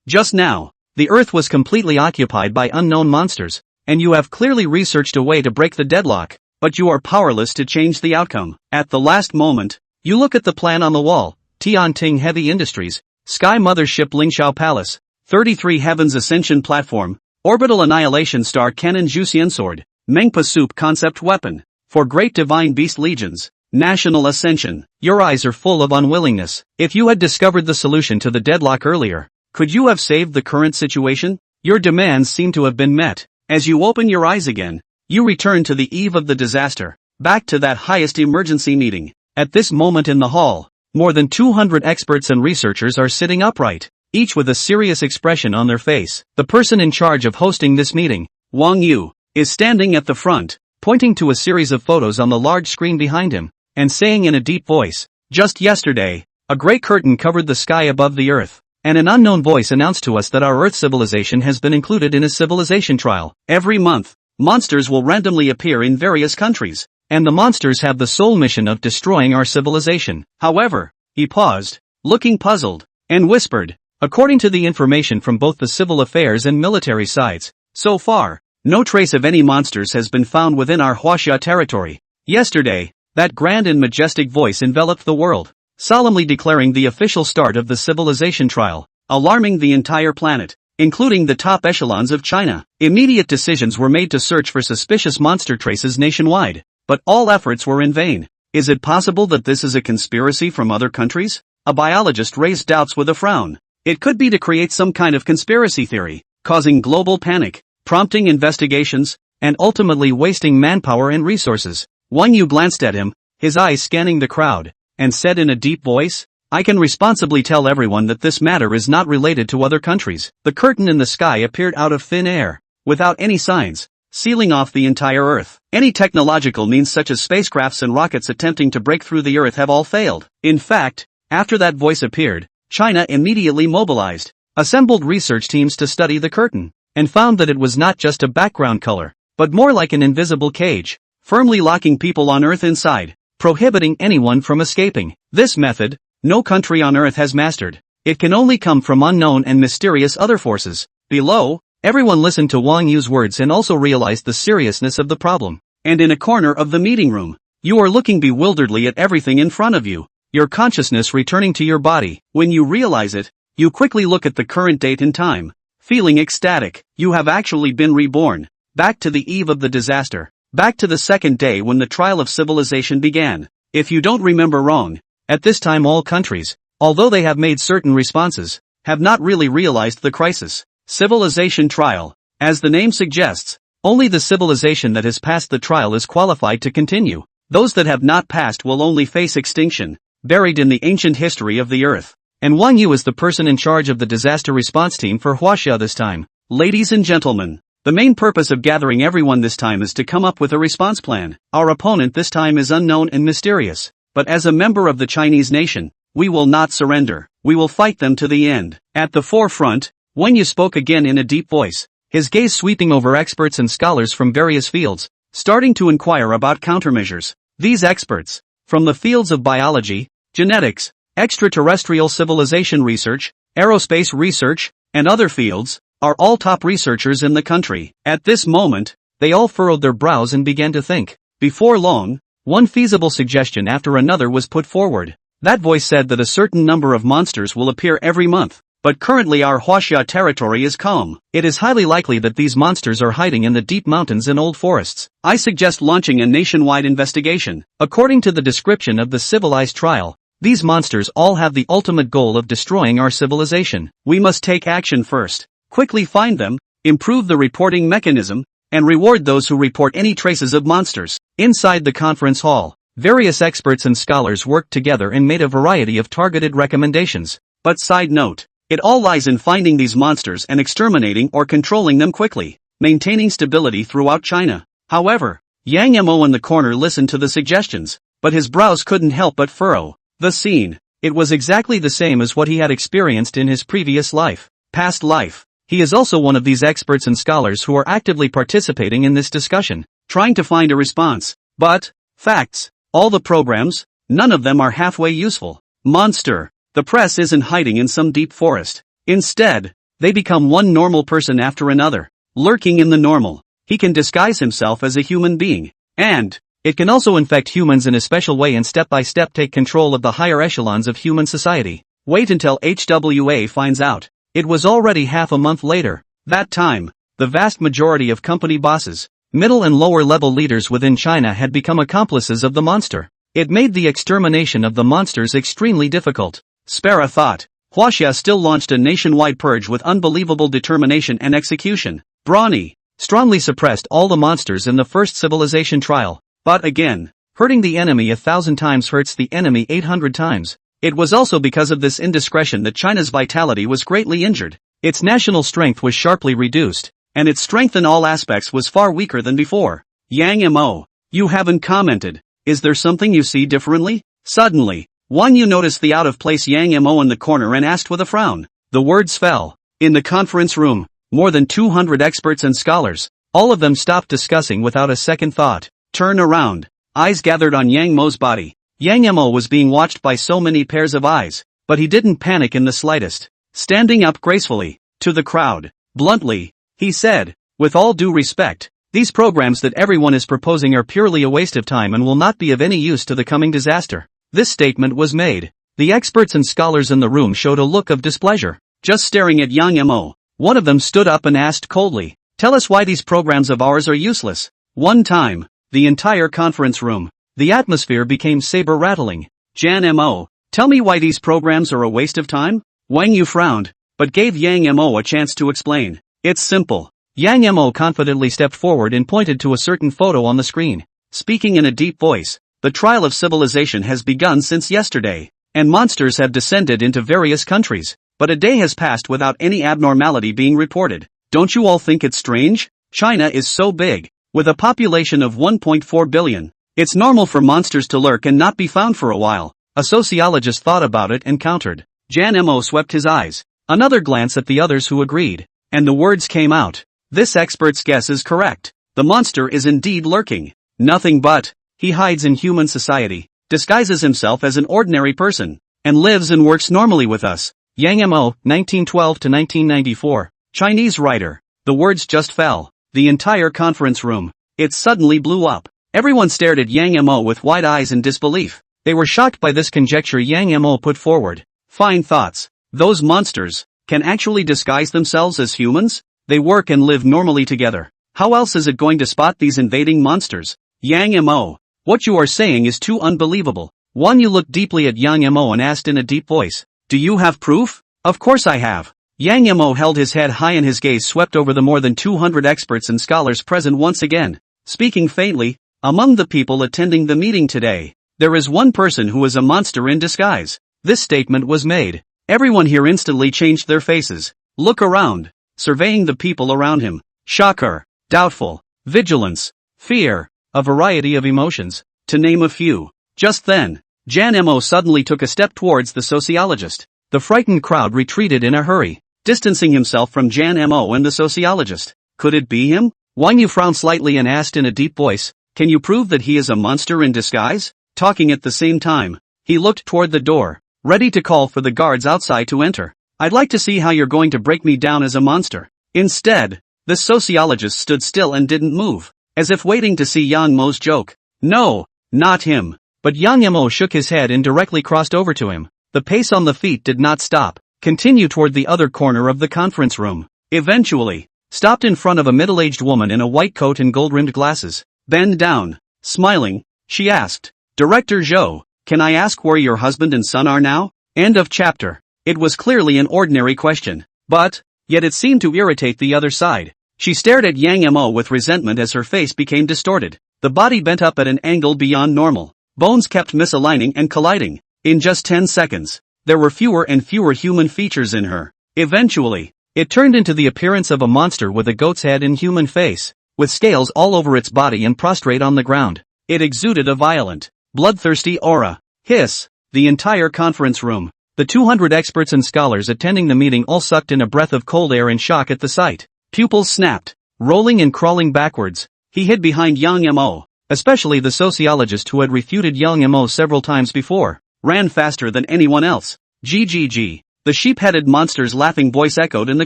Just now, the Earth was completely occupied by unknown monsters, and you have clearly researched a way to break the deadlock, but you are powerless to change the outcome. At the last moment, you look at the plan on the wall: Tianting Heavy Industries, Sky Mothership Lingxiao Palace, 33 Heavens Ascension Platform, Orbital Annihilation Star Cannon Juxian Sword, Mengpa Soup Concept Weapon, for Great Divine Beast Legions, National Ascension. Your eyes are full of unwillingness. If you had discovered the solution to the deadlock earlier, could you have saved the current situation? Your demands seem to have been met. As you open your eyes again, you return to the eve of the disaster, back to that highest emergency meeting. At this moment in the hall, more than 200 experts and researchers are sitting upright, each with a serious expression on their face. The person in charge of hosting this meeting, Wang Yu, is standing at the front, pointing to a series of photos on the large screen behind him, and saying in a deep voice, "Just yesterday, a gray curtain covered the sky above the Earth, and an unknown voice announced to us that our Earth civilization has been included in a civilization trial. Every month, monsters will randomly appear in various countries, and the monsters have the sole mission of destroying our civilization. However," he paused, looking puzzled, and whispered, "according to the information from both the civil affairs and military sides, so far, no trace of any monsters has been found within our Huaxia territory. Yesterday, that grand and majestic voice enveloped the world, solemnly declaring the official start of the civilization trial, alarming the entire planet, including the top echelons of China. Immediate decisions were made to search for suspicious monster traces nationwide, but all efforts were in vain. Is it possible that this is a conspiracy from other countries?" A biologist raised doubts with a frown. It could be to create some kind of conspiracy theory, causing global panic, prompting investigations, and ultimately wasting manpower and resources. Wang Yu glanced at him, his eyes scanning the crowd, and said in a deep voice, "I can responsibly tell everyone that this matter is not related to other countries." The curtain in the sky appeared out of thin air, without any signs, sealing off the entire Earth. Any technological means such as spacecrafts and rockets attempting to break through the Earth have all failed. In fact, after that voice appeared, China immediately mobilized, assembled research teams to study the curtain, and found that it was not just a background color, but more like an invisible cage, firmly locking people on Earth inside, prohibiting anyone from escaping. This method, no country on Earth has mastered. It can only come from unknown and mysterious other forces. Below, everyone listened to Wang Yu's words and also realized the seriousness of the problem. And in a corner of the meeting room, you are looking bewilderedly at everything in front of you, your consciousness returning to your body. When you realize it, you quickly look at the current date and time, feeling ecstatic. You have actually been reborn, back to the eve of the disaster, back to the second day when the trial of civilization began. If you don't remember wrong, at this time all countries, although they have made certain responses, have not really realized the crisis. Civilization trial. As the name suggests, only the civilization that has passed the trial is qualified to continue. Those that have not passed will only face extinction, buried in the ancient history of the Earth. And Wang Yu is the person in charge of the disaster response team for Huaxia this time. Ladies and gentlemen, the main purpose of gathering everyone this time is to come up with a response plan. Our opponent this time is unknown and mysterious, but as a member of the Chinese nation, we will not surrender. We will fight them to the end. At the forefront, Wang Yu spoke again in a deep voice, his gaze sweeping over experts and scholars from various fields, starting to inquire about countermeasures. These experts, from the fields of biology, genetics, extraterrestrial civilization research, aerospace research, and other fields, are all top researchers in the country. At this moment, they all furrowed their brows and began to think. Before long, one feasible suggestion after another was put forward. That voice said that a certain number of monsters will appear every month, but currently our Huaxia territory is calm. It is highly likely that these monsters are hiding in the deep mountains and old forests. I suggest launching a nationwide investigation. According to the description of the civilized trial, these monsters all have the ultimate goal of destroying our civilization. We must take action first, quickly find them, improve the reporting mechanism, and reward those who report any traces of monsters. Inside the conference hall, various experts and scholars worked together and made a variety of targeted recommendations. But side note, it all lies in finding these monsters and exterminating or controlling them quickly, maintaining stability throughout China. However, Yang Mo in the corner listened to the suggestions, but his brows couldn't help but furrow. The scene. It was exactly the same as what he had experienced in his previous life. Past life. He is also one of these experts and scholars who are actively participating in this discussion, trying to find a response. But, facts. All the programs, none of them are halfway useful. Monster. The press isn't hiding in some deep forest. Instead, They become one normal person after another. Lurking in the normal, he can disguise himself as a human being. And it can also infect humans in a special way and step by step take control of the higher echelons of human society. Wait until HWA finds out. It was already half a month later. That time, the vast majority of company bosses, middle and lower level leaders within China had become accomplices of the monster. It made the extermination of the monsters extremely difficult. Spera thought. Huaxia still launched a nationwide purge with unbelievable determination and execution. Brawny strongly suppressed all the monsters in the first civilization trial. But again, hurting the enemy 1,000 times hurts the enemy 800 times. It was also because of this indiscretion that China's vitality was greatly injured. Its national strength was sharply reduced, and its strength in all aspects was far weaker than before. Yang Mo, you haven't commented. Is there something you see differently? Suddenly, Wang Yu noticed the out-of-place Yang Mo in the corner and asked with a frown. The words fell. In the conference room, more than 200 experts and scholars, all of them stopped discussing without a second thought. Turn around. Eyes gathered on Yang Mo's body. Yang Mo was being watched by so many pairs of eyes, but he didn't panic in the slightest. Standing up gracefully, to the crowd, bluntly, he said, with all due respect, these programs that everyone is proposing are purely a waste of time and will not be of any use to the coming disaster. This statement was made. The experts and scholars in the room showed a look of displeasure. Just staring at Yang Mo, one of them stood up and asked coldly, tell us why these programs of ours are useless. One time, the entire conference room, the atmosphere became saber-rattling. Jan Mo, tell me why these programs are a waste of time? Wang Yu frowned, but gave Yang Mo a chance to explain. It's simple. Yang Mo confidently stepped forward and pointed to a certain photo on the screen. Speaking in a deep voice, the trial of civilization has begun since yesterday, and monsters have descended into various countries, but a day has passed without any abnormality being reported. Don't you all think it's strange? China is so big, with a population of 1.4 billion. It's normal for monsters to lurk and not be found for a while. A sociologist thought about it and countered. Jan Mo swept his eyes. Another glance at the others who agreed. And the words came out. This expert's guess is correct. The monster is indeed lurking. Nothing but, he hides in human society, disguises himself as an ordinary person, and lives and works normally with us. Yang Mo, 1912 to 1994. Chinese writer. The words just fell. The entire conference room. It suddenly blew up. Everyone stared at Yang Mo with wide eyes in disbelief. They were shocked by this conjecture Yang Mo put forward. Fine thoughts. Those monsters can actually disguise themselves as humans? They work and live normally together. How else is it going to spot these invading monsters? Yang Mo, what you are saying is too unbelievable. Wang Yu looked deeply at Yang Mo and asked in a deep voice. Do you have proof? Of course I have. Yang Mo held his head high and his gaze swept over the more than 200 experts and scholars present once again. Speaking faintly, among the people attending the meeting today, there is one person who is a monster in disguise. This statement was made. Everyone here instantly changed their faces. Look around, surveying the people around him. Shocker, doubtful, vigilance, fear, a variety of emotions, to name a few. Just then, Jan Mo suddenly took a step towards the sociologist. The frightened crowd retreated in a hurry, distancing himself from Jan Mo and the sociologist. Could it be him? Wang Yu frowned slightly and asked in a deep voice, can you prove that he is a monster in disguise? Talking at the same time, he looked toward the door, ready to call for the guards outside to enter. I'd like to see how you're going to break me down as a monster. Instead, the sociologist stood still and didn't move, as if waiting to see Yang Mo's joke. No, not him. But Yang Mo shook his head and directly crossed over to him. The pace on the feet did not stop, continue toward the other corner of the conference room. Eventually, stopped in front of a middle-aged woman in a white coat and gold-rimmed glasses. Bend down. Smiling, she asked, Director Zhou, can I ask where your husband and son are now? End of chapter. It was clearly an ordinary question, but, yet it seemed to irritate the other side. She stared at Yang Mo with resentment as her face became distorted. The body bent up at an angle beyond normal. Bones kept misaligning and colliding. In just 10 seconds, there were fewer and fewer human features in her. Eventually, it turned into the appearance of a monster with a goat's head and human face, with scales all over its body and prostrate on the ground. It exuded a violent, bloodthirsty aura. Hiss! The entire conference room, the 200 experts and scholars attending the meeting all sucked in a breath of cold air in shock at the sight. Pupils snapped, rolling and crawling backwards. He hid behind Yang Mo, especially the sociologist who had refuted Yang Mo several times before, ran faster than anyone else. GGG. The sheep-headed monster's laughing voice echoed in the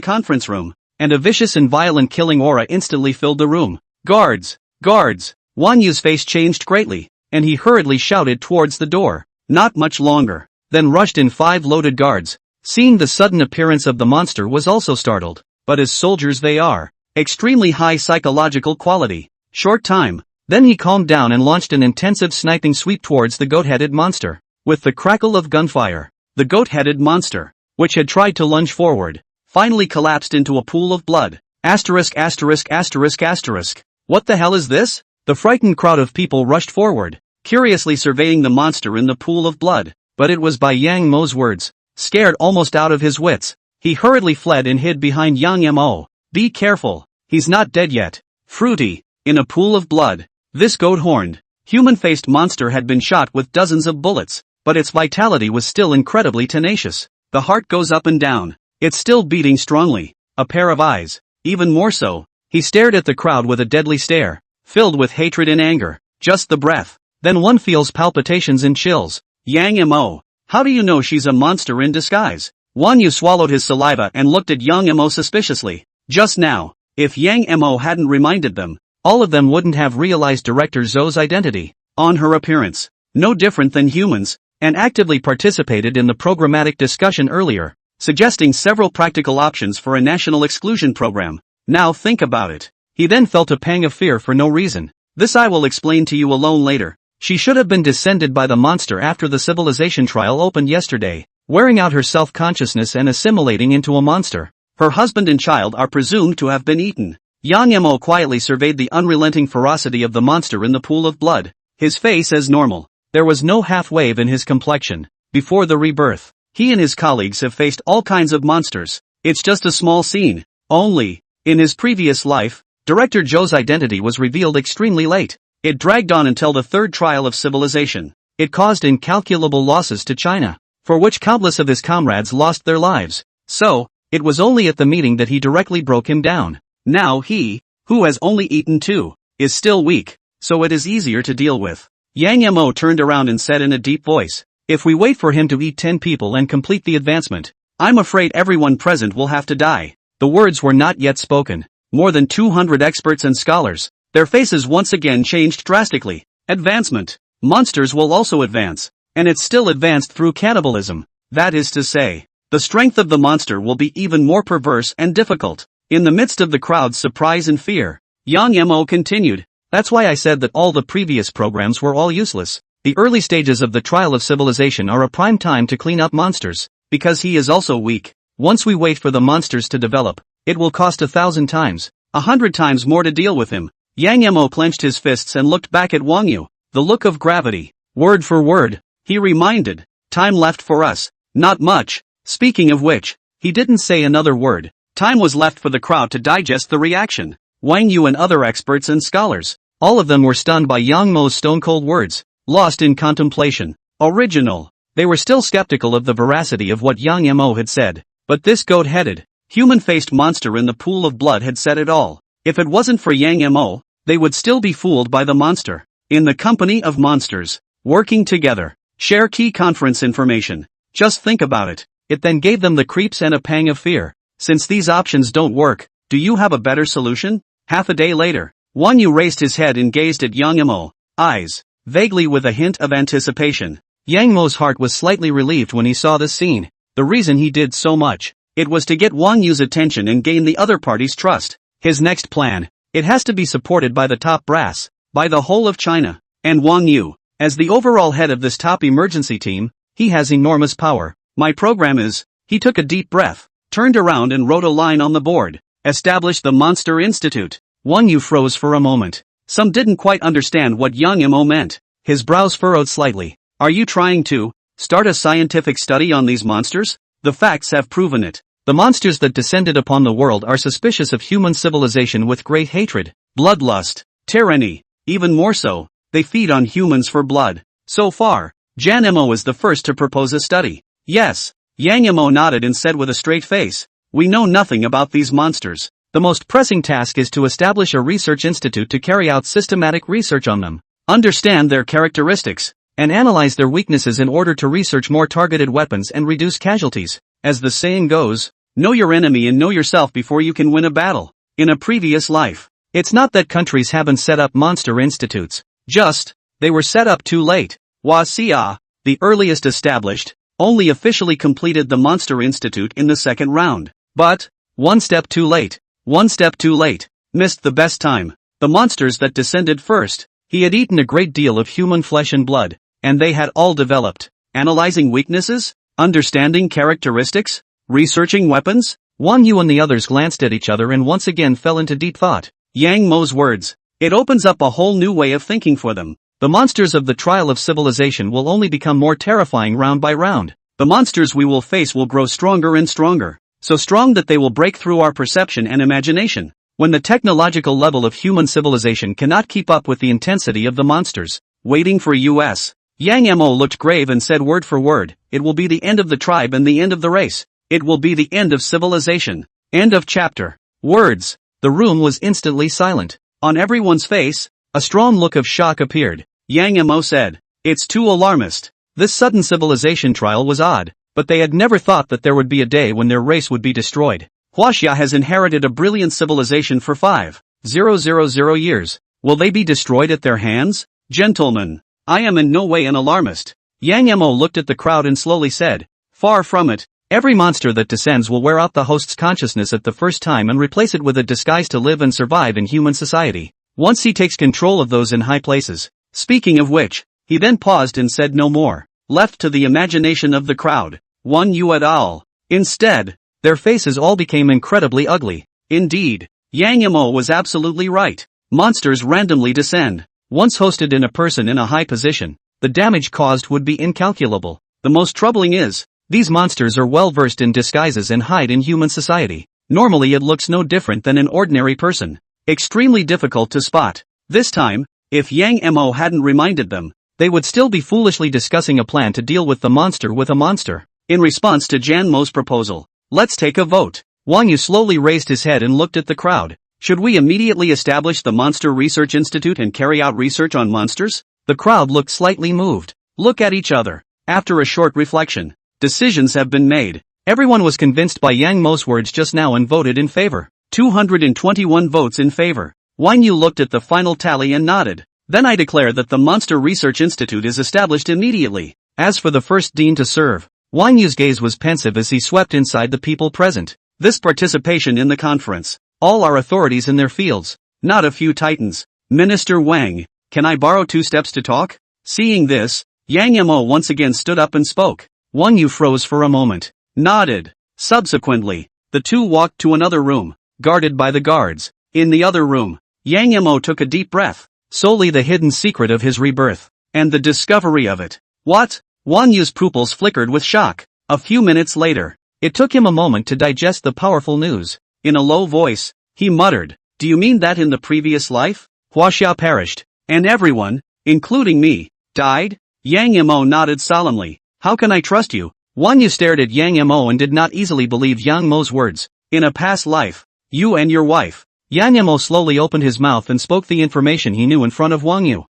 conference room, and a vicious and violent killing aura instantly filled the room. Guards! Guards! Wang Yu's face changed greatly, and he hurriedly shouted towards the door. Not much longer. Then rushed in 5 loaded guards. Seeing the sudden appearance of the monster was also startled, but as soldiers they are, extremely high psychological quality. Short time. Then he calmed down and launched an intensive sniping sweep towards the goat-headed monster. With the crackle of gunfire, the goat-headed monster, which had tried to lunge forward, finally collapsed into a pool of blood. Asterisk asterisk asterisk asterisk. What the hell is this? The frightened crowd of people rushed forward, curiously surveying the monster in the pool of blood. But it was by Yang Mo's words. Scared almost out of his wits, he hurriedly fled and hid behind Yang Mo. Be careful, he's not dead yet. Fruity. In a pool of blood. This goat-horned, human-faced monster had been shot with dozens of bullets, but its vitality was still incredibly tenacious. The heart goes up and down. It's still beating strongly. A pair of eyes. Even more so. He stared at the crowd with a deadly stare, filled with hatred and anger. Just the breath. Then one feels palpitations and chills. Yang Mo. How do you know she's a monster in disguise? Wang Yu swallowed his saliva and looked at Yang Mo suspiciously. Just now, if Yang Mo hadn't reminded them, all of them wouldn't have realized Director Zhou's identity. On her appearance, no different than humans, and actively participated in the programmatic discussion earlier, suggesting several practical options for a national exclusion program. Now think about it. He then felt a pang of fear for no reason. This I will explain to you alone later. She should have been descended by the monster after the civilization trial opened yesterday, wearing out her self-consciousness and assimilating into a monster. Her husband and child are presumed to have been eaten. Yang Mo quietly surveyed the unrelenting ferocity of the monster in the pool of blood. His face as normal. There was no half-wave in his complexion. Before the rebirth, he and his colleagues have faced all kinds of monsters. It's just a small scene. Only, in his previous life, Director Zhou's identity was revealed extremely late. It dragged on until the third trial of civilization. It caused incalculable losses to China, for which countless of his comrades lost their lives. So, it was only at the meeting that he directly broke him down. Now he, who has only eaten 2, is still weak, so it is easier to deal with. Yang Mo turned around and said in a deep voice, if we wait for him to eat 10 people and complete the advancement, I'm afraid everyone present will have to die. The words were not yet spoken. More than 200 experts and scholars, their faces once again changed drastically. Advancement. Monsters will also advance, and it's still advanced through cannibalism. That is to say, the strength of the monster will be even more perverse and difficult. In the midst of the crowd's surprise and fear, Yang Mo continued, that's why I said that all the previous programs were all useless. The early stages of the trial of civilization are a prime time to clean up monsters, because he is also weak. Once we wait for the monsters to develop, it will cost 1,000 times, 100 times more to deal with him. Yang Mo clenched his fists and looked back at Wang Yu, the look of gravity. Word for word, he reminded, time left for us, not much. Speaking of which, he didn't say another word. Time was left for the crowd to digest the reaction. Wang Yu and other experts and scholars, all of them were stunned by Yang Mo's stone-cold words, lost in contemplation. Original. They were still skeptical of the veracity of what Yang Mo had said, but this goat-headed, human-faced monster in the pool of blood had said it all. If it wasn't for Yang Mo, they would still be fooled by the monster. In the company of monsters, working together, share key conference information. Just think about it. It then gave them the creeps and a pang of fear. Since these options don't work, do you have a better solution? Half a day later, Wang Yu raised his head and gazed at Yang Mo, eyes, vaguely with a hint of anticipation. Yang Mo's heart was slightly relieved when he saw this scene. The reason he did so much, it was to get Wang Yu's attention and gain the other party's trust. His next plan, it has to be supported by the top brass, by the whole of China, and Wang Yu, as the overall head of this top emergency team, he has enormous power. My program is, he took a deep breath, turned around and wrote a line on the board, establish the Monster Institute. Wang Yu froze for a moment. Some didn't quite understand what Yang Mo meant. His brows furrowed slightly. Are you trying to start a scientific study on these monsters? The facts have proven it. The monsters that descended upon the world are suspicious of human civilization with great hatred, bloodlust, tyranny. Even more so, they feed on humans for blood. So far, Jan Mo is the first to propose a study. Yes. Yang Mo nodded and said with a straight face, we know nothing about these monsters. The most pressing task is to establish a research institute to carry out systematic research on them, understand their characteristics, and analyze their weaknesses in order to research more targeted weapons and reduce casualties. as the saying goes, know your enemy and know yourself before you can win a battle. In a previous life, it's not that countries haven't set up monster institutes, just, they were set up too late. Xia, the earliest established, only officially completed the Monster Institute in the second round. But, one step too late, missed the best time. The monsters that descended first, he had eaten a great deal of human flesh and blood, and they had all developed, analyzing weaknesses, understanding characteristics, researching weapons. Wang Yu and the others glanced at each other and once again fell into deep thought. Yang Mo's words, it opens up a whole new way of thinking for them. The monsters of the trial of civilization will only become more terrifying round by round. The monsters we will face will grow stronger and stronger, so strong that they will break through our perception and imagination. When the technological level of human civilization cannot keep up with the intensity of the monsters, waiting for us. Yang Mo looked grave and said word for word, it will be the end of the tribe and the end of the race. It will be the end of civilization. End of chapter. Words. The room was instantly silent. On everyone's face, a strong look of shock appeared. Yang Mo said, it's too alarmist. This sudden civilization trial was odd, but they had never thought that there would be a day when their race would be destroyed. Huaxia has inherited a brilliant civilization for 5,000 years. Will they be destroyed at their hands? Gentlemen, I am in no way an alarmist. Yang Mo looked at the crowd and slowly said, far from it. Every monster that descends will wear out the host's consciousness at the first time and replace it with a disguise to live and survive in human society. Once he takes control of those in high places. Speaking of which, he then paused and said no more, left to the imagination of the crowd. Wang Yu et al. Instead, their faces all became incredibly ugly. Indeed, Yang Mo was absolutely right. Monsters randomly descend. Once hosted in a person in a high position, the damage caused would be incalculable. The most troubling is, these monsters are well versed in disguises and hide in human society. Normally it looks no different than an ordinary person. Extremely difficult to spot. This time, if Yang Mo hadn't reminded them, they would still be foolishly discussing a plan to deal with the monster with a monster. In response to Jan Mo's proposal, let's take a vote. Wang Yu slowly raised his head and looked at the crowd. Should we immediately establish the Monster Research Institute and carry out research on monsters? The crowd looked slightly moved. Look at each other. After a short reflection, decisions have been made. Everyone was convinced by Yang Mo's words just now and voted in favor. 221 votes in favor. Wang Yu looked at the final tally and nodded. Then I declare that the Monster Research Institute is established immediately. As for the first dean to serve, Wang Yu's gaze was pensive as he swept inside the people present. This participation in the conference, all are authorities in their fields, not a few titans. Minister Wang, can I borrow 2 steps to talk? Seeing this, Yang Mo once again stood up and spoke. Wang Yu froze for a moment, nodded. Subsequently, the two walked to another room, guarded by the guards. In the other room, Yang Mo took a deep breath. Solely the hidden secret of his rebirth, and the discovery of it. What? Wang Yu's pupils flickered with shock. A few minutes later, it took him a moment to digest the powerful news. In a low voice, he muttered, do you mean that in the previous life, Huaxia perished, and everyone, including me, died? Yang Mo nodded solemnly. How can I trust you? Wang Yu stared at Yang Mo and did not easily believe Yang Mo's words. In a past life, you and your wife. Yang Mo slowly opened his mouth and spoke the information he knew in front of Wang Yu.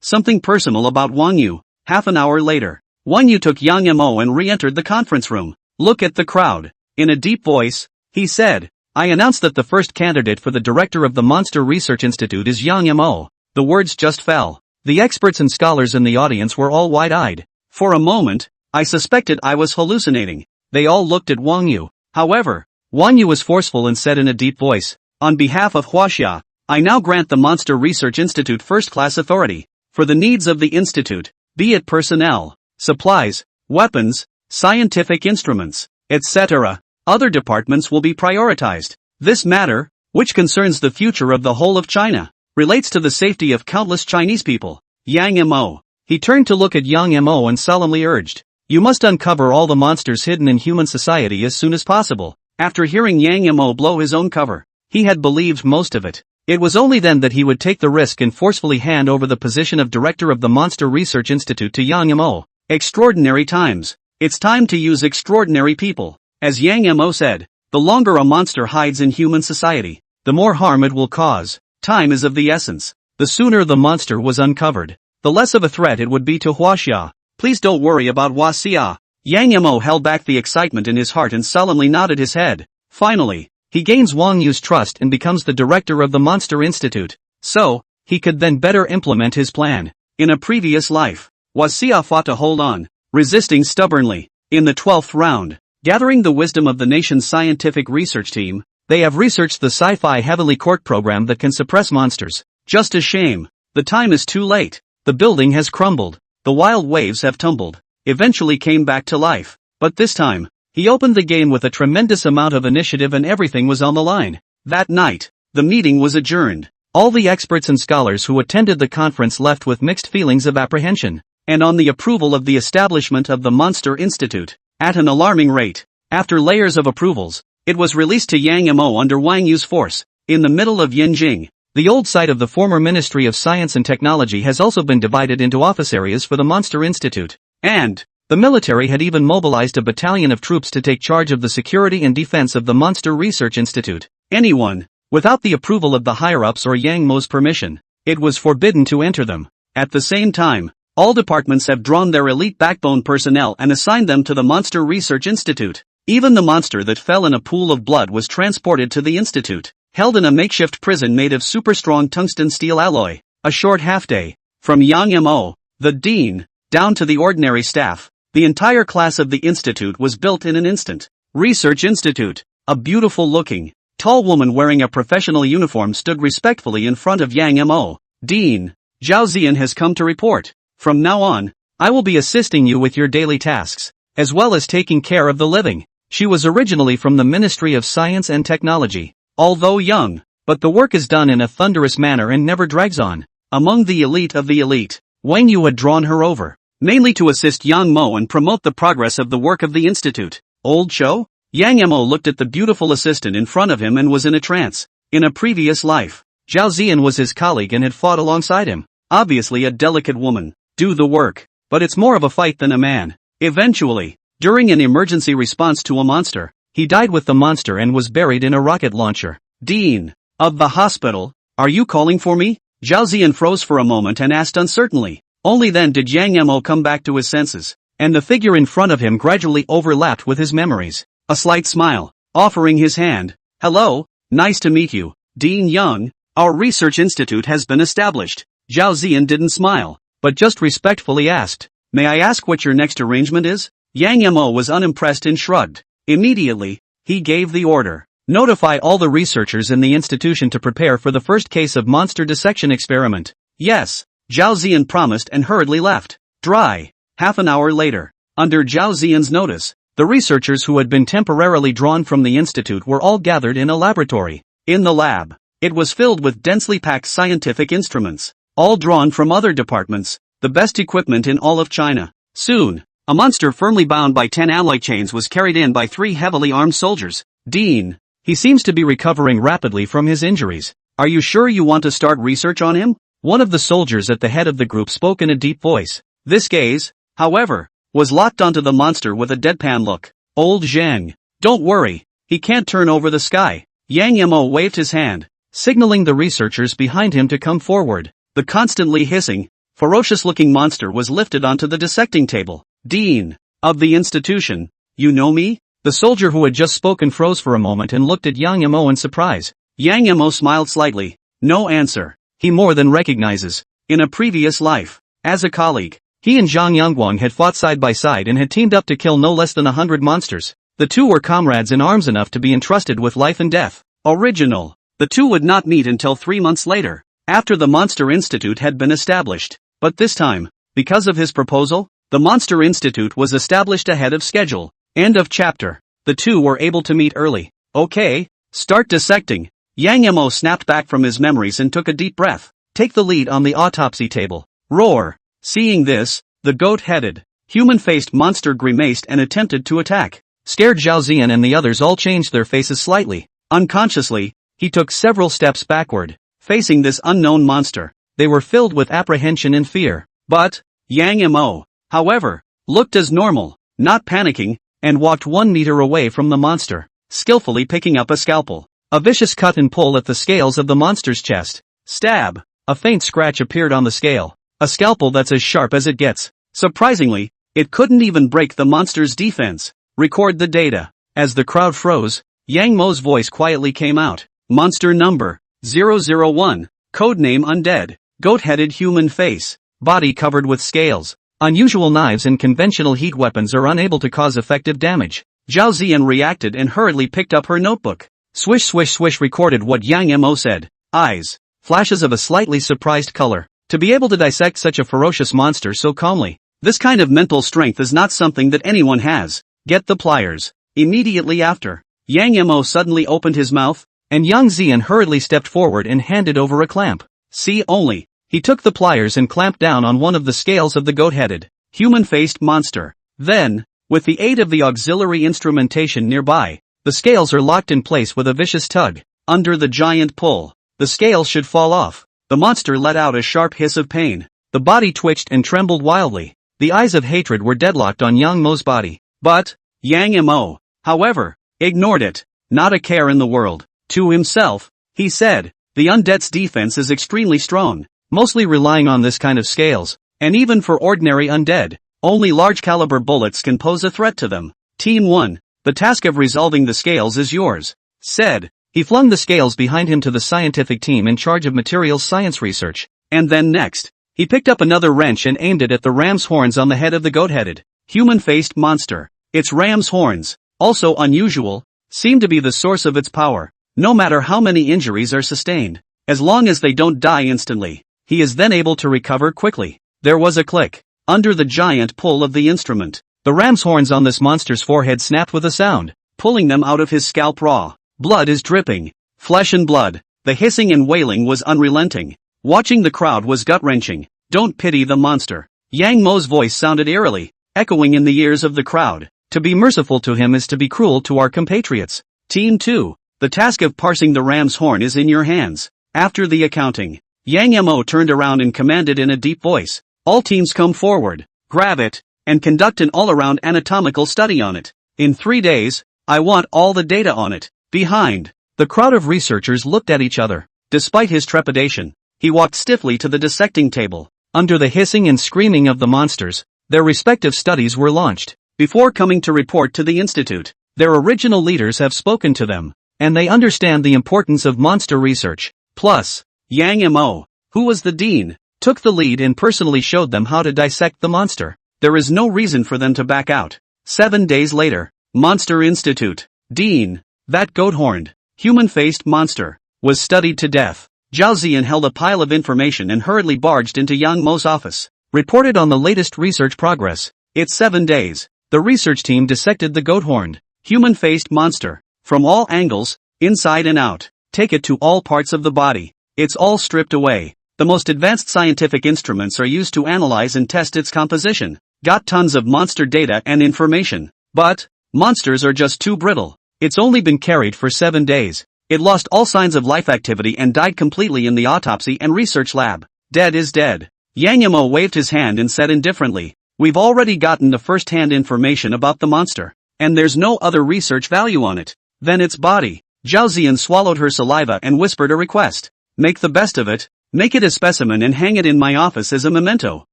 Something personal about Wang Yu. Half an hour later, Wang Yu took Yang Mo and re-entered the conference room. Look at the crowd. In a deep voice, he said, I announce that the first candidate for the director of the Monster Research Institute is Yang Mo. The words just fell. The experts and scholars in the audience were all wide-eyed. For a moment, I suspected I was hallucinating. They all looked at Wang Yu. However, Wang Yu was forceful and said in a deep voice, on behalf of Huaxia, I now grant the Monster Research Institute first-class authority. For the needs of the institute, be it personnel, supplies, weapons, scientific instruments, etc., other departments will be prioritized. This matter, which concerns the future of the whole of China, relates to the safety of countless Chinese people. Yang Mo. He turned to look at Yang Mo and solemnly urged, you must uncover all the monsters hidden in human society as soon as possible. After hearing Yang Mo blow his own cover, he had believed most of it. It was only then that he would take the risk and forcefully hand over the position of director of the Monster Research Institute to Yang Mo. Extraordinary times. It's time to use extraordinary people. As Yang Mo said, the longer a monster hides in human society, the more harm it will cause. Time is of the essence. The sooner the monster was uncovered, the less of a threat it would be to Huaxia. Please don't worry about Huaxia. Yang Mo held back the excitement in his heart and solemnly nodded his head. Finally, he gains Wang Yu's trust and becomes the director of the Monster Institute. So, he could then better implement his plan. In a previous life, Xia fought to hold on, resisting stubbornly. In the 12th round, gathering the wisdom of the nation's scientific research team, they have researched the Sci-fi Heavenly Court program that can suppress monsters. Just a shame. The time is too late. The building has crumbled. The wild waves have tumbled. Eventually came back to life. But this time, he opened the game with a tremendous amount of initiative and everything was on the line. That night, the meeting was adjourned. All the experts and scholars who attended the conference left with mixed feelings of apprehension, and on the approval of the establishment of the Monster Institute, at an alarming rate. After layers of approvals, it was released to Yang Mo under Wang Yu's force, in the middle of Yinjing. The old site of the former Ministry of Science and Technology has also been divided into office areas for the Monster Institute, and the military had even mobilized a battalion of troops to take charge of the security and defense of the Monster Research Institute. Anyone, without the approval of the higher-ups or Yang Mo's permission, it was forbidden to enter them. At the same time, all departments have drawn their elite backbone personnel and assigned them to the Monster Research Institute. Even the monster that fell in a pool of blood was transported to the institute, held in a makeshift prison made of super-strong tungsten steel alloy. A short half-day. From Yang Mo, the dean, down to the ordinary staff, the entire class of the institute was built in an instant. Research Institute. A beautiful-looking, tall woman wearing a professional uniform stood respectfully in front of Yang Mo. Dean, Zhao Ziyan has come to report. From now on, I will be assisting you with your daily tasks, as well as taking care of the living. She was originally from the Ministry of Science and Technology. Although young, but the work is done in a thunderous manner and never drags on. Among the elite of the elite, Wang Yu had drawn her over, mainly to assist Yang Mo and promote the progress of the work of the institute. Old show? Yang Mo looked at the beautiful assistant in front of him and was in a trance. In a previous life, Zhao Ziyan was his colleague and had fought alongside him. Obviously a delicate woman. Do the work. But it's more of a fight than a man. Eventually, during an emergency response to a monster, he died with the monster and was buried in a rocket launcher. Dean of the hospital, are you calling for me? Zhao Ziyan froze for a moment and asked uncertainly. Only then did Yang Mo come back to his senses, and the figure in front of him gradually overlapped with his memories. A slight smile, offering his hand. Hello, nice to meet you, Dean Young. Our research institute has been established. Zhao Ziyan didn't smile, but just respectfully asked, may I ask what your next arrangement is? Yang Mo was unimpressed and shrugged. Immediately, he gave the order. Notify all the researchers in the institution to prepare for the first case of monster dissection experiment. Yes, Zhao Ziyan promised and hurriedly left. Dry. Half an hour later, under Zhao Ziyan's notice, the researchers who had been temporarily drawn from the institute were all gathered in a laboratory. In the lab, it was filled with densely packed scientific instruments, all drawn from other departments, the best equipment in all of China. Soon, a monster firmly bound by 10 alloy chains was carried in by 3 heavily armed soldiers. Dean, he seems to be recovering rapidly from his injuries. Are you sure you want to start research on him? One of the soldiers at the head of the group spoke in a deep voice. This gaze, however, was locked onto the monster with a deadpan look. Old Zheng, don't worry, he can't turn over the sky. Yang Mo waved his hand, signaling the researchers behind him to come forward. The constantly hissing, ferocious-looking monster was lifted onto the dissecting table. Dean of the institution, you know me? The soldier who had just spoken froze for a moment and looked at Yang Mo in surprise. Yang Mo smiled slightly. No answer. He more than recognizes. In a previous life, as a colleague, he and Zhang Yongguang had fought side by side and had teamed up to kill no less than 100 monsters. The two were comrades in arms enough to be entrusted with life and death. Original. The two would not meet until 3 months later, after the Monster Institute had been established. But this time, because of his proposal, the Monster Institute was established ahead of schedule. End of chapter. The two were able to meet early. Okay, start dissecting. Yang Mo snapped back from his memories and took a deep breath. Take the lead on the autopsy table. Roar. Seeing this, the goat-headed, human-faced monster grimaced and attempted to attack. Scared Zhao Ziyan and the others all changed their faces slightly. Unconsciously, he took several steps backward, facing this unknown monster. They were filled with apprehension and fear. But Yang Mo, however, looked as normal, not panicking, and walked 1 meter away from the monster, skillfully picking up a scalpel. A vicious cut and pull at the scales of the monster's chest. Stab. A faint scratch appeared on the scale. A scalpel that's as sharp as it gets. Surprisingly, It couldn't even break the monster's defense. Record the data. As the crowd froze, Yang Mo's voice quietly came out. Monster number 001. Codename Undead. Goat-headed human face. Body covered with scales. Unusual knives and conventional heat weapons are unable to cause effective damage. Zhao Ziyan reacted and hurriedly picked up her notebook. Swish swish swish recorded what Yang Mo said. Eyes. Flashes of a slightly surprised color. To be able to dissect such a ferocious monster so calmly. This kind of mental strength is not something that anyone has. Get the pliers. Immediately after, Yang Mo suddenly opened his mouth, and Yang Ziyan hurriedly stepped forward and handed over a clamp. See only. He took the pliers and clamped down on one of the scales of the goat-headed, human-faced monster. Then, with the aid of the auxiliary instrumentation nearby, the scales are locked in place with a vicious tug. Under the giant pull, the scales should fall off. The monster let out a sharp hiss of pain. The body twitched and trembled wildly. The eyes of hatred were deadlocked on Yang Mo's body. But, Yang Mo, however, ignored it. Not a care in the world. To himself, he said, the undead's defense is extremely strong, mostly relying on this kind of scales, and even for ordinary undead, only large-caliber bullets can pose a threat to them. Team 1, the task of resolving the scales is yours, said. He flung the scales behind him to the scientific team in charge of materials science research, and then next, he picked up another wrench and aimed it at the ram's horns on the head of the goat-headed, human-faced monster. Its ram's horns, also unusual, seem to be the source of its power. No matter how many injuries are sustained, as long as they don't die instantly, he is then able to recover quickly. There was a click. Under the giant pull of the instrument, the ram's horns on this monster's forehead snapped with a sound, pulling them out of his scalp raw. Blood is dripping. Flesh and blood. The hissing and wailing was unrelenting. Watching the crowd was gut-wrenching. Don't pity the monster. Yang Mo's voice sounded eerily, echoing in the ears of the crowd. To be merciful to him is to be cruel to our compatriots. Team 2. The task of parsing the ram's horn is in your hands. After the accounting, Yang Mo turned around and commanded in a deep voice. All teams come forward, grab it, and conduct an all-around anatomical study on it. In 3 days, I want all the data on it. Behind, the crowd of researchers looked at each other. Despite his trepidation, he walked stiffly to the dissecting table. Under the hissing and screaming of the monsters, their respective studies were launched. Before coming to report to the institute, their original leaders have spoken to them, and they understand the importance of monster research. Plus, Yang Mo, who was the dean, took the lead and personally showed them how to dissect the monster. There is no reason for them to back out. 7 days later, Monster Institute. Dean, that goat-horned, human-faced monster, was studied to death. Zhao Ziyan held a pile of information and hurriedly barged into Yang Mo's office. Reported on the latest research progress. It's 7 days. The research team dissected the goat-horned, human-faced monster, from all angles, inside and out. Take it to all parts of the body. It's all stripped away. The most advanced scientific instruments are used to analyze and test its composition. Got tons of monster data and information. But, monsters are just too brittle. It's only been carried for 7 days. It lost all signs of life activity and died completely in the autopsy and research lab. Dead is dead. Yang Mo waved his hand and said indifferently, we've already gotten the first-hand information about the monster, and there's no other research value on it than its body. Zhao Ziyan swallowed her saliva and whispered a request. Make the best of it, make it a specimen and hang it in my office as a memento.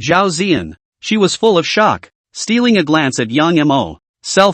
Zhao Ziyan. She was full of shock, stealing a glance at Yang Mo.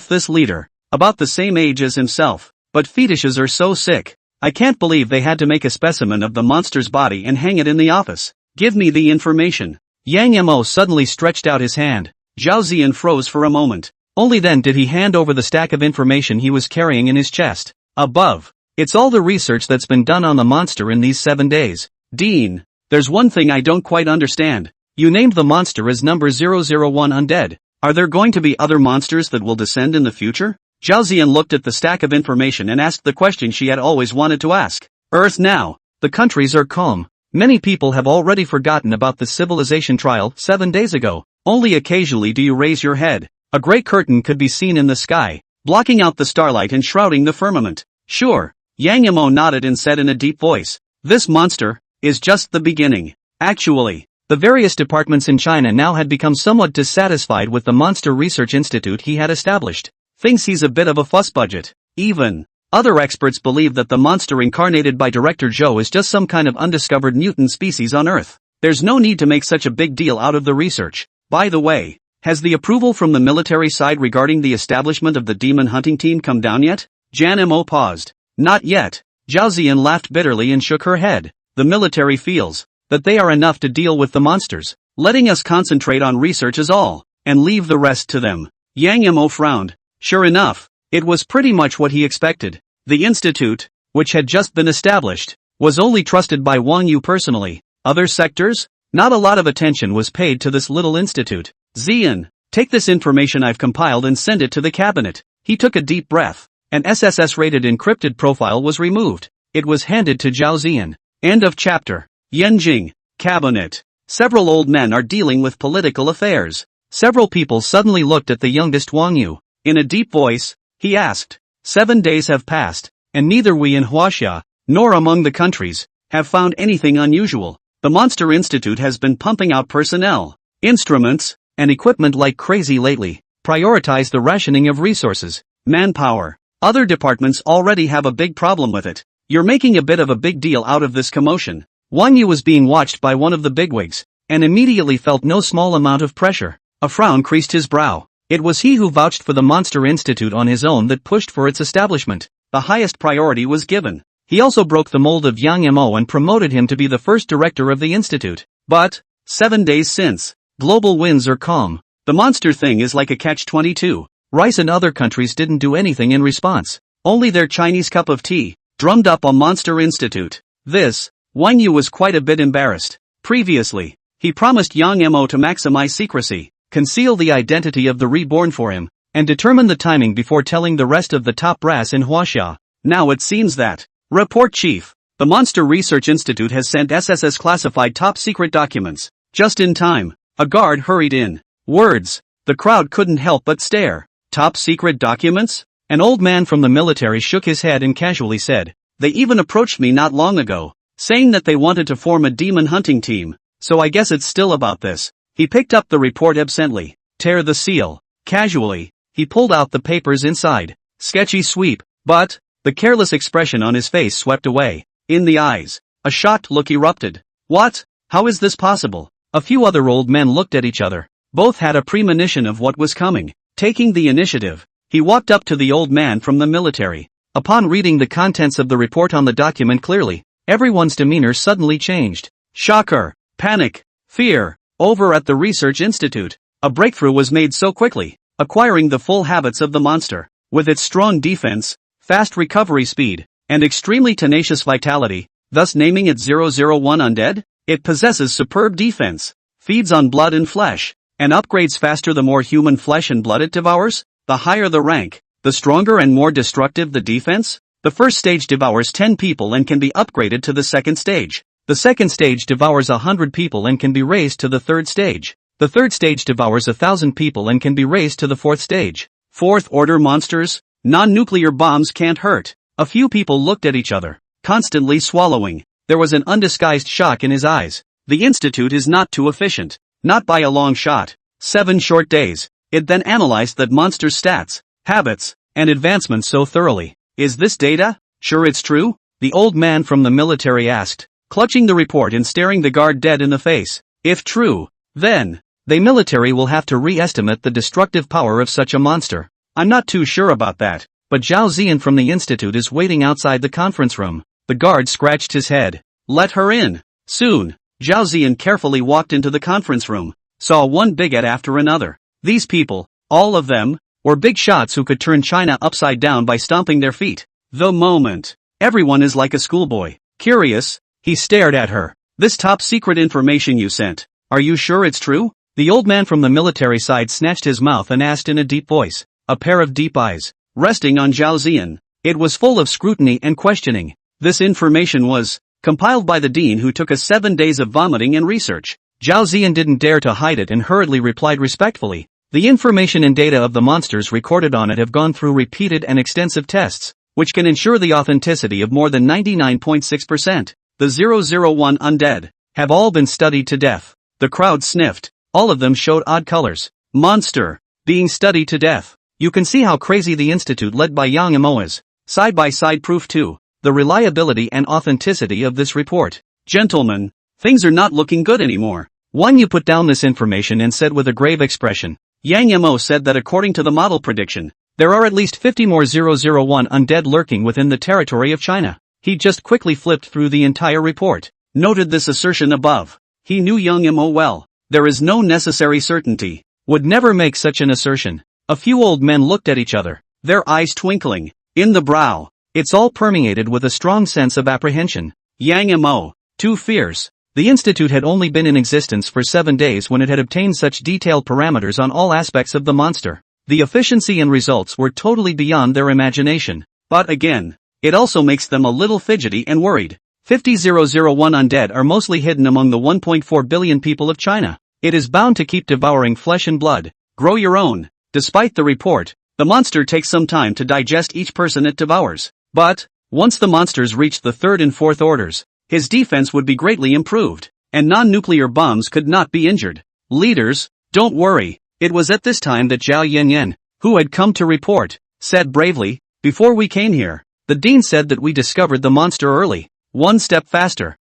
This leader, about the same age as himself, but fetishes are so sick. I can't believe they had to make a specimen of the monster's body and hang it in the office. Give me the information. Yang Mo suddenly stretched out his hand. Zhao Ziyan froze for a moment. Only then did he hand over the stack of information he was carrying in his chest. Above. It's all the research that's been done on the monster in these 7 days. Dean, there's one thing I don't quite understand. You named the monster as number 001 undead. Are there going to be other monsters that will descend in the future? Zhao Ziyan looked at the stack of information and asked the question she had always wanted to ask. Earth now. The countries are calm. Many people have already forgotten about the civilization trial 7 days ago. Only occasionally do you raise your head. A gray curtain could be seen in the sky, blocking out the starlight and shrouding the firmament. Sure. Yang Mo nodded and said in a deep voice. This monster is just the beginning. Actually, the various departments in China now had become somewhat dissatisfied with the Monster Research Institute he had established. Thinks he's a bit of a fuss budget. Even other experts believe that the monster incarnated by Director Zhou is just some kind of undiscovered mutant species on Earth. There's no need to make such a big deal out of the research. By the way, Has the approval from the military side regarding the establishment of the demon hunting team come down yet? Jan Mo paused. Not yet. Zhao Ziyan laughed bitterly and shook her head. The military feels that they are enough to deal with the monsters, letting us concentrate on research is all, and leave the rest to them. Yang Mo frowned. Sure enough, it was pretty much what he expected. The institute, which had just been established, was only trusted by Wang Yu personally. Other sectors? Not a lot of attention was paid to this little institute. Ziyan, take this information I've compiled and send it to the cabinet. He took a deep breath. An SSS-rated encrypted profile was removed. It was handed to Zhao Ziyan. End of chapter. Yanjing, cabinet. Several old men are dealing with political affairs. Several people suddenly looked at the youngest Wang Yu. In a deep voice, he asked, 7 days have passed, and neither we in Huaxia, nor among the countries, have found anything unusual. The Monster Institute has been pumping out personnel, instruments, and equipment like crazy lately. Prioritize the rationing of resources, manpower. Other departments already have a big problem with it. You're making a bit of a big deal out of this commotion. Wang Yu was being watched by one of the bigwigs, and immediately felt no small amount of pressure. A frown creased his brow. It was he who vouched for the Monster Institute on his own that pushed for its establishment. The highest priority was given. He also broke the mold of Yang Mo and promoted him to be the first director of the institute. But, 7 days since, global winds are calm. The monster thing is like a catch-22. Rice and other countries didn't do anything in response. Only their Chinese cup of tea, drummed up a Monster Institute. This, Wang Yu was quite a bit embarrassed. Previously, he promised Yang Mo to maximize secrecy, conceal the identity of the reborn for him, and determine the timing before telling the rest of the top brass in Huaxia. Now it seems that, Report Chief, the Monster Research Institute has sent SSS classified top-secret documents. Just in time, a guard hurried in. Words. The crowd couldn't help but stare. Top-secret documents? An old man from the military shook his head and casually said, they even approached me not long ago, saying that they wanted to form a demon hunting team, so I guess it's still about this. He picked up the report absently. Tear the seal. Casually, he pulled out the papers inside. Sketchy sweep, but, the careless expression on his face swept away. In the eyes, a shocked look erupted. What? How is this possible? A few other old men looked at each other. Both had a premonition of what was coming. Taking the initiative, he walked up to the old man from the military. Upon reading the contents of the report on the document clearly, everyone's demeanor suddenly changed. Shocker, panic, fear. Over at the Research Institute, a breakthrough was made so quickly, acquiring the full habits of the monster. With its strong defense, fast recovery speed, and extremely tenacious vitality, thus naming it 001 Undead, it possesses superb defense, feeds on blood and flesh, and upgrades faster the more human flesh and blood it devours. The higher the rank, the stronger and more destructive the defense. The first stage devours 10 people and can be upgraded to the second stage. The second stage devours 100 people and can be raised to the third stage. The third stage devours 1,000 people and can be raised to the fourth stage. Fourth order monsters, non-nuclear bombs can't hurt. A few people looked at each other, constantly swallowing. There was an undisguised shock in his eyes. The institute is not too efficient. Not by a long shot. 7 short days. It then analyzed that monster's stats, habits, and advancements so thoroughly. Is this data? Sure it's true? The old man from the military asked, clutching the report and staring the guard dead in the face. If true, then, the military will have to re-estimate the destructive power of such a monster. I'm not too sure about that, but Zhao Ziyan from the institute is waiting outside the conference room. The guard scratched his head. Let her in. Soon, Zhao Ziyan carefully walked into the conference room, saw one bigot after another. These people, all of them, were big shots who could turn China upside down by stomping their feet. The moment. Everyone is like a schoolboy. Curious, he stared at her. This top secret information you sent, are you sure it's true? The old man from the military side snatched his mouth and asked in a deep voice, a pair of deep eyes, resting on Zhao Ziyan. It was full of scrutiny and questioning. This information was compiled by the dean who took us 7 days of vomiting and research. Zhao Ziyan didn't dare to hide it and hurriedly replied respectfully. The information and data of the monsters recorded on it have gone through repeated and extensive tests, which can ensure the authenticity of more than 99.6%. The 001 undead have all been studied to death. The crowd sniffed. All of them showed odd colors. Monster being studied to death. You can see how crazy the institute led by Yang Mo is. Side-by-side proof too. The reliability and authenticity of this report. Gentlemen, things are not looking good anymore. Wang Yu put down this information and said with a grave expression, Yang Mo said that according to the model prediction, there are at least 50 more 001 undead lurking within the territory of China. He just quickly flipped through the entire report, noted this assertion above. He knew Yang Mo well. There is no necessary certainty. Would never make such an assertion. A few old men looked at each other, their eyes twinkling. In the brow, it's all permeated with a strong sense of apprehension. Yang Mo, too fierce. The institute had only been in existence for 7 days when it had obtained such detailed parameters on all aspects of the monster. The efficiency and results were totally beyond their imagination. But again, it also makes them a little fidgety and worried. 50,001 undead are mostly hidden among the 1.4 billion people of China. It is bound to keep devouring flesh and blood. Grow your own. Despite the report, the monster takes some time to digest each person it devours. But, once the monsters reach the 3rd and 4th orders, his defense would be greatly improved, and non-nuclear bombs could not be injured. Leaders, don't worry. It was at this time that Zhao Yanyan, who had come to report, said bravely, "Before we came here, the dean said that we discovered the monster early. One step faster,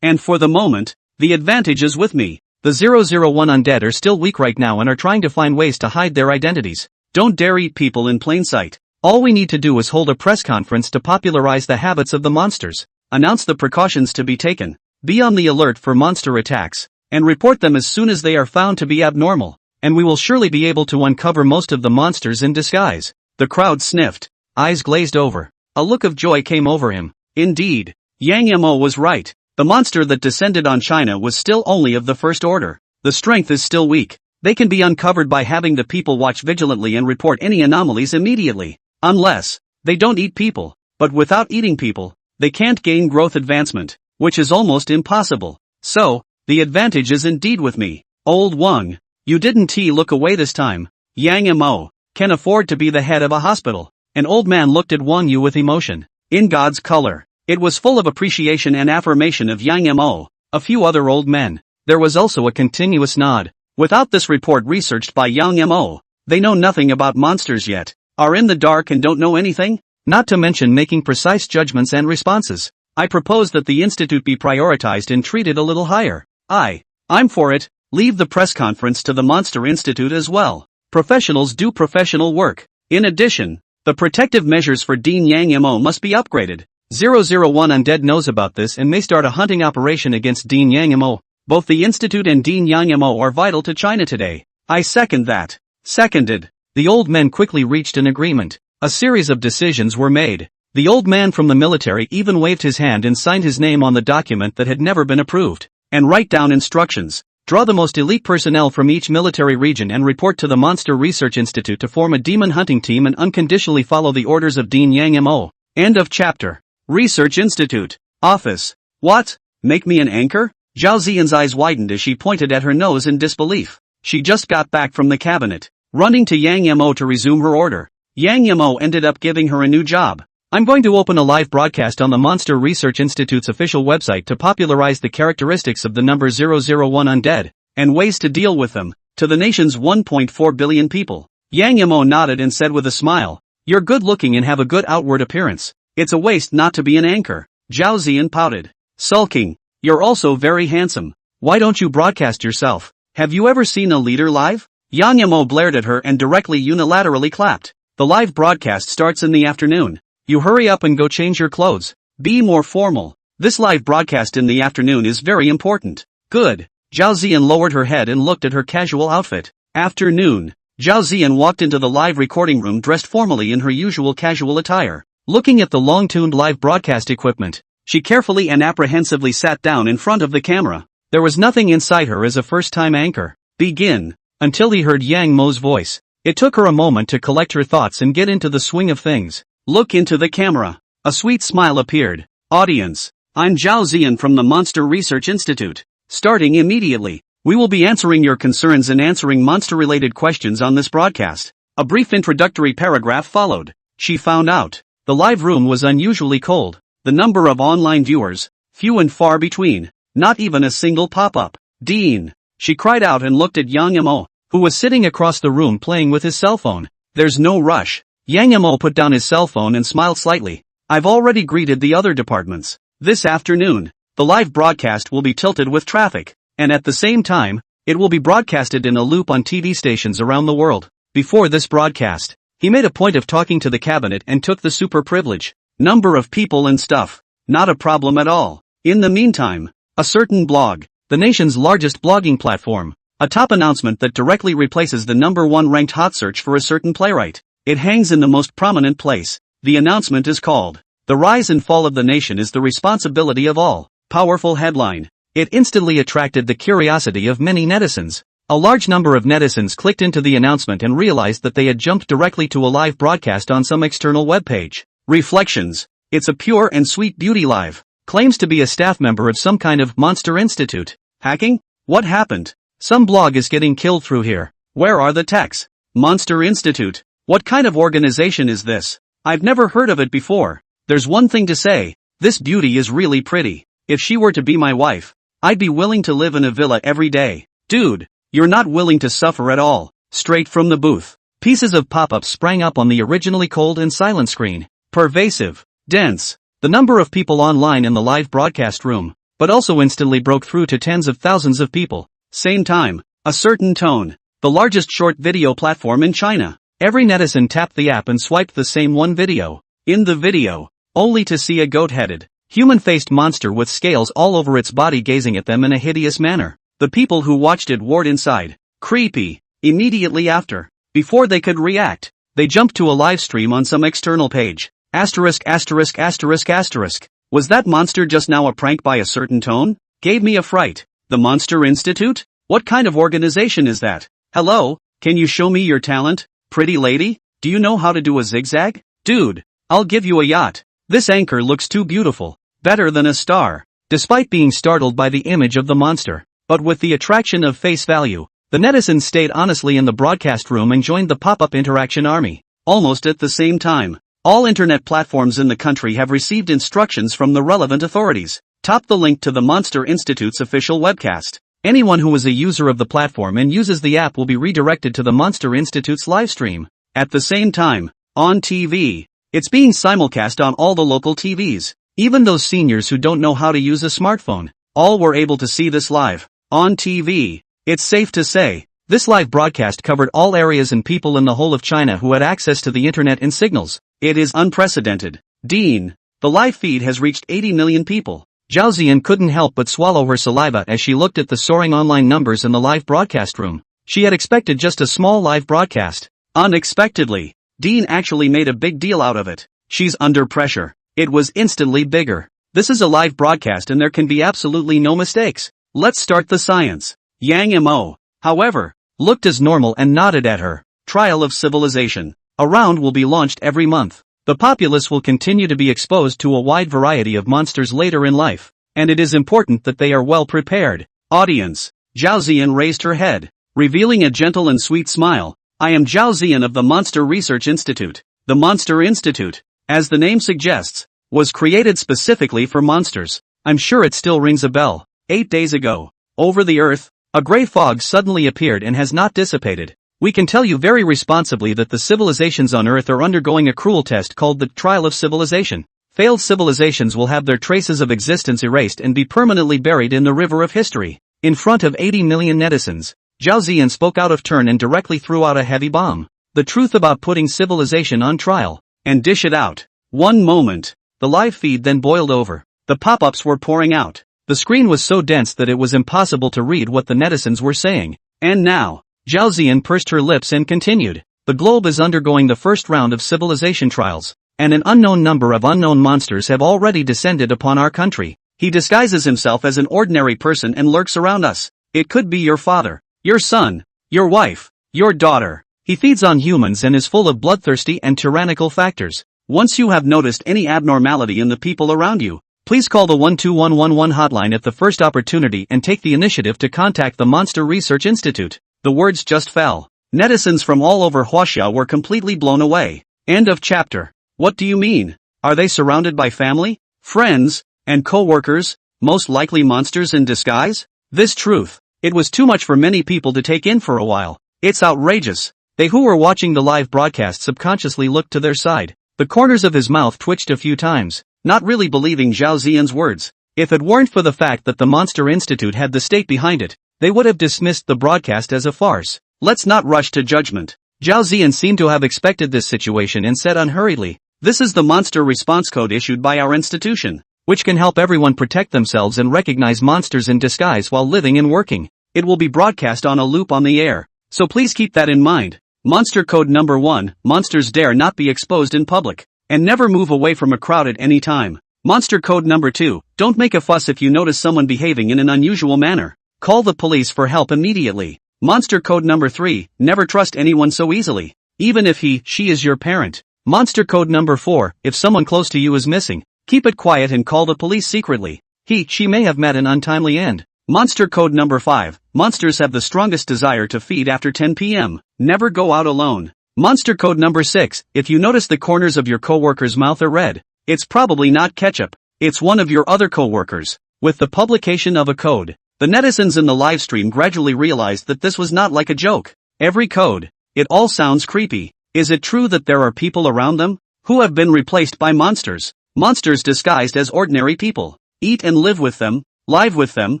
and for the moment, the advantage is with me. The 001 undead are still weak right now and are trying to find ways to hide their identities. Don't dare eat people in plain sight. All we need to do is hold a press conference to popularize the habits of the monsters, announce the precautions to be taken, be on the alert for monster attacks, and report them as soon as they are found to be abnormal, and we will surely be able to uncover most of the monsters in disguise." The crowd sniffed, eyes glazed over. A look of joy came over him. Indeed, Yang Mo was right. The monster that descended on China was still only of the 1st order. The strength is still weak. They can be uncovered by having the people watch vigilantly and report any anomalies immediately. Unless they don't eat people. But without eating people, they can't gain growth advancement, which is almost impossible. So, the advantage is indeed with me. Old Wang, you didn't look away this time. Yang Mo can afford to be the head of a hospital. An old man looked at Wang Yu with emotion. In God's color. It was full of appreciation and affirmation of Yang Mo. A few other old men. There was also a continuous nod. Without this report researched by Yang Mo, they know nothing about monsters yet, are in the dark and don't know anything, not to mention making precise judgments and responses. I propose that the institute be prioritized and treated a little higher. I'm for it. Leave the press conference to the Monster Institute as well. Professionals do professional work. In addition, the protective measures for Dean Yang Mo must be upgraded. 001 Undead knows about this and may start a hunting operation against Dean Yang Mo. Both the Institute and Dean Yang Mo are vital to China today. I second that. Seconded. The old men quickly reached an agreement. A series of decisions were made. The old man from the military even waved his hand and signed his name on the document that had never been approved. And write down instructions. Draw the most elite personnel from each military region and report to the Monster Research Institute to form a demon hunting team and unconditionally follow the orders of Dean Yang Mo. End of chapter. Research Institute. Office. What? Make me an anchor? Zhao Ziyan's eyes widened as she pointed at her nose in disbelief. She just got back from the cabinet, running to Yang Mo to resume her order. Yang Mo ended up giving her a new job. I'm going to open a live broadcast on the Monster Research Institute's official website to popularize the characteristics of the number 001 undead, and ways to deal with them, to the nation's 1.4 billion people. Yang Mo nodded and said with a smile, "You're good looking and have a good outward appearance. It's a waste not to be an anchor." Zhao Ziyan pouted, sulking. "You're also very handsome. Why don't you broadcast yourself? Have you ever seen a leader live?" Yang Mo blared at her and directly unilaterally clapped. "The live broadcast starts in the afternoon. You hurry up and go change your clothes. Be more formal. This live broadcast in the afternoon is very important." "Good." Zhao Ziyan lowered her head and looked at her casual outfit. Afternoon. Zhao Ziyan walked into the live recording room dressed formally in her usual casual attire. Looking at the long-tuned live broadcast equipment, she carefully and apprehensively sat down in front of the camera. There was nothing inside her as a first-time anchor. "Begin." Until he heard Yang Mo's voice. It took her a moment to collect her thoughts and get into the swing of things. "Look into the camera." A sweet smile appeared. "Audience, I'm Zhao Ziyan from the Monster Research Institute. Starting immediately, we will be answering your concerns and answering monster-related questions on this broadcast." A brief introductory paragraph followed. She found out. The live room was unusually cold. The number of online viewers, few and far between. Not even a single pop-up. "Dean!" She cried out and looked at Yang Mo, who was sitting across the room playing with his cell phone. "There's no rush." Yang Mo put down his cell phone and smiled slightly. "I've already greeted the other departments. This afternoon, the live broadcast will be tilted with traffic, and at the same time, It will be broadcasted in a loop on TV stations around the world. Before this broadcast, he made a point of talking to the cabinet and took the super privilege. Number of people and stuff. Not a problem at all. In the meantime, a certain blog, the nation's largest blogging platform, a top announcement that directly replaces the #1 ranked hot search for a certain playwright. It hangs in the most prominent place. The announcement is called, "The Rise and Fall of the Nation is the Responsibility of All." Powerful headline. It instantly attracted the curiosity of many netizens. A large number of netizens clicked into the announcement and realized that they had jumped directly to a live broadcast on some external webpage. Reflections. It's a pure and sweet beauty live. Claims to be a staff member of some kind of monster institute. Hacking? What happened? Some blog is getting killed through here. Where are the techs? Monster Institute. What kind of organization is this? I've never heard of it before. There's one thing to say. This beauty is really pretty. If she were to be my wife, I'd be willing to live in a villa every day. Dude, you're not willing to suffer at all. Straight from the booth. Pieces of pop-ups sprang up on the originally cold and silent screen. Pervasive. Dense. The number of people online in the live broadcast room, but also instantly broke through to tens of thousands of people. Same time, a certain tone. The largest short video platform in China. Every netizen tapped the app and swiped the same one video. In the video, only to see a goat-headed, human-faced monster with scales all over its body gazing at them in a hideous manner. The people who watched it warred inside. Creepy. Immediately after, before they could react, they jumped to a live stream on some external page. ********. Was that monster just now a prank by a certain tone? Gave me a fright. The Monster Institute? What kind of organization is that? Hello, can you show me your talent? Pretty lady? Do you know how to do a zigzag? Dude, I'll give you a yacht. This anchor looks too beautiful. Better than a star. Despite being startled by the image of the monster, but with the attraction of face value, the netizens stayed honestly in the broadcast room and joined the pop-up interaction army. Almost at the same time, all internet platforms in the country have received instructions from the relevant authorities. Top the link to the Monster Institute's official webcast. Anyone who is a user of the platform and uses the app will be redirected to the Monster Institute's livestream. At the same time, on TV, it's being simulcast on all the local TVs. Even those seniors who don't know how to use a smartphone, all were able to see this live. On TV, it's safe to say, this live broadcast covered all areas and people in the whole of China who had access to the internet and signals. It is unprecedented. Dean. The live feed has reached 80 million people. Zhao Ziyan couldn't help but swallow her saliva as she looked at the soaring online numbers in the live broadcast room. She had expected just a small live broadcast. Unexpectedly, Dean actually made a big deal out of it. She's under pressure. It was instantly bigger. This is a live broadcast and there can be absolutely no mistakes. Let's start the science. Yang Mo, however, looked as normal and nodded at her. Trial of Civilization. A round will be launched every month. The populace will continue to be exposed to a wide variety of monsters later in life, and it is important that they are well prepared. Audience. Zhao Ziyan raised her head, revealing a gentle and sweet smile. I am Zhao Ziyan of the Monster Research Institute. The Monster Institute, as the name suggests, was created specifically for monsters. I'm sure it still rings a bell. 8 days ago, over the earth, a gray fog suddenly appeared and has not dissipated. We can tell you very responsibly that the civilizations on Earth are undergoing a cruel test called the Trial of Civilization. Failed civilizations will have their traces of existence erased and be permanently buried in the river of history. In front of 80 million netizens, Zhao Ziyan spoke out of turn and directly threw out a heavy bomb. The truth about putting civilization on trial. And dish it out. One moment. The live feed then boiled over. The pop-ups were pouring out. The screen was so dense that it was impossible to read what the netizens were saying. And now, Zhao Ziyan pursed her lips and continued. The globe is undergoing the first round of civilization trials, and an unknown number of unknown monsters have already descended upon our country. He disguises himself as an ordinary person and lurks around us. It could be your father, your son, your wife, your daughter. He feeds on humans and is full of bloodthirsty and tyrannical factors. Once you have noticed any abnormality in the people around you, please call the 12111 hotline at the first opportunity and take the initiative to contact the Monster Research Institute. The words just fell. Netizens from all over Huaxia were completely blown away. End of chapter. What do you mean? Are they surrounded by family, friends, and co-workers, most likely monsters in disguise? This truth, it was too much for many people to take in for a while. It's outrageous. They who were watching the live broadcast subconsciously looked to their side. The corners of his mouth twitched a few times, not really believing Zhao Ziyan's words. If it weren't for the fact that the Monster Institute had the state behind it, they would have dismissed the broadcast as a farce. Let's not rush to judgment. Zhao Ziyan seemed to have expected this situation and said unhurriedly, "This is the monster response code issued by our institution, which can help everyone protect themselves and recognize monsters in disguise while living and working. It will be broadcast on a loop on the air, so please keep that in mind. Monster code number 1, monsters dare not be exposed in public, and never move away from a crowd at any time. Monster code number 2, don't make a fuss if you notice someone behaving in an unusual manner. Call the police for help immediately. Monster code number 3, never trust anyone so easily, even if she is your parent. Monster code number 4, if someone close to you is missing, keep it quiet and call the police secretly. She may have met an untimely end. Monster code number 5, monsters have the strongest desire to feed after 10 p.m. Never go out alone. Monster code number 6, if you notice the corners of your coworker's mouth are red, it's probably not ketchup, it's one of your other coworkers. With the publication of a code, the netizens in the live stream gradually realized that this was not like a joke. Every code, it all sounds creepy. Is it true that there are people around them who have been replaced by monsters? Monsters disguised as ordinary people. Eat and live with them, live with them,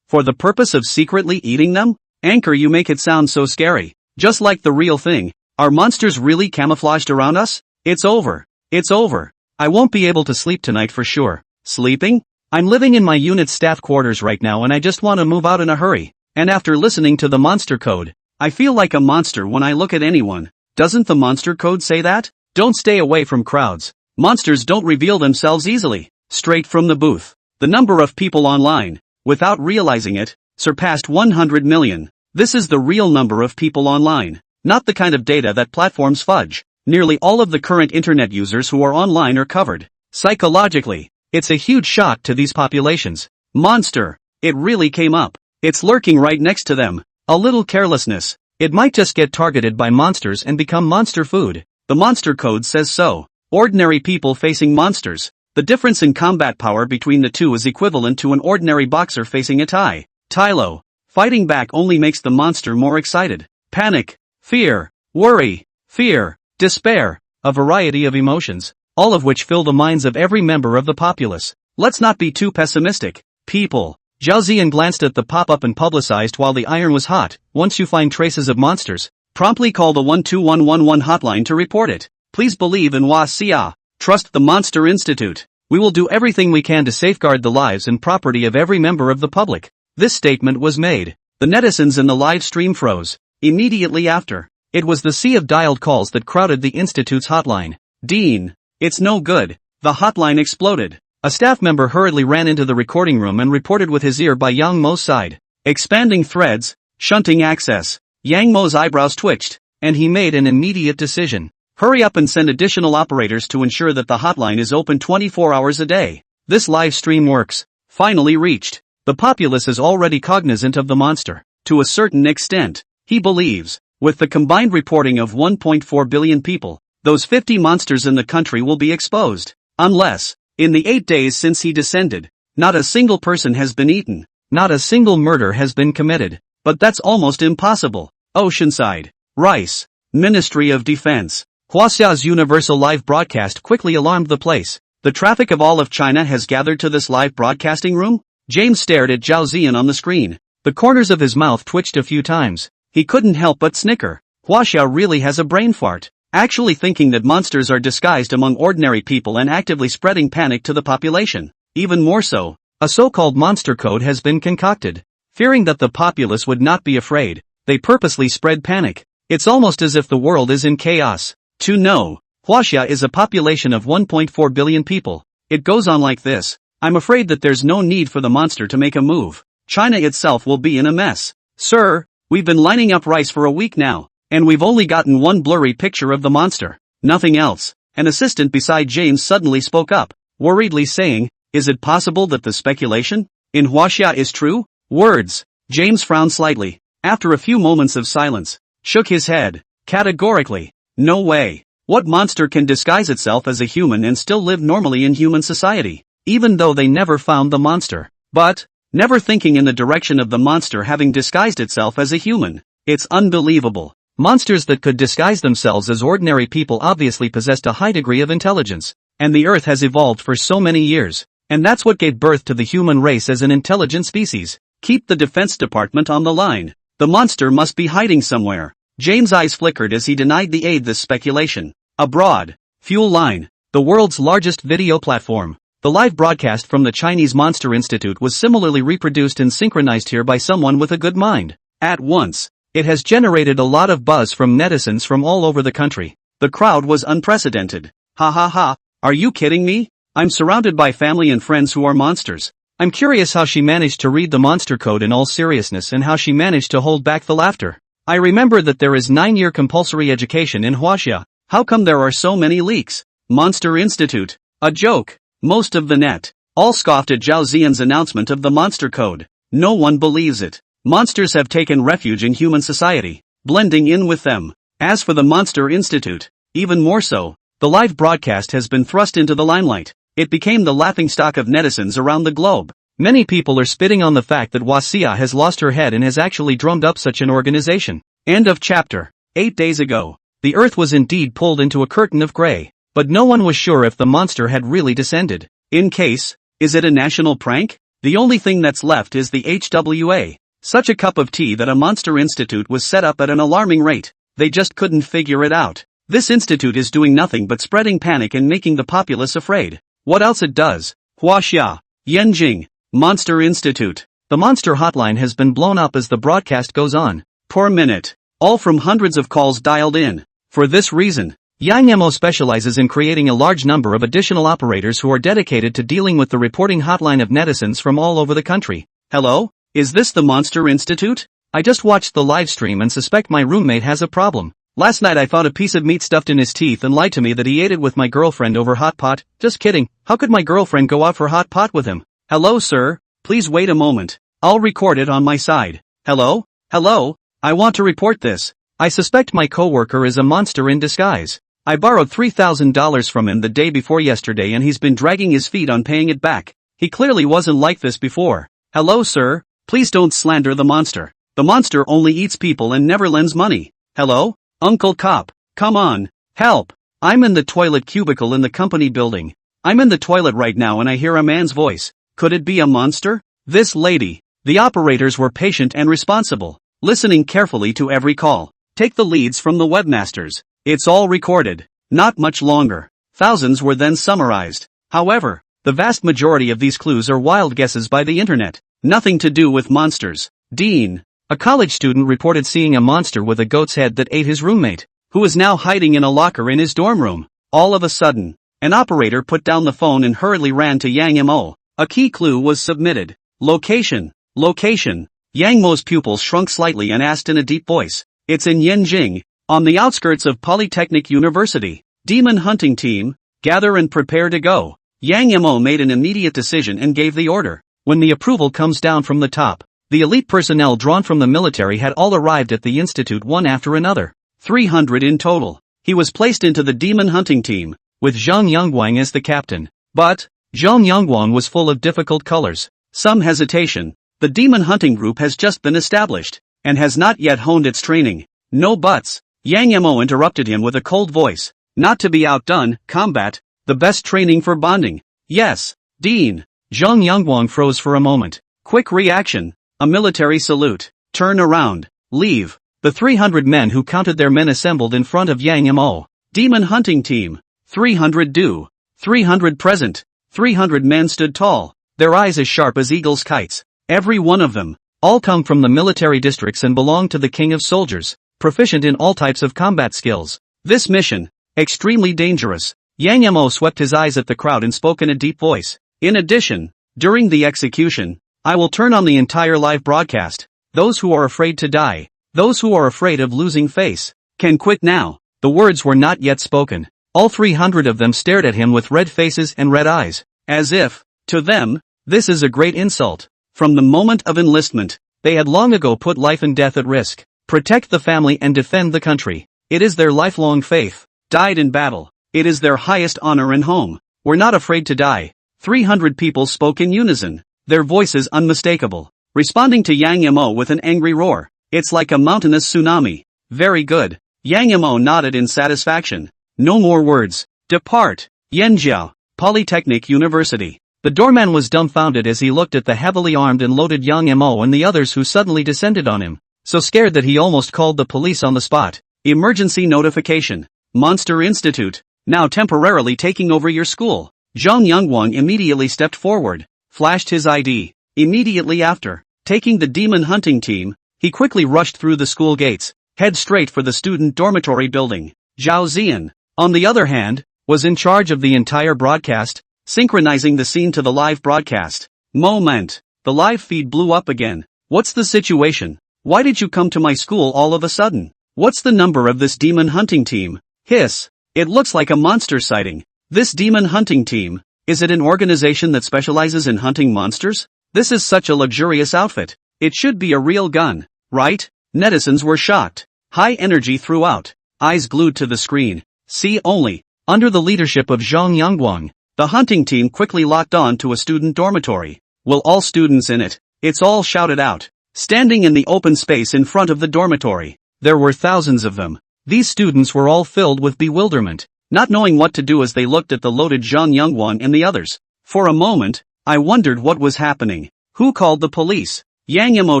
for the purpose of secretly eating them? Anchor, you make it sound so scary. Just like the real thing. Are monsters really camouflaged around us? It's over. It's over. I won't be able to sleep tonight for sure. Sleeping? I'm living in my unit's staff quarters right now and I just want to move out in a hurry. And after listening to the monster code, I feel like a monster when I look at anyone. Doesn't the monster code say that? Don't stay away from crowds. Monsters don't reveal themselves easily. Straight from the booth. The number of people online, without realizing it, surpassed 100 million. This is the real number of people online, not the kind of data that platforms fudge. Nearly all of the current internet users who are online are covered. Psychologically, it's a huge shock to these populations. Monster. It really came up. It's lurking right next to them. A little carelessness. It might just get targeted by monsters and become monster food. The monster code says so. Ordinary people facing monsters. The difference in combat power between the two is equivalent to an ordinary boxer facing a Tylo. Fighting back only makes the monster more excited. Panic, fear, worry, fear, despair, a variety of emotions, all of which fill the minds of every member of the populace. Let's not be too pessimistic, people. Zhao Ziyan glanced at the pop-up and publicized while the iron was hot. Once you find traces of monsters, promptly call the 12111 hotline to report it. Please believe in Xia. Trust the Monster Institute. We will do everything we can to safeguard the lives and property of every member of the public. This statement was made. The netizens in the live stream froze. Immediately after, it was the sea of dialed calls that crowded the Institute's hotline. Dean. It's no good. The hotline exploded. A staff member hurriedly ran into the recording room and reported with his ear by Yang Mo's side. Expanding threads, shunting access. Yang Mo's eyebrows twitched, and he made an immediate decision. Hurry up and send additional operators to ensure that the hotline is open 24 hours a day. This live stream works. Finally reached. The populace is already cognizant of the monster. To a certain extent, he believes, with the combined reporting of 1.4 billion people, those 50 monsters in the country will be exposed. Unless, in the 8 days since he descended, not a single person has been eaten. Not a single murder has been committed. But that's almost impossible. Oceanside. Rice. Ministry of Defense. Huaxia's universal live broadcast quickly alarmed the place. The traffic of all of China has gathered to this live broadcasting room? James stared at Zhao Ziyan on the screen. The corners of his mouth twitched a few times. He couldn't help but snicker. Huaxia really has a brain fart. Actually thinking that monsters are disguised among ordinary people and actively spreading panic to the population. Even more so, a so-called monster code has been concocted. Fearing that the populace would not be afraid, they purposely spread panic. It's almost as if the world is in chaos. To know, Huaxia is a population of 1.4 billion people. It goes on like this. I'm afraid that there's no need for the monster to make a move. China itself will be in a mess. Sir, we've been lining up rice for a week now, and we've only gotten one blurry picture of the monster. Nothing else. An assistant beside James suddenly spoke up, worriedly saying, is it possible that the speculation in Huaxia is true? Words. James frowned slightly. After a few moments of silence, shook his head. Categorically. No way. What monster can disguise itself as a human and still live normally in human society? Even though they never found the monster. But, never thinking in the direction of the monster having disguised itself as a human. It's unbelievable. Monsters that could disguise themselves as ordinary people obviously possessed a high degree of intelligence. And the Earth has evolved for so many years. And that's what gave birth to the human race as an intelligent species. Keep the Defense Department on the line. The monster must be hiding somewhere. James' eyes flickered as he denied the aid this speculation. Abroad. Fuel Line. The world's largest video platform. The live broadcast from the Chinese Monster Institute was similarly reproduced and synchronized here by someone with a good mind. At once, it has generated a lot of buzz from netizens from all over the country. The crowd was unprecedented. Ha ha ha, are you kidding me? I'm surrounded by family and friends who are monsters. I'm curious how she managed to read the monster code in all seriousness and how she managed to hold back the laughter. I remember that there is 9-year compulsory education in Huaxia. How come there are so many leaks? Monster Institute. A joke. Most of the net. All scoffed at Zhao Ziyan's announcement of the monster code. No one believes it. Monsters have taken refuge in human society, blending in with them. As for the Monster Institute, even more so, the live broadcast has been thrust into the limelight. It became the laughingstock of netizens around the globe. Many people are spitting on the fact that Huaxia has lost her head and has actually drummed up such an organization. End of chapter. 8 days ago, the earth was indeed pulled into a curtain of gray, but no one was sure if the monster had really descended. In case, is it a national prank? The only thing that's left is the HWA. Such a cup of tea that a Monster Institute was set up at an alarming rate. They just couldn't figure it out. This institute is doing nothing but spreading panic and making the populace afraid. What else it does? Huaxia. Yanjing. Monster Institute. The monster hotline has been blown up as the broadcast goes on. Per minute. All from hundreds of calls dialed in. For this reason, Yang Mo specializes in creating a large number of additional operators who are dedicated to dealing with the reporting hotline of netizens from all over the country. Hello? Is this the Monster Institute? I just watched the live stream and suspect my roommate has a problem. Last night I found a piece of meat stuffed in his teeth and lied to me that he ate it with my girlfriend over hot pot. Just kidding. How could my girlfriend go out for hot pot with him? Hello sir, please wait a moment. I'll record it on my side. Hello? Hello? I want to report this. I suspect my coworker is a monster in disguise. I borrowed $3,000 from him the day before yesterday and he's been dragging his feet on paying it back. He clearly wasn't like this before. Hello sir, please don't slander the monster. The monster only eats people and never lends money. Hello? Uncle Cop, come on, help. I'm in the toilet cubicle in the company building. I'm in the toilet right now and I hear a man's voice. Could it be a monster? This lady. The operators were patient and responsible, listening carefully to every call. Take the leads from the webmasters. It's all recorded. Not much longer. Thousands were then summarized. However, the vast majority of these clues are wild guesses by the internet. Nothing to do with monsters. Dean. A college student reported seeing a monster with a goat's head that ate his roommate, who is now hiding in a locker in his dorm room. All of a sudden, an operator put down the phone and hurriedly ran to Yang Mo. A key clue was submitted. Location. Location. Yang Mo's pupils shrunk slightly and asked in a deep voice. It's in Yanjing, on the outskirts of Polytechnic University. Demon hunting team, gather and prepare to go. Yang Mo made an immediate decision and gave the order. When the approval comes down from the top, the elite personnel drawn from the military had all arrived at the institute one after another. 300 in total. He was placed into the demon hunting team, with Zhang Yongguang as the captain. But, Zhang Yongguang was full of difficult colors. Some hesitation. The demon hunting group has just been established, and has not yet honed its training. No buts. Yang Mo interrupted him with a cold voice. Not to be outdone, combat, the best training for bonding. Yes, Dean. Zhang Yongguang froze for a moment. Quick reaction. A military salute. Turn around. Leave. The 300 men who counted their men assembled in front of Yang Mo. Demon hunting team. 300 do. 300 present. 300 men stood tall, their eyes as sharp as eagles' kites. Every one of them. All come from the military districts and belong to the king of soldiers, proficient in all types of combat skills. This mission, extremely dangerous. Yang Mo swept his eyes at the crowd and spoke in a deep voice. In addition, during the execution, I will turn on the entire live broadcast. Those who are afraid to die, those who are afraid of losing face, can quit now. The words were not yet spoken. All 300 of them stared at him with red faces and red eyes, as if, to them, this is a great insult. From the moment of enlistment, they had long ago put life and death at risk. Protect the family and defend the country. It is their lifelong faith. Died in battle. It is their highest honor and home. We're not afraid to die. 300 people spoke in unison, their voices unmistakable, responding to Yang Mo with an angry roar. It's like a mountainous tsunami. Very good. Yang Mo nodded in satisfaction. No more words. Depart. Yanjiao, Polytechnic University. The doorman was dumbfounded as he looked at the heavily armed and loaded young Mo and the others who suddenly descended on him, so scared that he almost called the police on the spot. Emergency notification. Monster Institute, now temporarily taking over your school. Zhang Yongguang immediately stepped forward, flashed his ID. Immediately after, taking the demon hunting team, he quickly rushed through the school gates, head straight for the student dormitory building. Zhao Ziyan, on the other hand, was in charge of the entire broadcast, synchronizing the scene to the live broadcast. Moment. The live feed blew up again. What's the situation? Why did you come to my school all of a sudden? What's the number of this demon hunting team? Hiss. It looks like a monster sighting. This demon hunting team, is it an organization that specializes in hunting monsters? This is such a luxurious outfit. It should be a real gun, right? Netizens were shocked. High energy throughout. Eyes glued to the screen. See only. Under the leadership of Zhang Yongguang, the hunting team quickly locked on to a student dormitory. Will all students in it? It's all shouted out. Standing in the open space in front of the dormitory. There were thousands of them. These students were all filled with bewilderment, not knowing what to do as they looked at the loaded Zhang Yongguang and the others. For a moment, I wondered what was happening. Who called the police? Yang Mo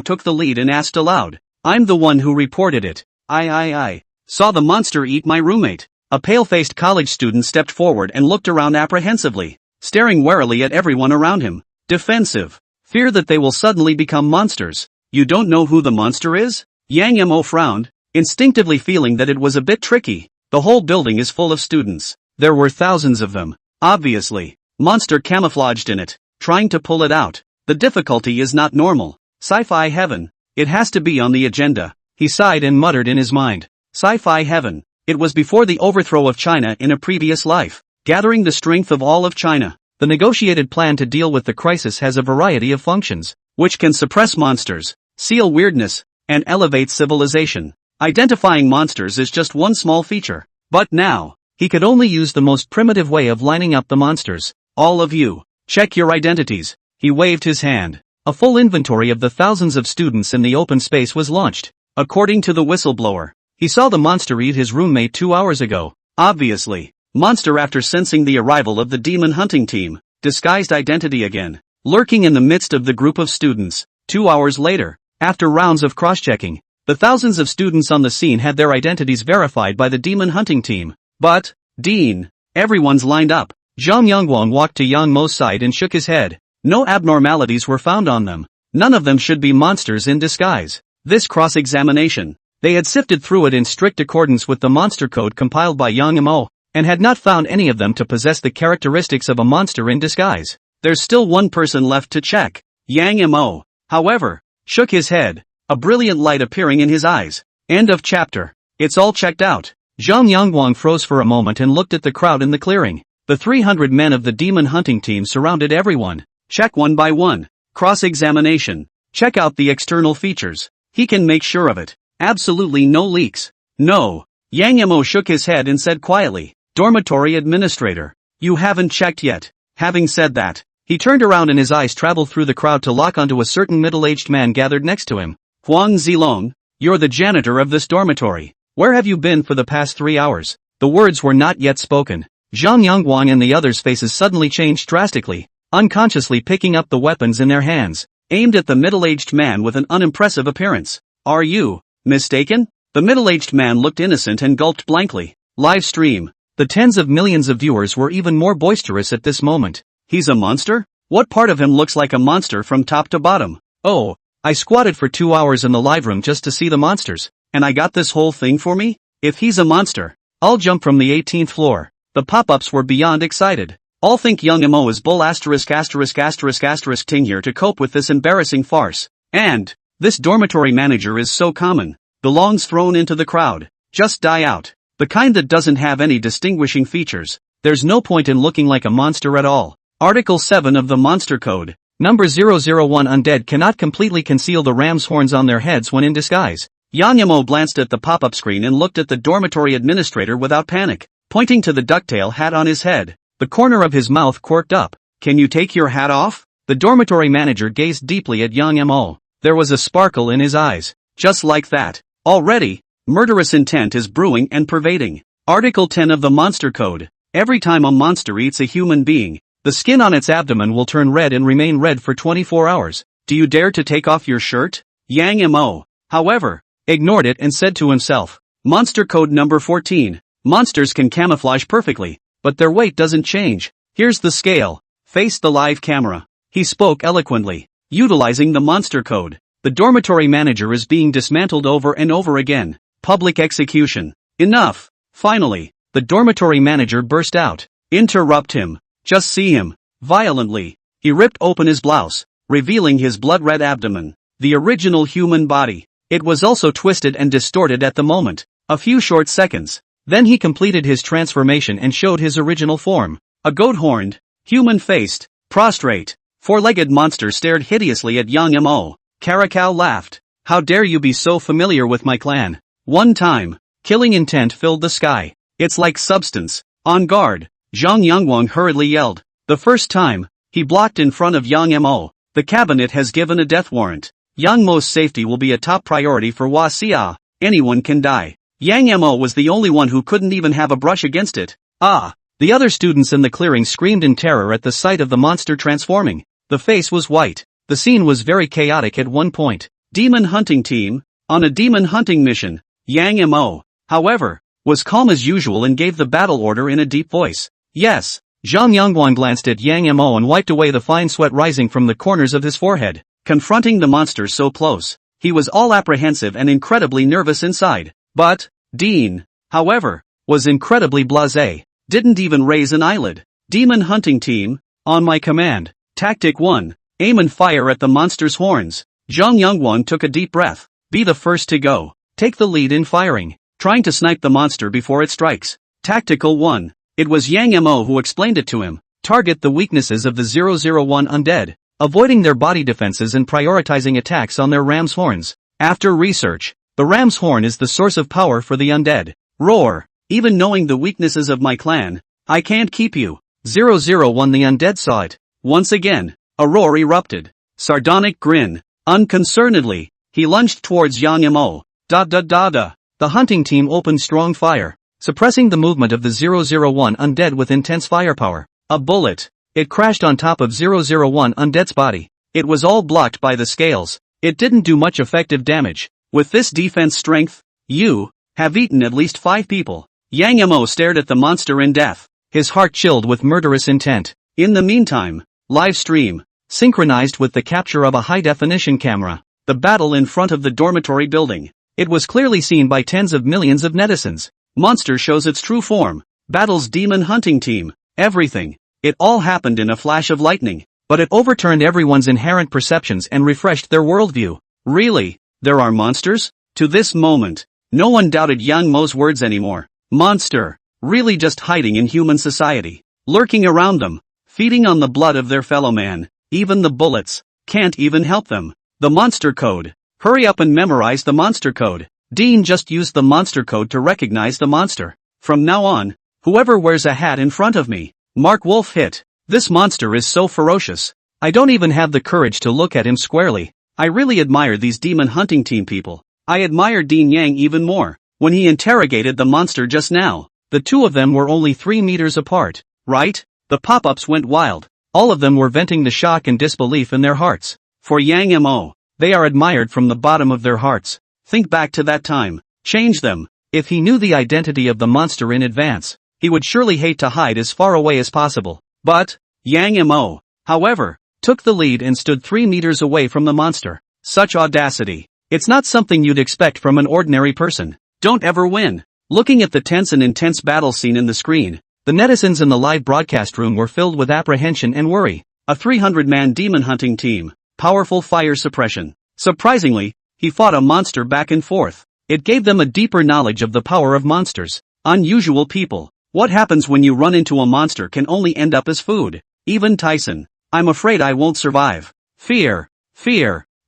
took the lead and asked aloud. I'm the one who reported it. I saw the monster eat my roommate. A pale-faced college student stepped forward and looked around apprehensively, staring warily at everyone around him. Defensive. Fear that they will suddenly become monsters. You don't know who the monster is? Yang Mo frowned, instinctively feeling that it was a bit tricky. The whole building is full of students. There were thousands of them. Obviously. Monster camouflaged in it, trying to pull it out. The difficulty is not normal. Sci-fi heaven. It has to be on the agenda. He sighed and muttered in his mind. Sci-fi heaven. It was before the overthrow of China in a previous life. Gathering the strength of all of China. The negotiated plan to deal with the crisis has a variety of functions, which can suppress monsters, seal weirdness, and elevate civilization. Identifying monsters is just one small feature. But now, he could only use the most primitive way of lining up the monsters. All of you, check your identities. He waved his hand. A full inventory of the thousands of students in the open space was launched. According to the whistleblower, he saw the monster eat his roommate 2 hours ago. Obviously, monster after sensing the arrival of the demon hunting team, disguised identity again, lurking in the midst of the group of students. 2 hours later, after rounds of cross-checking, the thousands of students on the scene had their identities verified by the demon hunting team. But, Dean, everyone's lined up. Zhang Yongguang walked to Yang Mo's side and shook his head. No abnormalities were found on them. None of them should be monsters in disguise. This cross-examination, they had sifted through it in strict accordance with the monster code compiled by Yang Mo, and had not found any of them to possess the characteristics of a monster in disguise. There's still one person left to check. Yang Mo, however, shook his head, a brilliant light appearing in his eyes. End of chapter. It's all checked out. Zhang Yongguang froze for a moment and looked at the crowd in the clearing. The 300 men of the demon hunting team surrounded everyone. Check one by one. Cross-examination. Check out the external features. He can make sure of it. Absolutely no leaks. No. Yang Mo shook his head and said quietly, Dormitory administrator. You haven't checked yet. Having said that, he turned around and his eyes traveled through the crowd to lock onto a certain middle-aged man gathered next to him. Huang Zilong, you're the janitor of this dormitory. Where have you been for the past 3 hours? The words were not yet spoken. Zhang Yongguang and the others' faces suddenly changed drastically, unconsciously picking up the weapons in their hands, aimed at the middle-aged man with an unimpressive appearance. Are you mistaken? The middle-aged man looked innocent and gulped blankly. Live stream. The tens of millions of viewers were even more boisterous at this moment. He's a monster? What part of him looks like a monster from top to bottom? Oh, I squatted for 2 hours in the live room just to see the monsters, and I got this whole thing for me? If he's a monster, I'll jump from the 18th floor. The pop-ups were beyond excited. All think Young Mo is bull ting here to cope with this embarrassing farce. And, this dormitory manager is so common. Belongs thrown into the crowd. Just die out. The kind that doesn't have any distinguishing features. There's no point in looking like a monster at all. Article 7 of the Monster Code. Number 001 Undead cannot completely conceal the ram's horns on their heads when in disguise. Yang Mo glanced at the pop-up screen and looked at the dormitory administrator without panic, pointing to the ducktail hat on his head. The corner of his mouth quirked up. Can you take your hat off? The dormitory manager gazed deeply at Yang Mo. There was a sparkle in his eyes. Just like that. Already, murderous intent is brewing and pervading. Article 10 of the Monster Code. Every time a monster eats a human being, The skin on its abdomen will turn red and remain red for 24 hours. Do you dare to take off your shirt? Yang Mo, however, ignored it and said to himself, Monster code number 14. Monsters can camouflage perfectly, but their weight doesn't change. Here's the scale. Face the live camera. He spoke eloquently, utilizing the monster code. The dormitory manager is being dismantled over and over again. Public execution. Enough. Finally, the dormitory manager burst out. Interrupt him. Just see him. Violently, he ripped open his blouse, revealing his blood-red abdomen. The original human body. It was also twisted and distorted at the moment. A few short seconds. Then he completed his transformation and showed his original form. A goat-horned, human-faced, prostrate, four-legged monster stared hideously at Yang Mo. Karakau laughed. How dare you be so familiar with my clan? One time, killing intent filled the sky. It's like substance. On guard, Zhang Yangwang hurriedly yelled. The first time, he blocked in front of Yang Mo. The cabinet has given a death warrant. Yang Mo's safety will be a top priority for Hua Xia. Anyone can die. Yang Mo was the only one who couldn't even have a brush against it. Ah! The other students in the clearing screamed in terror at the sight of the monster transforming. The face was white. The scene was very chaotic at one point. Demon hunting team, on a demon hunting mission. Yang Mo, however, was calm as usual and gave the battle order in a deep voice. Yes. Zhang Yangguang glanced at Yang Mo and wiped away the fine sweat rising from the corners of his forehead. Confronting the monster so close, he was all apprehensive and incredibly nervous inside. But, Dean, however, was incredibly blasé. Didn't even raise an eyelid. Demon hunting team, on my command. Tactic 1. Aim and fire at the monster's horns. Zhang Yangguang took a deep breath. Be the first to go. Take the lead in firing, trying to snipe the monster before it strikes. Tactical 1. It was Yang Mo who explained it to him. Target the weaknesses of the 001 undead, avoiding their body defenses and prioritizing attacks on their ram's horns. After research, the ram's horn is the source of power for the undead. Roar. Even knowing the weaknesses of my clan, I can't keep you. 001 The undead saw it. Once again, a roar erupted. Sardonic grin. Unconcernedly, he lunged towards Yang Mo. Da. The hunting team opened strong fire, suppressing the movement of the 001 undead with intense firepower. A bullet. It crashed on top of 001 undead's body. It was all blocked by the scales. It didn't do much effective damage. With this defense strength, you have eaten at least 5 people. Yang Mo stared at the monster in death, his heart chilled with murderous intent. In the meantime, live stream, synchronized with the capture of a high-definition camera, the battle in front of the dormitory building. It was clearly seen by tens of millions of netizens. Monster shows its true form, battles demon hunting team, everything. It all happened in a flash of lightning, but it overturned everyone's inherent perceptions and refreshed their worldview. Really? There are monsters? To this moment, no one doubted Yang Mo's words anymore. Monster, really just hiding in human society, lurking around them, feeding on the blood of their fellow man. Even the bullets can't even help them. The monster code. Hurry up and memorize the monster code. Dean just used the monster code to recognize the monster. From now on, whoever wears a hat in front of me, Mark Wolf hit. This monster is so ferocious. I don't even have the courage to look at him squarely. I really admire these demon hunting team people. I admire Dean Yang even more. When he interrogated the monster just now, the two of them were only 3 meters apart, right? The pop-ups went wild. All of them were venting the shock and disbelief in their hearts. For Yang Mo, they are admired from the bottom of their hearts. Think back to that time. Change them. If he knew the identity of the monster in advance, he would surely hate to hide as far away as possible. But, Yang Mo, however, took the lead and stood 3 meters away from the monster. Such audacity. It's not something you'd expect from an ordinary person. Don't ever win. Looking at the tense and intense battle scene in the screen, the netizens in the live broadcast room were filled with apprehension and worry. A 300-man demon hunting team. Powerful fire suppression. Surprisingly, he fought a monster back and forth. It gave them a deeper knowledge of the power of monsters. Unusual people. What happens when you run into a monster can only end up as food. Even Tyson. I'm afraid I won't survive. Fear.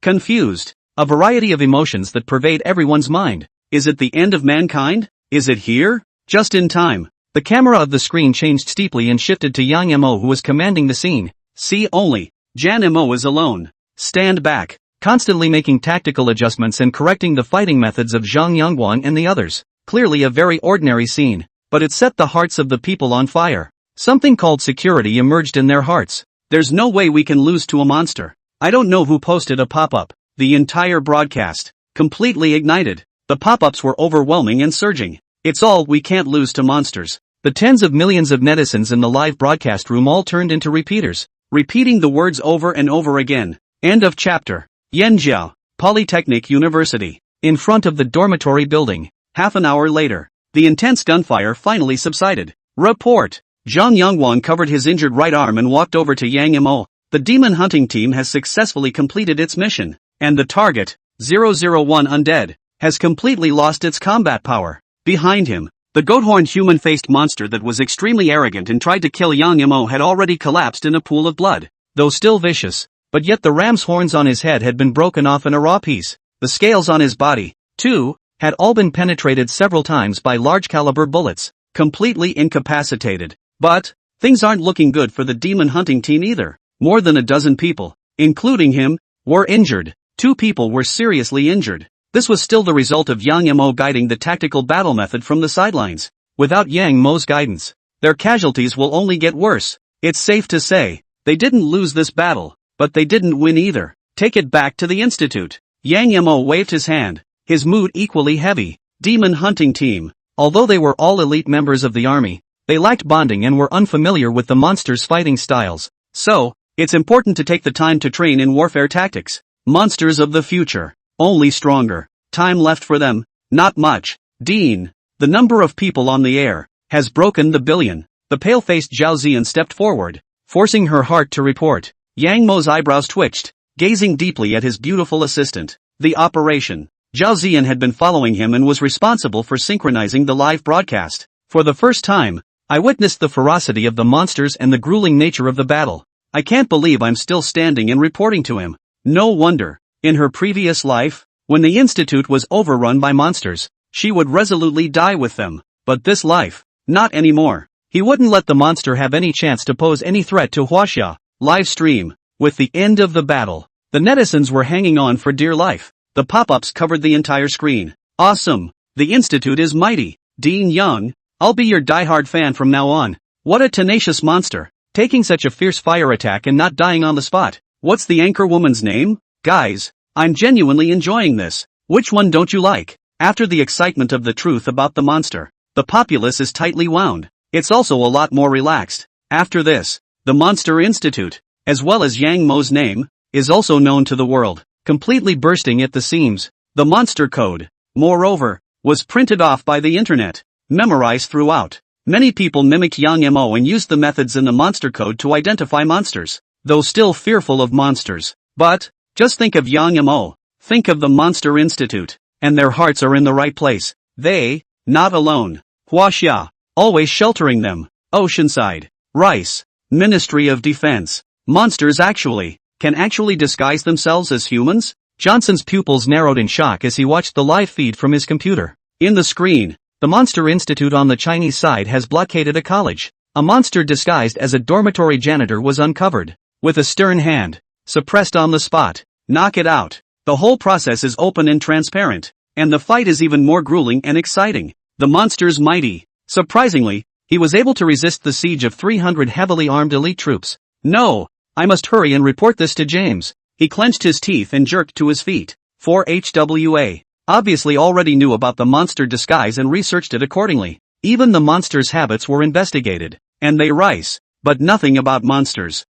Confused. A variety of emotions that pervade everyone's mind. Is it the end of mankind? Is it here? Just in time. The camera of the screen changed steeply and shifted to Yang Mo, who was commanding the scene. See only. Jan Mo is alone. Stand back. Constantly making tactical adjustments and correcting the fighting methods of Zhang Yangguang and the others. Clearly a very ordinary scene, but it set the hearts of the people on fire. Something called security emerged in their hearts. There's no way we can lose to a monster. I don't know who posted a pop-up. The entire broadcast completely ignited. The pop-ups were overwhelming and surging. It's all we can't lose to monsters. The tens of millions of netizens in the live broadcast room all turned into repeaters, repeating the words over and over again. End of chapter. Yanjiao, Polytechnic University. In front of the dormitory building. Half an hour later, the intense gunfire finally subsided. Report. Zhang Yongguang covered his injured right arm and walked over to Yang Mo. The demon hunting team has successfully completed its mission, and the target, 001 Undead, has completely lost its combat power. Behind him, the goat-horned human-faced monster that was extremely arrogant and tried to kill Yang Mo had already collapsed in a pool of blood. Though still vicious, but yet the ram's horns on his head had been broken off in a raw piece. The scales on his body, too, had all been penetrated several times by large-caliber bullets, completely incapacitated. But things aren't looking good for the demon hunting team either. More than a dozen people, including him, were injured. 2 people were seriously injured. This was still the result of Yang Mo guiding the tactical battle method from the sidelines. Without Yang Mo's guidance, their casualties will only get worse. It's safe to say, they didn't lose this battle, but they didn't win either. Take it back to the Institute. Yang Mo waved his hand, his mood equally heavy. Demon hunting team. Although they were all elite members of the army, they lacked bonding and were unfamiliar with the monsters' fighting styles. So, it's important to take the time to train in warfare tactics. Monsters of the future. Only stronger. Time left for them? Not much. Dean. The number of people on the air has broken the billion. The pale-faced Zhao Ziyan stepped forward, forcing her heart to report. Yang Mo's eyebrows twitched, gazing deeply at his beautiful assistant. The operation. Zhao Ziyan had been following him and was responsible for synchronizing the live broadcast. For the first time, I witnessed the ferocity of the monsters and the grueling nature of the battle. I can't believe I'm still standing and reporting to him. No wonder. In her previous life, when the Institute was overrun by monsters, she would resolutely die with them. But this life, not anymore. He wouldn't let the monster have any chance to pose any threat to Huaxia. Live stream. With the end of the battle, the netizens were hanging on for dear life. The pop-ups covered the entire screen. Awesome. The Institute is mighty. Dean Young, I'll be your diehard fan from now on. What a tenacious monster. Taking such a fierce fire attack and not dying on the spot. What's the anchor woman's name? Guys, I'm genuinely enjoying this. Which one don't you like? After the excitement of the truth about the monster, the populace is tightly wound. It's also a lot more relaxed. After this, the Monster Institute, as well as Yang Mo's name, is also known to the world, completely bursting at the seams. The monster code, moreover, was printed off by the internet, memorized throughout. Many people mimicked Yang Mo and used the methods in the monster code to identify monsters, though still fearful of monsters. But, just think of Yang Mo, think of the Monster Institute, and their hearts are in the right place. They, not alone. Huaxia, always sheltering them. Oceanside, Rice, Ministry of Defense. Monsters can actually disguise themselves as humans? Johnson's pupils narrowed in shock as he watched the live feed from his computer. In the screen, the Monster Institute on the Chinese side has blockaded a college. A monster disguised as a dormitory janitor was uncovered. With a stern hand, suppressed on the spot. Knock it out. The whole process is open and transparent, and the fight is even more grueling and exciting. The monster's mighty. Surprisingly, he was able to resist the siege of 300 heavily armed elite troops. No, I must hurry and report this to James. He clenched his teeth and jerked to his feet. 4HWA obviously already knew about the monster disguise and researched it accordingly. Even the monster's habits were investigated, and they rice, but nothing about monsters.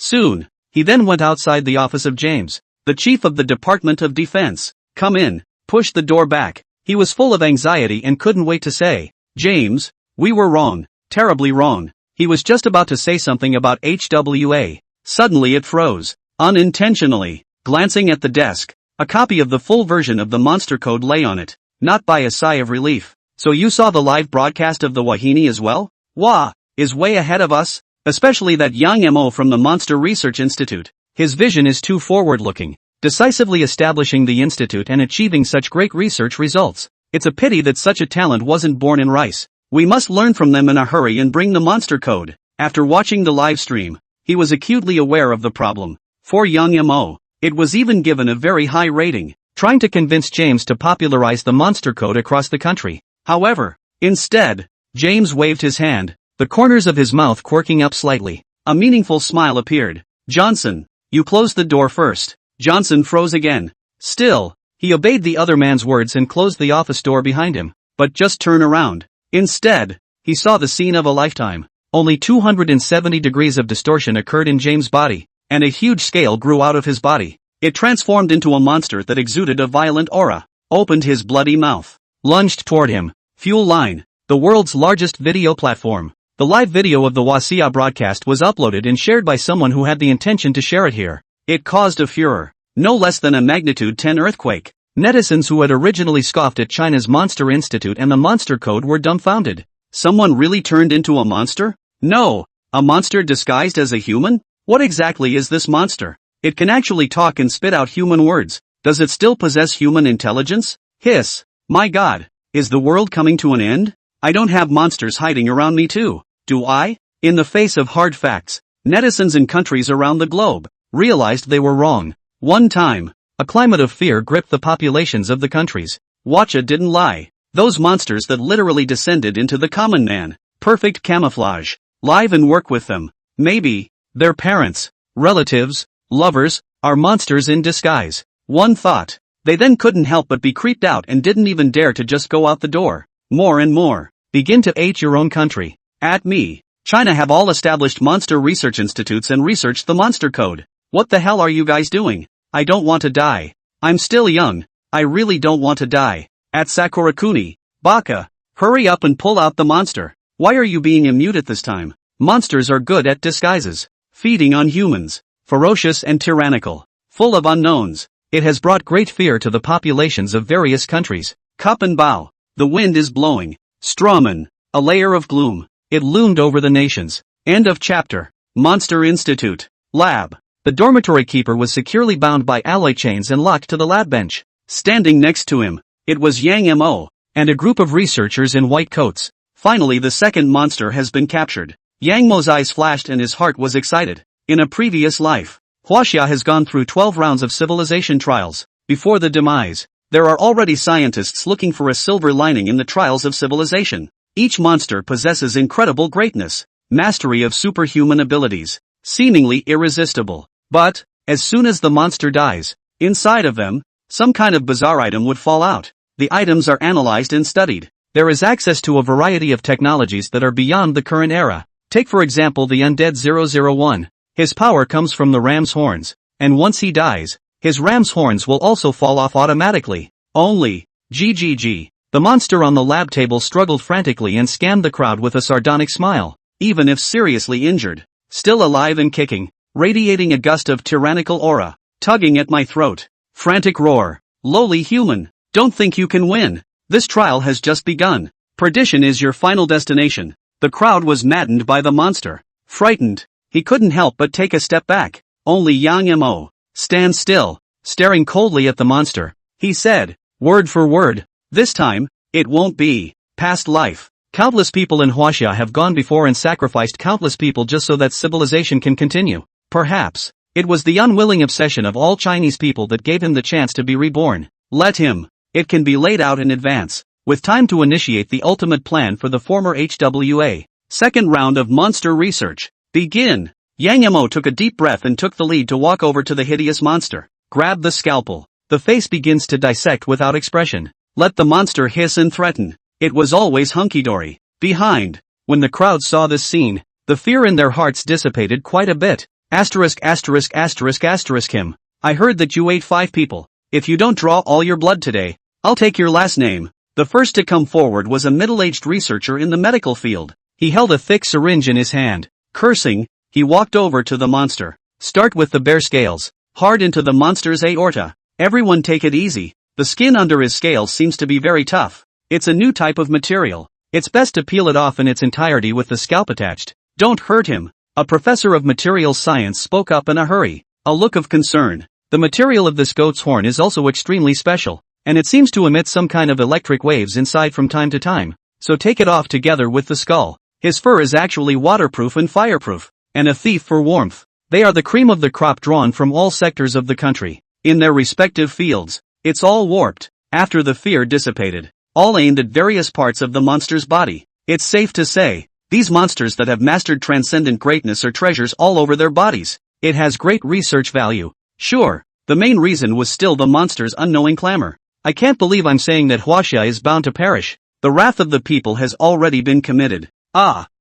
Soon, he then went outside the office of James, the chief of the Department of Defense. Come in, pushed the door back. He was full of anxiety and couldn't wait to say, James, we were wrong, terribly wrong. He was just about to say something about HWA. Suddenly it froze, unintentionally. Glancing at the desk, a copy of the full version of the monster code lay on it, not by a sigh of relief. So you saw the live broadcast of the Wahini as well? Wah, is way ahead of us, especially that young Mo from the Monster Research Institute. His vision is too forward-looking, decisively establishing the institute and achieving such great research results. It's a pity that such a talent wasn't born in Rice. We must learn from them in a hurry and bring the monster code. After watching the live stream, he was acutely aware of the problem. For young Mo, it was even given a very high rating, trying to convince James to popularize the monster code across the country. However, instead, James waved his hand. the corners of his mouth quirking up slightly. A meaningful smile appeared. Johnson, you closed the door first. Johnson froze again. Still, he obeyed the other man's words and closed the office door behind him, but just turned around. Instead, he saw the scene of a lifetime. Only 270 degrees of distortion occurred in James' body, and a huge scale grew out of his body. It transformed into a monster that exuded a violent aura, opened his bloody mouth, lunged toward him. Fuel Line, the world's largest video platform. The live video of the Wasia broadcast was uploaded and shared by someone who had the intention to share it here. It caused a furor, no less than a magnitude 10 earthquake. Netizens who had originally scoffed at China's Monster Institute and the Monster Code were dumbfounded. Someone really turned into a monster? No, a monster disguised as a human? What exactly is this monster? It can actually talk and spit out human words. Does it still possess human intelligence? Hiss. My God, is the world coming to an end? I don't have monsters hiding around me too, do I? In the face of hard facts, netizens in countries around the globe realized they were wrong. One time, a climate of fear gripped the populations of the countries. Wacha didn't lie. Those monsters that literally descended into the common man. Perfect camouflage. Live and work with them. Maybe, their parents, relatives, lovers, are monsters in disguise. One thought. They then couldn't help but be creeped out and didn't even dare to just go out the door. More and more. Begin to hate your own country. At me. China have all established monster research institutes and researched the monster code. What the hell are you guys doing? I don't want to die. I'm still young. I really don't want to die. At Sakurakuni. Baka. Hurry up and pull out the monster. Why are you being immune this time? Monsters are good at disguises. Feeding on humans. Ferocious and tyrannical. Full of unknowns. It has brought great fear to the populations of various countries. Cup and bow. The wind is blowing. Strawman. A layer of gloom. It loomed over the nations. End of chapter. Monster Institute. Lab. The dormitory keeper was securely bound by alloy chains and locked to the lab bench. Standing next to him, it was Yang Mo, and a group of researchers in white coats. Finally, the second monster has been captured. Yang Mo's eyes flashed and his heart was excited. In a previous life, Huaxia has gone through 12 rounds of civilization trials. Before the demise, there are already scientists looking for a silver lining in the trials of civilization. Each monster possesses incredible greatness, mastery of superhuman abilities, seemingly irresistible. But, as soon as the monster dies, inside of them, some kind of bizarre item would fall out. The items are analyzed and studied. There is access to a variety of technologies that are beyond the current era. Take for example the undead 001. His power comes from the ram's horns, and once he dies, his ram's horns will also fall off automatically. Only, GGG. The monster on the lab table struggled frantically and scanned the crowd with a sardonic smile. Even if seriously injured, still alive and kicking, radiating a gust of tyrannical aura, tugging at my throat. Frantic roar. Lowly human, don't think you can win. This trial has just begun. Perdition is your final destination. The crowd was maddened by the monster. Frightened, he couldn't help but take a step back. Only Yang Mo. Stand still, staring coldly at the monster. He said, word for word, this time, it won't be. Past life. Countless people in Huaxia have gone before and sacrificed countless people just so that civilization can continue. Perhaps, it was the unwilling obsession of all Chinese people that gave him the chance to be reborn. Let him. It can be laid out in advance, with time to initiate the ultimate plan for the former HWA. Second round of monster research. Begin. Yang Mo took a deep breath and took the lead to walk over to the hideous monster. Grab the scalpel. The face begins to dissect without expression. Let the monster hiss and threaten. It was always hunky-dory. Behind. When the crowd saw this scene, the fear in their hearts dissipated quite a bit. Asterisk asterisk asterisk asterisk him. I heard that you ate 5 people. If you don't draw all your blood today, I'll take your last name. The first to come forward was a middle-aged researcher in the medical field. He held a thick syringe in his hand. Cursing, he walked over to the monster. Start with the bare scales. Hard into the monster's aorta. Everyone take it easy. The skin under his scales seems to be very tough. It's a new type of material. It's best to peel it off in its entirety with the scalp attached. Don't hurt him. A professor of materials science spoke up in a hurry. A look of concern. The material of this goat's horn is also extremely special, and it seems to emit some kind of electric waves inside from time to time. So take it off together with the skull. His fur is actually waterproof and fireproof, and a thief for warmth. They are the cream of the crop drawn from all sectors of the country. In their respective fields. It's all warped. After the fear dissipated, all aimed at various parts of the monster's body. It's safe to say, These monsters that have mastered transcendent greatness are treasures all over their bodies. It has great research value. Sure, the main reason was still the monster's unknowing clamor. I can't believe I'm saying that Huaxia is bound to perish. The wrath of the people has already been committed.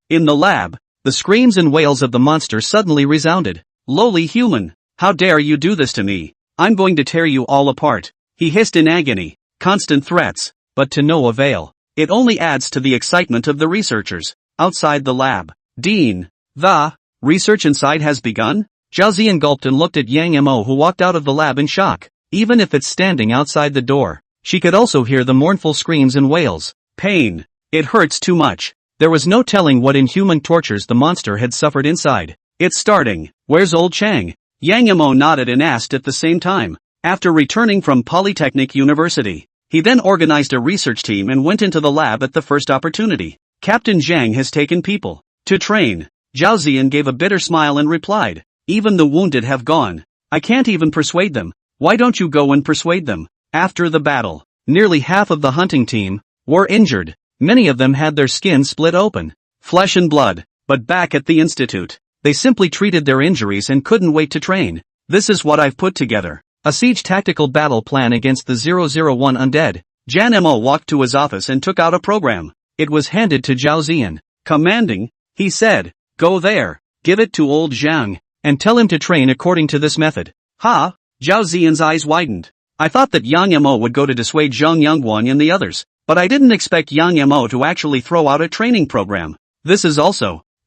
In the lab, the screams and wails of the monster suddenly resounded. Lowly human, how dare you do this to me? I'm going to tear you all apart. He hissed in agony. Constant threats, but to no avail. It only adds to the excitement of the researchers. Outside the lab, Dean, the research inside has begun? Zhao Ziyan gulped and looked at Yang Mo, who walked out of the lab in shock. Even if it's standing outside the door, she could also hear the mournful screams and wails. Pain. It hurts too much. There was no telling what inhuman tortures the monster had suffered inside. It's starting. Where's old Chang? Yang Mo nodded and asked at the same time. After returning from Polytechnic University, he then organized a research team and went into the lab at the first opportunity. Captain Zhang has taken people to train. Zhao Ziyan gave a bitter smile and replied, even the wounded have gone. I can't even persuade them. Why don't you go and persuade them? After the battle, nearly half of the hunting team were injured. Many of them had their skin split open, flesh and blood. But back at the institute, they simply treated their injuries and couldn't wait to train. This is what I've put together. A siege tactical battle plan against the 001 undead. Jan Mo walked to his office and took out a program. It was handed to Zhao Ziyan. Commanding, he said, go there, give it to old Zhang, and tell him to train according to this method. Ha! Zhao Ziyan's eyes widened. I thought that Yang Mo would go to dissuade Zhang Yongguan and the others, but I didn't expect Yang Mo to actually throw out a training program. This is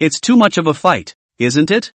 it's too much of a fight, isn't it?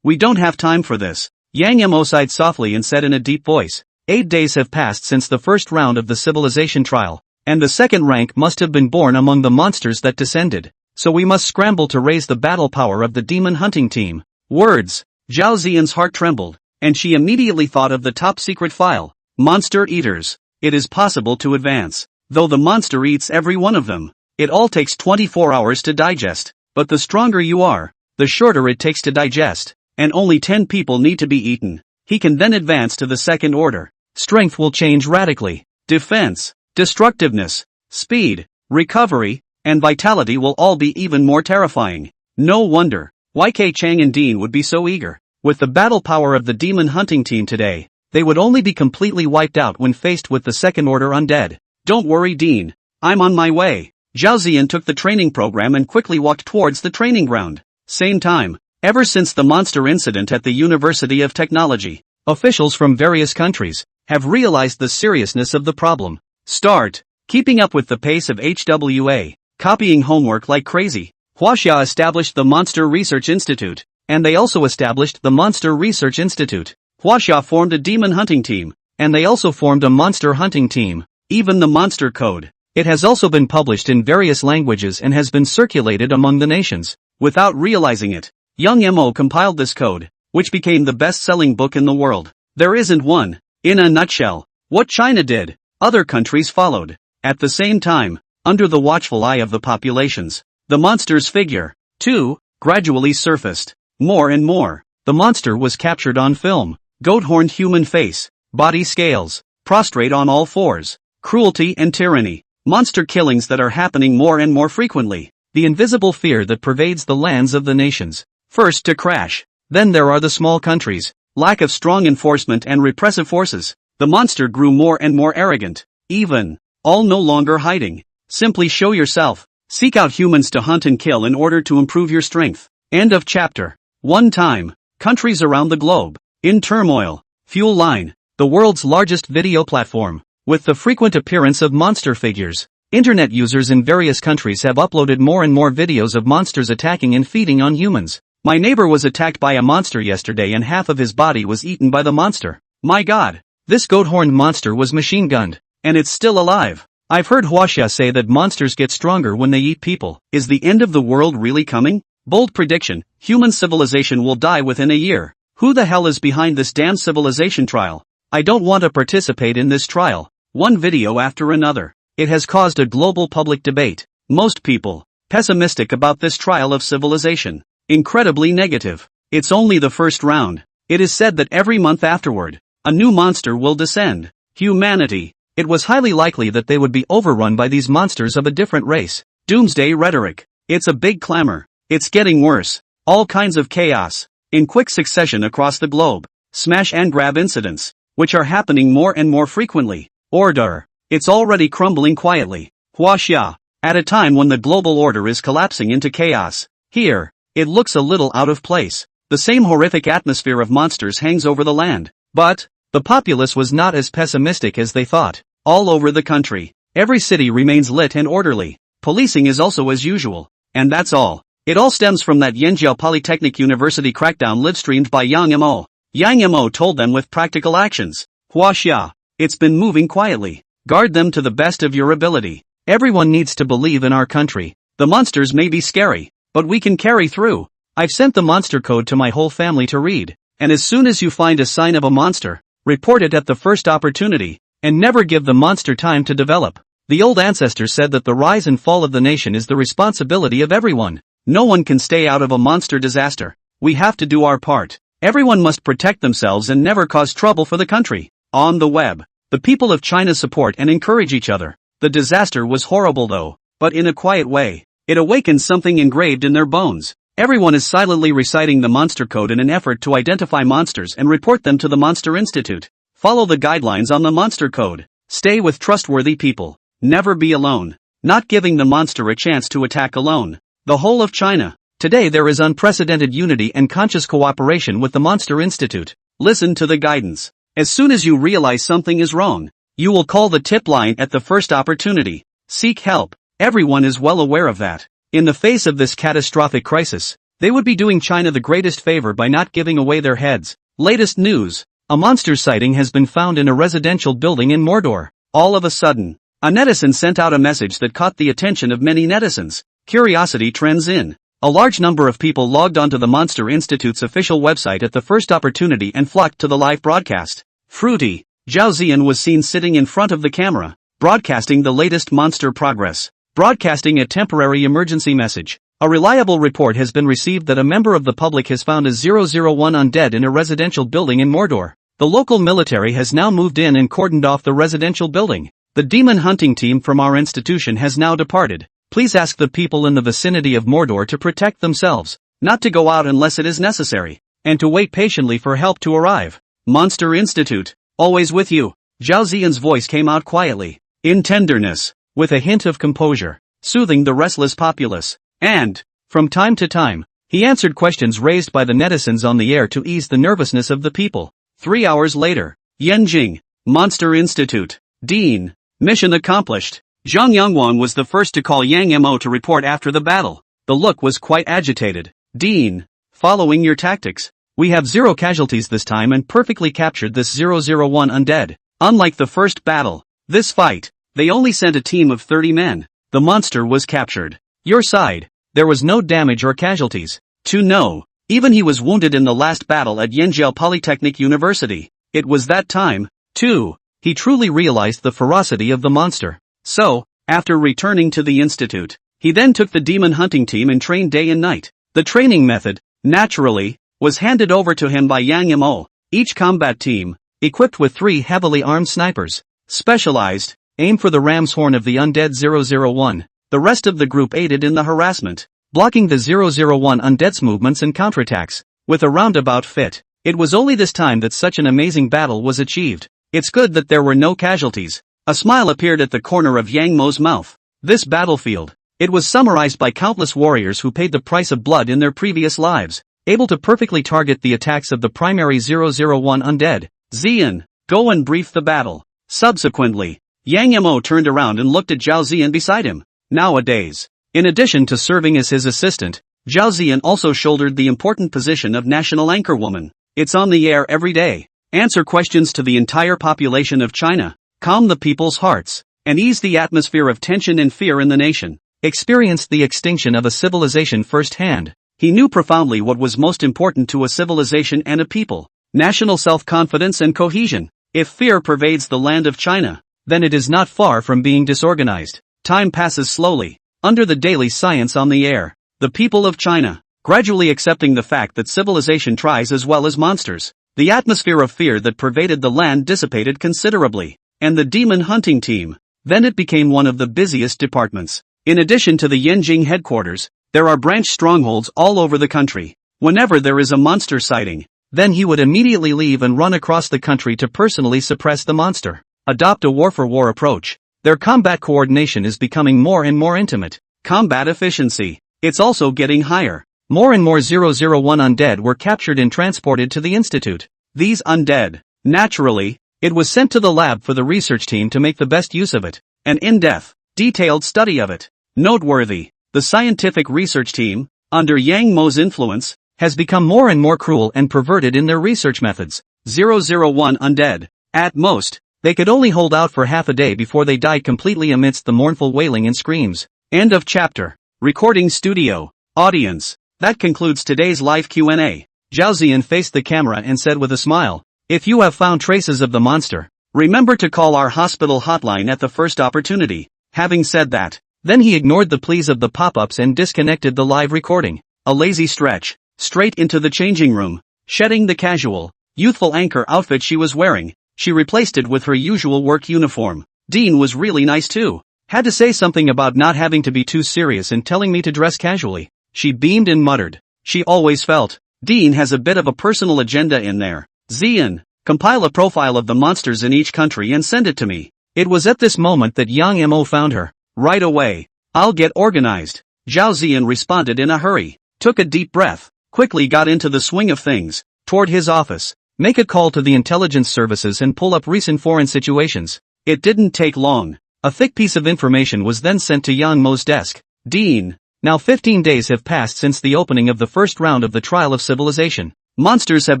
We don't have time for this. Yang Mo sighed softly and said in a deep voice, 8 days have passed since the first round of the civilization trial, and the second rank must have been born among the monsters that descended, so we must scramble to raise the battle power of the demon hunting team. Words. Zhao Ziyan's heart trembled, and she immediately thought of the top secret file. Monster eaters. It is possible to advance, though the monster eats every one of them. It all takes 24 hours to digest, but the stronger you are, the shorter it takes to digest, and only 10 people need to be eaten. He can then advance to the second order. Strength will change radically. Defense, destructiveness, speed, recovery, and vitality will all be even more terrifying. No wonder YK Chang and Dean would be so eager. With the battle power of the demon hunting team today, they would only be completely wiped out when faced with the second order undead. Don't worry, Dean. I'm on my way. Zhao Ziyan took the training program and quickly walked towards the training ground. Same time. Ever since the monster incident at the University of Technology, officials from various countries have realized the seriousness of the problem. Start keeping up with the pace of HWA, copying homework like crazy. Huaxia established the Monster Research Institute, and they also established the Monster Research Institute. Huaxia formed a demon hunting team, and they also formed a monster hunting team. Even the monster code. It has also been published in various languages and has been circulated among the nations. Without realizing it, Young Mo compiled this code, which became the best-selling book in the world. There isn't one. In a nutshell, what China did, other countries followed. At the same time, under the watchful eye of the populations, the monster's figure, too, gradually surfaced. More and more. The monster was captured on film. Goat-horned human face, body scales, prostrate on all fours. Cruelty and tyranny. Monster killings that are happening more and more frequently. The invisible fear that pervades the lands of the nations. First to crash. Then there are the small countries. Lack of strong enforcement and repressive forces. The monster grew more and more arrogant. Even. All no longer hiding. Simply show yourself. Seek out humans to hunt and kill in order to improve your strength. End of chapter. One time. Countries around the globe. In turmoil. Fuel Line. The world's largest video platform. With the frequent appearance of monster figures. Internet users in various countries have uploaded more and more videos of monsters attacking and feeding on humans. My neighbor was attacked by a monster yesterday and half of his body was eaten by the monster. My god. This goat-horned monster was machine-gunned. And it's still alive. I've heard Huaxia say that monsters get stronger when they eat people. Is the end of the world really coming? Bold prediction. Human civilization will die within a year. Who the hell is behind this damn civilization trial? I don't want to participate in this trial. One video after another. It has caused a global public debate. Most people, pessimistic about this trial of civilization. Incredibly negative. It's only the first round. It is said that every month afterward, a new monster will descend. Humanity. It was highly likely that they would be overrun by these monsters of a different race. Doomsday rhetoric. It's a big clamor. It's getting worse. All kinds of chaos. In quick succession across the globe. Smash and grab incidents, which are happening more and more frequently. Order. It's already crumbling quietly. Huaxia. At a time when the global order is collapsing into chaos. Here, it looks a little out of place. The same horrific atmosphere of monsters hangs over the land. But, the populace was not as pessimistic as they thought. All over the country, every city remains lit and orderly. Policing is also as usual. And that's all. It all stems from that Yanjiao Polytechnic University crackdown live-streamed by Yang Mo. Yang Mo told them with practical actions. Huaxia. It's been moving quietly. Guard them to the best of your ability. Everyone needs to believe in our country. The monsters may be scary, but we can carry through. I've sent the monster code to my whole family to read. And as soon as you find a sign of a monster, report it at the first opportunity. And never give the monster time to develop. The old ancestors said that the rise and fall of the nation is the responsibility of everyone. No one can stay out of a monster disaster. We have to do our part. Everyone must protect themselves and never cause trouble for the country. On the web, the people of China support and encourage each other. The disaster was horrible though, but in a quiet way. It awakened something engraved in their bones. Everyone is silently reciting the monster code in an effort to identify monsters and report them to the Monster Institute. Follow the guidelines on the monster code. Stay with trustworthy people. Never be alone. Not giving the monster a chance to attack alone. The whole of China. Today there is unprecedented unity and conscious cooperation with the Monster Institute. Listen to the guidance. As soon as you realize something is wrong, you will call the tip line at the first opportunity. Seek help. Everyone is well aware of that. In the face of this catastrophic crisis, they would be doing China the greatest favor by not giving away their heads. Latest news. A monster sighting has been found in a residential building in Mordor. All of a sudden, a netizen sent out a message that caught the attention of many netizens. Curiosity trends in. A large number of people logged onto the Monster Institute's official website at the first opportunity and flocked to the live broadcast. Fruity, Zhao Ziyan was seen sitting in front of the camera, broadcasting the latest monster progress. Broadcasting a temporary emergency message. A reliable report has been received that a member of the public has found a 001 undead in a residential building in Mordor. The local military has now moved in and cordoned off the residential building. The demon hunting team from our institution has now departed. Please ask the people in the vicinity of Mordor to protect themselves, not to go out unless it is necessary, and to wait patiently for help to arrive. Monster Institute, always with you. Zhao Ziyan's voice came out quietly, in tenderness, with a hint of composure, soothing the restless populace. And, from time to time, he answered questions raised by the netizens on the air to ease the nervousness of the people. 3 hours later, Yanjing, Monster Institute, Dean, mission accomplished. Zhang Yangwan was the first to call Yang Mo to report after the battle. The look was quite agitated. Dean, following your tactics, we have 0 casualties this time and perfectly captured this 001 undead. Unlike the first battle, this fight, they only sent a team of 30 men. The monster was captured. Your side, there was no damage or casualties. No, even he was wounded in the last battle at Yanjiao Polytechnic University. It was that time, too, he truly realized the ferocity of the monster. So, after returning to the institute, he then took the demon hunting team and trained day and night. The training method, naturally, was handed over to him by Yang Mo. Each combat team, equipped with 3 heavily armed snipers, specialized, aim for the ram's horn of the undead 001. The rest of the group aided in the harassment, blocking the 001 undead's movements and counterattacks. With a roundabout fit, it was only this time that such an amazing battle was achieved. It's good that there were no casualties. A smile appeared at the corner of Yang Mo's mouth. This battlefield, it was summarized by countless warriors who paid the price of blood in their previous lives, able to perfectly target the attacks of the primary 001 undead. Ziyan, go and brief the battle. Subsequently, Yang Mo turned around and looked at Zhao Ziyan beside him. Nowadays, in addition to serving as his assistant, Zhao Ziyan also shouldered the important position of national anchorwoman. It's on the air every day. Answer questions to the entire population of China, calm the people's hearts, and ease the atmosphere of tension and fear in the nation. Experienced the extinction of a civilization firsthand. He knew profoundly what was most important to a civilization and a people: national self-confidence and cohesion. If fear pervades the land of China, then it is not far from being disorganized. Time passes slowly. Under the daily science on the air, the people of China, gradually accepting the fact that civilization tries as well as monsters. The atmosphere of fear that pervaded the land dissipated considerably, and the demon hunting team, then it became one of the busiest departments. In addition to the Yanjing headquarters, There are branch strongholds all over the country. Whenever there is a monster sighting, then he would immediately leave and run across the country to personally suppress the monster. Adopt a war-for-war approach. Their combat coordination is becoming more and more intimate. Combat efficiency. It's also getting higher. More and more 001 undead were captured and transported to the Institute. These undead, naturally, it was sent to the lab for the research team to make the best use of it. An in-depth, detailed study of it. Noteworthy, the scientific research team, under Yang Mo's influence, has become more and more cruel and perverted in their research methods. 001 undead. At most, they could only hold out for half a day before they died completely amidst the mournful wailing and screams. End of chapter. Recording studio. Audience. That concludes today's live Q&A. Zhao Ziyan faced the camera and said with a smile, "If you have found traces of the monster, remember to call our hospital hotline at the first opportunity." Having said that, then he ignored the pleas of the pop-ups and disconnected the live recording. A lazy stretch, straight into the changing room. Shedding the casual, youthful anchor outfit she was wearing, she replaced it with her usual work uniform. "Dean was really nice too. Had to say something about not having to be too serious and telling me to dress casually." She beamed and muttered. She always felt, Dean has a bit of a personal agenda in there. "Ziyan, compile a profile of the monsters in each country and send it to me." It was at this moment that Yang Mo found her. "Right away. I'll get organized." Zhao Ziyan responded in a hurry, took a deep breath, quickly got into the swing of things, toward his office, make a call to the intelligence services and pull up recent foreign situations. It didn't take long. A thick piece of information was then sent to Yang Mo's desk. "Dean, now 15 days have passed since the opening of the first round of the Trial of Civilization. Monsters have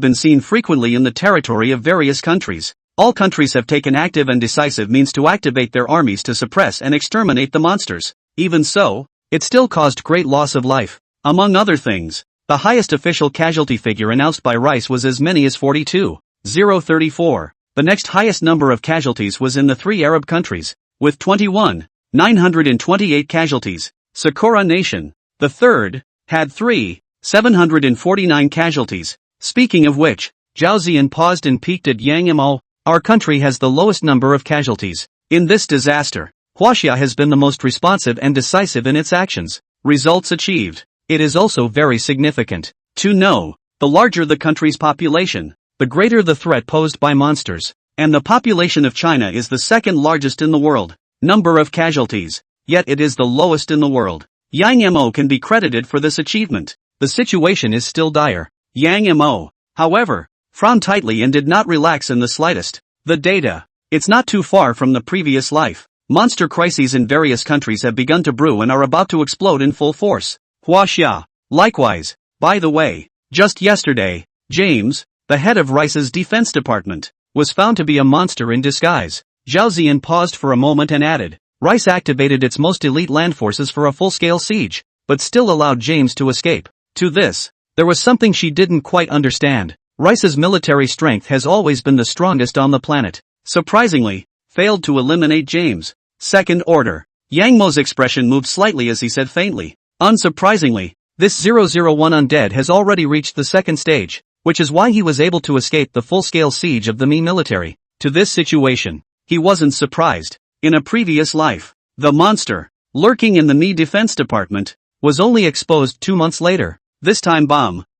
been seen frequently in the territory of various countries. All countries have taken active and decisive means to activate their armies to suppress and exterminate the monsters. Even so, it still caused great loss of life. Among other things, the highest official casualty figure announced by Rice was as many as 42,034. The next highest number of casualties was in the 3 Arab countries, with 21,928 casualties. Sakura Nation, the third, had 3,749 casualties. Speaking of which, Zhao Ziyan paused and peeked at Yang Mo. "Our country has the lowest number of casualties. In this disaster, Huaxia has been the most responsive and decisive in its actions. Results achieved. It is also very significant to know, the larger the country's population, the greater the threat posed by monsters, and the population of China is the second largest in the world. Number of casualties, yet it is the lowest in the world. Yang Mo can be credited for this achievement. The situation is still dire." Yang Mo, however, frowned tightly and did not relax in the slightest. "The data. It's not too far from the previous life. Monster crises in various countries have begun to brew and are about to explode in full force. Huaxia, likewise. By the way, just yesterday, James, the head of Rice's defense department, was found to be a monster in disguise." Zhao Ziyan paused for a moment and added, "Rice activated its most elite land forces for a full-scale siege, but still allowed James to escape." To this, there was something she didn't quite understand. Rice's military strength has always been the strongest on the planet. Surprisingly, failed to eliminate James. Second order. Yang Mo's expression moved slightly as he said faintly, "Unsurprisingly, this 001 undead has already reached the second stage, which is why he was able to escape the full-scale siege of the Mi military." To this situation, he wasn't surprised. In a previous life, the monster, lurking in the Mi Defense Department, was only exposed 2 months later. This time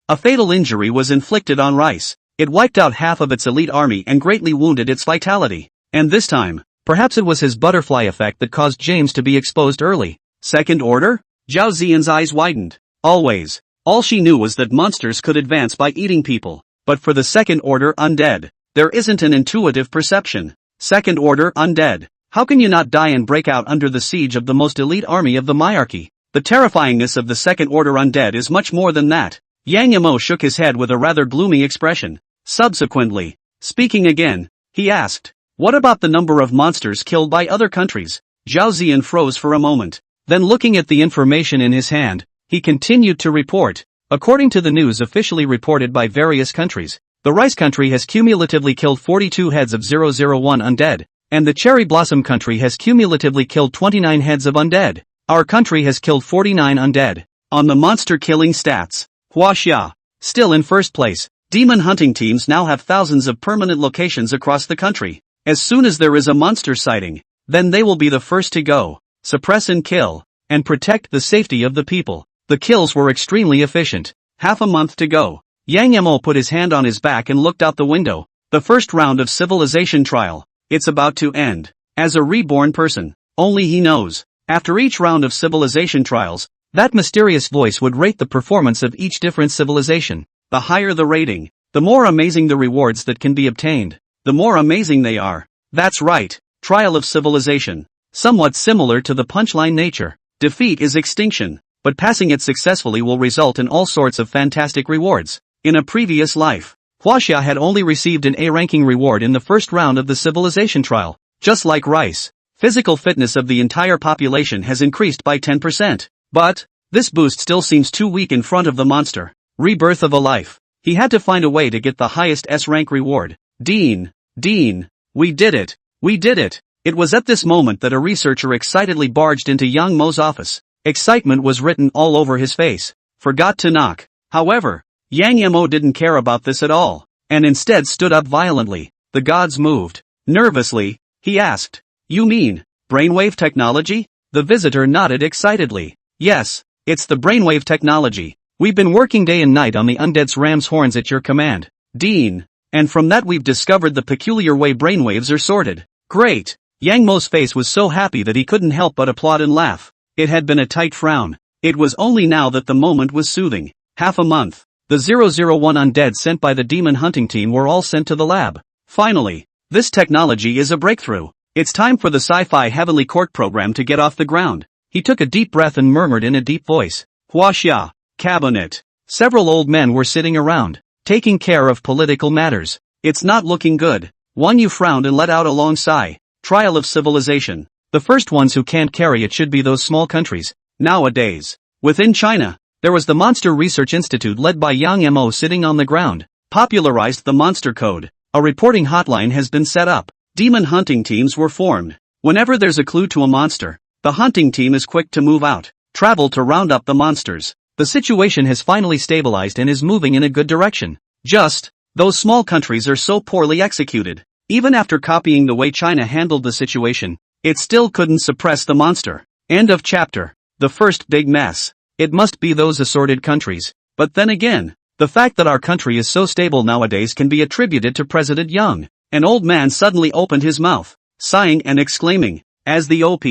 a fatal injury was inflicted on Rice. It wiped out half of its elite army and greatly wounded its vitality. And this time, perhaps it was his butterfly effect that caused James to be exposed early. Second order? Zhao Ziyan's eyes widened. Always. All she knew was that monsters could advance by eating people. But for the second order undead, there isn't an intuitive perception. Second order undead. How can you not die and break out under the siege of the most elite army of the Myarchy? The terrifyingness of the second order undead is much more than that. Yang Mo shook his head with a rather gloomy expression. Subsequently, speaking again, he asked, "What about the number of monsters killed by other countries?" Zhao Ziyan froze for a moment. Then looking at the information in his hand, he continued to report. According to the news officially reported by various countries, the Rice country has cumulatively killed 42 heads of 001 undead, and the Cherry Blossom country has cumulatively killed 29 heads of undead. Our country has killed 49 undead. On the monster killing stats, Huaxia, still in first place. Demon hunting teams now have thousands of permanent locations across the country. As soon as there is a monster sighting, then they will be the first to go, suppress and kill, and protect the safety of the people. The kills were extremely efficient. Half a month to go. Yang Mo put his hand on his back and looked out the window. The first round of civilization trial. It's about to end. As a reborn person, only he knows. After each round of civilization trials, that mysterious voice would rate the performance of each different civilization. The higher the rating, the more amazing the rewards that can be obtained. The more amazing they are. That's right. Trial of civilization. Somewhat similar to the punchline nature. Defeat is extinction, but passing it successfully will result in all sorts of fantastic rewards. In a previous life, Huaxia had only received an A-ranking reward in the first round of the civilization trial. Just like rice, physical fitness of the entire population has increased by 10%. But, this boost still seems too weak in front of the monster. Rebirth of a life. He had to find a way to get the highest S-rank reward. Dean, we did it. We did it. It was at this moment that a researcher excitedly barged into Yang Mo's office. Excitement was written all over his face. Forgot to knock. However, Yang Mo didn't care about this at all, and instead stood up violently. The gods moved. Nervously, he asked, "You mean brainwave technology?" The visitor nodded excitedly. "Yes, it's the brainwave technology. We've been working day and night on the undead's ram's horns at your command, Dean. And from that we've discovered the peculiar way brainwaves are sorted." Great! Yang Mo's face was so happy that he couldn't help but applaud and laugh. It had been a tight frown. It was only now that the moment was soothing. Half a month. The 001 undead sent by the demon hunting team were all sent to the lab. Finally, this technology is a breakthrough. It's time for the Sci-fi Heavenly Court program to get off the ground. He took a deep breath and murmured in a deep voice. Huaxia, cabinet. Several old men were sitting around, taking care of political matters. It's not looking good. Wang Yu frowned and let out a long sigh. Trial of civilization. The first ones who can't carry it should be those small countries. Nowadays, within China, there was the Monster Research Institute led by Yang Mo sitting on the ground, popularized the monster code. A reporting hotline has been set up. Demon hunting teams were formed. Whenever there's a clue to a monster, the hunting team is quick to move out, travel to round up the monsters. The situation has finally stabilized and is moving in a good direction. Just, those small countries are so poorly executed. Even after copying the way China handled the situation, it still couldn't suppress the monster. End of chapter. The first big mess. It must be those assorted countries. But then again, the fact that our country is so stable nowadays can be attributed to President Yang. An old man suddenly opened his mouth, sighing and exclaiming, as the OP.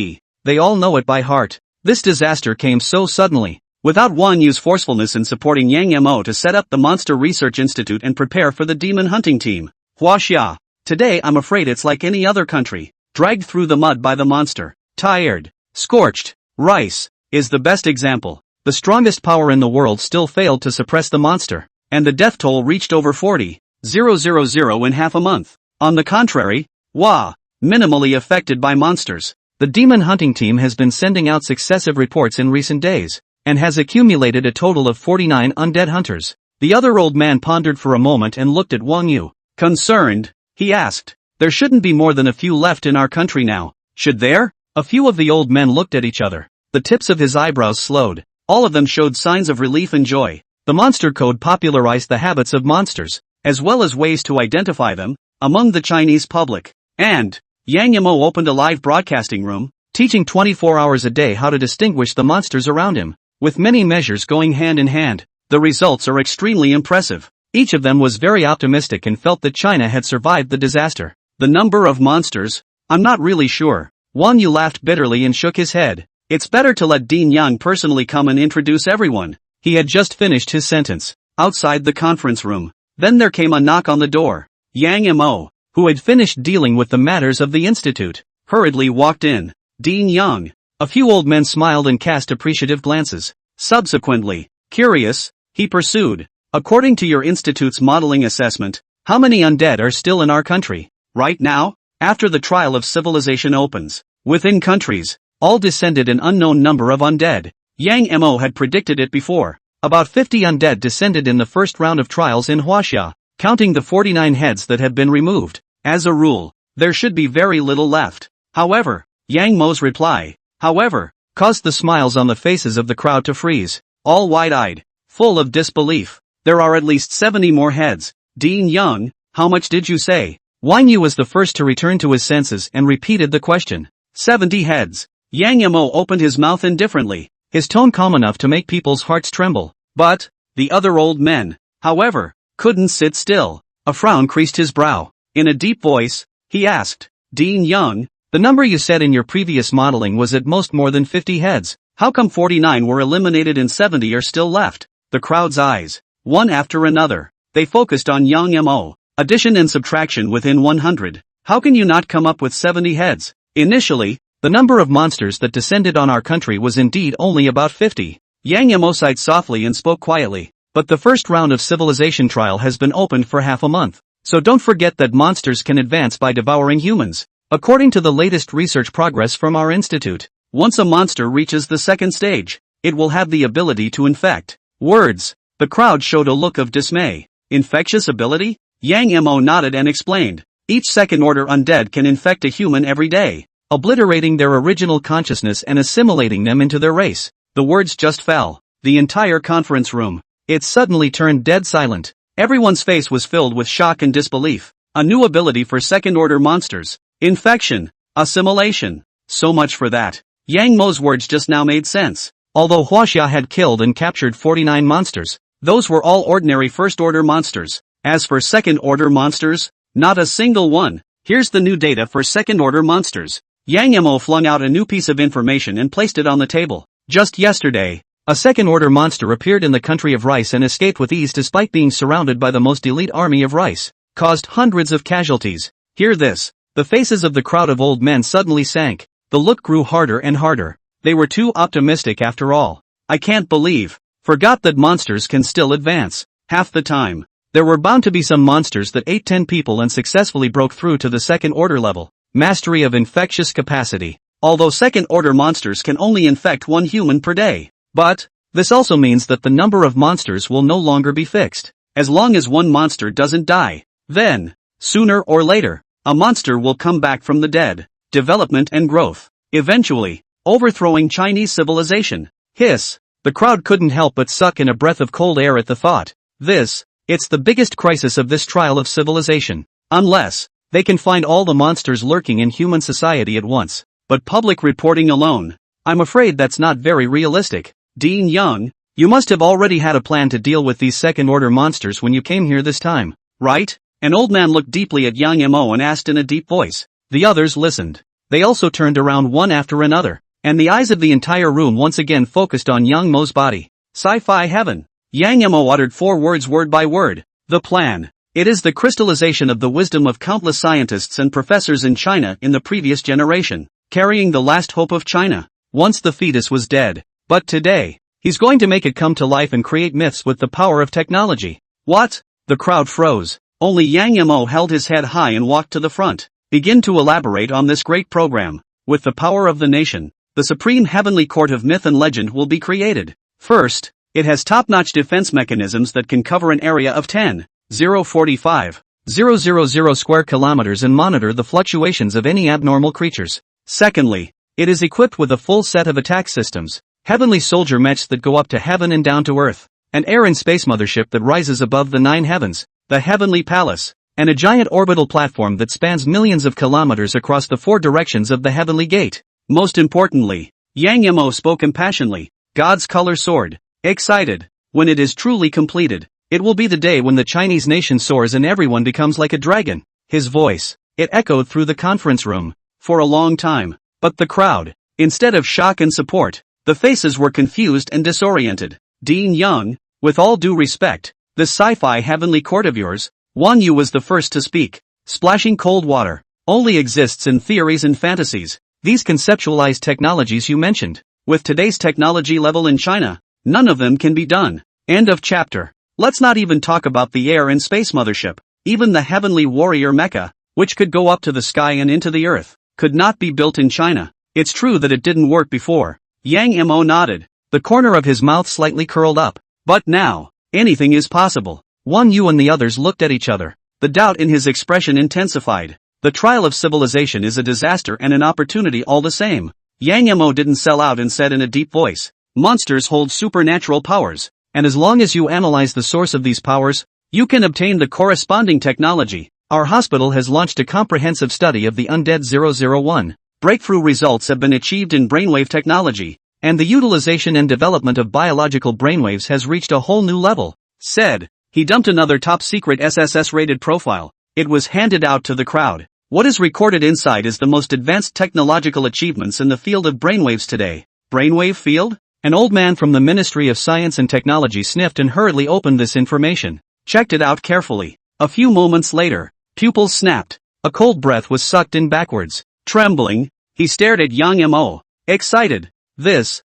They all know it by heart. This disaster came so suddenly. Without Wang Yu's forcefulness in supporting Yang Mo to set up the Monster Research Institute and prepare for the demon hunting team. Huaxia. Today I'm afraid it's like any other country, dragged through the mud by the monster. Tired. Scorched. Rice is the best example. The strongest power in the world still failed to suppress the monster, and the death toll reached over 40,000 in half a month. On the contrary, minimally affected by monsters. The demon hunting team has been sending out successive reports in recent days, and has accumulated a total of 49 undead hunters. The other old man pondered for a moment and looked at Wang Yu. Concerned, he asked, "There shouldn't be more than a few left in our country now, should there?" A few of the old men looked at each other. The tips of his eyebrows slowed. All of them showed signs of relief and joy. The monster code popularized the habits of monsters, as well as ways to identify them, among the Chinese public. And, Yang Mo opened a live broadcasting room, teaching 24 hours a day how to distinguish the monsters around him, with many measures going hand in hand. The results are extremely impressive. Each of them was very optimistic and felt that China had survived the disaster. The number of monsters? I'm not really sure. Wang Yu laughed bitterly and shook his head. It's better to let Dean Yang personally come and introduce everyone. He had just finished his sentence. Outside the conference room, then there came a knock on the door. Yang Mo, who had finished dealing with the matters of the institute, hurriedly walked in. Dean Yang. A few old men smiled and cast appreciative glances. Subsequently, curious, he pursued. According to your institute's modeling assessment, how many undead are still in our country? Right now? After the trial of civilization opens. Within countries, all descended an unknown number of undead. Yang Mo had predicted it before. About 50 undead descended in the first round of trials in Huaxia, counting the 49 heads that have been removed. As a rule, there should be very little left. However, Yang Mo's reply, caused the smiles on the faces of the crowd to freeze, all wide-eyed, full of disbelief. There are at least 70 more heads. Dean Yang, how much did you say? Wang Yu was the first to return to his senses and repeated the question. 70 heads. Yang Mo opened his mouth indifferently. his tone calm enough to make people's hearts tremble. But the other old men, however, couldn't sit still. A frown creased his brow. In a deep voice, he asked, Dean Young, the number you said in your previous modeling was at most more than 50 heads. How come 49 were eliminated and 70 are still left? The crowd's eyes, one after another, they focused on Yang Mo. Addition and subtraction within 100. How can you not come up with 70 heads? Initially, the number of monsters that descended on our country was indeed only about 50. Yang Mo sighed softly and spoke quietly. But the first round of civilization trial has been opened for half a month. So don't forget that monsters can advance by devouring humans. According to the latest research progress from our institute, once a monster reaches the second stage, it will have the ability to infect. Words. The crowd showed a look of dismay. Infectious ability? Yang Mo nodded and explained. Each second-order undead can infect a human every day, obliterating their original consciousness and assimilating them into their race. The words just fell. The entire conference room. It suddenly turned dead silent. Everyone's face was filled with shock and disbelief. A new ability for second-order monsters. Infection. Assimilation. So much for that. Yang Mo's words just now made sense. Although Huaxia had killed and captured 49 monsters, those were all ordinary first-order monsters. As for second-order monsters, not a single one. Here's the new data for second-order monsters. Yang Mo flung out a new piece of information and placed it on the table. Just yesterday, a second-order monster appeared in the country of Rice and escaped with ease despite being surrounded by the most elite army of Rice. Caused hundreds of casualties. Hear this. The faces of the crowd of old men suddenly sank. The look grew harder and harder. They were too optimistic after all. I can't believe. Forgot that monsters can still advance. Half the time. There were bound to be some monsters that ate 10 people and successfully broke through to the second-order level. Mastery of infectious capacity. Although second-order monsters can only infect one human per day. But this also means that the number of monsters will no longer be fixed. As long as one monster doesn't die, then, sooner or later, a monster will come back from the dead. Development and growth. Eventually, overthrowing Chinese civilization. Hiss. The crowd couldn't help but suck in a breath of cold air at the thought. It's the biggest crisis of this trial of civilization. Unless they can find all the monsters lurking in human society at once. But public reporting alone, I'm afraid that's not very realistic. Dean Young, you must have already had a plan to deal with these second-order monsters when you came here this time, right? An old man looked deeply at Yang Mo and asked in a deep voice. The others listened. They also turned around one after another, and the eyes of the entire room once again focused on Yang Mo's body. Sci-fi heaven. Yang Mo uttered 4 words word by word. The plan. It is the crystallization of the wisdom of countless scientists and professors in China in the previous generation, carrying the last hope of China. Once the fetus was dead. But today, he's going to make it come to life and create myths with the power of technology. What? The crowd froze. Only Yang Mo held his head high and walked to the front. Begin to elaborate on this great program. With the power of the nation, the supreme heavenly court of myth and legend will be created. First, it has top-notch defense mechanisms that can cover an area of 10,045,000 square kilometers and monitor the fluctuations of any abnormal creatures. Secondly, it is equipped with a full set of attack systems, heavenly soldier mechs that go up to heaven and down to earth, an air and space mothership that rises above the 9 heavens, the Heavenly Palace, and a giant orbital platform that spans millions of kilometers across the 4 directions of the Heavenly Gate. Most importantly, Yang Mo spoke impassionedly, God's color sword. Excited. When it is truly completed, it will be the day when the Chinese nation soars and everyone becomes like a dragon. His voice, it echoed through the conference room, for a long time. But the crowd, instead of shock and support, the faces were confused and disoriented. Dean Young, with all due respect, this sci-fi heavenly court of yours, Wan Yu was the first to speak. Splashing cold water only exists in theories and fantasies. These conceptualized technologies you mentioned, with today's technology level in China, none of them can be done. End of chapter. Let's not even talk about the air and space mothership. Even the heavenly warrior mecha, which could go up to the sky and into the earth, could not be built in China. It's true that it didn't work before. Yang Mo nodded, the corner of his mouth slightly curled up. But now, anything is possible. Wan Yu and the others looked at each other. The doubt in his expression intensified. The trial of civilization is a disaster and an opportunity all the same. Yang Mo didn't sell out and said in a deep voice, monsters hold supernatural powers, and as long as you analyze the source of these powers, you can obtain the corresponding technology. Our hospital has launched a comprehensive study of the Undead 001. Breakthrough results have been achieved in brainwave technology, And the utilization and development of biological brainwaves has reached a whole new level. Said. He dumped another top-secret SSS-rated profile. It was handed out to the crowd. What is recorded inside is the most advanced technological achievements in the field of brainwaves today. Brainwave field? An old man from the Ministry of Science and Technology sniffed and hurriedly opened this information. Checked it out carefully. A few moments later, pupils snapped. A cold breath was sucked in backwards. Trembling, he stared at young Mo. Excited. This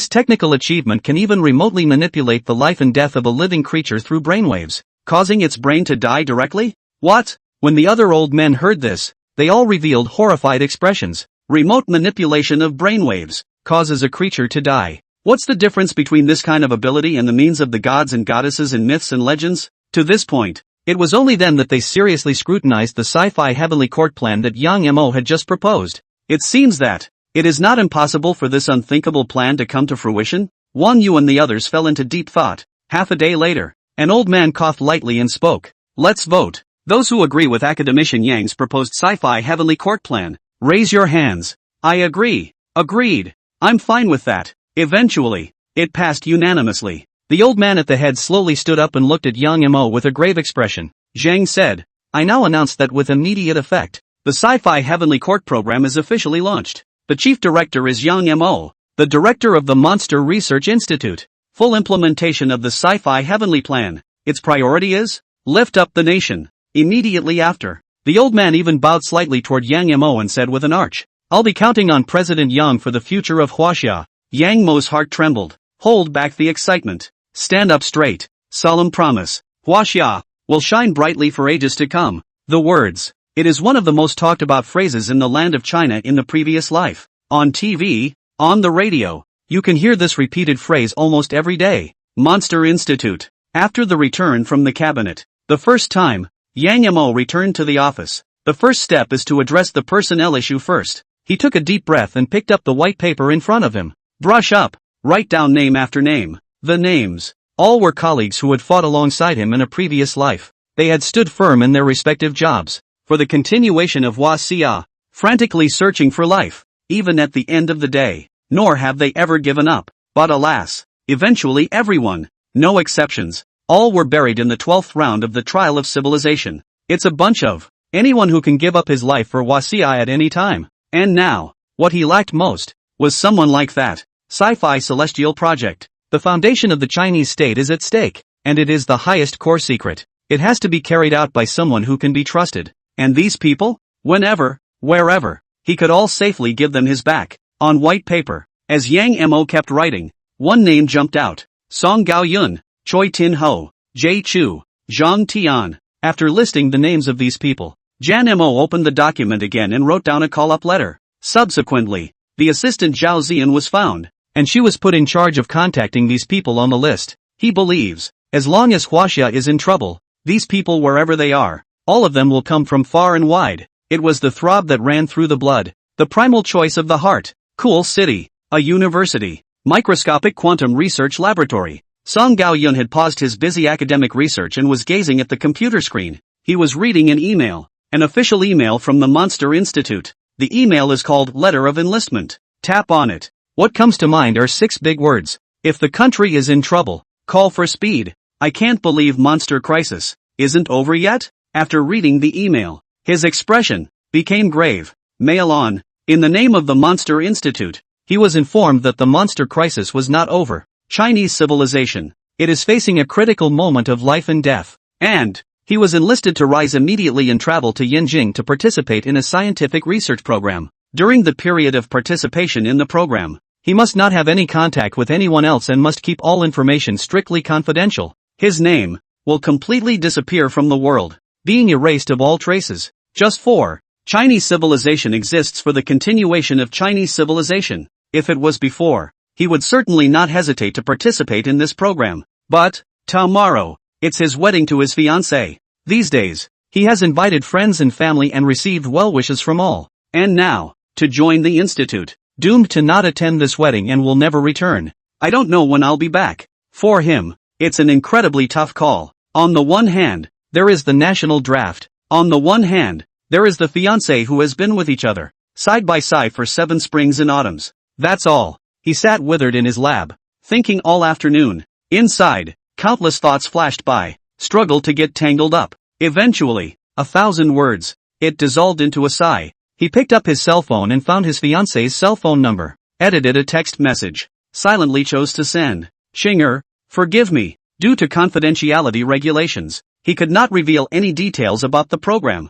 technical achievement can even remotely manipulate the life and death of a living creature through brainwaves, causing its brain to die directly? What? When the other old men heard this, they all revealed horrified expressions. Remote manipulation of brainwaves causes a creature to die. What's the difference between this kind of ability and the means of the gods and goddesses in myths and legends? To this point, it was only then that they seriously scrutinized the Sci-fi Heavenly Court plan that young Mo had just proposed. It seems that it is not impossible for this unthinkable plan to come to fruition. Wang Yu and the others fell into deep thought. Half a day later, an old man coughed lightly and spoke. Let's vote. Those who agree with Academician Yang's proposed Sci-fi Heavenly Court plan, raise your hands. I agree. Agreed. I'm fine with that. Eventually, it passed unanimously. The old man at the head slowly stood up and looked at young Mo with a grave expression. Zhang said, I now announce that with immediate effect, the Sci-Fi Heavenly Court program is officially launched. The chief director is young Mo, the director of the Monster Research Institute. Full implementation of the Sci-Fi Heavenly Plan. Its priority is, lift up the nation. Immediately after, the old man even bowed slightly toward Yang Mo and said with an arch, I'll be counting on President Yang for the future of Huaxia. Yang Mo's heart trembled. Hold back the excitement. Stand up straight. Solemn promise. Huaxia will shine brightly for ages to come. The words. It is one of the most talked about phrases in the land of China in the previous life. On TV, on the radio, you can hear this repeated phrase almost every day. Monster Institute. After the return from the cabinet, the first time, Yang Mo returned to the office. The first step is to address the personnel issue first. He took a deep breath and picked up the white paper in front of him. Brush up. Write down name after name. The names. All were colleagues who had fought alongside him in a previous life. They had stood firm in their respective jobs for the continuation of Huaxia, frantically searching for life, even at the end of the day. Nor have they ever given up. But alas, eventually everyone, no exceptions, all were buried in the 12th round of the trial of civilization. It's a bunch of anyone who can give up his life for Huaxia at any time. And now, what he lacked most was someone like that. Sci-Fi Celestial Project. The foundation of the Chinese state is at stake, and it is the highest core secret. It has to be carried out by someone who can be trusted. And these people, whenever, wherever, he could all safely give them his back. On white paper, as Yang Mo kept writing, one name jumped out. Song Gaoyun, Choi Tin Ho, Jay Chu, Zhang Tian. After listing the names of these people, Jan Mo opened the document again and wrote down a call-up letter. Subsequently, the assistant Zhao Zian was found, and she was put in charge of contacting these people on the list. He believes, as long as Huaxia is in trouble, these people wherever they are, all of them will come from far and wide. It was the throb that ran through the blood, the primal choice of the heart. Cool city, a university, microscopic quantum research laboratory. Song Gaoyun had paused his busy academic research and was gazing at the computer screen. He was reading an email. An official email from the Monster Institute. The email is called Letter of Enlistment. Tap on it. What comes to mind are 6 big words. If the country is in trouble, call for speed. I can't believe Monster Crisis isn't over yet? After reading the email, his expression became grave. Mail on. In the name of the Monster Institute, he was informed that the Monster Crisis was not over. Chinese civilization. It is facing a critical moment of life and death. And he was enlisted to rise immediately and travel to Yinjing to participate in a scientific research program. During the period of participation in the program, he must not have any contact with anyone else and must keep all information strictly confidential. His name will completely disappear from the world, being erased of all traces. Just 4. Chinese civilization exists for the continuation of Chinese civilization. If it was before, he would certainly not hesitate to participate in this program. But, tomorrow, it's his wedding to his fiancée. These days, he has invited friends and family and received well wishes from all. And now, to join the institute, doomed to not attend this wedding and will never return. I don't know when I'll be back. For him, it's an incredibly tough call. On the one hand, there is the national draft. On the one hand, there is the fiancé who has been with each other, side by side for 7 springs and autumns. That's all. He sat withered in his lab, thinking all afternoon. Inside, countless thoughts flashed by, struggled to get tangled up. Eventually, 1,000 words. It dissolved into a sigh. He picked up his cell phone and found his fiancée's cell phone number. Edited a text message. Silently chose to send. Xinger, forgive me. Due to confidentiality regulations, he could not reveal any details about the program.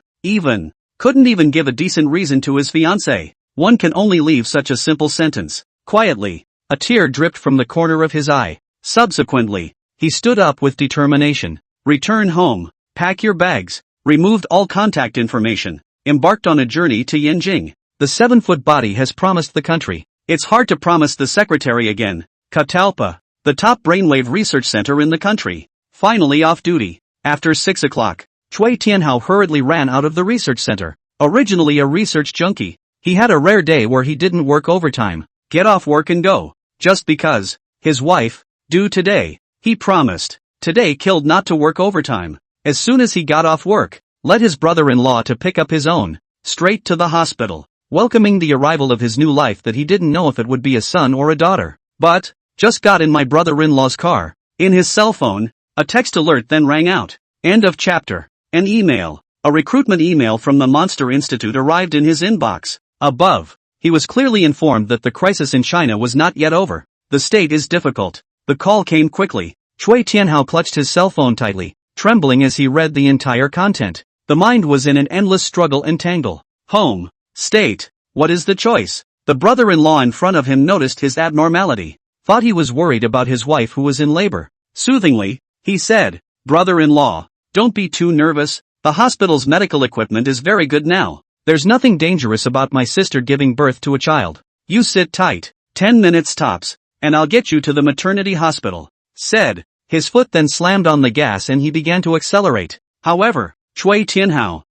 Couldn't even give a decent reason to his fiancée. One can only leave such a simple sentence. Quietly, a tear dripped from the corner of his eye. Subsequently, he stood up with determination. Return home. Pack your bags. Removed all contact information. Embarked on a journey to Yanjing. The 7-foot body has promised the country. It's hard to promise the secretary again. Catalpa, the top brainwave research center in the country. Finally off duty. After 6 o'clock, Cui Tianhao hurriedly ran out of the research center. Originally a research junkie, he had a rare day where he didn't work overtime. Get off work and go. Just because. His wife, due today. He promised. Today killed not to work overtime. As soon as he got off work, led his brother-in-law to pick up his own. Straight to the hospital. Welcoming the arrival of his new life that he didn't know if it would be a son or a daughter. But, just got in my brother-in-law's car. In his cell phone, a text alert then rang out. End of chapter. An email. A recruitment email from the Monster Institute arrived in his inbox. Above, he was clearly informed that the crisis in China was not yet over. The state is difficult. The call came quickly. Cui Tianhao clutched his cell phone tightly, trembling as he read the entire content. The mind was in an endless struggle and tangle. Home. State. What is the choice? The brother-in-law in front of him noticed his abnormality. Thought he was worried about his wife who was in labor. Soothingly, he said, brother-in-law, don't be too nervous. The hospital's medical equipment is very good now. There's nothing dangerous about my sister giving birth to a child. You sit tight. 10 minutes tops, and I'll get you to the maternity hospital. Said. His foot then slammed on the gas and he began to accelerate. However, Cui Tianhao,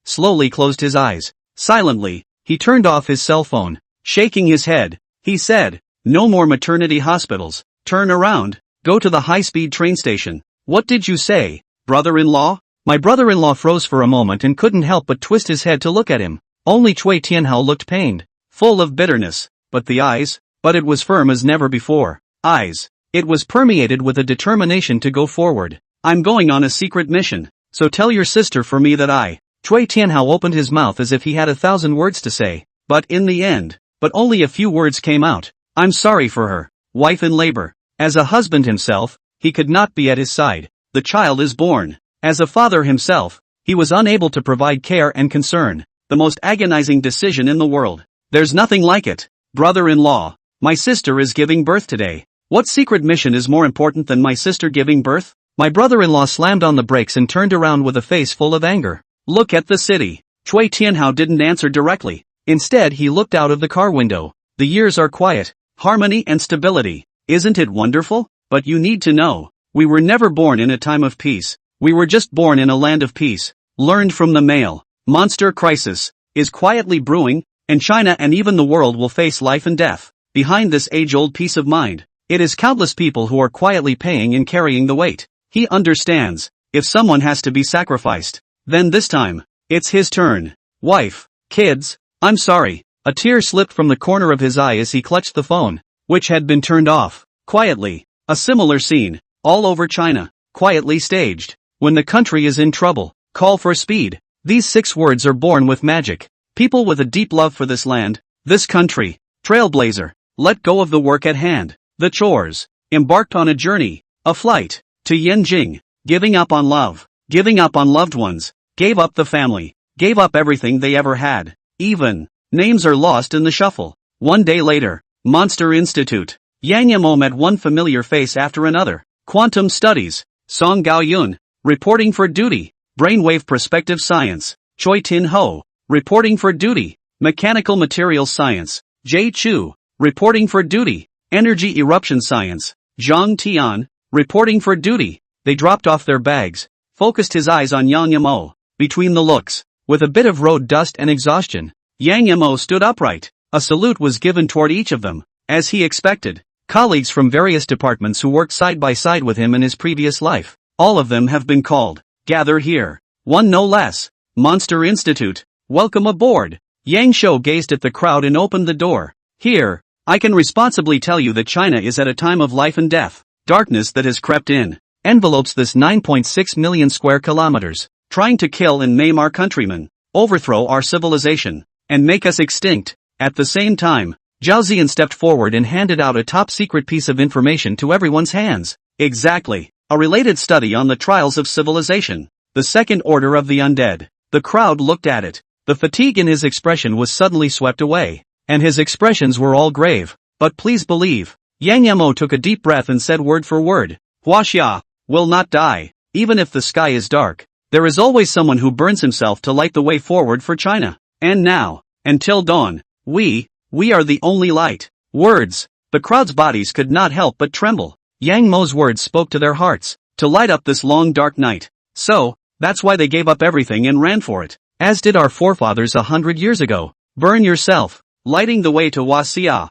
slowly closed his eyes. Silently, he turned off his cell phone. Shaking his head, he said, no more maternity hospitals. Turn around. Go to the high-speed train station. What did you say, brother-in-law? My brother-in-law froze for a moment and couldn't help but twist his head to look at him. Only Cui Tianhao looked pained, full of bitterness. But the eyes? But it was firm as never before. Eyes. It was permeated with a determination to go forward. I'm going on a secret mission, so tell your sister for me that I. Cui Tianhao opened his mouth as if he had 1,000 words to say. But in the end, only a few words came out. I'm sorry for her. Wife in labor. As a husband himself, he could not be at his side. The child is born. As a father himself, he was unable to provide care and concern. The most agonizing decision in the world. There's nothing like it. Brother-in-law, my sister is giving birth today. What secret mission is more important than my sister giving birth? My brother-in-law slammed on the brakes and turned around with a face full of anger. Look at the city. Cui Tianhao didn't answer directly. Instead he looked out of the car window. The years are quiet, harmony and stability. Isn't it wonderful? But you need to know, we were never born in a time of peace. We were just born in a land of peace. Learned from the male. Monster crisis is quietly brewing, and China and even the world will face life and death. Behind this age-old peace of mind, it is countless people who are quietly paying and carrying the weight. He understands. If someone has to be sacrificed, then this time, it's his turn. Wife, kids, I'm sorry. A tear slipped from the corner of his eye as he clutched the phone, which had been turned off. Quietly, a similar scene, all over China, quietly staged. When the country is in trouble, call for speed. These 6 words are born with magic. People with a deep love for this land, this country, trailblazer, let go of the work at hand, the chores, embarked on a journey, a flight, to Yanjing, giving up on love, giving up on loved ones, gave up the family, gave up everything they ever had. Even, names are lost in the shuffle. One day later, Monster Institute. Yang Yamo met one familiar face after another. Quantum Studies. Song Gaoyun. Reporting for duty. Brainwave Perspective Science. Choi Tin Ho. Reporting for duty. Mechanical Materials Science. Jay Chu. Reporting for duty. Energy Eruption Science. Zhang Tian. Reporting for duty. They dropped off their bags. Focused his eyes on Yang Yamo. Between the looks, with a bit of road dust and exhaustion, Yang Yamo stood upright. A salute was given toward each of them. As he expected, colleagues from various departments who worked side by side with him in his previous life. All of them have been called. Gather here. One no less. Monster Institute. Welcome aboard. Yang Shou gazed at the crowd and opened the door. Here, I can responsibly tell you that China is at a time of life and death. Darkness that has crept in, envelopes this 9.6 million square kilometers, trying to kill and maim our countrymen, overthrow our civilization, and make us extinct. At the same time, Zhao Ziyan stepped forward and handed out a top-secret piece of information to everyone's hands. Exactly. A related study on the trials of civilization. The second order of the undead. The crowd looked at it. The fatigue in his expression was suddenly swept away. And his expressions were all grave. But please believe. Yang Yamo took a deep breath and said word for word. Huaxia will not die. Even if the sky is dark, there is always someone who burns himself to light the way forward for China. And now, until dawn, we are the only light. Words. The crowd's bodies could not help but tremble. Yang Mo's words spoke to their hearts, to light up this long dark night. So, that's why they gave up everything and ran for it. As did our forefathers 100 years ago. Burn yourself, lighting the way to Huaxia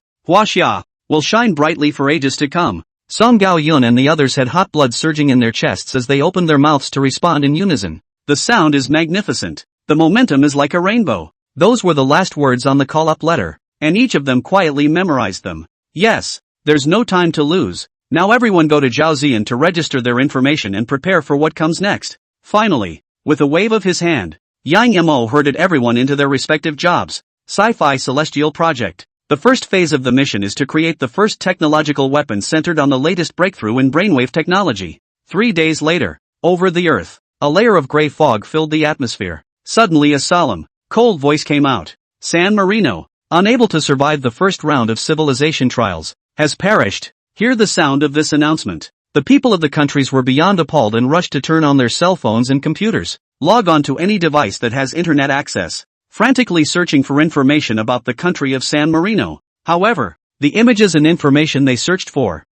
will shine brightly for ages to come. Song Gao Yun and the others had hot blood surging in their chests as they opened their mouths to respond in unison. The sound is magnificent. The momentum is like a rainbow. Those were the last words on the call-up letter, and each of them quietly memorized them. Yes, there's no time to lose. Now everyone go to Zhao Ziyan to register their information and prepare for what comes next. Finally, with a wave of his hand, Yang Yamo herded everyone into their respective jobs. Sci-fi Celestial Project. The first phase of the mission is to create the first technological weapon centered on the latest breakthrough in brainwave technology. 3 days later, over the Earth, a layer of gray fog filled the atmosphere. Suddenly a solemn, cold voice came out. San Marino, unable to survive the first round of civilization trials, has perished. Hear the sound of this announcement. The people of the countries were beyond appalled and rushed to turn on their cell phones and computers, log on to any device that has internet access, frantically searching for information about the country of San Marino. However, the images and information they searched for,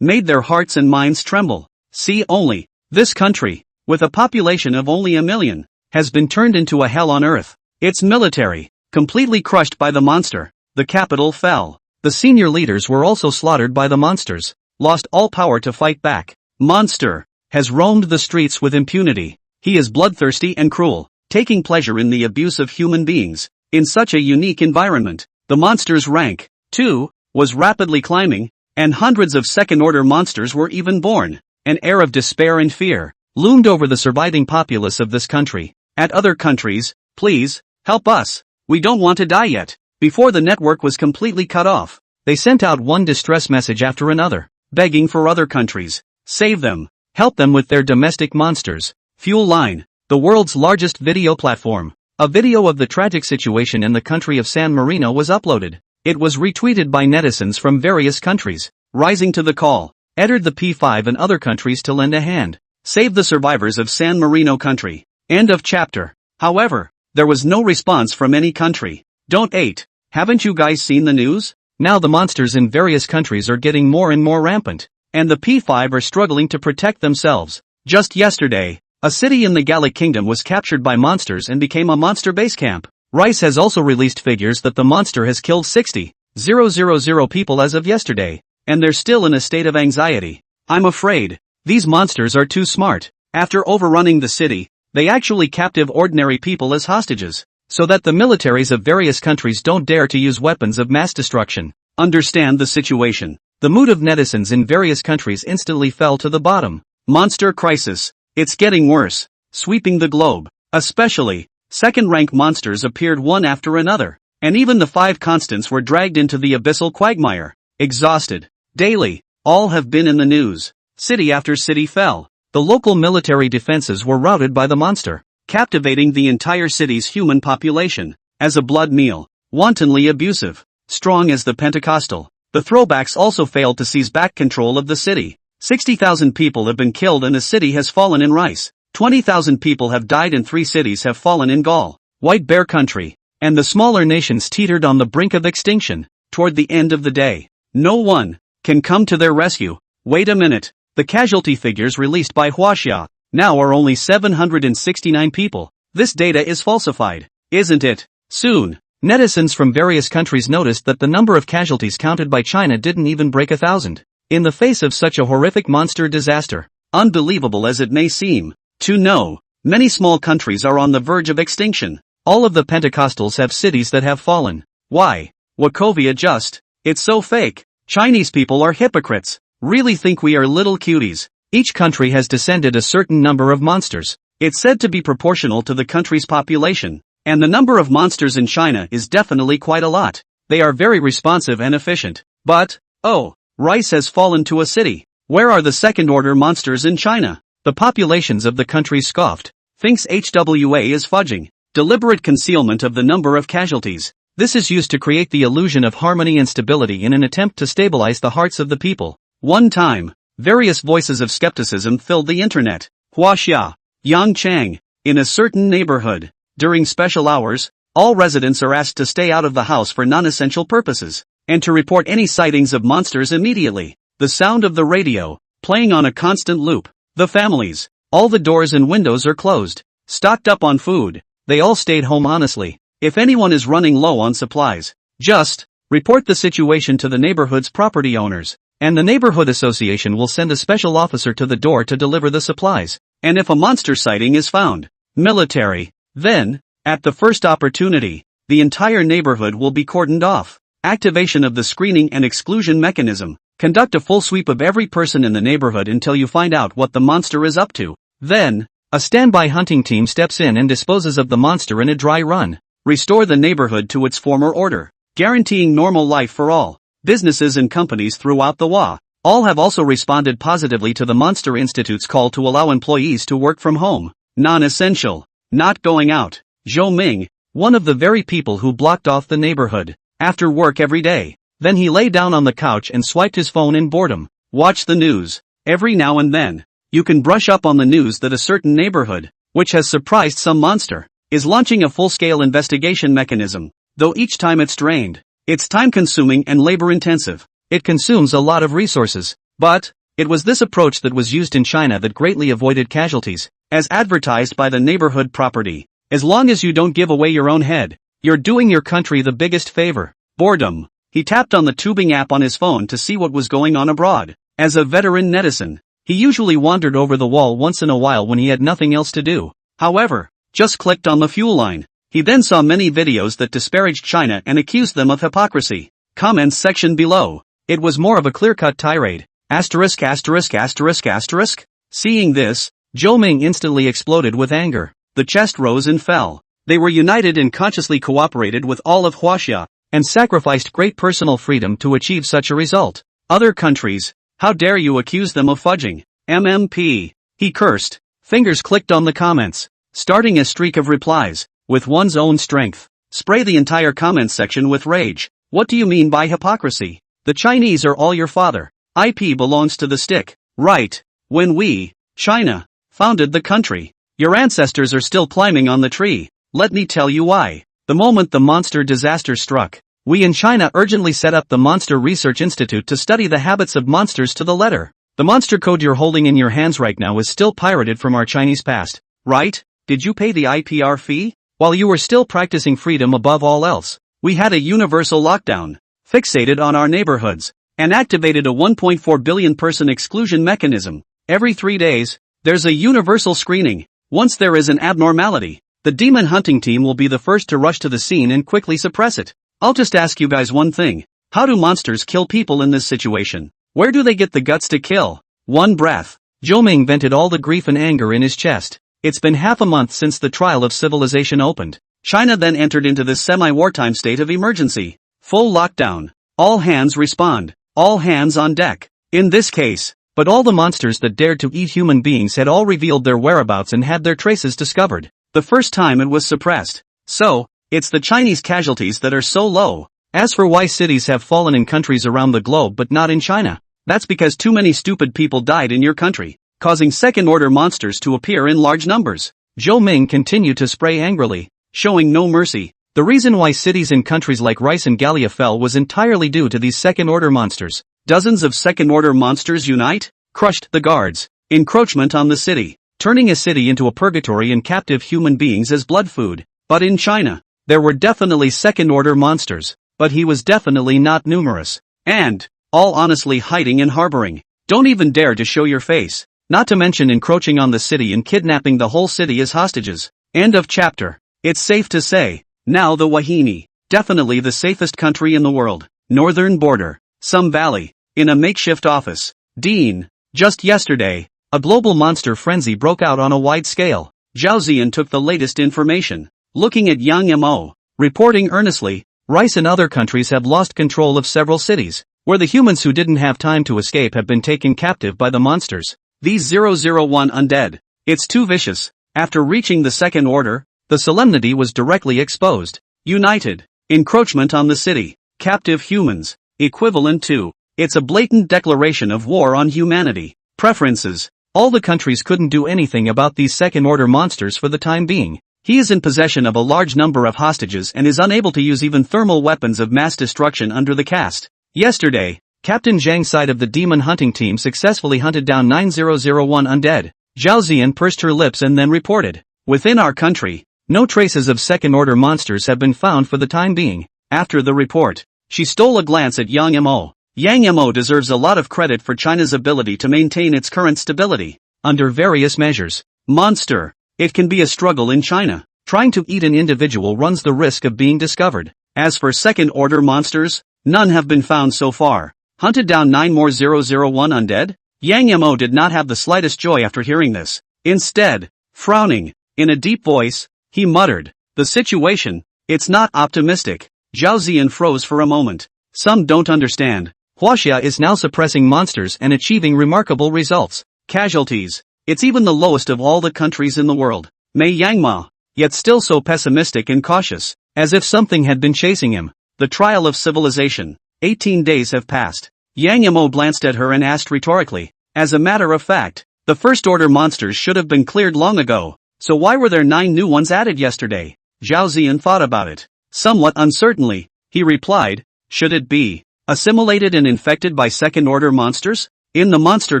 made their hearts and minds tremble. See only, this country, with a population of only 1 million, has been turned into a hell on earth. Its military, completely crushed by the monster. The capital fell. The senior leaders were also slaughtered by the monsters, lost all power to fight back. Monster has roamed the streets with impunity. He is bloodthirsty and cruel, taking pleasure in the abuse of human beings. In such a unique environment, the monster's rank, too, was rapidly climbing, and hundreds of second-order monsters were even born. An air of despair and fear loomed over the surviving populace of this country. At other countries, please, help us. We don't want to die yet. Before the network was completely cut off, they sent out one distress message after another, begging for other countries. Save them. Help them with their domestic monsters. Fuel Line, the world's largest video platform. A video of the tragic situation in the country of San Marino was uploaded. It was retweeted by netizens from various countries, rising to the call, urged the P5 and other countries to lend a hand. Save the survivors of San Marino country. End of chapter. However, there was no response from any country. Don't 8. Haven't you guys seen the news? Now the monsters in various countries are getting more and more rampant, and the P5 are struggling to protect themselves. Just yesterday, a city in the Gallic Kingdom was captured by monsters and became a monster base camp. Rice has also released figures that the monster has killed 60,000 people as of yesterday, and they're still in a state of anxiety. I'm afraid these monsters are too smart. After overrunning the city, they actually captive ordinary people as hostages, so that the militaries of various countries don't dare to use weapons of mass destruction. Understand the situation. The mood of netizens in various countries instantly fell to the bottom. Monster crisis. It's getting worse. Sweeping the globe. Especially, second-rank monsters appeared one after another, and even the 5 constants were dragged into the abyssal quagmire. Exhausted. Daily. All have been in the news. City after city fell. The local military defenses were routed by the monster, captivating the entire city's human population, as a blood meal, wantonly abusive, strong as the Pentecostal. The throwbacks also failed to seize back control of the city. 60,000 people have been killed and a city has fallen in Rice. 20,000 people have died and 3 cities have fallen in Gaul, White Bear Country, and the smaller nations teetered on the brink of extinction. Toward the end of the day, no one can come to their rescue. Wait a minute. The casualty figures released by Huaxia now are only 769 people. This data is falsified, isn't it? Soon, netizens from various countries noticed that the number of casualties counted by China didn't even break 1,000. In the face of such a horrific monster disaster, unbelievable as it may seem, to know, many small countries are on the verge of extinction. All of the Pentecostals have cities that have fallen. Why? Wachovia just. It's so fake. Chinese people are hypocrites. Really think we are little cuties. Each country has descended a certain number of monsters. It's said to be proportional to the country's population. And the number of monsters in China is definitely quite a lot. They are very responsive and efficient. But, oh, rice has fallen to a city. Where are the second-order monsters in China? The populations of the country scoffed. Thinks HWA is fudging. Deliberate concealment of the number of casualties. This is used to create the illusion of harmony and stability in an attempt to stabilize the hearts of the people. One time, various voices of skepticism filled the internet. Huaxia, Yangchang, in a certain neighborhood. During special hours, all residents are asked to stay out of the house for non-essential purposes, and to report any sightings of monsters immediately. The sound of the radio, playing on a constant loop. The families, all the doors and windows are closed. Stocked up on food, they all stayed home honestly. If anyone is running low on supplies, just report the situation to the neighborhood's property owners, and the neighborhood association will send a special officer to the door to deliver the supplies. And if a monster sighting is found, military, then, at the first opportunity, the entire neighborhood will be cordoned off. Activation of the screening and exclusion mechanism. Conduct a full sweep of every person in the neighborhood until you find out what the monster is up to. Then, a standby hunting team steps in and disposes of the monster in a dry run. Restore the neighborhood to its former order, guaranteeing normal life for all. Businesses and companies throughout the WA. All have also responded positively to the Monster Institute's call to allow employees to work from home. Non-essential. Not going out. Zhou Meng, one of the very people who blocked off the neighborhood, after work every day. Then he lay down on the couch and swiped his phone in boredom. Watch the news. Every now and then, you can brush up on the news that a certain neighborhood, which has surprised some monster, is launching a full-scale investigation mechanism. Though each time it's drained, it's time-consuming and labor-intensive. It consumes a lot of resources. But, it was this approach that was used in China that greatly avoided casualties, as advertised by the neighborhood property. As long as you don't give away your own head, you're doing your country the biggest favor. Boredom. He tapped on the tubing app on his phone to see what was going on abroad. As a veteran netizen, he usually wandered over the wall once in a while when he had nothing else to do. However, just clicked on the fuel line. He then saw many videos that disparaged China and accused them of hypocrisy. Comments section below. It was more of a clear-cut tirade. Asterisk asterisk asterisk asterisk. Seeing this, Zhou Meng instantly exploded with anger. The chest rose and fell. They were united and consciously cooperated with all of Huaxia, and sacrificed great personal freedom to achieve such a result. Other countries, how dare you accuse them of fudging? MMP. He cursed. Fingers clicked on the comments, starting a streak of replies. With one's own strength, spray the entire comments section with rage. What do you mean by hypocrisy? The Chinese are all your father. IP belongs to the stick. Right. When we, China, founded the country, your ancestors are still climbing on the tree. Let me tell you why. The moment the monster disaster struck, we in China urgently set up the Monster Research Institute to study the habits of monsters to the letter. The monster code you're holding in your hands right now is still pirated from our Chinese past, right? Did you pay the IPR fee? While you were still practicing freedom above all else, we had a universal lockdown, fixated on our neighborhoods, and activated a 1.4 billion person exclusion mechanism. Every 3 days, there's a universal screening. Once there is an abnormality, the demon hunting team will be the first to rush to the scene and quickly suppress it. I'll just ask you guys one thing. How do monsters kill people in this situation? Where do they get the guts to kill? One breath. Zhou Meng vented all the grief and anger in his chest. It's been half a month since the trial of civilization opened. China then entered into this semi-wartime state of emergency. Full lockdown. All hands respond. All hands on deck. In this case, but all the monsters that dared to eat human beings had all revealed their whereabouts and had their traces discovered. The first time it was suppressed. So, it's the Chinese casualties that are so low. As for why cities have fallen in countries around the globe but not in China, that's because too many stupid people died in your country, causing second-order monsters to appear in large numbers. Zhou Meng continued to spray angrily, showing no mercy. The reason why cities in countries like Rice and Gallia fell was entirely due to these second-order monsters. Dozens of second-order monsters unite, crushed the guards, encroachment on the city, turning a city into a purgatory and captive human beings as blood food. But in China, there were definitely second-order monsters, but he was definitely not numerous. And, all honestly hiding and harboring. Don't even dare to show your face. Not to mention encroaching on the city and kidnapping the whole city as hostages. End of chapter. It's safe to say, now the Wahini, definitely the safest country in the world. Northern border, some valley, in a makeshift office. Dean, just yesterday, a global monster frenzy broke out on a wide scale. Zhao Ziyan took the latest information. Looking at Yang Mo, reporting earnestly, Rice and other countries have lost control of several cities, where the humans who didn't have time to escape have been taken captive by the monsters. These 001 undead. It's too vicious. After reaching the second order, the solemnity was directly exposed. United. Encroachment on the city. Captive humans. Equivalent to. It's a blatant declaration of war on humanity. Preferences. All the countries couldn't do anything about these second-order monsters for the time being. He is in possession of a large number of hostages and is unable to use even thermal weapons of mass destruction under the cast. Yesterday, Captain Zhang's side of the demon hunting team successfully hunted down 9001 undead. Zhao Ziyan pursed her lips and then reported, "Within our country, no traces of second-order monsters have been found for the time being." After the report, she stole a glance at Yang Mo. Yang Mo deserves a lot of credit for China's ability to maintain its current stability, under various measures. Monster. It can be a struggle in China. Trying to eat an individual runs the risk of being discovered. As for second-order monsters, none have been found so far. Hunted down 9 more 001 undead? Yang Mo did not have the slightest joy after hearing this. Instead, frowning, in a deep voice, he muttered, "The situation, it's not optimistic." Zhao Ziyan froze for a moment. Some don't understand. Huaxia is now suppressing monsters and achieving remarkable results. Casualties. It's even the lowest of all the countries in the world. Mei Yangma, yet still so pessimistic and cautious, as if something had been chasing him. The trial of civilization. 18 days have passed. Yang Mo glanced at her and asked rhetorically, "As a matter of fact, the first-order monsters should have been cleared long ago, so why were there 9 new ones added yesterday?" Zhao Ziyan thought about it. Somewhat uncertainly, he replied, "Should it be assimilated and infected by second-order monsters? In the monster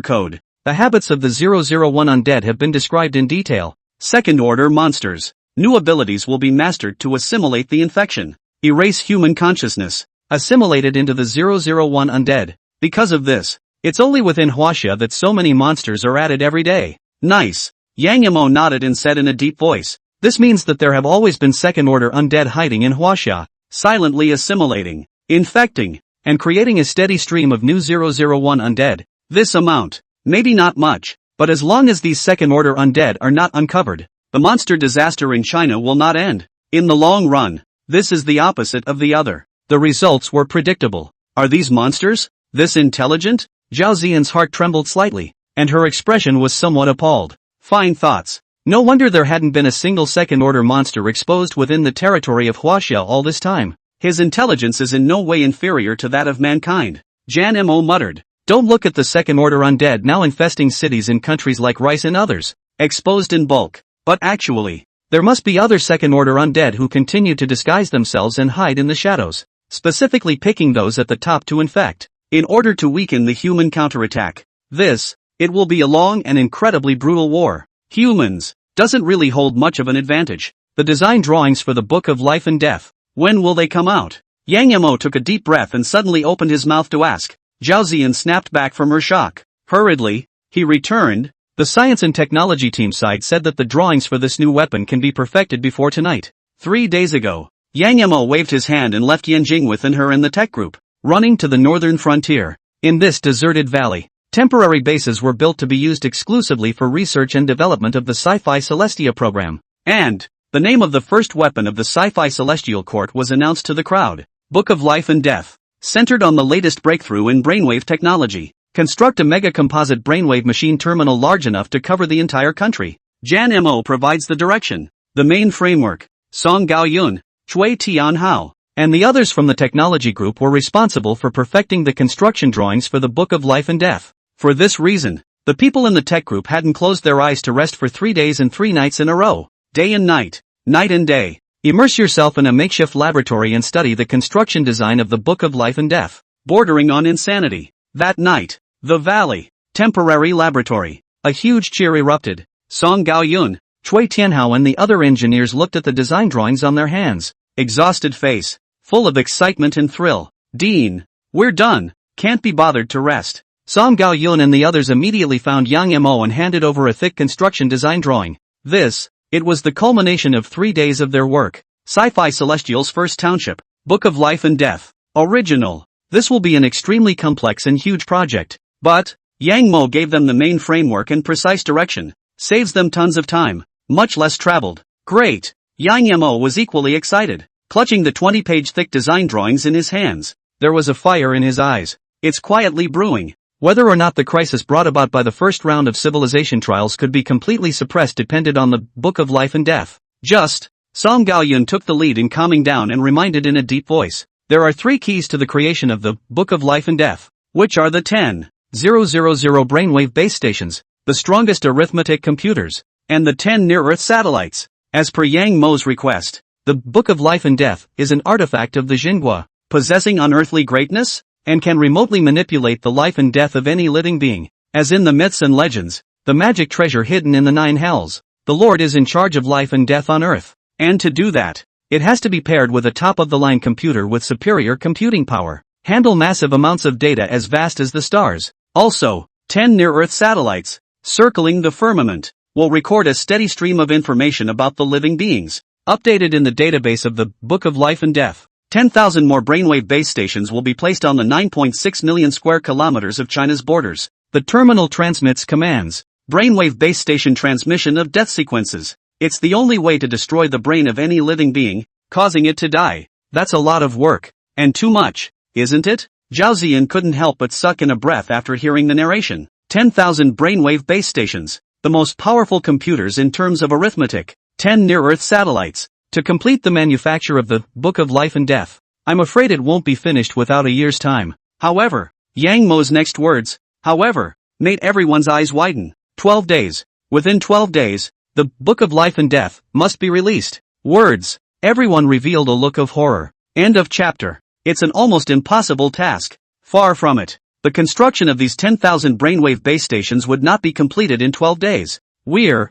code, the habits of the 001 undead have been described in detail. Second-order monsters. New abilities will be mastered to assimilate the infection. Erase human consciousness. Assimilated into the 001 undead. Because of this, it's only within Huaxia that so many monsters are added every day." Nice. Yang Mo nodded and said in a deep voice, "This means that there have always been second-order undead hiding in Huaxia, silently assimilating, infecting, and creating a steady stream of new 001 undead. This amount. Maybe not much, but as long as these second-order undead are not uncovered, the monster disaster in China will not end. In the long run, this is the opposite of the other." The results were predictable. Are these monsters this intelligent? Zhao Ziyan's heart trembled slightly, and her expression was somewhat appalled. Fine thoughts. No wonder there hadn't been a single second-order monster exposed within the territory of Huaxia all this time. His intelligence is in no way inferior to that of mankind. Jan Mo muttered. Don't look at the second-order undead now infesting cities in countries like Rice and others, exposed in bulk. But actually, there must be other second-order undead who continue to disguise themselves and hide in the shadows, specifically picking those at the top to infect, in order to weaken the human counterattack. It will be a long and incredibly brutal war. Humans, doesn't really hold much of an advantage. The design drawings for the Book of Life and Death, when will they come out? Yang Mo took a deep breath and suddenly opened his mouth to ask. Zhao Ziyan snapped back from her shock. Hurriedly, he returned. The science and technology team side said that the drawings for this new weapon can be perfected before tonight. 3 days ago, Yang Mo waved his hand and left Yanjing within her and the tech group, running to the northern frontier. In this deserted valley, temporary bases were built to be used exclusively for research and development of the Sci-fi Celestia program. And the name of the first weapon of the Sci-fi Celestial Court was announced to the crowd. Book of Life and Death. Centered on the latest breakthrough in brainwave technology. Construct a mega-composite brainwave machine terminal large enough to cover the entire country. Jan Mo provides the direction. The main framework, Song Gaoyun, Chui Tianhao, and the others from the technology group were responsible for perfecting the construction drawings for the Book of Life and Death. For this reason, the people in the tech group hadn't closed their eyes to rest for 3 days and 3 nights in a row. Day and night, night and day. Immerse yourself in a makeshift laboratory and study the construction design of the Book of Life and Death, bordering on insanity. That night, the valley, temporary laboratory. A huge cheer erupted. Song Gaoyun, Chui Tianhao and the other engineers looked at the design drawings on their hands. Exhausted face, full of excitement and thrill. Dean, we're done, can't be bothered to rest. Song Gaoyun and the others immediately found Yang Mo and handed over a thick construction design drawing. It was the culmination of 3 days of their work. Sci-fi Celestial's first township, Book of Life and Death. Original. This will be an extremely complex and huge project. But, Yang Mo gave them the main framework and precise direction. Saves them tons of time. Much less traveled. Great. Yang Mo was equally excited. Clutching the 20-page thick design drawings in his hands. There was a fire in his eyes. It's quietly brewing. Whether or not the crisis brought about by the first round of civilization trials could be completely suppressed depended on the Book of Life and Death. Just. Song Gaoyun took the lead in calming down and reminded in a deep voice. There are 3 keys to the creation of the Book of Life and Death, which are the 10,000 brainwave base stations, the strongest arithmetic computers, and the 10 near-Earth satellites. As per Yang Mo's request, the Book of Life and Death is an artifact of the Xinhua, possessing unearthly greatness, and can remotely manipulate the life and death of any living being. As in the myths and legends, the magic treasure hidden in the 9 hells, the Lord is in charge of life and death on Earth. And to do that, it has to be paired with a top-of-the-line computer with superior computing power, handle massive amounts of data as vast as the stars. Also, 10 near-Earth satellites, circling the firmament, will record a steady stream of information about the living beings, updated in the database of the Book of Life and Death. 10,000 more brainwave base stations will be placed on the 9.6 million square kilometers of China's borders. The terminal transmits commands, brainwave base station transmission of death sequences. It's the only way to destroy the brain of any living being, causing it to die. That's a lot of work. And too much, isn't it? Zhao Ziyan couldn't help but suck in a breath after hearing the narration. 10,000 brainwave base stations, the most powerful computers in terms of arithmetic, 10 near-Earth satellites, to complete the manufacture of the Book of Life and Death. I'm afraid it won't be finished without a year's time. However, Yang Mo's next words, made everyone's eyes widen. 12 days. Within 12 days, the Book of Life and Death must be released. Words. Everyone revealed a look of horror. End of chapter. It's an almost impossible task. Far from it. The construction of these 10,000 brainwave base stations would not be completed in 12 days. We're,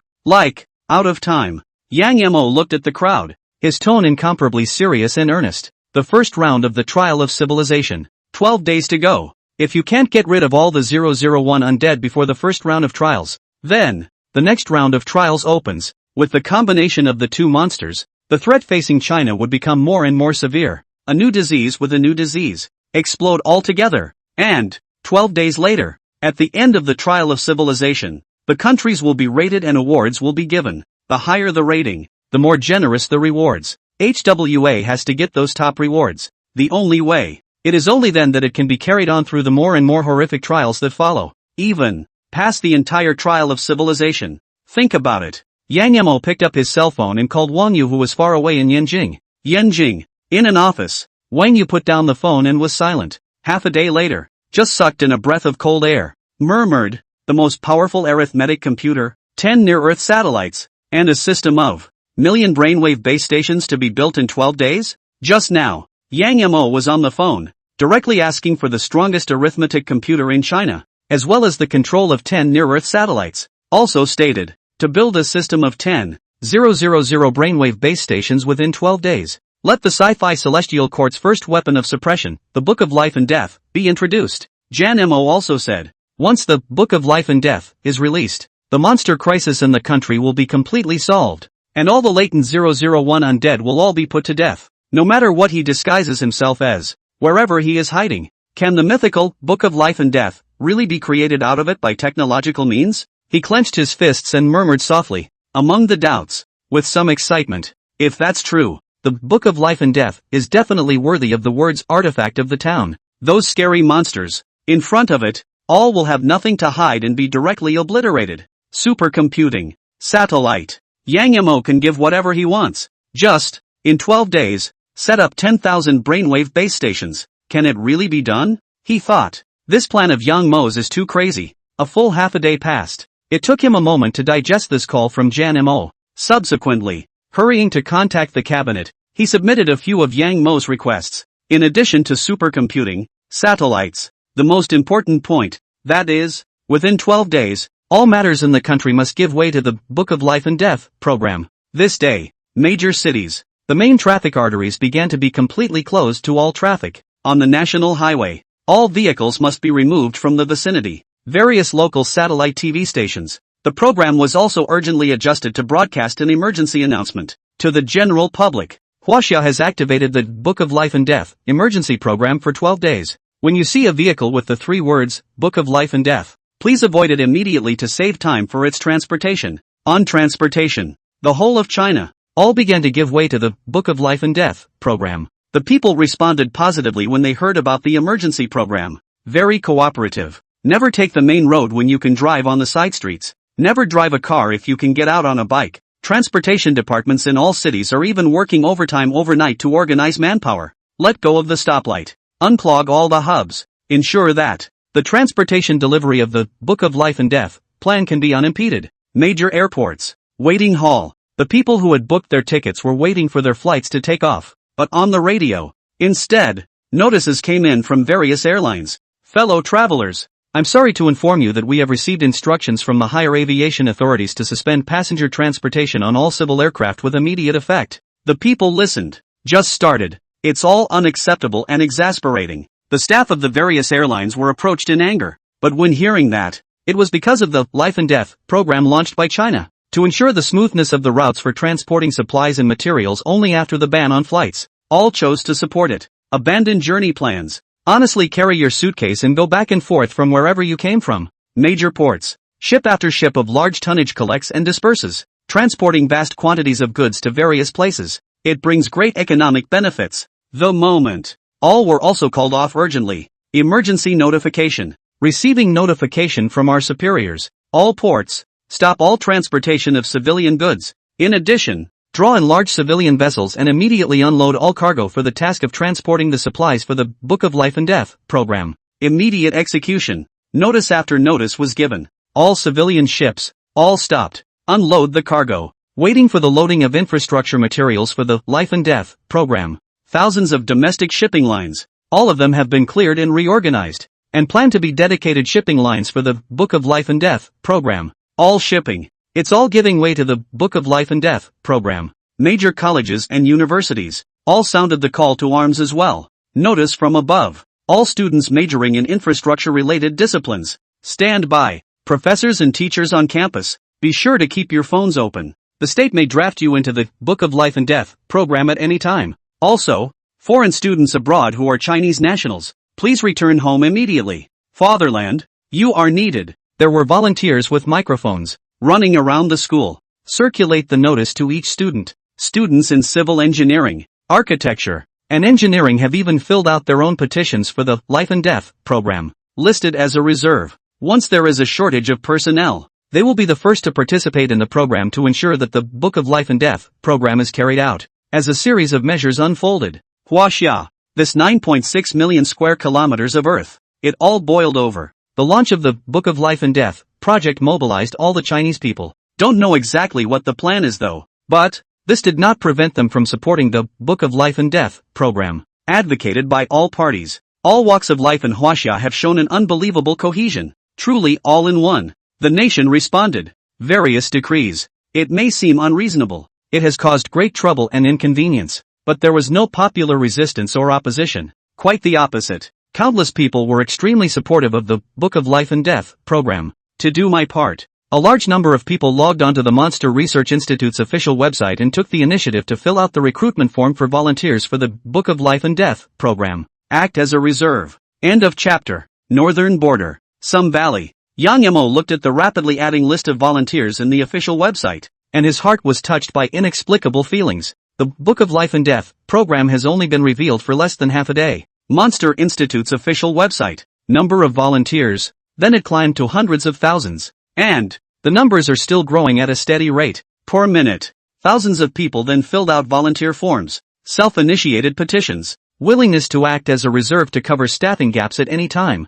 out of time. Yang Mo looked at the crowd, his tone incomparably serious and earnest. The first round of the trial of civilization. 12 days to go. If you can't get rid of all the 001 undead before the first round of trials, then the next round of trials opens. With the combination of the 2 monsters, the threat facing China would become more and more severe. A new disease with a new disease explode altogether. And 12 days later, at the end of the trial of civilization, the countries will be rated and awards will be given. The higher the rating, the more generous the rewards. HWA has to get those top rewards. The only way. It is only then that it can be carried on through the more and more horrific trials that follow. Even past the entire trial of civilization. Think about it. Yang Mo picked up his cell phone and called Wang Yu, who was far away in Yanjing. Yanjing. In an office. Wang Yu put down the phone and was silent. Half a day later, just sucked in a breath of cold air. Murmured. The most powerful arithmetic computer, 10 near-Earth satellites, and a system of million brainwave base stations to be built in 12 days? Just now, Yang Mo was on the phone, directly asking for the strongest arithmetic computer in China, as well as the control of 10 near-Earth satellites. Also stated, to build a system of 10,000 brainwave base stations within 12 days. Let the Sci-Fi Celestial Court's first weapon of suppression, the Book of Life and Death, be introduced. Jan Mo also said, once the Book of Life and Death is released, the monster crisis in the country will be completely solved, and all the latent 001 undead will all be put to death, no matter what he disguises himself as, wherever he is hiding. Can the mythical Book of Life and Death really be created out of it by technological means? He clenched his fists and murmured softly, among the doubts, with some excitement, if that's true, the Book of Life and Death is definitely worthy of the words artifact of the town. Those scary monsters, in front of it, all will have nothing to hide and be directly obliterated. Supercomputing. Satellite. Yang Mo can give whatever he wants. Just, in 12 days, set up 10,000 brainwave base stations. Can it really be done? He thought. This plan of Yang Mo's is too crazy. A full half a day passed. It took him a moment to digest this call from Jan Mo. Subsequently, hurrying to contact the cabinet, he submitted a few of Yang Mo's requests. In addition to supercomputing, satellites, the most important point, that is, within 12 days, all matters in the country must give way to the Book of Life and Death program. This day, major cities, the main traffic arteries began to be completely closed to all traffic. On the national highway, all vehicles must be removed from the vicinity. Various local satellite TV stations. The program was also urgently adjusted to broadcast an emergency announcement to the general public. Huaxia has activated the Book of Life and Death emergency program for 12 days. When you see a vehicle with the 3 words, Book of Life and Death, please avoid it immediately to save time for its transportation. On transportation, the whole of China all began to give way to the Book of Life and Death program. The people responded positively when they heard about the emergency program. Very cooperative. Never take the main road when you can drive on the side streets. Never drive a car if you can get out on a bike. Transportation departments in all cities are even working overtime overnight to organize manpower. Let go of the stoplight. Unclog all the hubs. Ensure that the transportation delivery of the Book of Life and Death plan can be unimpeded. Major airports. Waiting hall. The people who had booked their tickets were waiting for their flights to take off. But on the radio, instead, notices came in from various airlines. Fellow travelers, I'm sorry to inform you that we have received instructions from the higher aviation authorities to suspend passenger transportation on all civil aircraft with immediate effect. The people listened. Just started. It's all unacceptable and exasperating. The staff of the various airlines were approached in anger. But when hearing that, it was because of the Life and Death program launched by China to ensure the smoothness of the routes for transporting supplies and materials only after the ban on flights. All chose to support it. Abandon journey plans. Honestly, carry your suitcase and go back and forth from wherever you came from. Major ports. Ship after ship of large tonnage collects and disperses, transporting vast quantities of goods to various places. It brings great economic benefits. The moment. All were also called off urgently. Emergency notification. Receiving notification from our superiors. All ports. Stop all transportation of civilian goods. In addition, draw in large civilian vessels and immediately unload all cargo for the task of transporting the supplies for the Book of Life and Death program. Immediate execution. Notice after notice was given. All civilian ships, all stopped. Unload the cargo. Waiting for the loading of infrastructure materials for the Life and Death program. Thousands of domestic shipping lines. All of them have been cleared and reorganized, and plan to be dedicated shipping lines for the Book of Life and Death program. All shipping. It's all giving way to the Book of Life and Death program. Major colleges and universities all sounded the call to arms as well. Notice from above. All students majoring in infrastructure-related disciplines. Stand by. Professors and teachers on campus, be sure to keep your phones open. The state may draft you into the Book of Life and Death program at any time. Also, foreign students abroad who are Chinese nationals, please return home immediately. Fatherland, you are needed. There were volunteers with microphones running around the school. Circulate the notice to each student. Students in civil engineering, architecture, and engineering have even filled out their own petitions for the Life and Death program, listed as a reserve. Once there is a shortage of personnel, they will be the first to participate in the program to ensure that the Book of Life and Death program is carried out. As a series of measures unfolded, Huaxia, this 9.6 million square kilometers of Earth, it all boiled over. The launch of the Book of Life and Death project mobilized all the Chinese people. Don't know exactly what the plan is though, but this did not prevent them from supporting the Book of Life and Death program, advocated by all parties. All walks of life in Huaxia have shown an unbelievable cohesion, truly all in one. The nation responded. Various decrees. It may seem unreasonable. It has caused great trouble and inconvenience, but there was no popular resistance or opposition. Quite the opposite. Countless people were extremely supportive of the Book of Life and Death program. To do my part, a large number of people logged onto the Monster Research Institute's official website and took the initiative to fill out the recruitment form for volunteers for the Book of Life and Death program. Act as a reserve. End of chapter. Northern border. Some valley. Yang Mo looked at the rapidly adding list of volunteers in the official website, and his heart was touched by inexplicable feelings. The Book of Life and Death program has only been revealed for less than half a day. Monster Institute's official website. Number of volunteers. Then it climbed to hundreds of thousands. And the numbers are still growing at a steady rate. Per minute. Thousands of people then filled out volunteer forms. Self-initiated petitions. Willingness to act as a reserve to cover staffing gaps at any time.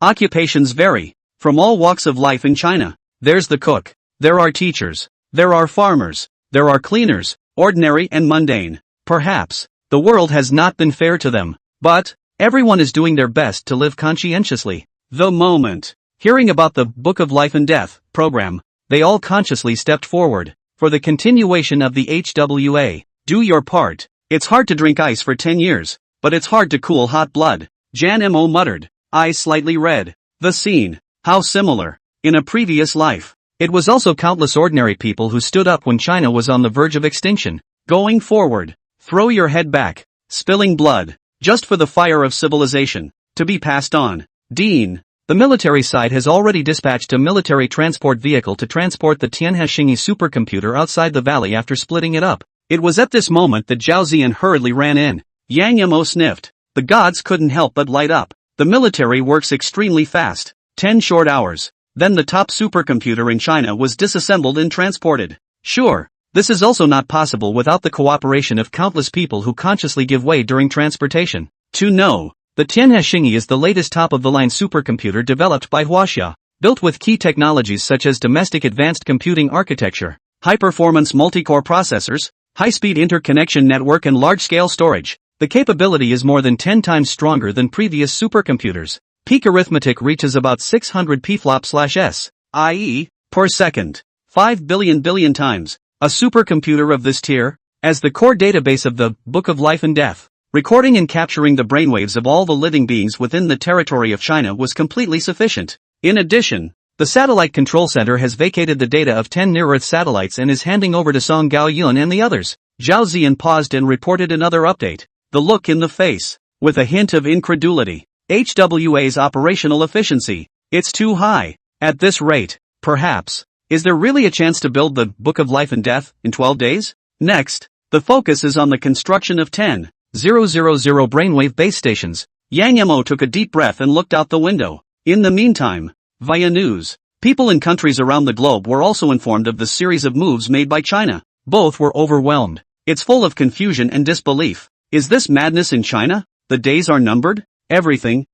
Occupations vary. From all walks of life in China. There's the cook. There are teachers. There are farmers. There are cleaners, ordinary and mundane. Perhaps the world has not been fair to them, but everyone is doing their best to live conscientiously. The moment, hearing about the Book of Life and Death program, they all consciously stepped forward for the continuation of the HWA. Do your part. It's hard to drink ice for 10 years, but it's hard to cool hot blood. Jan Mo muttered, eyes slightly red. The scene. How similar. In a previous life. It was also countless ordinary people who stood up when China was on the verge of extinction. Going forward. Throw your head back. Spilling blood. Just for the fire of civilization. To be passed on. Dean. The military side has already dispatched a military transport vehicle to transport the Tianhe supercomputer outside the valley after splitting it up. It was at this moment that Zhao Ziyan hurriedly ran in. Yang Yamo sniffed. The gods couldn't help but light up. The military works extremely fast. 10 short hours. Then the top supercomputer in China was disassembled and transported. Sure, this is also not possible without the cooperation of countless people who consciously give way during transportation. To know, the Tianhe is the latest top-of-the-line supercomputer developed by Huaxia, built with key technologies such as domestic advanced computing architecture, high-performance multi-core processors, high-speed interconnection network and large-scale storage. The capability is more than 10 times stronger than previous supercomputers. Peak arithmetic reaches about 600 pflops/s, i.e., per second. 5 billion times. A supercomputer of this tier, as the core database of the Book of Life and Death, recording and capturing the brainwaves of all the living beings within the territory of China was completely sufficient. In addition, the Satellite Control Center has vacated the data of 10 near-Earth satellites and is handing over to Song Gaoyun and the others. Zhao Ziyan paused and reported another update. The look in the face, with a hint of incredulity. HWA's operational efficiency. It's too high. At this rate, perhaps. Is there really a chance to build the Book of Life and Death in 12 days? Next, the focus is on the construction of 10,000 brainwave base stations. Yang Yamo took a deep breath and looked out the window. In the meantime, via news, people in countries around the globe were also informed of the series of moves made by China. Both were overwhelmed. It's full of confusion and disbelief. Is this madness in China? The days are numbered? Everything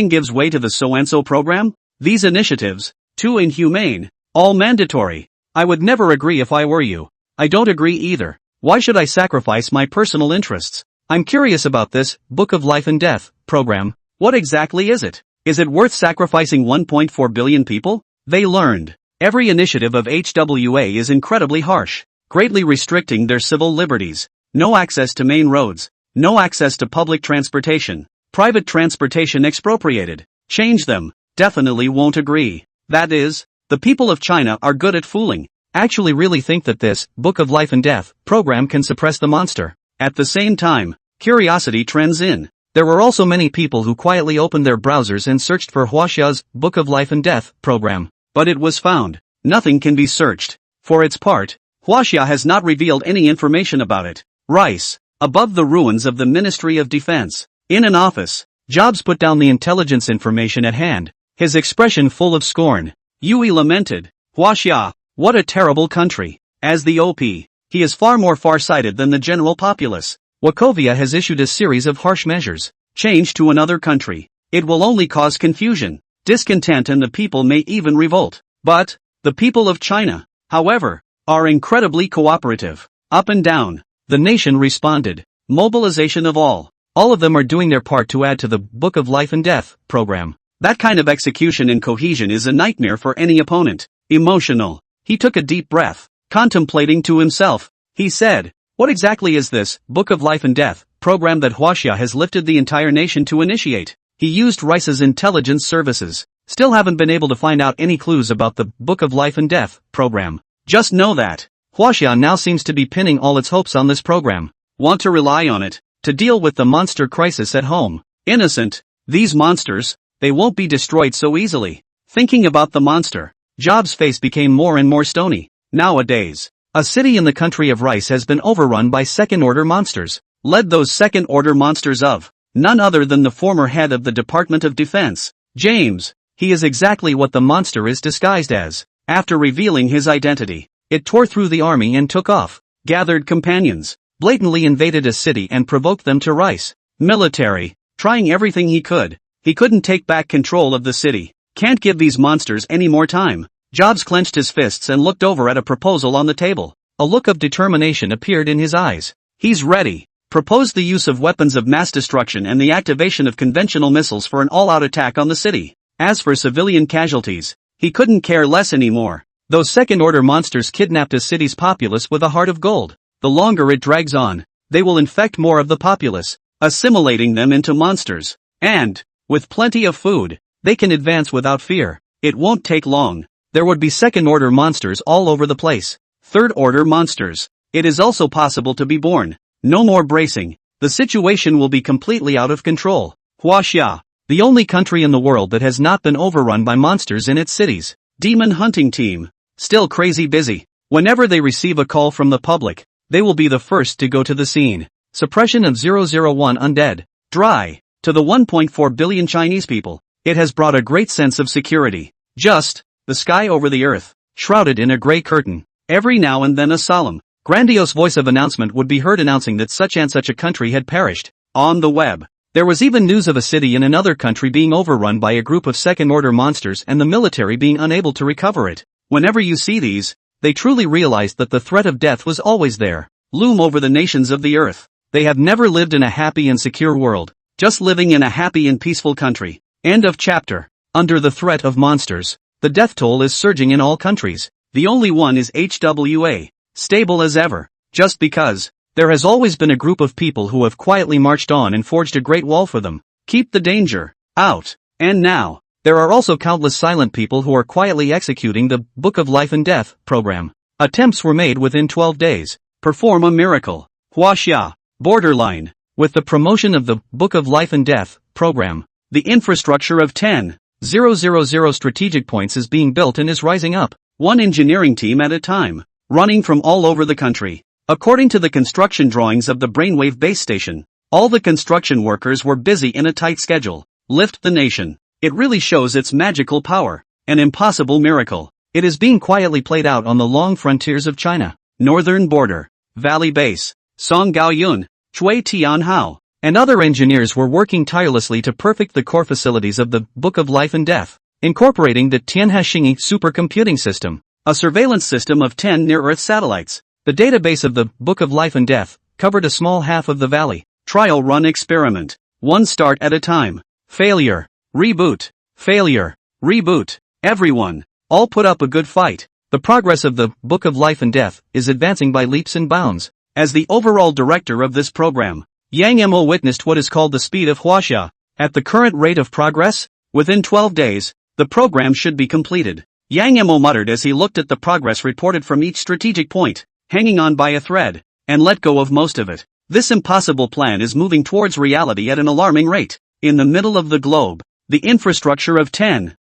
gives way to the so-and-so program? These initiatives, too inhumane, all mandatory. I would never agree if I were you. I don't agree either. Why should I sacrifice my personal interests? I'm curious about this Book of Life and Death program. What exactly is it? Is it worth sacrificing 1.4 billion people? They learned. Every initiative of HWA is incredibly harsh, greatly restricting their civil liberties. No access to main roads. No access to public transportation. Private transportation expropriated. Change them. Definitely won't agree. That is, the people of China are good at fooling. Actually really think that this Book of Life and Death program can suppress the monster. At the same time, curiosity trends in. There were also many people who quietly opened their browsers and searched for Huaxia's Book of Life and Death program. But it was found. Nothing can be searched. For its part, Huaxia has not revealed any information about it. Rice. Above the ruins of the Ministry of Defense. In an office, Jobs put down the intelligence information at hand, his expression full of scorn. Yui lamented. Huaxia, what a terrible country. As the OP, he is far more far-sighted than the general populace. Wachovia has issued a series of harsh measures. Change to another country. It will only cause confusion, discontent, and the people may even revolt. But, the people of China, however, are incredibly cooperative. Up and down, the nation responded. Mobilization of all. All of them are doing their part to add to the Book of Life and Death program. That kind of execution and cohesion is a nightmare for any opponent. Emotional. He took a deep breath, contemplating to himself. He said, what exactly is this Book of Life and Death program that Huaxia has lifted the entire nation to initiate? He used Rice's intelligence services. Still haven't been able to find out any clues about the Book of Life and Death program. Just know that Huaxia now seems to be pinning all its hopes on this program. Want to rely on it to deal with the monster crisis at home. Innocent. These monsters, they won't be destroyed so easily. Thinking about the monster, Job's face became more and more stony. Nowadays, a city in the country of Rice has been overrun by second-order monsters. Led those second-order monsters of none other than the former head of the Department of Defense, James. He is exactly what the monster is disguised as. After revealing his identity, it tore through the army and took off, gathered companions, blatantly invaded a city and provoked them to Rice. Military, trying everything he could. He couldn't take back control of the city. Can't give these monsters any more time. Jobs clenched his fists and looked over at a proposal on the table. A look of determination appeared in his eyes. He's ready. Proposed the use of weapons of mass destruction and the activation of conventional missiles for an all-out attack on the city. As for civilian casualties, he couldn't care less anymore. Those second-order monsters kidnapped a city's populace with a heart of gold. The longer it drags on, they will infect more of the populace, assimilating them into monsters. And, with plenty of food, they can advance without fear. It won't take long. There would be second-order monsters all over the place. Third-order monsters. It is also possible to be born. No more bracing. The situation will be completely out of control. Huaxia, the only country in the world that has not been overrun by monsters in its cities. Demon hunting team. Still crazy busy. Whenever they receive a call from the public, they will be the first to go to the scene. Suppression of 001 undead. Dry. To the 1.4 billion Chinese people, it has brought a great sense of security. Just, the sky over the earth, shrouded in a grey curtain. Every now and then a solemn, grandiose voice of announcement would be heard announcing that such and such a country had perished. On the web, there was even news of a city in another country being overrun by a group of second-order monsters and the military being unable to recover it. Whenever you see these, they truly realized that the threat of death was always there, loom over the nations of the earth. They have never lived in a happy and secure world, just living in a happy and peaceful country. End of chapter. Under the threat of monsters, the death toll is surging in all countries. The only one is HWA, stable as ever, just because there has always been a group of people who have quietly marched on and forged a great wall for them. Keep the danger out. And now, there are also countless silent people who are quietly executing the Book of Life and Death program. Attempts were made within 12 days. Perform a miracle. Huaxia, borderline. With the promotion of the Book of Life and Death program, the infrastructure of 10,000 strategic points is being built and is rising up, one engineering team at a time, running from all over the country. According to the construction drawings of the Brainwave base station, all the construction workers were busy in a tight schedule. Lift the nation. It really shows its magical power. An impossible miracle. It is being quietly played out on the long frontiers of China. Northern border, Valley Base, Song Gaoyun, Chui Tianhao, and other engineers were working tirelessly to perfect the core facilities of the Book of Life and Death, incorporating the Tianhexinyi supercomputing system, a surveillance system of 10 near-Earth satellites. The database of the Book of Life and Death covered a small half of the valley. Trial run experiment. One start at a time. Failure. Reboot. Failure. Reboot. Everyone. All put up a good fight. The progress of the Book of Life and Death is advancing by leaps and bounds. As the overall director of this program, Yang Mo witnessed what is called the speed of Huaxia. At the current rate of progress, within 12 days, the program should be completed. Yang Mo muttered as he looked at the progress reported from each strategic point, hanging on by a thread, and let go of most of it. This impossible plan is moving towards reality at an alarming rate. In the middle of the globe, the infrastructure of 10,000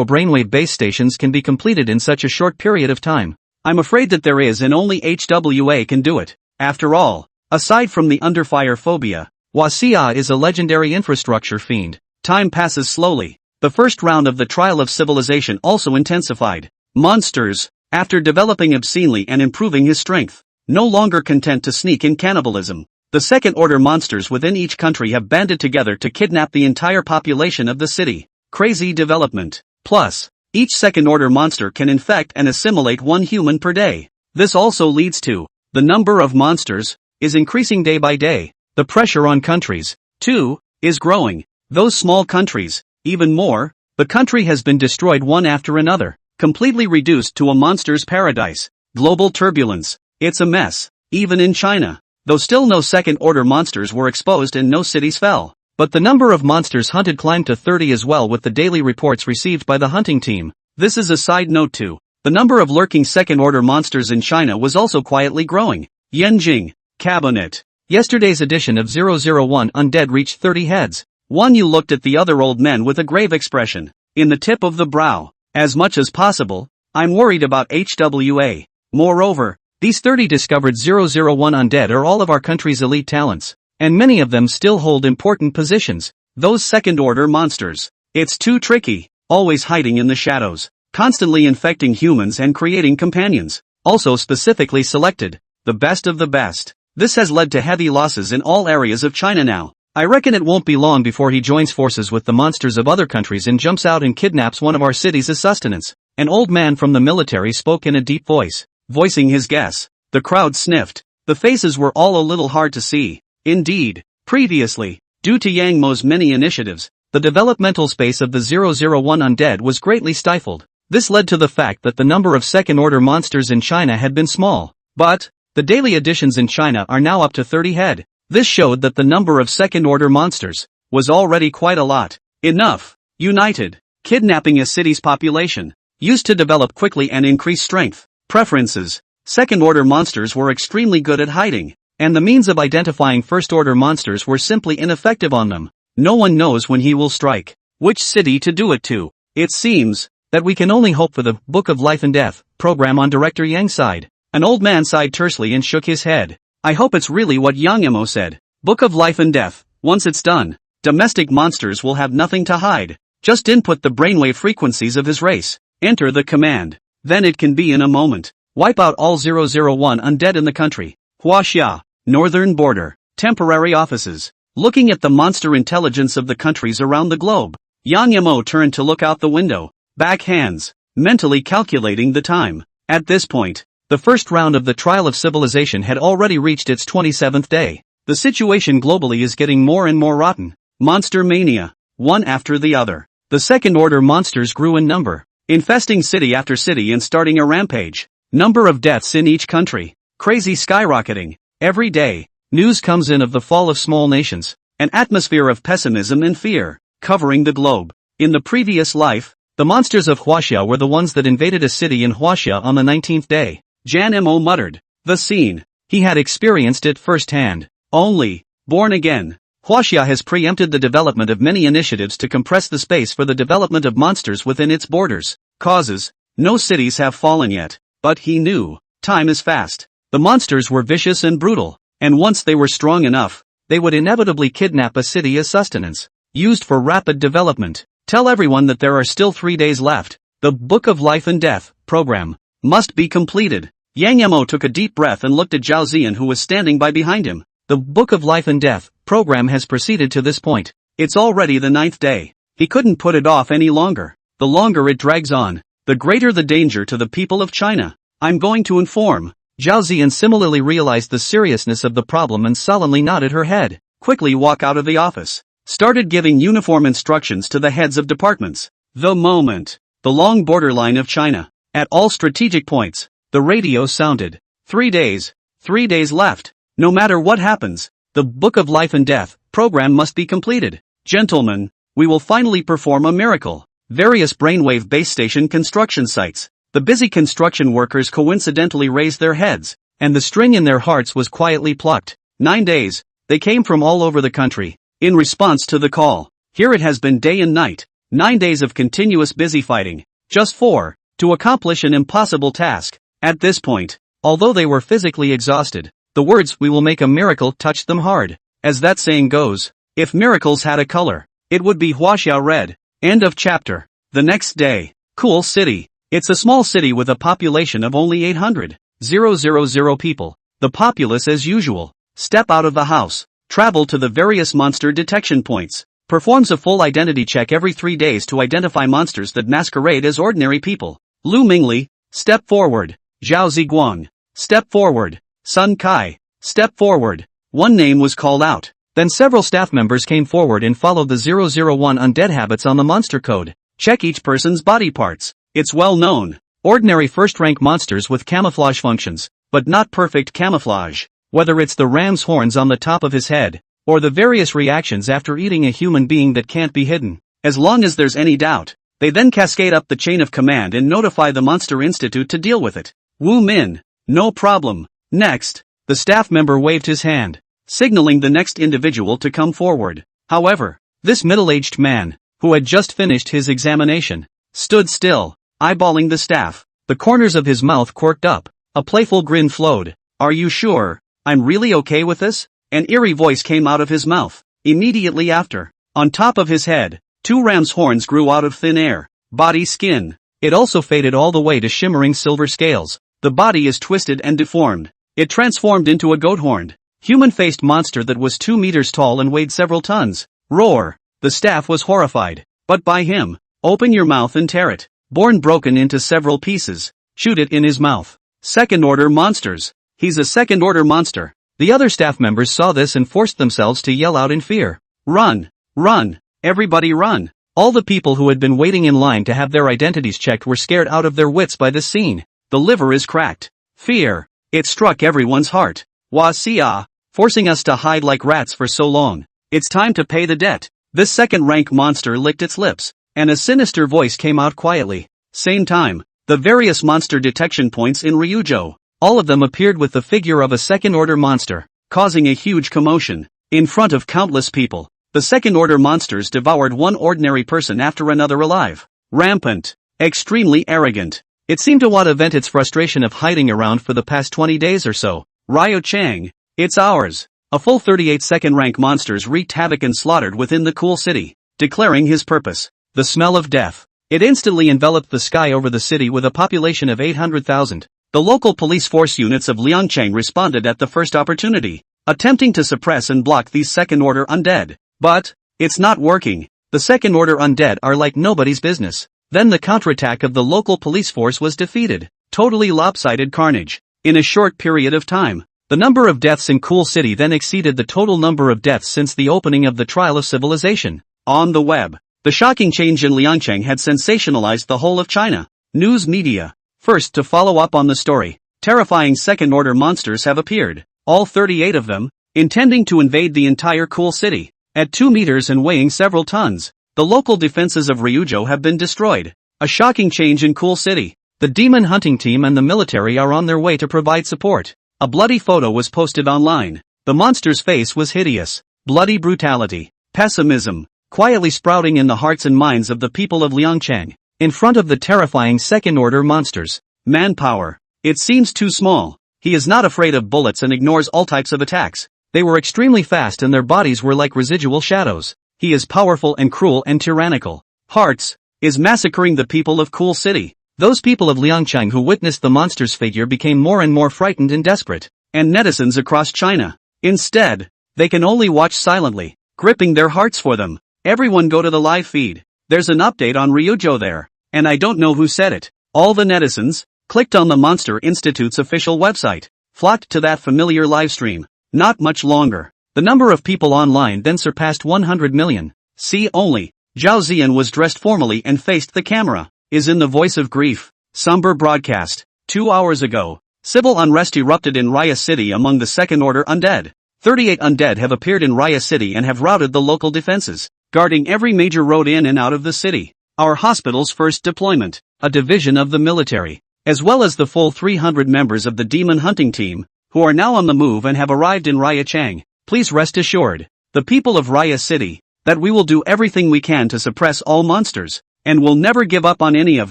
brainwave base stations can be completed in such a short period of time. I'm afraid that there is and only HWA can do it. After all, aside from the underfire phobia, Huaxia is a legendary infrastructure fiend. Time passes slowly. The first round of the trial of civilization also intensified. Monsters, after developing obscenely and improving his strength, no longer content to sneak in cannibalism, the second-order monsters within each country have banded together to kidnap the entire population of the city. Crazy development. Plus, each second-order monster can infect and assimilate one human per day. This also leads to, the number of monsters is increasing day by day. The pressure on countries, too, is growing. Those small countries, even more, the country has been destroyed one after another, completely reduced to a monster's paradise. Global turbulence. It's a mess, even in China. Though still no second-order monsters were exposed and no cities fell. But the number of monsters hunted climbed to 30 as well with the daily reports received by the hunting team. This is a side note too. The number of lurking second-order monsters in China was also quietly growing. Yanjing, Cabinet. Yesterday's edition of 001 Undead reached 30 heads. One you looked at the other old men with a grave expression, in the tip of the brow. As much as possible, I'm worried about HWA. Moreover, these 30 discovered 001 Undead are all of our country's elite talents. And many of them still hold important positions. Those second-order monsters. It's too tricky, always hiding in the shadows, constantly infecting humans and creating companions. Also specifically selected, the best of the best. This has led to heavy losses in all areas of China now. I reckon it won't be long before he joins forces with the monsters of other countries and jumps out and kidnaps one of our cities as sustenance. An old man from the military spoke in a deep voice, voicing his guess. The crowd sniffed. The faces were all a little hard to see. Indeed, previously, due to Yang Mo's many initiatives, the developmental space of the 001 Undead was greatly stifled. This led to the fact that the number of second-order monsters in China had been small. But, the daily additions in China are now up to 30 head. This showed that the number of second-order monsters was already quite a lot. Enough. United. Kidnapping a city's population. Used to develop quickly and increase strength. Preferences. Second-order monsters were extremely good at hiding. and the means of identifying first-order monsters were simply ineffective on them. No one knows when he will strike, which city to do it to. It seems that we can only hope for the Book of Life and Death program on Director Yang's side. An old man sighed tersely and shook his head. I hope it's really what Yang Emo said. Book of Life and Death. Once it's done, domestic monsters will have nothing to hide. Just input the brainwave frequencies of his race. Enter the command. Then it can be in a moment. Wipe out all 001 undead in the country. Huaxia, northern border, temporary offices. Looking at the monster intelligence of the countries around the globe, Yang Emo turned to look out the window. Back hands, mentally calculating the time. At this point, the first round of the trial of civilization had already reached its 27th day. The situation globally is getting more and more rotten. Monster mania, one after the other. The second-order monsters grew in number, infesting city after city and starting a rampage. Number of deaths in each country, crazy skyrocketing. Every day, news comes in of the fall of small nations, an atmosphere of pessimism and fear, covering the globe. In the previous life, the monsters of Huaxia were the ones that invaded a city in Huaxia on the 19th day. Jan Mo muttered. The scene. He had experienced it firsthand. Only, born again. Huaxia has preempted the development of many initiatives to compress the space for the development of monsters within its borders. Causes. No cities have fallen yet. But he knew. Time is fast. The monsters were vicious and brutal. And once they were strong enough, they would inevitably kidnap a city as sustenance. Used for rapid development. Tell everyone that there are still 3 days left. The Book of Life and Death program must be completed. Yang Emo took a deep breath and looked at Zhao Ziyan, who was standing by behind him. The Book of Life and Death program has proceeded to this point. It's already the 9th day. He couldn't put it off any longer. The longer it drags on, the greater the danger to the people of China. I'm going to inform. Zhao Ziyan similarly realized the seriousness of the problem and sullenly nodded her head. Quickly walk out of the office. Started giving uniform instructions to the heads of departments. The moment. The long borderline of China. At all strategic points, the radio sounded. 3 days. 3 days left. No matter what happens, the Book of Life and Death program must be completed. Gentlemen, we will finally perform a miracle. Various brainwave base station construction sites. The busy construction workers coincidentally raised their heads, and the string in their hearts was quietly plucked. 9 days. They came from all over the country. In response to the call, here it has been day and night. 9 days of continuous busy fighting. Just 4, to accomplish an impossible task. At this point, although they were physically exhausted, the words "we will make a miracle" touched them hard. As that saying goes, if miracles had a color, it would be Huaxia red. End of chapter. The next day. Cool city. It's a small city with a population of only 800,000 people. The populace as usual. Step out of the house. Travel to the various monster detection points. Performs a full identity check every 3 days to identify monsters that masquerade as ordinary people. Lu Mingli, step forward. Zhao Ziguang, step forward. Sun Kai, step forward. One name was called out. Then several staff members came forward and followed the 001 undead habits on the monster code. Check each person's body parts. It's well known. Ordinary first-rank monsters with camouflage functions, but not perfect camouflage. Whether it's the ram's horns on the top of his head, or the various reactions after eating a human being that can't be hidden. As long as there's any doubt, they then cascade up the chain of command and notify the Monster Institute to deal with it. Wu Min, no problem. Next, the staff member waved his hand, signaling the next individual to come forward. However, this middle-aged man, who had just finished his examination, stood still, eyeballing the staff. The corners of his mouth quirked up. A playful grin flowed. Are you sure? I'm really okay with this? An eerie voice came out of his mouth. Immediately after, on top of his head, 2 ram's horns grew out of thin air. Body skin. It also faded all the way to shimmering silver scales. The body is twisted and deformed. It transformed into a goat-horned, human-faced monster that was 2 meters tall and weighed several tons. Roar. The staff was horrified. But by him. Open your mouth and tear it. Born broken into several pieces. Shoot it in his mouth. Second-order monsters. He's a second-order monster. The other staff members saw this and forced themselves to yell out in fear. Run! Run! Everybody run! All the people who had been waiting in line to have their identities checked were scared out of their wits by this scene. The liver is cracked. Fear. It struck everyone's heart. Xia, forcing us to hide like rats for so long. It's time to pay the debt. This second-rank monster licked its lips, and a sinister voice came out quietly. Same time, the various monster detection points in Ryuzhou. All of them appeared with the figure of a second-order monster. causing a huge commotion. In front of countless people, the second-order monsters devoured one ordinary person after another alive. Rampant. Extremely arrogant. It seemed to want to vent its frustration of hiding around for the past 20 days or so. Ryo Chang. It's ours. A full 38 second-rank monsters wreaked havoc and slaughtered within the cool city, declaring his purpose. The smell of death. It instantly enveloped the sky over the city with a population of 800,000. The local police force units of Liangchang responded at the first opportunity, attempting to suppress and block these second-order undead. But it's not working. The second-order undead are like nobody's business. Then the counterattack of the local police force was defeated. Totally lopsided carnage. In a short period of time, the number of deaths in Cool City then exceeded the total number of deaths since the opening of the Trial of Civilization. On the web, the shocking change in Liangchang had sensationalized the whole of China. News media. First to follow up on the story, terrifying second-order monsters have appeared. All 38 of them, intending to invade the entire Cool City. At 2 meters and weighing several tons, the local defenses of Ryujo have been destroyed. A shocking change in Cool City. The demon hunting team and the military are on their way to provide support. A bloody photo was posted online. The monster's face was hideous. Bloody brutality. Pessimism. Quietly sprouting in the hearts and minds of the people of Liangchang. In front of the terrifying second-order monsters. Manpower. It seems too small. He is not afraid of bullets and ignores all types of attacks. They were extremely fast and their bodies were like residual shadows. He is powerful and cruel and tyrannical. Hearts. Is massacring the people of Cool City. Those people of Liangchang who witnessed the monster's figure became more and more frightened and desperate. And netizens across China. Instead, they can only watch silently, gripping their hearts for them. Everyone go to the live feed. There's an update on Ryujo there. And I don't know who said it. All the netizens clicked on the Monster Institute's official website, flocked to that familiar livestream. Not much longer. The number of people online then surpassed 100 million. See only. Zhao Ziyan was dressed formally and faced the camera. Is in the voice of grief. Somber broadcast. 2 hours ago, civil unrest erupted in Raya City among the second-order undead. 38 undead have appeared in Raya City and have routed the local defenses, guarding every major road in and out of the city. Our hospital's first deployment, a division of the military, as well as the full 300 members of the demon hunting team, who are now on the move and have arrived in Raya Chang. Please rest assured, the people of Raya City, that we will do everything we can to suppress all monsters, and will never give up on any of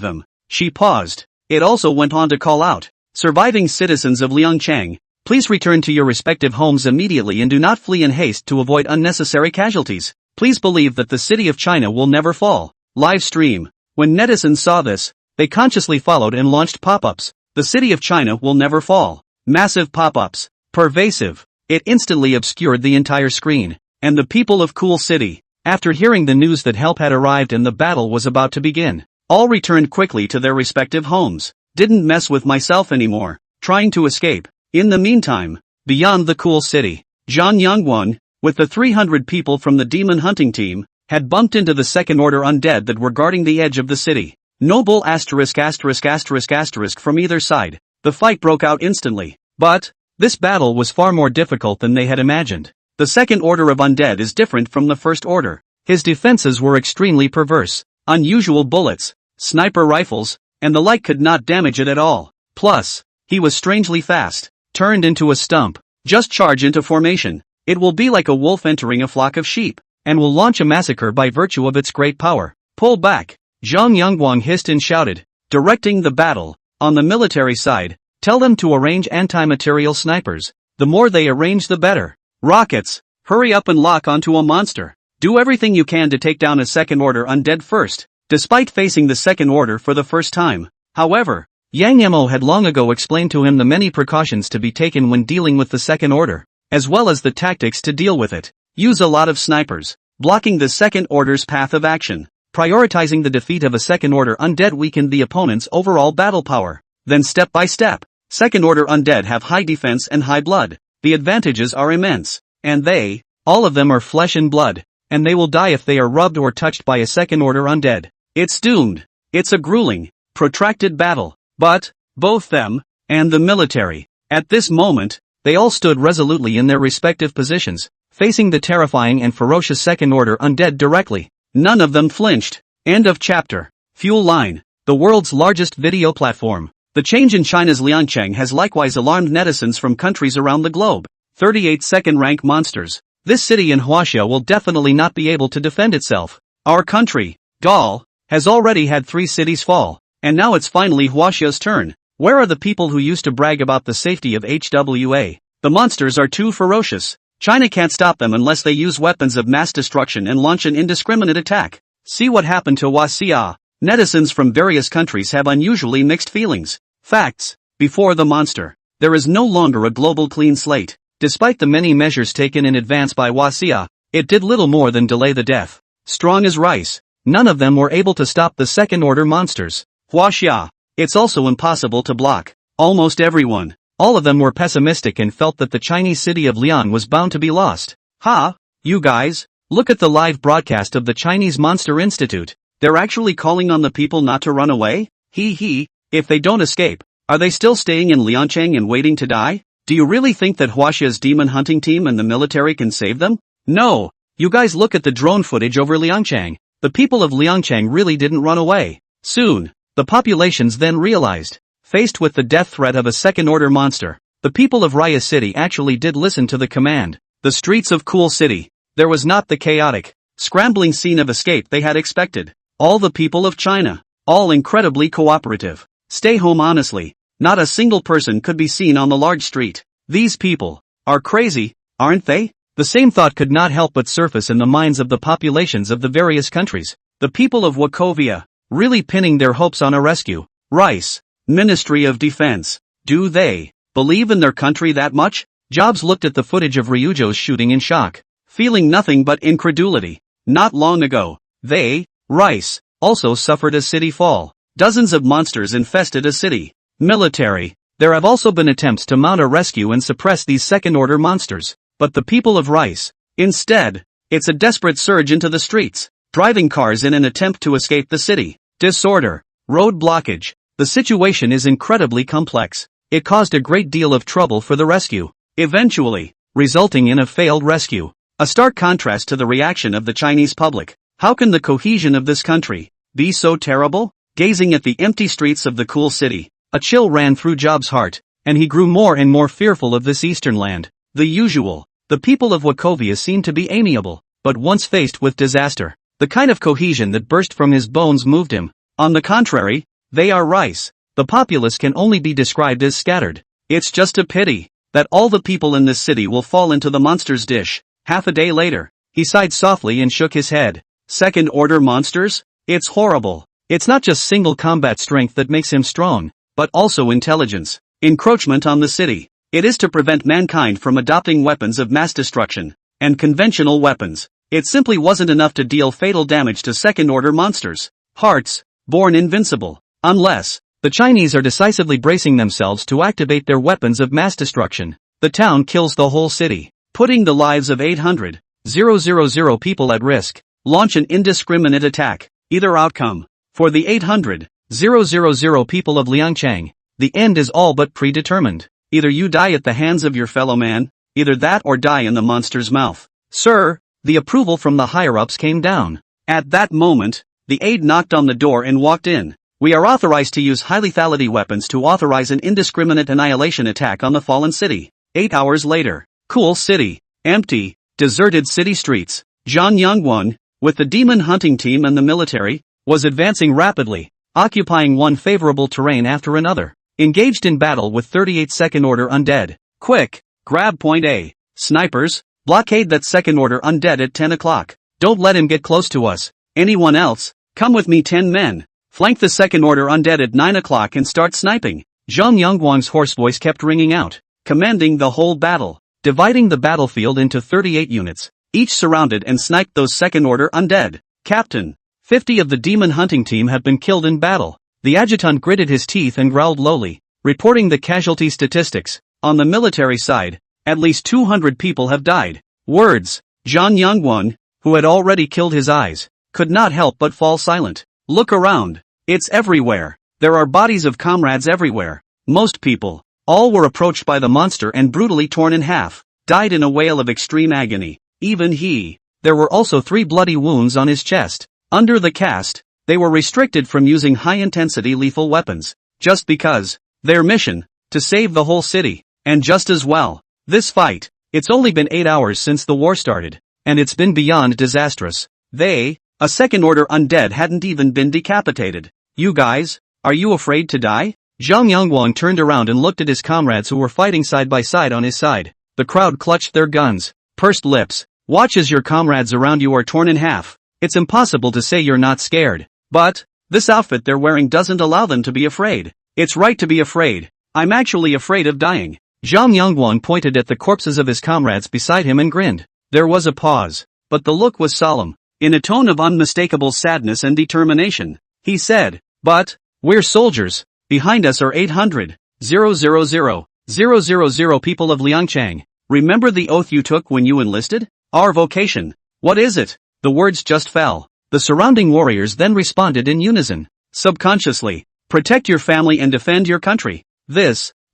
them. She paused. It also went on to call out, surviving citizens of Liangchang, please return to your respective homes immediately and do not flee in haste to avoid unnecessary casualties. Please believe that the city of China will never fall. Live stream. When netizens saw this, they consciously followed and launched pop-ups. The city of China will never fall. Massive pop-ups. Pervasive. It instantly obscured the entire screen. And the people of Cool City, after hearing the news that help had arrived and the battle was about to begin, all returned quickly to their respective homes. Didn't mess with myself anymore, trying to escape. In the meantime, beyond the Cool City, Zhang Yangguang, with the 300 people from the demon hunting team, had bumped into the second-order undead that were guarding the edge of the city. Noble ***** from either side. The fight broke out instantly. But this battle was far more difficult than they had imagined. The second order of undead is different from the first order. His defenses were extremely perverse. Unusual bullets, sniper rifles, and the like could not damage it at all. Plus, he was strangely fast. Turned into a stump. Just charge into formation. It will be like a wolf entering a flock of sheep, and will launch a massacre by virtue of its great power. Pull back. Zhang Yangguang hissed and shouted, directing the battle. On the military side, tell them to arrange anti-material snipers. The more they arrange the better. Rockets, hurry up and lock onto a monster. Do everything you can to take down a second-order undead first. Despite facing the second order for the first time, however, Yang Yemo had long ago explained to him the many precautions to be taken when dealing with the second order, as well as the tactics to deal with it. Use a lot of snipers, blocking the second order's path of action. Prioritizing the defeat of a second-order undead weakened the opponent's overall battle power. Then step by step, second-order undead have high defense and high blood. The advantages are immense, and they, all of them are flesh and blood, and they will die if they are rubbed or touched by a second-order undead. It's doomed. It's a grueling, protracted battle. But, both them, and the military, at this moment, they all stood resolutely in their respective positions, facing the terrifying and ferocious second-order undead directly. None of them flinched. End of chapter. Fuel Line, the world's largest video platform. The change in China's Liangchang has likewise alarmed netizens from countries around the globe. 38 second-rank monsters. This city in Huaxia will definitely not be able to defend itself. Our country, Gaul, has already had 3 cities fall, and now it's finally Huaxia's turn. Where are the people who used to brag about the safety of HWA? The monsters are too ferocious. China can't stop them unless they use weapons of mass destruction and launch an indiscriminate attack. See what happened to Huaxia. Netizens from various countries have unusually mixed feelings. Facts. Before the monster, there is no longer a global clean slate. Despite the many measures taken in advance by Huaxia, it did little more than delay the death. Strong as rice, none of them were able to stop the second-order monsters. Huaxia. It's also impossible to block. Almost everyone. All of them were pessimistic and felt that the Chinese city of Lian was bound to be lost. Ha! You guys, look at the live broadcast of the Chinese Monster Institute. They're actually calling on the people not to run away? Hee. If they don't escape, are they still staying in Liancheng and waiting to die? Do you really think that Huaxia's demon hunting team and the military can save them? No. You guys look at the drone footage over Liangchang. The people of Liangchang really didn't run away. Soon, the populations then realized, faced with the death threat of a second-order monster, the people of Raya City actually did listen to the command. The streets of Cool City. There was not the chaotic, scrambling scene of escape they had expected. All the people of China, all incredibly cooperative. Stay home honestly. Not a single person could be seen on the large street. These people are crazy, aren't they? The same thought could not help but surface in the minds of the populations of the various countries. The people of Wachovia, really pinning their hopes on a rescue. Rice, Ministry of Defense. Do they believe in their country that much? Jobs looked at the footage of Ryujo's shooting in shock, feeling nothing but incredulity. Not long ago, they, Rice, also suffered a city fall. Dozens of monsters infested a city. Military. There have also been attempts to mount a rescue and suppress these second-order monsters. But the people of Rice, instead, it's a desperate surge into the streets, driving cars in an attempt to escape the city. Disorder. Road blockage. The situation is incredibly complex. It caused a great deal of trouble for the rescue, eventually resulting in a failed rescue. A stark contrast to the reaction of the Chinese public. How can the cohesion of this country be so terrible? Gazing at the empty streets of the cool city, a chill ran through Job's heart, and he grew more and more fearful of this eastern land. The usual. The people of Wachovia seemed to be amiable, but once faced with disaster, the kind of cohesion that burst from his bones moved him. On the contrary, they are Rice. The populace can only be described as scattered. It's just a pity that all the people in this city will fall into the monster's dish. Half a day later, he sighed softly and shook his head. Second-order monsters? It's horrible. It's not just single combat strength that makes him strong, but also intelligence. Encroachment on the city. It is to prevent mankind from adopting weapons of mass destruction, and conventional weapons. It simply wasn't enough to deal fatal damage to second-order monsters. Hearts, born invincible. Unless, the Chinese are decisively bracing themselves to activate their weapons of mass destruction. The town kills the whole city, putting the lives of 800,000 people at risk. Launch an indiscriminate attack. Either outcome. For the 800,000 people of Liangchang, the end is all but predetermined. Either you die at the hands of your fellow man, either that or die in the monster's mouth. Sir, the approval from the higher-ups came down. At that moment, the aide knocked on the door and walked in. We are authorized to use high-lethality weapons to authorize an indiscriminate annihilation attack on the fallen city. 8 hours later, Cool City, empty, deserted city streets. Zhang Yongguan, with the demon hunting team and the military, was advancing rapidly, occupying one favorable terrain after another. Engaged in battle with 38 second-order undead. Quick, grab point A. Snipers, blockade that second-order undead at 10 o'clock. Don't let him get close to us. Anyone else? Come with me 10 men. Flank the second-order undead at 9 o'clock and start sniping. Zhang Yongguang's hoarse voice kept ringing out, commanding the whole battle, dividing the battlefield into 38 units. Each surrounded and sniped those second-order undead. Captain, 50 of the demon hunting team have been killed in battle. The adjutant gritted his teeth and growled lowly, reporting the casualty statistics. On the military side, at least 200 people have died. Words. Zhang Yongguan, who had already killed his eyes, could not help but fall silent. Look around. It's everywhere. There are bodies of comrades everywhere. Most people, all were approached by the monster and brutally torn in half, died in a wail of extreme agony. Even he. There were also 3 bloody wounds on his chest. Under the cast, they were restricted from using high-intensity lethal weapons, just because, their mission, to save the whole city, and just as well. This fight, It's only been 8 hours since the war started, and it's been beyond disastrous. A second-order undead hadn't even been decapitated. You guys, are you afraid to die? Zhang Yongguang turned around and looked at his comrades who were fighting side by side on his side. The crowd clutched their guns, pursed lips. Watch as your comrades around you are torn in half. It's impossible to say you're not scared. But this outfit they're wearing doesn't allow them to be afraid. It's right to be afraid. I'm actually afraid of dying. Zhang Yongguang pointed at the corpses of his comrades beside him and grinned. There was a pause, but the look was solemn. In a tone of unmistakable sadness and determination, he said, "But we're soldiers. Behind us are 800,000 people of Liangchang. Remember the oath you took when you enlisted? Our vocation. What is it?" The words just fell. The surrounding warriors then responded in unison. Subconsciously, protect your family and defend your country.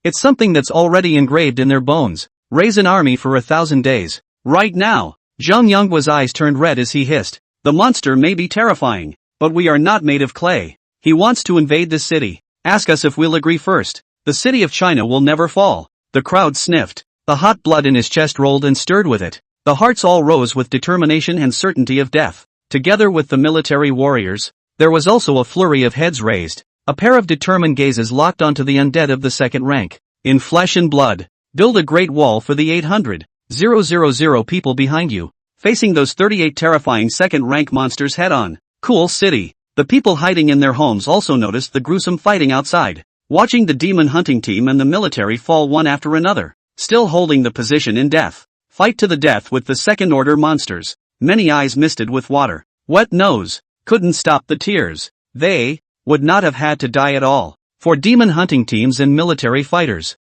It's something that's already engraved in their bones. Raise an army for 1,000 days. Right now. Zhang Yongguang's eyes turned red as he hissed. The monster may be terrifying, but we are not made of clay. He wants to invade this city. Ask us if we'll agree first. The city of China will never fall. The crowd sniffed. The hot blood in his chest rolled and stirred with it. The hearts all rose with determination and certainty of death. Together with the military warriors, there was also a flurry of heads raised. A pair of determined gazes locked onto the undead of the second rank. In flesh and blood, build a great wall for the 800,000 people behind you, facing those 38 terrifying second-rank monsters head-on. Cool city. The people hiding in their homes also noticed the gruesome fighting outside, watching the demon hunting team and the military fall one after another, still holding the position in death. Fight to the death with the second-order monsters. Many eyes misted with water. Wet nose. Couldn't stop the tears. They would not have had to die at all. For demon hunting teams and military fighters.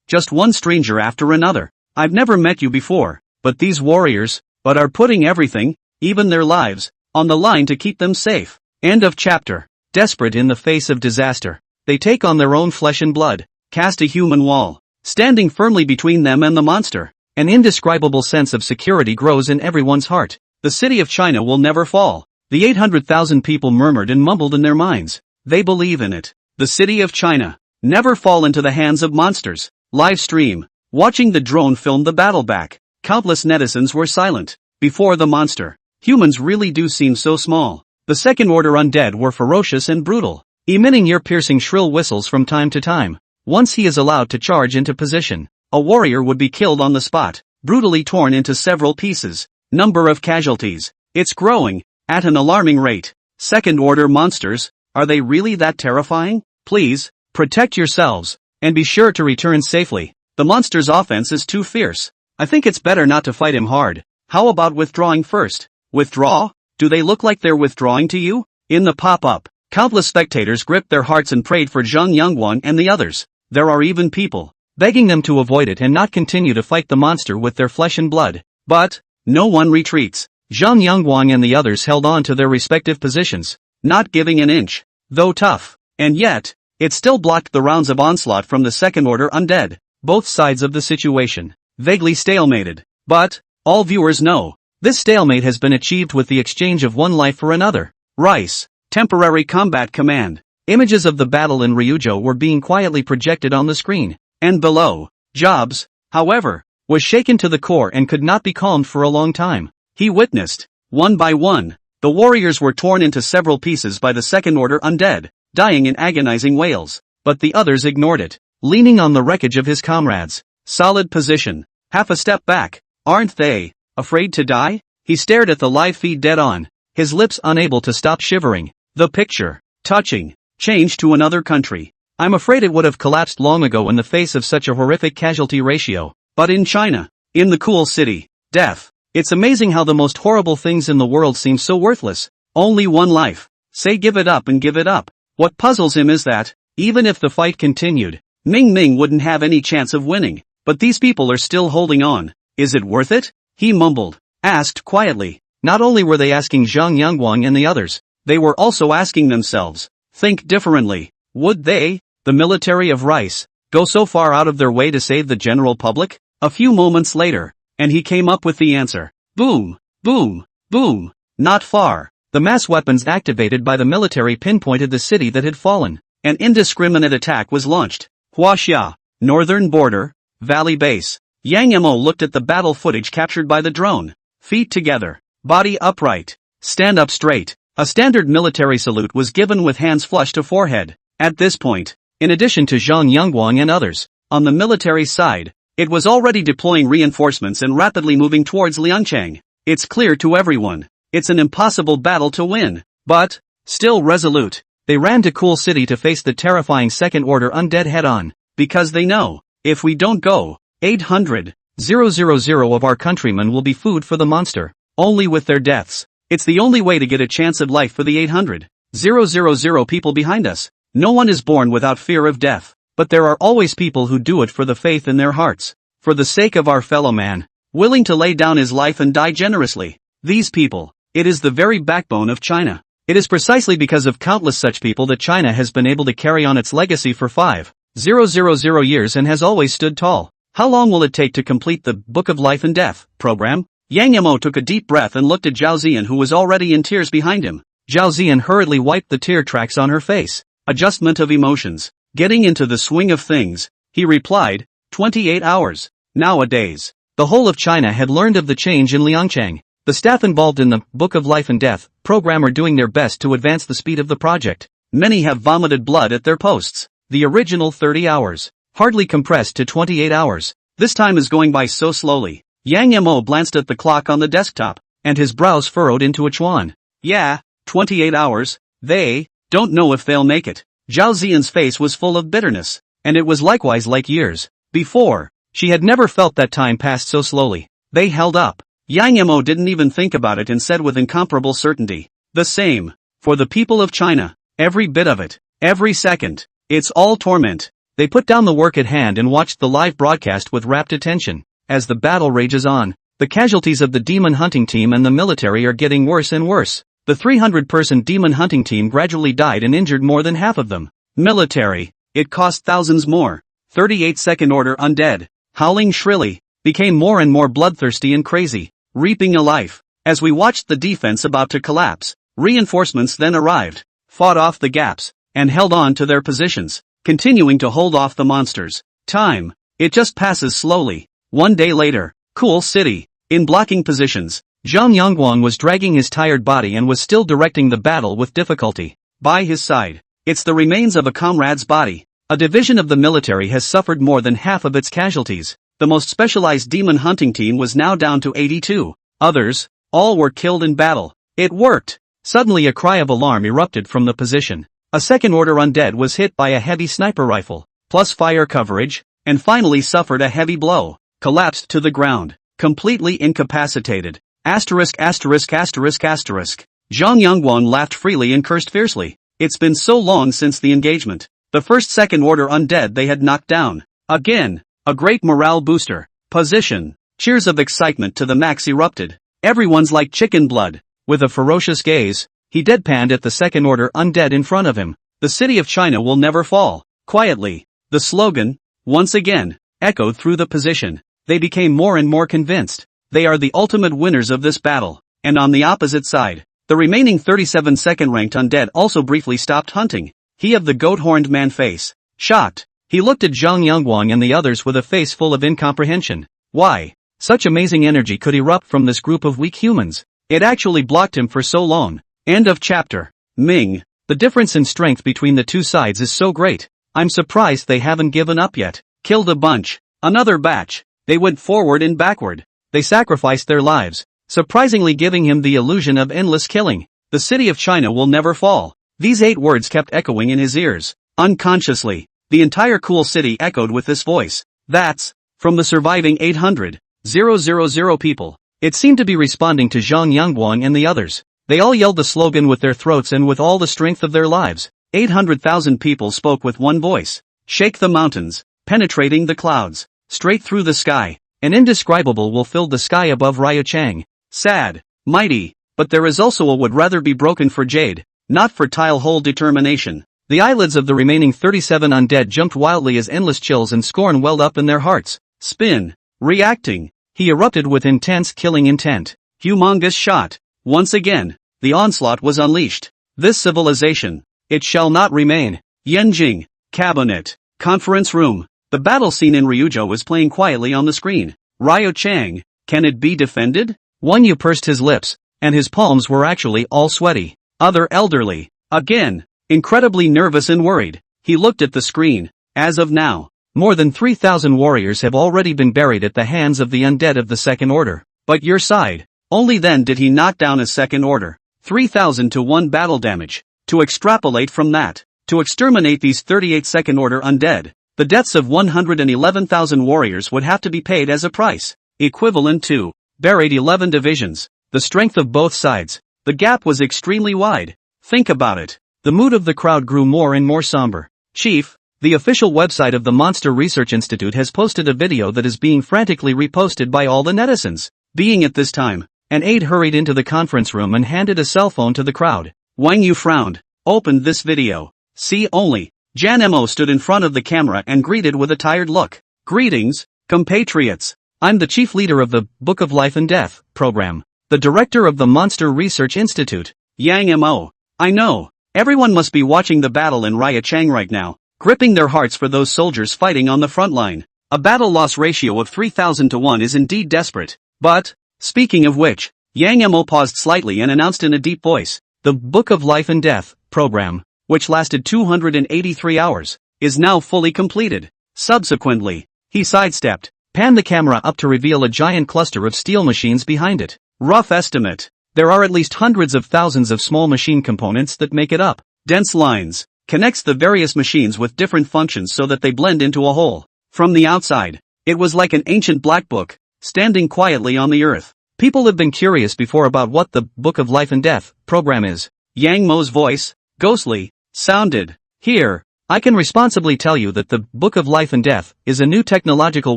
Just one stranger after another. I've never met you before, but these warriors, are putting everything, even their lives, on the line to keep them safe. End of chapter. Desperate in the face of disaster, they take on their own flesh and blood, cast a human wall, standing firmly between them and the monster. An indescribable sense of security grows in everyone's heart. The city of China will never fall. The 800,000 people murmured and mumbled in their minds. They believe in it. The city of China. Never fall into the hands of monsters. Live stream. Watching the drone film the battle back. Countless netizens were silent. Before the monster. Humans really do seem so small. The second-order undead were ferocious and brutal, emitting ear-piercing shrill whistles from time to time. Once he is allowed to charge into position, a warrior would be killed on the spot, brutally torn into several pieces. Number of casualties. It's growing, at an alarming rate. Second-order monsters, are they really that terrifying? Please, protect yourselves, and be sure to return safely. The monster's offense is too fierce. I think it's better not to fight him hard. How about withdrawing first? Withdraw? Do they look like they're withdrawing to you? In the pop-up, countless spectators gripped their hearts and prayed for Zhang Yongguang and the others. There are even people begging them to avoid it and not continue to fight the monster with their flesh and blood. But no one retreats. Zhang Yongguang and the others held on to their respective positions, not giving an inch. Though tough, and yet, it still blocked the rounds of onslaught from the second-order undead. Both sides of the situation, vaguely stalemated. But all viewers know, this stalemate has been achieved with the exchange of one life for another. Rice. Temporary Combat Command. Images of the battle in Ryuzhou were being quietly projected on the screen. And below, Jobs, however, was shaken to the core and could not be calmed for a long time. He witnessed, one by one, the warriors were torn into several pieces by the second-order undead, dying in agonizing wails. But the others ignored it, leaning on the wreckage of his comrades. Solid position. Half a step back. Aren't they afraid to die? He stared at the live feed dead on, his lips unable to stop shivering. The picture, touching, changed to another country. I'm afraid it would have collapsed long ago in the face of such a horrific casualty ratio. But in China, in the cool city, death. It's amazing how the most horrible things in the world seem so worthless. Only one life. Say give it up and give it up. What puzzles him is that, even if the fight continued, Meng wouldn't have any chance of winning. But these people are still holding on. Is it worth it? He mumbled, asked quietly. Not only were they asking Zhang Yongguang and the others, they were also asking themselves. Think differently. Would they, the military of Rice, go so far out of their way to save the general public? A few moments later, and he came up with the answer. Boom, boom, boom. Not far. The mass weapons activated by the military pinpointed the city that had fallen. An indiscriminate attack was launched. Huaxia, northern border, valley base. Yang Mo looked at the battle footage captured by the drone. Feet together. Body upright. Stand up straight. A standard military salute was given with hands flush to forehead. At this point, in addition to Zhang Yongguang and others, on the military side, it was already deploying reinforcements and rapidly moving towards Liangchang. It's clear to everyone. It's an impossible battle to win. But, still resolute, they ran to Cool City to face the terrifying second-order undead head-on. Because they know, if we don't go, 800,000 of our countrymen will be food for the monster. Only with their deaths. It's the only way to get a chance at life for the 800,000 people behind us. No one is born without fear of death. But there are always people who do it for the faith in their hearts. For the sake of our fellow man. Willing to lay down his life and die generously. These people. It is the very backbone of China. It is precisely because of countless such people that China has been able to carry on its legacy for 5,000 years and has always stood tall. How long will it take to complete the Book of Life and Death program? Yang Yamo took a deep breath and looked at Zhao Ziyan, who was already in tears behind him. Zhao Ziyan hurriedly wiped the tear tracks on her face. Adjustment of emotions. Getting into the swing of things, he replied, 28 hours. Nowadays, the whole of China had learned of the change in Liangchang. The staff involved in the Book of Life and Death program are doing their best to advance the speed of the project. Many have vomited blood at their posts. The original 30 hours, hardly compressed to 28 hours. This time is going by so slowly. Yang Mo glanced at the clock on the desktop, and his brows furrowed into a chuan. Yeah, 28 hours, they don't know if they'll make it. Zhao Ziyan's face was full of bitterness, and it was likewise like years before. She had never felt that time passed so slowly. They held up. Yang Mo didn't even think about it and said with incomparable certainty, the same. For the people of China, every bit of it, every second, it's all torment. They put down the work at hand and watched the live broadcast with rapt attention. As the battle rages on, the casualties of the demon hunting team and the military are getting worse and worse. The 300-person demon hunting team gradually died and injured more than half of them. Military, it cost thousands more. 38 second-order undead, howling shrilly, became more and more bloodthirsty and crazy, reaping a life. As we watched the defense about to collapse, reinforcements then arrived, fought off the gaps, and held on to their positions, continuing to hold off the monsters. Time, it just passes slowly. One day later, Cool City, in blocking positions, Zhang Yongguang was dragging his tired body and was still directing the battle with difficulty. By his side, it's the remains of a comrade's body. A division of the military has suffered more than half of its casualties. The most specialized demon hunting team was now down to 82. Others, all were killed in battle. It worked. Suddenly a cry of alarm erupted from the position. A second-order undead was hit by a heavy sniper rifle, plus fire coverage, and finally suffered a heavy blow. Collapsed to the ground, completely incapacitated. Asterisk. Zhang Yongguang laughed freely and cursed fiercely. It's been so long since the engagement. The first second-order undead they had knocked down. Again, a great morale booster. Position. Cheers of excitement to the max erupted. Everyone's like chicken blood. With a ferocious gaze, he deadpanned at the second-order undead in front of him. The city of China will never fall. Quietly, the slogan, once again, echoed through the position. They became more and more convinced. They are the ultimate winners of this battle. And on the opposite side, the remaining 37 second-ranked undead also briefly stopped hunting. He of the goat-horned man face. Shocked, he looked at Zhang Yongguang and the others with a face full of incomprehension. Why? Such amazing energy could erupt from this group of weak humans. It actually blocked him for so long. End of chapter. Meng, the difference in strength between the two sides is so great. I'm surprised they haven't given up yet. Killed a bunch. Another batch. They went forward and backward. They sacrificed their lives, surprisingly giving him the illusion of endless killing. The city of China will never fall. These 8 words kept echoing in his ears. Unconsciously, the entire Cool City echoed with this voice. That's, from the surviving 800,000 people. It seemed to be responding to Zhang Yongguang and the others. They all yelled the slogan with their throats and with all the strength of their lives. 800,000 people spoke with one voice. Shake the mountains, penetrating the clouds, straight through the sky. An indescribable will fill the sky above Ryuchang. Sad, mighty, but there is also a would rather be broken for jade, not for tile-hole determination. The eyelids of the remaining 37 undead jumped wildly as endless chills and scorn welled up in their hearts. Spin. Reacting. He erupted with intense killing intent. Humongous shot. Once again, the onslaught was unleashed. This civilization, it shall not remain. Yenjing. Cabinet. Conference room. The battle scene in Ryujo was playing quietly on the screen. Ryo Chang, can it be defended? One Yu pursed his lips, and his palms were actually all sweaty. Other elderly, again, incredibly nervous and worried. He looked at the screen. As of now, more than 3,000 warriors have already been buried at the hands of the undead of the Second Order. But your side, only then did he knock down a Second Order. 3,000 to 1 battle damage. To extrapolate from that, to exterminate these 38 Second Order undead, the deaths of 111,000 warriors would have to be paid as a price, equivalent to buried 11 divisions. The strength of both sides. The gap was extremely wide. Think about it. The mood of the crowd grew more and more somber. Chief, the official website of the Monster Research Institute has posted a video that is being frantically reposted by all the netizens. Being at this time, an aide hurried into the conference room and handed a cell phone to the crowd. Wang Yu frowned, opened this video. See only. Jan Mo stood in front of the camera and greeted with a tired look. Greetings, compatriots. I'm the chief leader of the Book of Life and Death program, the director of the Monster Research Institute, Yang Mo. I know, everyone must be watching the battle in Ryo Chang right now, gripping their hearts for those soldiers fighting on the front line. A battle loss ratio of 3,000 to 1 is indeed desperate. But, speaking of which, Yang Mo paused slightly and announced in a deep voice, the Book of Life and Death program, which lasted 283 hours, is now fully completed. Subsequently, he sidestepped, panned the camera up to reveal a giant cluster of steel machines behind it. Rough estimate. There are at least hundreds of thousands of small machine components that make it up. Dense lines connects the various machines with different functions so that they blend into a whole. From the outside, it was like an ancient black book, standing quietly on the earth. People have been curious before about what the Book of Life and Death program is. Yang Mo's voice, ghostly, sounded. Here, I can responsibly tell you that the Book of Life and Death is a new technological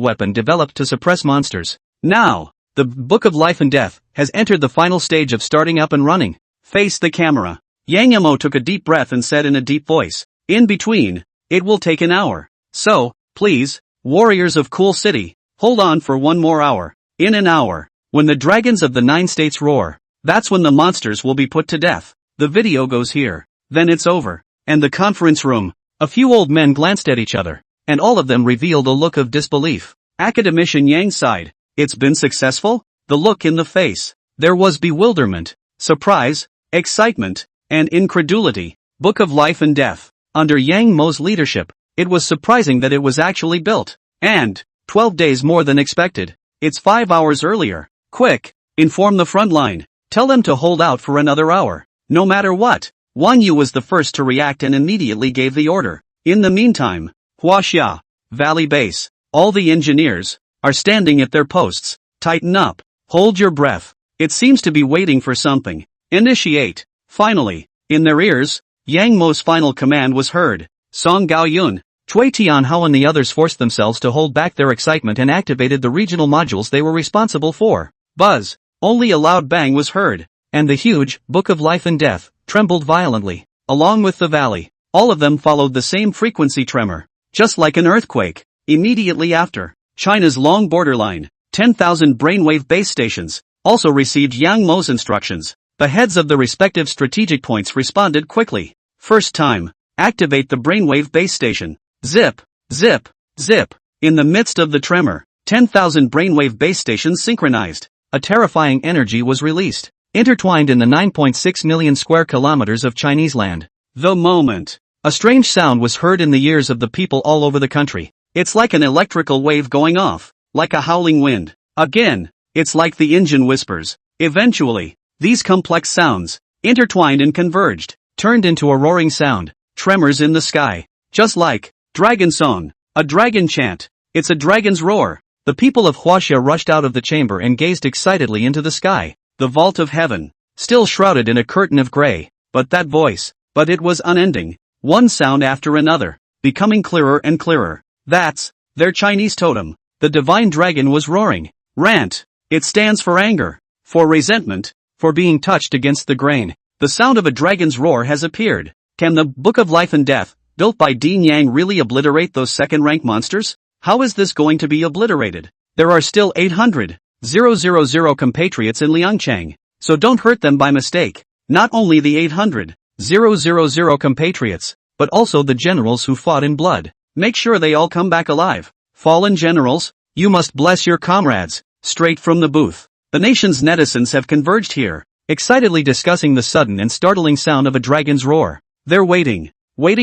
weapon developed to suppress monsters. Now, the Book of Life and Death has entered the final stage of starting up and running. Face the camera. Yang Mo took a deep breath and said in a deep voice, in between, it will take an hour. So, please, warriors of Cool City, hold on for one more hour. In an hour, when the dragons of the 9 states roar, that's when the monsters will be put to death. The video goes here. Then it's over. And the conference room. A few old men glanced at each other, and all of them revealed a look of disbelief. Academician Yang sighed. It's been successful? The look in the face. There was bewilderment, surprise, excitement, and incredulity. Book of Life and Death. Under Yang Mo's leadership, it was surprising that it was actually built. And 12 days more than expected. It's 5 hours earlier. Quick, inform the front line. Tell them to hold out for another hour. No matter what. Wang Yu was the first to react and immediately gave the order. In the meantime, Huaxia, Valley Base, all the engineers, are standing at their posts. Tighten up. Hold your breath. It seems to be waiting for something. Initiate. Finally, in their ears, Yang Mo's final command was heard. Song Gaoyun, Cui Tianhao and the others forced themselves to hold back their excitement and activated the regional modules they were responsible for. Buzz. Only a loud bang was heard, and the huge Book of Life and Death trembled violently. Along with the valley, all of them followed the same frequency tremor, just like an earthquake. Immediately after, China's long borderline, 10,000 brainwave base stations, also received Yang Mo's instructions. The heads of the respective strategic points responded quickly. First time, activate the brainwave base station. Zip, zip, zip. In the midst of the tremor, 10,000 brainwave base stations synchronized. A terrifying energy was released, intertwined in the 9.6 million square kilometers of Chinese land. The moment. A strange sound was heard in the ears of the people all over the country. It's like an electrical wave going off, like a howling wind. Again, it's like the engine whispers. Eventually, these complex sounds, intertwined and converged, turned into a roaring sound. Tremors in the sky. Just like dragon song, a dragon chant. It's a dragon's roar. The people of Huaxia rushed out of the chamber and gazed excitedly into the sky. The vault of heaven, still shrouded in a curtain of gray. But that voice, but it was unending. One sound after another, becoming clearer and clearer. That's their Chinese totem. The divine dragon was roaring. Rant. It stands for anger, for resentment, for being touched against the grain. The sound of a dragon's roar has appeared. Can the Book of Life and Death, built by Dean Yang, really obliterate those second-rank monsters? How is this going to be obliterated? There are still 800,000 compatriots in Liangchang, so don't hurt them by mistake. Not only the 800,000 compatriots, but also the generals who fought in blood. Make sure they all come back alive. Fallen generals, you must bless your comrades. Straight from the booth. The nation's netizens have converged here, excitedly discussing the sudden and startling sound of a dragon's roar. They're waiting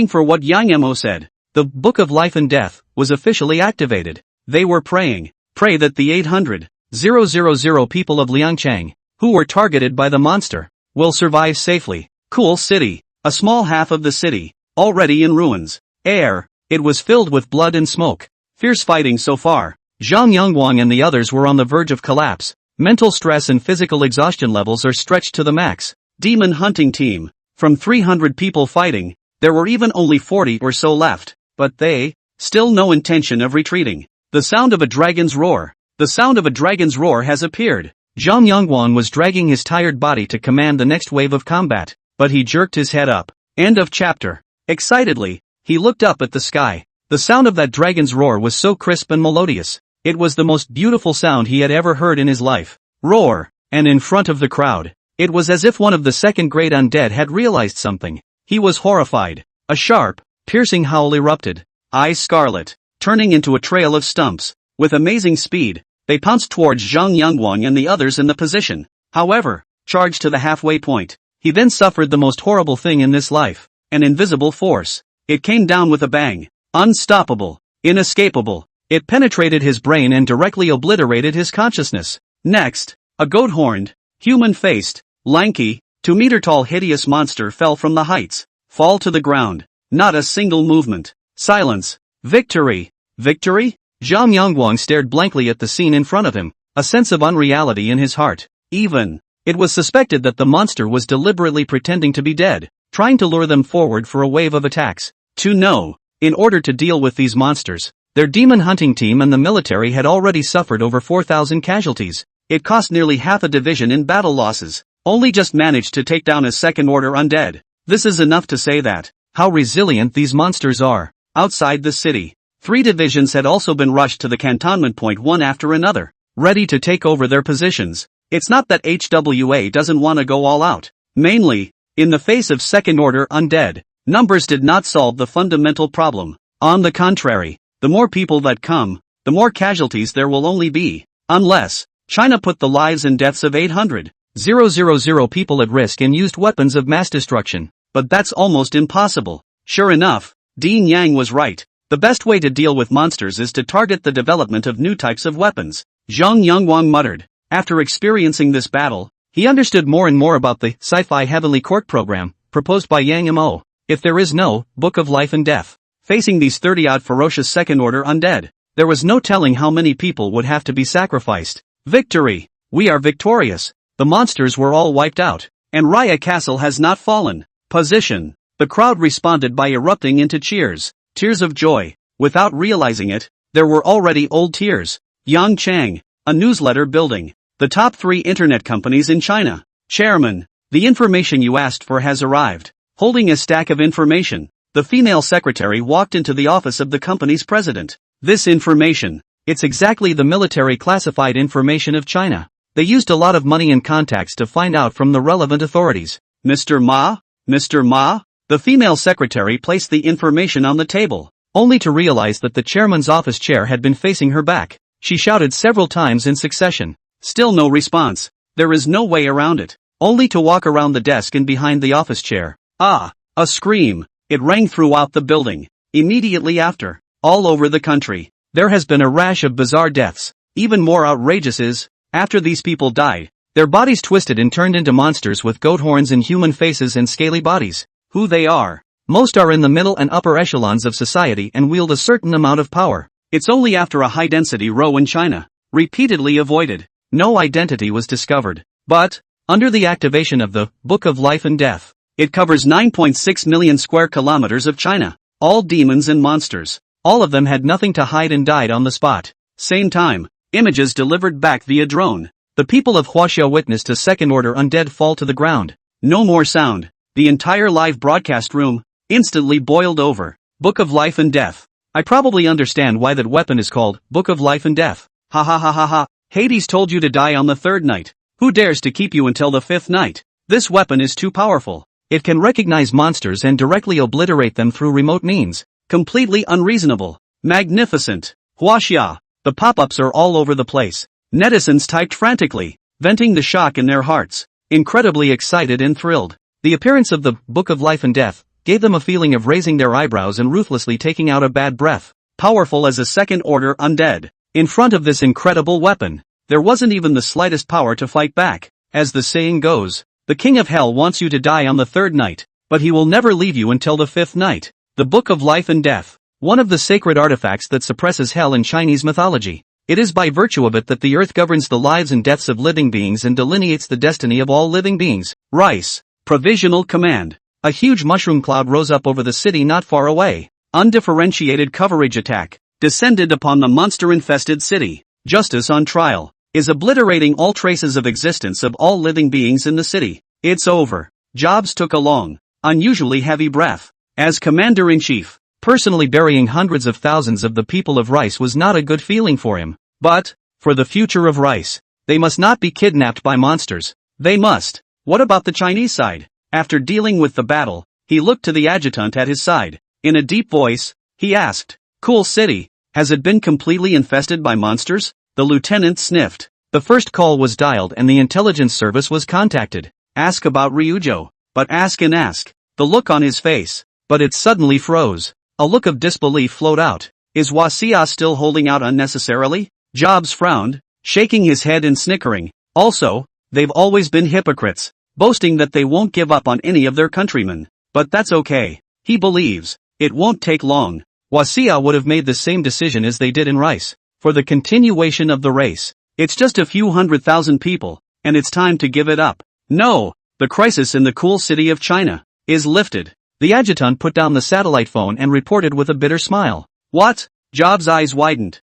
for what Yang Mo said. The Book of Life and Death was officially activated. They were praying. Pray that the 800,000 people of Liangchang, who were targeted by the monster, will survive safely. Cool city. A small half of the city, already in ruins. It was filled with blood and smoke. Fierce fighting so far. Zhang Yongguang and the others were on the verge of collapse. Mental stress and physical exhaustion levels are stretched to the max. Demon hunting team. From 300 people fighting, there were even only 40 or so left. But they, still no intention of retreating. The sound of a dragon's roar. The sound of a dragon's roar has appeared. Zhang Yongguang was dragging his tired body to command the next wave of combat, but he jerked his head up. End of chapter. Excitedly, he looked up at the sky. The sound of that dragon's roar was so crisp and melodious. It was the most beautiful sound he had ever heard in his life. Roar! And in front of the crowd, it was as if one of the second-grade undead had realized something. He was horrified. A sharp, piercing howl erupted. Eyes scarlet, turning into a trail of stumps. With amazing speed, they pounced towards Zhang Yongguang and the others in the position. However, charged to the halfway point, he then suffered the most horrible thing in this life. An invisible force. It came down with a bang. Unstoppable. Inescapable. It penetrated his brain and directly obliterated his consciousness. Next, a goat-horned, human-faced, lanky, 2-meter-tall hideous monster fell from the heights. Fall to the ground. Not a single movement. Silence. Victory. Victory? Zhang Yongguang stared blankly at the scene in front of him, a sense of unreality in his heart. It was suspected that the monster was deliberately pretending to be dead, trying to lure them forward for a wave of attacks. In order to deal with these monsters, their demon hunting team and the military had already suffered over 4,000 casualties. It cost nearly half a division in battle losses. Only just managed to take down a second-order undead. This is enough to say that, how resilient these monsters are. Outside the city, 3 divisions had also been rushed to the cantonment point one after another, ready to take over their positions. It's not that HWA doesn't want to go all out. Mainly, in the face of second-order undead, numbers did not solve the fundamental problem. On the contrary, the more people that come, the more casualties there will only be. Unless China put the lives and deaths of 800,000 people at risk and used weapons of mass destruction. But that's almost impossible. Sure enough, Dean Yang was right. The best way to deal with monsters is to target the development of new types of weapons. Zhang Yongguang muttered. After experiencing this battle, he understood more and more about the Sci-fi Heavenly Court program, proposed by Yang Mo. If there is no Book of Life and Death, facing these 30-odd ferocious second-order undead, there was no telling how many people would have to be sacrificed. Victory! We are victorious. The monsters were all wiped out, and Raya Castle has not fallen. Position. The crowd responded by erupting into cheers. Tears of joy. Without realizing it, there were already old tears. Yangchang, a newsletter building. The top 3 internet companies in China. Chairman, the information you asked for has arrived. Holding a stack of information, the female secretary walked into the office of the company's president. This information, it's exactly the military classified information of China. They used a lot of money and contacts to find out from the relevant authorities. Mr. Ma? Mr. Ma? The female secretary placed the information on the table, only to realize that the chairman's office chair had been facing her back. She shouted several times in succession. Still no response. There is no way around it. Only to walk around the desk and behind the office chair. Ah! A scream. It rang throughout the building. Immediately after, all over the country, there has been a rash of bizarre deaths. Even more outrageous is, after these people died, their bodies twisted and turned into monsters with goat horns and human faces and scaly bodies. Who they are? Most are in the middle and upper echelons of society and wield a certain amount of power. It's only after a high-density row in China, repeatedly avoided, no identity was discovered. But, under the activation of the Book of Life and Death, it covers 9.6 million square kilometers of China. All demons and monsters. All of them had nothing to hide and died on the spot. Same time, images delivered back via drone. The people of Huaxia witnessed a second-order undead fall to the ground. No more sound. The entire live broadcast room instantly boiled over. Book of Life and Death. I probably understand why that weapon is called Book of Life and Death. Ha ha ha ha ha. Hades told you to die on the 3rd night. Who dares to keep you until the 5th night? This weapon is too powerful. It can recognize monsters and directly obliterate them through remote means. Completely unreasonable. Magnificent. Huaxia. The pop-ups are all over the place. Netizens typed frantically, venting the shock in their hearts. Incredibly excited and thrilled. The appearance of the Book of Life and Death gave them a feeling of raising their eyebrows and ruthlessly taking out a bad breath. Powerful as a second-order undead. In front of this incredible weapon, there wasn't even the slightest power to fight back. As the saying goes, the King of Hell wants you to die on the third night, but he will never leave you until the fifth night. The Book of Life and Death. One of the sacred artifacts that suppresses hell in Chinese mythology. It is by virtue of it that the earth governs the lives and deaths of living beings and delineates the destiny of all living beings. Rice. Provisional command. A huge mushroom cloud rose up over the city not far away. Undifferentiated coverage attack descended upon the monster-infested city. Justice on trial is obliterating all traces of existence of all living beings in the city. It's over. Jobs took a long, unusually heavy breath. As commander-in-chief, personally burying hundreds of thousands of the people of Rice was not a good feeling for him. But, for the future of Rice, they must not be kidnapped by monsters. They must. What about the Chinese side? After dealing with the battle, he looked to the adjutant at his side. In a deep voice, he asked, "Cool city, has it been completely infested by monsters?" The lieutenant sniffed. The first call was dialed and the intelligence service was contacted. Ask about Ryujo. But ask and ask. The look on his face. But it suddenly froze. A look of disbelief flowed out. Is Huaxia still holding out unnecessarily? Jobs frowned, shaking his head and snickering. Also, they've always been hypocrites, boasting that they won't give up on any of their countrymen. But that's okay. He believes it won't take long. Huaxia would have made the same decision as they did in Rice, for the continuation of the race. It's just a few 100,000 people, and it's time to give it up. No, the crisis in the cool city of China is lifted. The adjutant put down the satellite phone and reported with a bitter smile. What? Jobs' eyes widened.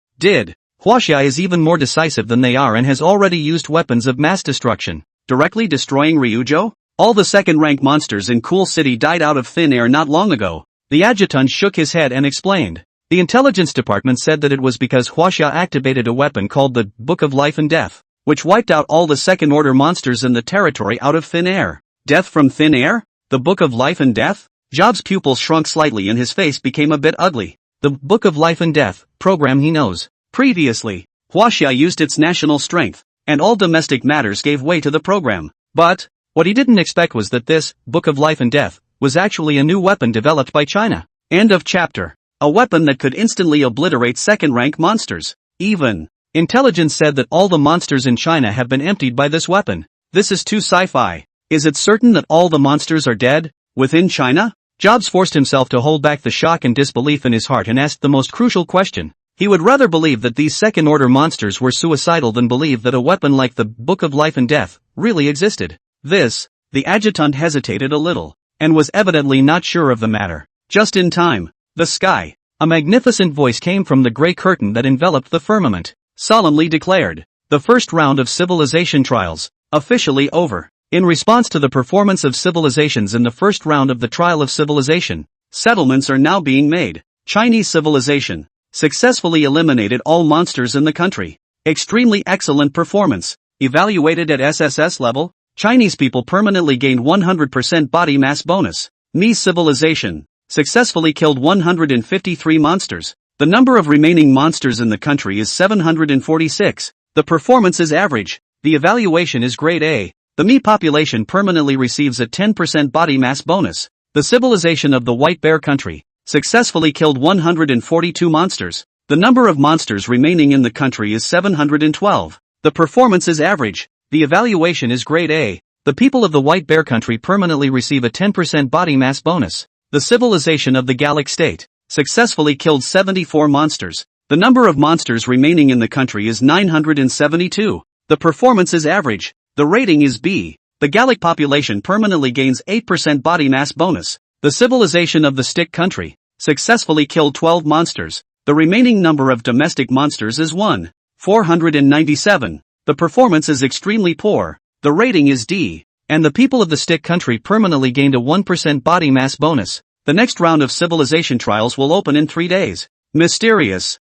Huaxia is even more decisive than they are and has already used weapons of mass destruction, directly destroying Ryujo? All the second-rank monsters in Cool City died out of thin air not long ago. The adjutant shook his head and explained. The intelligence department said that it was because Huaxia activated a weapon called the Book of Life and Death, which wiped out all the second-order monsters in the territory out of thin air. Death from thin air? The Book of Life and Death? Job's pupils shrunk slightly and his face became a bit ugly. The Book of Life and Death program he knows. Previously, Huaxia used its national strength, and all domestic matters gave way to the program. But, what he didn't expect was that this Book of Life and Death was actually a new weapon developed by China. End of chapter. A weapon that could instantly obliterate second-rank monsters. Even, intelligence said that all the monsters in China have been emptied by this weapon. This is too sci-fi. Is it certain that all the monsters are dead, within China? Jobs forced himself to hold back the shock and disbelief in his heart and asked the most crucial question. He would rather believe that these second-order monsters were suicidal than believe that a weapon like the Book of Life and Death really existed. The adjutant hesitated a little, and was evidently not sure of the matter. Just in time. The sky. A magnificent voice came from the gray curtain that enveloped the firmament, solemnly declared, the first round of civilization trials, officially over. In response to the performance of civilizations in the first round of the trial of civilization, settlements are now being made. Chinese civilization successfully eliminated all monsters in the country. Extremely excellent performance. Evaluated at SSS level, Chinese people permanently gained 100% body mass bonus. Mi civilization successfully killed 153 monsters. The number of remaining monsters in the country is 746. The performance is average. The evaluation is grade A. The Mi population permanently receives a 10% body mass bonus. The civilization of the White Bear country successfully killed 142 monsters. The number of monsters remaining in the country is 712. The performance is average. The evaluation is grade A. The people of the White Bear country permanently receive a 10% body mass bonus. The civilization of the Gallic state successfully killed 74 monsters. The number of monsters remaining in the country is 972. The performance is average. The rating is B. The Gallic population permanently gains 8% body mass bonus. The civilization of the Stick country successfully killed 12 monsters. The remaining number of domestic monsters is 497. The performance is extremely poor. The rating is D. And the people of the Stick country permanently gained a 1% body mass bonus. The next round of civilization trials will open in 3 days. Mysterious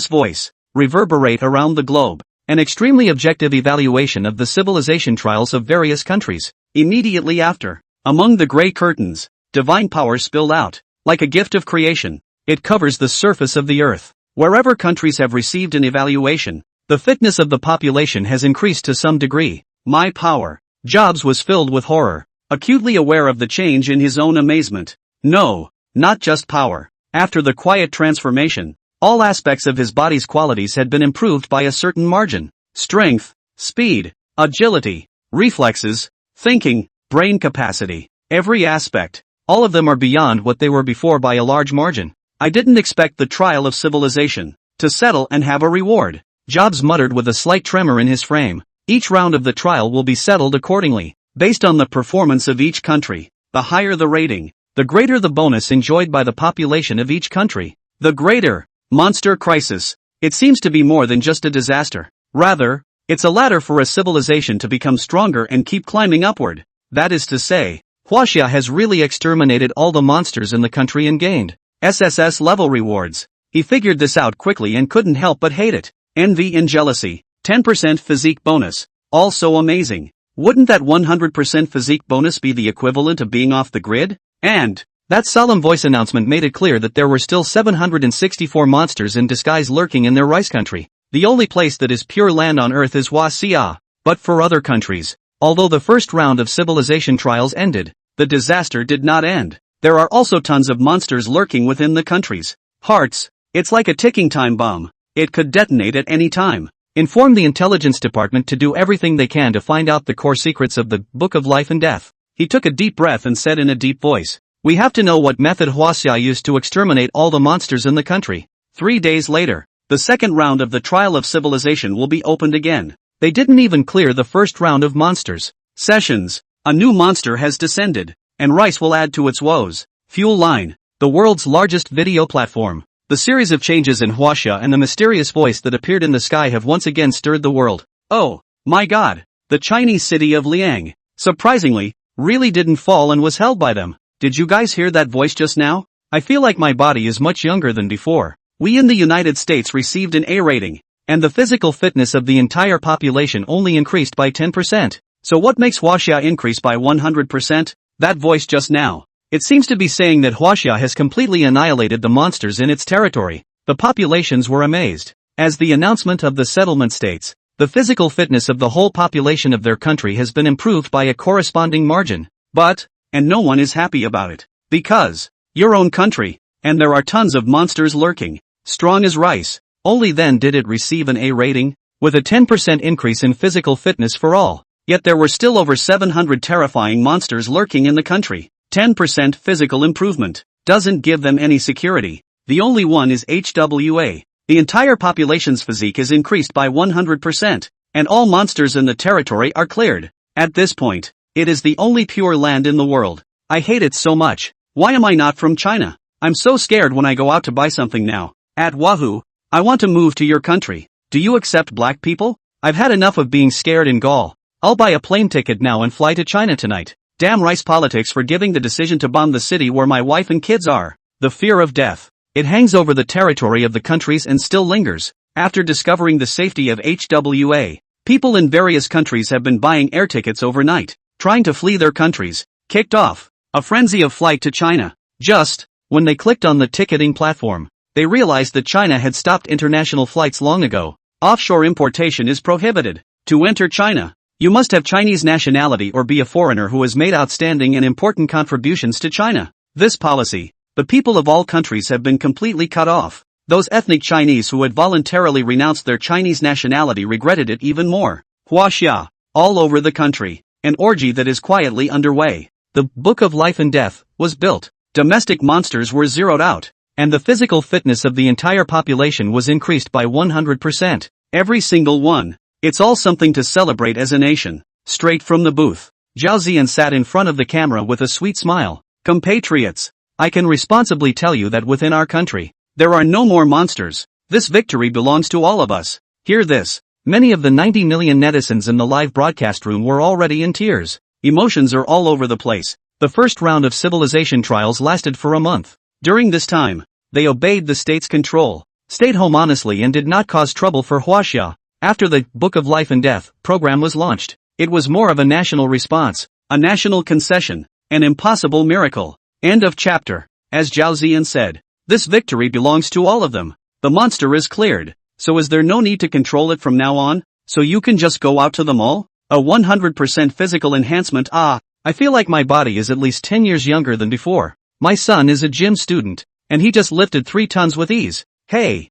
voice reverberate around the globe. An extremely objective evaluation of the civilization trials of various countries. Immediately after, among the gray curtains, divine power spilled out, like a gift of creation. It covers the surface of the earth. Wherever countries have received an evaluation, the fitness of the population has increased to some degree. My power. Jobs was filled with horror, acutely aware of the change in his own amazement. No, not just power. After the quiet transformation, all aspects of his body's qualities had been improved by a certain margin. Strength, speed, agility, reflexes, thinking, brain capacity. Every aspect. All of them are beyond what they were before by a large margin. I didn't expect the trial of civilization to settle and have a reward. Jobs muttered with a slight tremor in his frame. Each round of the trial will be settled accordingly, based on the performance of each country. The higher the rating, the greater the bonus enjoyed by the population of each country. The greater. Monster crisis. It seems to be more than just a disaster. Rather, it's a ladder for a civilization to become stronger and keep climbing upward. That is to say, Huaxia has really exterminated all the monsters in the country and gained SSS level rewards. He figured this out quickly and couldn't help but hate it. Envy and jealousy. 10% physique bonus. All so amazing. Wouldn't that 100% physique bonus be the equivalent of being off the grid? And that solemn voice announcement made it clear that there were still 764 monsters in disguise lurking in their rice country. The only place that is pure land on Earth is Huaxia. But for other countries, although the first round of civilization trials ended, the disaster did not end. There are also tons of monsters lurking within the countries. Hearts. It's like a ticking time bomb. It could detonate at any time. Inform the intelligence department to do everything they can to find out the core secrets of the Book of Life and Death. He took a deep breath and said in a deep voice, "We have to know what method Huaxia used to exterminate all the monsters in the country." 3 days later, the second round of the trial of civilization will be opened again. They didn't even clear the first round of monsters. Sessions. A new monster has descended, and rice will add to its woes. Fuel Line. The world's largest video platform. The series of changes in Huaxia and the mysterious voice that appeared in the sky have once again stirred the world. Oh, my God. The Chinese city of Liang, surprisingly, really didn't fall and was held by them. Did you guys hear that voice just now? I feel like my body is much younger than before. We in the United States received an A rating, and the physical fitness of the entire population only increased by 10%. So what makes Huaxia increase by 100%? That voice just now. It seems to be saying that Huaxia has completely annihilated the monsters in its territory. The populations were amazed. As the announcement of the settlement states, the physical fitness of the whole population of their country has been improved by a corresponding margin. But, and no one is happy about it. Because, your own country, and there are tons of monsters lurking, strong as rice. Only then did it receive an A rating, with a 10% increase in physical fitness for all. Yet there were still over 700 terrifying monsters lurking in the country. 10% physical improvement doesn't give them any security. The only one is HWA. The entire population's physique is increased by 100%, and all monsters in the territory are cleared. At this point, it is the only pure land in the world. I hate it so much. Why am I not from China? I'm so scared when I go out to buy something now. At Wahoo, I want to move to your country. Do you accept black people? I've had enough of being scared in Gaul. I'll buy a plane ticket now and fly to China tonight. Damn rice politics for giving the decision to bomb the city where my wife and kids are. The fear of death. It hangs over the territory of the countries and still lingers. After discovering the safety of HWA, people in various countries have been buying air tickets overnight, trying to flee their countries. Kicked off a frenzy of flight to China. Just when they clicked on the ticketing platform, they realized that China had stopped international flights long ago. Offshore importation is prohibited. To enter China, you must have Chinese nationality or be a foreigner who has made outstanding and important contributions to China. This policy, the people of all countries have been completely cut off. Those ethnic Chinese who had voluntarily renounced their Chinese nationality regretted it even more. Huaxia, all over the country, an orgy that is quietly underway. The Book of Life and Death was built. Domestic monsters were zeroed out, and the physical fitness of the entire population was increased by 100%. Every single one. It's all something to celebrate as a nation. Straight from the booth, Zhao Ziyan sat in front of the camera with a sweet smile. Compatriots, I can responsibly tell you that within our country, there are no more monsters. This victory belongs to all of us. Hear this. Many of the 90 million netizens in the live broadcast room were already in tears. Emotions are all over the place. The first round of civilization trials lasted for a month. During this time, they obeyed the state's control, stayed home honestly and did not cause trouble for Huaxia. After the Book of Life and Death program was launched, it was more of a national response, a national concession, an impossible miracle. End of chapter. As Zhao Ziyan said, This victory belongs to all of them. The monster is cleared. So is there no need to control it from now on? So you can just go out to the mall? A 100% physical enhancement. I feel like my body is at least 10 years younger than before. My son is a gym student, and he just lifted 3 tons with ease. Hey,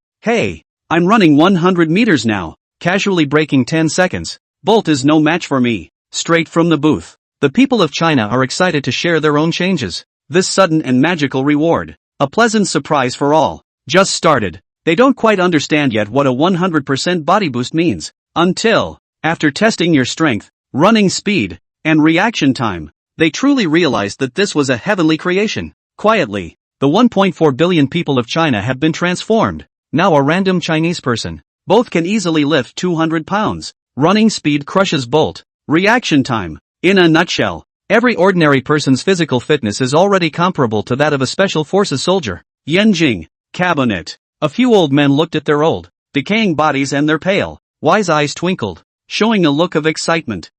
I'm running 100 meters now, casually breaking 10 seconds. Bolt is no match for me. Straight from the booth. The people of China are excited to share their own changes. This sudden and magical reward, a pleasant surprise for all, just started. They don't quite understand yet what a 100% body boost means, until, after testing your strength, running speed, and reaction time, they truly realized that this was a heavenly creation. Quietly, the 1.4 billion people of China have been transformed. Now a random Chinese person, both can easily lift 200 pounds. Running speed crushes Bolt. Reaction time. In a nutshell, every ordinary person's physical fitness is already comparable to that of a special forces soldier. Yanjing. Cabinet. A few old men looked at their old, decaying bodies and their pale, wise eyes twinkled, showing a look of excitement.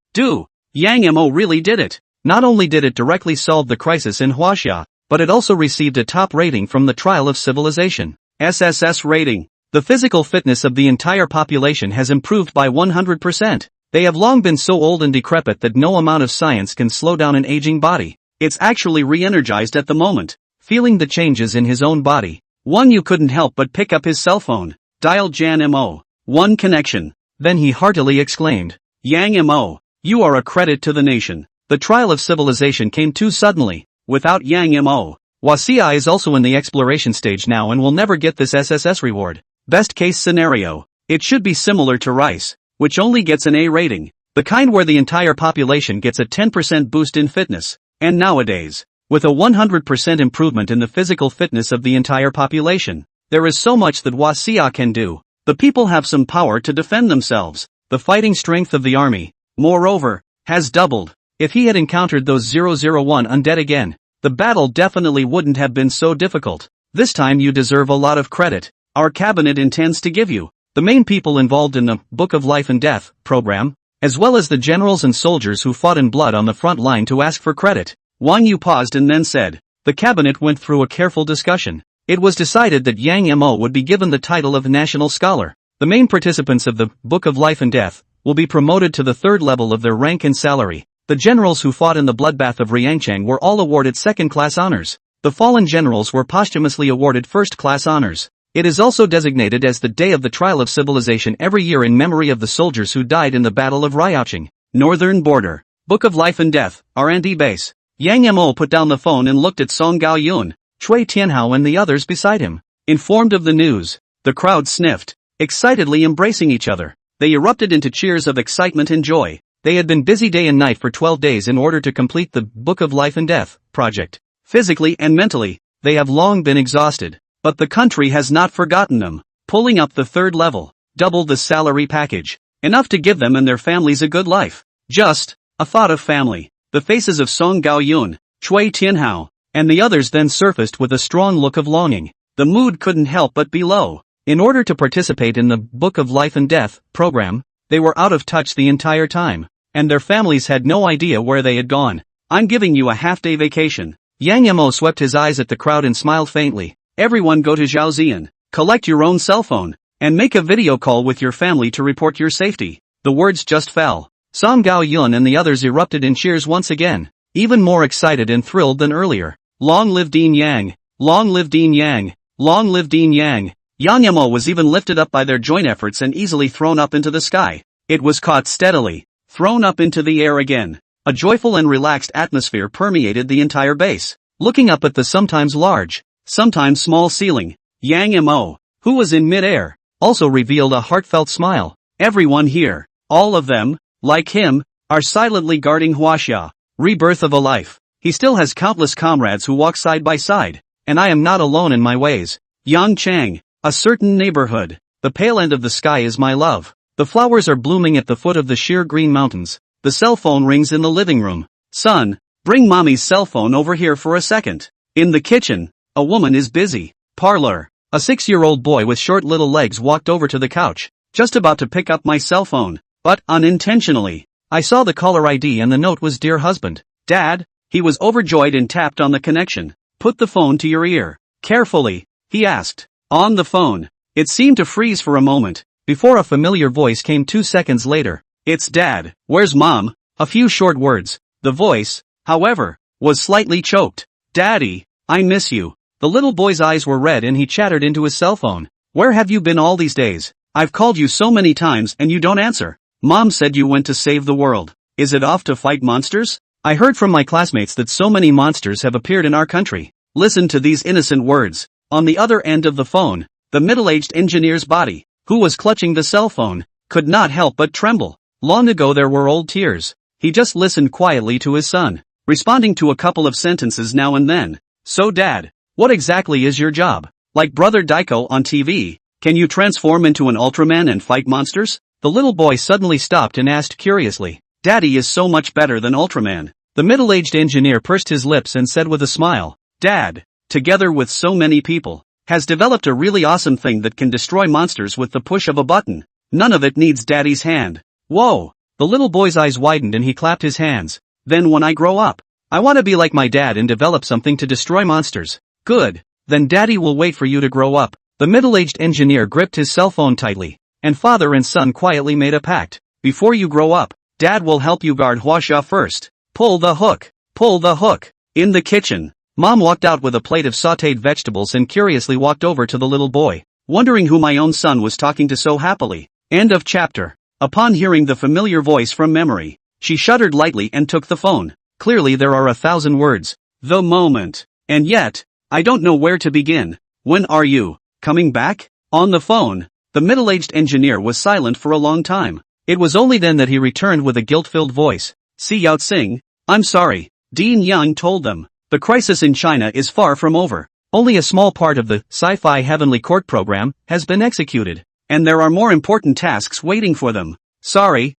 Yang Mo really did it. Not only did it directly solve the crisis in Huaxia, but it also received a top rating from the Trial of Civilization. SSS rating. The physical fitness of the entire population has improved by 100%. They have long been so old and decrepit that no amount of science can slow down an aging body. It's actually re-energized at the moment. Feeling the changes in his own body, you couldn't help but pick up his cell phone, dialed Jan Mo. One connection. Then he heartily exclaimed, Yang Mo, you are a credit to the nation. The Trial of Civilization came too suddenly. Without Yang Mo, Huaxia is also in the exploration stage now and will never get this SSS reward. Best case scenario, it should be similar to rice, which only gets an A rating, the kind where the entire population gets a 10% boost in fitness. And nowadays, with a 100% improvement in the physical fitness of the entire population, there is so much that Huaxia can do. The people have some power to defend themselves. The fighting strength of the army, moreover, has doubled. If he had encountered those 001 undead again, the battle definitely wouldn't have been so difficult. This time you deserve a lot of credit. Our cabinet intends to give you, the main people involved in the Book of Life and Death program, as well as the generals and soldiers who fought in blood on the front line to ask for credit. Wang Yu paused and then said, the cabinet went through a careful discussion. It was decided that Yang Mo would be given the title of National Scholar. The main participants of the Book of Life and Death will be promoted to the 3rd level of their rank and salary. The generals who fought in the bloodbath of Riangchang were all awarded 2nd-class honors. The fallen generals were posthumously awarded 1st-class honors. It is also designated as the Day of the Trial of Civilization every year in memory of the soldiers who died in the Battle of Riaoqing. Northern Border. Book of Life and Death, R&D base. Yang Mo put down the phone and looked at Song Gao Yun, Cui Tianhao and the others beside him. Informed of the news, the crowd sniffed, excitedly embracing each other. They erupted into cheers of excitement and joy. They had been busy day and night for 12 days in order to complete the Book of Life and Death project. Physically and mentally, they have long been exhausted. But the country has not forgotten them. Pulling up the 3rd level, doubled the salary package. Enough to give them and their families a good life. Just a thought of family. The faces of Song Gao Yun, Cui Tianhao, and the others then surfaced with a strong look of longing. The mood couldn't help but be low. In order to participate in the Book of Life and Death program, they were out of touch the entire time, and their families had no idea where they had gone. I'm giving you a half-day vacation. Yang Mo swept his eyes at the crowd and smiled faintly. Everyone go to Zhaoxian, collect your own cell phone, and make a video call with your family to report your safety. The words just fell. Song Gao Yun and the others erupted in cheers once again, even more excited and thrilled than earlier. Long live Dean Yang! Long live Dean Yang! Long live Dean Yang! Yang Mo was even lifted up by their joint efforts and easily thrown up into the sky. It was caught steadily, thrown up into the air again. A joyful and relaxed atmosphere permeated the entire base. Looking up at the sometimes large, sometimes small ceiling, Yang Mo, who was in mid-air, also revealed a heartfelt smile. Everyone here, all of them, like him, are silently guarding Huaxia. Rebirth of a life. He still has countless comrades who walk side by side, and I am not alone in my ways. Yangchang, a certain neighborhood. The pale end of the sky is my love. The flowers are blooming at the foot of the sheer green mountains. The cell phone rings in the living room. Son, bring mommy's cell phone over here for a second. In the kitchen, a woman is busy. Parlor. A 6-year-old boy with short little legs walked over to the couch, just about to pick up my cell phone, but unintentionally. I saw the caller ID and the note was Dear Husband. Dad? He was overjoyed and tapped on the connection. Put the phone to your ear. Carefully. he asked. On the phone. It seemed to freeze for a moment, before a familiar voice came 2 seconds later. It's Dad. Where's Mom? A few short words. The voice, however, was slightly choked. Daddy, I miss you. The little boy's eyes were red and he chattered into his cell phone. Where have you been all these days? I've called you so many times and you don't answer. Mom said you went to save the world. Is it off to fight monsters? I heard from my classmates that so many monsters have appeared in our country. Listen to these innocent words. On the other end of the phone, the middle-aged engineer's body, who was clutching the cell phone, could not help but tremble. Long ago there were old tears. He just listened quietly to his son, responding to a couple of sentences now and then. So Dad, what exactly is your job? Like Brother Daiko on TV, can you transform into an Ultraman and fight monsters? The little boy suddenly stopped and asked curiously. Daddy is so much better than Ultraman. The middle-aged engineer pursed his lips and said with a smile, Dad, together with so many people, has developed a really awesome thing that can destroy monsters with the push of a button. None of it needs Daddy's hand. Whoa! The little boy's eyes widened and he clapped his hands. Then when I grow up, I want to be like my dad and develop something to destroy monsters. Good. Then Daddy will wait for you to grow up. The middle-aged engineer gripped his cell phone tightly, and father and son quietly made a pact. Before you grow up, Dad will help you guard Huasha first. Pull the hook. Pull the hook. In the kitchen, Mom walked out with a plate of sautéed vegetables and curiously walked over to the little boy, wondering who my own son was talking to so happily. End of chapter. Upon hearing the familiar voice from memory, she shuddered lightly and took the phone. Clearly there are 1,000 words. The moment. And yet, I don't know where to begin. When are you coming back? On the phone, the middle-aged engineer was silent for a long time. It was only then that he returned with a guilt-filled voice. Si Yao-tsing, I'm sorry, Dean Yang told them. The crisis in China is far from over. Only a small part of the Sci-fi Heavenly Court program has been executed, and there are more important tasks waiting for them. Sorry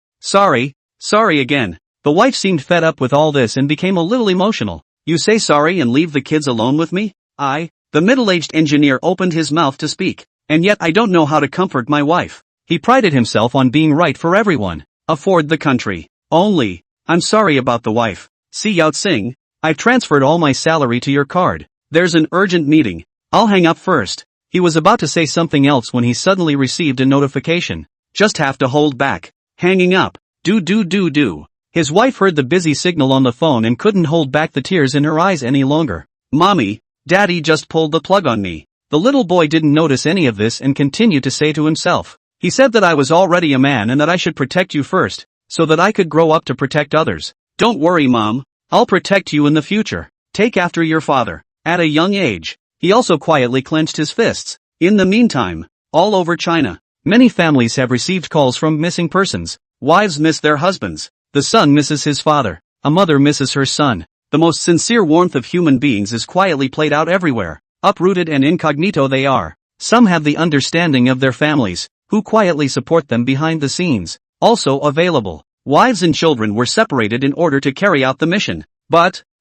again. The wife seemed fed up with all this and became a little emotional. You say sorry and leave the kids alone with me? The middle-aged engineer opened his mouth to speak, and yet I don't know how to comfort my wife. He prided himself on being right for everyone. Afford the country. Only, I'm sorry about the wife. Si Yao-tsing, I've transferred all my salary to your card. There's an urgent meeting. I'll hang up first. He was about to say something else when he suddenly received a notification. Just have to hold back. Hanging up. Do. His wife heard the busy signal on the phone and couldn't hold back the tears in her eyes any longer. Mommy, Daddy just pulled the plug on me. The little boy didn't notice any of this and continued to say to himself. He said that I was already a man and that I should protect you first, so that I could grow up to protect others. Don't worry, Mom. I'll protect you in the future. Take after your father. At a young age, he also quietly clenched his fists. In the meantime, all over China, many families have received calls from missing persons. Wives miss their husbands. The son misses his father. A mother misses her son. The most sincere warmth of human beings is quietly played out everywhere. Uprooted and incognito they are. Some have the understanding of their families, who quietly support them behind the scenes. Also available. Wives and children were separated in order to carry out the mission.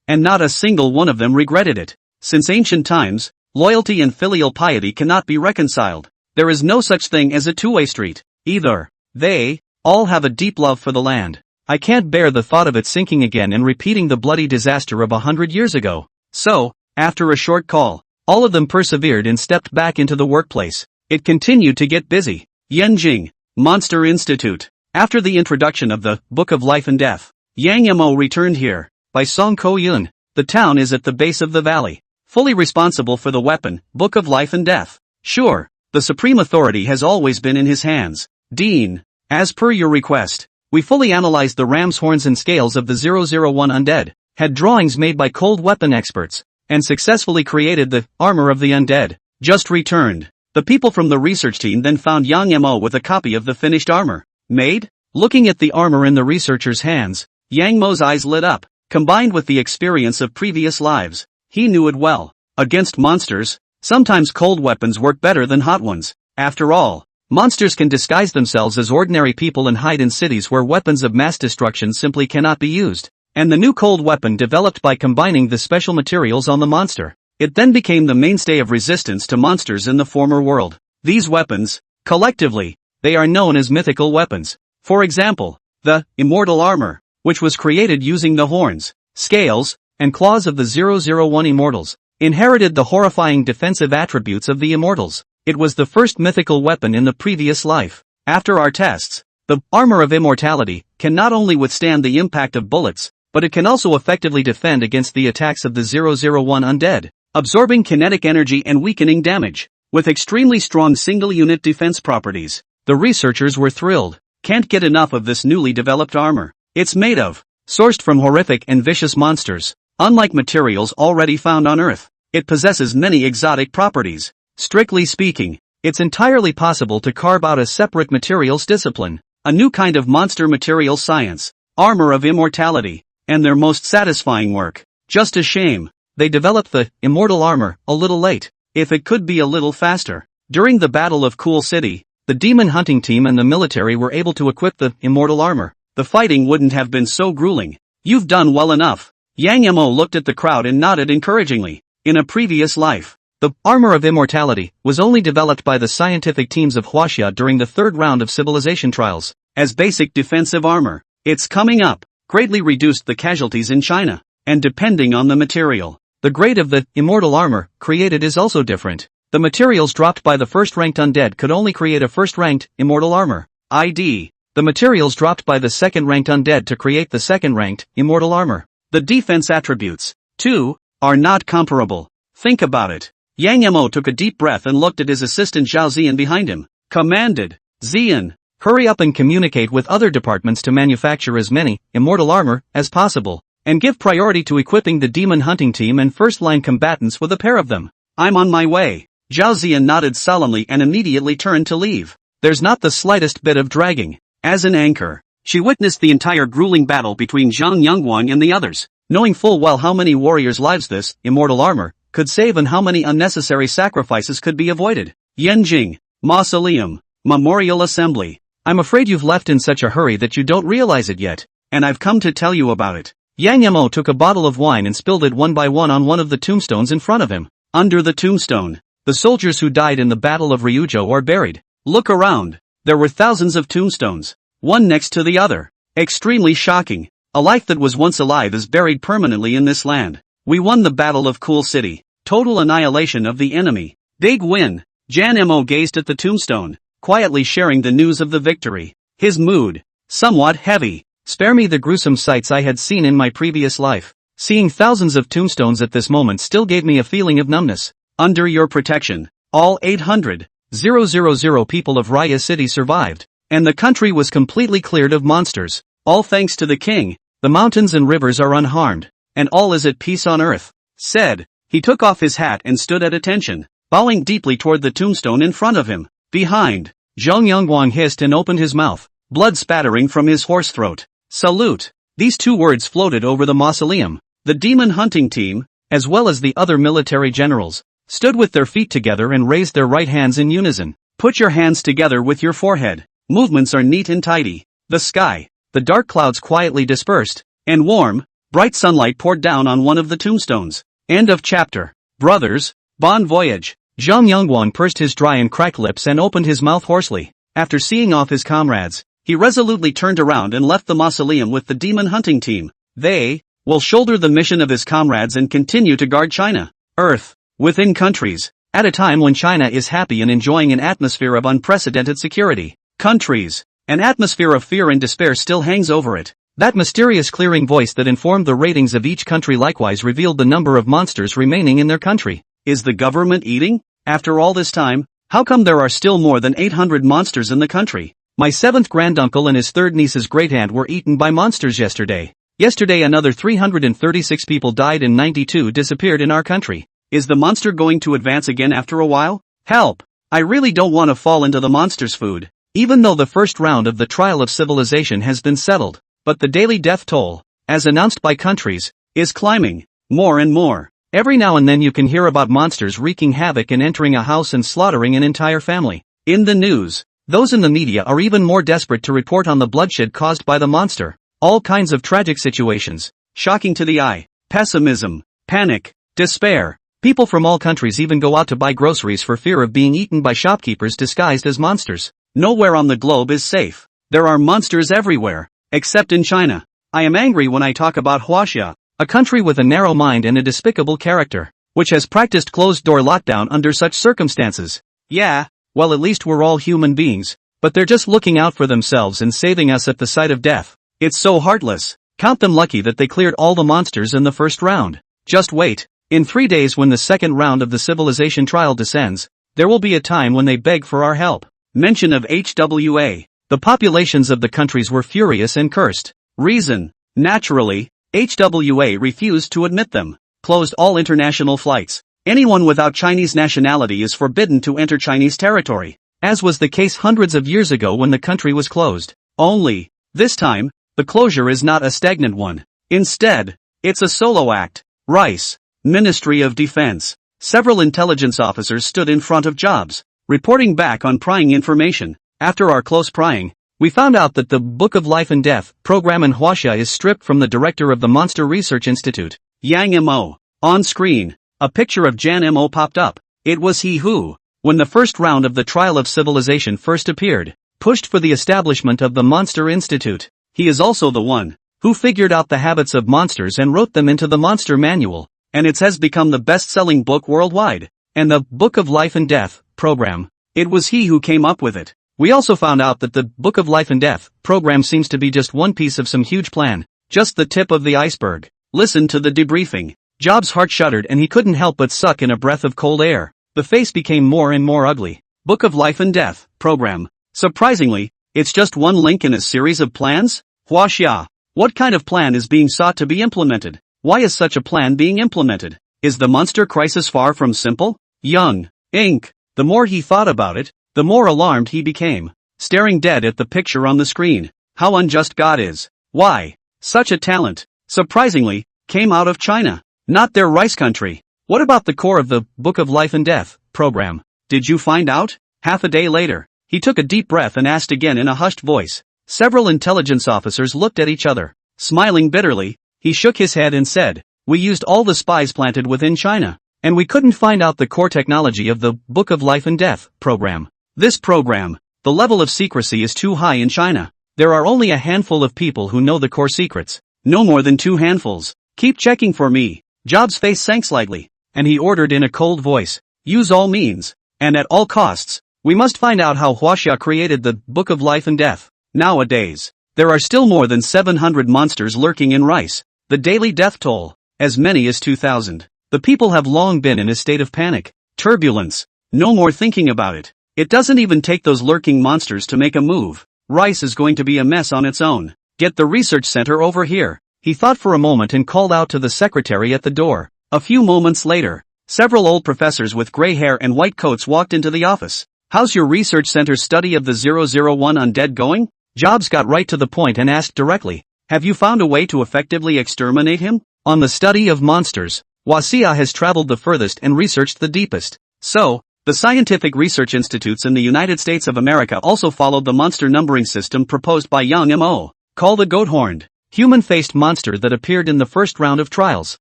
And not a single one of them regretted it. Since ancient times, loyalty and filial piety cannot be reconciled. There is no such thing as a two-way street. Either. They all have a deep love for the land. I can't bear the thought of it sinking again and repeating the bloody disaster of 100 years ago. So, after a short call, all of them persevered and stepped back into the workplace. It continued to get busy. Yanjing, Monster Institute. After the introduction of the Book of Life and Death, Yang Mo returned here. By Song Ko-yun. The town is at the base of the valley, fully responsible for the weapon, Book of Life and Death. Sure, the supreme authority has always been in his hands. Dean, as per your request, we fully analyzed the ram's horns and scales of the 001 undead, had drawings made by cold weapon experts, and successfully created the armor of the undead. Just returned. The people from the research team then found Yang Mo with a copy of the finished armor. Made? Looking at the armor in the researcher's hands, Yang Mo's eyes lit up. Combined with the experience of previous lives, he knew it well. Against monsters, sometimes cold weapons work better than hot ones. After all, monsters can disguise themselves as ordinary people and hide in cities where weapons of mass destruction simply cannot be used. And the new cold weapon developed by combining the special materials on the monster. It then became the mainstay of resistance to monsters in the former world. These weapons, collectively, they are known as mythical weapons. For example, the immortal armor, which was created using the horns, scales, and claws of the 001 immortals. inherited the horrifying defensive attributes of the immortals. It was the first mythical weapon in the previous life. After our tests, the armor of immortality can not only withstand the impact of bullets, but it can also effectively defend against the attacks of the 001 undead, absorbing kinetic energy and weakening damage. With extremely strong single-unit defense properties, the researchers were thrilled. Can't get enough of this newly developed armor. It's made of, sourced from horrific and vicious monsters. Unlike materials already found on Earth, it possesses many exotic properties. Strictly speaking, it's entirely possible to carve out a separate materials discipline, a new kind of monster materials science, armor of immortality, and their most satisfying work. Just a shame, they developed the immortal armor a little late. If it could be a little faster. During the Battle of Cool City, the demon hunting team and the military were able to equip the immortal armor. The fighting wouldn't have been so grueling. You've done well enough. Yang Mo looked at the crowd and nodded encouragingly. In a previous life, the armor of immortality was only developed by the scientific teams of Huaxia during the third round of civilization trials. As basic defensive armor, it's coming up, greatly reduced the casualties in China, and depending on the material, the grade of the immortal armor created is also different. The materials dropped by the first-ranked undead could only create a first-ranked immortal armor. ID. The materials dropped by the second-ranked undead to create the second-ranked immortal armor. The defense attributes, too, are not comparable. Think about it. Yang Mo took a deep breath and looked at his assistant Zhao Ziyan behind him. Commanded, Ziyan, hurry up and communicate with other departments to manufacture as many immortal armor as possible, and give priority to equipping the demon hunting team and first-line combatants with a pair of them. I'm on my way. Zhao Ziyan nodded solemnly and immediately turned to leave. There's not the slightest bit of dragging. As an anchor, she witnessed the entire grueling battle between Zhang Yongguang and the others, knowing full well how many warriors' lives this immortal armor could save and how many unnecessary sacrifices could be avoided. Yanjing, Mausoleum, Memorial Assembly. I'm afraid you've left in such a hurry that you don't realize it yet, and I've come to tell you about it. Yang Mo took a bottle of wine and spilled it one by one on one of the tombstones in front of him. Under the tombstone, the soldiers who died in the Battle of Ryuzhou are buried. Look around. There were thousands of tombstones, one next to the other. Extremely shocking. A life that was once alive is buried permanently in this land. We won the Battle of Cool City. Total annihilation of the enemy. Big win. Jan Mo gazed at the tombstone, quietly sharing the news of the victory. His mood, somewhat heavy. Spare me the gruesome sights I had seen in my previous life. Seeing thousands of tombstones at this moment still gave me a feeling of numbness. Under your protection, all 800,000 people of Raya City survived, and the country was completely cleared of monsters. All thanks to the king, the mountains and rivers are unharmed, and all is at peace on earth. Said, he took off his hat and stood at attention, bowing deeply toward the tombstone in front of him. Behind, Zhang Yongguang hissed and opened his mouth, blood spattering from his hoarse throat. Salute. These two words floated over the mausoleum. The demon hunting team, as well as the other military generals, stood with their feet together and raised their right hands in unison. Put your hands together with your forehead. Movements are neat and tidy. The sky, the dark clouds quietly dispersed, and warm, bright sunlight poured down on one of the tombstones. End of chapter. Brothers, bon voyage. Zhang Yongguang pursed his dry and cracked lips and opened his mouth hoarsely. After seeing off his comrades, he resolutely turned around and left the mausoleum with the demon hunting team. They will shoulder the mission of his comrades and continue to guard China, Earth, within countries, at a time when China is happy and enjoying an atmosphere of unprecedented security. Countries, an atmosphere of fear and despair still hangs over it. That mysterious clearing voice that informed the ratings of each country likewise revealed the number of monsters remaining in their country. Is the government eating? After all this time, how come there are still more than 800 monsters in the country? My 7th granduncle and his 3rd niece's great-aunt were eaten by monsters yesterday. Yesterday another 336 people died and 92 disappeared in our country. Is the monster going to advance again after a while? Help! I really don't want to fall into the monster's food. Even though the first round of the trial of civilization has been settled, but the daily death toll, as announced by countries, is climbing, more and more. Every now and then you can hear about monsters wreaking havoc and entering a house and slaughtering an entire family. In the news, those in the media are even more desperate to report on the bloodshed caused by the monster. All kinds of tragic situations, shocking to the eye, pessimism, panic, despair. People from all countries even go out to buy groceries for fear of being eaten by shopkeepers disguised as monsters. Nowhere on the globe is safe. There are monsters everywhere, except in China. I am angry when I talk about Huaxia, a country with a narrow mind and a despicable character. which has practiced closed-door lockdown under such circumstances. Yeah, well, at least we're all human beings, but they're just looking out for themselves and saving us at the sight of death. It's so heartless. Count them lucky that they cleared all the monsters in the first round. Just wait. In 3 days, when the second round of the civilization trial descends, there will be a time when they beg for our help. Mention of HWA. The populations of the countries were furious and cursed. Reason. Naturally, HWA refused to admit them. Closed all international flights. Anyone without Chinese nationality is forbidden to enter Chinese territory, as was the case hundreds of years ago when the country was closed. Only, this time, the closure is not a stagnant one. Instead, it's a solo act. Rice. Ministry of Defense. Several intelligence officers stood in front of Jobs, reporting back on prying information. After our close prying, we found out that the Book of Life and Death program in Huaxia is stripped from the director of the Monster Research Institute, Yang Mo. On screen, a picture of Jan Mo popped up. It was he who, when the first round of the trial of civilization first appeared, pushed for the establishment of the Monster Institute. He is also the one who figured out the habits of monsters and wrote them into the Monster Manual, and it has become the best-selling book worldwide. And the Book of Life and Death program, it was he who came up with it. We also found out that the Book of Life and Death program seems to be just one piece of some huge plan, just the tip of the iceberg. Listen to the debriefing. Jobs' heart shuddered and he couldn't help but suck in a breath of cold air. The face became more and more ugly. Book of Life and Death program. Surprisingly, it's just one link in a series of plans? Huaxia. What kind of plan is being sought to be implemented? Why is such a plan being implemented? Is the monster crisis far from simple? Young. Inc. The more he thought about it, the more alarmed he became, staring dead at the picture on the screen. How unjust God is. Why? Such a talent, surprisingly, came out of China, not their rice country. What about the core of the Book of Life and Death program? Did you find out? Half a day later, he took a deep breath and asked again in a hushed voice. Several intelligence officers looked at each other. Smiling bitterly, he shook his head and said, "We used all the spies planted within China, and we couldn't find out the core technology of the Book of Life and Death program. This program, the level of secrecy is too high in China. There are only a handful of people who know the core secrets. No more than 2 handfuls. Keep checking for me." Jobs' face sank slightly, and he ordered in a cold voice, "Use all means, and at all costs, we must find out how Huaxia created the Book of Life and Death." Nowadays, there are still more than 700 monsters lurking in Rice. The daily death toll, as many as 2,000. The people have long been in a state of panic, turbulence, no more thinking about it. It doesn't even take those lurking monsters to make a move. Rice is going to be a mess on its own. Get the research center over here. He thought for a moment and called out to the secretary at the door. A few moments later, several old professors with gray hair and white coats walked into the office. "How's your research center's study of the 001 undead going?" Jobs got right to the point and asked directly, "Have you found a way to effectively exterminate him?" On the study of monsters, Huaxia has traveled the furthest and researched the deepest. So, the scientific research institutes in the United States of America also followed the monster numbering system proposed by Yang Mo. Call the goat-horned, human-faced monster that appeared in the first round of trials,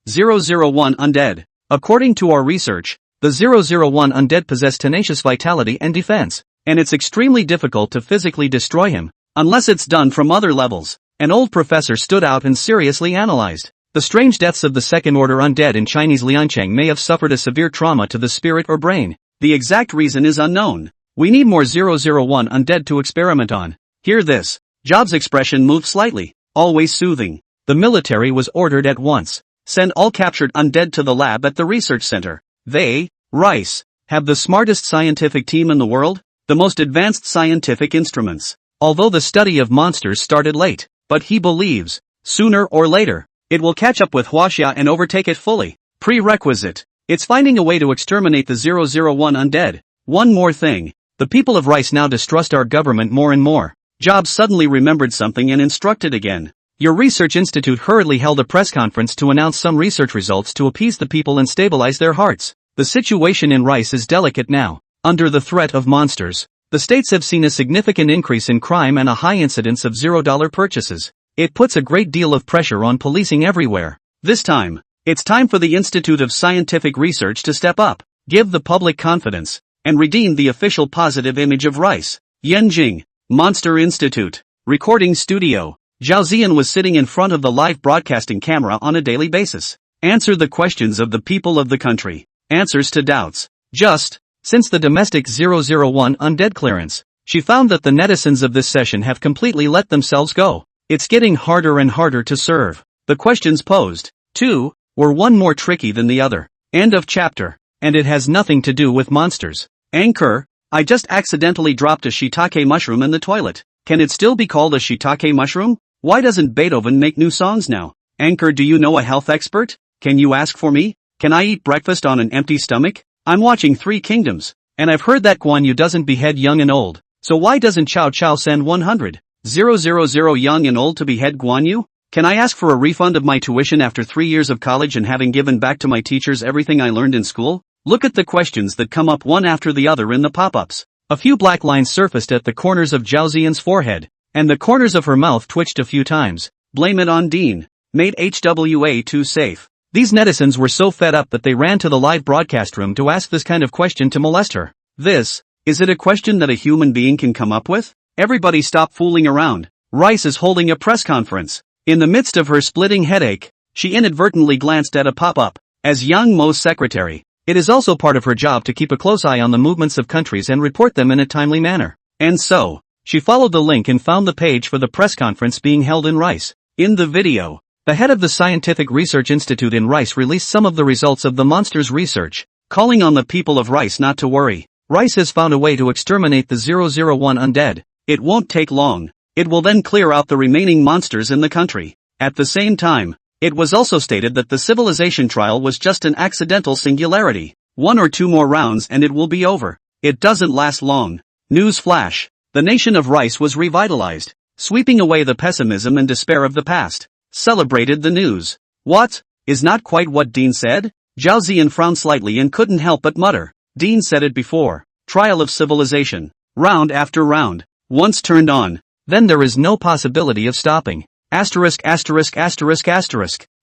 001 undead. According to our research, the 001 undead possess tenacious vitality and defense, and it's extremely difficult to physically destroy him, unless it's done from other levels. An old professor stood out and seriously analyzed. The strange deaths of the second-order undead in Chinese Liancheng may have suffered a severe trauma to the spirit or brain. The exact reason is unknown. We need more 001 undead to experiment on. Hear this. Jobs' expression moved slightly, always soothing. The military was ordered at once. Send all captured undead to the lab at the research center. They, Rice, have the smartest scientific team in the world, the most advanced scientific instruments. Although the study of monsters started late, but he believes, sooner or later, it will catch up with Huaxia and overtake it fully. Prerequisite. It's finding a way to exterminate the 001 undead. One more thing. The people of Rice now distrust our government more and more. Jobs suddenly remembered something and instructed again. Your research institute hurriedly held a press conference to announce some research results to appease the people and stabilize their hearts. The situation in Rice is delicate now. Under the threat of monsters, the states have seen a significant increase in crime and a high incidence of $0 purchases. It puts a great deal of pressure on policing everywhere. This time, it's time for the Institute of Scientific Research to step up, give the public confidence, and redeem the official positive image of Rice. Yanjing, Monster Institute, Recording Studio. Zhao Ziyan was sitting in front of the live broadcasting camera on a daily basis. Answer the questions of the people of the country. Answers to doubts. Just, since the domestic 001 undead clearance, she found that the netizens of this session have completely let themselves go. It's getting harder and harder to serve. The questions posed, too, were one more tricky than the other. End of chapter. And it has nothing to do with monsters. Anchor, I just accidentally dropped a shiitake mushroom in the toilet. Can it still be called a shiitake mushroom? Why doesn't Beethoven make new songs now? Anchor, do you know a health expert? Can you ask for me? Can I eat breakfast on an empty stomach? I'm watching Three Kingdoms, and I've heard that Guan Yu doesn't behead young and old. So why doesn't Chow Chow send 100,000 young and old to behead Guan Yu? Can I ask for a refund of my tuition after 3 years of college and having given back to my teachers everything I learned in school? Look at the questions that come up one after the other in the pop-ups. A few black lines surfaced at the corners of Zhao Ziyan's forehead, and the corners of her mouth twitched a few times. Blame it on Dean. Made HWA too safe. These netizens were so fed up that they ran to the live broadcast room to ask this kind of question to molest her. Is it a question that a human being can come up with? Everybody stop fooling around. Rice is holding a press conference. In the midst of her splitting headache, she inadvertently glanced at a pop-up. As Yang Mo's secretary, it is also part of her job to keep a close eye on the movements of countries and report them in a timely manner. And so, she followed the link and found the page for the press conference being held in Rice. In the video, the head of the Scientific Research Institute in Rice released some of the results of the monsters research, calling on the people of Rice not to worry. Rice has found a way to exterminate the 001 undead. It won't take long. It will then clear out the remaining monsters in the country. At the same time, it was also stated that the civilization trial was just an accidental singularity. 1 or 2 more rounds and it will be over. It doesn't last long. News flash. The nation of Rice was revitalized, sweeping away the pessimism and despair of the past. Celebrated the news. What? Is not quite what Dean said? Zhao Ziyan frowned slightly and couldn't help but mutter. Dean said it before. Trial of civilization. Round after round. Once turned on, then there is no possibility of stopping. Asterisk.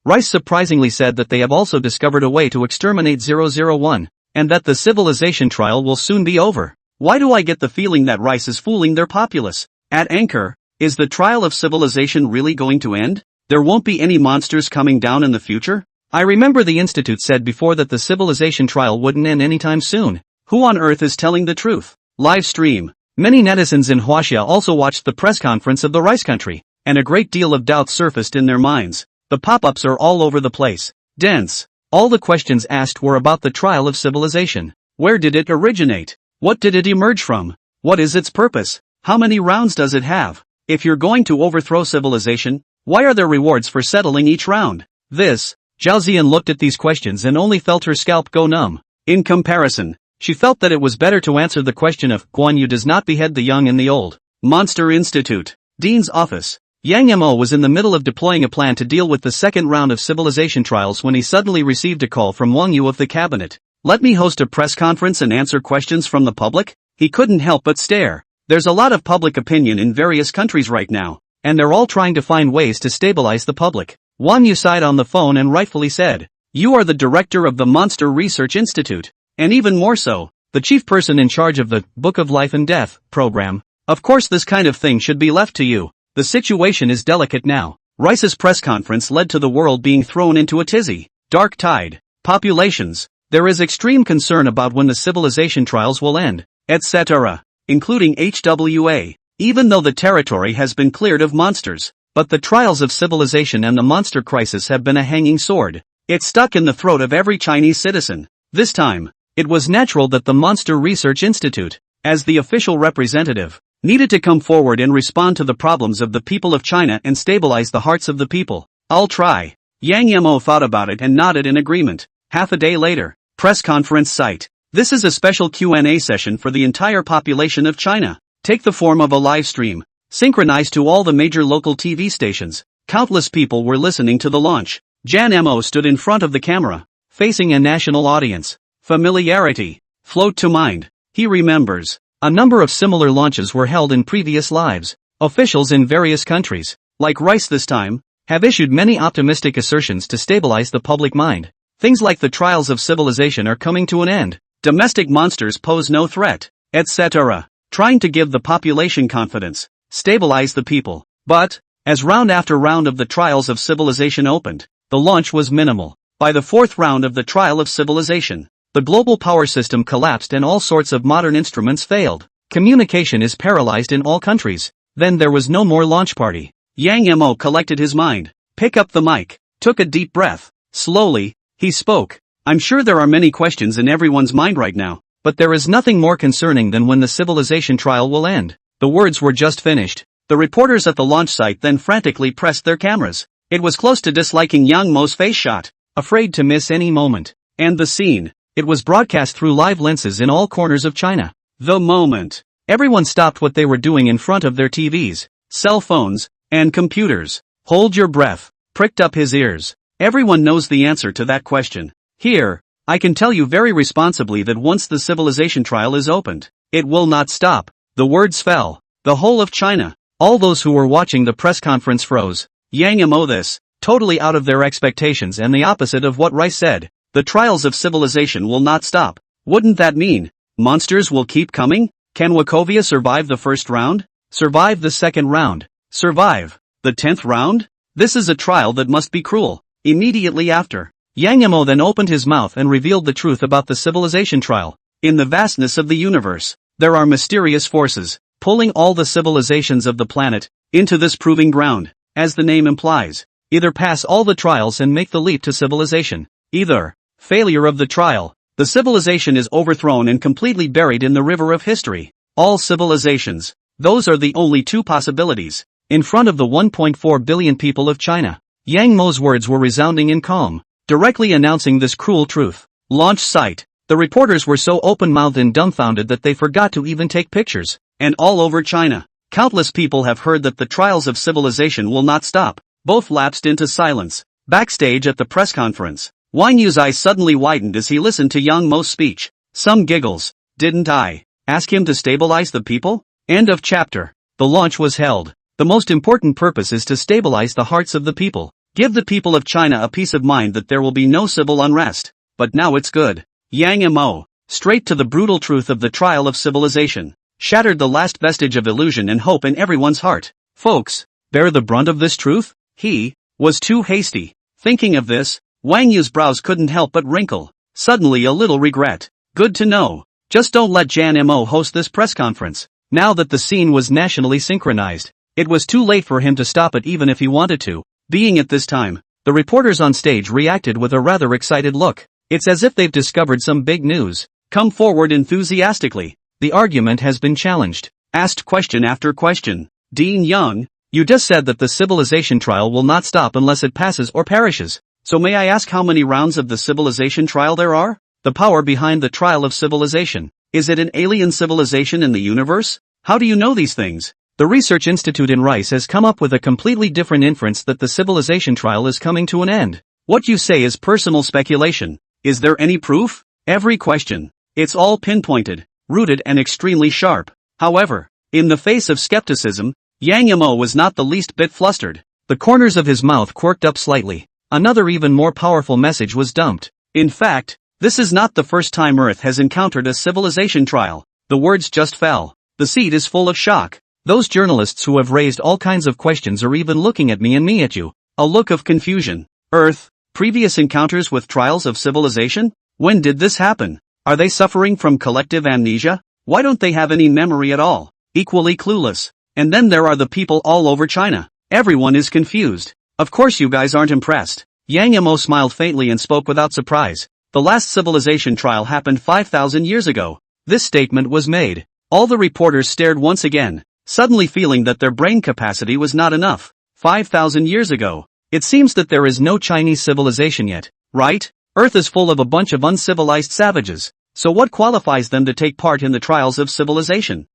Rice surprisingly said that they have also discovered a way to exterminate 001, and that the civilization trial will soon be over. Why do I get the feeling that Rice is fooling their populace? At Anchor, is the trial of civilization really going to end? There won't be any monsters coming down in the future? I remember the Institute said before that the civilization trial wouldn't end anytime soon. Who on earth is telling the truth? Live stream. Many netizens in Huaxia also watched the press conference of the Rice country, and a great deal of doubt surfaced in their minds. The pop-ups are all over the place. Dense. All the questions asked were about the trial of civilization. Where did it originate? What did it emerge from? What is its purpose? How many rounds does it have? If you're going to overthrow civilization, why are there rewards for settling each round? Zhao Ziyan looked at these questions and only felt her scalp go numb. In comparison, she felt that it was better to answer the question of Guan Yu does not behead the young and the old. Monster Institute. Dean's office. Yang Mo was in the middle of deploying a plan to deal with the second round of civilization trials when he suddenly received a call from Wang Yu of the cabinet. Let me host a press conference and answer questions from the public? He couldn't help but stare. There's a lot of public opinion in various countries right now, and they're all trying to find ways to stabilize the public. Wang Yu sighed on the phone and rightfully said, "You are the director of the Monster Research Institute, and even more so, the chief person in charge of the Book of Life and Death program. Of course this kind of thing should be left to you. The situation is delicate now." Rice's press conference led to the world being thrown into a tizzy. Dark tide. Populations. There is extreme concern about when the civilization trials will end, etc., including HWA. Even though the territory has been cleared of monsters, but the trials of civilization and the monster crisis have been a hanging sword. It's stuck in the throat of every Chinese citizen. This time, it was natural that the Monster Research Institute, as the official representative, needed to come forward and respond to the problems of the people of China and stabilize the hearts of the people. I'll try. Yang Yemo thought about it and nodded in agreement. Half a day later, press conference site. This is a special Q&A session for the entire population of China. Take the form of a live stream, synchronized to all the major local TV stations. Countless people were listening to the launch. Jan Mo stood in front of the camera, facing a national audience. Familiarity flowed to mind. He remembers. A number of similar launches were held in previous lives. Officials in various countries, like Rice this time, have issued many optimistic assertions to stabilize the public mind. Things like the trials of civilization are coming to an end. Domestic monsters pose no threat, etc. Trying to give the population confidence, stabilize the people. But, as round after round of the trials of civilization opened, the launch was minimal. By the fourth round of the trial of civilization, the global power system collapsed and all sorts of modern instruments failed. Communication is paralyzed in all countries. Then there was no more launch party. Yang Mo collected his mind, picked up the mic, took a deep breath. Slowly, he spoke. I'm sure there are many questions in everyone's mind right now, but there is nothing more concerning than when the civilization trial will end. The words were just finished. The reporters at the launch site then frantically pressed their cameras. It was close to disliking Yang Mo's face shot, afraid to miss any moment. And the scene. It was broadcast through live lenses in all corners of China. The moment. Everyone stopped what they were doing in front of their TVs, cell phones, and computers. Hold your breath. Pricked up his ears. Everyone knows the answer to that question. Here, I can tell you very responsibly that once the civilization trial is opened, it will not stop. The words fell. The whole of China, all those who were watching the press conference froze. Yang Mo this, totally out of their expectations and the opposite of what Rice said. The trials of civilization will not stop. Wouldn't that mean monsters will keep coming? Can Wachovia survive the first round? Survive the second round? Survive the 10th round? This is a trial that must be cruel. Immediately after, Yang Mo then opened his mouth and revealed the truth about the civilization trial. In the vastness of the universe, there are mysterious forces, pulling all the civilizations of the planet into this proving ground. As the name implies, either pass all the trials and make the leap to civilization. Either, failure of the trial, the civilization is overthrown and completely buried in the river of history. All civilizations, those are the only two possibilities. In front of the 1.4 billion people of China, Yang Mo's words were resounding in calm, directly announcing this cruel truth. Launch site. The reporters were so open-mouthed and dumbfounded that they forgot to even take pictures. And all over China, countless people have heard that the trials of civilization will not stop. Both lapsed into silence. Backstage at the press conference, Wang Yu's eyes suddenly widened as he listened to Yang Mo's speech. Some giggles. Didn't I ask him to stabilize the people? End of chapter. The launch was held. The most important purpose is to stabilize the hearts of the people. Give the people of China a peace of mind that there will be no civil unrest. But now it's good. Yang Mo, straight to the brutal truth of the trial of civilization, shattered the last vestige of illusion and hope in everyone's heart. Folks, bear the brunt of this truth? He was too hasty. Thinking of this, Wang Yu's brows couldn't help but wrinkle. Suddenly a little regret. Good to know. Just don't let Jan Mo host this press conference. Now that the scene was nationally synchronized, it was too late for him to stop it even if he wanted to. Being at this time, the reporters on stage reacted with a rather excited look. It's as if they've discovered some big news. Come forward enthusiastically. The argument has been challenged. Asked question after question. Dean Young, you just said that the civilization trial will not stop unless it passes or perishes. So may I ask how many rounds of the civilization trial there are? The power behind the trial of civilization. Is it an alien civilization in the universe? How do you know these things? The Research Institute in Rice has come up with a completely different inference that the civilization trial is coming to an end. What you say is personal speculation. Is there any proof? Every question. It's all pinpointed, rooted and extremely sharp. However, in the face of skepticism, Yang Mo was not the least bit flustered. The corners of his mouth quirked up slightly. Another even more powerful message was dumped. In fact, this is not the first time Earth has encountered a civilization trial. The words just fell. The seat is full of shock. Those journalists who have raised all kinds of questions are even looking at me and me at you. A look of confusion. Earth, previous encounters with trials of civilization? When did this happen? Are they suffering from collective amnesia? Why don't they have any memory at all? Equally clueless. And then there are the people all over China. Everyone is confused. Of course you guys aren't impressed. Yang Mo smiled faintly and spoke without surprise. The last civilization trial happened 5,000 years ago. This statement was made. All the reporters stared once again, suddenly feeling that their brain capacity was not enough. 5,000 years ago. It seems that there is no Chinese civilization yet, right? Earth is full of a bunch of uncivilized savages. So what qualifies them to take part in the trials of civilization?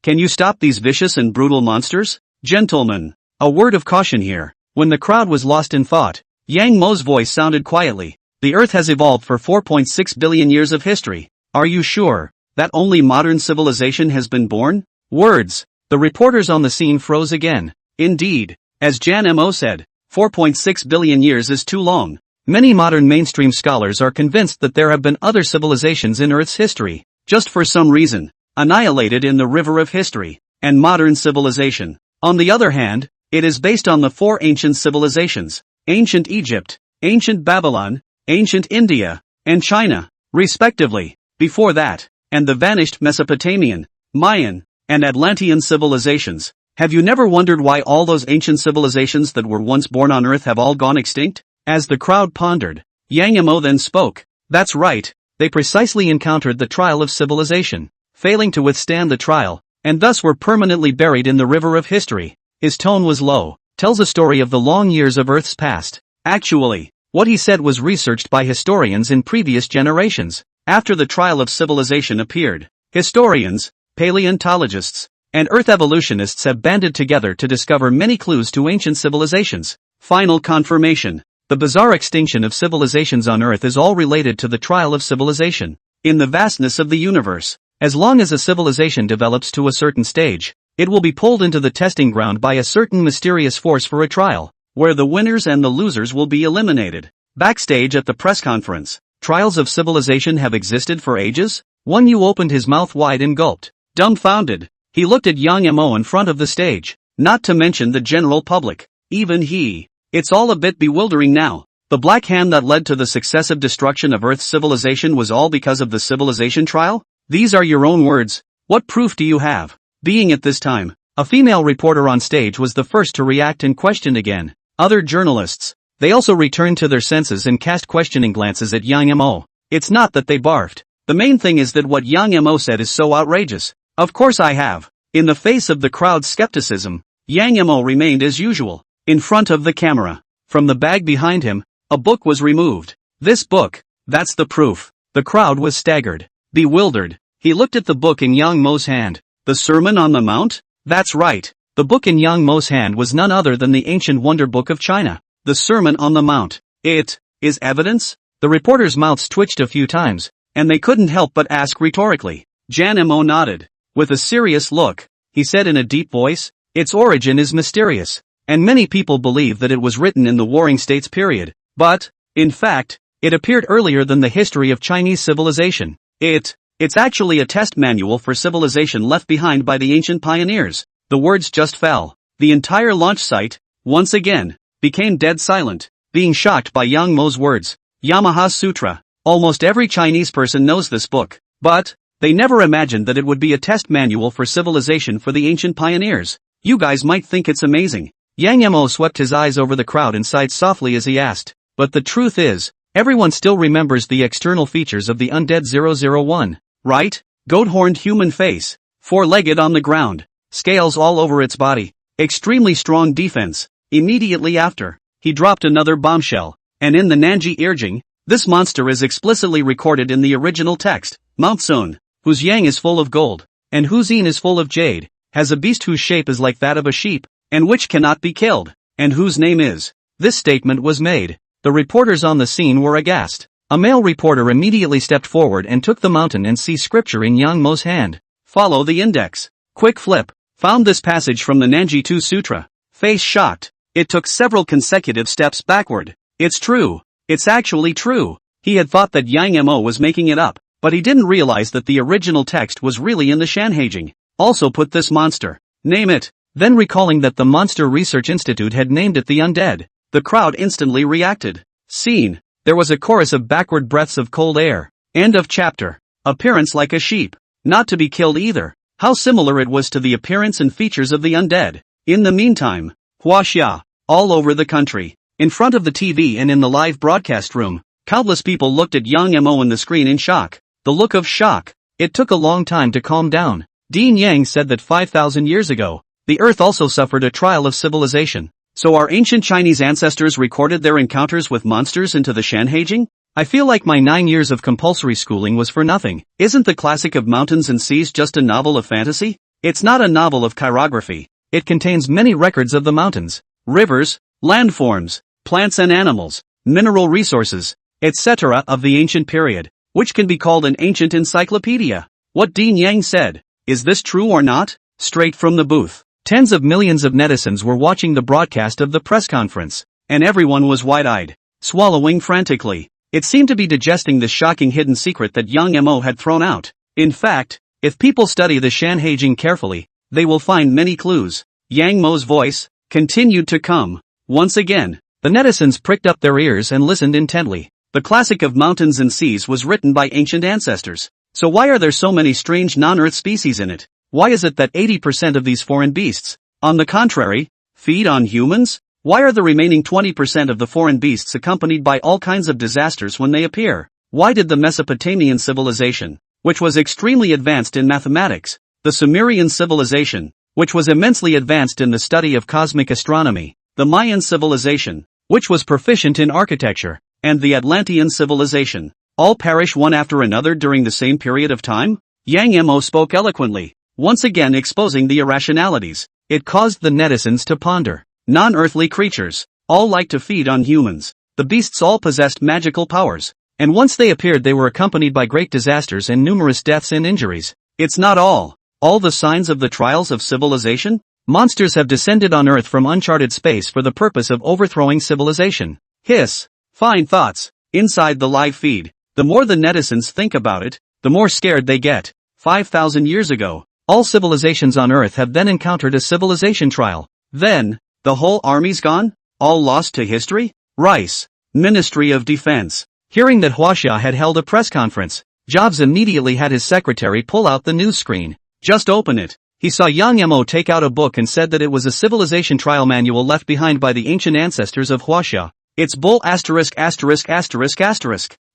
Can you stop these vicious and brutal monsters? Gentlemen, a word of caution here. When the crowd was lost in thought, Yang Mo's voice sounded quietly. The Earth has evolved for 4.6 billion years of history. Are you sure that only modern civilization has been born? Words. The reporters on the scene froze again. Indeed, as Jan Mo said, 4.6 billion years is too long. Many modern mainstream scholars are convinced that there have been other civilizations in Earth's history, just for some reason, annihilated in the river of history, and modern civilization. On the other hand, it is based on the four ancient civilizations. Ancient Egypt, ancient Babylon, ancient India, and China, respectively. Before that, and the vanished Mesopotamian, Mayan, and Atlantean civilizations. Have you never wondered why all those ancient civilizations that were once born on Earth have all gone extinct? As the crowd pondered, Yang Mo then spoke. That's right, they precisely encountered the trial of civilization, failing to withstand the trial, and thus were permanently buried in the river of history. His tone was low, tells a story of the long years of Earth's past. Actually, what he said was researched by historians in previous generations. After the trial of civilization appeared, historians, paleontologists, and Earth evolutionists have banded together to discover many clues to ancient civilizations. Final confirmation. The bizarre extinction of civilizations on Earth is all related to the trial of civilization. In the vastness of the universe, as long as a civilization develops to a certain stage, it will be pulled into the testing ground by a certain mysterious force for a trial, where the winners and the losers will be eliminated. Backstage at the press conference, trials of civilization have existed for ages? One Yu opened his mouth wide and gulped. Dumbfounded, he looked at Yang Mo in front of the stage, not to mention the general public. Even he. It's all a bit bewildering now. The black hand that led to the successive destruction of Earth's civilization was all because of the civilization trial? These are your own words. What proof do you have? Being at this time, a female reporter on stage was the first to react and question again. Other journalists. They also returned to their senses and cast questioning glances at Yang Mo. It's not that they barfed. The main thing is that what Yang Mo said is so outrageous. Of course I have. In the face of the crowd's skepticism, Yang Mo remained as usual, in front of the camera. From the bag behind him, a book was removed. This book, that's the proof. The crowd was staggered, bewildered. He looked at the book in Yang Mo's hand. The Sermon on the Mount? That's right. The book in Yang Mo's hand was none other than the ancient wonder book of China. The Sermon on the Mount. It is evidence? The reporters' mouths twitched a few times, and they couldn't help but ask rhetorically. Yang Mo nodded. With a serious look, he said in a deep voice, its origin is mysterious, and many people believe that it was written in the Warring States period. But, in fact, it appeared earlier than the history of Chinese civilization. It's actually a test manual for civilization left behind by the ancient pioneers. The words just fell. The entire launch site, once again, became dead silent, being shocked by Yang Mo's words. Yamaha Sutra. Almost every Chinese person knows this book, but they never imagined that it would be a test manual for civilization for the ancient pioneers. You guys might think it's amazing. Yang Mo swept his eyes over the crowd and sighed softly as he asked, but the truth is, everyone still remembers the external features of the undead 001, right? Goat-horned human face, four-legged on the ground, scales all over its body, extremely strong defense. Immediately after, he dropped another bombshell, and in the Nanji Irjing, this monster is explicitly recorded in the original text. Mount Sun, whose yang is full of gold, and whose yin is full of jade, has a beast whose shape is like that of a sheep, and which cannot be killed, and whose name is. This statement was made. The reporters on the scene were aghast. A male reporter immediately stepped forward and took the mountain and sea scripture in Yang Mo's hand. Follow the index. Quick flip. Found this passage from the Nanji 2 Sutra. Face shocked. It took several consecutive steps backward. It's true. It's actually true. He had thought that Yang Mo was making it up, but he didn't realize that the original text was really in the Shanhaijing. Also put this monster. Name it. Then recalling that the Monster Research Institute had named it the Undead, the crowd instantly reacted. Scene. There was a chorus of backward breaths of cold air. End of chapter. Appearance like a sheep. Not to be killed either. How similar it was to the appearance and features of the undead. In the meantime, Huaxia, all over the country, in front of the TV and in the live broadcast room, countless people looked at Yang Mo on the screen in shock. The look of shock. It took a long time to calm down. Dean Yang said that 5,000 years ago, the Earth also suffered a trial of civilization. So our ancient Chinese ancestors recorded their encounters with monsters into the Shanhaijing? I feel like my 9 years of compulsory schooling was for nothing. Isn't the classic of Mountains and Seas just a novel of fantasy? It's not a novel of chirography. It contains many records of the mountains, rivers, landforms, plants and animals, mineral resources, etc. of the ancient period, which can be called an ancient encyclopedia. What Dean Yang said, is this true or not? Straight from the booth. Tens of millions of netizens were watching the broadcast of the press conference, and everyone was wide-eyed, swallowing frantically. It seemed to be digesting the shocking hidden secret that Yang Mo had thrown out. In fact, if people study the Shanhaijing carefully, they will find many clues. Yang Mo's voice continued to come. Once again, The netizens pricked up their ears and listened intently. The classic of mountains and seas was written by ancient ancestors. So why are there so many strange non-Earth species in it? Why is it that 80% of these foreign beasts, on the contrary, feed on humans? Why are the remaining 20% of the foreign beasts accompanied by all kinds of disasters when they appear? Why did the Mesopotamian civilization, which was extremely advanced in mathematics, the Sumerian civilization, which was immensely advanced in the study of cosmic astronomy, the Mayan civilization, which was proficient in architecture, and the Atlantean civilization, all perish one after another during the same period of time? Yang Mo spoke eloquently, once again exposing the irrationalities. It caused the netizens to ponder. Non-earthly creatures, all like to feed on humans. The beasts all possessed magical powers, and once they appeared they were accompanied by great disasters and numerous deaths and injuries. It's not all the signs of the trials of civilization? Monsters have descended on Earth from uncharted space for the purpose of overthrowing civilization. Hiss. Fine thoughts. Inside the live feed. The more the netizens think about it, the more scared they get. 5,000 years ago, all civilizations on Earth have then encountered a civilization trial. Then, the whole army's gone? All lost to history? Rice. Ministry of Defense. Hearing that Huaxia had held a press conference, Jobs immediately had his secretary pull out the news screen. Just open it. He saw Yang Mo take out a book and said that it was a civilization trial manual left behind by the ancient ancestors of Huaxia. It's bull ********.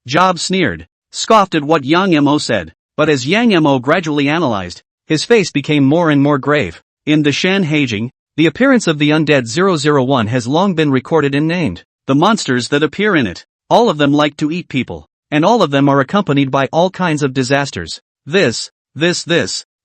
Jobs sneered, scoffed at what Yang Mo said, but as Yang Mo gradually analyzed, his face became more and more grave. In the Shan Heijing, the appearance of the undead 001 has long been recorded and named. The monsters that appear in it, all of them like to eat people, and all of them are accompanied by all kinds of disasters. This.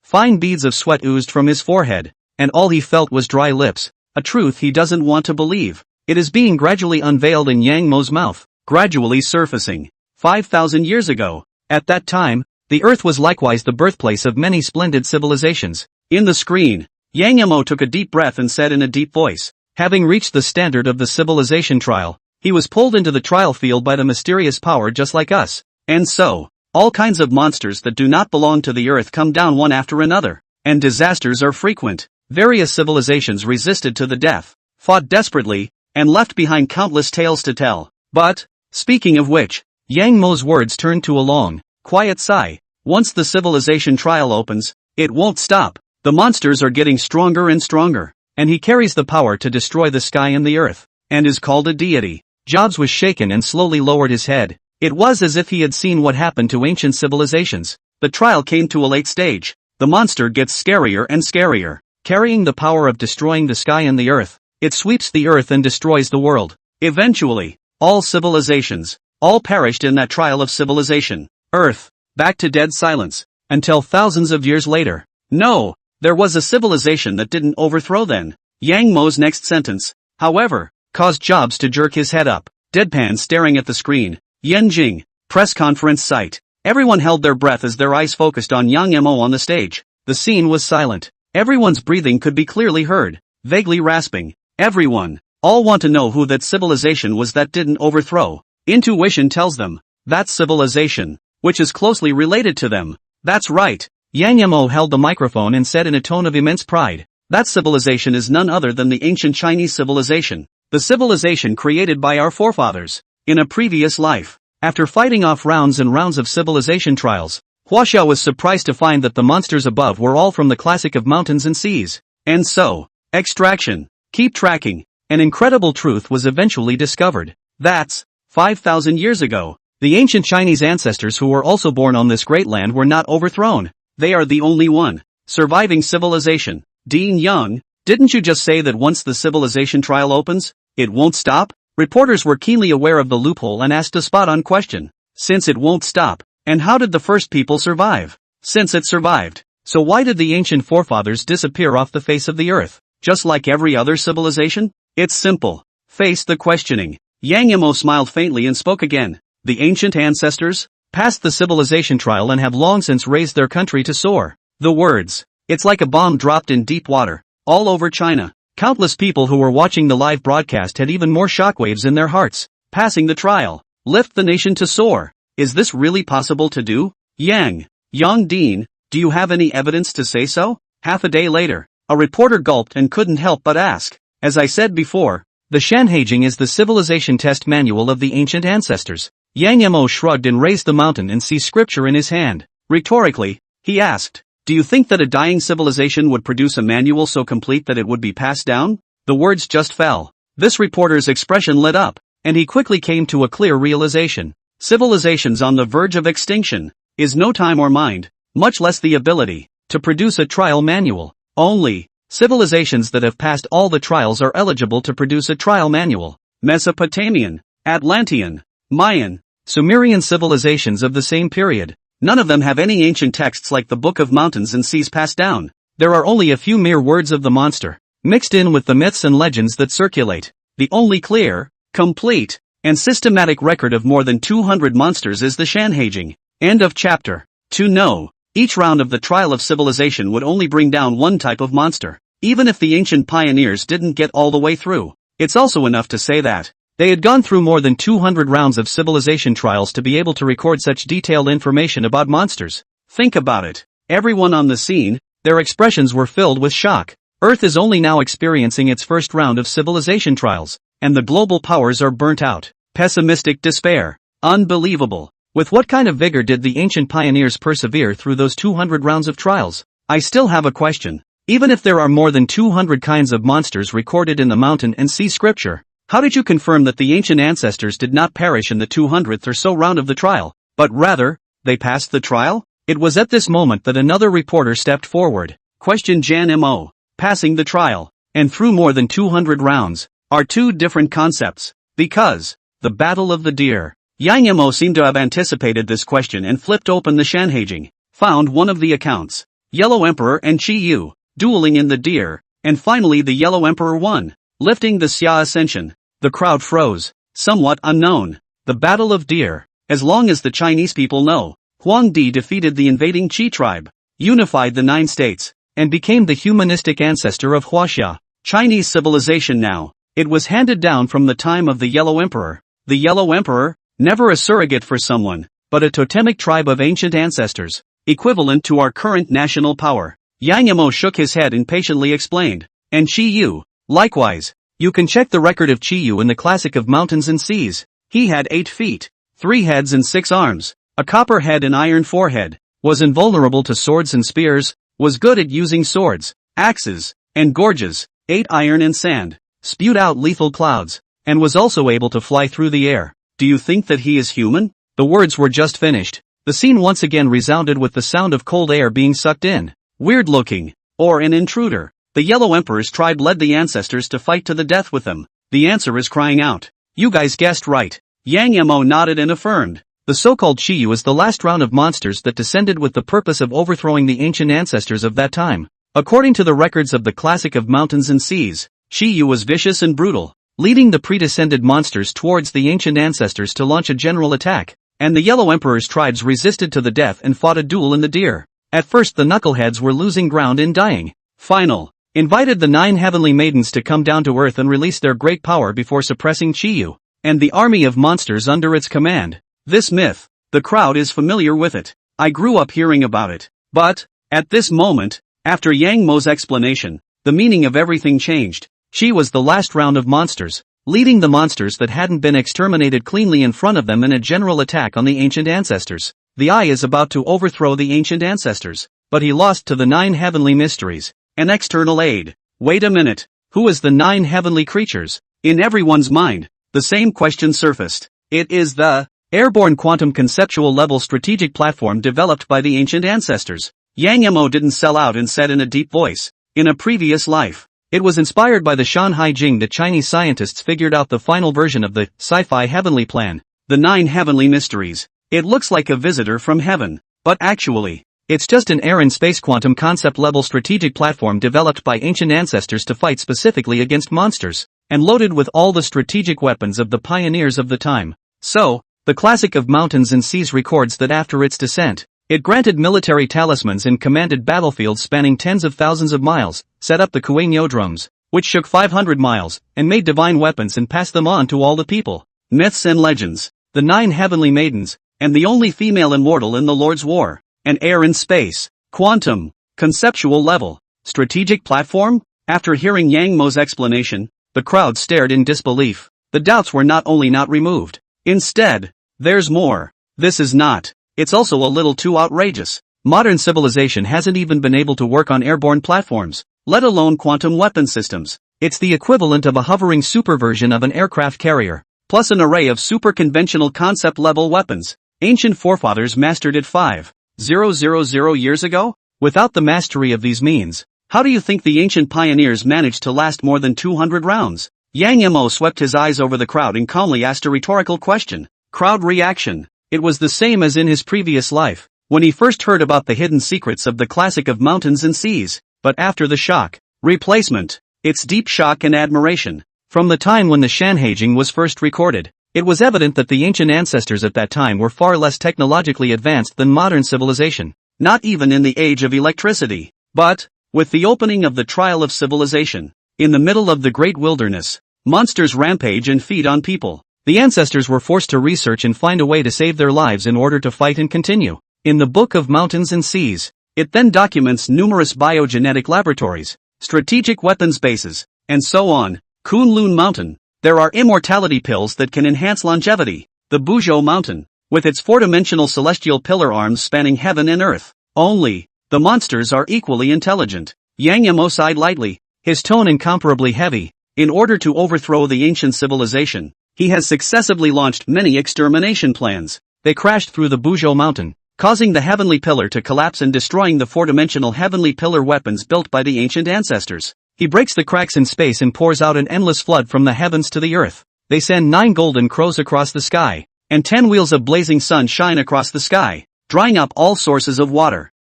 Fine beads of sweat oozed from his forehead, and all he felt was dry lips, a truth he doesn't want to believe. It is being gradually unveiled in Yang Mo's mouth, gradually surfacing. 5,000 years ago, at that time, the Earth was likewise the birthplace of many splendid civilizations. In the screen, Yang Mo took a deep breath and said in a deep voice, having reached the standard of the civilization trial, he was pulled into the trial field by the mysterious power just like us. And so, all kinds of monsters that do not belong to the Earth come down one after another, and disasters are frequent. Various civilizations resisted to the death, fought desperately, and left behind countless tales to tell. But, speaking of which, Yang Mo's words turned to a long, quiet sigh. Once the civilization trial opens, it won't stop. The monsters are getting stronger and stronger, and he carries the power to destroy the sky and the earth, and is called a deity. Jobs was shaken and slowly lowered his head. It was as if he had seen what happened to ancient civilizations. The trial came to a late stage. The monster gets scarier and scarier, carrying the power of destroying the sky and the earth. It sweeps the earth and destroys the world. Eventually, all civilizations, all perished in that trial of civilization. Earth, back to dead silence, until thousands of years later. No, there was a civilization that didn't overthrow then. Yang Mo's next sentence, however, caused Jobs to jerk his head up, deadpan staring at the screen. Yanjing, press conference site. Everyone held their breath as their eyes focused on Yang Mo on the stage. The scene was silent. Everyone's breathing could be clearly heard, vaguely rasping. Everyone, all want to know who that civilization was that didn't overthrow. Intuition tells them, that civilization, which is closely related to them. That's right. Yang Mo held the microphone and said in a tone of immense pride, that civilization is none other than the ancient Chinese civilization. The civilization created by our forefathers. In a previous life, after fighting off rounds and rounds of civilization trials, Huaxia was surprised to find that the monsters above were all from the classic of mountains and seas. And so, extraction, keep tracking, an incredible truth was eventually discovered. That's 5,000 years ago. The ancient Chinese ancestors who were also born on this great land were not overthrown. They are the only one surviving civilization. Dean Young, didn't you just say that once the civilization trial opens, it won't stop? Reporters were keenly aware of the loophole and asked a spot-on question. Since it won't stop, and how did the first people survive? Since it survived, so why did the ancient forefathers disappear off the face of the earth, just like every other civilization? It's simple. Face the questioning. Yang Mo smiled faintly and spoke again. The ancient ancestors passed the civilization trial and have long since raised their country to soar. The words. It's like a bomb dropped in deep water, all over China. Countless people who were watching the live broadcast had even more shockwaves in their hearts. Passing the trial. Lift the nation to soar. Is this really possible to do? Yang Dean, do you have any evidence to say so? Half a day later, a reporter gulped and couldn't help but ask. As I said before, The Shanhaijing is the civilization test manual of the ancient ancestors. Yang Mo shrugged and raised the mountain and sea scripture in his hand. Rhetorically, he asked, "Do you think that a dying civilization would produce a manual so complete that it would be passed down?" The words just fell. This reporter's expression lit up, and he quickly came to a clear realization. Civilizations on the verge of extinction is no time or mind, much less the ability to produce a trial manual. Only civilizations that have passed all the trials are eligible to produce a trial manual. Mesopotamian, Atlantean, Mayan, Sumerian civilizations of the same period. None of them have any ancient texts like the Book of Mountains and Seas passed down. There are only a few mere words of the monster, mixed in with the myths and legends that circulate. The only clear, complete, and systematic record of more than 200 monsters is the Shanhaijing. End of chapter. To know, each round of the trial of civilization would only bring down one type of monster. Even if the ancient pioneers didn't get all the way through, it's also enough to say that they had gone through more than 200 rounds of civilization trials to be able to record such detailed information about monsters. Think about it. Everyone on the scene, their expressions were filled with shock. Earth is only now experiencing its first round of civilization trials, and the global powers are burnt out. Pessimistic despair. Unbelievable. With what kind of vigor did the ancient pioneers persevere through those 200 rounds of trials? I still have a question. Even if there are more than 200 kinds of monsters recorded in the mountain and sea scripture, how did you confirm that the ancient ancestors did not perish in the 200th or so round of the trial, but rather, they passed the trial? It was at this moment that another reporter stepped forward. Question Jan Mo. Passing the trial, and through more than 200 rounds, are two different concepts. Because, the Battle of the Deer. Yang Mo seemed to have anticipated this question and flipped open the Shanhaijing, found one of the accounts. Yellow Emperor and Qi Yu, dueling in the deer, and finally the Yellow Emperor won, lifting the Xia Ascension. The crowd froze. Somewhat unknown. The Battle of Deer. As long as the Chinese people know, Huang Di defeated the invading Qi tribe, unified the 9 states, and became the humanistic ancestor of Huaxia. Chinese civilization now. It was handed down from the time of the Yellow Emperor. The Yellow Emperor, never a surrogate for someone, but a totemic tribe of ancient ancestors, equivalent to our current national power. Yang Mo shook his head and patiently explained. And Qi Yu, likewise. You can check the record of Qi Yu in the Classic of Mountains and Seas. He had 8 feet, 3 heads and 6 arms, a copper head and iron forehead, was invulnerable to swords and spears, was good at using swords, axes, and gorges, ate iron and sand, spewed out lethal clouds, and was also able to fly through the air. Do you think that he is human? The words were just finished. The scene once again resounded with the sound of cold air being sucked in. Weird looking, or an intruder. The Yellow Emperor's tribe led the ancestors to fight to the death with them. The answer is crying out. You guys guessed right. Yang Mo nodded and affirmed. The so-called Qi Yu is the last round of monsters that descended with the purpose of overthrowing the ancient ancestors of that time. According to the records of the Classic of Mountains and Seas, Qi Yu was vicious and brutal, leading the predescended monsters towards the ancient ancestors to launch a general attack, and the Yellow Emperor's tribes resisted to the death and fought a duel in the deer. At first the knuckleheads were losing ground and dying. Final. Invited the 9 heavenly maidens to come down to earth and release their great power before suppressing Qi Yu, and the army of monsters under its command. This myth, the crowd is familiar with it. I grew up hearing about it. But, at this moment, after Yang Mo's explanation, the meaning of everything changed. She was the last round of monsters, leading the monsters that hadn't been exterminated cleanly in front of them in a general attack on the ancient ancestors. The Eye is about to overthrow the ancient ancestors, but he lost to the 9 heavenly mysteries, an external aid. Wait a minute, who is the 9 heavenly creatures? In everyone's mind, the same question surfaced. It is the airborne quantum conceptual level strategic platform developed by the ancient ancestors. Yang Mo didn't sell out and said in a deep voice, in a previous life. It was inspired by the Shanhaijing that Chinese scientists figured out the final version of the Sci-fi Heavenly Plan, the 9 heavenly mysteries. It looks like a visitor from heaven, but actually, it's just an air and space quantum concept level strategic platform developed by ancient ancestors to fight specifically against monsters, and loaded with all the strategic weapons of the pioneers of the time. So, the Classic of Mountains and Seas records that after its descent, it granted military talismans and commanded battlefields spanning tens of thousands of miles, set up the Kuei-Neodromes, which shook 500 miles, and made divine weapons and passed them on to all the people. Myths and legends, the 9 heavenly maidens, and the only female immortal in the Lord's War, and air and space, quantum, conceptual level, strategic platform? After hearing Yang Mo's explanation, The crowd stared in disbelief. The doubts were not only not removed. Instead, there's more. This is not. It's also a little too outrageous. Modern civilization hasn't even been able to work on airborne platforms, let alone quantum weapon systems. It's the equivalent of a hovering superversion of an aircraft carrier, plus an array of super-conventional concept-level weapons. Ancient forefathers mastered it 5,000 years ago? Without the mastery of these means, how do you think the ancient pioneers managed to last more than 200 rounds? Yang Mo swept his eyes over the crowd and calmly asked a rhetorical question. Crowd reaction. It was the same as in his previous life, when he first heard about the hidden secrets of the classic of mountains and seas. But after the shock, replacement, it's deep shock and admiration. From the time when the Shanhaijing was first recorded, it was evident that the ancient ancestors at that time were far less technologically advanced than modern civilization, not even in the age of electricity. But, with the opening of the trial of civilization, in the middle of the great wilderness, monsters rampage and feed on people. The ancestors were forced to research and find a way to save their lives in order to fight and continue. In the Book of Mountains and Seas, it then documents numerous biogenetic laboratories, strategic weapons bases, and so on. Kunlun Mountain. There are immortality pills that can enhance longevity. The Buzhou Mountain, with its four-dimensional celestial pillar arms spanning heaven and earth. Only, the monsters are equally intelligent. Yang Yamo sighed lightly, his tone incomparably heavy. In order to overthrow the ancient civilization, he has successively launched many extermination plans. They crashed through the Buzhou Mountain, causing the heavenly pillar to collapse and destroying the four-dimensional heavenly pillar weapons built by the ancient ancestors. He breaks the cracks in space and pours out an endless flood from the heavens to the earth. They send 9 golden crows across the sky, and 10 wheels of blazing sun shine across the sky, drying up all sources of water.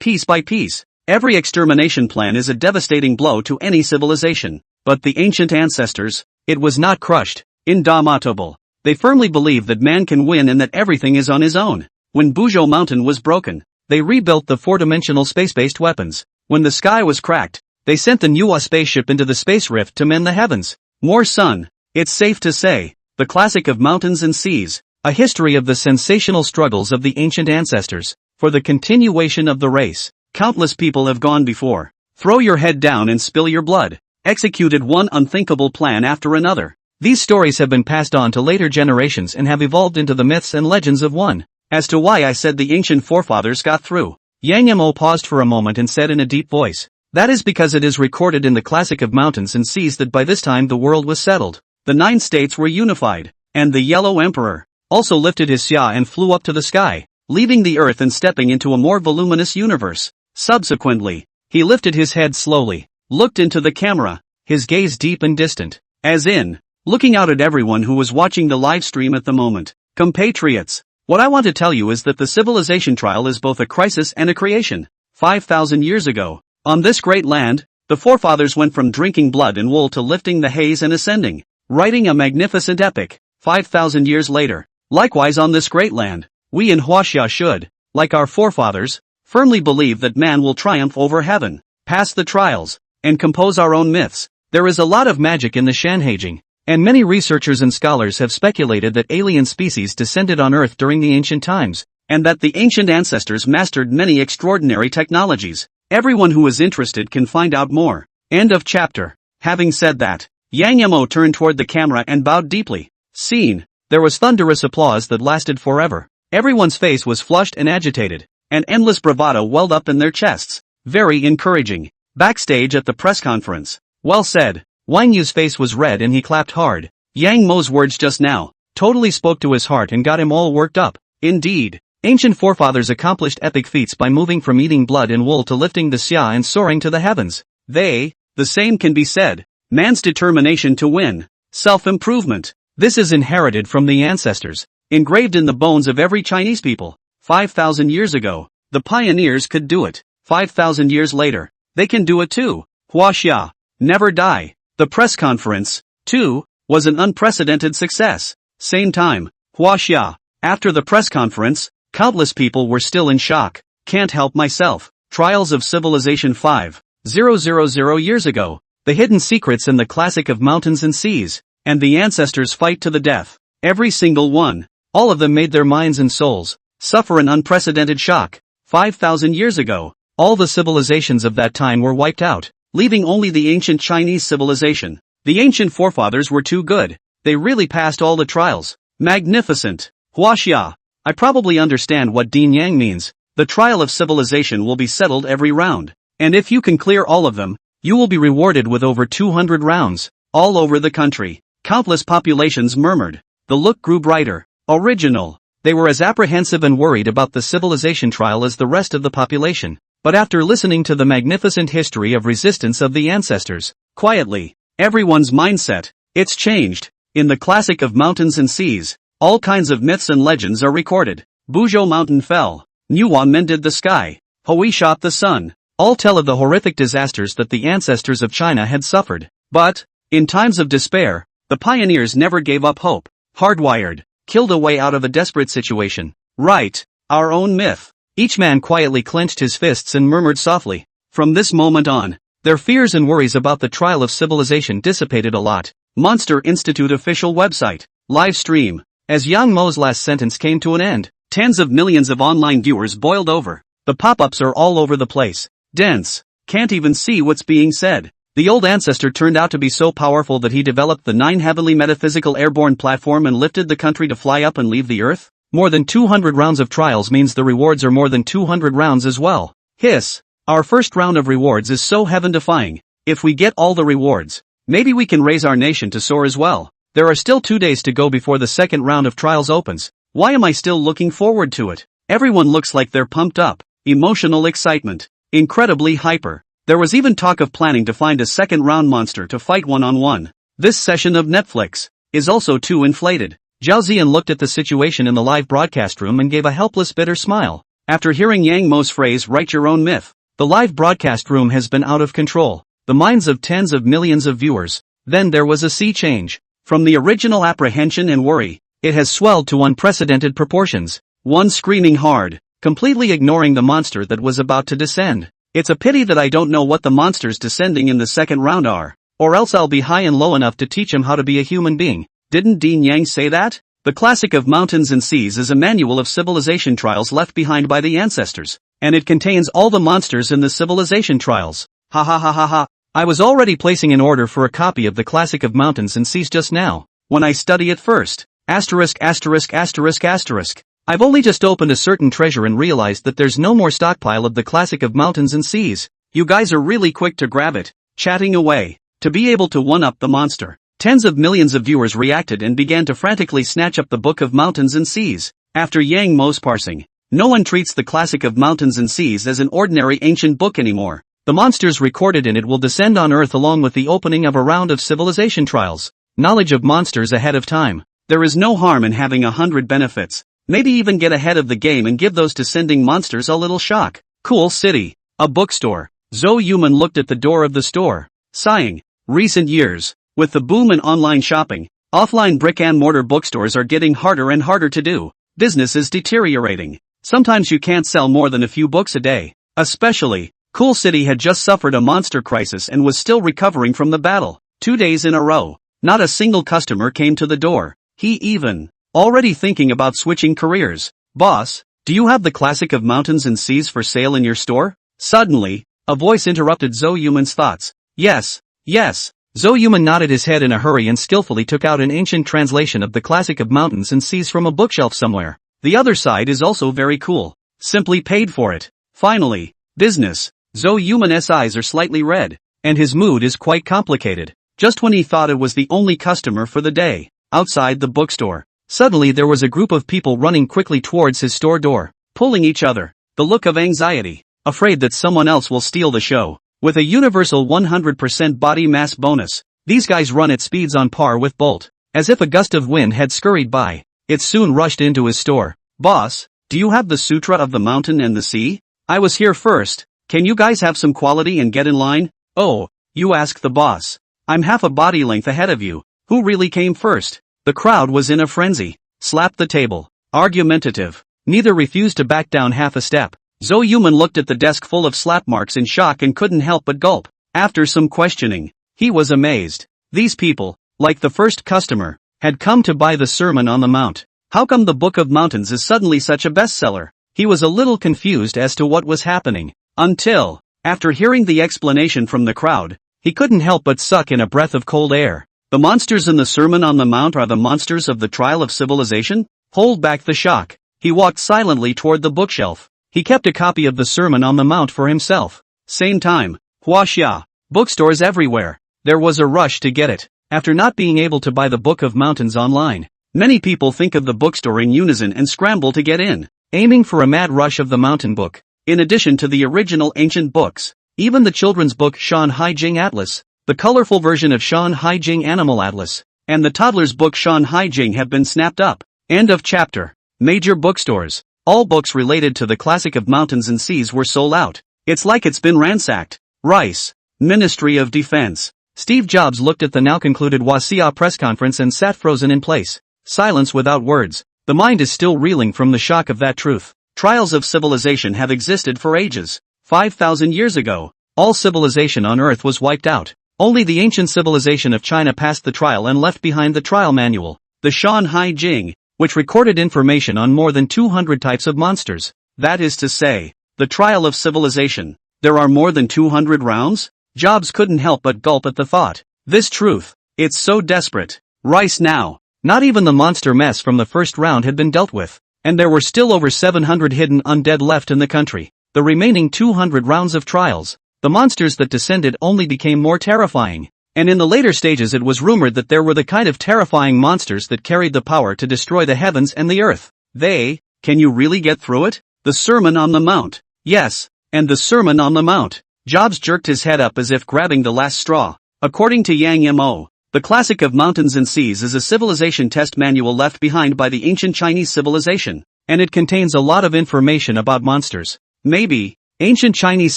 Piece by piece, every extermination plan is a devastating blow to any civilization. But the ancient ancestors, it was not crushed, indomitable. They firmly believe that man can win and that everything is on his own. When Buzhou Mountain was broken, they rebuilt the four-dimensional space-based weapons. When the sky was cracked, they sent the Nuwa spaceship into the space rift to mend the heavens. More sun. It's safe to say, the classic of mountains and seas, a history of the sensational struggles of the ancient ancestors, for the continuation of the race. Countless people have gone before. Throw your head down and spill your blood. Executed one unthinkable plan after another. These stories have been passed on to later generations and have evolved into the myths and legends of one. As to why I said the ancient forefathers got through, Yang Mo paused for a moment and said in a deep voice, that is because it is recorded in the classic of mountains and seas that by this time the world was settled. The 9 states were unified, and the Yellow Emperor also lifted his xia and flew up to the sky, leaving the earth and stepping into a more voluminous universe. Subsequently, he lifted his head slowly, looked into the camera, his gaze deep and distant, as in, looking out at everyone who was watching the live stream at the moment. Compatriots, what I want to tell you is that the civilization trial is both a crisis and a creation. 5,000 years ago, on this great land, the forefathers went from drinking blood and wool to lifting the haze and ascending, writing a magnificent epic. 5,000 years later, likewise on this great land, we in Huaxia should, like our forefathers, firmly believe that man will triumph over heaven, pass the trials, and compose our own myths. There is a lot of magic in the Shanhaijing, and many researchers and scholars have speculated that alien species descended on Earth during the ancient times, and that the ancient ancestors mastered many extraordinary technologies. Everyone who is interested can find out more. End of chapter. Having said that, Yang Yamo turned toward the camera and bowed deeply. Scene. There was thunderous applause that lasted forever. Everyone's face was flushed and agitated, and endless bravado welled up in their chests. Very encouraging. Backstage at the press conference. Well said. Wang Yu's face was red and he clapped hard. Yang Mo's words just now totally spoke to his heart and got him all worked up. Indeed, ancient forefathers accomplished epic feats by moving from eating blood and wool to lifting the xia and soaring to the heavens. The same can be said. Man's determination to win. Self-improvement. This is inherited from the ancestors, engraved in the bones of every Chinese people. 5,000 years ago, the pioneers could do it. 5,000 years later, they can do it too. Huaxia. Never die. The press conference, too, was an unprecedented success. Same time, Huaxia. After the press conference, countless people were still in shock. Can't help myself. Trials of Civilization 5,000 years ago. The hidden secrets in the classic of mountains and seas, and the ancestors fight to the death. Every single one. All of them made their minds and souls suffer an unprecedented shock. 5,000 years ago, all the civilizations of that time were wiped out, leaving only the ancient Chinese civilization. The ancient forefathers were too good. They really passed all the trials. Magnificent. Huaxia. I probably understand what Dean Yang means. The trial of civilization will be settled every round. And if you can clear all of them, you will be rewarded with over 200 rounds. All over the country. Countless populations murmured. The look grew brighter. Original. They were as apprehensive and worried about the civilization trial as the rest of the population. But after listening to the magnificent history of resistance of the ancestors, quietly, everyone's mindset, it's changed. In the classic of mountains and seas, all kinds of myths and legends are recorded. Buzhou Mountain fell. Nuwa mended the sky. Hui shot the sun. All tell of the horrific disasters that the ancestors of China had suffered. But, in times of despair, the pioneers never gave up hope. Hardwired. Killed a way out of a desperate situation. Right. Our own myth. Each man quietly clenched his fists and murmured softly. From this moment on, their fears and worries about the trial of civilization dissipated a lot. Monster Institute official website. Live stream. As Yang Mo's last sentence came to an end, tens of millions of online viewers boiled over. The pop-ups are all over the place. Dense. Can't even see what's being said. The old ancestor turned out to be so powerful that he developed the 9 heavenly metaphysical airborne platform and lifted the country to fly up and leave the earth? More than 200 rounds of trials means the rewards are more than 200 rounds as well. Hiss. Our first round of rewards is so heaven-defying. If we get all the rewards, maybe we can raise our nation to soar as well. There are still 2 days to go before the second round of trials opens. Why am I still looking forward to it? Everyone looks like they're pumped up. Emotional excitement. Incredibly hyper. There was even talk of planning to find a second round monster to fight one-on-one. This session of Netflix is also too inflated. Zhao Ziyan looked at the situation in the live broadcast room and gave a helpless bitter smile. After hearing Yang Mo's phrase write your own myth, the live broadcast room has been out of control. The minds of tens of millions of viewers. Then there was a sea change. From the original apprehension and worry, it has swelled to unprecedented proportions. One screaming hard, completely ignoring the monster that was about to descend. It's a pity that I don't know what the monsters descending in the second round are, or else I'll be high and low enough to teach him how to be a human being. Didn't Dean Yang say that? The classic of mountains and seas is a manual of civilization trials left behind by the ancestors, and it contains all the monsters in the civilization trials. Ha ha ha ha ha. I was already placing an order for a copy of the classic of mountains and seas just now, when I study it first. Asterisk asterisk asterisk asterisk. I've only just opened a certain treasure and realized that there's no more stockpile of the classic of mountains and seas. You guys are really quick to grab it, chatting away, to be able to one-up the monster. Tens of millions of viewers reacted and began to frantically snatch up the book of mountains and seas. After Yang Mo's parsing, no one treats the classic of mountains and seas as an ordinary ancient book anymore. The monsters recorded in it will descend on Earth along with the opening of a round of civilization trials. Knowledge of monsters ahead of time. There is no harm in having 100 benefits. Maybe even get ahead of the game and give those descending monsters a little shock. Cool city. A bookstore. Zhou Yuman looked at the door of the store, sighing. Recent years, with the boom in online shopping, offline brick-and-mortar bookstores are getting harder and harder to do. Business is deteriorating. Sometimes you can't sell more than a few books a day. Especially, Cool City had just suffered a monster crisis and was still recovering from the battle. 2 days in a row, not a single customer came to the door. He even already thinking about switching careers. Boss, do you have the classic of mountains and seas for sale in your store? Suddenly, a voice interrupted Zhou Yuman's thoughts. Yes, yes. Zhou Yuman nodded his head in a hurry and skillfully took out an ancient translation of the classic of mountains and seas from a bookshelf somewhere. The other side is also very cool. Simply paid for it. Finally, business. Zhou Yuman's eyes are slightly red, and his mood is quite complicated. Just when he thought it was the only customer for the day, outside the bookstore, suddenly there was a group of people running quickly towards his store door, pulling each other, the look of anxiety, afraid that someone else will steal the show. With a universal 100% body mass bonus, these guys run at speeds on par with Bolt. As if a gust of wind had scurried by, it soon rushed into his store. Boss, do you have the Sutra of the Mountain and the Sea? I was here first. Can you guys have some quality and get in line? Oh, you ask the boss. I'm half a body length ahead of you. Who really came first? The crowd was in a frenzy. Slapped the table. Argumentative. Neither refused to back down half a step. Zhou Yuman looked at the desk full of slap marks in shock and couldn't help but gulp. After some questioning, he was amazed. These people, like the first customer, had come to buy the Sermon on the Mount. How come the Book of Mountains is suddenly such a bestseller? He was a little confused as to what was happening. Until, after hearing the explanation from the crowd, He couldn't help but suck in a breath of cold air. The monsters in the Sermon on the Mount are the monsters of the trial of civilization? Hold back the shock. He walked silently toward the bookshelf. He kept a copy of the Sermon on the Mount for himself. Same time. Huaxia. Bookstores everywhere. There was a rush to get it. After not being able to buy the Book of Mountains online, many people think of the bookstore in unison and scramble to get in, aiming for a mad rush of the mountain book. In addition to the original ancient books, even the children's book Shan Hai Jing Atlas, the colorful version of Shan Hai Jing Animal Atlas, and the toddler's book Shan Hai Jing have been snapped up. End of chapter. Major bookstores. All books related to the classic of mountains and seas were sold out. It's like it's been ransacked. Rice. Ministry of Defense. Steve Jobs looked at the now concluded Wasia press conference and sat frozen in place. Silence without words. The mind is still reeling from the shock of that truth. Trials of civilization have existed for ages. 5,000 years ago, all civilization on Earth was wiped out. Only the ancient civilization of China passed the trial and left behind the trial manual, the Shan Hai Jing, which recorded information on more than 200 types of monsters. That is to say, the trial of civilization. There are more than 200 rounds? Jobs couldn't help but gulp at the thought. This truth. It's so desperate. Rice now. Not even the monster mess from the first round had been dealt with, and there were still over 700 hidden undead left in the country. The remaining 200 rounds of trials. The monsters that descended only became more terrifying, and in the later stages it was rumored that there were the kind of terrifying monsters that carried the power to destroy the heavens and the earth. Can you really get through it? The Sermon on the Mount. Yes, and the Sermon on the Mount. Jobs jerked his head up as if grabbing the last straw. According to Yang Mo, the classic of mountains and seas is a civilization test manual left behind by the ancient Chinese civilization, and it contains a lot of information about monsters. Maybe, ancient Chinese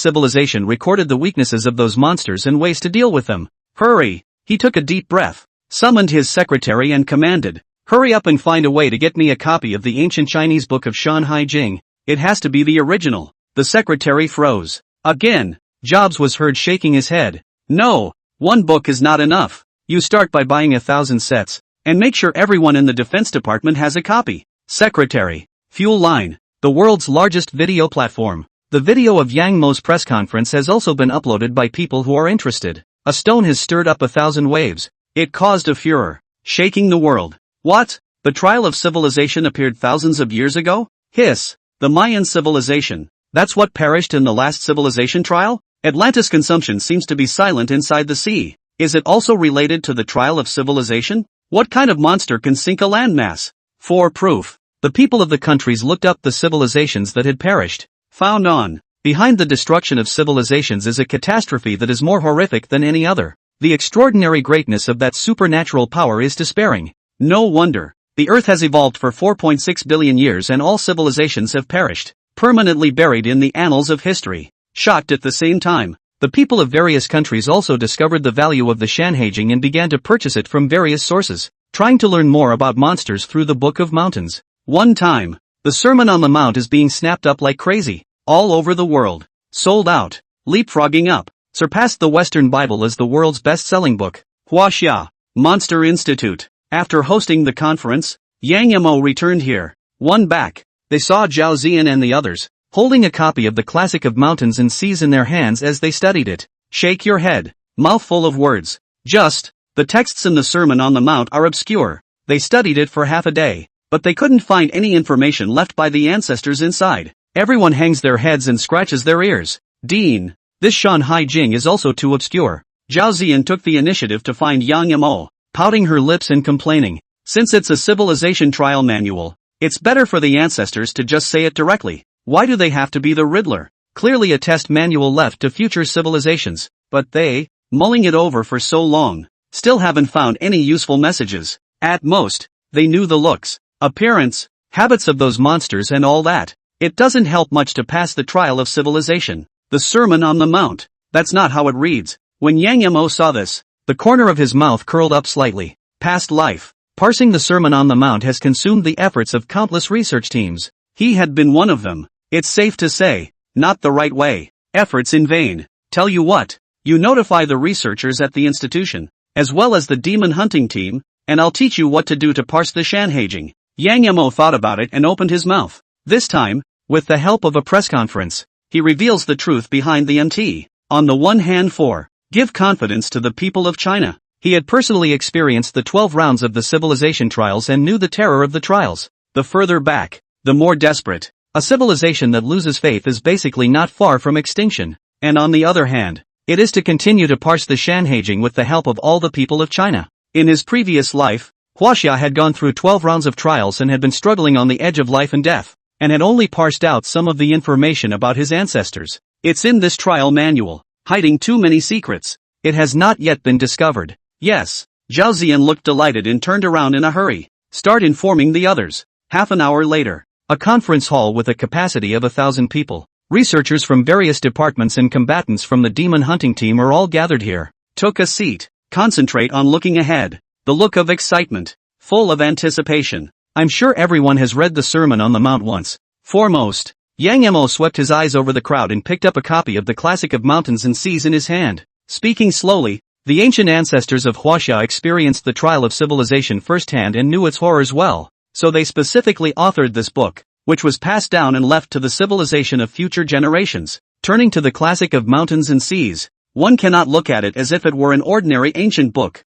civilization recorded the weaknesses of those monsters and ways to deal with them. Hurry! He took a deep breath, summoned his secretary and commanded, hurry up and find a way to get me a copy of the ancient Chinese book of Shan Hai Jing. It has to be the original. The secretary froze. Again, Jobs was heard shaking his head. No, one book is not enough. You start by buying 1,000 sets, and make sure everyone in the Defense Department has a copy. Secretary. Fuel Line. The world's largest video platform. The video of Yang Mo's press conference has also been uploaded by people who are interested. A stone has stirred up 1,000 waves. It caused a furor, shaking the world. What? The trial of civilization appeared thousands of years ago? Hiss. The Mayan civilization. That's what perished in the last civilization trial? Atlantis consumption seems to be silent inside the sea. Is it also related to the trial of civilization? What kind of monster can sink a landmass? For proof, the people of the countries looked up the civilizations that had perished. Found on. Behind the destruction of civilizations is a catastrophe that is more horrific than any other. The extraordinary greatness of that supernatural power is despairing. No wonder. The Earth has evolved for 4.6 billion years and all civilizations have perished, permanently buried in the annals of history. Shocked at the same time, the people of various countries also discovered the value of the Shanhaijing and began to purchase it from various sources, trying to learn more about monsters through the Book of Mountains. One time, the Sermon on the Mount is being snapped up like crazy, all over the world. Sold out, leapfrogging up, surpassed the Western Bible as the world's best-selling book. Huaxia, Monster Institute. After hosting the conference, Yang Yamo returned here. One back. They saw Zhao Ziyan and the others, holding a copy of the classic of mountains and seas in their hands as they studied it. Shake your head. Mouthful of words. The texts in the Sermon on the Mount are obscure. They studied it for half a day, but they couldn't find any information left by the ancestors inside. Everyone hangs their heads and scratches their ears. Dean, this Shan Hai Jing is also too obscure. Zhao Ziyan took the initiative to find Yang Yamo, pouting her lips and complaining. Since it's a civilization trial manual, it's better for the ancestors to just say it directly. Why do they have to be the Riddler? Clearly a test manual left to future civilizations, but they, mulling it over for so long, still haven't found any useful messages. At most, they knew the looks, appearance, habits of those monsters and all that. It doesn't help much to pass the trial of civilization. The Sermon on the Mount. That's not how it reads. When Yang Yamo saw this, the corner of his mouth curled up slightly. Past life. Parsing the Sermon on the Mount has consumed the efforts of countless research teams. He had been one of them. It's safe to say, not the right way. Efforts in vain. Tell you what, you notify the researchers at the institution, as well as the demon hunting team, and I'll teach you what to do to parse the Shanhaijing. Yang Yamo thought about it and opened his mouth. This time, with the help of a press conference, he reveals the truth behind the MT. On the one hand, for give confidence to the people of China. He had personally experienced the 12 rounds of the civilization trials and knew the terror of the trials. The further back, the more desperate. A civilization that loses faith is basically not far from extinction. And on the other hand, it is to continue to parse the Shanhaijing with the help of all the people of China. In his previous life, Huaxia had gone through 12 rounds of trials and had been struggling on the edge of life and death, and had only parsed out some of the information about his ancestors. It's in this trial manual, hiding too many secrets. It has not yet been discovered. Yes. Zhao Ziyan looked delighted and turned around in a hurry. Start informing the others. Half an hour later, a conference hall with a capacity of 1,000 people. Researchers from various departments and combatants from the demon hunting team are all gathered here. Took a seat. Concentrate on looking ahead. The look of excitement. Full of anticipation. I'm sure everyone has read the Sermon on the Mount once. Foremost, Yang Mo swept his eyes over the crowd and picked up a copy of the Classic of Mountains and Seas in his hand. Speaking slowly, the ancient ancestors of Huaxia experienced the trial of civilization firsthand and knew its horrors well, so they specifically authored this book, which was passed down and left to the civilization of future generations. Turning to the Classic of Mountains and Seas, one cannot look at it as if it were an ordinary ancient book.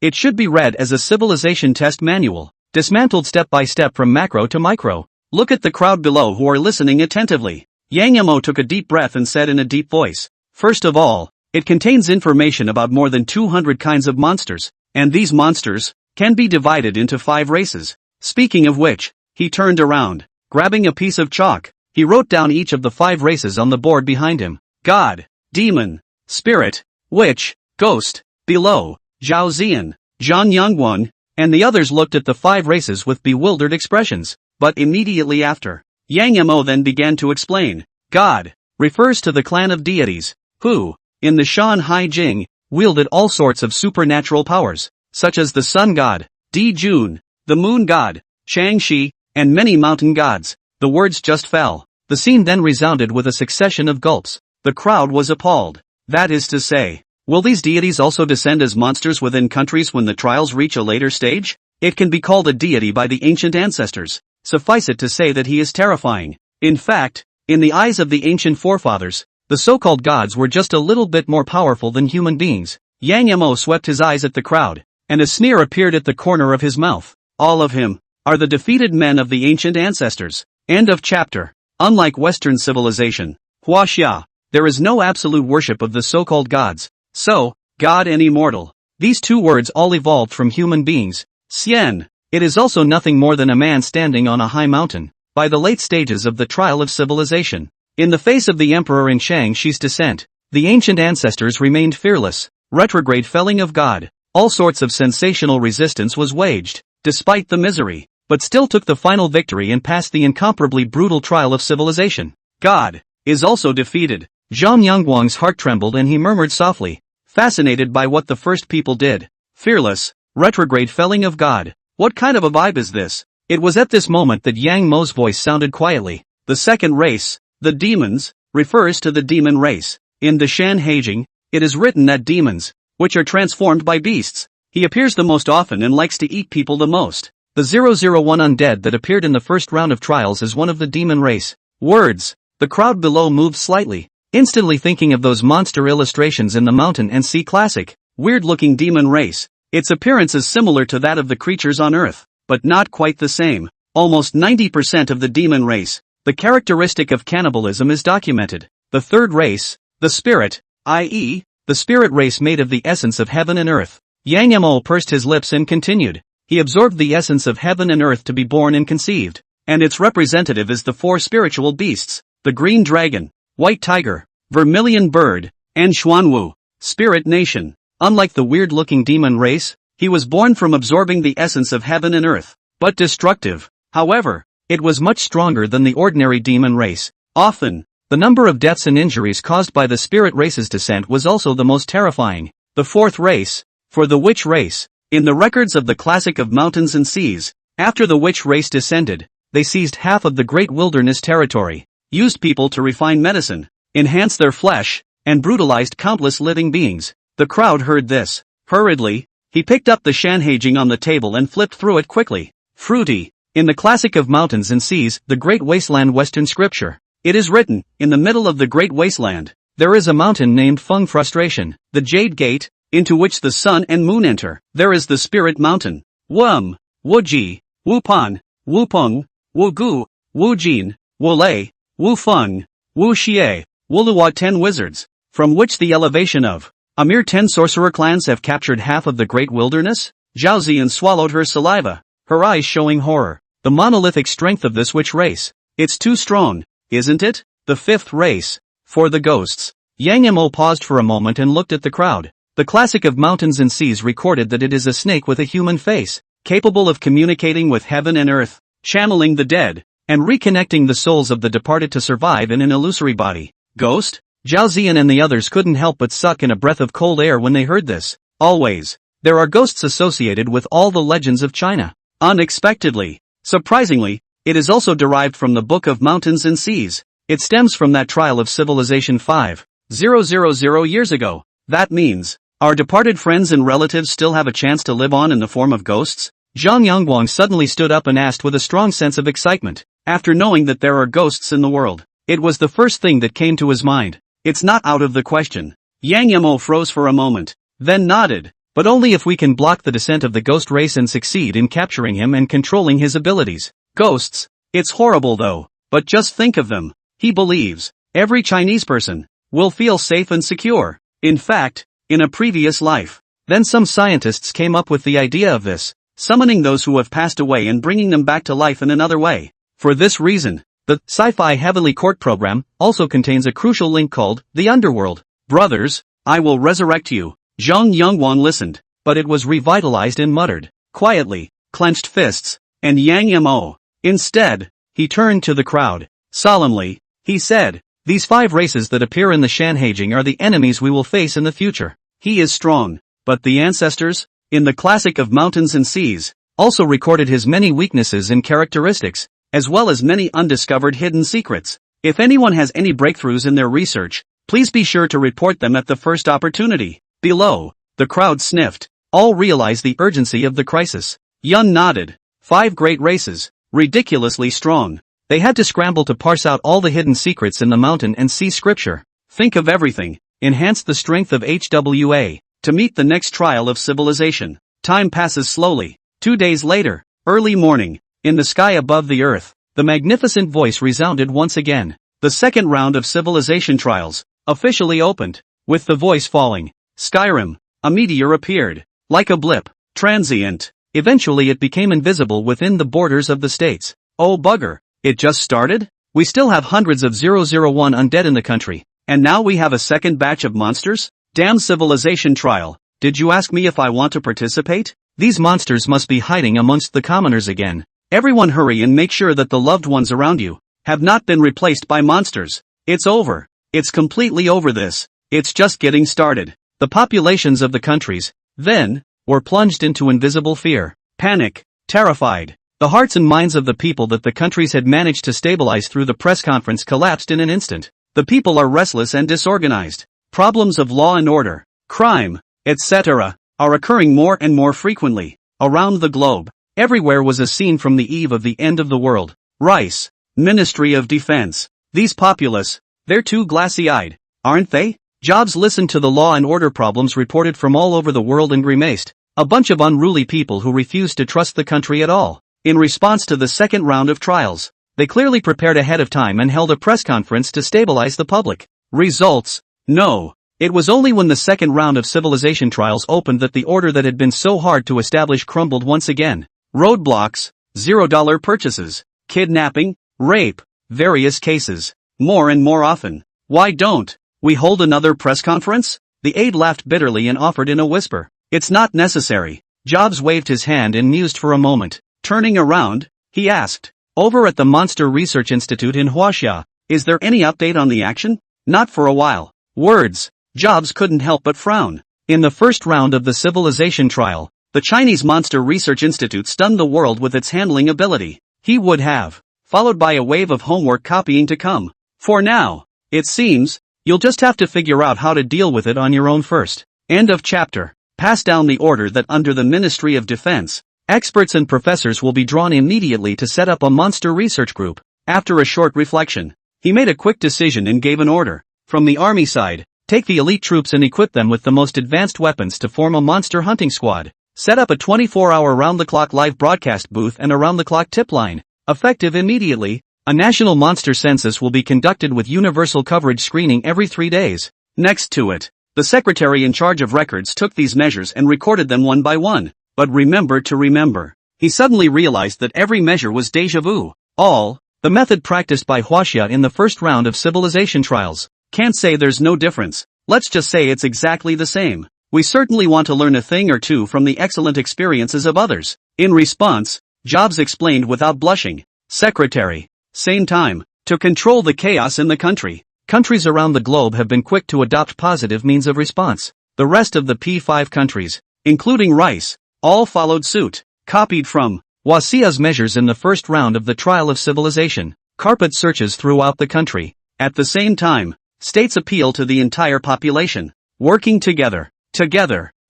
It should be read as a civilization test manual, dismantled step by step from macro to micro. Look at the crowd below who are listening attentively. Yang Mo took a deep breath and said in a deep voice, first of all, it contains information about more than 200 kinds of monsters, and these monsters can be divided into 5 races. Speaking of which, he turned around. Grabbing a piece of chalk, he wrote down each of the 5 races on the board behind him. God, demon, spirit, witch, ghost. Below, Zhao Ziyan, Zhang Yongguang, and the others looked at the 5 races with bewildered expressions. But immediately after, Yang Mo then began to explain. God refers to the clan of deities, who, in the Shanhaijing, wielded all sorts of supernatural powers, such as the sun god, Di Jun, the moon god, Changxi, and many mountain gods. The words just fell. The scene then resounded with a succession of gulps. The crowd was appalled. That is to say, will these deities also descend as monsters within countries when the trials reach a later stage? It can be called a deity by the ancient ancestors. Suffice it to say that he is terrifying. In fact, in the eyes of the ancient forefathers, the so-called gods were just a little bit more powerful than human beings. Yang Mo swept his eyes at the crowd, and a sneer appeared at the corner of his mouth. All of him are the defeated men of the ancient ancestors. End of chapter. Unlike Western civilization, Huaxia, there is no absolute worship of the so-called gods. So, God and immortal. These two words all evolved from human beings. Xian. It is also nothing more than a man standing on a high mountain. By the late stages of the trial of civilization, in the face of the emperor and Shang-Xi's descent, the ancient ancestors remained fearless. Retrograde felling of God. All sorts of sensational resistance was waged, despite the misery, but still took the final victory and passed the incomparably brutal trial of civilization. God is also defeated. Zhang Yongguang's heart trembled and he murmured softly, fascinated by what the first people did. Fearless, retrograde felling of God. What kind of a vibe is this? It was at this moment that Yang Mo's voice sounded quietly. The second race, the demons, refers to the demon race. In the Shanhaijing, it is written that demons, which are transformed by beasts, he appears the most often and likes to eat people the most. The 001 undead that appeared in the first round of trials is one of the demon race. Words. The crowd below moved slightly, instantly thinking of those monster illustrations in the Mountain and Sea Classic. Weird-looking demon race. Its appearance is similar to that of the creatures on Earth, but not quite the same. Almost 90% of the demon race, the characteristic of cannibalism is documented. The third race, the spirit, i.e., the spirit race made of the essence of heaven and earth. Yang Mo pursed his lips and continued. He absorbed the essence of heaven and earth to be born and conceived, and its representative is the 4 spiritual beasts, the green dragon, white tiger, vermilion bird, and Xuanwu, spirit nation. Unlike the weird-looking demon race, he was born from absorbing the essence of heaven and earth, but destructive. However, it was much stronger than the ordinary demon race. Often, the number of deaths and injuries caused by the spirit race's descent was also the most terrifying. The fourth race, for the witch race, in the records of the Classic of Mountains and Seas, after the witch race descended, they seized half of the great wilderness territory, used people to refine medicine, enhance their flesh, and brutalized countless living beings. The crowd heard this. Hurriedly, he picked up the Shanhaijing on the table and flipped through it quickly. Fruity. In the Classic of Mountains and Seas, the Great Wasteland Western Scripture, it is written, in the middle of the Great Wasteland, There is a mountain named Feng Frustration, the Jade Gate, into which the sun and moon enter. There is the Spirit Mountain, Wum, Wuji, Wupan, Wupeng, Wugu, Wujin, Wulei, Wufeng, Wuxie, Wuluwa 10 wizards, from which the elevation of a mere 10 sorcerer clans have captured half of the great wilderness. Zhao Ziyan swallowed her saliva, her eyes showing horror. The monolithic strength of this witch race. It's too strong, isn't it? The fifth race. For the ghosts. Yang Mo paused for a moment and looked at the crowd. The classic of mountains and seas recorded that it is a snake with a human face, capable of communicating with heaven and earth, channeling the dead, and reconnecting the souls of the departed to survive in an illusory body. Ghost? Zhao Ziyan and the others couldn't help but suck in a breath of cold air when they heard this. Always. There are ghosts associated with all the legends of China. Unexpectedly. Surprisingly, it is also derived from the Book of Mountains and Seas. It stems from that trial of civilization 5,000 years ago. That means, our departed friends and relatives still have a chance to live on in the form of ghosts? Zhang Yangguang suddenly stood up and asked with a strong sense of excitement. After knowing that there are ghosts in the world, it was the first thing that came to his mind. It's not out of the question. Yang Yemo froze for a moment, then nodded. But only if we can block the descent of the ghost race and succeed in capturing him and controlling his abilities. Ghosts. It's horrible though, but just think of them. He believes every Chinese person will feel safe and secure. In fact, in a previous life. Then some scientists came up with the idea of this, summoning those who have passed away and bringing them back to life in another way. For this reason, the Sci-fi Heavenly Court program also contains a crucial link called the Underworld. Brothers, I will resurrect you. Zhang Yangguang listened, but it was revitalized and muttered, quietly, clenched fists, and Yang Mo. Instead, he turned to the crowd. Solemnly, he said, these 5 races that appear in the Shanhaijing are the enemies we will face in the future. He is strong, but the ancestors, in the classic of mountains and seas, also recorded his many weaknesses and characteristics, as well as many undiscovered hidden secrets. If anyone has any breakthroughs in their research, please be sure to report them at the first opportunity. Below, the crowd sniffed. All realized the urgency of the crisis. Yun nodded. 5 great races, ridiculously strong. They had to scramble to parse out all the hidden secrets in the mountain and sea scripture. Think of everything. Enhance the strength of HWA to meet the next trial of civilization. Time passes slowly. 2 days later, early morning, in the sky above the earth, the magnificent voice resounded once again. The second round of civilization trials officially opened. With the voice falling, Skyrim, a meteor appeared, like a blip, transient. Eventually it became invisible within the borders of the states. Oh bugger, it just started? We still have hundreds of 001 undead in the country, and now we have a second batch of monsters? Damn civilization trial, did you ask me if I want to participate? These monsters must be hiding amongst the commoners again. Everyone hurry and make sure that the loved ones around you have not been replaced by monsters. It's over. It's completely over this. It's just getting started. The populations of the countries, then, were plunged into invisible fear, panic, terrified. The hearts and minds of the people that the countries had managed to stabilize through the press conference collapsed in an instant. The people are restless and disorganized. Problems of law and order, crime, etc., are occurring more and more frequently. Around the globe, everywhere was a scene from the eve of the end of the world. Rice, Ministry of Defense. These populace, they're too glassy-eyed, aren't they? Jobs listened to the law and order problems reported from all over the world and grimaced. A bunch of unruly people who refused to trust the country at all. In response to the second round of trials, they clearly prepared ahead of time and held a press conference to stabilize the public. Results? No. It was only when the second round of civilization trials opened that the order that had been so hard to establish crumbled once again. Roadblocks, $0 purchases, kidnapping, rape, various cases, more and more often. Why don't we hold another press conference? The aide laughed bitterly and offered in a whisper. It's not necessary. Jobs waved his hand and mused for a moment. Turning around, he asked, over at the Monster Research Institute in Huaxia, is there any update on the action? Not for a while. Words. Jobs couldn't help but frown. In the first round of the civilization trial, the Chinese Monster Research Institute stunned the world with its handling ability. He would have, followed by a wave of homework copying to come. For now, it seems, you'll just have to figure out how to deal with it on your own first. End of chapter. Pass down the order that under the Ministry of Defense, experts and professors will be drawn immediately to set up a monster research group. After a short reflection, he made a quick decision and gave an order. From the army side, take the elite troops and equip them with the most advanced weapons to form a monster hunting squad. Set up a 24-hour round-the-clock live broadcast booth and a round-the-clock tip line. Effective immediately, a national monster census will be conducted with universal coverage screening every 3 days. Next to it, the secretary in charge of records took these measures and recorded them one by one. But remember. He suddenly realized that every measure was déjà vu. The method practiced by Huaxia in the first round of civilization trials. Can't say there's no difference. Let's just say it's exactly the same. We certainly want to learn a thing or two from the excellent experiences of others. In response, Jobs explained without blushing. Secretary. Same time. To control the chaos in the country. Countries around the globe have been quick to adopt positive means of response. The rest of the P5 countries, including Rice, all followed suit. Copied from Huaxia's measures in the first round of the trial of civilization. Carpet searches throughout the country. At the same time, states appeal to the entire population. Working together.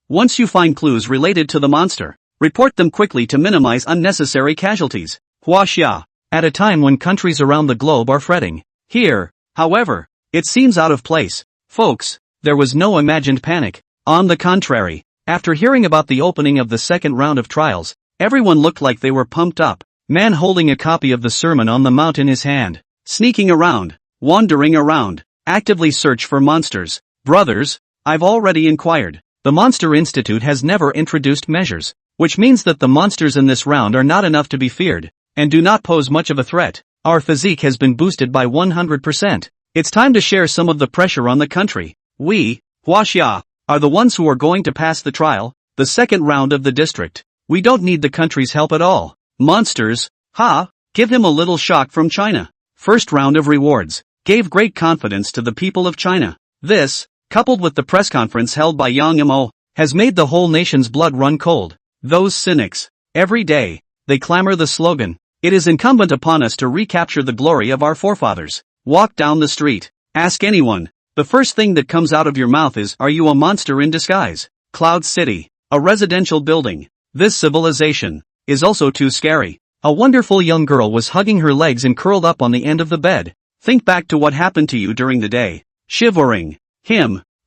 Once you find clues related to the monster, report them quickly to minimize unnecessary casualties. Huaxia. At a time when countries around the globe are fretting. Here, however, it seems out of place. Folks, there was no imagined panic. On the contrary, after hearing about the opening of the second round of trials, everyone looked like they were pumped up. Man holding a copy of the Sermon on the Mount in his hand. Sneaking around. Wandering around. Actively search for monsters. Brothers, I've already inquired. The Monster Institute has never introduced measures, which means that the monsters in this round are not enough to be feared, and do not pose much of a threat. Our physique has been boosted by 100%. It's time to share some of the pressure on the country. We, Huaxia, are the ones who are going to pass the trial, the second round of the district. We don't need the country's help at all. Monsters, give him a little shock from China. First round of rewards, gave great confidence to the people of China. This, coupled with the press conference held by Yang Mo, has made the whole nation's blood run cold. Those cynics, every day, they clamor the slogan, "It is incumbent upon us to recapture the glory of our forefathers." Walk down the street, ask anyone, the first thing that comes out of your mouth is, "Are you a monster in disguise?" Cloud City, a residential building. This civilization is also too scary. A wonderful young girl was hugging her legs and curled up on the end of the bed. Think back to what happened to you during the day. Shivering.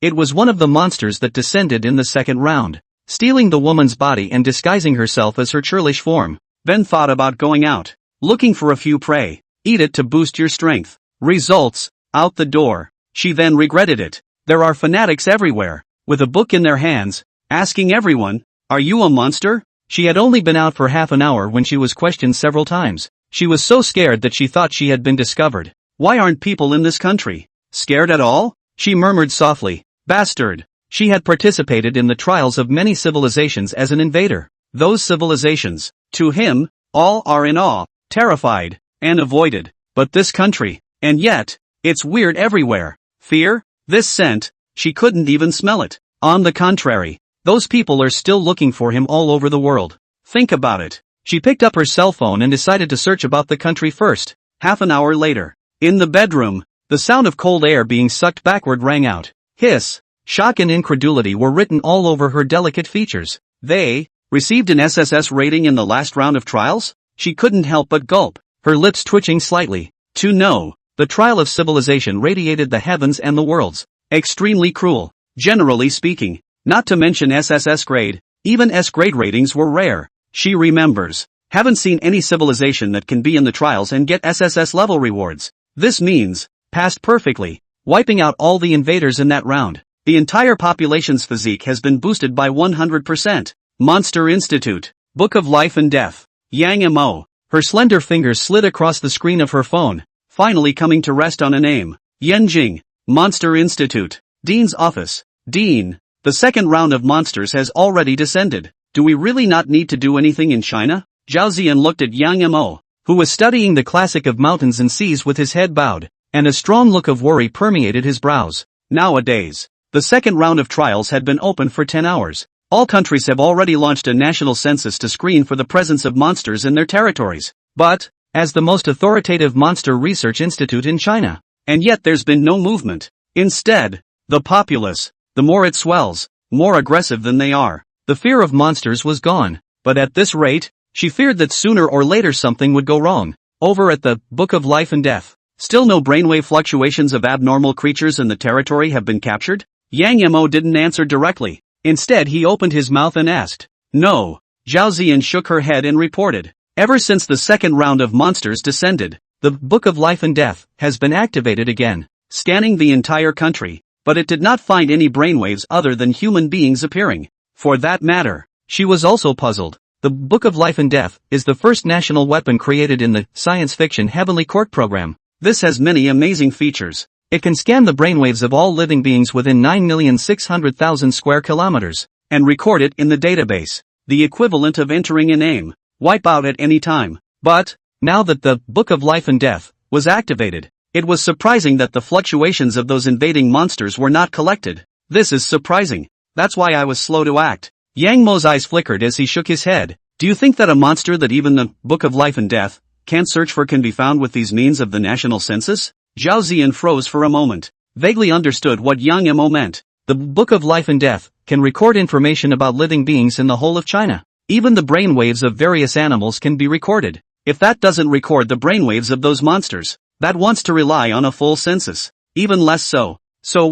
It was one of the monsters that descended in the second round, stealing the woman's body and disguising herself as her churlish form. Then thought about going out, looking for a few prey. Eat it to boost your strength. Results, out the door. She then regretted it. There are fanatics everywhere, with a book in their hands, asking everyone, "Are you a monster?" She had only been out for half an hour when she was questioned several times. She was so scared that she thought she had been discovered. Why aren't people in this country scared at all? She murmured softly. Bastard. She had participated in the trials of many civilizations as an invader. Those civilizations, to him, all are in awe, terrified, and avoided. But this country, and yet, it's weird everywhere. Fear? This scent, she couldn't even smell it. On the contrary, those people are still looking for him all over the world. Think about it. She picked up her cell phone and decided to search about the country first. Half an hour later, in the bedroom, the sound of cold air being sucked backward rang out. Hiss, shock and incredulity were written all over her delicate features. They received an SSS rating in the last round of trials? She couldn't help but gulp, her lips twitching slightly. To know, the trial of civilization radiated the heavens and the worlds. Extremely cruel, generally speaking. Not to mention SSS grade, even S grade ratings were rare. She remembers. Haven't seen any civilization that can be in the trials and get SSS level rewards. This means, passed perfectly, wiping out all the invaders in that round. The entire population's physique has been boosted by 100%. Monster Institute, Book of Life and Death. Yang Mo. Her slender fingers slid across the screen of her phone, finally coming to rest on a name. Yanjing. Monster Institute. Dean's office. Dean. The second round of monsters has already descended. Do we really not need to do anything in China? Zhao Ziyan looked at Yang Mo, who was studying the classic of mountains and seas with his head bowed, and a strong look of worry permeated his brows. Nowadays, the second round of trials had been open for 10 hours. All countries have already launched a national census to screen for the presence of monsters in their territories. But, as the most authoritative monster research institute in China, and yet there's been no movement. Instead, the populace, the more it swells, more aggressive than they are. The fear of monsters was gone, but at this rate, she feared that sooner or later something would go wrong. Over at the Book of Life and Death, Still no brainwave fluctuations of abnormal creatures in the territory have been captured? Yang Mo didn't answer directly. Instead he opened his mouth and asked. No. Zhao Ziyan shook her head and reported. Ever since the second round of monsters descended, the Book of Life and Death has been activated again, scanning the entire country, but it did not find any brainwaves other than human beings appearing. For that matter, she was also puzzled. The Book of Life and Death is the first national weapon created in the science fiction Heavenly Court program. This has many amazing features. It can scan the brainwaves of all living beings within 9,600,000 square kilometers, and record it in the database, the equivalent of entering a name, wipe out at any time. But, now that the Book of Life and Death was activated, it was surprising that the fluctuations of those invading monsters were not collected. This is surprising. That's why I was slow to act. Yang Mo's eyes flickered as he shook his head. Do you think that a monster that even the Book of Life and Death can't search for can be found with these means of the national census? Zhao Ziyan froze for a moment, vaguely understood what Yang Mo meant. The Book of Life and Death can record information about living beings in the whole of China. Even the brainwaves of various animals can be recorded. If that doesn't record the brainwaves of those monsters, that wants to rely on a full census. Even less so. So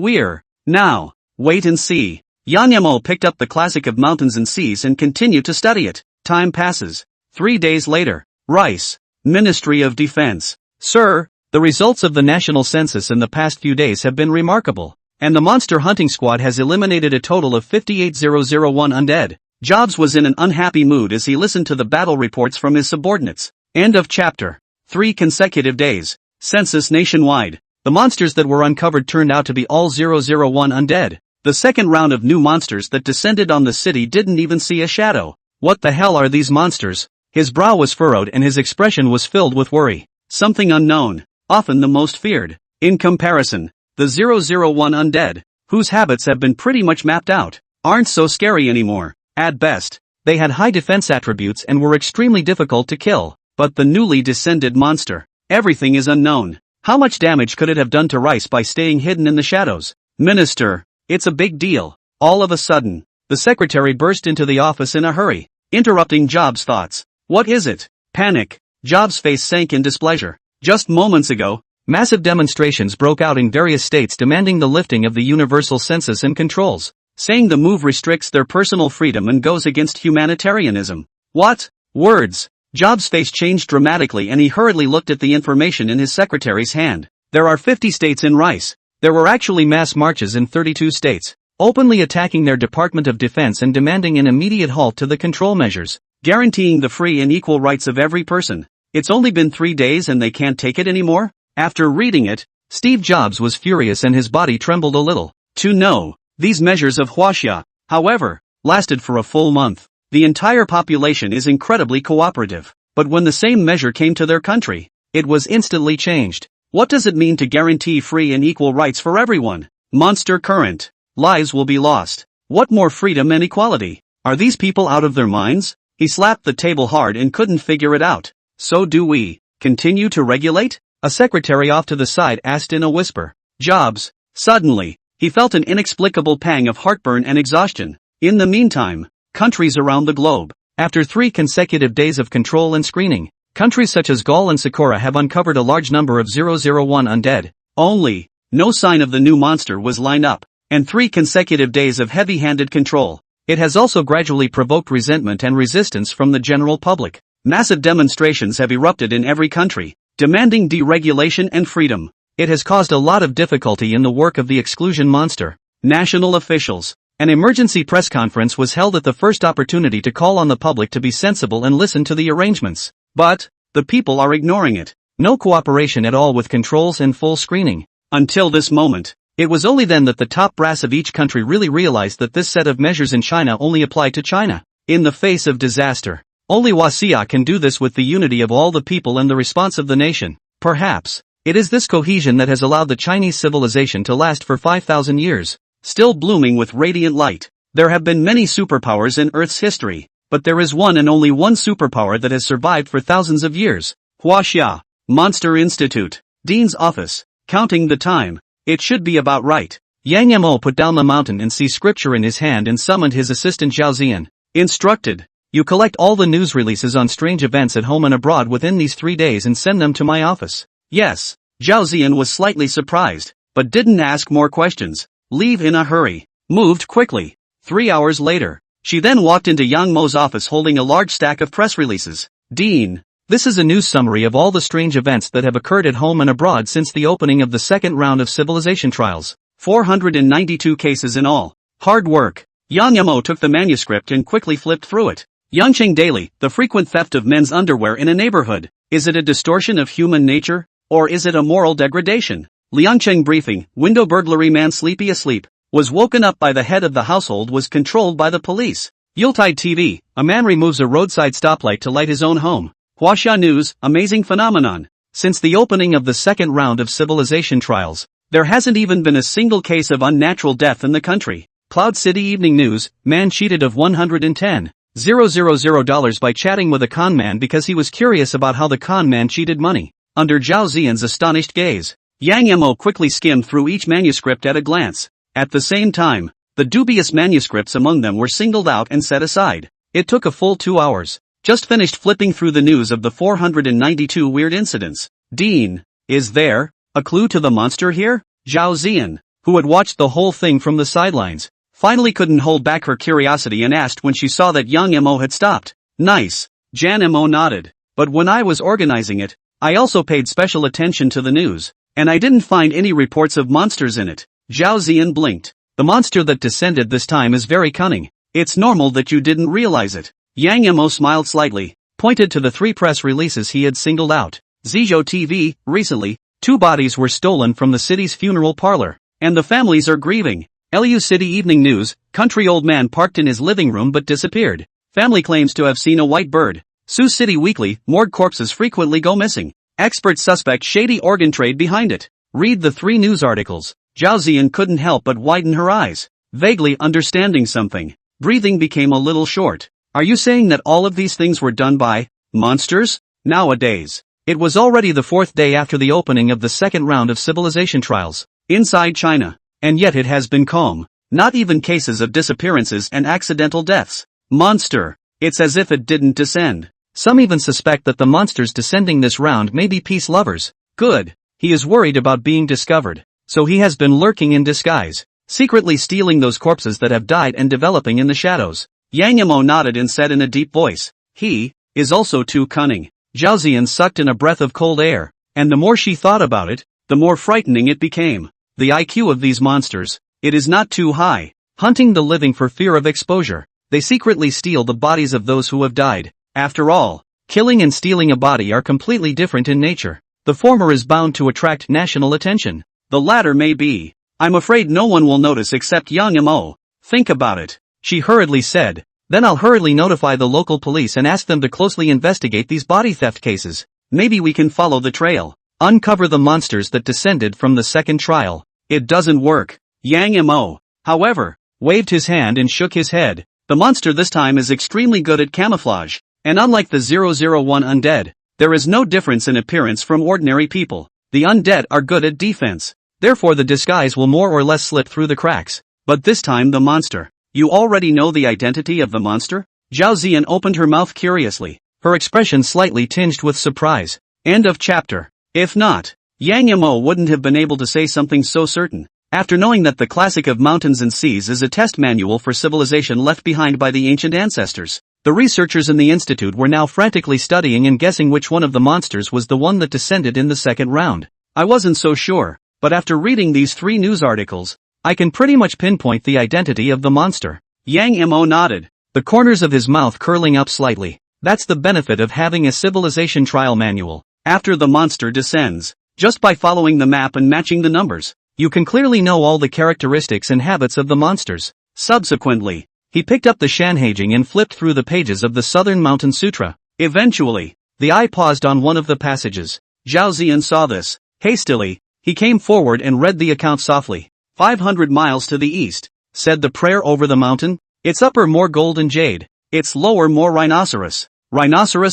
now, wait and see. Yang Mo picked up the classic of mountains and seas and continued to study it. Time passes. 3 days later. Rice. Ministry of Defense. Sir, the results of the national census in the past few days have been remarkable, and the monster hunting squad has eliminated a total of 58,001 undead. Jobs was in an unhappy mood as he listened to the battle reports from his subordinates. End of chapter. 3 consecutive days. Census nationwide. The monsters that were uncovered turned out to be all 001 undead. The second round of new monsters that descended on the city didn't even see a shadow. What the hell are these monsters? His brow was furrowed and his expression was filled with worry. Something unknown, often the most feared. In comparison, the 001 undead, whose habits have been pretty much mapped out, aren't so scary anymore. At best, they had high defense attributes and were extremely difficult to kill. But the newly descended monster, everything is unknown. How much damage could it have done to Rice by staying hidden in the shadows? Minister, it's a big deal. All of a sudden, the secretary burst into the office in a hurry, interrupting Jobs' thoughts. What is it? Panic. Jobs' face sank in displeasure. Just moments ago, massive demonstrations broke out in various states demanding the lifting of the universal census and controls, saying the move restricts their personal freedom and goes against humanitarianism. What? Words. Jobs' face changed dramatically and he hurriedly looked at the information in his secretary's hand. There are 50 states in Rice. There were actually mass marches in 32 states, openly attacking their Department of Defense and demanding an immediate halt to the control measures, guaranteeing the free and equal rights of every person. It's only been 3 days and they can't take it anymore? After reading it, Steve Jobs was furious and his body trembled a little. To know, these measures of Huaxia, however, lasted for a full month. The entire population is incredibly cooperative, but when the same measure came to their country, it was instantly changed. What does it mean to guarantee free and equal rights for everyone? Monster current. Lives will be lost. What more freedom and equality? Are these people out of their minds? He slapped the table hard and couldn't figure it out. So do we continue to regulate? A secretary off to the side asked in a whisper. Jobs. Suddenly, he felt an inexplicable pang of heartburn and exhaustion. In the meantime, countries around the globe, after 3 consecutive days of control and screening, countries such as Gaul and Sakura have uncovered a large number of 001 undead. Only, no sign of the new monster was lined up, and 3 consecutive days of heavy-handed control. It has also gradually provoked resentment and resistance from the general public. Massive demonstrations have erupted in every country, demanding deregulation and freedom. It has caused a lot of difficulty in the work of the exclusion monster. National officials. An emergency press conference was held at the first opportunity to call on the public to be sensible and listen to the arrangements. But, the people are ignoring it. No cooperation at all with controls and full screening. Until this moment, it was only then that the top brass of each country really realized that this set of measures in China only applied to China. In the face of disaster, only Huaxia can do this with the unity of all the people and the response of the nation. Perhaps, it is this cohesion that has allowed the Chinese civilization to last for 5,000 years. Still blooming with radiant light. There have been many superpowers in Earth's history, but there is one and only one superpower that has survived for thousands of years. Huaxia. Monster Institute. Dean's office. Counting the time. It should be about right. Yang Mo put down the mountain and sea scripture in his hand and summoned his assistant Zhao Ziyan. Instructed. You collect all the news releases on strange events at home and abroad within these 3 days and send them to my office. Yes. Zhao Ziyan was slightly surprised, but didn't ask more questions. Leave in a hurry. Moved quickly. 3 hours later, she then walked into Yang Mo's office holding a large stack of press releases. Dean, this is a news summary of all the strange events that have occurred at home and abroad since the opening of the second round of civilization trials. 492 cases in all. Hard work. Yang Mo took the manuscript and quickly flipped through it. Yangcheng Daily, the frequent theft of men's underwear in a neighborhood. Is it a distortion of human nature? Or is it a moral degradation? Liangcheng Briefing, window burglary, man sleepy asleep, was woken up by the head of the household, was controlled by the police. Yuletide TV, a man removes a roadside stoplight to light his own home. Huaxia News, amazing phenomenon. Since the opening of the second round of civilization trials, there hasn't even been a single case of unnatural death in the country. Cloud City Evening News, man cheated of $110,000 by chatting with a con man because he was curious about how the con man cheated money. Under Zhao Ziyan's astonished gaze, Yang Mo quickly skimmed through each manuscript at a glance. At the same time, the dubious manuscripts among them were singled out and set aside. It took a full 2 hours. Just finished flipping through the news of the 492 weird incidents. Dean, is there a clue to the monster here? Zhao Ziyan, who had watched the whole thing from the sidelines, finally couldn't hold back her curiosity and asked when she saw that Yang Mo had stopped. Nice. Jan Mo nodded. But when I was organizing it, I also paid special attention to the news, and I didn't find any reports of monsters in it. Zhao Ziyan blinked. The monster that descended this time is very cunning. It's normal that you didn't realize it. Yang Mo smiled slightly, pointed to the 3 press releases he had singled out. Zizhou TV, recently, 2 bodies were stolen from the city's funeral parlor, and the families are grieving. Lu City Evening News, country old man parked in his living room but disappeared. Family claims to have seen a white bird. Sioux City Weekly, morgue corpses frequently go missing. Experts suspect shady organ trade behind it. Read the 3 news articles. Zhao Ziyan couldn't help but widen her eyes, vaguely understanding something. Breathing became a little short. Are you saying that all of these things were done by monsters? Nowadays, it was already the 4th day after the opening of the second round of civilization trials inside China, and yet it has been calm. Not even cases of disappearances and accidental deaths. Monster. It's as if it didn't descend. Some even suspect that the monsters descending this round may be peace lovers. Good. He is worried about being discovered, so he has been lurking in disguise, secretly stealing those corpses that have died and developing in the shadows. Yang Mo nodded and said in a deep voice, he is also too cunning. Zhao Ziyan sucked in a breath of cold air, and the more she thought about it, the more frightening it became. The IQ of these monsters, it is not too high. Hunting the living for fear of exposure, they secretly steal the bodies of those who have died. After all, killing and stealing a body are completely different in nature. The former is bound to attract national attention. The latter may be. I'm afraid no one will notice except Yang Mo. Think about it, she hurriedly said. Then I'll hurriedly notify the local police and ask them to closely investigate these body theft cases. Maybe we can follow the trail. Uncover the monsters that descended from the second trial. It doesn't work. Yang Mo, however, waved his hand and shook his head. The monster this time is extremely good at camouflage, and unlike the 001 undead, there is no difference in appearance from ordinary people. The undead are good at defense, therefore the disguise will more or less slip through the cracks. But this time the monster. You already know the identity of the monster? Zhao Ziyan opened her mouth curiously, her expression slightly tinged with surprise. End of chapter. If not, Yang Mo wouldn't have been able to say something so certain. After knowing that the classic of mountains and seas is a test manual for civilization left behind by the ancient ancestors, the researchers in the institute were now frantically studying and guessing which one of the monsters was the one that descended in the second round. I wasn't so sure, but after reading these 3 news articles, I can pretty much pinpoint the identity of the monster. Yang Mo nodded, the corners of his mouth curling up slightly. That's the benefit of having a civilization trial manual. After the monster descends, just by following the map and matching the numbers, you can clearly know all the characteristics and habits of the monsters. Subsequently, he picked up the Shanhaijing and flipped through the pages of the Southern Mountain Sutra. Eventually, the eye paused on one of the passages. Zhao Ziyan saw this. Hastily, he came forward and read the account softly. 500 miles to the east, said the prayer over the mountain. Its upper more gold and jade, its lower more rhinoceros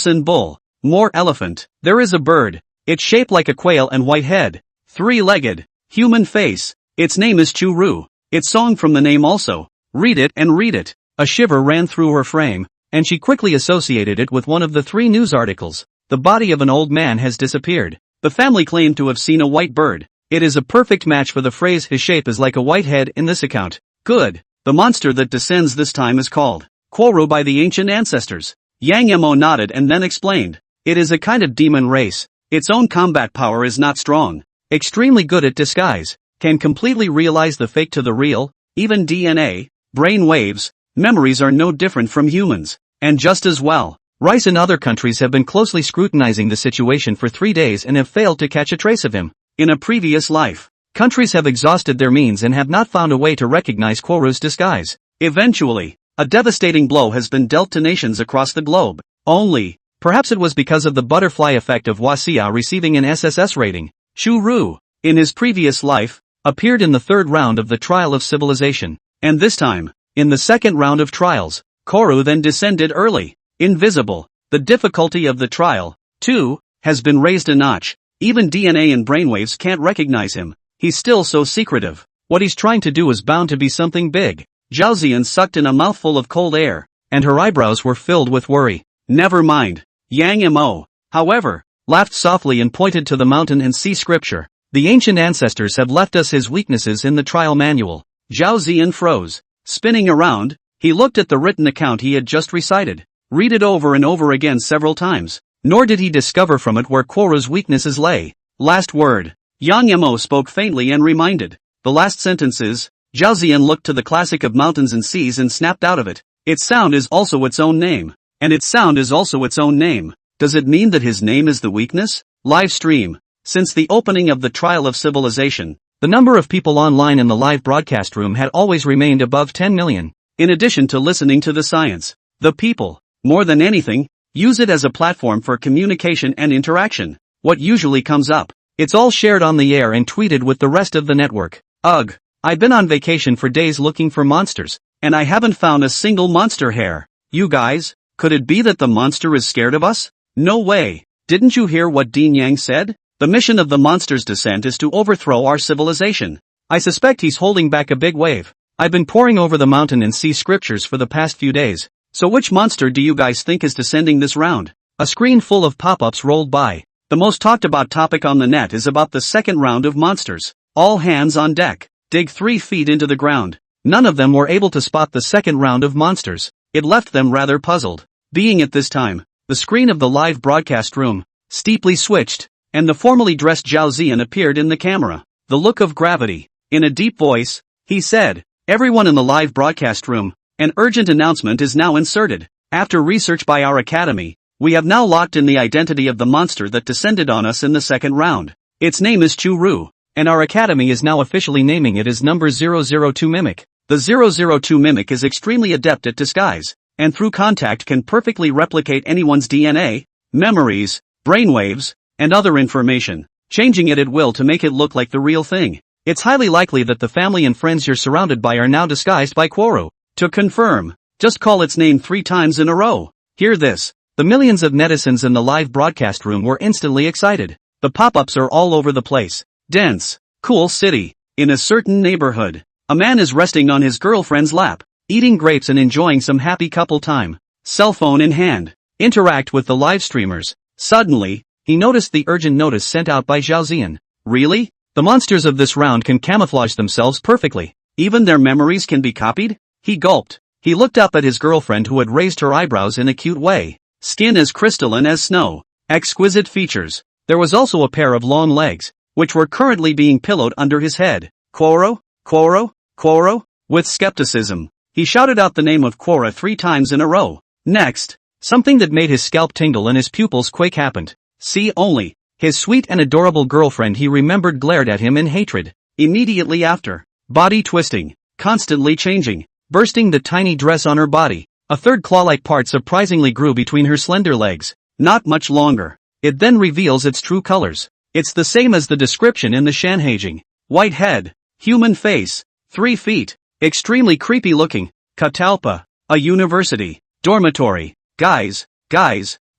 and bull, more elephant. There is a bird, its shape like a quail and white head, 3-legged, human face. Its name is Chu Ru. Its song from the name also. Read it and read it. A shiver ran through her frame, and she quickly associated it with one of the 3 news articles. The body of an old man has disappeared. The family claimed to have seen a white bird. It is a perfect match for the phrase his shape is like a white head in this account. Good. The monster that descends this time is called Quoro by the ancient ancestors. Yang Mo nodded and then explained. It is a kind of demon race. Its own combat power is not strong. Extremely good at disguise. Can completely realize the fake to the real. Even DNA, brain waves, memories are no different from humans. And just as well. Rice and other countries have been closely scrutinizing the situation for 3 days and have failed to catch a trace of him. In a previous life, countries have exhausted their means and have not found a way to recognize Quoro's disguise. Eventually, a devastating blow has been dealt to nations across the globe. Only, perhaps it was because of the butterfly effect of Wasia receiving an SSS rating. Chu Ru, in his previous life, appeared in the 3rd round of the Trial of Civilization. And this time, in the 2nd round of trials, Quoro then descended early. Invisible. The difficulty of the trial, too, has been raised a notch. Even DNA and brainwaves can't recognize him. He's still so secretive. What he's trying to do is bound to be something big. Zhao Ziyan sucked in a mouthful of cold air, and her eyebrows were filled with worry. Never mind. Yang Mo, however, laughed softly and pointed to the mountain and sea scripture. The ancient ancestors have left us his weaknesses in the trial manual. Zhao Ziyan froze. Spinning around, he looked at the written account he had just recited. Read it over and over again several times. Nor did he discover from it where Quoro's weaknesses lay. Last word. Yang Mo spoke faintly and reminded. The last sentence is, Zhao Ziyan looked to the classic of mountains and seas and snapped out of it. Its sound is also its own name. And its sound is also its own name. Does it mean that his name is the weakness? Live stream. Since the opening of the Trial of Civilization, the number of people online in the live broadcast room had always remained above 10 million. In addition to listening to the science, the people, more than anything, use it as a platform for communication and interaction. What usually comes up? It's all shared on the air and tweeted with the rest of the network. Ugh. I've been on vacation for days looking for monsters, and I haven't found a single monster hair. You guys, could it be that the monster is scared of us? No way. Didn't you hear what Dean Yang said? The mission of the monster's descent is to overthrow our civilization. I suspect he's holding back a big wave. I've been poring over the mountain and sea scriptures for the past few days. So which monster do you guys think is descending this round? A screen full of pop-ups rolled by. The most talked about topic on the net is about the 2nd round of monsters. All hands on deck. Dig 3 feet into the ground. None of them were able to spot the 2nd round of monsters. It left them rather puzzled. Being at this time, the screen of the live broadcast room steeply switched, and the formally dressed Zhao Ziyan appeared in the camera. The look of gravity. In a deep voice, he said, "Everyone in the live broadcast room, an urgent announcement is now inserted. After research by our academy, we have now locked in the identity of the monster that descended on us in the 2nd round. Its name is Chu Ru, and our academy is now officially naming it as number 002 Mimic. The 002 Mimic is extremely adept at disguise, and through contact can perfectly replicate anyone's DNA, memories, brainwaves, and other information, changing it at will to make it look like the real thing. It's highly likely that the family and friends you're surrounded by are now disguised by Quoro. To confirm, just call its name 3 times in a row. Hear this." The millions of netizens in the live broadcast room were instantly excited. The pop-ups are all over the place. Dense, cool city. In a certain neighborhood, a man is resting on his girlfriend's lap, eating grapes and enjoying some happy couple time. Cell phone in hand. Interact with the live streamers. Suddenly, he noticed the urgent notice sent out by Zhao Ziyan. Really? The monsters of this round can camouflage themselves perfectly. Even their memories can be copied? He gulped. He looked up at his girlfriend who had raised her eyebrows in a cute way. Skin as crystalline as snow. Exquisite features. There was also a pair of long legs, which were currently being pillowed under his head. Quoro? Quoro? Quoro? With skepticism, he shouted out the name of Quora 3 times in a row. Next, something that made his scalp tingle and his pupils quake happened. See only. His sweet and adorable girlfriend he remembered glared at him in hatred. Immediately after, body twisting, constantly changing, bursting the tiny dress on her body. A third claw-like part surprisingly grew between her slender legs. Not much longer. It then reveals its true colors. It's the same as the description in the Shanhaijing. White head, human face, 3 feet, extremely creepy looking. Catalpa, a university, dormitory. Guys,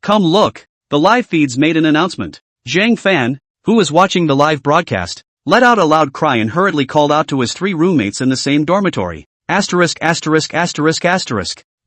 come look. The live feeds made an announcement. Zhang Fan, who was watching the live broadcast, let out a loud cry and hurriedly called out to his 3 roommates in the same dormitory. Asterisk.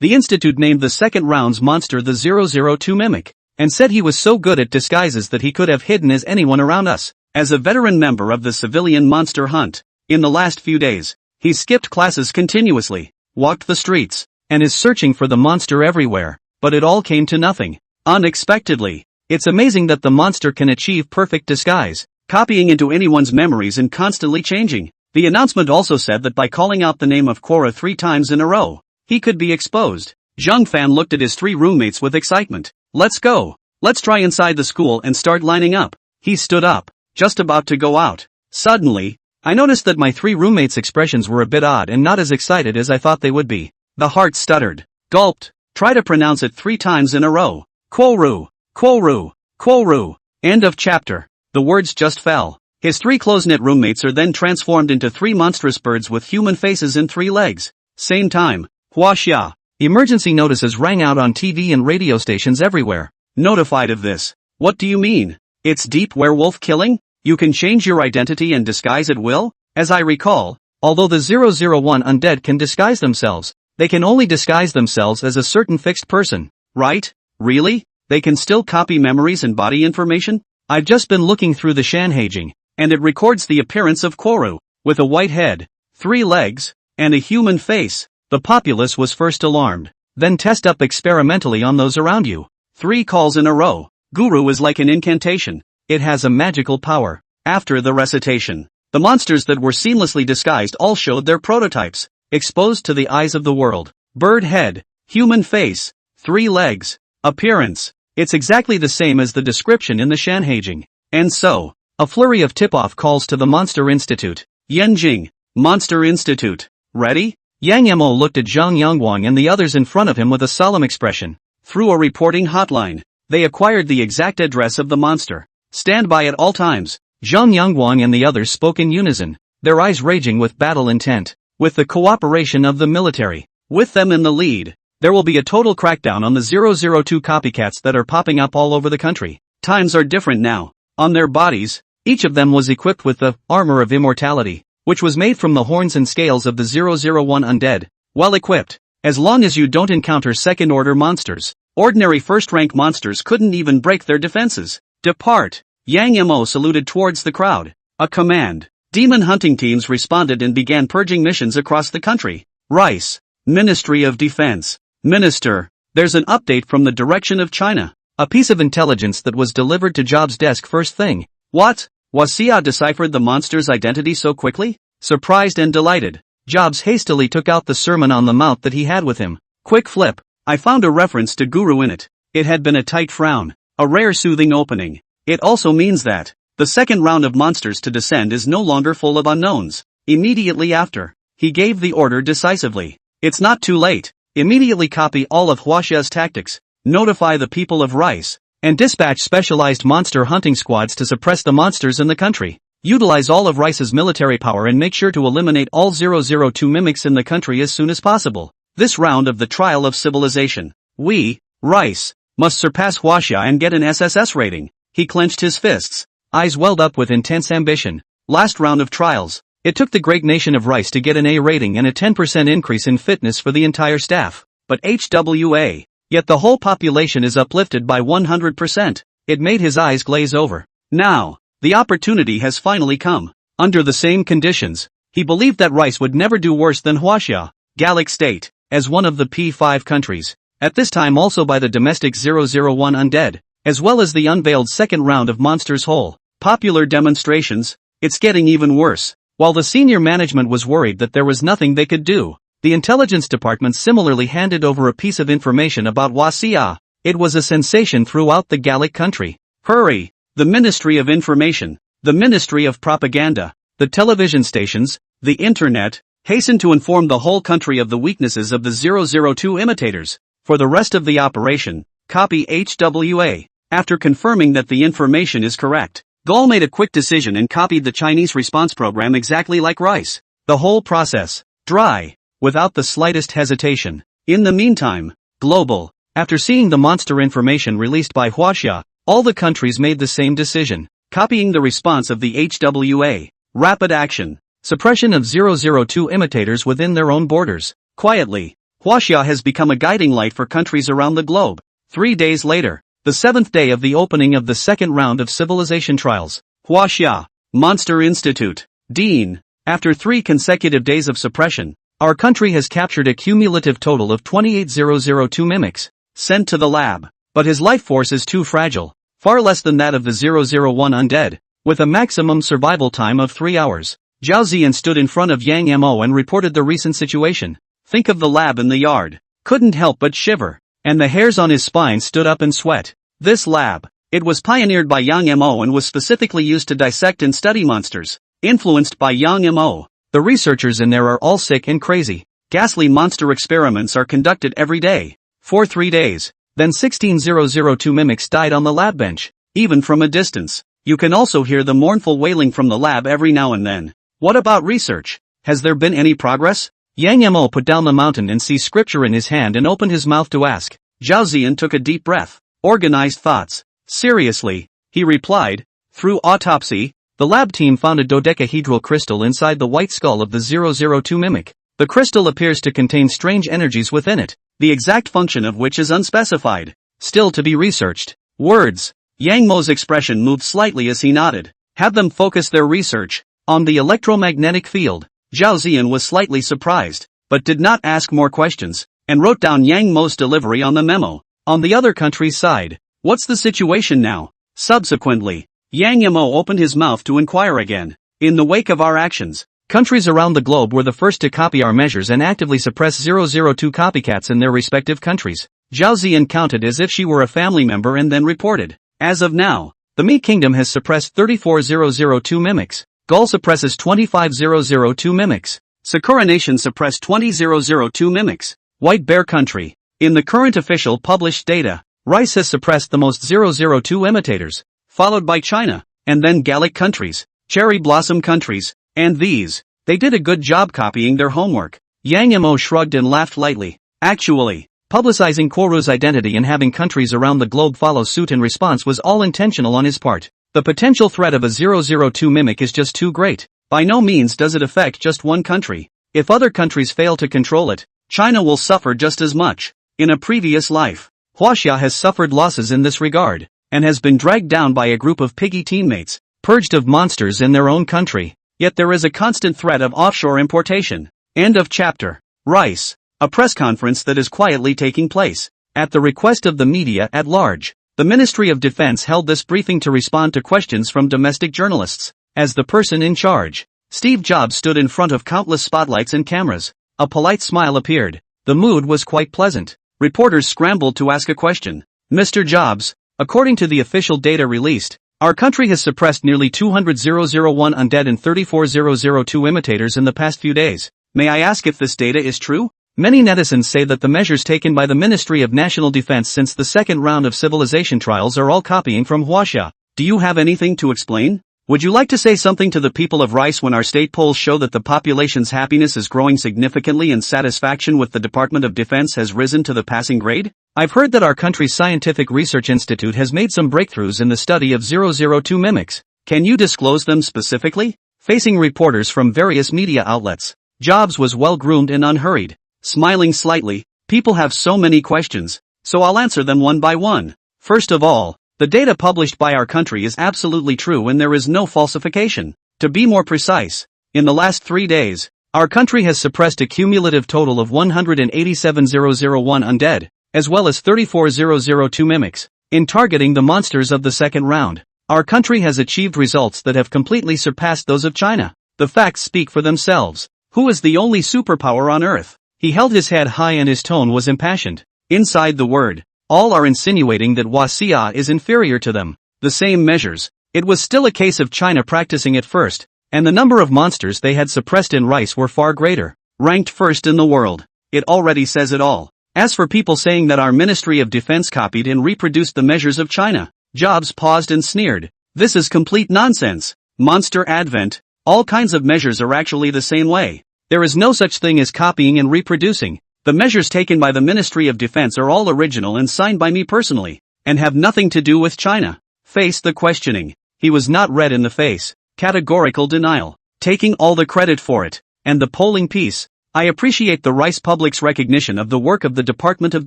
The institute named the 2nd round's monster the 002 Mimic. and said he was so good at disguises that he could have hidden as anyone around us. As a veteran member of the civilian monster hunt, in the last few days, he skipped classes continuously, walked the streets, and is searching for the monster everywhere, but it all came to nothing. Unexpectedly, it's amazing that the monster can achieve perfect disguise, copying into anyone's memories and constantly changing. The announcement also said that by calling out the name of Quora 3 times in a row, he could be exposed. Zhang Fan looked at his 3 roommates with excitement. Let's go. Let's try inside the school and start lining up. He stood up, just about to go out. Suddenly, I noticed that my 3 roommates' expressions were a bit odd and not as excited as I thought they would be. The heart stuttered, gulped, try to pronounce it 3 times in a row. Quoru, Quoru, Quoru. End of chapter. The words just fell. His 3 close-knit roommates are then transformed into 3 monstrous birds with human faces and 3 legs. Same time. Huaxia. Emergency notices rang out on TV and radio stations everywhere. Notified of this. What do you mean? It's deep werewolf killing? You can change your identity and disguise at will? As I recall, although the 001 undead can disguise themselves, they can only disguise themselves as a certain fixed person. Right? Really? They can still copy memories and body information? I've just been looking through the Shanhaijing, and it records the appearance of Koru, with a white head, 3 legs, and a human face. The populace was first alarmed, then test up experimentally on those around you. 3 calls in a row. Guru is like an incantation. It has a magical power. After the recitation, the monsters that were seamlessly disguised all showed their prototypes, exposed to the eyes of the world. Bird head, human face, 3 legs, appearance. It's exactly the same as the description in the Shanhaijing. And so, a flurry of tip-off calls to the Monster Institute. Yanjing, Monster Institute. Ready? Yang Mo looked at Zhang Yangwang and the others in front of him with a solemn expression. Through a reporting hotline, they acquired the exact address of the monster. Stand by at all times. Zhang Yangwang and the others spoke in unison, their eyes raging with battle intent. With the cooperation of the military, with them in the lead, there will be a total crackdown on the 002 copycats that are popping up all over the country. Times are different now. On their bodies, each of them was equipped with the armor of immortality, which was made from the horns and scales of the 001 undead. Well equipped. As long as you don't encounter second-order monsters, ordinary first-rank monsters couldn't even break their defenses. Depart. Yang Mo saluted towards the crowd. A command. Demon hunting teams responded and began purging missions across the country. Rice. Ministry of Defense. Minister, there's an update from the direction of China. A piece of intelligence that was delivered to Job's desk first thing. What? Wasia deciphered the monster's identity so quickly? Surprised and delighted, Jobs hastily took out the Sermon on the Mount that he had with him. Quick flip. I found a reference to Guru in it. It had been a tight frown, a rare soothing opening. It also means that the second round of monsters to descend is no longer full of unknowns. Immediately after, he gave the order decisively. It's not too late. Immediately copy all of Huaxia's tactics, notify the people of Rice, and dispatch specialized monster hunting squads to suppress the monsters in the country. Utilize all of Rice's military power and make sure to eliminate all 002 mimics in the country as soon as possible. This round of the trial of civilization, we, Rice, must surpass Huaxia and get an SSS rating. He clenched his fists, eyes welled up with intense ambition. Last round of trials. It took the great nation of Rice to get an A rating and a 10% increase in fitness for the entire staff. But HWA, yet the whole population is uplifted by 100%. It made his eyes glaze over. Now, the opportunity has finally come. Under the same conditions, he believed that Rice would never do worse than Huaxia, Gallic State, as one of the P5 countries. At this time also by the domestic 001 undead, as well as the unveiled second round of Monsters Whole. Popular demonstrations. It's getting even worse. While the senior management was worried that there was nothing they could do, the intelligence department similarly handed over a piece of information about Wasia. It was a sensation throughout the Gallic country. Hurry! The Ministry of Information, the Ministry of Propaganda, the television stations, the internet, hasten to inform the whole country of the weaknesses of the 002 imitators. For the rest of the operation, copy HWA. After confirming that the information is correct, Gall made a quick decision and copied the Chinese response program exactly like Rice. The whole process, dry, without the slightest hesitation. In the meantime, global. After seeing the monster information released by Huaxia, all the countries made the same decision, copying the response of the HWA. Rapid action. Suppression of 002 imitators within their own borders. Quietly, Huaxia has become a guiding light for countries around the globe. 3 days later, the 7th day of the opening of the second round of civilization trials. Huaxia, Monster Institute. Dean. After 3 consecutive days of suppression, our country has captured a cumulative total of 28,002 mimics, sent to the lab. But his life force is too fragile, far less than that of the 001 undead, with a maximum survival time of 3 hours. Zhao Ziyan stood in front of Yang Mo and reported the recent situation. Think of the lab in the yard. Couldn't help but shiver, and the hairs on his spine stood up in sweat. This lab, it was pioneered by Yang Mo and was specifically used to dissect and study monsters. Influenced by Yang Mo, the researchers in there are all sick and crazy. Ghastly monster experiments are conducted every day. For 3 days. Then 16,002 mimics died on the lab bench. Even from a distance, you can also hear the mournful wailing from the lab every now and then. What about research? Has there been any progress? Yang Mo put down the mountain and seized scripture in his hand and opened his mouth to ask. Zhao Ziyan took a deep breath. Organized thoughts. Seriously, he replied. Through autopsy, the lab team found a dodecahedral crystal inside the white skull of the 002 mimic. The crystal appears to contain strange energies within it, the exact function of which is unspecified. Still to be researched. Words. Yang Mo's expression moved slightly as he nodded. Have them focus their research on the electromagnetic field. Zhao Ziyan was slightly surprised, but did not ask more questions, and wrote down Yang Mo's delivery on the memo. On the other country's side, what's the situation now? Subsequently, Yang Mo opened his mouth to inquire again. In the wake of our actions, countries around the globe were the first to copy our measures and actively suppress 002 copycats in their respective countries. Zhao Ziyan counted as if she were a family member and then reported. As of now, the Mi Kingdom has suppressed 34,002 mimics. Gaul suppresses 25,002 mimics. Sakura Nation suppressed 20,002 mimics. White Bear Country. In the current official published data, Rice has suppressed the most 002 imitators, followed by China, and then Gallic countries, Cherry Blossom countries, and these. They did a good job copying their homework. Yang Mo shrugged and laughed lightly. Actually, publicizing Koru's identity and having countries around the globe follow suit in response was all intentional on his part. The potential threat of a 002 mimic is just too great. By no means does it affect just one country. If other countries fail to control it, China will suffer just as much. In a previous life, Huaxia has suffered losses in this regard, and has been dragged down by a group of piggy teammates, purged of monsters in their own country. Yet there is a constant threat of offshore importation. End of chapter. Rice. A press conference that is quietly taking place. At the request of the media at large, the Ministry of Defense held this briefing to respond to questions from domestic journalists. As the person in charge, Steve Jobs stood in front of countless spotlights and cameras. A polite smile appeared. The mood was quite pleasant. Reporters scrambled to ask a question. Mr. Jobs, according to the official data released, our country has suppressed nearly 200,001 undead and 34,002 imitators in the past few days. May I ask if this data is true? Many netizens say that the measures taken by the Ministry of National Defense since the second round of civilization trials are all copying from Huaxia. Do you have anything to explain? Would you like to say something to the people of Rice when our state polls show that the population's happiness is growing significantly and satisfaction with the Department of Defense has risen to the passing grade? I've heard that our country's Scientific Research Institute has made some breakthroughs in the study of 002 mimics. Can you disclose them specifically? Facing reporters from various media outlets, Jobs was well-groomed and unhurried. Smiling slightly, people have so many questions, so I'll answer them one by one. First of all, the data published by our country is absolutely true and there is no falsification. To be more precise, in the last 3 days, our country has suppressed a cumulative total of 187,001 undead, as well as 34,002 mimics. In targeting the monsters of the second round, our country has achieved results that have completely surpassed those of China. The facts speak for themselves. Who is the only superpower on Earth? He held his head high and his tone was impassioned. Inside the word, all are insinuating that Huaxia is inferior to them. The same measures. It was still a case of China practicing at first, and the number of monsters they had suppressed in Rice were far greater. Ranked first in the world. It already says it all. As for people saying that our Ministry of Defense copied and reproduced the measures of China, Jobs paused and sneered. This is complete nonsense. Monster advent. All kinds of measures are actually the same way. There is no such thing as copying and reproducing. The measures taken by the Ministry of Defense are all original and signed by me personally, and have nothing to do with China. Faced the questioning. He was not red in the face. Categorical denial. Taking all the credit for it. And the polling piece. I appreciate the Rice public's recognition of the work of the Department of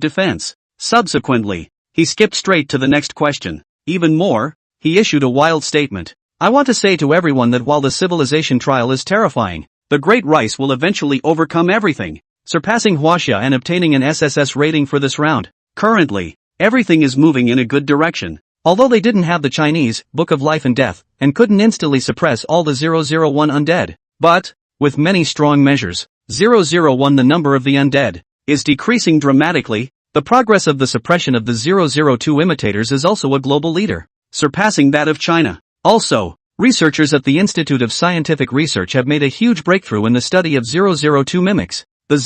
Defense. Subsequently, He skipped straight to the next question. Even more, he issued a wild statement. I want to say to everyone that while the civilization trial is terrifying, the Great Rice will eventually overcome everything, surpassing Huaxia and obtaining an SSS rating for this round. Currently, everything is moving in a good direction. Although they didn't have the Chinese Book of Life and Death, and couldn't instantly suppress all the 001 undead, but, with many strong measures, 001 the number of the undead, is decreasing dramatically. The progress of the suppression of the 002 imitators is also a global leader, surpassing that of China. Also, researchers at the Institute of Scientific Research have made a huge breakthrough in the study of 002 mimics. The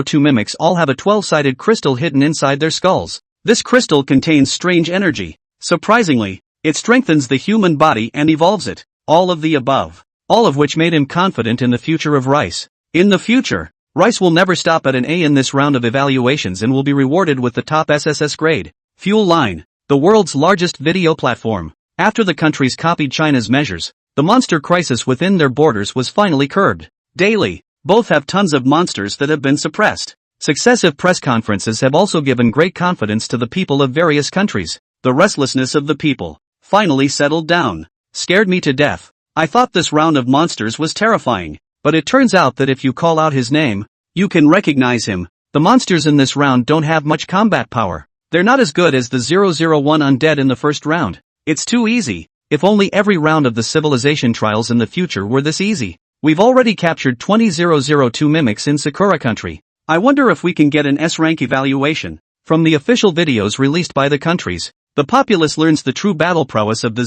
002 mimics all have a 12-sided crystal hidden inside their skulls. This crystal contains strange energy. Surprisingly, it strengthens the human body and evolves it. All of the above. All of which made him confident in the future of Rice. In the future, Rice will never stop at an A in this round of evaluations and will be rewarded with the top SSS grade. Fuel Line, the world's largest video platform. After the countries copied China's measures, the monster crisis within their borders was finally curbed. Daily, both have tons of monsters that have been suppressed. Successive press conferences have also given great confidence to the people of various countries. The restlessness of the people finally settled down. Scared me to death. I thought this round of monsters was terrifying, but it turns out that if you call out his name, you can recognize him. The monsters in this round don't have much combat power. They're not as good as the 001 undead in the first round. It's too easy. If only every round of the civilization trials in the future were this easy. We've already captured 20 002 mimics in Sakura country. I wonder if we can get an S-rank evaluation. From the official videos released by the countries, the populace learns the true battle prowess of the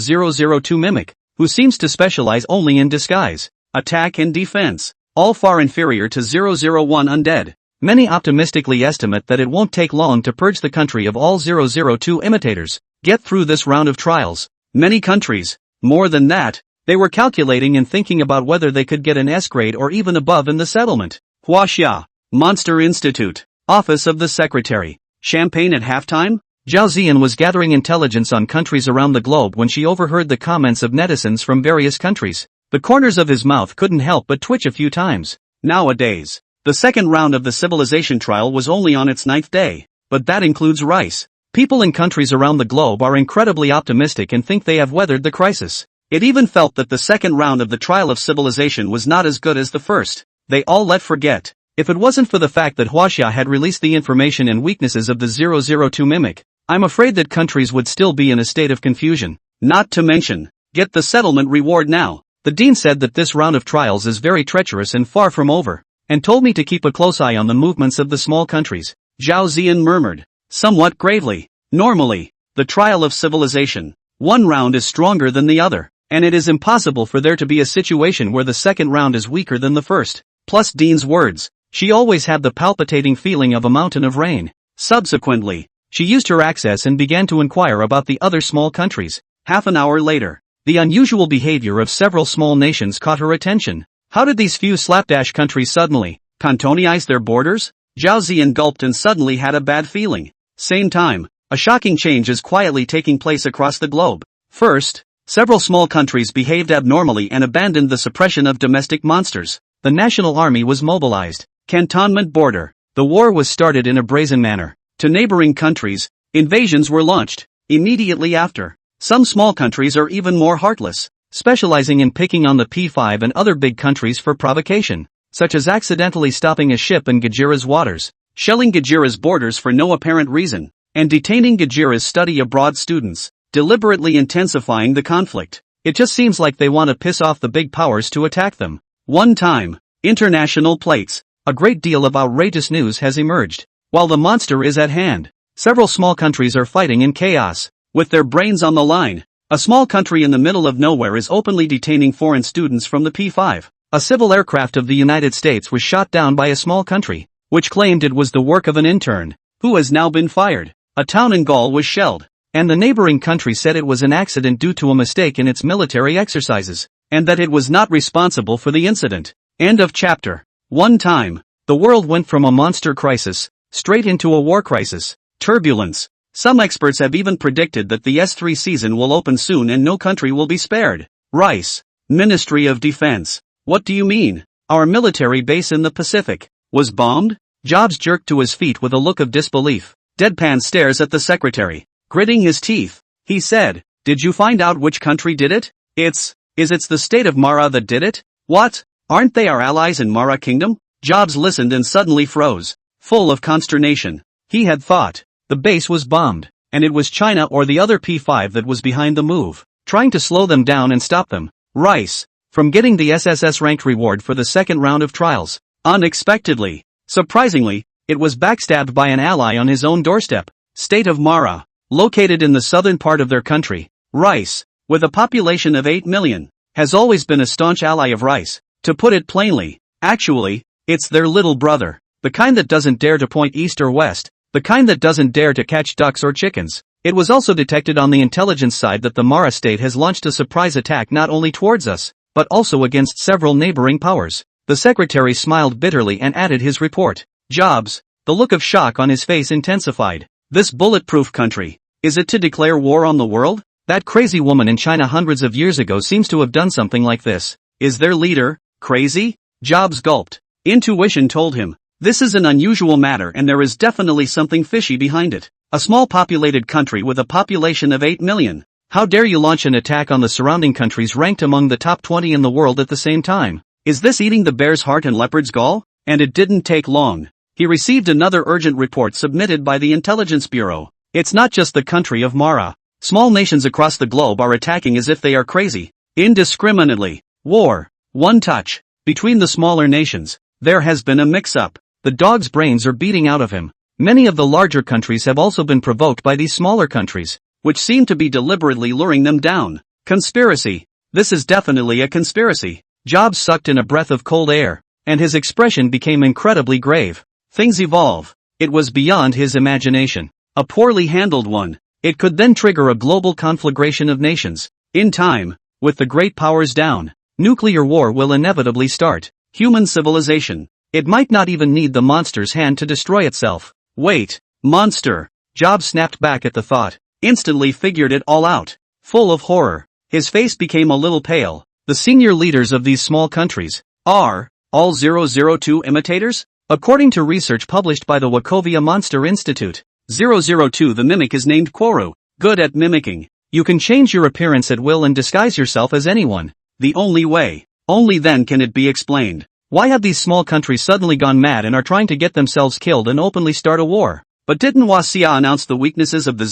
002 mimic, who seems to specialize only in disguise, attack and defense, all far inferior to 001 undead. Many optimistically estimate that it won't take long to purge the country of all 002 imitators. Get through this round of trials. Many countries, more than that, they were calculating and thinking about whether they could get an S grade or even above in the settlement. Huaxia, Monster Institute, Office of the Secretary. Champagne at halftime? Zhao Ziyan was gathering intelligence on countries around the globe when she overheard the comments of netizens from various countries. The corners of his mouth couldn't help but twitch a few times. Nowadays, the second round of the civilization trial was only on its 9th day, but that includes Rice. People in countries around the globe are incredibly optimistic and think they have weathered the crisis. It even felt that the second round of the trial of civilization was not as good as the first. They all let forget. If it wasn't for the fact that Huaxia had released the information and weaknesses of the 002 mimic, I'm afraid that countries would still be in a state of confusion. Not to mention, get the settlement reward now. The dean said that this round of trials is very treacherous and far from over, and told me to keep a close eye on the movements of the small countries. Zhao Ziyan murmured, somewhat gravely. Normally, the trial of civilization, one round is stronger than the other, and it is impossible for there to be a situation where the second round is weaker than the first. Plus Dean's words, she always had the palpitating feeling of a mountain of rain. Subsequently, she used her access and began to inquire about the other small countries. Half an hour later, the unusual behavior of several small nations caught her attention. How did these few slapdash countries suddenly cantonize their borders? Zhao Ziyan gulped and suddenly had a bad feeling. Same time, a shocking change is quietly taking place across the globe. First, several small countries behaved abnormally and abandoned the suppression of domestic monsters. The national army was mobilized. Cantonment border. The war was started in a brazen manner. To neighboring countries, invasions were launched. Immediately after, some small countries are even more heartless, specializing in picking on the P5 and other big countries for provocation, such as accidentally stopping a ship in Gajira's waters, shelling Gajira's borders for no apparent reason, and detaining Gajira's study abroad students, deliberately intensifying the conflict. It just seems like they want to piss off the big powers to attack them. One time, international plates. A great deal of outrageous news has emerged. While the monster is at hand, several small countries are fighting in chaos, with their brains on the line. A small country in the middle of nowhere is openly detaining foreign students from the P5. A civil aircraft of the United States was shot down by a small country, which claimed it was the work of an intern, who has now been fired. A town in Gaul was shelled, and the neighboring country said it was an accident due to a mistake in its military exercises, and that it was not responsible for the incident. End of chapter. One time, the world went from a monster crisis, straight into a war crisis. Turbulence. Some experts have even predicted that the S3 season will open soon and no country will be spared. Rice. Ministry of Defense. What do you mean? Our military base in the Pacific was bombed? Jobs jerked to his feet with a look of disbelief. Deadpan stares at the secretary. Gritting his teeth, he said, "Did you find out which country did it? It's the state of Mara that did it? What? Aren't they our allies in Mara Kingdom?" Jobs listened and suddenly froze, full of consternation. He had thought the base was bombed, and it was China or the other P5 that was behind the move, trying to slow them down and stop them. Rice, from getting the SSS ranked reward for the second round of trials. Unexpectedly, surprisingly, it was backstabbed by an ally on his own doorstep. State of Mara, located in the southern part of their country. Rice, with a population of 8 million, has always been a staunch ally of Rice. To put it plainly, actually, it's their little brother, the kind that doesn't dare to point east or west, the kind that doesn't dare to catch ducks or chickens. It was also detected on the intelligence side that the Mara state has launched a surprise attack not only towards us, but also against several neighboring powers. The secretary smiled bitterly and added his report. Jobs, the look of shock on his face intensified. This bulletproof country, is it to declare war on the world? That crazy woman in China hundreds of years ago seems to have done something like this. Is their leader crazy? Jobs gulped. Intuition told him, this is an unusual matter and there is definitely something fishy behind it. A small populated country with a population of 8 million. How dare you launch an attack on the surrounding countries ranked among the top 20 in the world at the same time? Is this eating the bear's heart and leopard's gall? And it didn't take long. He received another urgent report submitted by the Intelligence Bureau. It's not just the country of Mara. Small nations across the globe are attacking as if they are crazy. Indiscriminately. War. One touch. Between the smaller nations, there has been a mix-up. The dog's brains are beating out of him. Many of the larger countries have also been provoked by these smaller countries, which seem to be deliberately luring them down. Conspiracy. This is definitely a conspiracy. Jobs sucked in a breath of cold air, and his expression became incredibly grave. Things evolve. It was beyond his imagination. A poorly handled one. It could then trigger a global conflagration of nations. In time, with the great powers down, nuclear war will inevitably start. Human civilization. It might not even need the monster's hand to destroy itself. Wait, monster. Jobs snapped back at the thought, instantly figured it all out. Full of horror, his face became a little pale. The senior leaders of these small countries are all 002 imitators? According to research published by the Wachovia Monster Institute, 002 the mimic is named Quoru, good at mimicking. You can change your appearance at will and disguise yourself as anyone. The only way. Only then can it be explained. Why have these small countries suddenly gone mad and are trying to get themselves killed and openly start a war? But didn't Wasia announce the weaknesses of the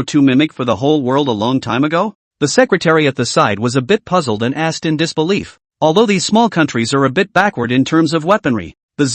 002 mimic for the whole world a long time ago? The secretary at the side was a bit puzzled and asked in disbelief. Although these small countries are a bit backward in terms of weaponry, the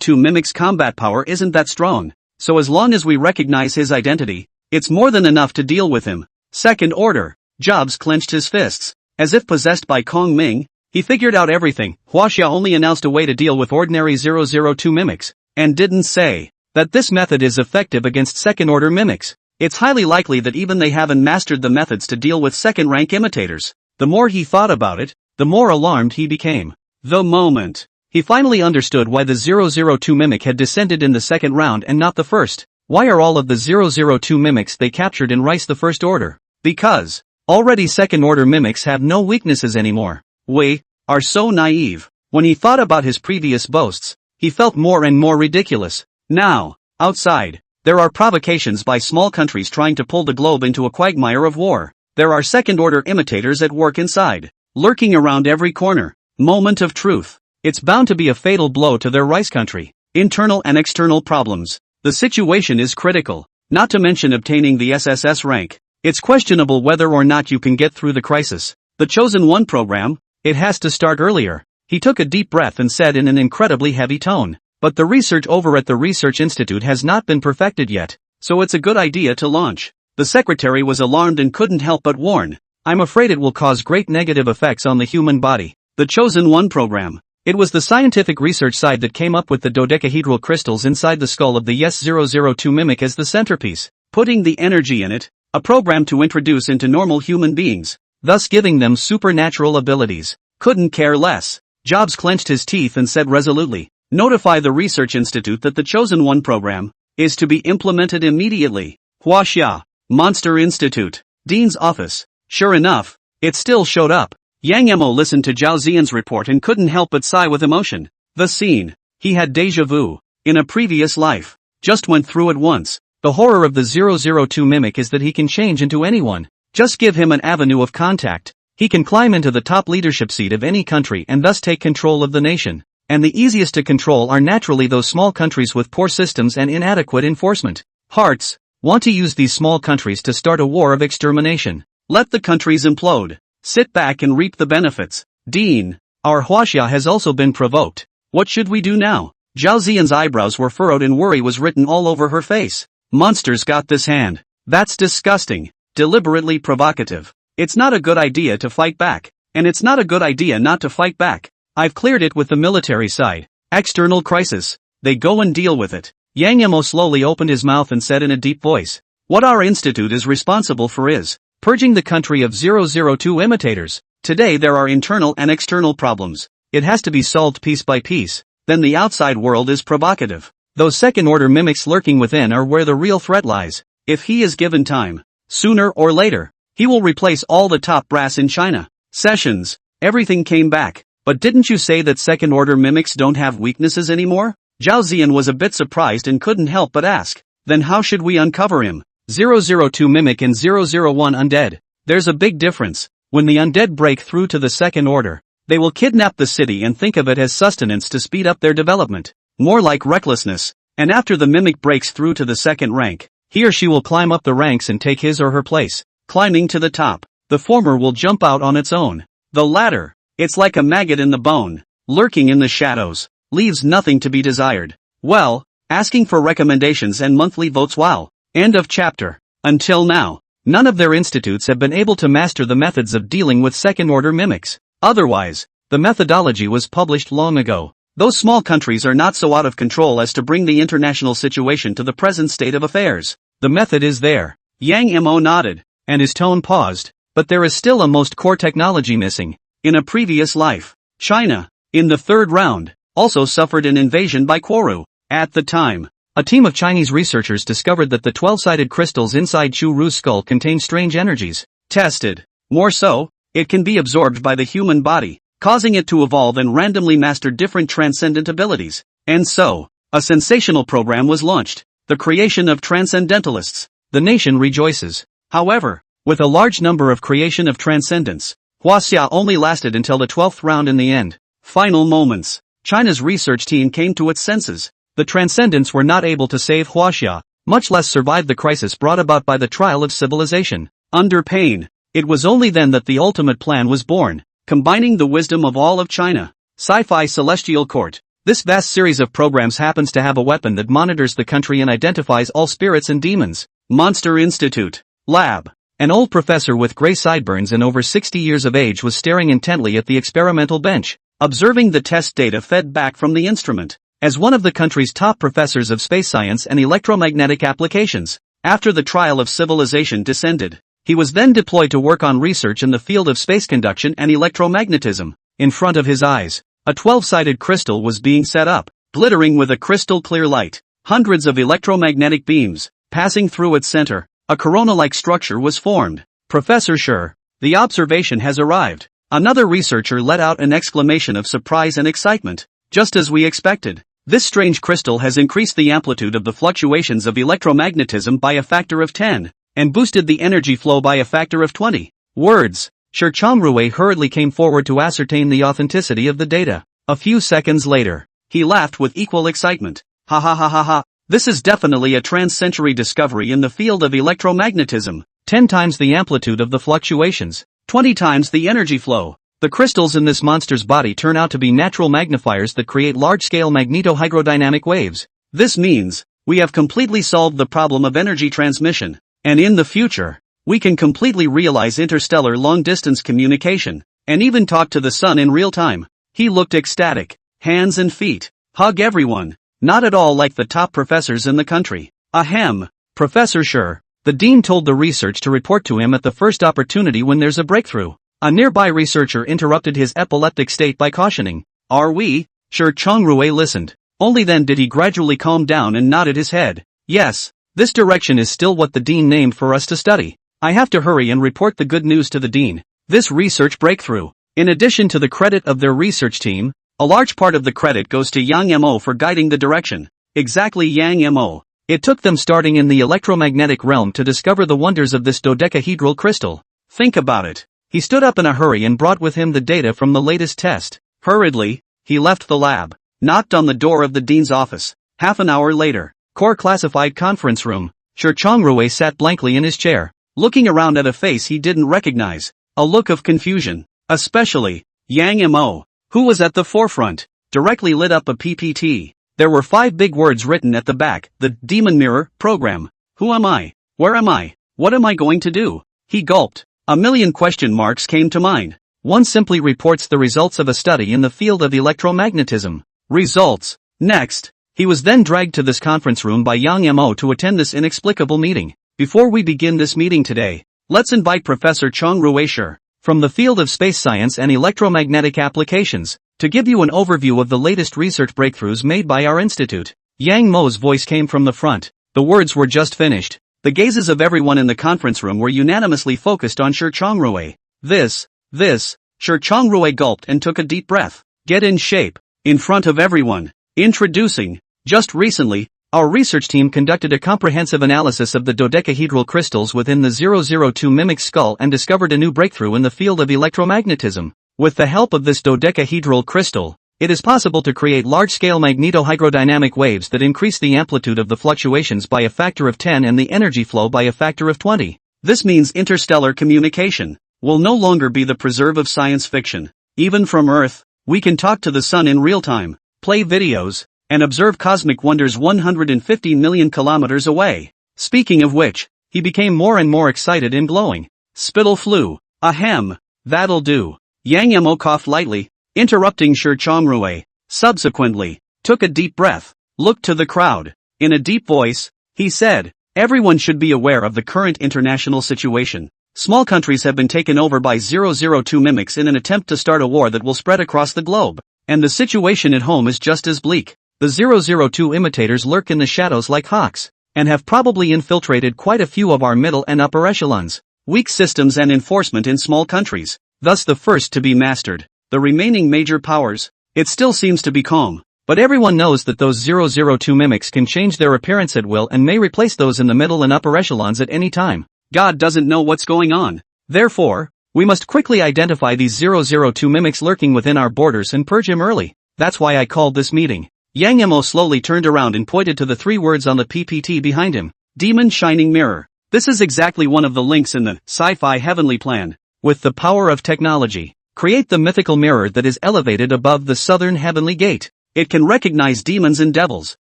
002 mimic's combat power isn't that strong. So as long as we recognize his identity, it's more than enough to deal with him. Second order. Jobs clenched his fists. As if possessed by Kong Ming, he figured out everything. Huaxia only announced a way to deal with ordinary 002 mimics, and didn't say that this method is effective against second-order mimics. It's highly likely that even they haven't mastered the methods to deal with second-rank imitators. The more he thought about it, the more alarmed he became. The moment he finally understood why the 002 mimic had descended in the second round and not the first. Why are all of the 002 mimics they captured in Rice the first order? Because already second-order mimics have no weaknesses anymore. We are so naive. When he thought about his previous boasts, he felt more and more ridiculous. Now, outside, there are provocations by small countries trying to pull the globe into a quagmire of war. There are second-order imitators at work inside, lurking around every corner. Moment of truth. It's bound to be a fatal blow to their rice country. Internal and external problems. The situation is critical, not to mention obtaining the SSS rank. It's questionable whether or not you can get through the crisis. The Chosen One program, it has to start earlier. He took a deep breath and said in an incredibly heavy tone. But the research over at the Research Institute has not been perfected yet, so it's a good idea to launch. The secretary was alarmed and couldn't help but warn. I'm afraid it will cause great negative effects on the human body. The Chosen One program. It was the scientific research side that came up with the dodecahedral crystals inside the skull of the Yes-002 mimic as the centerpiece, putting the energy in it, a program to introduce into normal human beings, thus giving them supernatural abilities. Couldn't care less. Jobs clenched his teeth and said resolutely, notify the Research Institute that the Chosen One program is to be implemented immediately. Huaxia, Monster Institute, Dean's office. Sure enough, it still showed up. Yang Emo listened to Zhao Zian's report and couldn't help but sigh with emotion. The scene, he had déjà vu, in a previous life, just went through it once. The horror of the 002 mimic is that he can change into anyone. Just give him an avenue of contact. He can climb into the top leadership seat of any country and thus take control of the nation. And the easiest to control are naturally those small countries with poor systems and inadequate enforcement. Hearts want to use these small countries to start a war of extermination. Let the countries implode. Sit back and reap the benefits. Dean, our Huaxia has also been provoked. What should we do now? Zhao Ziyan's eyebrows were furrowed and worry was written all over her face. Monsters got this hand. That's disgusting. Deliberately provocative. It's not a good idea to fight back. And it's not a good idea not to fight back. I've cleared it with the military side. External crisis. They go and deal with it. Yang Yemo slowly opened his mouth and said in a deep voice, what our institute is responsible for is purging the country of 002 imitators. Today there are internal and external problems. It has to be solved piece by piece. Then the outside world is provocative. Those second-order mimics lurking within are where the real threat lies. If he is given time, sooner or later, he will replace all the top brass in China. Sessions, everything came back. But didn't you say that second-order mimics don't have weaknesses anymore? Zhao Ziyan was a bit surprised and couldn't help but ask. Then how should we uncover him? 002 mimic and 001 undead. There's a big difference. When the undead break through to the second order, they will kidnap the city and think of it as sustenance to speed up their development. More like recklessness. And after the mimic breaks through to the second rank, he or she will climb up the ranks and take his or her place. Climbing to the top, the former will jump out on its own. The latter, it's like a maggot in the bone, lurking in the shadows, leaves nothing to be desired. Well, asking for recommendations and monthly votes. Wow. End of chapter. Until now, none of their institutes have been able to master the methods of dealing with second-order mimics. Otherwise, the methodology was published long ago. Those small countries are not so out of control as to bring the international situation to the present state of affairs. The method is there. Yang Mo nodded, and his tone paused, but there is still a most core technology missing. In a previous life, China, in the third round, also suffered an invasion by Quoru. At the time, a team of Chinese researchers discovered that the 12-sided crystals inside Chu Ru's skull contain strange energies. Tested. More so, it can be absorbed by the human body, causing it to evolve and randomly master different transcendent abilities. And so, a sensational program was launched. The creation of transcendentalists. The nation rejoices. However, with a large number of creation of transcendence, Huaxia only lasted until the 12th round in the end. Final moments. China's research team came to its senses. The transcendents were not able to save Huaxia, much less survive the crisis brought about by the trial of civilization. Under pain, it was only then that the ultimate plan was born, combining the wisdom of all of China. Sci-fi Celestial Court. This vast series of programs happens to have a weapon that monitors the country and identifies all spirits and demons. Monster Institute. Lab. An old professor with gray sideburns and over 60 years of age was staring intently at the experimental bench, observing the test data fed back from the instrument. As one of the country's top professors of space science and electromagnetic applications, after the trial of civilization descended, he was then deployed to work on research in the field of space conduction and electromagnetism. In front of his eyes, a 12-sided crystal was being set up, glittering with a crystal-clear light. Hundreds of electromagnetic beams, passing through its center, a corona-like structure was formed. Professor Sure, the observation has arrived. Another researcher let out an exclamation of surprise and excitement. Just as we expected. This strange crystal has increased the amplitude of the fluctuations of electromagnetism by a factor of 10, and boosted the energy flow by a factor of 20. Words. Shi Changrui hurriedly came forward to ascertain the authenticity of the data. A few seconds later, he laughed with equal excitement. Ha ha ha ha ha. This is definitely a trans-century discovery in the field of electromagnetism. 10 times the amplitude of the fluctuations. 20 times the energy flow. The crystals in this monster's body turn out to be natural magnifiers that create large-scale magneto-hydrodynamic waves. This means, we have completely solved the problem of energy transmission, and in the future, we can completely realize interstellar long-distance communication, and even talk to the sun in real time. He looked ecstatic, hands and feet, hug everyone, not at all like the top professors in the country. Ahem, Professor Sure, the dean told the research to report to him at the first opportunity when there's a breakthrough. A nearby researcher interrupted his epileptic state by cautioning, "Are we?" Sure Changrui listened. Only then did he gradually calm down and nodded his head. "Yes, this direction is still what the dean named for us to study. I have to hurry and report the good news to the dean. This research breakthrough, in addition to the credit of their research team, a large part of the credit goes to Yang Mo for guiding the direction." Exactly, Yang Mo. It took them starting in the electromagnetic realm to discover the wonders of this dodecahedral crystal. Think about it. He stood up in a hurry and brought with him the data from the latest test. Hurriedly, he left the lab, knocked on the door of the dean's office. Half an hour later, core classified conference room. Shi Changrui sat blankly in his chair, looking around at a face he didn't recognize, a look of confusion. Especially, Yang Mo, who was at the forefront, directly lit up a PPT. There were 5 big words written at the back: the Demon Mirror Program. Who am I? Where am I? What am I going to do? He gulped. A million question marks came to mind. One simply reports the results of a study in the field of electromagnetism. Results. Next. He was then dragged to this conference room by Yang Mo to attend this inexplicable meeting. Before we begin this meeting today, let's invite Professor Changrui Shi, from the field of space science and electromagnetic applications, to give you an overview of the latest research breakthroughs made by our institute. Yang Mo's voice came from the front. The words were just finished. The gazes of everyone in the conference room were unanimously focused on Shi Changrui. This, Shi Changrui gulped and took a deep breath. Get in shape. In front of everyone. Introducing. Just recently, our research team conducted a comprehensive analysis of the dodecahedral crystals within the 002 mimic skull and discovered a new breakthrough in the field of electromagnetism. With the help of this dodecahedral crystal, it is possible to create large-scale magnetohydrodynamic waves that increase the amplitude of the fluctuations by a factor of 10 and the energy flow by a factor of 20. This means interstellar communication will no longer be the preserve of science fiction. Even from Earth, we can talk to the sun in real time, play videos, and observe cosmic wonders 150 million kilometers away. Speaking of which, he became more and more excited and glowing. Spittle flew. Ahem. That'll do. Yang Mo coughed lightly, interrupting Shi Changrui. Subsequently, took a deep breath, looked to the crowd. In a deep voice, he said, everyone should be aware of the current international situation. Small countries have been taken over by 002 mimics in an attempt to start a war that will spread across the globe. And the situation at home is just as bleak. The 002 imitators lurk in the shadows like hawks, and have probably infiltrated quite a few of our middle and upper echelons. Weak systems and enforcement in small countries, thus the first to be mastered. The remaining major powers. It still seems to be calm, but everyone knows that those 002 mimics can change their appearance at will and may replace those in the middle and upper echelons at any time. God doesn't know what's going on. Therefore, we must quickly identify these 002 mimics lurking within our borders and purge him early. That's why I called this meeting. Yang Mo slowly turned around and pointed to the 3 words on the PPT behind him. Demon Shining Mirror. This is exactly one of the links in the Sci-fi Heavenly Plan. With the power of technology, create the mythical mirror that is elevated above the southern heavenly gate. It can recognize demons and devils,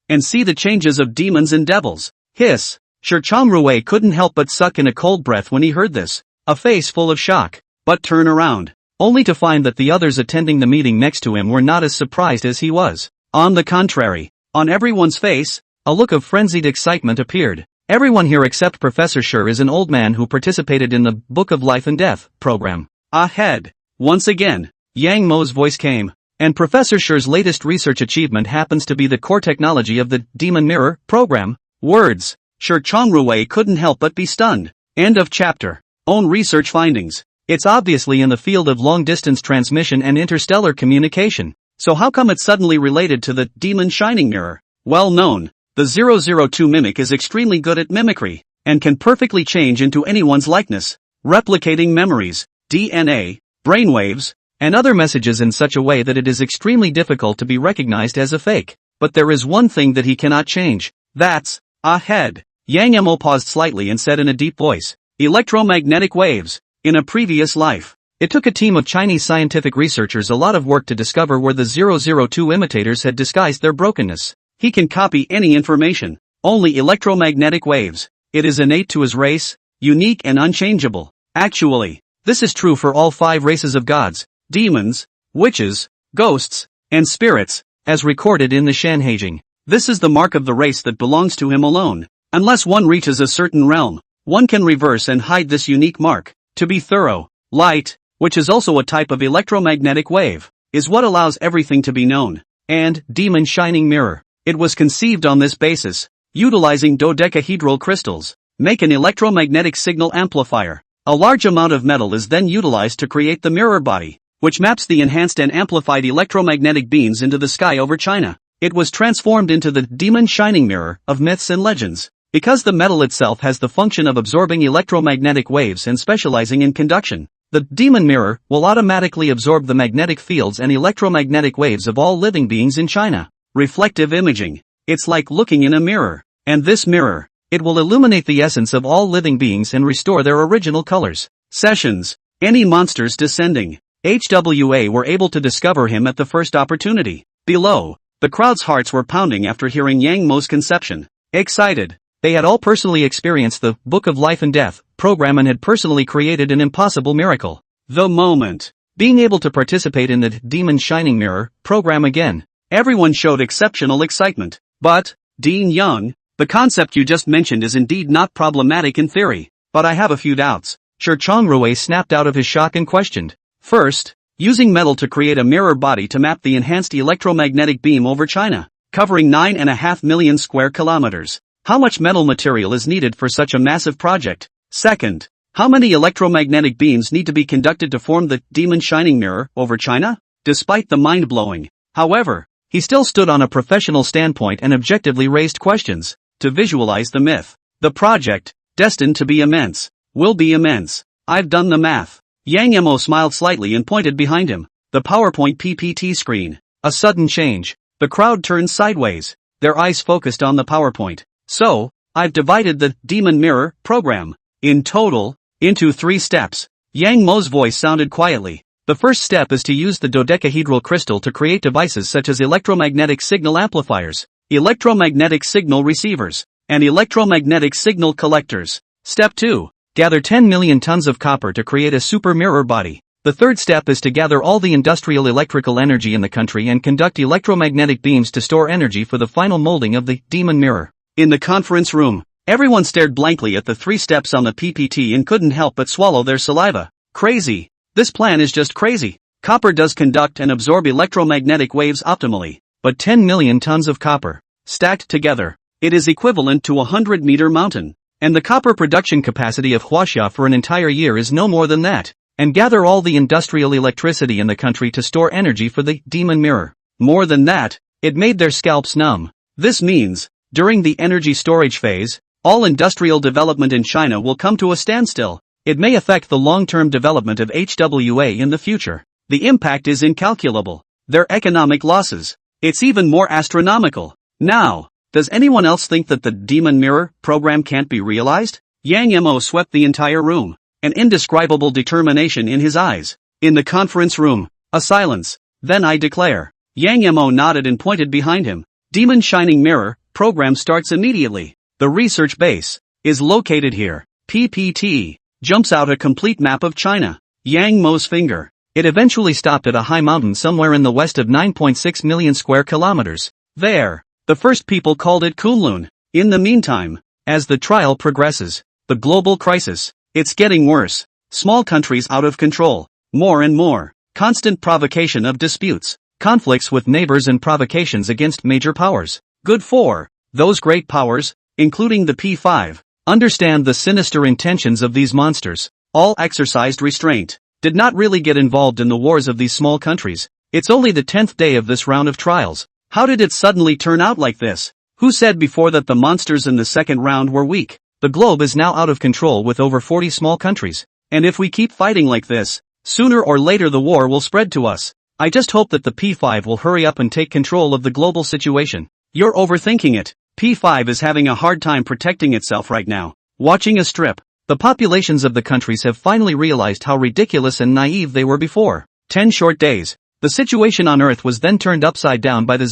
and see the changes of demons and devils. Hiss. Shi Changrui couldn't help but suck in a cold breath when he heard this, a face full of shock, but turn around, only to find that the others attending the meeting next to him were not as surprised as he was. On the contrary, on everyone's face, a look of frenzied excitement appeared. Everyone here except Professor Shi is an old man who participated in the Book of Life and Death program. Ahead. Once again, Yang Mo's voice came, and Professor Shi's latest research achievement happens to be the core technology of the Demon Mirror program. Words. Shi Changrui couldn't help but be stunned. End of chapter. Own research findings. It's obviously in the field of long-distance transmission and interstellar communication. So how come it's suddenly related to the Demon Shining Mirror? Well known, the 002 mimic is extremely good at mimicry, and can perfectly change into anyone's likeness, replicating memories, DNA, brainwaves, and other messages in such a way that it is extremely difficult to be recognized as a fake. But there is one thing that he cannot change. That's ahead. Yang Mo paused slightly and said in a deep voice, electromagnetic waves. In a previous life, it took a team of Chinese scientific researchers a lot of work to discover where the 002 imitators had disguised their brokenness. He can copy any information, only electromagnetic waves. It is innate to his race, unique and unchangeable. Actually, this is true for all 5 races of gods, demons, witches, ghosts, and spirits, as recorded in the Shanhaijing. This is the mark of the race that belongs to him alone. Unless one reaches a certain realm, one can reverse and hide this unique mark. To be thorough, light, which is also a type of electromagnetic wave, is what allows everything to be known. And Demon Shining Mirror. It was conceived on this basis, utilizing dodecahedral crystals, make an electromagnetic signal amplifier. A large amount of metal is then utilized to create the mirror body, which maps the enhanced and amplified electromagnetic beams into the sky over China. It was transformed into the demon shining mirror of myths and legends. Because the metal itself has the function of absorbing electromagnetic waves and specializing in conduction, the demon mirror will automatically absorb the magnetic fields and electromagnetic waves of all living beings in China. Reflective imaging. It's like looking in a mirror. And this mirror, it will illuminate the essence of all living beings and restore their original colors. Sessions. Any monsters descending. HWA were able to discover him at the first opportunity. Below, the crowd's hearts were pounding after hearing Yang Mo's conception. Excited. They had all personally experienced the Book of Life and Death program and had personally created an impossible miracle. The moment. Being able to participate in the Demon Shining Mirror program again. Everyone showed exceptional excitement. But, Dean Young, the concept you just mentioned is indeed not problematic in theory, but I have a few doubts. Sher Chongrui snapped out of his shock and questioned. First, using metal to create a mirror body to map the enhanced electromagnetic beam over China, covering 9.5 million square kilometers. How much metal material is needed for such a massive project? Second, how many electromagnetic beams need to be conducted to form the Demon Shining Mirror over China? Despite the mind-blowing, however, he still stood on a professional standpoint and objectively raised questions to visualize the myth. The project, destined to be immense, will be immense. I've done the math. Yang Mo smiled slightly and pointed behind him. The PowerPoint PPT screen. A sudden change. The crowd turned sideways, their eyes focused on the PowerPoint. So, I've divided the Demon Mirror program, in total, into 3 steps. Yang Mo's voice sounded quietly. The first step is to use the dodecahedral crystal to create devices such as electromagnetic signal amplifiers, electromagnetic signal receivers, and electromagnetic signal collectors. Step 2. Gather 10 million tons of copper to create a super mirror body. The third step is to gather all the industrial electrical energy in the country and conduct electromagnetic beams to store energy for the final molding of the Demon Mirror. In the conference room, everyone stared blankly at the 3 steps on the PPT and couldn't help but swallow their saliva. Crazy. This plan is just crazy. Copper does conduct and absorb electromagnetic waves optimally, but 10 million tons of copper, stacked together, it is equivalent to a 100-meter mountain. And the copper production capacity of Huaxia for an entire year is no more than that. And gather all the industrial electricity in the country to store energy for the Demon Mirror. More than that, it made their scalps numb. This means, during the energy storage phase, all industrial development in China will come to a standstill. It may affect the long-term development of HWA in the future. The impact is incalculable. Their economic losses. It's even more astronomical. Now, does anyone else think that the Demon Mirror program can't be realized? Yang Mo swept the entire room, an indescribable determination in his eyes. In the conference room, a silence. Then I declare. Yang Mo nodded and pointed behind him. Demon Shining Mirror program starts immediately. The research base is located here. PPT jumps out a complete map of China. Yang Mo's finger. It eventually stopped at a high mountain somewhere in the west of 9.6 million square kilometers. There. The first people called it Kunlun. In the meantime, as the trial progresses, the global crisis, it's getting worse. Small countries out of control. More and more. Constant provocation of disputes. Conflicts with neighbors and provocations against major powers. Good for those great powers, including the P5, understand the sinister intentions of these monsters. All exercised restraint. Did not really get involved in the wars of these small countries. It's only the 10th day of this round of trials. How did it suddenly turn out like this? Who said before that the monsters in the second round were weak? The globe is now out of control with over 40 small countries. And if we keep fighting like this, sooner or later the war will spread to us. I just hope that the P5 will hurry up and take control of the global situation. You're overthinking it. P5 is having a hard time protecting itself right now. Watching a strip. The populations of the countries have finally realized how ridiculous and naive they were before. 10 short days. The situation on Earth was then turned upside down by the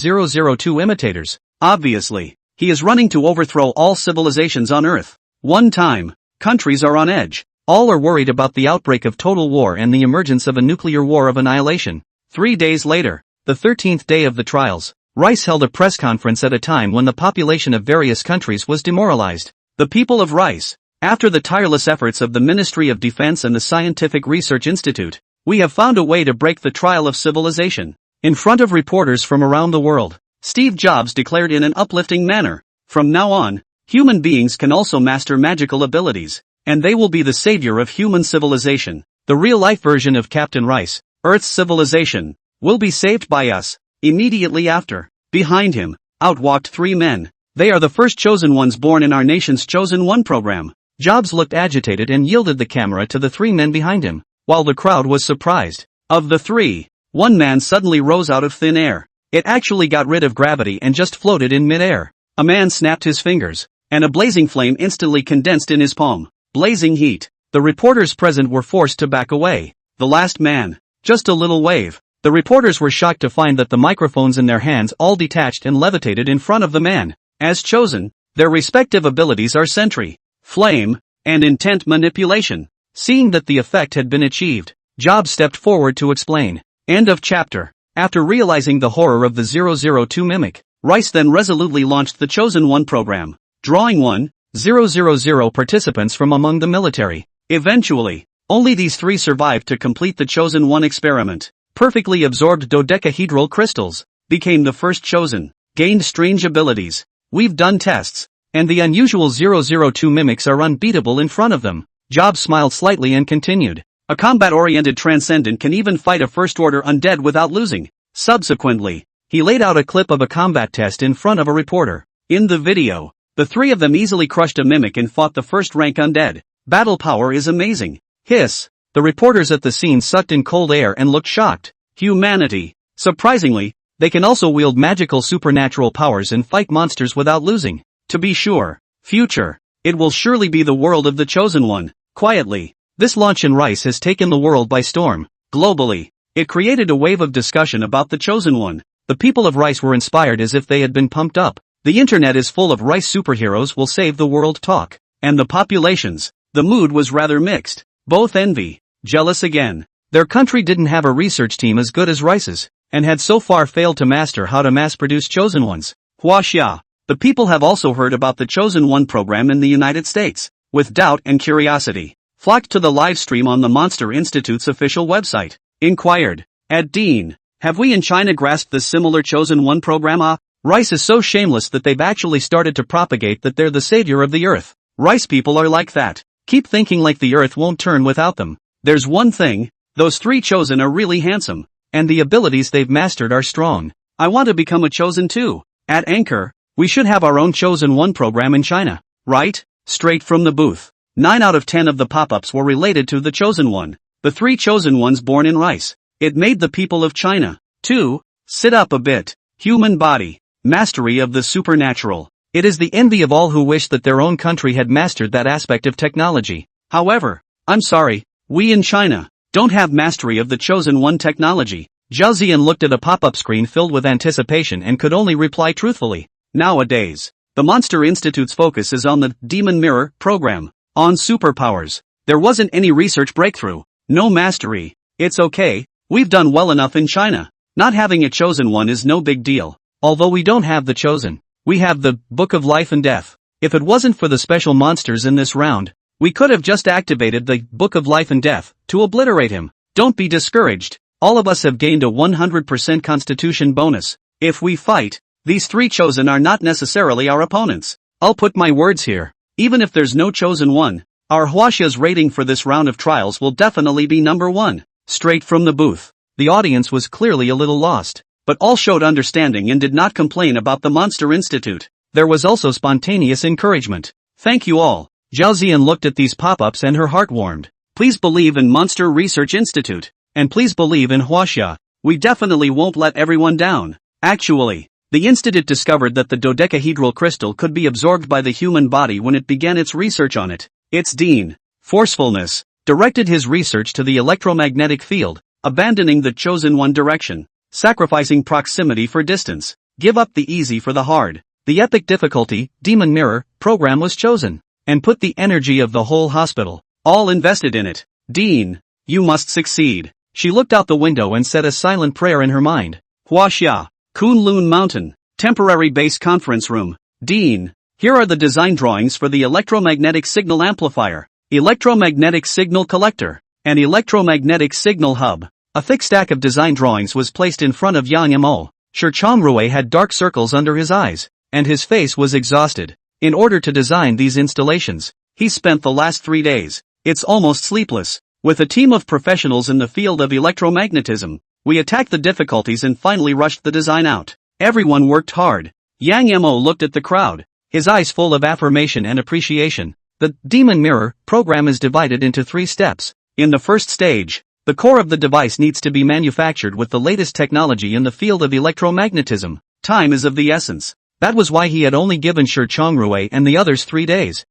002 imitators. Obviously, he is running to overthrow all civilizations on Earth. One time, countries are on edge. All are worried about the outbreak of total war and the emergence of a nuclear war of annihilation. 3 days later, the 13th day of the trials, Rice held a press conference at a time when the population of various countries was demoralized. The people of Rice, after the tireless efforts of the Ministry of Defense and the Scientific Research Institute, we have found a way to break the trial of civilization. In front of reporters from around the world, Steve Jobs declared in an uplifting manner, from now on, human beings can also master magical abilities, and they will be the savior of human civilization. The real-life version of Captain Rice, Earth's civilization, will be saved by us, immediately after. Behind him, out walked 3 men. They are the first chosen ones born in our nation's Chosen One program. Jobs looked agitated and yielded the camera to the 3 men behind him, while the crowd was surprised. Of the 3, one man suddenly rose out of thin air. It actually got rid of gravity and just floated in mid-air. A man snapped his fingers, and a blazing flame instantly condensed in his palm. Blazing heat. The reporters present were forced to back away. The last man. Just a little wave. The reporters were shocked to find that the microphones in their hands all detached and levitated in front of the man. As chosen, their respective abilities are sentry, flame, and intent manipulation. Seeing that the effect had been achieved, Jobs stepped forward to explain. End of chapter. After realizing the horror of the 002 mimic, Rice then resolutely launched the Chosen One program, drawing 1,000 participants from among the military. Eventually, only these 3 survived to complete the Chosen One experiment. Perfectly absorbed dodecahedral crystals, became the first chosen, gained strange abilities. We've done tests, and the unusual 002 mimics are unbeatable in front of them. Jobs smiled slightly and continued. A combat-oriented transcendent can even fight a first-order undead without losing. Subsequently, he laid out a clip of a combat test in front of a reporter. In the video, the 3 of them easily crushed a mimic and fought the first-rank undead. Battle power is amazing. Hiss. The reporters at the scene sucked in cold air and looked shocked. Humanity. Surprisingly, they can also wield magical supernatural powers and fight monsters without losing. To be sure, future, it will surely be the world of the Chosen One. Quietly, this launch in Rice has taken the world by storm. Globally, it created a wave of discussion about the Chosen One. The people of Rice were inspired as if they had been pumped up. The internet is full of Rice superheroes will save the world talk. And the populations, the mood was rather mixed. Both envy, jealous again. Their country didn't have a research team as good as Rice's, and had so far failed to master how to mass-produce chosen ones. Huaxia. The people have also heard about the Chosen One program in the United States, with doubt and curiosity, flocked to the live stream on the Monster Institute's official website. Inquired. At Dean, have we in China grasped the similar Chosen One program? Rice is so shameless that they've actually started to propagate that they're the savior of the earth. Rice people are like that. Keep thinking like the earth won't turn without them. There's one thing, those 3 chosen are really handsome, and the abilities they've mastered are strong. I want to become a chosen too. At Anchor, we should have our own Chosen One program in China, right? Straight from the booth. 9 out of 10 of the pop-ups were related to the Chosen One, the 3 chosen ones born in Rice. It made the people of China, too, sit up a bit. Human body, mastery of the supernatural. It is the envy of all who wish that their own country had mastered that aspect of technology. However, I'm sorry, we in China don't have mastery of the Chosen One technology. Zhao Ziyan looked at a pop-up screen filled with anticipation and could only reply truthfully. Nowadays, the Monster Institute's focus is on the Demon Mirror program, on superpowers. There wasn't any research breakthrough, no mastery. It's okay, we've done well enough in China. Not having a Chosen One is no big deal. Although we don't have the Chosen, we have the Book of Life and Death. If it wasn't for the special monsters in this round, we could have just activated the Book of Life and Death to obliterate him. Don't be discouraged. All of us have gained a 100% constitution bonus. If we fight, these 3 chosen are not necessarily our opponents. I'll put my words here. Even if there's no Chosen One, our Huaxia's rating for this round of trials will definitely be number 1. Straight from the booth. The audience was clearly a little lost, but all showed understanding and did not complain about the Monster Institute. There was also spontaneous encouragement. Thank you all. Zhao Ziyan looked at these pop-ups and her heart warmed. Please believe in Monster Research Institute, and please believe in Huaxia. We definitely won't let everyone down. Actually, the institute discovered that the dodecahedral crystal could be absorbed by the human body when it began its research on it. Its dean, Forcefulness, directed his research to the electromagnetic field, abandoning the Chosen One direction, sacrificing proximity for distance, give up the easy for the hard. The epic difficulty, Demon Mirror, program was chosen, and put the energy of the whole hospital, all invested in it. Dean, you must succeed. She looked out the window and said a silent prayer in her mind. Huaxia, Kunlun Mountain, temporary base conference room. Dean, here are the design drawings for the electromagnetic signal amplifier, electromagnetic signal collector, and electromagnetic signal hub. A thick stack of design drawings was placed in front of Yang Mo. Shi Changrui had dark circles under his eyes, and his face was exhausted. In order to design these installations, he spent the last 3 days. It's almost sleepless. With a team of professionals in the field of electromagnetism, we attacked the difficulties and finally rushed the design out. Everyone worked hard. Yang Mo looked at the crowd, his eyes full of affirmation and appreciation. The Demon Mirror program is divided into 3 steps. In the first stage, the core of the device needs to be manufactured with the latest technology in the field of electromagnetism. Time is of the essence. That was why he had only given Shi Chongrui and the others 3 days.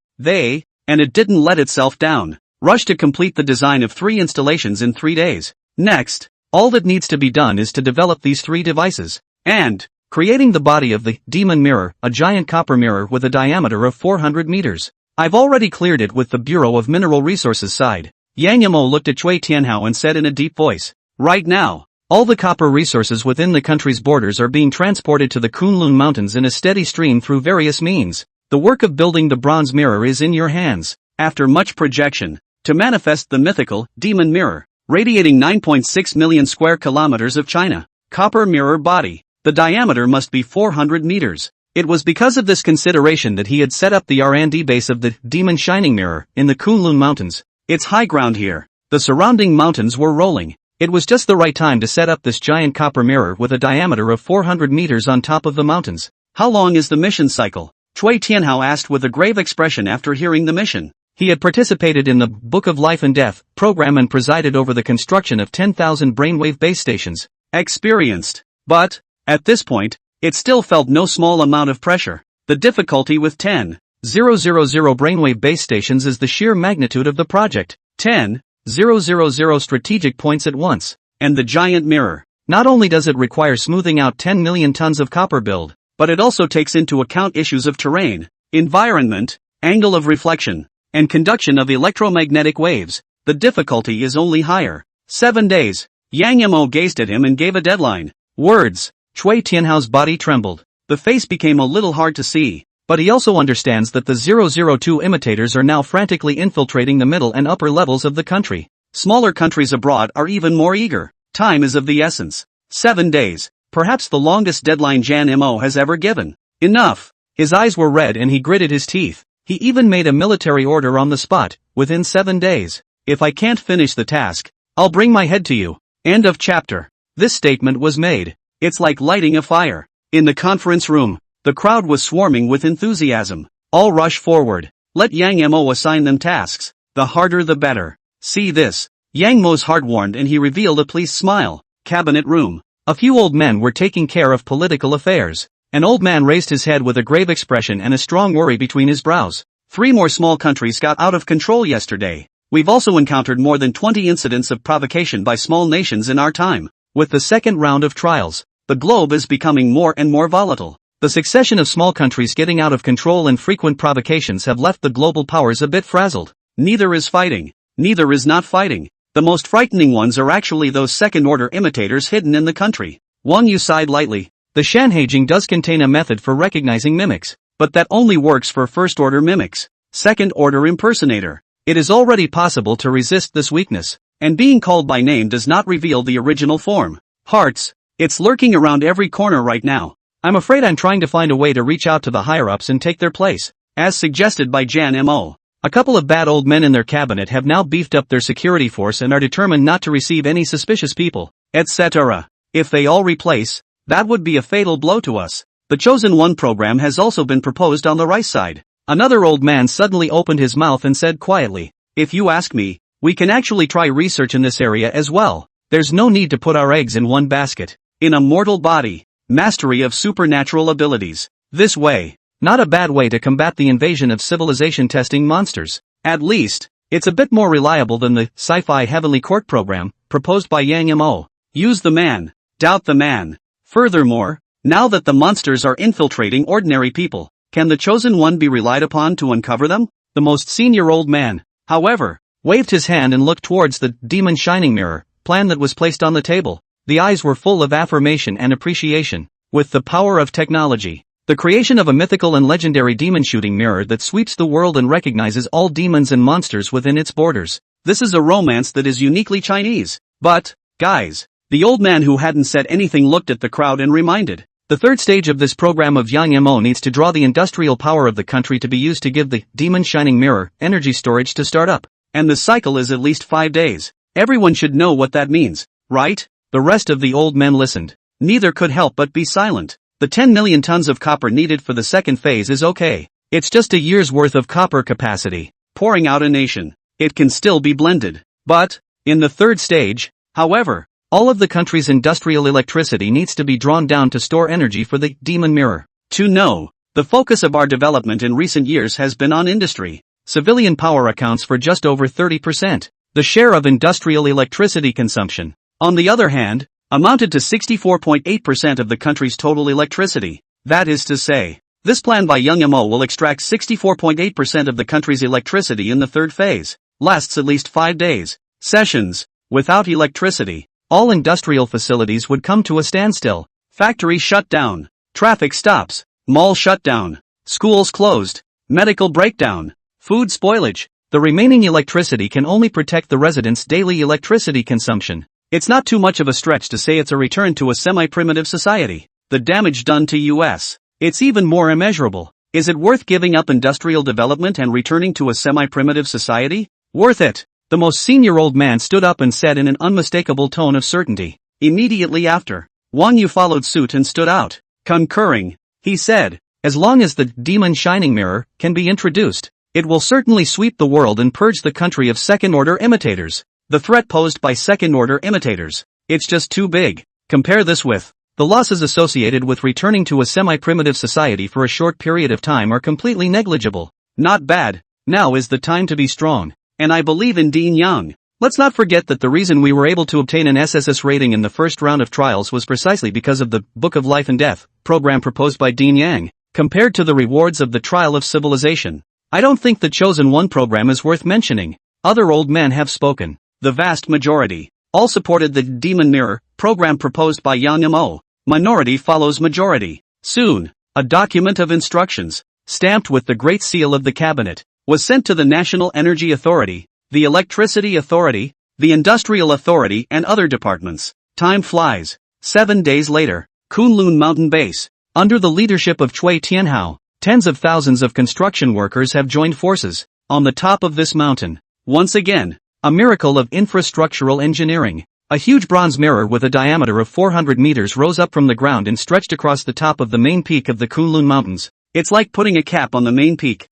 And it didn't let itself down, rushed to complete the design of 3 installations in 3 days. Next, all that needs to be done is to develop these 3 devices. And creating the body of the Demon Mirror, a giant copper mirror with a diameter of 400 meters. I've already cleared it with the Bureau of Mineral Resources side. Yang Mo looked at Cui Tianhao and said in a deep voice, right now, all the copper resources within the country's borders are being transported to the Kunlun Mountains in a steady stream through various means. The work of building the bronze mirror is in your hands. After much projection, to manifest the mythical Demon Mirror, radiating 9.6 million square kilometers of China, copper mirror body, the diameter must be 400 meters. It was because of this consideration that he had set up the R&D base of the Demon Shining Mirror in the Kunlun Mountains. It's high ground here. The surrounding mountains were rolling. It was just the right time to set up this giant copper mirror with a diameter of 400 meters on top of the mountains. How long is the mission cycle? Cui Tianhao asked with a grave expression after hearing the mission. He had participated in the Book of Life and Death program and presided over the construction of 10,000 brainwave base stations. Experienced. But, at this point, it still felt no small amount of pressure. The difficulty with 10,000 brainwave base stations is the sheer magnitude of the project. 10,000 strategic points at once. And the giant mirror. Not only does it require smoothing out 10 million tons of copper build, but it also takes into account issues of terrain, environment, angle of reflection, and conduction of electromagnetic waves. The difficulty is only higher. 7 days. Yang Mo gazed at him and gave a deadline. Words. Cui Tianhao's body trembled. The face became a little hard to see, but he also understands that the 002 imitators are now frantically infiltrating the middle and upper levels of the country. Smaller countries abroad are even more eager. Time is of the essence. 7 days. Perhaps the longest deadline Jan Mo has ever given. Enough. His eyes were red and he gritted his teeth. He even made a military order on the spot, within 7 days. If I can't finish the task, I'll bring my head to you. End of chapter. This statement was made. It's like lighting a fire. In the conference room, the crowd was swarming with enthusiasm. All rush forward. Let Yang Mo assign them tasks. The harder the better. See this. Yang Mo's heart warmed and he revealed a pleased smile. Cabinet room. A few old men were taking care of political affairs. An old man raised his head with a grave expression and a strong worry between his brows. 3 more small countries got out of control yesterday. We've also encountered more than 20 incidents of provocation by small nations in our time. With the second round of trials, the globe is becoming more and more volatile. The succession of small countries getting out of control and frequent provocations have left the global powers a bit frazzled. Neither is fighting. Neither is not fighting. The most frightening ones are actually those second-order imitators hidden in the country. Wang Yu sighed lightly. The Shanhaijing does contain a method for recognizing mimics, but that only works for first-order mimics. Second-order impersonator. It is already possible to resist this weakness, and being called by name does not reveal the original form. Hearts. It's lurking around every corner right now. I'm afraid I'm trying to find a way to reach out to the higher-ups and take their place, as suggested by Jan Mo. A couple of bad old men in their cabinet have now beefed up their security force and are determined not to receive any suspicious people, etc. If they all replace, that would be a fatal blow to us. The Chosen One program has also been proposed on the right side. Another old man suddenly opened his mouth and said quietly, if you ask me, we can actually try research in this area as well. There's no need to put our eggs in one basket. In a mortal body, mastery of supernatural abilities. This way. Not a bad way to combat the invasion of civilization testing monsters. At least, it's a bit more reliable than the Sci-fi Heavenly Court program, proposed by Yang Mo. Use the man. Doubt the man. Furthermore, now that the monsters are infiltrating ordinary people, can the Chosen One be relied upon to uncover them? The most senior old man, however, waved his hand and looked towards the Demon Shining Mirror plan that was placed on the table. The eyes were full of affirmation and appreciation. With the power of technology, the creation of a mythical and legendary demon shooting mirror that sweeps the world and recognizes all demons and monsters within its borders. This is a romance that is uniquely Chinese. But, guys, the old man who hadn't said anything looked at the crowd and reminded. The third stage of this program of Yang Mo needs to draw the industrial power of the country to be used to give the Demon Shining Mirror energy storage to start up. And the cycle is at least 5 days. Everyone should know what that means, right? The rest of the old men listened. Neither could help but be silent. The 10 million tons of copper needed for the second phase is okay. It's just a year's worth of copper capacity, pouring out a nation. It can still be blended. But, in the third stage, however, all of the country's industrial electricity needs to be drawn down to store energy for the demon mirror. The focus of our development in recent years has been on industry. Civilian power accounts for just over 30%. The share of industrial electricity consumption, on the other hand, amounted to 64.8% of the country's total electricity. That is to say, this plan by Young Mo will extract 64.8% of the country's electricity in the third phase. Lasts at least 5 days. Sessions. Without electricity, all industrial facilities would come to a standstill. Factories shut down. Traffic stops. Mall shut down. Schools closed. Medical breakdown. Food spoilage. The remaining electricity can only protect the residents' daily electricity consumption. It's not too much of a stretch to say it's a return to a semi-primitive society. The damage done to US. It's even more immeasurable. Is it worth giving up industrial development and returning to a semi-primitive society? Worth it. The most senior old man stood up and said in an unmistakable tone of certainty. Immediately after, Wang Yu followed suit and stood out. Concurring, he said, as long as the demon shining mirror can be introduced, it will certainly sweep the world and purge the country of second-order imitators. The threat posed by second-order imitators. It's just too big. Compare this with the losses associated with returning to a semi-primitive society for a short period of time are completely negligible. Not bad. Now is the time to be strong. And I believe in Dean Yang. Let's not forget that the reason we were able to obtain an SSS rating in the first round of trials was precisely because of the Book of Life and Death program proposed by Dean Yang, compared to the rewards of the Trial of Civilization. I don't think the Chosen One program is worth mentioning. Other old men have spoken. The vast majority all supported the Demon Mirror program proposed by Yang Mo. Minority follows majority. Soon, a document of instructions, stamped with the Great Seal of the Cabinet, was sent to the National Energy Authority, the Electricity Authority, the Industrial Authority and other departments. Time flies. 7 days later, Kunlun Mountain Base, under the leadership of Cui Tianhao, tens of thousands of construction workers have joined forces. On the top of this mountain, once again, a miracle of infrastructural engineering. A huge bronze mirror with a diameter of 400 meters rose up from the ground and stretched across the top of the main peak of the Kunlun Mountains. It's like putting a cap on the main peak.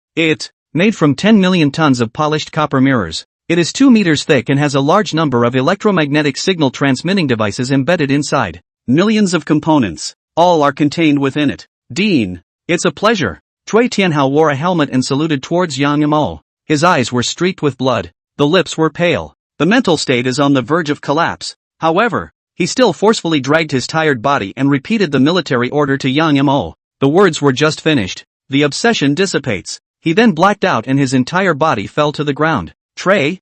Made from 10 million tons of polished copper mirrors. It is 2 meters thick and has a large number of electromagnetic signal transmitting devices embedded inside. Millions of components. All are contained within it. Dean, it's a pleasure. Cui Tianhao wore a helmet and saluted towards Yang Mo. His eyes were streaked with blood. The lips were pale. The mental state is on the verge of collapse. However, he still forcefully dragged his tired body and repeated the military order to Yang Mo. The words were just finished. The obsession dissipates. He then blacked out and his entire body fell to the ground. Trey.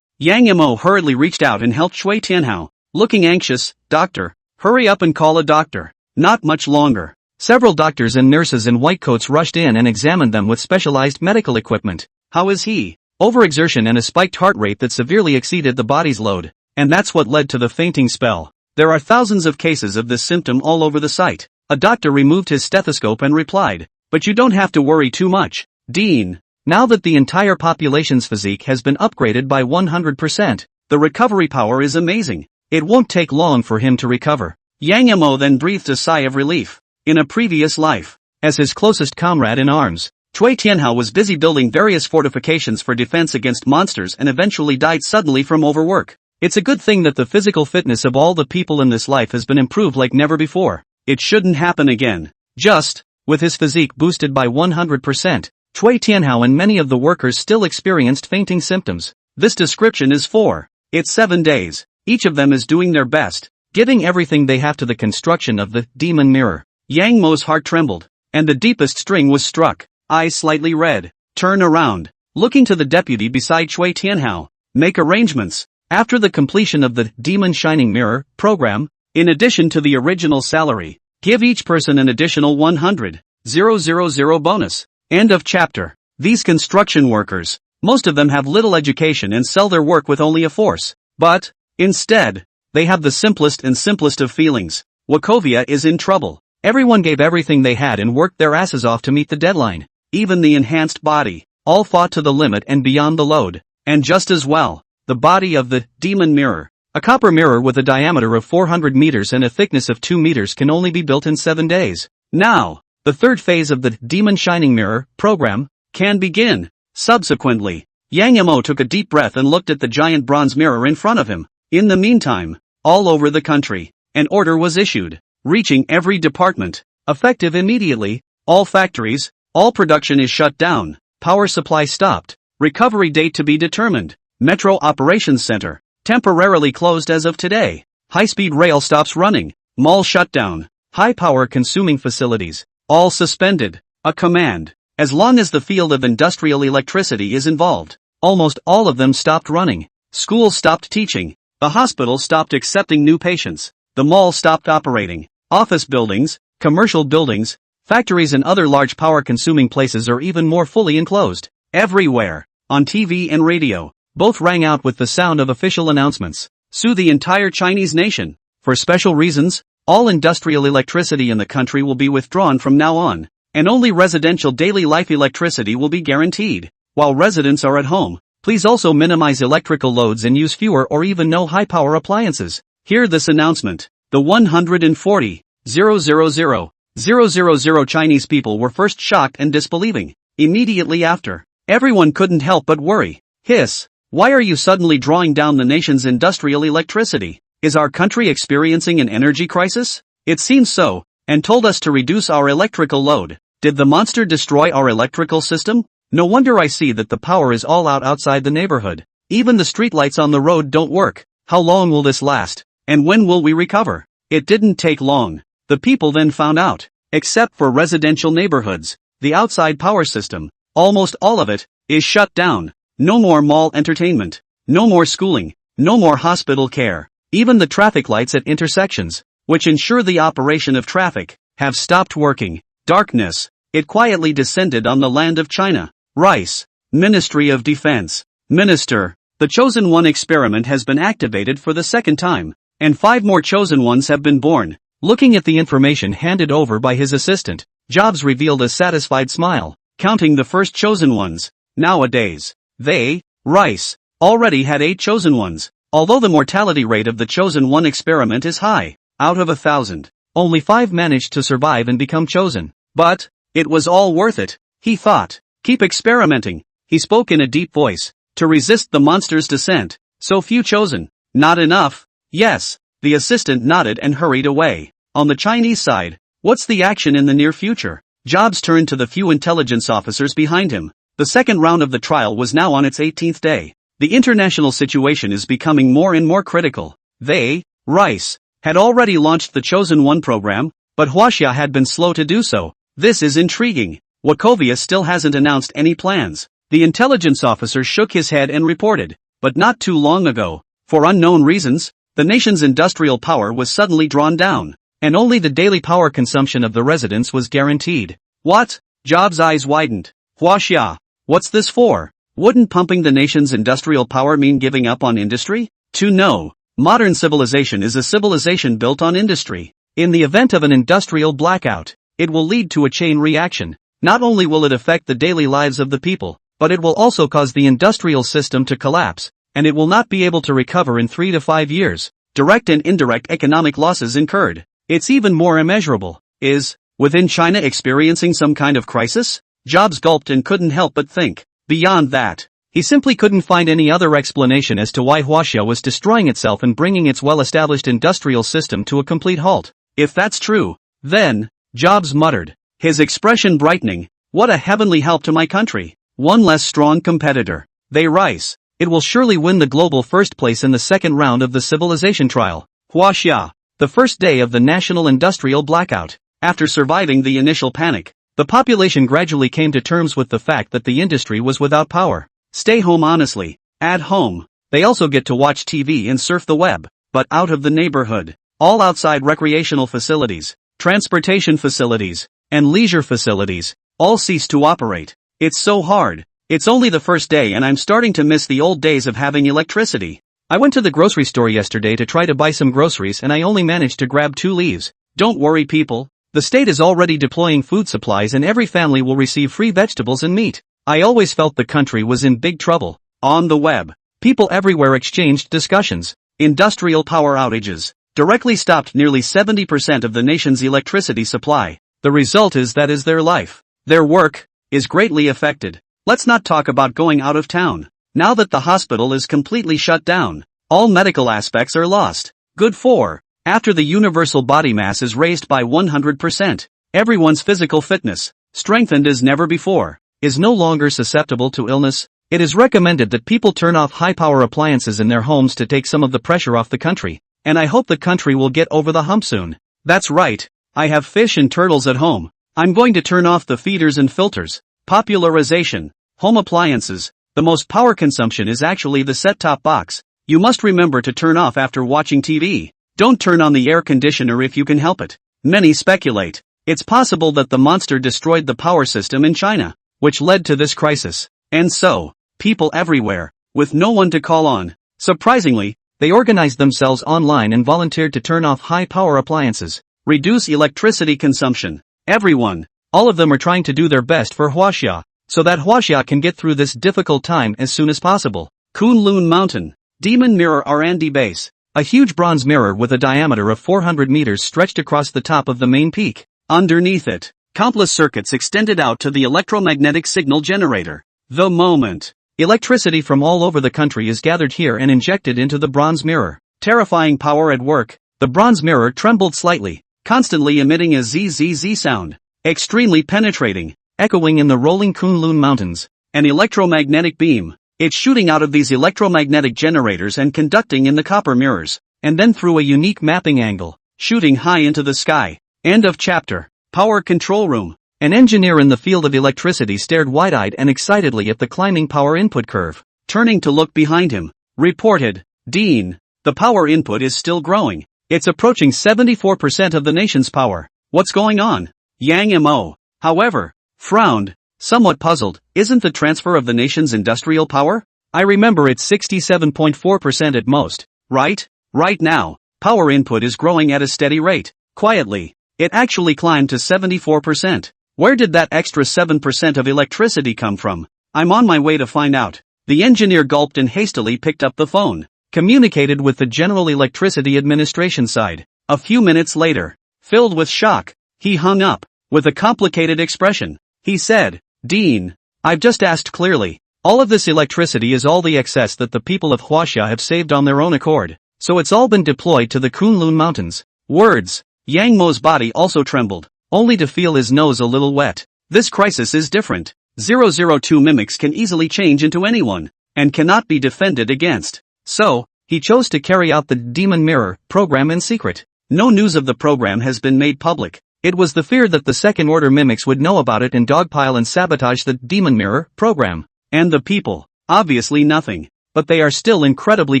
Yang Mo hurriedly reached out and helped Cui Tianhao. Looking anxious, doctor, hurry up and call a doctor. Not much longer. Several doctors and nurses in white coats rushed in and examined them with specialized medical equipment. How is he? Overexertion and a spiked heart rate that severely exceeded the body's load. And that's what led to the fainting spell. There are thousands of cases of this symptom all over the site. A doctor removed his stethoscope and replied, but you don't have to worry too much, Dean. Now that the entire population's physique has been upgraded by 100%, the recovery power is amazing. It won't take long for him to recover. Yang Mo then breathed a sigh of relief. In a previous life, as his closest comrade in arms, Cui Tianhao was busy building various fortifications for defense against monsters and eventually died suddenly from overwork. It's a good thing that the physical fitness of all the people in this life has been improved like never before. It shouldn't happen again. Just, with his physique boosted by 100%, Cui Tianhao and many of the workers still experienced fainting symptoms. This description is for. It's 7 days. Each of them is doing their best, giving everything they have to the construction of the demon mirror. Yang Mo's heart trembled, and the deepest string was struck. Eyes slightly red. Turn around. Looking to the deputy beside Cui Tianhao. Make arrangements. After the completion of the Demon Shining Mirror program, in addition to the original salary, give each person an additional 100,000 bonus. End of chapter. These construction workers, most of them have little education and sell their work with only a force. But, instead, they have the simplest of feelings. Wachovia is in trouble. Everyone gave everything they had and worked their asses off to meet the deadline. Even the enhanced body, all fought to the limit and beyond the load. And just as well, the body of the Demon Mirror A copper mirror with a diameter of 400 meters and a thickness of 2 meters can only be built in 7 days. Now, the third phase of the Demon Shining Mirror program can begin. Subsequently, Yang Yamo took a deep breath and looked at the giant bronze mirror in front of him. In the meantime, all over the country, an order was issued, reaching every department. Effective immediately, all factories, all production is shut down, power supply stopped, recovery date to be determined, Metro Operations Center, temporarily closed as of today, high-speed rail stops running, mall shut down, high-power consuming facilities, all suspended. A command. As long as the field of industrial electricity is involved, almost all of them stopped running. Schools stopped teaching, the hospital stopped accepting new patients, the mall stopped operating, office buildings, commercial buildings, factories and other large power-consuming places are even more fully enclosed. Everywhere, on TV and radio, both rang out with the sound of official announcements. Sue the entire Chinese nation. For special reasons, all industrial electricity in the country will be withdrawn from now on, and only residential daily life electricity will be guaranteed. While residents are at home, please also minimize electrical loads and use fewer or even no high-power appliances. Hear this announcement. The 140,000,000 Chinese people were first shocked and disbelieving. Immediately after, everyone couldn't help but worry. Hiss, why are you suddenly drawing down the nation's industrial electricity? Is our country experiencing an energy crisis? It seems so, and told us to reduce our electrical load. Did the monster destroy our electrical system? No wonder I see that the power is all out outside the neighborhood. Even the streetlights on the road don't work. How long will this last? And when will we recover? It didn't take long. The people then found out. Except for residential neighborhoods, the outside power system, almost all of it, is shut down. No more mall entertainment. No more schooling. No more hospital care. Even the traffic lights at intersections, which ensure the operation of traffic, have stopped working. Darkness. It quietly descended on the land of China. Rice. Ministry of Defense. Minister. The Chosen One experiment has been activated for the second time, and 5 more Chosen Ones have been born. Looking at the information handed over by his assistant, Jobs revealed a satisfied smile, counting the first Chosen Ones. Nowadays, they, Rice, already had 8 Chosen Ones. Although the mortality rate of the Chosen One experiment is high, out of 1,000, only 5 managed to survive and become chosen. But, it was all worth it, he thought. Keep experimenting, he spoke in a deep voice, to resist the monster's descent. So few chosen. Not enough. Yes, the assistant nodded and hurried away. On the Chinese side, what's the action in the near future? Jobs turned to the few intelligence officers behind him. The second round of the trial was now on its 18th day. The international situation is becoming more and more critical. They, Rice, had already launched the Chosen One program, but Huaxia had been slow to do so. This is intriguing. Wachovia still hasn't announced any plans. The intelligence officer shook his head and reported, but not too long ago, for unknown reasons, the nation's industrial power was suddenly drawn down, and only the daily power consumption of the residents was guaranteed. What? Jobs' eyes widened. Huaxia, what's this for? Wouldn't pumping the nation's industrial power mean giving up on industry? No. Modern civilization is a civilization built on industry. In the event of an industrial blackout, it will lead to a chain reaction. Not only will it affect the daily lives of the people, but it will also cause the industrial system to collapse, and it will not be able to recover in 3 to 5 years. Direct and indirect economic losses incurred. It's even more immeasurable. Is, within China experiencing some kind of crisis? Jobs gulped and couldn't help but think. Beyond that, he simply couldn't find any other explanation as to why Huaxia was destroying itself and bringing its well-established industrial system to a complete halt. If that's true, then, Jobs muttered, his expression brightening, what a heavenly help to my country. One less strong competitor. They Rice. It will surely win the global first place in the second round of the civilization trial. Huaxia. The first day of the national industrial blackout. After surviving the initial panic, the population gradually came to terms with the fact that the industry was without power. Stay home honestly. At home. They also get to watch TV and surf the web, but out of the neighborhood. All outside recreational facilities, transportation facilities, and leisure facilities, all cease to operate. It's so hard. It's only the first day and I'm starting to miss the old days of having electricity. I went to the grocery store yesterday to try to buy some groceries and I only managed to grab 2 leaves. Don't worry people. The state is already deploying food supplies and every family will receive free vegetables and meat. I always felt the country was in big trouble. On the web, people everywhere exchanged discussions. Industrial power outages directly stopped nearly 70% of the nation's electricity supply. The result is that their life, their work, is greatly affected. Let's not talk about going out of town. Now that the hospital is completely shut down, all medical aspects are lost. Good for. After the universal body mass is raised by 100%, everyone's physical fitness, strengthened as never before, is no longer susceptible to illness. It is recommended that people turn off high-power appliances in their homes to take some of the pressure off the country, and I hope the country will get over the hump soon. That's right. I have fish and turtles at home. I'm going to turn off the feeders and filters. Popularization. Home appliances. The most power consumption is actually the set-top box. You must remember to turn off after watching TV. Don't turn on the air conditioner if you can help it. Many speculate it's possible that the monster destroyed the power system in China, which led to this crisis. And so, people everywhere, with no one to call on, surprisingly, they organized themselves online and volunteered to turn off high-power appliances, reduce electricity consumption. Everyone, all of them are trying to do their best for Huaxia, so that Huaxia can get through this difficult time as soon as possible. Kunlun Mountain, Demon Mirror R&D Base, a huge bronze mirror with a diameter of 400 meters stretched across the top of the main peak. Underneath it, countless circuits extended out to the electromagnetic signal generator. The moment, electricity from all over the country is gathered here and injected into the bronze mirror. Terrifying power at work. The bronze mirror trembled slightly, constantly emitting a zzz sound, extremely penetrating, echoing in the rolling Kunlun Mountains. An electromagnetic beam. It's shooting out of these electromagnetic generators and conducting in the copper mirrors, and then through a unique mapping angle, shooting high into the sky. End of chapter. Power control room. An engineer in the field of electricity stared wide-eyed and excitedly at the climbing power input curve. Turning to look behind him, reported, Dean, the power input is still growing. It's approaching 74% of the nation's power. What's going on? Yang Mo, however, frowned, somewhat puzzled. Isn't the transfer of the nation's industrial power? I remember it's 67.4% at most, right? Right now, power input is growing at a steady rate. Quietly, it actually climbed to 74%. Where did that extra 7% of electricity come from? I'm on my way to find out. The engineer gulped and hastily picked up the phone. Communicated with the General Electricity Administration side. A few minutes later, filled with shock, he hung up. With a complicated expression, he said, Dean, I've just asked clearly. All of this electricity is all the excess that the people of Huaxia have saved on their own accord, so it's all been deployed to the Kunlun Mountains. Words. Yang Mo's body also trembled, only to feel his nose a little wet. This crisis is different. 002 mimics can easily change into anyone, and cannot be defended against. So, he chose to carry out the Demon Mirror program in secret. No news of the program has been made public. It was the fear that the second-order mimics would know about it and dogpile and sabotage the Demon Mirror program. And the people, obviously nothing, but they are still incredibly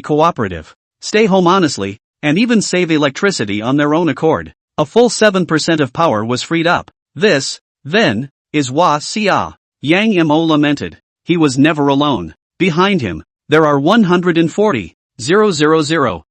cooperative. Stay home honestly, and even save electricity on their own accord. A full 7% of power was freed up. This, then, is Huaxia. Yang Mo lamented. He was never alone. Behind him, there are 140, 000, 000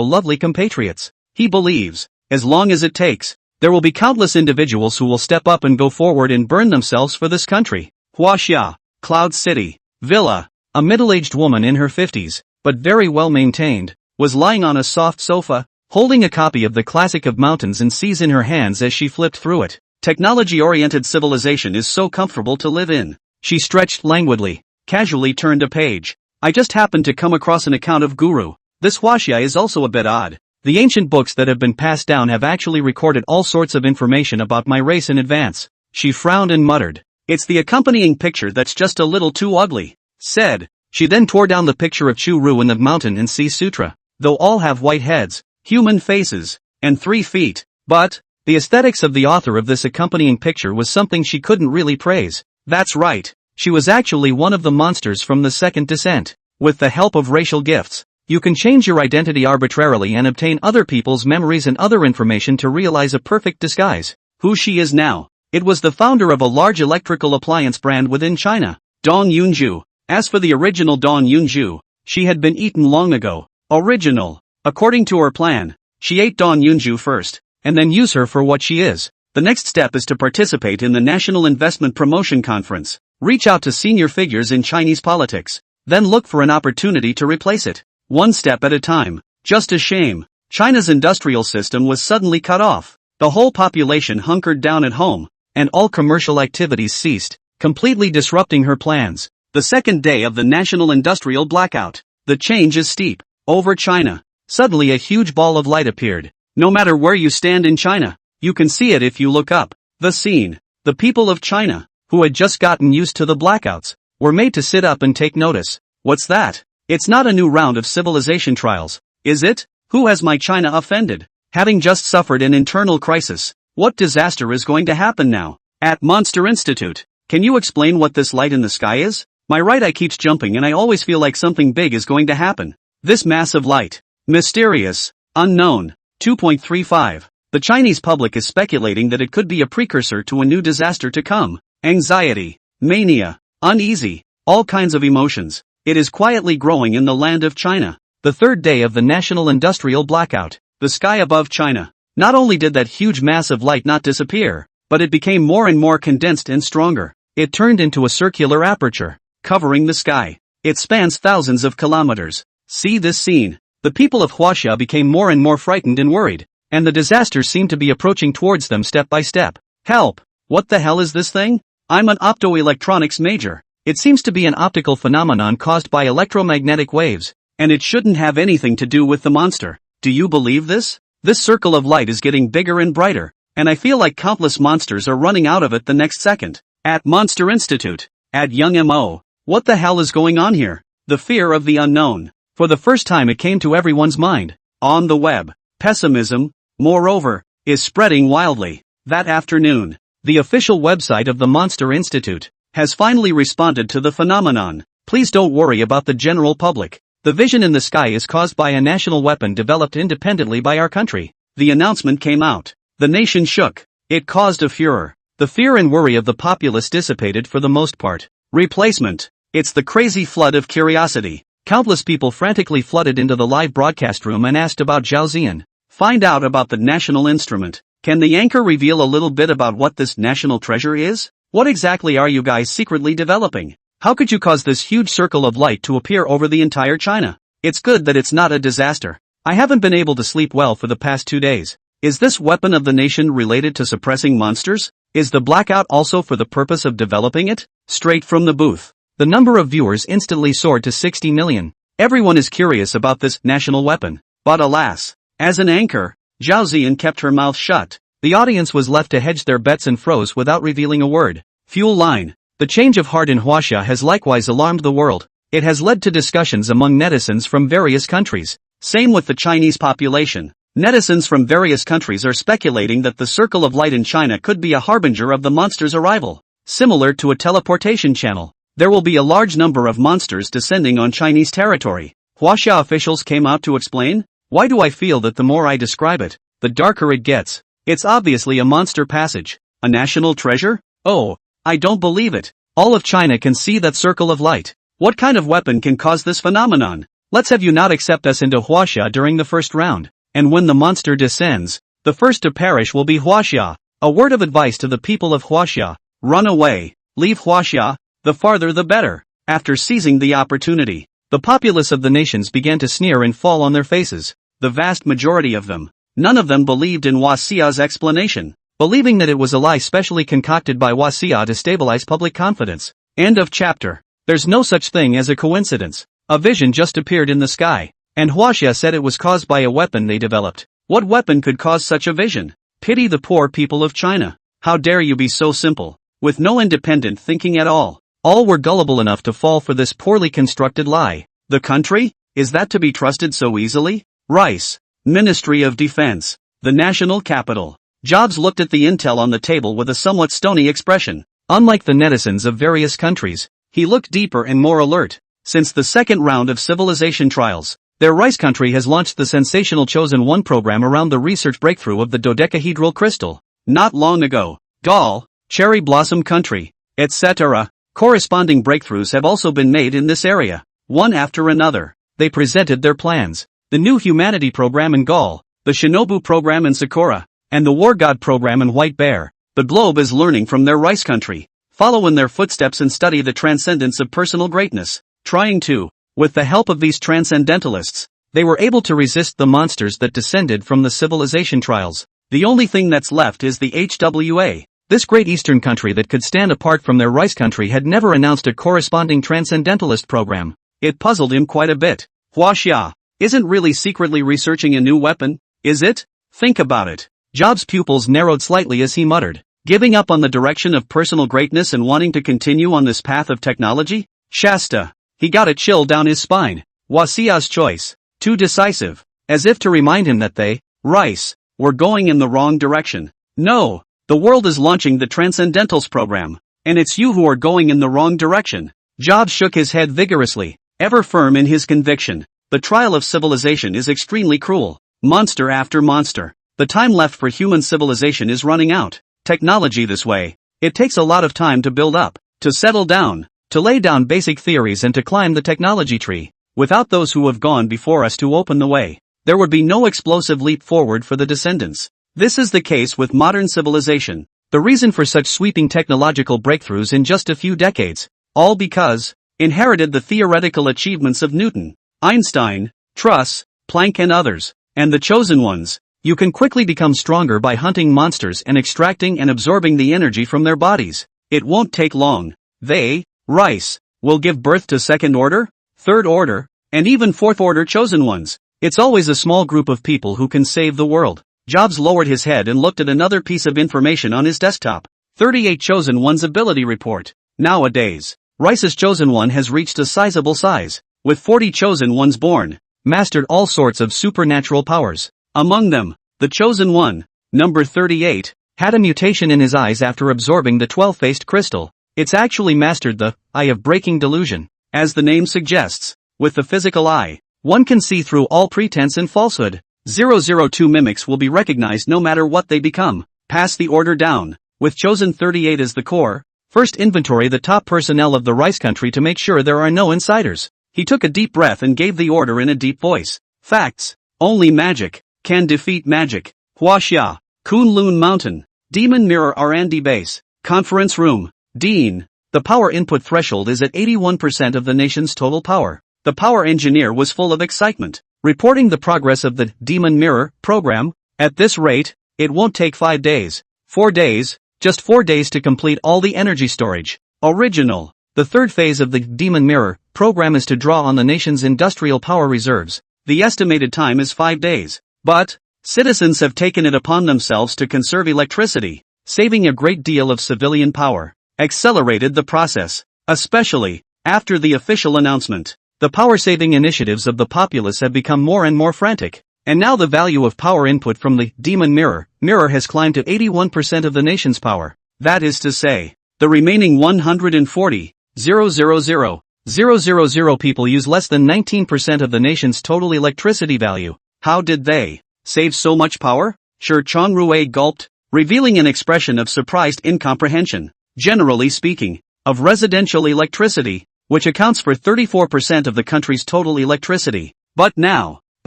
lovely compatriots. He believes, as long as it takes, there will be countless individuals who will step up and go forward and burn themselves for this country. Huaxia, Cloud City, Villa. A middle-aged woman in her 50s, but very well maintained, was lying on a soft sofa, holding a copy of the Classic of Mountains and Seas in her hands as she flipped through it. Technology-oriented civilization is so comfortable to live in. She stretched languidly, casually turned a page. I just happened to come across an account of Guru. This Huaxia is also a bit odd. The ancient books that have been passed down have actually recorded all sorts of information about my race in advance. She frowned and muttered. It's the accompanying picture that's just a little too ugly. Said. She then tore down the picture of Chu Ru in the Mountain and Sea Sutra. Though all have white heads, human faces, and 3 feet. But, the aesthetics of the author of this accompanying picture was something she couldn't really praise. That's right. She was actually one of the monsters from the second descent. With the help of racial gifts, you can change your identity arbitrarily and obtain other people's memories and other information to realize a perfect disguise. Who she is now. It was the founder of a large electrical appliance brand within China, Dong Yunju. As for the original Dong Yunju, she had been eaten long ago. Original. According to her plan, she ate Dong Yunju first, and then use her for what she is. The next step is to participate in the National Investment Promotion Conference. Reach out to senior figures in Chinese politics. then look for an opportunity to replace it. One step at a time. Just a shame. China's industrial system was suddenly cut off. The whole population hunkered down at home, and all commercial activities ceased, completely disrupting her plans. The second day of the national industrial blackout. The change is steep. Over China. Suddenly a huge ball of light appeared. No matter where you stand in China, you can see it if you look up. The scene. The people of China, who had just gotten used to the blackouts, were made to sit up and take notice. What's that? It's not a new round of civilization trials, is it? Who has my China offended? Having just suffered an internal crisis, what disaster is going to happen now? At Monster Institute, can you explain what this light in the sky is? My right eye keeps jumping and I always feel like something big is going to happen. This massive light. Mysterious. Unknown. 2.35. The Chinese public is speculating that it could be a precursor to a new disaster to come. Anxiety. Mania. Uneasy. All kinds of emotions. It is quietly growing in the land of China. The third day of the national industrial blackout. The sky above China. Not only did that huge mass of light not disappear, but it became more and more condensed and stronger. It turned into a circular aperture, covering the sky. It spans thousands of kilometers. See this scene. The people of Huaxia became more and more frightened and worried, and the disaster seemed to be approaching towards them step by step. Help! What the hell is this thing? I'm an optoelectronics major. It seems to be an optical phenomenon caused by electromagnetic waves, and it shouldn't have anything to do with the monster. Do you believe this? This circle of light is getting bigger and brighter, and I feel like countless monsters are running out of it the next second. At Monster Institute. At Young Mo. What the hell is going on here? The fear of the unknown. For the first time it came to everyone's mind. On the web. Pessimism, moreover, is spreading wildly. That afternoon, the official website of the Monster Institute has finally responded to the phenomenon. Please don't worry about the general public. The vision in the sky is caused by a national weapon developed independently by our country. The announcement came out. The nation shook. It caused a furor. The fear and worry of the populace dissipated for the most part. Replacement. It's the crazy flood of curiosity. Countless people frantically flooded into the live broadcast room and asked about Zhaozian. Find out about the national instrument. Can the anchor reveal a little bit about what this national treasure is? What exactly are you guys secretly developing? How could you cause this huge circle of light to appear over the entire China? It's good that it's not a disaster. I haven't been able to sleep well for the past 2 days. Is this weapon of the nation related to suppressing monsters? Is the blackout also for the purpose of developing it? Straight from the booth. The number of viewers instantly soared to 60 million. Everyone is curious about this national weapon. But alas, as an anchor, Zhao Ziyan kept her mouth shut. The audience was left to hedge their bets and froze without revealing a word. Fuel line. The change of heart in Huaxia has likewise alarmed the world. It has led to discussions among netizens from various countries. Same with the Chinese population. Netizens from various countries are speculating that the circle of light in China could be a harbinger of the monster's arrival. Similar to a teleportation channel, there will be a large number of monsters descending on Chinese territory. Huaxia officials came out to explain. Why do I feel that the more I describe it, the darker it gets? It's obviously a monster passage. A national treasure? Oh, I don't believe it. All of China can see that circle of light. What kind of weapon can cause this phenomenon? Let's have you not accept us into Huaxia during the first round. And when the monster descends, the first to perish will be Huaxia. A word of advice to the people of Huaxia. Run away. Leave Huaxia. The farther the better. After seizing the opportunity, the populace of the nations began to sneer and fall on their faces. The vast majority of them. None of them believed in Huaxia's explanation, believing that it was a lie specially concocted by Huaxia to stabilize public confidence. End of chapter. There's no such thing as a coincidence. A vision just appeared in the sky, and Huaxia said it was caused by a weapon they developed. What weapon could cause such a vision? Pity the poor people of China. How dare you be so simple, with no independent thinking at all. All were gullible enough to fall for this poorly constructed lie. The country? Is that to be trusted so easily? Rice. Ministry of Defense. The national capital. Jobs looked at the intel on the table with a somewhat stony expression. Unlike the netizens of various countries, he looked deeper and more alert. Since the second round of civilization trials, their rice country has launched the sensational Chosen One program around the research breakthrough of the dodecahedral crystal. Not long ago, Gaul, Cherry Blossom Country, etc. Corresponding breakthroughs have also been made in this area. One after another, they presented their plans. The New Humanity program in Gaul, the Shinobu program in Sakura, and the War God program in White Bear. The globe is learning from their rice country. Follow in their footsteps and study the transcendence of personal greatness. trying to. With the help of these transcendentalists, they were able to resist the monsters that descended from the civilization trials. The only thing that's left is the HWA. This great eastern country that could stand apart from their rice country had never announced a corresponding transcendentalist program. It puzzled him quite a bit. Huaxia isn't really secretly researching a new weapon, is it? Think about it. Job's pupils narrowed slightly as he muttered, giving up on the direction of personal greatness and wanting to continue on this path of technology? Shasta. He got a chill down his spine. Huaxia's choice. Too decisive. As if to remind him that they, rice, were going in the wrong direction. No. The world is launching the Transcendentals program. And it's you who are going in the wrong direction. Jobs shook his head vigorously, ever firm in his conviction. The trial of civilization is extremely cruel. Monster after monster. The time left for human civilization is running out. Technology this way. It takes a lot of time to build up, to settle down, to lay down basic theories and to climb the technology tree. Without those who have gone before us to open the way, there would be no explosive leap forward for the descendants. This is the case with modern civilization. The reason for such sweeping technological breakthroughs in just a few decades. All because, inherited the theoretical achievements of Newton, Einstein, Truss, Planck and others, and the chosen ones. You can quickly become stronger by hunting monsters and extracting and absorbing the energy from their bodies. It won't take long. They, rice, will give birth to second order, third order, and even fourth order chosen ones. It's always a small group of people who can save the world. Jobs lowered his head and looked at another piece of information on his desktop. 38 chosen ones ability report. Nowadays, Rice's chosen one has reached a sizable size, with 40 chosen ones born, mastered all sorts of supernatural powers. Among them, the chosen one, number 38, had a mutation in his eyes after absorbing the 12-faced crystal. It's actually mastered the eye of breaking delusion. As the name suggests, with the physical eye, one can see through all pretense and falsehood. 002 mimics will be recognized no matter what they become. Pass the order down. With chosen 38 as the core, first inventory the top personnel of the rice country to make sure there are no insiders. He took a deep breath and gave the order in a deep voice. Facts. Only magic can defeat magic. Huaxia, Kunlun Mountain, Demon Mirror R&D Base, Conference Room, Dean. The power input threshold is at 81% of the nation's total power. The power engineer was full of excitement, reporting the progress of the Demon Mirror program. At this rate, it won't take 5 days. 4 days, just 4 days to complete all the energy storage. Original. The third phase of the Demon Mirror program is to draw on the nation's industrial power reserves. The estimated time is 5 days. But, citizens have taken it upon themselves to conserve electricity, saving a great deal of civilian power. Accelerated the process, especially after the official announcement. The power-saving initiatives of the populace have become more and more frantic, and now the value of power input from the Demon Mirror has climbed to 81% of the nation's power. That is to say, the remaining 140,000 people use less than 19% of the nation's total electricity value. How did they save so much power? Shi Chongrui gulped, revealing an expression of surprised incomprehension. Generally speaking, of residential electricity, which accounts for 34% of the country's total electricity. But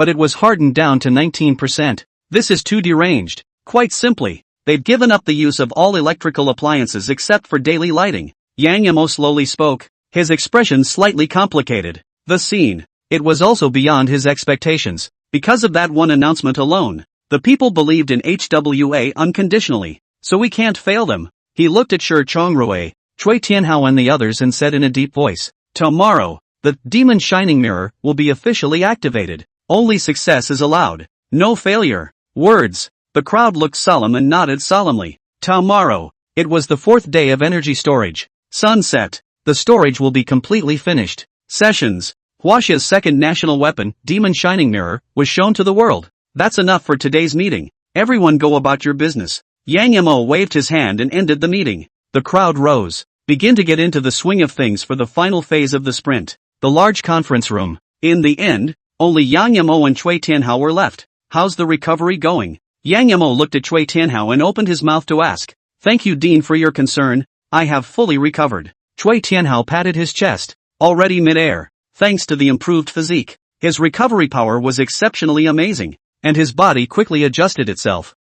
it was hardened down to 19%. This is too deranged. Quite simply, they've given up the use of all electrical appliances except for daily lighting. Yang Emo slowly spoke, his expression slightly complicated. The scene. It was also beyond his expectations. Because of that one announcement alone, the people believed in HWA unconditionally, so we can't fail them. He looked at Shi Chongrui, Cui Tianhao and the others and said in a deep voice, tomorrow, the Demon Shining Mirror will be officially activated. Only success is allowed. No failure. Words. The crowd looked solemn and nodded solemnly. Tomorrow. It was the 4th day of energy storage. Sunset. The storage will be completely finished. Sessions. Huaxia's second national weapon, Demon Shining Mirror, was shown to the world. That's enough for today's meeting. Everyone go about your business. Yang Emo waved his hand and ended the meeting. The crowd rose. Begin to get into the swing of things for the final phase of the sprint. The large conference room. In the end, only Yang Emo and Cui Tianhao were left. How's the recovery going? Yang Emo looked at Cui Tianhao and opened his mouth to ask. Thank you, Dean, for your concern. I have fully recovered. Cui Tianhao patted his chest. Already mid-air. Thanks to the improved physique, his recovery power was exceptionally amazing, and his body quickly adjusted itself.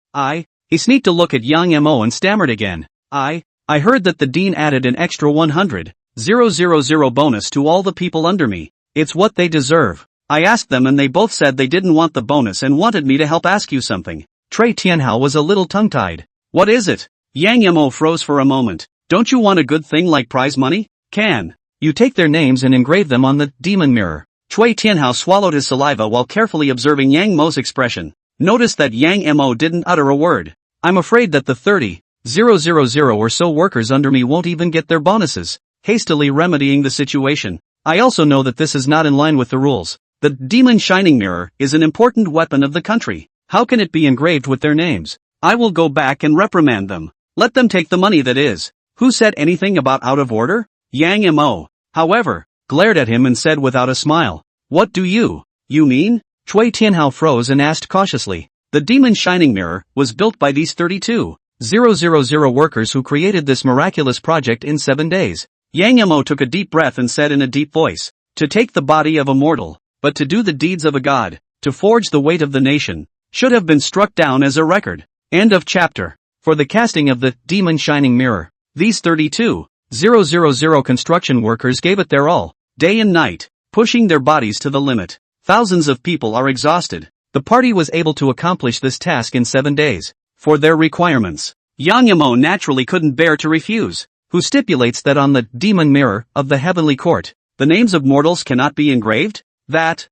He sneaked a look at Yang Emo and stammered again. I heard that the dean added an extra 100 000 bonus to all the people under me. It's what they deserve. I asked them and they both said they didn't want the bonus and wanted me to help ask you something. Trey Tianhao was a little tongue-tied. What is it? Yang Yamo froze for a moment. Don't you want a good thing like prize money? Can you take their names and engrave them on the demon mirror? Cui Tianhao swallowed his saliva while carefully observing Yang Mo's expression. Notice that Yang Mo didn't utter a word. I'm afraid that the 30,000 or so workers under me won't even get their bonuses. Hastily remedying the situation. I also know that this is not in line with the rules. The demon shining mirror is an important weapon of the country. How can it be engraved with their names? I will go back and reprimand them. Let them take the money that is. Who said anything about out of order? Yang Mo, however, glared at him and said without a smile. What do you mean? Cui Tianhao froze and asked cautiously. The demon shining mirror was built by these 32,000 workers who created this miraculous project in 7 days. Yang Mo took a deep breath and said in a deep voice. To take the body of a mortal, but to do the deeds of a god, to forge the weight of the nation, should have been struck down as a record. End of chapter. For the casting of the demon shining mirror, these 32,000 construction workers gave it their all, day and night, pushing their bodies to the limit. Thousands of people are exhausted. The party was able to accomplish this task in 7 days. For their requirements, Yang Yamo naturally couldn't bear to refuse. Who stipulates that on the demon mirror of the heavenly court, the names of mortals cannot be engraved? That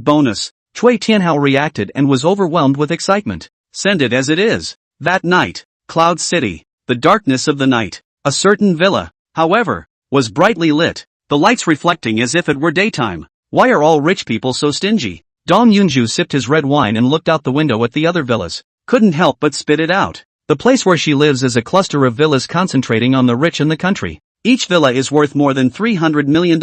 bonus. Cui Tianhao reacted and was overwhelmed with excitement. Send it as it is. That night, Cloud City, the darkness of the night, a certain villa, however, was brightly lit, the lights reflecting as if it were daytime. Why are all rich people so stingy? Dong Yunju sipped his red wine and looked out the window at the other villas. Couldn't help but spit it out. The place where she lives is a cluster of villas concentrating on the rich in the country. Each villa is worth more than $300 million.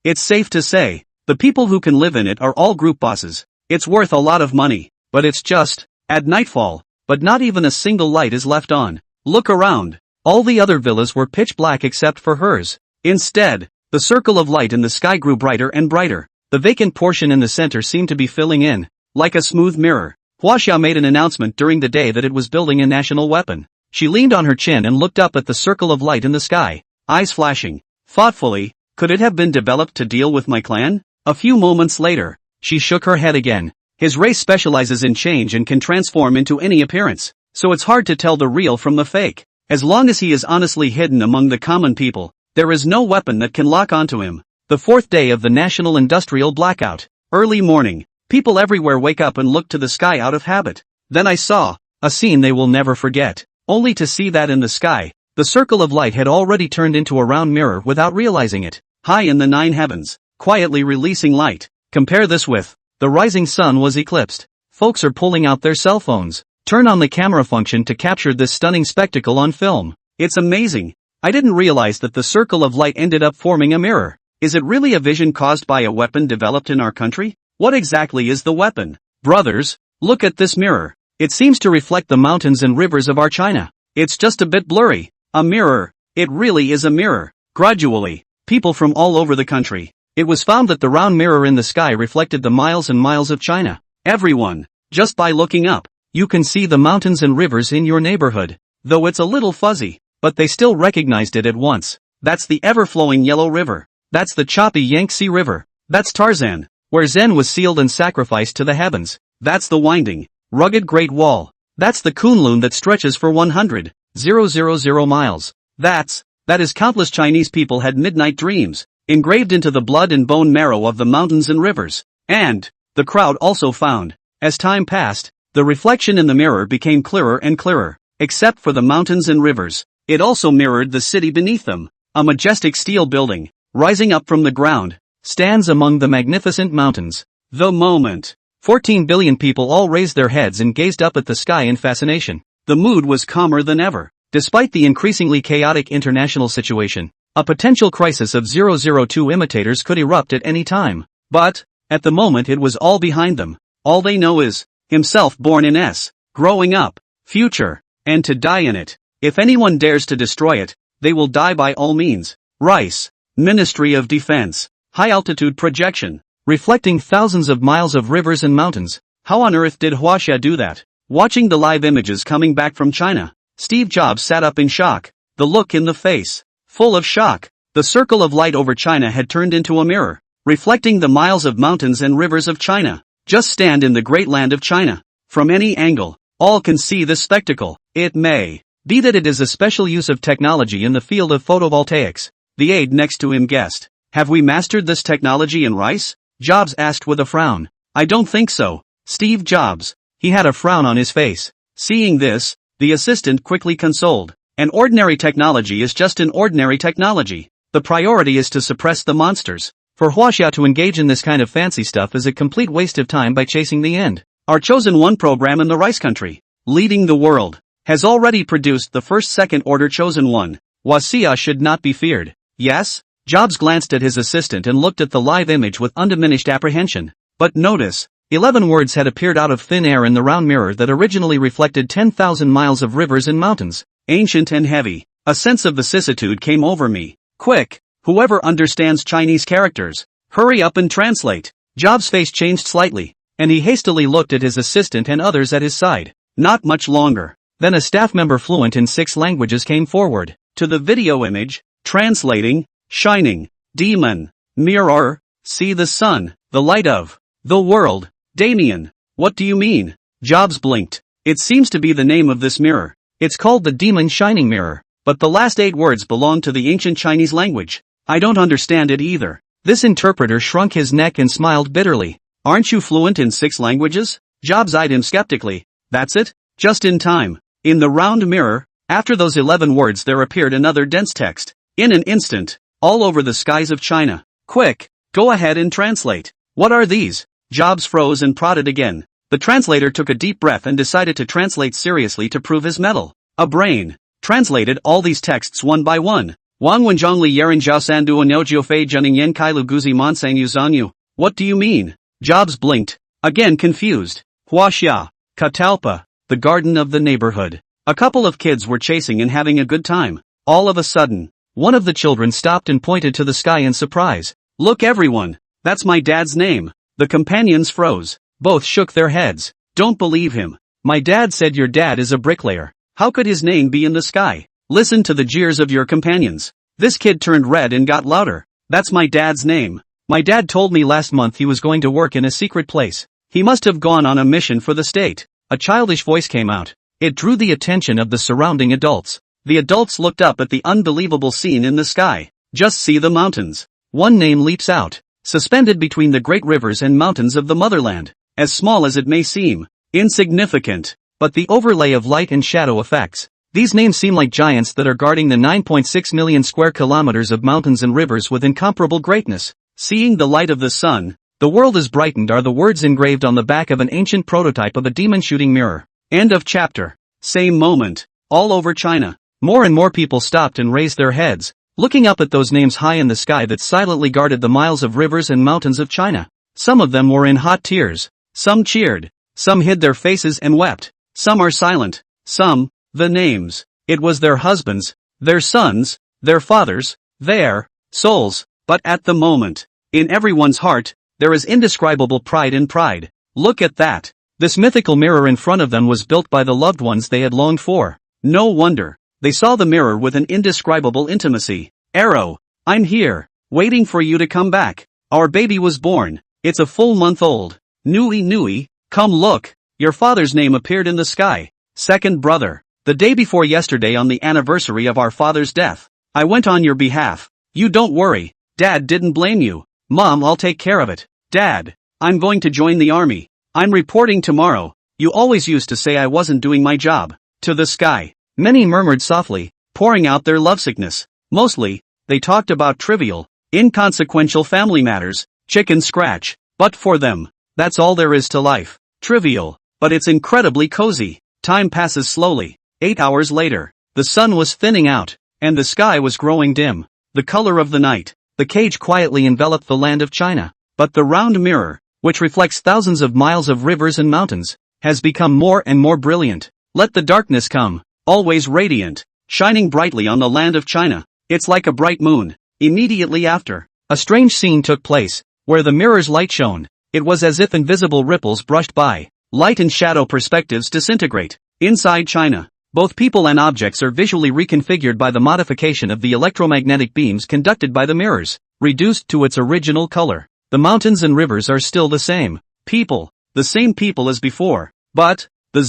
It's safe to say, the people who can live in it are all group bosses. It's worth a lot of money, but it's just, at nightfall, but not even a single light is left on. Look around. All the other villas were pitch black except for hers. Instead, the circle of light in the sky grew brighter and brighter. The vacant portion in the center seemed to be filling in, like a smooth mirror. Huaxiao made an announcement during the day that it was building a national weapon. She leaned on her chin and looked up at the circle of light in the sky, eyes flashing. Thoughtfully, could it have been developed to deal with my clan? A few moments later, she shook her head again. His race specializes in change and can transform into any appearance, so it's hard to tell the real from the fake. As long as he is honestly hidden among the common people, there is no weapon that can lock onto him. The fourth day of the national industrial blackout. Early morning. People everywhere wake up and look to the sky out of habit. Then I saw a scene they will never forget. Only to see that in the sky, the circle of light had already turned into a round mirror without realizing it. High in the 9 heavens, quietly releasing light. Compare this with the rising sun was eclipsed. Folks are pulling out their cell phones. Turn on the camera function to capture this stunning spectacle on film. It's amazing. I didn't realize that the circle of light ended up forming a mirror. Is it really a vision caused by a weapon developed in our country? What exactly is the weapon? Brothers, look at this mirror. It seems to reflect the mountains and rivers of our China. It's just a bit blurry. A mirror. It really is a mirror. Gradually, people from all over the country. It was found that the round mirror in the sky reflected the miles and miles of China. Everyone, just by looking up, you can see the mountains and rivers in your neighborhood. Though it's a little fuzzy, but they still recognized it at once. That's the ever-flowing Yellow River. That's the choppy Yangtze River. That's Tarzan, where Zen was sealed and sacrificed to the heavens. That's the winding, rugged Great Wall. That's the Kunlun that stretches for 100,000 miles. That is countless Chinese people had midnight dreams, engraved into the blood and bone marrow of the mountains and rivers. And, the crowd also found, as time passed, the reflection in the mirror became clearer and clearer. Except for the mountains and rivers, it also mirrored the city beneath them. A majestic steel building, rising up from the ground, stands among the magnificent mountains. The moment. 14 billion people all raised their heads and gazed up at the sky in fascination. The mood was calmer than ever. Despite the increasingly chaotic international situation, a potential crisis of 002 imitators could erupt at any time. But, at the moment it was all behind them. All they know is, himself born in S, growing up, future, and to die in it. If anyone dares to destroy it, they will die by all means. Rice, Ministry of Defense, high-altitude projection, reflecting thousands of miles of rivers and mountains. How on earth did Huaxia do that? Watching the live images coming back from China, Steve Jobs sat up in shock, the look in the face, full of shock. The circle of light over China had turned into a mirror, reflecting the miles of mountains and rivers of China. Just stand in the great land of China. From any angle, all can see this spectacle. It may be that it is a special use of technology in the field of photovoltaics. The aide next to him guessed. Have we mastered this technology in rice? Jobs asked with a frown. I don't think so. Steve Jobs. He had a frown on his face. Seeing this, the assistant quickly consoled. An ordinary technology is just an ordinary technology. The priority is to suppress the monsters. For Huaxia to engage in this kind of fancy stuff is a complete waste of time by chasing the end. Our chosen one program in the rice country, leading the world, has already produced the first second-order chosen one. Huaxia should not be feared. Yes? Jobs glanced at his assistant and looked at the live image with undiminished apprehension. But notice, 11 words had appeared out of thin air in the round mirror that originally reflected 10,000 miles of rivers and mountains. Ancient and heavy. A sense of vicissitude came over me. Quick! Whoever understands Chinese characters, hurry up and translate. Jobs' face changed slightly, and he hastily looked at his assistant and others at his side. Not much longer. Then a staff member fluent in 6 languages came forward. To the video image, translating, shining, demon, mirror, see the sun, the light of the world. Damien, what do you mean? Jobs blinked. It seems to be the name of this mirror. It's called the demon shining mirror, but the last 8 words belong to the ancient Chinese language. I don't understand it either. This interpreter shrunk his neck and smiled bitterly. Aren't you fluent in 6 languages? Jobs eyed him skeptically. That's it? Just in time. In the round mirror, after those 11 words there appeared another dense text. In an instant, all over the skies of China. Quick, go ahead and translate. What are these? Jobs froze and prodded again. The translator took a deep breath and decided to translate seriously to prove his mettle. A brain translated all these texts one by one. Wang Wenzhongli Yaran Zhao Sandu Anojio Fei Juning Yen Kai Lu Guzi Monsang Yuzanyu. What do you mean? Jobs blinked. Again confused. Huaxia. Catalpa. The garden of the neighborhood. A couple of kids were chasing and having a good time. All of a sudden, one of the children stopped and pointed to the sky in surprise. Look everyone, that's my dad's name. The companions froze. Both shook their heads. Don't believe him. My dad said your dad is a bricklayer. How could his name be in the sky? Listen to the jeers of your companions. This kid turned red and got louder. That's my dad's name. My dad told me last month he was going to work in a secret place. He must have gone on a mission for the state. A childish voice came out. It drew the attention of the surrounding adults. The adults looked up at the unbelievable scene in the sky. Just see the mountains. One name leaps out. Suspended between the great rivers and mountains of the motherland. As small as it may seem. Insignificant. But the overlay of light and shadow effects. These names seem like giants that are guarding the 9.6 million square kilometers of mountains and rivers with incomparable greatness. Seeing the light of the sun, the world is brightened are the words engraved on the back of an ancient prototype of a demon-shooting mirror. End of chapter. Same moment. All over China. More and more people stopped and raised their heads, looking up at those names high in the sky that silently guarded the miles of rivers and mountains of China. Some of them were in hot tears. Some cheered. Some hid their faces and wept. Some are silent. Some, the names. It was their husbands, their sons, their fathers, their souls. But at the moment, in everyone's heart, there is indescribable pride in pride. Look at that. This mythical mirror in front of them was built by the loved ones they had longed for. No wonder. They saw the mirror with an indescribable intimacy. Arrow, I'm here, waiting for you to come back. Our baby was born. It's a full month old. Nui Nui, come look. Your father's name appeared in the sky. Second brother. The day before yesterday on the anniversary of our father's death. I went on your behalf. You don't worry. Dad didn't blame you. Mom, I'll take care of it. Dad, I'm going to join the army. I'm reporting tomorrow. You always used to say I wasn't doing my job. To the sky. Many murmured softly, pouring out their lovesickness. Mostly, they talked about trivial, inconsequential family matters, chicken scratch. But for them, that's all there is to life. Trivial, but it's incredibly cozy. Time passes slowly. 8 hours later, the sun was thinning out, and the sky was growing dim. The color of the night. The cage quietly enveloped the land of China. But the round mirror, which reflects thousands of miles of rivers and mountains, has become more and more brilliant. Let the darkness come. Always radiant, shining brightly on the land of China. It's like a bright moon. Immediately after, a strange scene took place, where the mirror's light shone. It was as if invisible ripples brushed by. Light and shadow perspectives disintegrate. Inside China, Both people and objects are visually reconfigured by the modification of the electromagnetic beams conducted by the mirrors, reduced to its original color. The mountains and rivers are still the same. People, the same people as before. But, the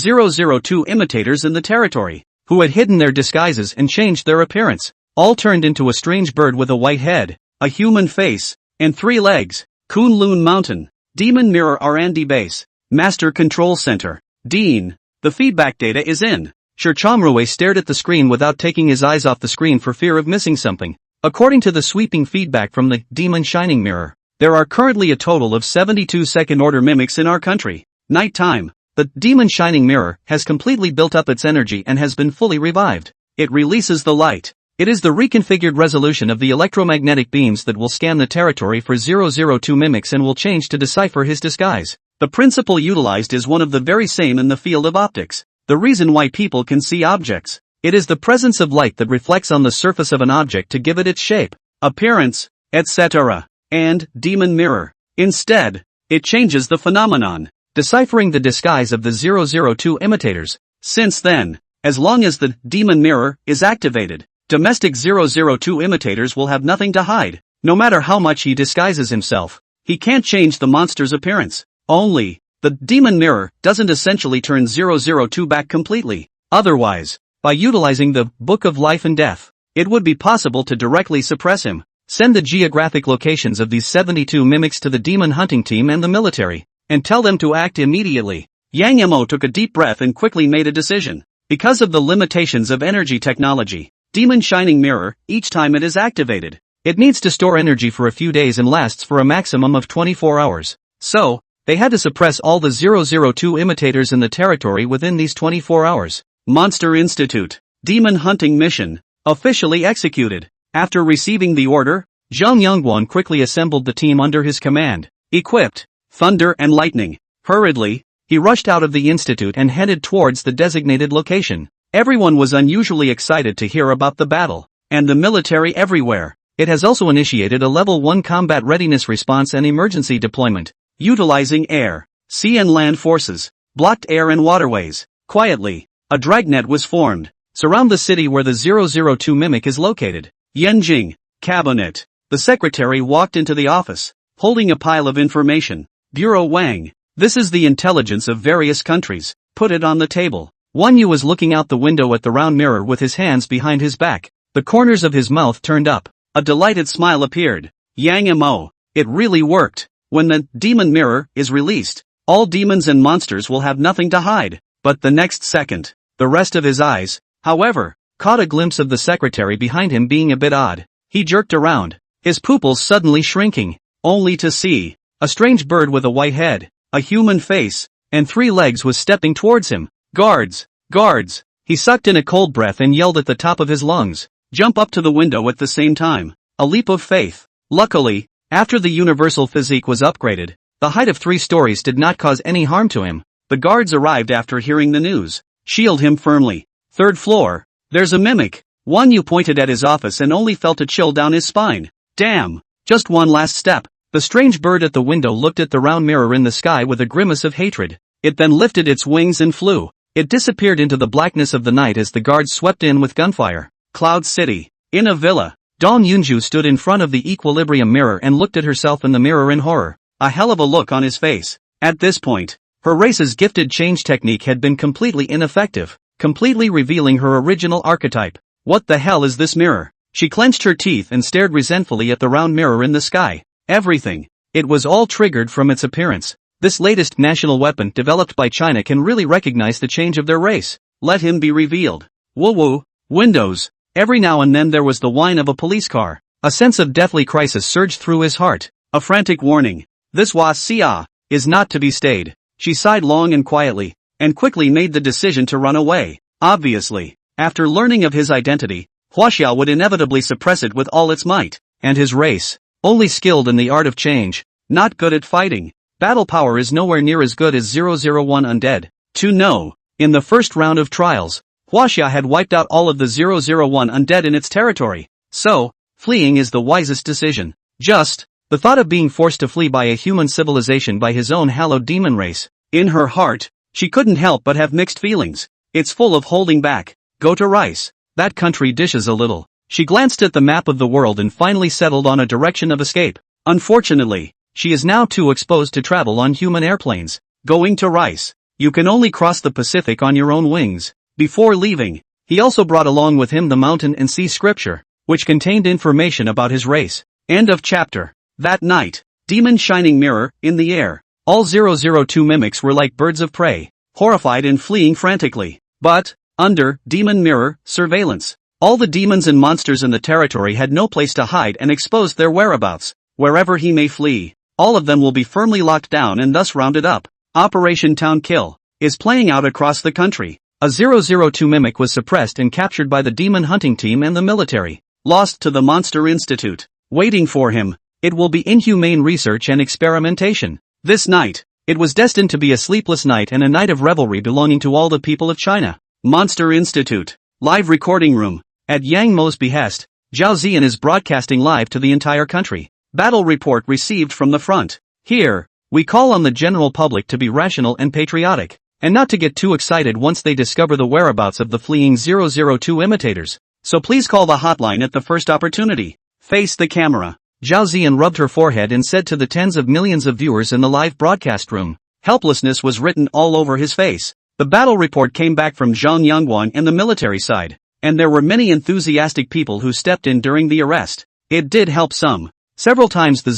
002 imitators in the territory, who had hidden their disguises and changed their appearance, all turned into a strange bird with a white head, a human face, and 3 legs. Kunlun Mountain, Demon Mirror R&D Base, Master Control Center, Dean. The feedback data is in. Shirchamrue stared at the screen without taking his eyes off the screen for fear of missing something. According to the sweeping feedback from the Demon Shining Mirror, there are currently a total of 72 second-order mimics in our country. Nighttime. The Demon Shining Mirror has completely built up its energy and has been fully revived. It releases the light. It is the reconfigured resolution of the electromagnetic beams that will scan the territory for 002 mimics and will change to decipher his disguise. The principle utilized is one of the very same in the field of optics. The reason why people can see objects. It is the presence of light that reflects on the surface of an object to give it its shape, appearance, etc. And, Demon Mirror. Instead, it changes the phenomenon, deciphering the disguise of the 002 imitators. Since then, as long as the Demon Mirror is activated, domestic 002 imitators will have nothing to hide. No matter how much he disguises himself, he can't change the monster's appearance. Only, the Demon Mirror doesn't essentially turn 002 back completely. Otherwise, by utilizing the Book of Life and Death, it would be possible to directly suppress him. Send the geographic locations of these 72 mimics to the demon hunting team and the military, and tell them to act immediately. Yang Mo took a deep breath and quickly made a decision. Because of the limitations of energy technology, Demon Shining Mirror, each time it is activated, it needs to store energy for a few days and lasts for a maximum of 24 hours. So, they had to suppress all the 002 imitators in the territory within these 24 hours. Monster Institute, Demon Hunting Mission, officially executed. After receiving the order, Zhang Yongguan quickly assembled the team under his command, equipped, thunder and lightning. Hurriedly, he rushed out of the institute and headed towards the designated location. Everyone was unusually excited to hear about the battle, and the military everywhere. It has also initiated a Level 1 combat readiness response and emergency deployment, utilizing air, sea and land forces, blocked air and waterways. Quietly, a dragnet was formed, surround the city where the 002 mimic is located. Yanjing, Cabinet. The secretary walked into the office, holding a pile of information. Bureau Wang. This is the intelligence of various countries. Put it on the table. Wan Yu was looking out the window at the round mirror with his hands behind his back. The corners of his mouth turned up. A delighted smile appeared. Yang Mo. It really worked. When the Demon Mirror is released, all demons and monsters will have nothing to hide. But the next second, the rest of his eyes, however, caught a glimpse of the secretary behind him being a bit odd. He jerked around, his pupils suddenly shrinking, only to see a strange bird with a white head, a human face, and 3 legs was stepping towards him. Guards! Guards! He sucked in a cold breath and yelled at the top of his lungs. Jump up to the window at the same time. A leap of faith. Luckily, after the universal physique was upgraded, the height of 3 stories did not cause any harm to him. The guards arrived after hearing the news. Shield him firmly. 3rd floor. There's a mimic. Wan Yu pointed at his office and only felt a chill down his spine. Damn. Just one last step. The strange bird at the window looked at the round mirror in the sky with a grimace of hatred. It then lifted its wings and flew. It disappeared into the blackness of the night as the guards swept in with gunfire. Cloud City. In a villa, Dong Yunju stood in front of the equilibrium mirror and looked at herself in the mirror in horror. A hell of a look on his face. At this point, her race's gifted change technique had been completely ineffective, completely revealing her original archetype. What the hell is this mirror? She clenched her teeth and stared resentfully at the round mirror in the sky. Everything. It was all triggered from its appearance. This latest national weapon developed by China can really recognize the change of their race. Let him be revealed. Woo-woo. Windows. Every now and then there was the whine of a police car. A sense of deathly crisis surged through his heart. A frantic warning. This Xia is not to be stayed. She sighed long and quietly, and quickly made the decision to run away. Obviously, after learning of his identity, Huaxiao would inevitably suppress it with all its might. And his race, only skilled in the art of change, not good at fighting. Battle power is nowhere near as good as 001 undead. To know, in the first round of trials, Huaxia had wiped out all of the 001 undead in its territory. So, fleeing is the wisest decision. Just, the thought of being forced to flee by a human civilization by his own hallowed demon race. In her heart, she couldn't help but have mixed feelings. It's full of holding back. Go to Rice. That country dishes a little. She glanced at the map of the world and finally settled on a direction of escape. Unfortunately, she is now too exposed to travel on human airplanes. Going to Rice. You can only cross the Pacific on your own wings. Before leaving, he also brought along with him the mountain and sea scripture, which contained information about his race. End of chapter. That night, demon shining mirror, in the air. All 002 mimics were like birds of prey, horrified and fleeing frantically. But, under demon mirror surveillance, all the demons and monsters in the territory had no place to hide and exposed their whereabouts. Wherever he may flee, all of them will be firmly locked down and thus rounded up. Operation Town Kill is playing out across the country. A 002 mimic was suppressed and captured by the demon hunting team and the military. Lost to the Monster Institute. Waiting for him, it will be inhumane research and experimentation. This night, it was destined to be a sleepless night and a night of revelry belonging to all the people of China. Monster Institute. Live recording room. At Yang Mo's behest, Zhao Ziyan is broadcasting live to the entire country. Battle report received from the front. Here, we call on the general public to be rational and patriotic, and not to get too excited once they discover the whereabouts of the fleeing 002 imitators. So please call the hotline at the first opportunity. Face the camera. Zhao Ziyan rubbed her forehead and said to the tens of millions of viewers in the live broadcast room. Helplessness was written all over his face. The battle report came back from Zhang Yangguan and the military side, and there were many enthusiastic people who stepped in during the arrest. It did help some. Several times the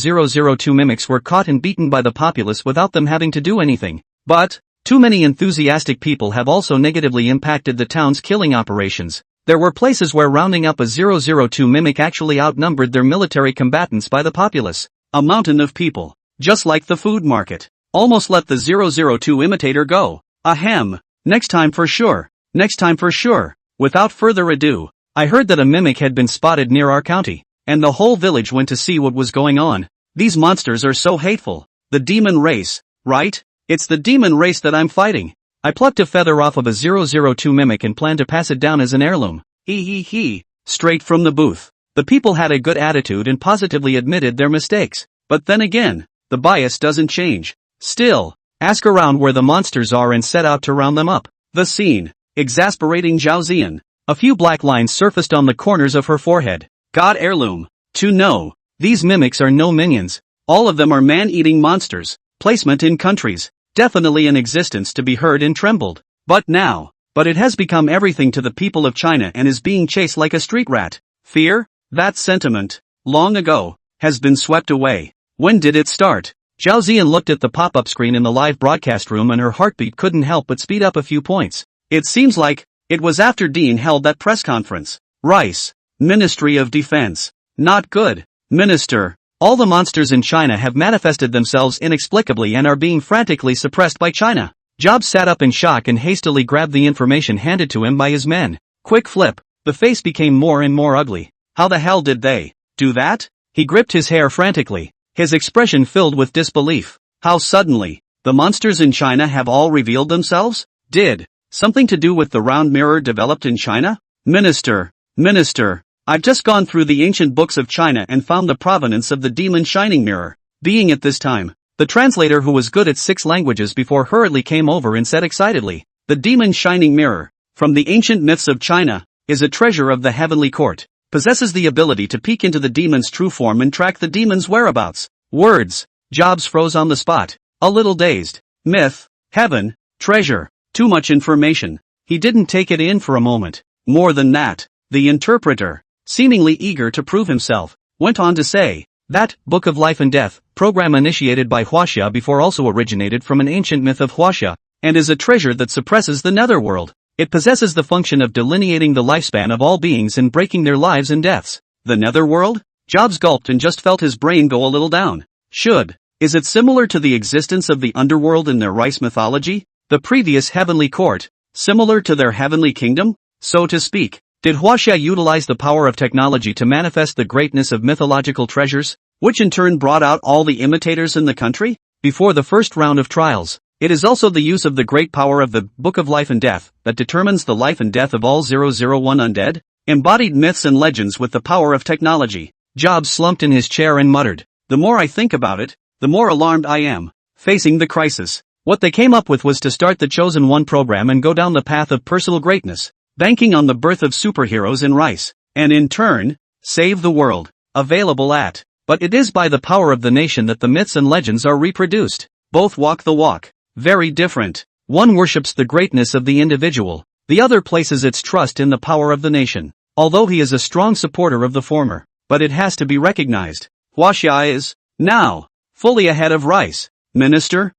002 mimics were caught and beaten by the populace without them having to do anything. But, too many enthusiastic people have also negatively impacted the town's killing operations. There were places where rounding up a 002 mimic actually outnumbered their military combatants by the populace. A mountain of people, just like the food market, almost let the 002 imitator go. Ahem. Next time for sure. Next time for sure. Without further ado, I heard that a mimic had been spotted near our county, and the whole village went to see what was going on. These monsters are so hateful. The demon race, right? It's the demon race that I'm fighting. I plucked a feather off of a 002 mimic and planned to pass it down as an heirloom. He. Straight from the booth. The people had a good attitude and positively admitted their mistakes. But then again, the bias doesn't change. Still, ask around where the monsters are and set out to round them up. The scene. Exasperating Zhao Ziyan. A few black lines surfaced on the corners of her forehead. God heirloom. To know. These mimics are no minions. All of them are man-eating monsters. Placement in countries. Definitely an existence to be heard and trembled. But it has become everything to the people of China and is being chased like a street rat. Fear? That sentiment, long ago, has been swept away. When did it start? Zhao Ziyan looked at the pop-up screen in the live broadcast room and her heartbeat couldn't help but speed up a few points. It seems like it was after Dean held that press conference. Rice. Ministry of Defense. Not good. Minister. All the monsters in China have manifested themselves inexplicably and are being frantically suppressed by China. Jobs sat up in shock and hastily grabbed the information handed to him by his men. Quick flip. The face became more and more ugly. How the hell did they do that? He gripped his hair frantically, his expression filled with disbelief. How suddenly? The monsters in China have all revealed themselves? Did something to do with the round mirror developed in China? Minister, I've just gone through the ancient books of China and found the provenance of the demon shining mirror. Being at this time, the translator who was good at 6 languages before hurriedly came over and said excitedly, the demon shining mirror, from the ancient myths of China, is a treasure of the heavenly court, possesses the ability to peek into the demon's true form and track the demon's whereabouts. Words. Jobs froze on the spot, a little dazed. Myth, heaven, treasure, too much information. He didn't take it in for a moment. More than that, the interpreter, seemingly eager to prove himself, went on to say, that Book of Life and Death program initiated by Huaxia before also originated from an ancient myth of Huaxia, and is a treasure that suppresses the netherworld. It possesses the function of delineating the lifespan of all beings and breaking their lives and deaths. The netherworld? Jobs gulped and just felt his brain go a little down. Is it similar to the existence of the underworld in their rice mythology? The previous heavenly court? Similar to their heavenly kingdom, so to speak? Did Huaxia utilize the power of technology to manifest the greatness of mythological treasures, which in turn brought out all the imitators in the country? Before the first round of trials, it is also the use of the great power of the Book of Life and Death that determines the life and death of all 001 undead, embodied myths and legends with the power of technology. Jobs slumped in his chair and muttered, the more I think about it, the more alarmed I am. Facing the crisis. What they came up with was to start the Chosen One program and go down the path of personal greatness, banking on the birth of superheroes in rice, and in turn, save the world. Available at. But it is by the power of the nation that the myths and legends are reproduced. Both walk the walk. Very different. One worships the greatness of the individual, the other places its trust in the power of the nation. Although he is a strong supporter of the former, but it has to be recognized. Huaxia is, now, fully ahead of rice. Minister,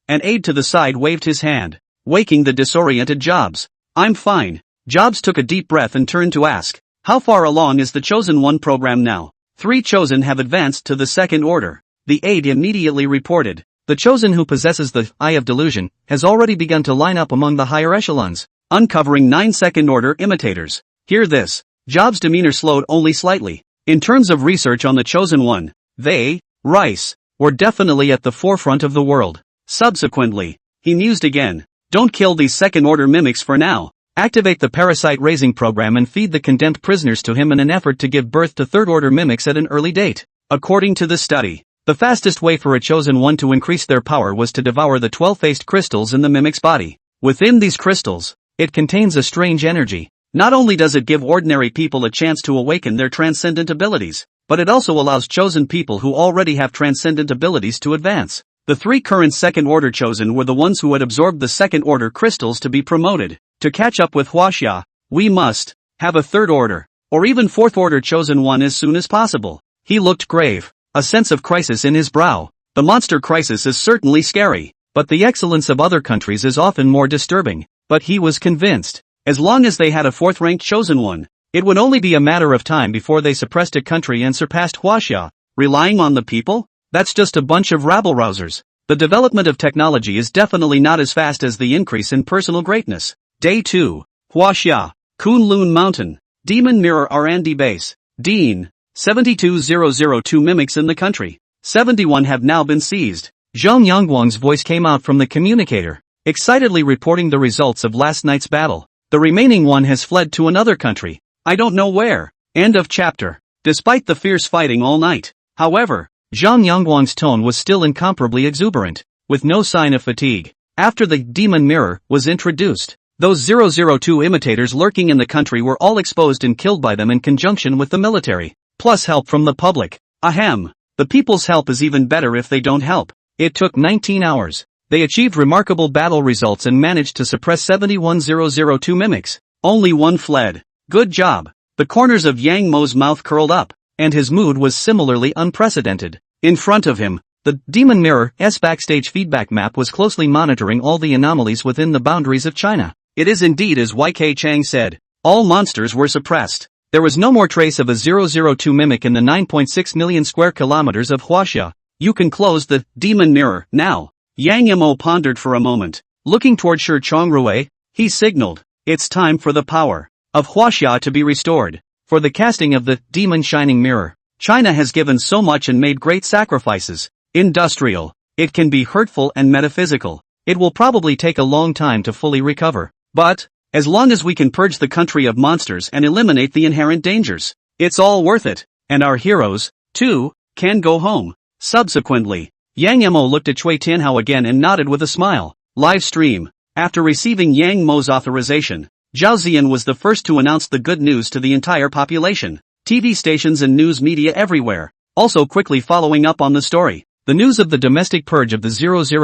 an aide to the side waved his hand, waking the disoriented Jobs. I'm fine. Jobs took a deep breath and turned to ask, how far along is the Chosen One program now? 3 Chosen have advanced to the second order. The aide immediately reported. The Chosen who possesses the Eye of Delusion has already begun to line up among the higher echelons, uncovering 9 second order imitators. Hear this. Jobs' demeanor slowed only slightly. In terms of research on the Chosen One, they, rice, were definitely at the forefront of the world. Subsequently, he mused again. Don't kill these second order mimics for now. Activate the parasite raising program and feed the condemned prisoners to him in an effort to give birth to third order mimics at an early date. According to the study, the fastest way for a Chosen One to increase their power was to devour the 12-faced crystals in the mimic's body. Within these crystals, it contains a strange energy. Not only does it give ordinary people a chance to awaken their transcendent abilities, but it also allows chosen people who already have transcendent abilities to advance. The 3 current second order chosen were the ones who had absorbed the second order crystals to be promoted. To catch up with Huaxia, we must have a third order, or even fourth order Chosen One as soon as possible. He looked grave, a sense of crisis in his brow. The monster crisis is certainly scary, but the excellence of other countries is often more disturbing. But he was convinced, as long as they had a fourth-ranked Chosen One, it would only be a matter of time before they suppressed a country and surpassed Huaxia. Relying on the people? That's just a bunch of rabble-rousers. The development of technology is definitely not as fast as the increase in personal greatness. Day 2. Huaxia, Kunlun Mountain, Demon Mirror R&D Base, Dean, 72002 mimics in the country. 71 have now been seized. Zhang Yangguang's voice came out from the communicator, excitedly reporting the results of last night's battle. The remaining one has fled to another country. I don't know where. End of chapter. Despite the fierce fighting all night, however, Zhang Yangguang's tone was still incomparably exuberant, with no sign of fatigue. After the Demon Mirror was introduced, those 002 imitators lurking in the country were all exposed and killed by them in conjunction with the military, plus help from the public. Ahem. The people's help is even better if they don't help. It took 19 hours. They achieved remarkable battle results and managed to suppress 71002 mimics. Only one fled. Good job. The corners of Yang Mo's mouth curled up, and his mood was similarly unprecedented. In front of him, the Demon Mirror's backstage feedback map was closely monitoring all the anomalies within the boundaries of China. It is indeed as YK Chang said. All monsters were suppressed. There was no more trace of a 002 mimic in the 9.6 million square kilometers of Huaxia. You can close the Demon Mirror now. Yang Mo pondered for a moment. Looking toward Shi Chongrui, he signaled, it's time for the power of Huaxia to be restored. For the casting of the Demon Shining Mirror, China has given so much and made great sacrifices. Industrial. It can be hurtful and metaphysical. It will probably take a long time to fully recover. But, as long as we can purge the country of monsters and eliminate the inherent dangers, it's all worth it. And our heroes, too, can go home. Subsequently, Yang Mo looked at Cui Tianhao again and nodded with a smile. Live stream. After receiving Yang Mo's authorization, Zhao Ziyan was the first to announce the good news to the entire population. TV stations and news media everywhere, also quickly following up on the story. The news of the domestic purge of the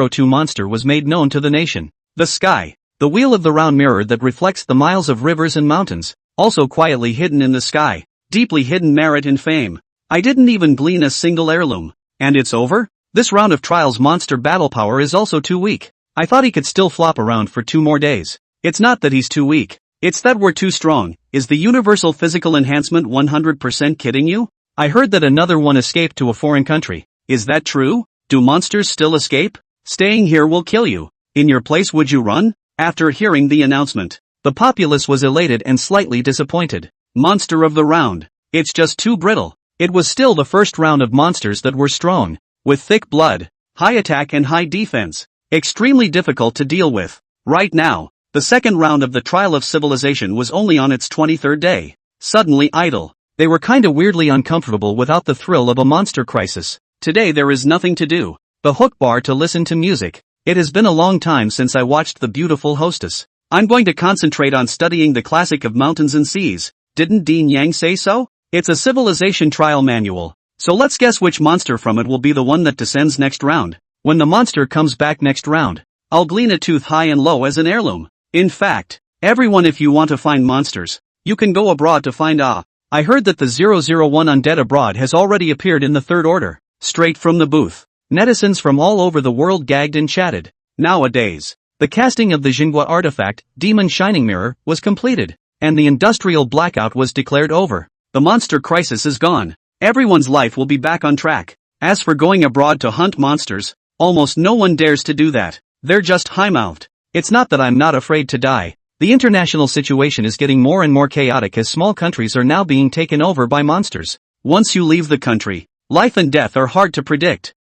002 monster was made known to the nation. The sky. The wheel of the round mirror that reflects the miles of rivers and mountains, also quietly hidden in the sky, deeply hidden merit and fame. I didn't even glean a single heirloom. And it's over? This round of trials monster battle power is also too weak. I thought he could still flop around for 2 more days. It's not that he's too weak. It's that we're too strong. Is the universal physical enhancement 100% kidding you? I heard that another one escaped to a foreign country. Is that true? Do monsters still escape? Staying here will kill you. In your place would you run? After hearing the announcement, the populace was elated and slightly disappointed. Monster of the round. It's just too brittle. It was still the first round of monsters that were strong, with thick blood, high attack and high defense. Extremely difficult to deal with. Right now, the second round of the trial of civilization was only on its 23rd day. Suddenly idle. They were kinda weirdly uncomfortable without the thrill of a monster crisis. Today there is nothing to do. The hook bar to listen to music. It has been a long time since I watched The Beautiful Hostess. I'm going to concentrate on studying the classic of mountains and seas. Didn't Dean Yang say so? It's a civilization trial manual. So let's guess which monster from it will be the one that descends next round. When the monster comes back next round, I'll glean a tooth high and low as an heirloom. In fact, everyone, if you want to find monsters, you can go abroad to find I heard that the 001 Undead Abroad has already appeared in the third order. Straight from the booth. Netizens from all over the world gagged and chatted. Nowadays, the casting of the Jinhua artifact, Demon Shining Mirror, was completed, and the industrial blackout was declared over. The monster crisis is gone. Everyone's life will be back on track. As for going abroad to hunt monsters, almost no one dares to do that. They're just high-mouthed. It's not that I'm not afraid to die. The international situation is getting more and more chaotic as small countries are now being taken over by monsters. Once you leave the country, life and death are hard to predict.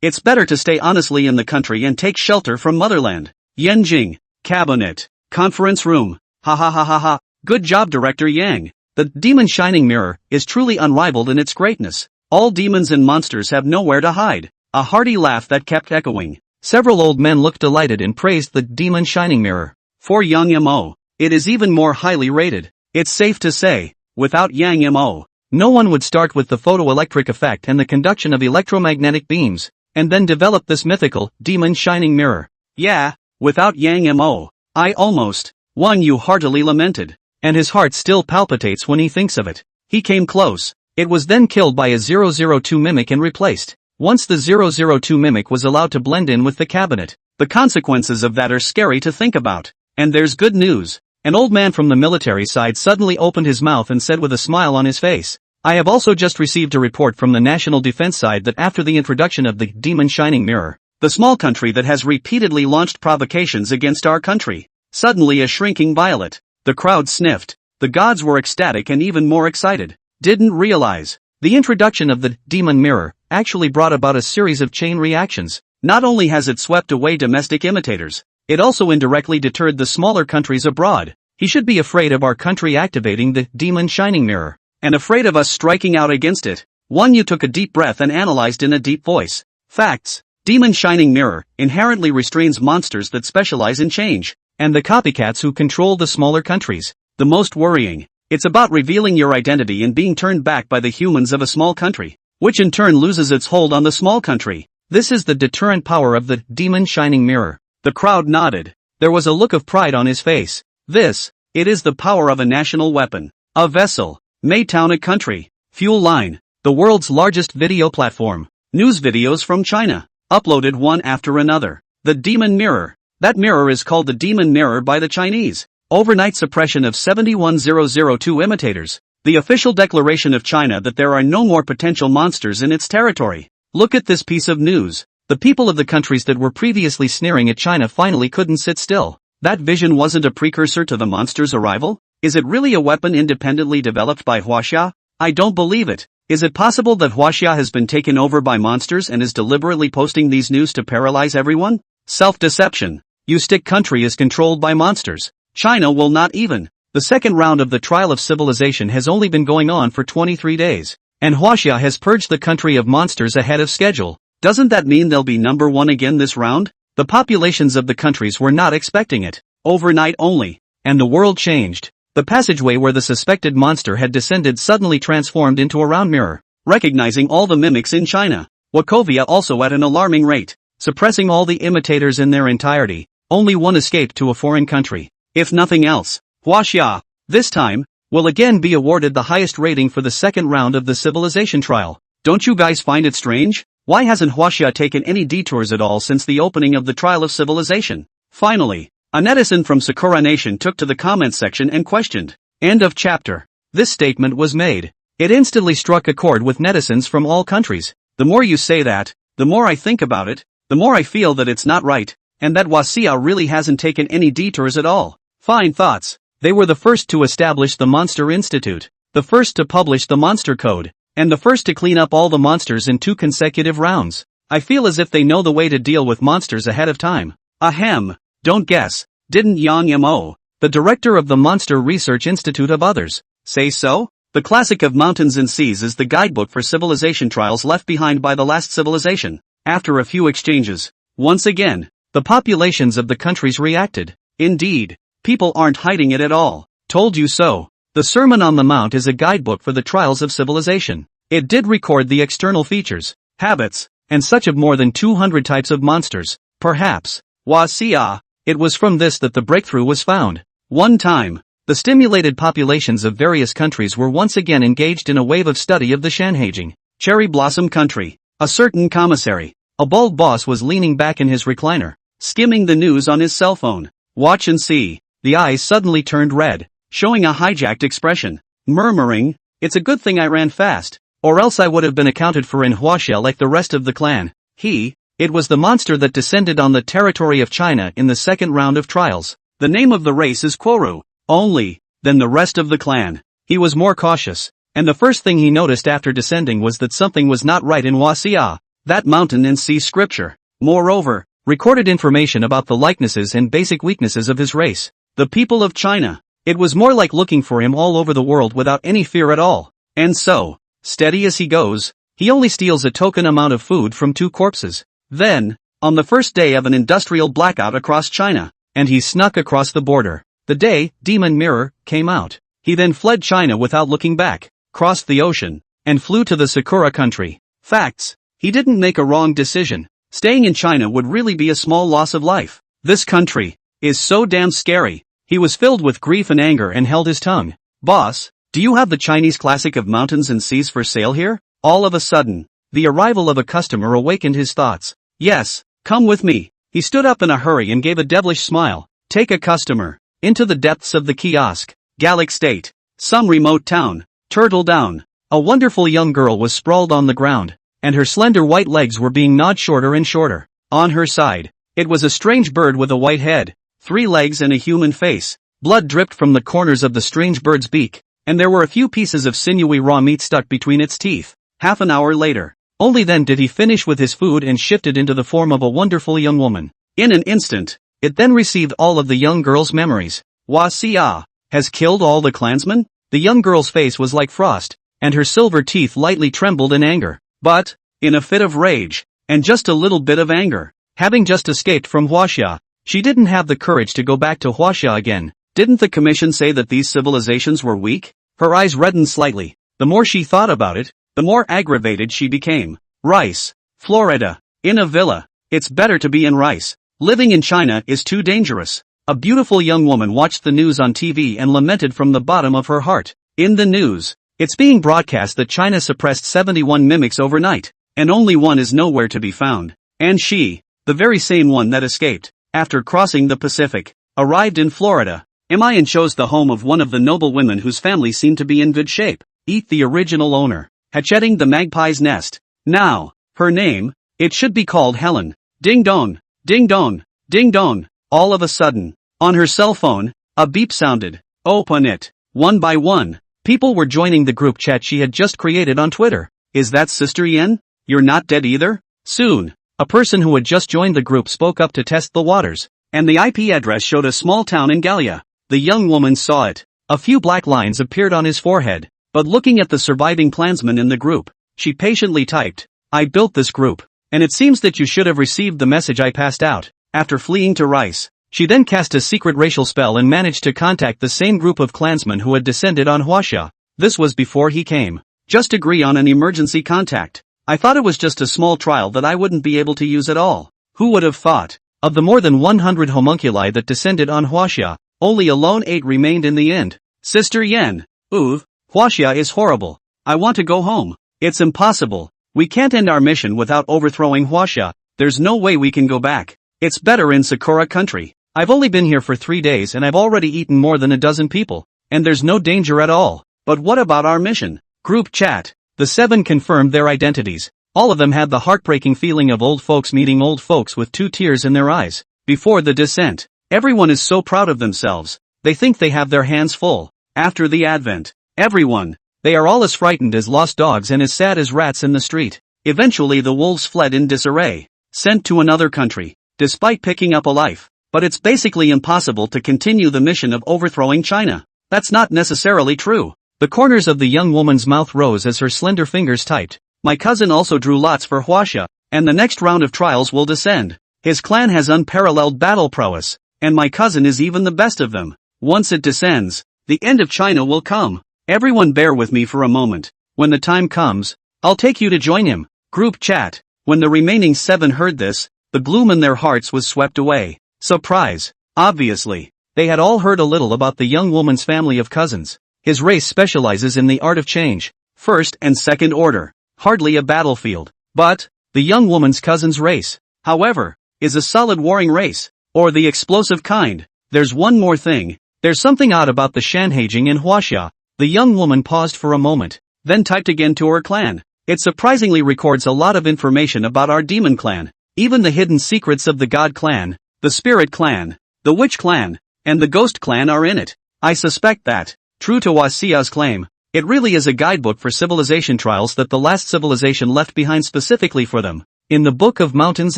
It's better to stay honestly in the country and take shelter from motherland. Yenjing, cabinet, conference room. Ha ha ha ha ha. Good job, Director Yang. The Demon Shining Mirror is truly unrivaled in its greatness. All demons and monsters have nowhere to hide. A hearty laugh that kept echoing. Several old men looked delighted and praised the Demon Shining Mirror. For Yang Mo, it is even more highly rated. It's safe to say, without Yang Mo, no one would start with the photoelectric effect and the conduction of electromagnetic beams, and then develop this mythical, Demon Shining Mirror. Yeah, without Yang Mo, I almost, one you heartily lamented, and his heart still palpitates when he thinks of it. He came close. It was then killed by a 002 mimic and replaced. Once the 002 mimic was allowed to blend in with the cabinet, the consequences of that are scary to think about. And there's good news. An old man from the military side suddenly opened his mouth and said with a smile on his face, I have also just received a report from the national defense side that after the introduction of the Demon Shining Mirror, the small country that has repeatedly launched provocations against our country, suddenly a shrinking violet. The crowd sniffed. The gods were ecstatic and even more excited. Didn't realize. The introduction of the Demon Mirror actually brought about a series of chain reactions. Not only has it swept away domestic imitators, it also indirectly deterred the smaller countries abroad. He should be afraid of our country activating the Demon Shining Mirror, and afraid of us striking out against it. One you took a deep breath and analyzed in a deep voice. Facts. Demon Shining Mirror inherently restrains monsters that specialize in change, and the copycats who control the smaller countries. The most worrying, it's about revealing your identity and being turned back by the humans of a small country, which in turn loses its hold on the small country. This is the deterrent power of the Demon Shining Mirror. The crowd nodded. There was a look of pride on his face. It is the power of a national weapon. A vessel. Maytown, a country. Fuel Line, the world's largest video platform. News videos from China, uploaded one after another. The Demon Mirror. That mirror is called the Demon Mirror by the Chinese. Overnight suppression of 71002 imitators. The official declaration of China that there are no more potential monsters in its territory. Look at this piece of news. The people of the countries that were previously sneering at China finally couldn't sit still. That vision wasn't a precursor to the monster's arrival? Is it really a weapon independently developed by Huaxia? I don't believe it. Is it possible that Huaxia has been taken over by monsters and is deliberately posting these news to paralyze everyone? Self-deception. You stick country is controlled by monsters. China will not even. The second round of the trial of civilization has only been going on for 23 days. And Huaxia has purged the country of monsters ahead of schedule. Doesn't that mean they'll be number one again this round? The populations of the countries were not expecting it. Overnight only. And the world changed. The passageway where the suspected monster had descended suddenly transformed into a round mirror, recognizing all the mimics in China. Wachovia also at an alarming rate, suppressing all the imitators in their entirety. Only one escaped to a foreign country. If nothing else, Huaxia, this time, will again be awarded the highest rating for the second round of the civilization trial. Don't you guys find it strange? Why hasn't Huaxia taken any detours at all since the opening of the trial of civilization? Finally, a netizen from Sakura Nation took to the comments section and questioned. End of chapter. This statement was made. It instantly struck a chord with netizens from all countries. The more you say that, the more I think about it, the more I feel that it's not right, and that Huaxia really hasn't taken any detours at all. Fine thoughts. They were the first to establish the Monster Institute, the first to publish the Monster Code, and the first to clean up all the monsters in 2 consecutive rounds. I feel as if they know the way to deal with monsters ahead of time. Ahem. Don't guess. Didn't Yang Mo, the director of the Monster Research Institute of others, say so? The classic of mountains and seas is the guidebook for civilization trials left behind by the last civilization. After a few exchanges, Once again, the populations of the countries reacted. Indeed, people aren't hiding it at all. Told you so. The Sermon on the Mount is a guidebook for the trials of civilization. It did record the external features, habits, and such of more than 200 types of monsters. Perhaps, it was from this that the breakthrough was found. One time, the stimulated populations of various countries were once again engaged in a wave of study of the Shanhaijing, cherry blossom country. A certain commissary, a bald boss, was leaning back in his recliner, skimming the news on his cell phone. Watch and see. The eyes suddenly turned red, showing a hijacked expression, murmuring, "It's a good thing I ran fast, or else I would have been accounted for in Huaxia like the rest of the clan." It was the monster that descended on the territory of China in the second round of trials. The name of the race is Quoru. Only, than the rest of the clan, he was more cautious, and the first thing he noticed after descending was that something was not right in Huaxia, that mountain and sea scripture. Moreover, recorded information about the likenesses and basic weaknesses of his race, the people of China. It was more like looking for him all over the world without any fear at all. And so, steady as he goes, he only steals a token amount of food from 2 corpses. Then, on the first day of an industrial blackout across China, and he snuck across the border. The day Demon Mirror came out, he then fled China without looking back, crossed the ocean, and flew to the Sakura country. Facts. He didn't make a wrong decision. Staying in China would really be a small loss of life. This country is so damn scary. He was filled with grief and anger and held his tongue. "Boss, do you have the Chinese classic of mountains and seas for sale here?" All of a sudden, the arrival of a customer awakened his thoughts. "Yes, come with me." He stood up in a hurry and gave a devilish smile. "Take a customer." Into the depths of the kiosk. Gallic State. Some remote town. Turtle Down. A wonderful young girl was sprawled on the ground, and her slender white legs were being gnawed shorter and shorter. On her side, it was a strange bird with a white head, 3 legs and a human face. Blood dripped from the corners of the strange bird's beak, and there were a few pieces of sinewy raw meat stuck between its teeth. Half an hour later, only then did he finish with his food and shifted into the form of a wonderful young woman. In an instant, it then received all of the young girl's memories. Huaxia has killed all the clansmen? The young girl's face was like frost, and her silver teeth lightly trembled in anger. But, in a fit of rage, and just a little bit of anger, having just escaped from Huaxia, she didn't have the courage to go back to Huaxia again. Didn't the commission say that these civilizations were weak? Her eyes reddened slightly. The more she thought about it, the more aggravated she became. Rice, Florida, in a villa. It's better to be in Rice. Living in China is too dangerous. A beautiful young woman watched the news on TV and lamented from the bottom of her heart. In the news, it's being broadcast that China suppressed 71 mimics overnight, and only one is nowhere to be found. And she, the very same one that escaped, after crossing the Pacific, arrived in Florida. And chose the home of one of the noble women whose family seemed to be in good shape. Eat the original owner. Hatchetting the magpie's nest. Now, her name, it should be called Helen. Ding dong, ding dong, ding dong. All of a sudden, on her cell phone, a beep sounded. Open it. One by one, people were joining the group chat she had just created on Twitter. Is that Sister Yen? You're not dead either? Soon, a person who had just joined the group spoke up to test the waters, and the IP address showed a small town in Gallia. The young woman saw it. A few black lines appeared on his forehead, but looking at the surviving clansmen in the group, she patiently typed, "I built this group, and it seems that you should have received the message I passed out." After fleeing to Rice, she then cast a secret racial spell and managed to contact the same group of clansmen who had descended on Huaxia. This was before he came. Just agree on an emergency contact. I thought it was just a small trial that I wouldn't be able to use at all. Who would have thought? Of the more than 100 homunculi that descended on Huaxia, only alone 8 remained in the end. Sister Yen. Huaxia is horrible. I want to go home. It's impossible. We can't end our mission without overthrowing Huaxia. There's no way we can go back. It's better in Sakura country. I've only been here for 3 days and I've already eaten more than a dozen people. And there's no danger at all. But what about our mission? Group chat. The 7 confirmed their identities. All of them had the heartbreaking feeling of old folks meeting old folks with 2 tears in their eyes. Before the descent, everyone is so proud of themselves. They think they have their hands full. After the advent, everyone, they are all as frightened as lost dogs and as sad as rats in the street. Eventually the wolves fled in disarray, sent to another country, despite picking up a life. But it's basically impossible to continue the mission of overthrowing China. That's not necessarily true. The corners of the young woman's mouth rose as her slender fingers typed. My cousin also drew lots for Huaxia, and the next round of trials will descend. His clan has unparalleled battle prowess, and my cousin is even the best of them. Once it descends, the end of China will come. Everyone bear with me for a moment. When the time comes, I'll take you to join him. Group chat. When the remaining 7 heard this, the gloom in their hearts was swept away. Surprise. Obviously, they had all heard a little about the young woman's family of cousins. His race specializes in the art of change, first and second order, hardly a battlefield. But, the young woman's cousin's race, however, is a solid warring race, or the explosive kind. There's one more thing. There's something odd about the Shanhaijing in Huaxia. The young woman paused for a moment, then typed again to her clan. It surprisingly records a lot of information about our demon clan, even the hidden secrets of the god clan, the spirit clan, the witch clan, and the ghost clan are in it. I suspect that, true to Huaxia's claim, it really is a guidebook for civilization trials that the last civilization left behind specifically for them. In the Book of Mountains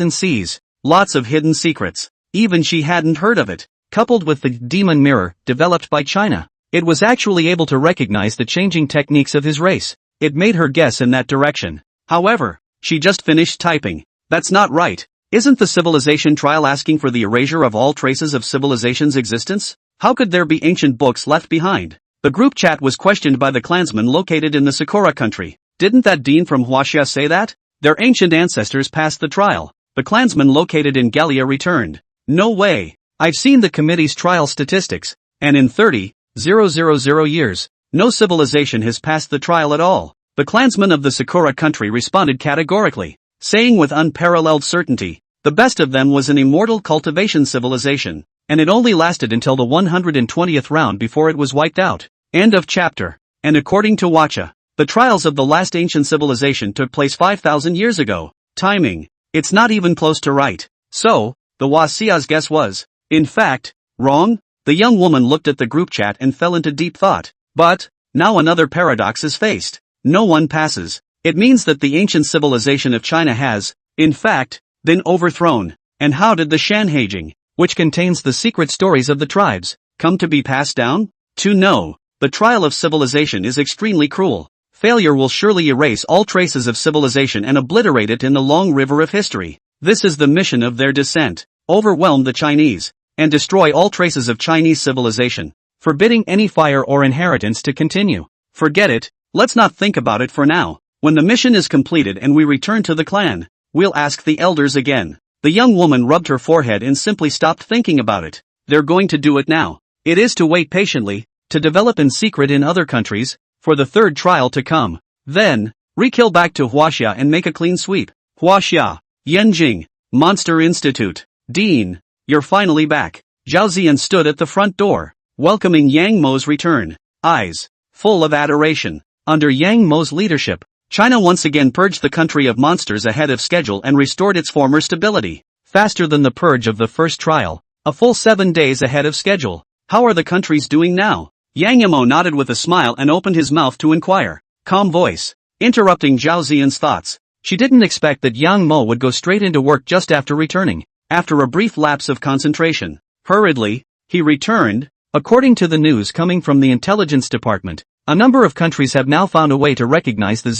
and Seas, lots of hidden secrets. Even she hadn't heard of it. Coupled with the demon mirror, developed by China, it was actually able to recognize the changing techniques of his race. It made her guess in that direction. However, she just finished typing. That's not right. Isn't the civilization trial asking for the erasure of all traces of civilization's existence? How could there be ancient books left behind? The group chat was questioned by the clansmen located in the Sakura country. Didn't that dean from Huaxia say that? Their ancient ancestors passed the trial. The clansmen located in Gallia returned. No way. I've seen the committee's trial statistics, and in 30,000 years, no civilization has passed the trial at all. The clansmen of the Sakura country responded categorically, saying with unparalleled certainty, the best of them was an immortal cultivation civilization, and it only lasted until the 120th round before it was wiped out. End of chapter. And according to Huaxia, the trials of the last ancient civilization took place 5,000 years ago. Timing. It's not even close to right. So, the Huaxia's guess was, in fact, wrong? The young woman looked at the group chat and fell into deep thought. But, now another paradox is faced. No one passes. It means that the ancient civilization of China has, in fact, been overthrown. And how did the Shanhaijing, which contains the secret stories of the tribes, come to be passed down? To know, the trial of civilization is extremely cruel. Failure will surely erase all traces of civilization and obliterate it in the long river of history. This is the mission of their descent. Overwhelm the Chinese, and destroy all traces of Chinese civilization, forbidding any fire or inheritance to continue. Forget it, let's not think about it for now. When the mission is completed and we return to the clan, we'll ask the elders again. The young woman rubbed her forehead and simply stopped thinking about it. They're going to do it now. It is to wait patiently, to develop in secret in other countries, for the third trial to come. Then, re-kill back to Huaxia and make a clean sweep. Huaxia, Yanjing, Monster Institute. Dean, you're finally back. Zhao Ziyan stood at the front door, welcoming Yang Mo's return, eyes full of adoration. Under Yang Mo's leadership, China once again purged the country of monsters ahead of schedule and restored its former stability, faster than the purge of the first trial, a full 7 days ahead of schedule. How are the countries doing now? Yang Mo nodded with a smile and opened his mouth to inquire, calm voice, interrupting Zhao Ziyan's thoughts. She didn't expect that Yang Mo would go straight into work just after returning. After a brief lapse of concentration, hurriedly, he returned. According to the news coming from the intelligence department, a number of countries have now found a way to recognize the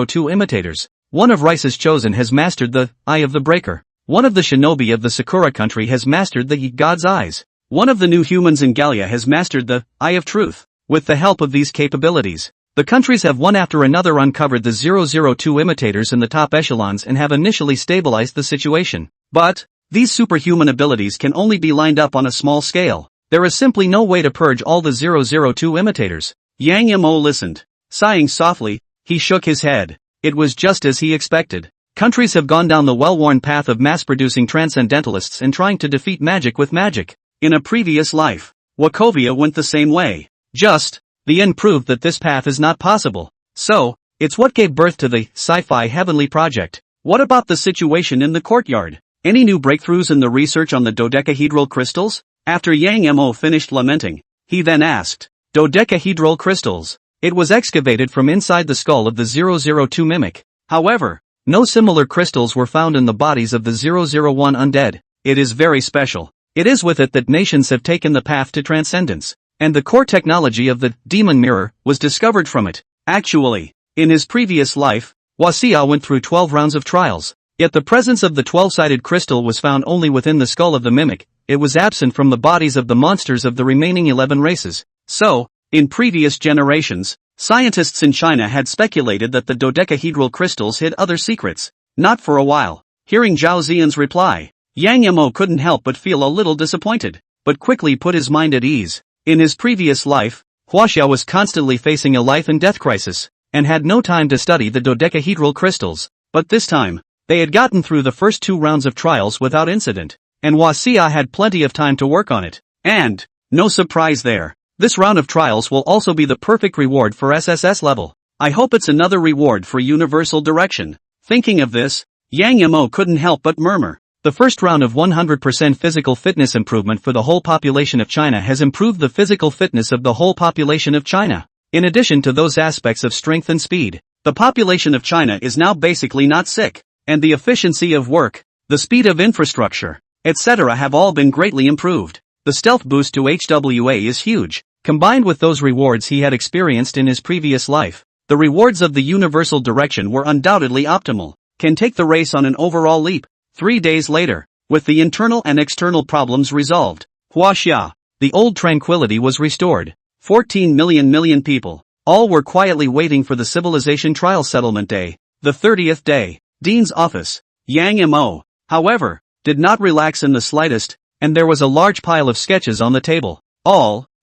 002 imitators. One of Rice's chosen has mastered the Eye of the Breaker. One of the shinobi of the Sakura country has mastered the God's Eyes. One of the new humans in Gallia has mastered the Eye of Truth. With the help of these capabilities, the countries have one after another uncovered the 002 imitators in the top echelons and have initially stabilized the situation. But, these superhuman abilities can only be lined up on a small scale. There is simply no way to purge all the 002 imitators. Yang Mo listened. Sighing softly, he shook his head. It was just as he expected. Countries have gone down the well-worn path of mass-producing transcendentalists and trying to defeat magic with magic. In a previous life, Wachovia went the same way. The end proved that this path is not possible. So, it's what gave birth to the Sci-fi Heavenly Project. What about the situation in the courtyard? Any new breakthroughs in the research on the dodecahedral crystals? After Yang Mo finished lamenting, he then asked, dodecahedral crystals. It was excavated from inside the skull of the 002 mimic. However, no similar crystals were found in the bodies of the 001 undead. It is very special. It is with it that nations have taken the path to transcendence. And the core technology of the demon mirror was discovered from it. Actually, in his previous life, Huaxia went through 12 rounds of trials. Yet the presence of the 12-sided crystal was found only within the skull of the mimic. It was absent from the bodies of the monsters of the remaining 11 races. So, in previous generations, scientists in China had speculated that the dodecahedral crystals hid other secrets. Not for a while. Hearing Zhao Ziyan's reply, Yang Yamo couldn't help but feel a little disappointed, but quickly put his mind at ease. In his previous life, Huaxia was constantly facing a life and death crisis, and had no time to study the dodecahedral crystals. But this time, they had gotten through the first 2 rounds of trials without incident, and Huaxia had plenty of time to work on it. And, no surprise there, this round of trials will also be the perfect reward for SSS level. I hope it's another reward for universal direction. Thinking of this, Yang Yamo couldn't help but murmur. The first round of 100% physical fitness improvement for the whole population of China has improved the physical fitness of the whole population of China. In addition to those aspects of strength and speed, the population of China is now basically not sick, and the efficiency of work, the speed of infrastructure, etc. have all been greatly improved. The stealth boost to HWA is huge, combined with those rewards he had experienced in his previous life. The rewards of the universal direction were undoubtedly optimal. Can take the race on an overall leap. 3 days later, with the internal and external problems resolved, Huaxia, the old tranquility was restored. 14 million people, all were quietly waiting for the civilization trial settlement day, the 30th day. Dean's office. Yang Mo, however, did not relax in the slightest, and there was a large pile of sketches on the table.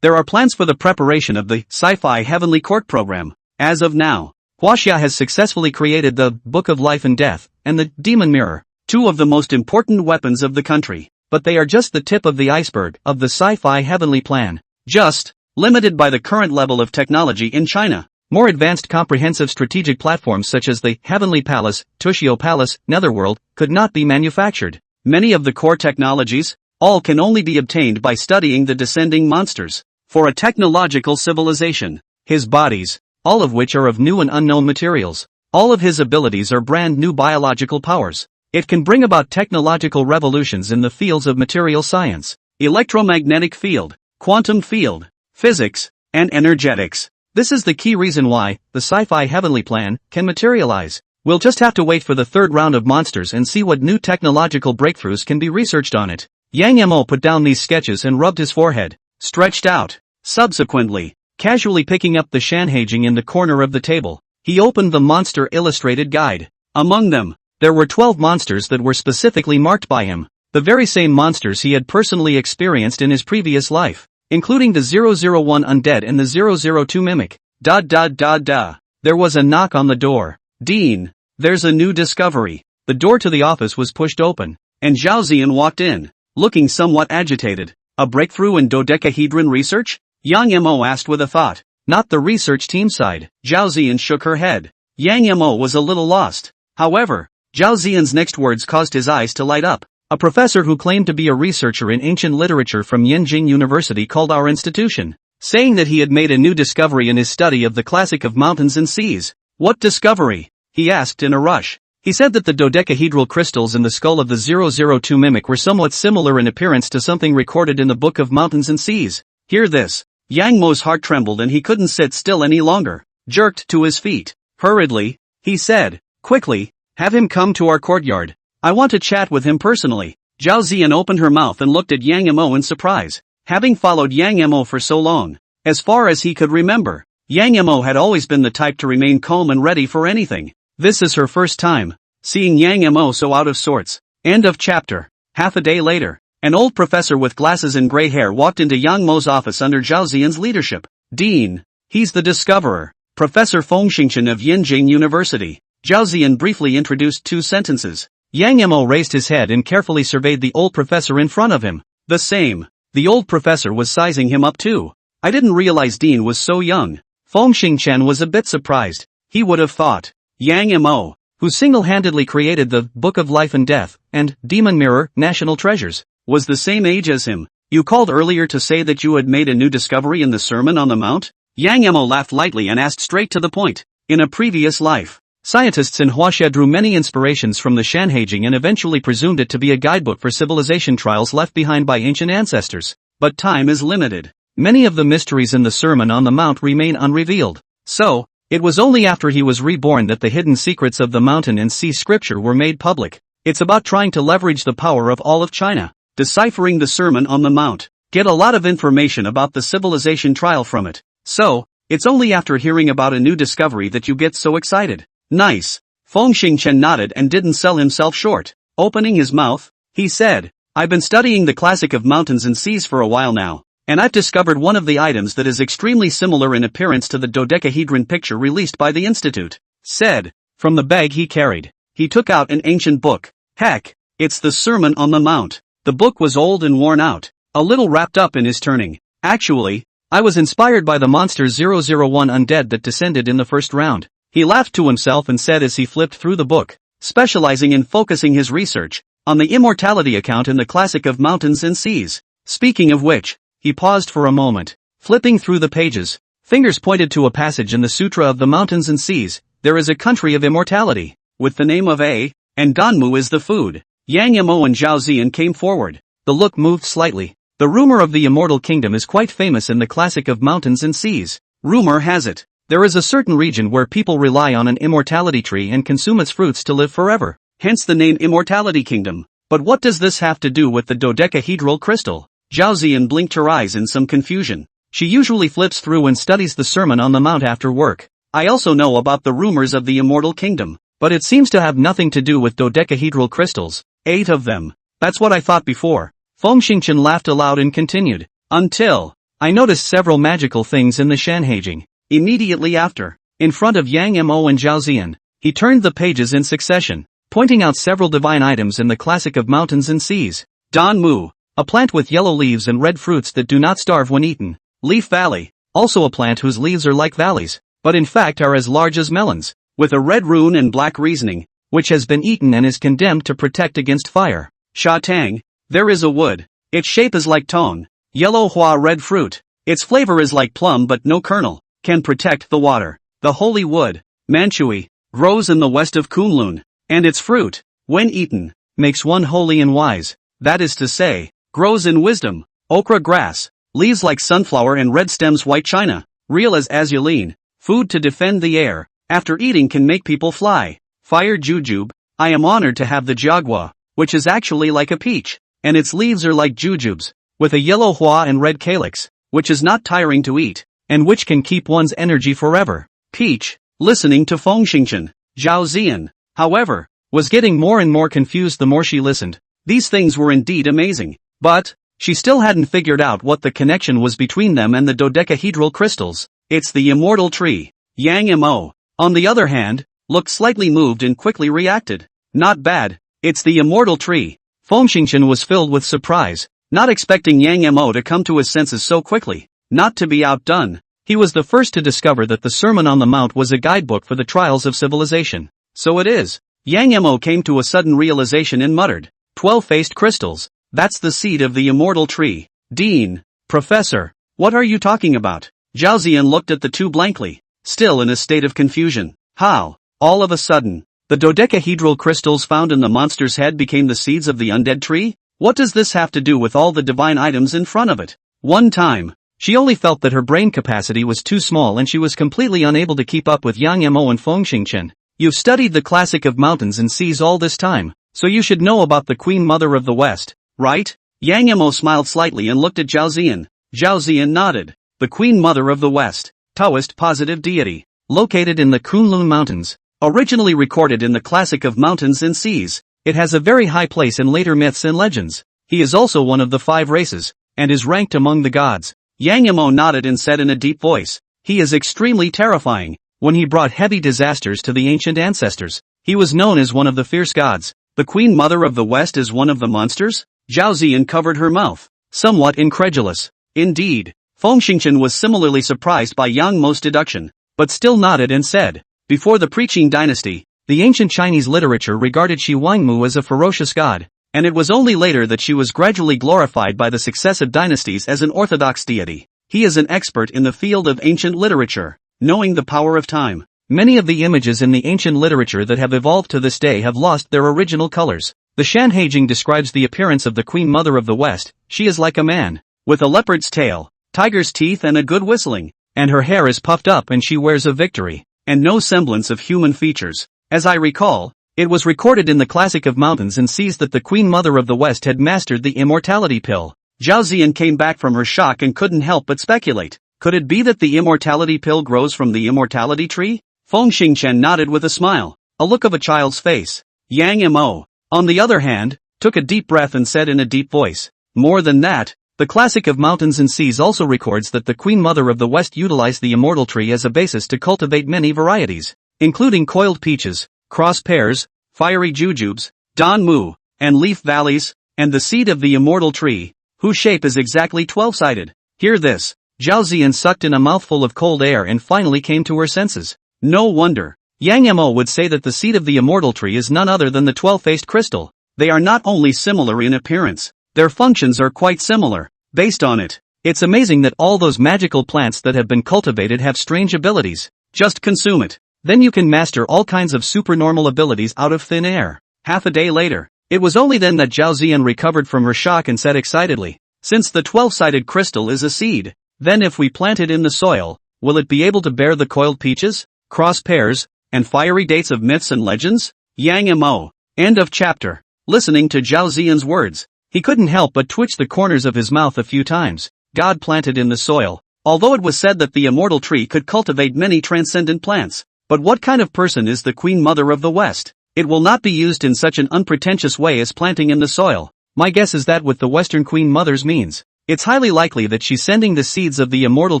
There are plans for the preparation of the Sci-fi Heavenly Court program. As of now, Huaxia has successfully created the Book of Life and Death, and the Demon Mirror, 2 of the most important weapons of the country, but they are just the tip of the iceberg of the Sci-fi Heavenly Plan. Just, limited by the current level of technology in China. More advanced comprehensive strategic platforms such as the Heavenly Palace, Tushio Palace, Netherworld, could not be manufactured. Many of the core technologies, all can only be obtained by studying the descending monsters. For a technological civilization, his bodies, all of which are of new and unknown materials, all of his abilities are brand new biological powers. It can bring about technological revolutions in the fields of material science, electromagnetic field, quantum field, physics, and energetics. This is the key reason why the Sci-Fi Heavenly Plan can materialize. We'll just have to wait for the 3rd round of monsters and see what new technological breakthroughs can be researched on it. Yang Mo put down these sketches and rubbed his forehead, stretched out. Subsequently, casually picking up the Shanhaijing in the corner of the table, he opened the Monster Illustrated Guide. Among them, there were 12 monsters that were specifically marked by him, the very same monsters he had personally experienced in his previous life, including the 001 Undead and the 002 Mimic. There was a knock on the door. Dean, there's a new discovery. The door to the office was pushed open, and Zhao Ziyan walked in, looking somewhat agitated. A breakthrough in dodecahedron research? Yang Yamo asked with a thought. Not the research team side. Zhao Ziyan shook her head. Yang Yamo was a little lost. However, Zhao Ziyan's next words caused his eyes to light up. A professor who claimed to be a researcher in ancient literature from Yenjing University called our institution, saying that he had made a new discovery in his study of the classic of mountains and seas. What discovery? He asked in a rush. He said that the dodecahedral crystals in the skull of the 002 Mimic were somewhat similar in appearance to something recorded in the Book of Mountains and Seas. Hear this. Yang Mo's heart trembled and he couldn't sit still any longer. Jerked to his feet. Hurriedly, he said, quickly, have him come to our courtyard. I want to chat with him personally. Zhao Ziyan opened her mouth and looked at Yang Mo in surprise. Having followed Yang Mo for so long, as far as he could remember, Yang Mo had always been the type to remain calm and ready for anything. This is her first time seeing Yang Mo so out of sorts. End of chapter. Half a day later, an old professor with glasses and gray hair walked into Yang Mo's office under Zhao Ziyan's leadership. Dean, he's the discoverer, Professor Feng Xingchen of Yenjing University. Zhao Ziyan briefly introduced 2 sentences. Yang Mo raised his head and carefully surveyed the old professor in front of him. The same. The old professor was sizing him up too. I didn't realize Dean was so young. Feng Xingchen was a bit surprised. He would have thought Yang Mo, who single-handedly created the Book of Life and Death and Demon Mirror, National Treasures, was the same age as him. You called earlier to say that you had made a new discovery in the Sermon on the Mount? Yang Mo laughed lightly and asked straight to the point. In a previous life, scientists in Huaxia drew many inspirations from the Shanhaijing and eventually presumed it to be a guidebook for civilization trials left behind by ancient ancestors. But time is limited. Many of the mysteries in the Sermon on the Mount remain unrevealed. So, It was only after he was reborn that the hidden secrets of the mountain and sea scripture were made public. It's about trying to leverage the power of all of China. Deciphering the Sermon on the Mount. Get a lot of information about the civilization trial from it. So, it's only after hearing about a new discovery that you get so excited. Nice. Feng Xingchen nodded and didn't sell himself short. Opening his mouth, he said, I've been studying the classic of mountains and seas for a while now, and I've discovered one of the items that is extremely similar in appearance to the dodecahedron picture released by the Institute. Said. From the bag he carried, he took out an ancient book. Heck, it's the Sermon on the Mount. The book was old and worn out, a little wrapped up in his turning. Actually, I was inspired by the monster 001 undead that descended in the first round. He laughed to himself and said as he flipped through the book, specializing in focusing his research on the immortality account in the classic of mountains and seas. Speaking of which, he paused for a moment, flipping through the pages. Fingers pointed to a passage in the Sutra of the Mountains and Seas. There is a country of immortality, with the name of A, and Danmu is the food. Yang Mo and Zhao Ziyan came forward. The look moved slightly. The rumor of the immortal kingdom is quite famous in the classic of mountains and seas. Rumor has it, there is a certain region where people rely on an immortality tree and consume its fruits to live forever. Hence the name Immortality Kingdom. But what does this have to do with the dodecahedral crystal? Zhao Ziyan blinked her eyes in some confusion. She usually flips through and studies the Sermon on the Mount after work. I also know about the rumors of the immortal kingdom, but it seems to have nothing to do with dodecahedral crystals. 8 of them. That's what I thought before. Feng Xingchen laughed aloud and continued. Until I noticed several magical things in the Shanhaijing. Immediately after, in front of Yang Mo and Zhao Ziyan, he turned the pages in succession, pointing out several divine items in the classic of mountains and seas. Dan Mu, a plant with yellow leaves and red fruits that do not starve when eaten. Leaf Valley, also a plant whose leaves are like valleys, but in fact are as large as melons, with a red rune and black reasoning, which has been eaten and is condemned to protect against fire. Sha Tang, there is a wood. Its shape is like tong. Yellow Hua red fruit. Its flavor is like plum but no kernel. Can protect the water. The holy wood, Manchui, grows in the west of Kunlun, and its fruit, when eaten, makes one holy and wise. That is to say, grows in wisdom. Okra grass, leaves like sunflower and red stems white china, real as azulene, food to defend the air, after eating can make people fly. Fire jujube, I am honored to have the jagua, which is actually like a peach, and its leaves are like jujubes, with a yellow hua and red calyx, which is not tiring to eat, and which can keep one's energy forever. Peach, listening to Feng Xingchen, Zhao Ziyan, however, was getting more and more confused the more she listened. These things were indeed amazing, but she still hadn't figured out what the connection was between them and the dodecahedral crystals. It's the immortal tree. Yang Mo, on the other hand, looked slightly moved and quickly reacted. Not bad, it's the immortal tree. Feng Xingchen was filled with surprise, not expecting Yang Mo to come to his senses so quickly. Not to be outdone, he was the first to discover that the Sermon on the Mount was a guidebook for the trials of civilization. So it is. Yang Mo came to a sudden realization and muttered, 12-faced crystals, that's the seed of the immortal tree. Dean, Professor, what are you talking about? Zhao Ziyan looked at the two blankly, still in a state of confusion. How, all of a sudden, the dodecahedral crystals found in the monster's head became the seeds of the undead tree? What does this have to do with all the divine items in front of it? One time, she only felt that her brain capacity was too small and she was completely unable to keep up with Yang Mo and Feng Xingchen. You've studied the classic of mountains and seas all this time, so you should know about the Queen Mother of the West, right? Yang Mo smiled slightly and looked at Zhao Ziyan. Zhao Ziyan nodded. The Queen Mother of the West, Taoist positive deity, located in the Kunlun Mountains, originally recorded in the classic of mountains and seas. It has a very high place in later myths and legends. He is also one of the 5 races, and is ranked among the gods. Yang Mo nodded and said in a deep voice, he is extremely terrifying. When he brought heavy disasters to the ancient ancestors, he was known as one of the fierce gods. The Queen Mother of the West is one of the monsters? Zhao Ziyan covered her mouth, somewhat incredulous. Indeed, Feng Xingchen was similarly surprised by Yang Mo's deduction, but still nodded and said, before the Preaching dynasty, the ancient Chinese literature regarded Shi Wangmu as a ferocious god, and it was only later that she was gradually glorified by the successive dynasties as an orthodox deity. He is an expert in the field of ancient literature, knowing the power of time. Many of the images in the ancient literature that have evolved to this day have lost their original colors. The Shanhaijing describes the appearance of the Queen Mother of the West. She is like a man, with a leopard's tail, tiger's teeth and a good whistling, and her hair is puffed up and she wears a victory. and no semblance of human features. As I recall, it was recorded in the classic of Mountains and Seas that the Queen Mother of the West had mastered the immortality pill. Zhao Ziyan came back from her shock and couldn't help but speculate. Could it be that the immortality pill grows from the immortality tree? Feng Xingchen nodded with a smile, a look of a child's face. Yang Mo, on the other hand, took a deep breath and said in a deep voice, more than that, the classic of Mountains and Seas also records that the Queen Mother of the West utilized the immortal tree as a basis to cultivate many varieties, including coiled peaches, cross pears, fiery jujubes, dan mu, and leaf valleys, and the seed of the immortal tree, whose shape is exactly 12-sided. Hear this. Zhao Ziyan sucked in a mouthful of cold air and finally came to her senses. No wonder. Yang Mo would say that the seed of the immortal tree is none other than the 12-faced crystal. They are not only similar in appearance, their functions are quite similar. Based on it, it's amazing that all those magical plants that have been cultivated have strange abilities. Just consume it. Then you can master all kinds of supernormal abilities out of thin air. Half a day later, it was only then that Zhao Ziyan recovered from her shock and said excitedly, since the 12-sided crystal is a seed, then if we plant it in the soil, will it be able to bear the coiled peaches, cross pears, and fiery dates of myths and legends? Yang Mo. End of chapter. Listening to Zhao Ziyan's words, he couldn't help but twitch the corners of his mouth a few times. God planted in the soil. Although it was said that the immortal tree could cultivate many transcendent plants, but what kind of person is the Queen Mother of the West? It will not be used in such an unpretentious way as planting in the soil. My guess is that what the Western Queen Mother's means, it's highly likely that she's sending the seeds of the immortal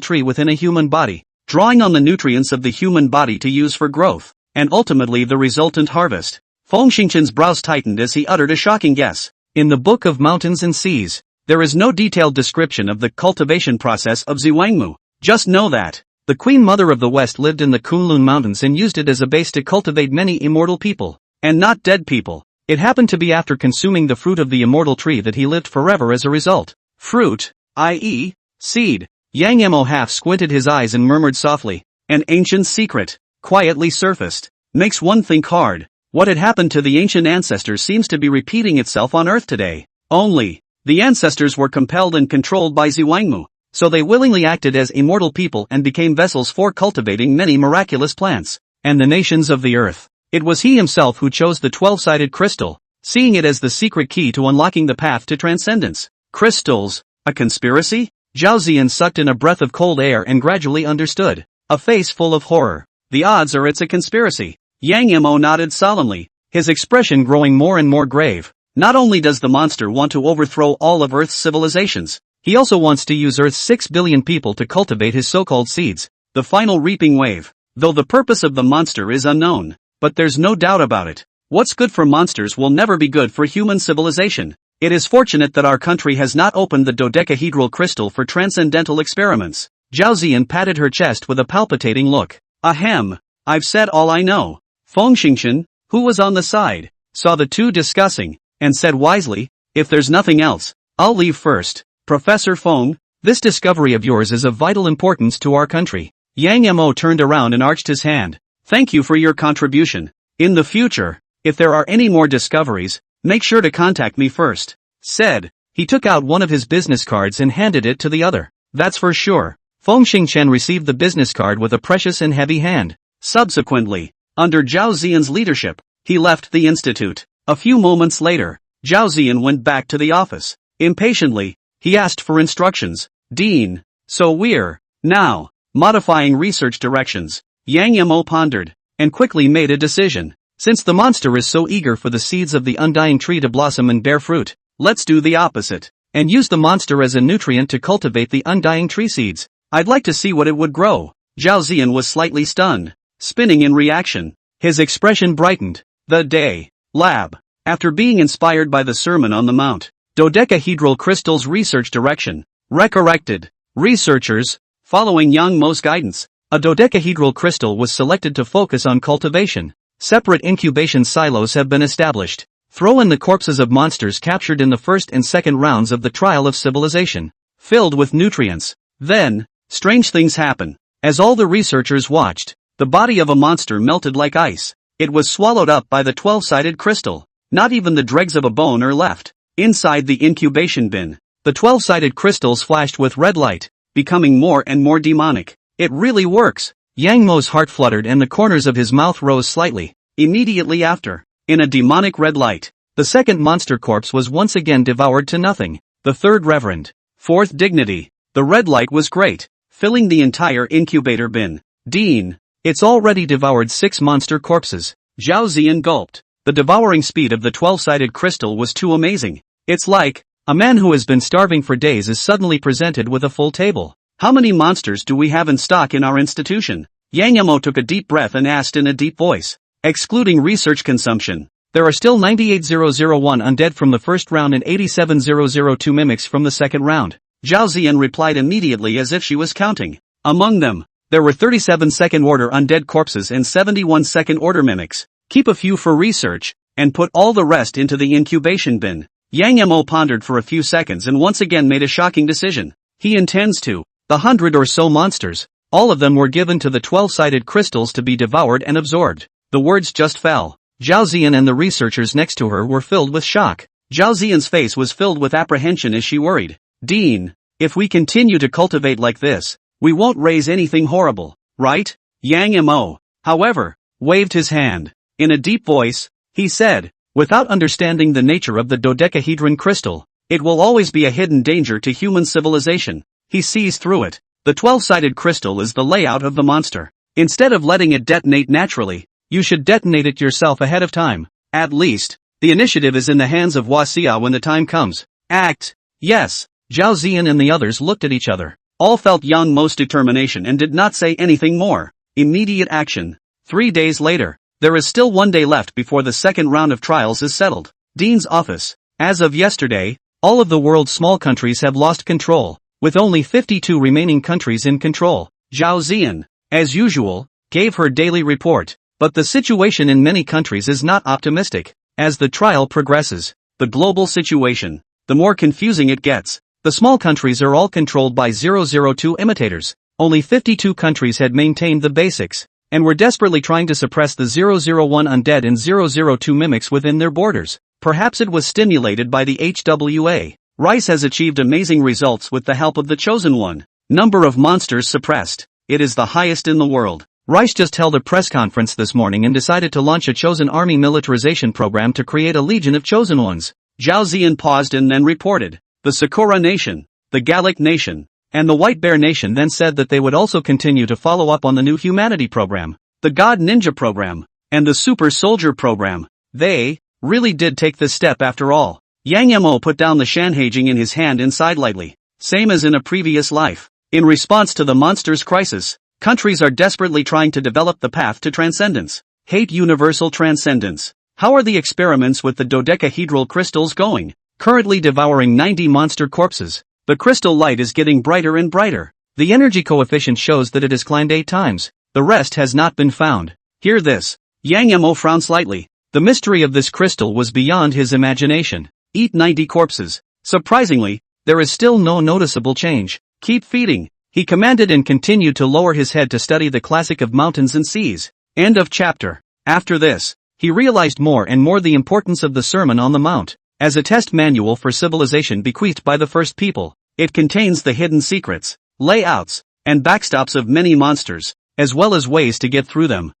tree within a human body, drawing on the nutrients of the human body to use for growth, and ultimately the resultant harvest. Feng Xingchen's brows tightened as he uttered a shocking guess. In the Book of Mountains and Seas, there is no detailed description of the cultivation process of Zhuangmu. Just know that the Queen Mother of the West lived in the Kunlun Mountains and used it as a base to cultivate many immortal people, and not dead people. It happened to be after consuming the fruit of the immortal tree that he lived forever as a result. Fruit, i.e., seed. Yang Mo half squinted his eyes and murmured softly, an ancient secret, quietly surfaced. Makes one think hard. What had happened to the ancient ancestors seems to be repeating itself on Earth today. Only, the ancestors were compelled and controlled by Zhuangmu, so they willingly acted as immortal people and became vessels for cultivating many miraculous plants, and the nations of the earth. It was he himself who chose the 12-sided crystal, seeing it as the secret key to unlocking the path to transcendence. Crystals, a conspiracy? Zhao Ziyan sucked in a breath of cold air and gradually understood, a face full of horror. The odds are it's a conspiracy. Yang Mo nodded solemnly, his expression growing more and more grave. Not only does the monster want to overthrow all of Earth's civilizations, he also wants to use Earth's 6 billion people to cultivate his so-called seeds, the final reaping wave. Though the purpose of the monster is unknown, but there's no doubt about it. What's good for monsters will never be good for human civilization. It is fortunate that our country has not opened the dodecahedral crystal for transcendental experiments. Zhao Ziyan patted her chest with a palpitating look. Ahem, I've said all I know. Feng Xingchen, who was on the side, saw the two discussing, and said wisely, if there's nothing else, I'll leave first. Professor Feng, this discovery of yours is of vital importance to our country. Yang Mo turned around and arched his hand. Thank you for your contribution. In the future, if there are any more discoveries, make sure to contact me first. Said, he took out one of his business cards and handed it to the other. That's for sure. Feng Xingchen received the business card with a precious and heavy hand. Subsequently, under Zhao Ziyan's leadership, he left the institute. A few moments later, Zhao Ziyan went back to the office. Impatiently, he asked for instructions. Dean, so we're now modifying research directions. Yang Mo pondered, and quickly made a decision. Since the monster is so eager for the seeds of the undying tree to blossom and bear fruit, let's do the opposite, and use the monster as a nutrient to cultivate the undying tree seeds. I'd like to see what it would grow. Zhao Ziyan was slightly stunned, spinning in reaction. His expression brightened. The day lab. After being inspired by the Sermon on the Mount, dodecahedral crystals research direction. Recorrected. Researchers, following Yang Mo's guidance, a dodecahedral crystal was selected to focus on cultivation. Separate incubation silos have been established. Throw in the corpses of monsters captured in the first and second rounds of the trial of civilization, filled with nutrients. Then, strange things happen. As all the researchers watched, the body of a monster melted like ice. It was swallowed up by the 12-sided crystal. Not even the dregs of a bone are left. Inside the incubation bin, the 12-sided crystals flashed with red light, becoming more and more demonic. It really works. Yang Mo's heart fluttered and the corners of his mouth rose slightly. Immediately after, in a demonic red light, the second monster corpse was once again devoured to nothing. The third reverend. Fourth dignity. The red light was great, filling the entire incubator bin. Dean. It's already devoured 6 monster corpses. Zhao Ziyan gulped. The devouring speed of the 12-sided crystal was too amazing. It's like, a man who has been starving for days is suddenly presented with a full table. How many monsters do we have in stock in our institution? Yang Mo took a deep breath and asked in a deep voice. Excluding research consumption, there are still 98,001 undead from the first round and 87,002 mimics from the second round. Zhao Ziyan replied immediately as if she was counting. Among them, there were 37 second-order undead corpses and 71 second-order mimics. Keep a few for research, and put all the rest into the incubation bin. Yang Mo pondered for a few seconds and once again made a shocking decision. He intends to. The 100 or so monsters, all of them were given to the 12-sided crystals to be devoured and absorbed. The words just fell. Zhao Ziyan and the researchers next to her were filled with shock. Zhao Ziyan's face was filled with apprehension as she worried. Dean, if we continue to cultivate like this, we won't raise anything horrible, right? Yang Mo, however, waved his hand. In a deep voice, he said, without understanding the nature of the dodecahedron crystal, it will always be a hidden danger to human civilization. He sees through it. The 12-sided crystal is the layout of the monster. Instead of letting it detonate naturally, you should detonate it yourself ahead of time. At least, the initiative is in the hands of Xia when the time comes. Act. Yes. Zhao Ziyan and the others looked at each other. All felt Yang Mo's determination and did not say anything more. Immediate action. 3 days later, there is still 1 day left before the second round of trials is settled. Dean's office. As of yesterday, all of the world's small countries have lost control, with only 52 remaining countries in control. Zhao Ziyan, as usual, gave her daily report. But the situation in many countries is not optimistic. As the trial progresses, the global situation, the more confusing it gets. The small countries are all controlled by 002 imitators. Only 52 countries had maintained the basics, and were desperately trying to suppress the 001 undead and 002 mimics within their borders. Perhaps it was stimulated by the HWA. Rice has achieved amazing results with the help of the Chosen One. Number of monsters suppressed. It is the highest in the world. Rice just held a press conference this morning and decided to launch a Chosen Army militarization program to create a legion of Chosen Ones. Zhao Ziyan paused and then reported. The Sakura Nation, the Gallic Nation, and the White Bear Nation then said that they would also continue to follow up on the New Humanity program, the God Ninja program, and the Super Soldier program. They really did take this step after all. Yang Mo put down the Shanhaijing in his hand and sighed lightly. Same as in a previous life. In response to the monsters' crisis, countries are desperately trying to develop the path to transcendence. Hate universal transcendence. How are the experiments with the dodecahedral crystals going? Currently devouring 90 monster corpses. The crystal light is getting brighter and brighter. The energy coefficient shows that it has climbed 8 times. The rest has not been found. Hear this. Yang Mo frowned slightly. The mystery of this crystal was beyond his imagination. Eat 90 corpses. Surprisingly, there is still no noticeable change. Keep feeding. He commanded and continued to lower his head to study the classic of mountains and seas. End of chapter. After this, he realized more and more the importance of the Sermon on the Mount. As a test manual for civilization bequeathed by the first people, it contains the hidden secrets, layouts, and backstops of many monsters, as well as ways to get through them.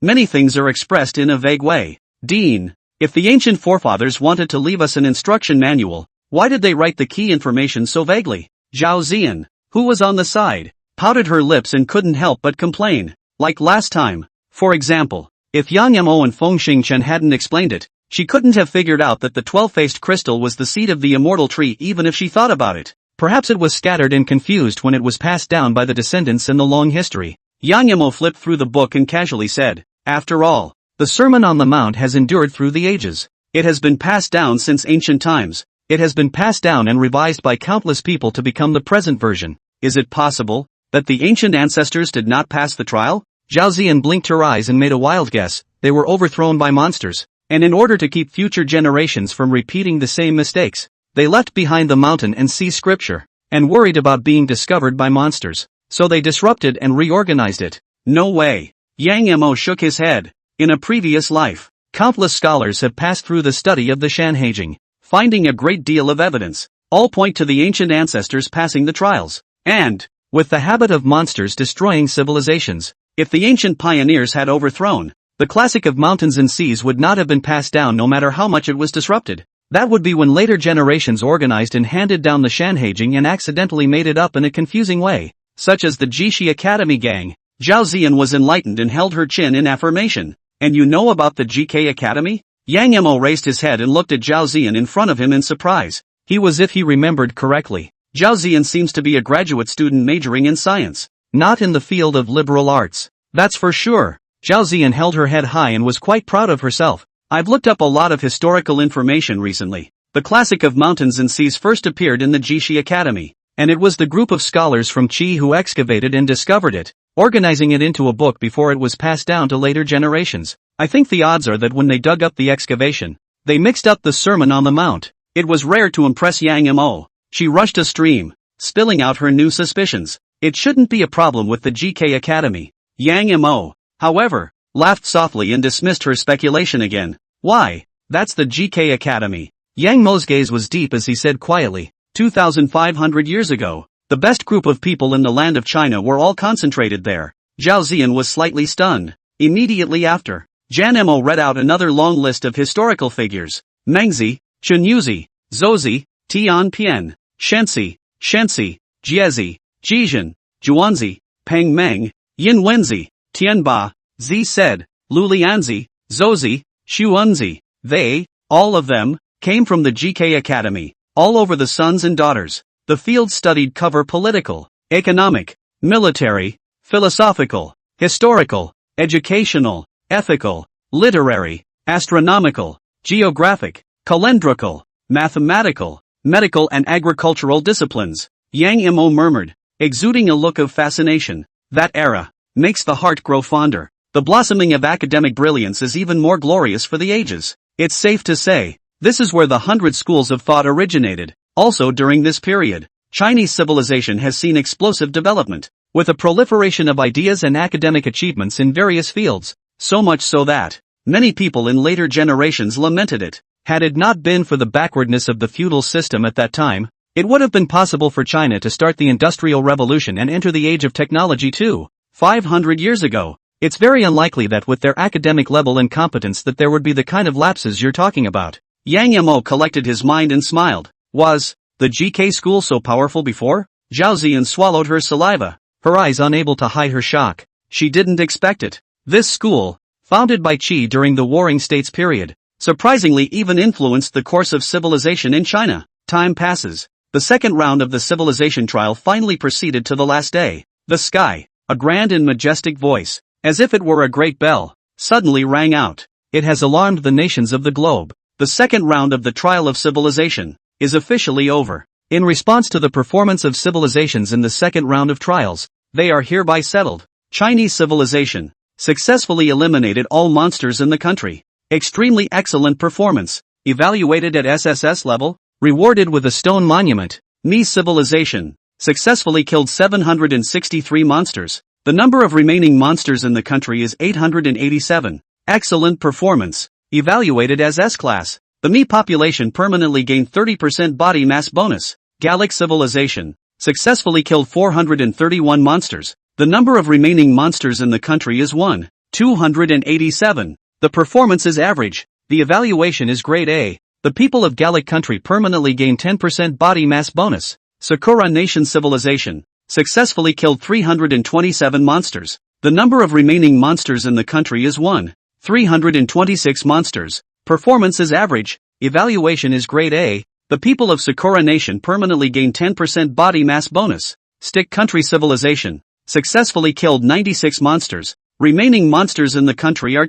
Many things are expressed in a vague way. Dean, if the ancient forefathers wanted to leave us an instruction manual, why did they write the key information so vaguely? Zhao Ziyan, who was on the side, pouted her lips and couldn't help but complain. Like last time. For example, if Yang Mo and Feng Xingchen hadn't explained it, she couldn't have figured out that the 12-faced crystal was the seed of the immortal tree even if she thought about it. Perhaps it was scattered and confused when it was passed down by the descendants in the long history. Yang Mo flipped through the book and casually said, after all, the Sermon on the Mount has endured through the ages. It has been passed down since ancient times. It has been passed down and revised by countless people to become the present version. Is it possible that the ancient ancestors did not pass the trial? Zhao Ziyan blinked her eyes and made a wild guess. They were overthrown by monsters. And in order to keep future generations from repeating the same mistakes, they left behind the mountain and sea scripture, and worried about being discovered by monsters. So they disrupted and reorganized it. No way. Yang Mo shook his head. In a previous life, countless scholars have passed through the study of the Shanhaijing, finding a great deal of evidence. All point to the ancient ancestors passing the trials. And, with the habit of monsters destroying civilizations. If the ancient pioneers had overthrown, the classic of mountains and seas would not have been passed down no matter how much it was disrupted. That would be when later generations organized and handed down the Shanhaijing and accidentally made it up in a confusing way, such as the Jishi Academy gang. Zhao Ziyan was enlightened and held her chin in affirmation. And you know about the GK Academy? Yang Mo raised his head and looked at Zhao Ziyan in front of him in surprise. He was if he remembered correctly. Zhao Ziyan seems to be a graduate student majoring in science, not in the field of liberal arts. That's for sure. Zhao Ziyan held her head high and was quite proud of herself. I've looked up a lot of historical information recently. The classic of mountains and seas first appeared in the Jishi Academy, and it was the group of scholars from Qi who excavated and discovered it, organizing it into a book before it was passed down to later generations. I think the odds are that when they dug up the excavation, they mixed up the Sermon on the Mount. It was rare to impress Yang Mo. She rushed a stream, spilling out her new suspicions. It shouldn't be a problem with the GK Academy. Yang Mo, however, laughed softly and dismissed her speculation again. Why? That's the GK Academy. Yang Mo's gaze was deep as he said quietly, 2,500 years ago, the best group of people in the land of China were all concentrated there. Zhao Ziyan was slightly stunned. Immediately after, Jan Mo read out another long list of historical figures. Mengzi, Chunyuzi, Zozi, Tian Pian, Shensi, Jiezi, Jizhen, Zhuanzi, Peng Meng, Yin Wenzi, Tianba, Zi said, Lulianzi, Zozi, Xuanzi. They, all of them, came from the GK Academy, all over the sons and daughters. The fields studied cover political, economic, military, philosophical, historical, educational, ethical, literary, astronomical, geographic, calendrical, mathematical, medical and agricultural disciplines. Yang Mo murmured, exuding a look of fascination. That era makes the heart grow fonder. The blossoming of academic brilliance is even more glorious for the ages. It's safe to say, this is where the 100 schools of thought originated. Also during this period, Chinese civilization has seen explosive development, with a proliferation of ideas and academic achievements in various fields, so much so that many people in later generations lamented it. Had it not been for the backwardness of the feudal system at that time, it would have been possible for China to start the Industrial Revolution and enter the age of technology too. 500 years ago, it's very unlikely that with their academic level and competence that there would be the kind of lapses you're talking about. Yang Mo collected his mind and smiled. Was the GK school so powerful before? Zhao Ziyan swallowed her saliva, her eyes unable to hide her shock. She didn't expect it. This school, founded by Qi during the Warring States period, surprisingly even influenced the course of civilization in China. Time passes. The second round of the civilization trial finally proceeded to the last day. The sky, a grand and majestic voice, as if it were a great bell, suddenly rang out. It has alarmed the nations of the globe. The second round of the trial of civilization is officially over. In response to the performance of civilizations in the second round of trials, they are hereby settled. Chinese civilization successfully eliminated all monsters in the country. Extremely excellent performance, evaluated at SSS level, rewarded with a stone monument. Mi civilization successfully killed 763 monsters. The number of remaining monsters in the country is 887. Excellent performance, evaluated as S-class. The Mi population permanently gained 30% body mass bonus. Gallic civilization successfully killed 431 monsters. The number of remaining monsters in the country is 287. The performance is average. The evaluation is grade A. The people of Gallic country permanently gain 10% body mass bonus. Sakura nation civilization successfully killed 327 monsters. The number of remaining monsters in the country is 326 monsters. Performance is average. Evaluation is grade A. The people of Sakura nation permanently gain 10% body mass bonus. Stick country civilization successfully killed 96 monsters. Remaining monsters in the country are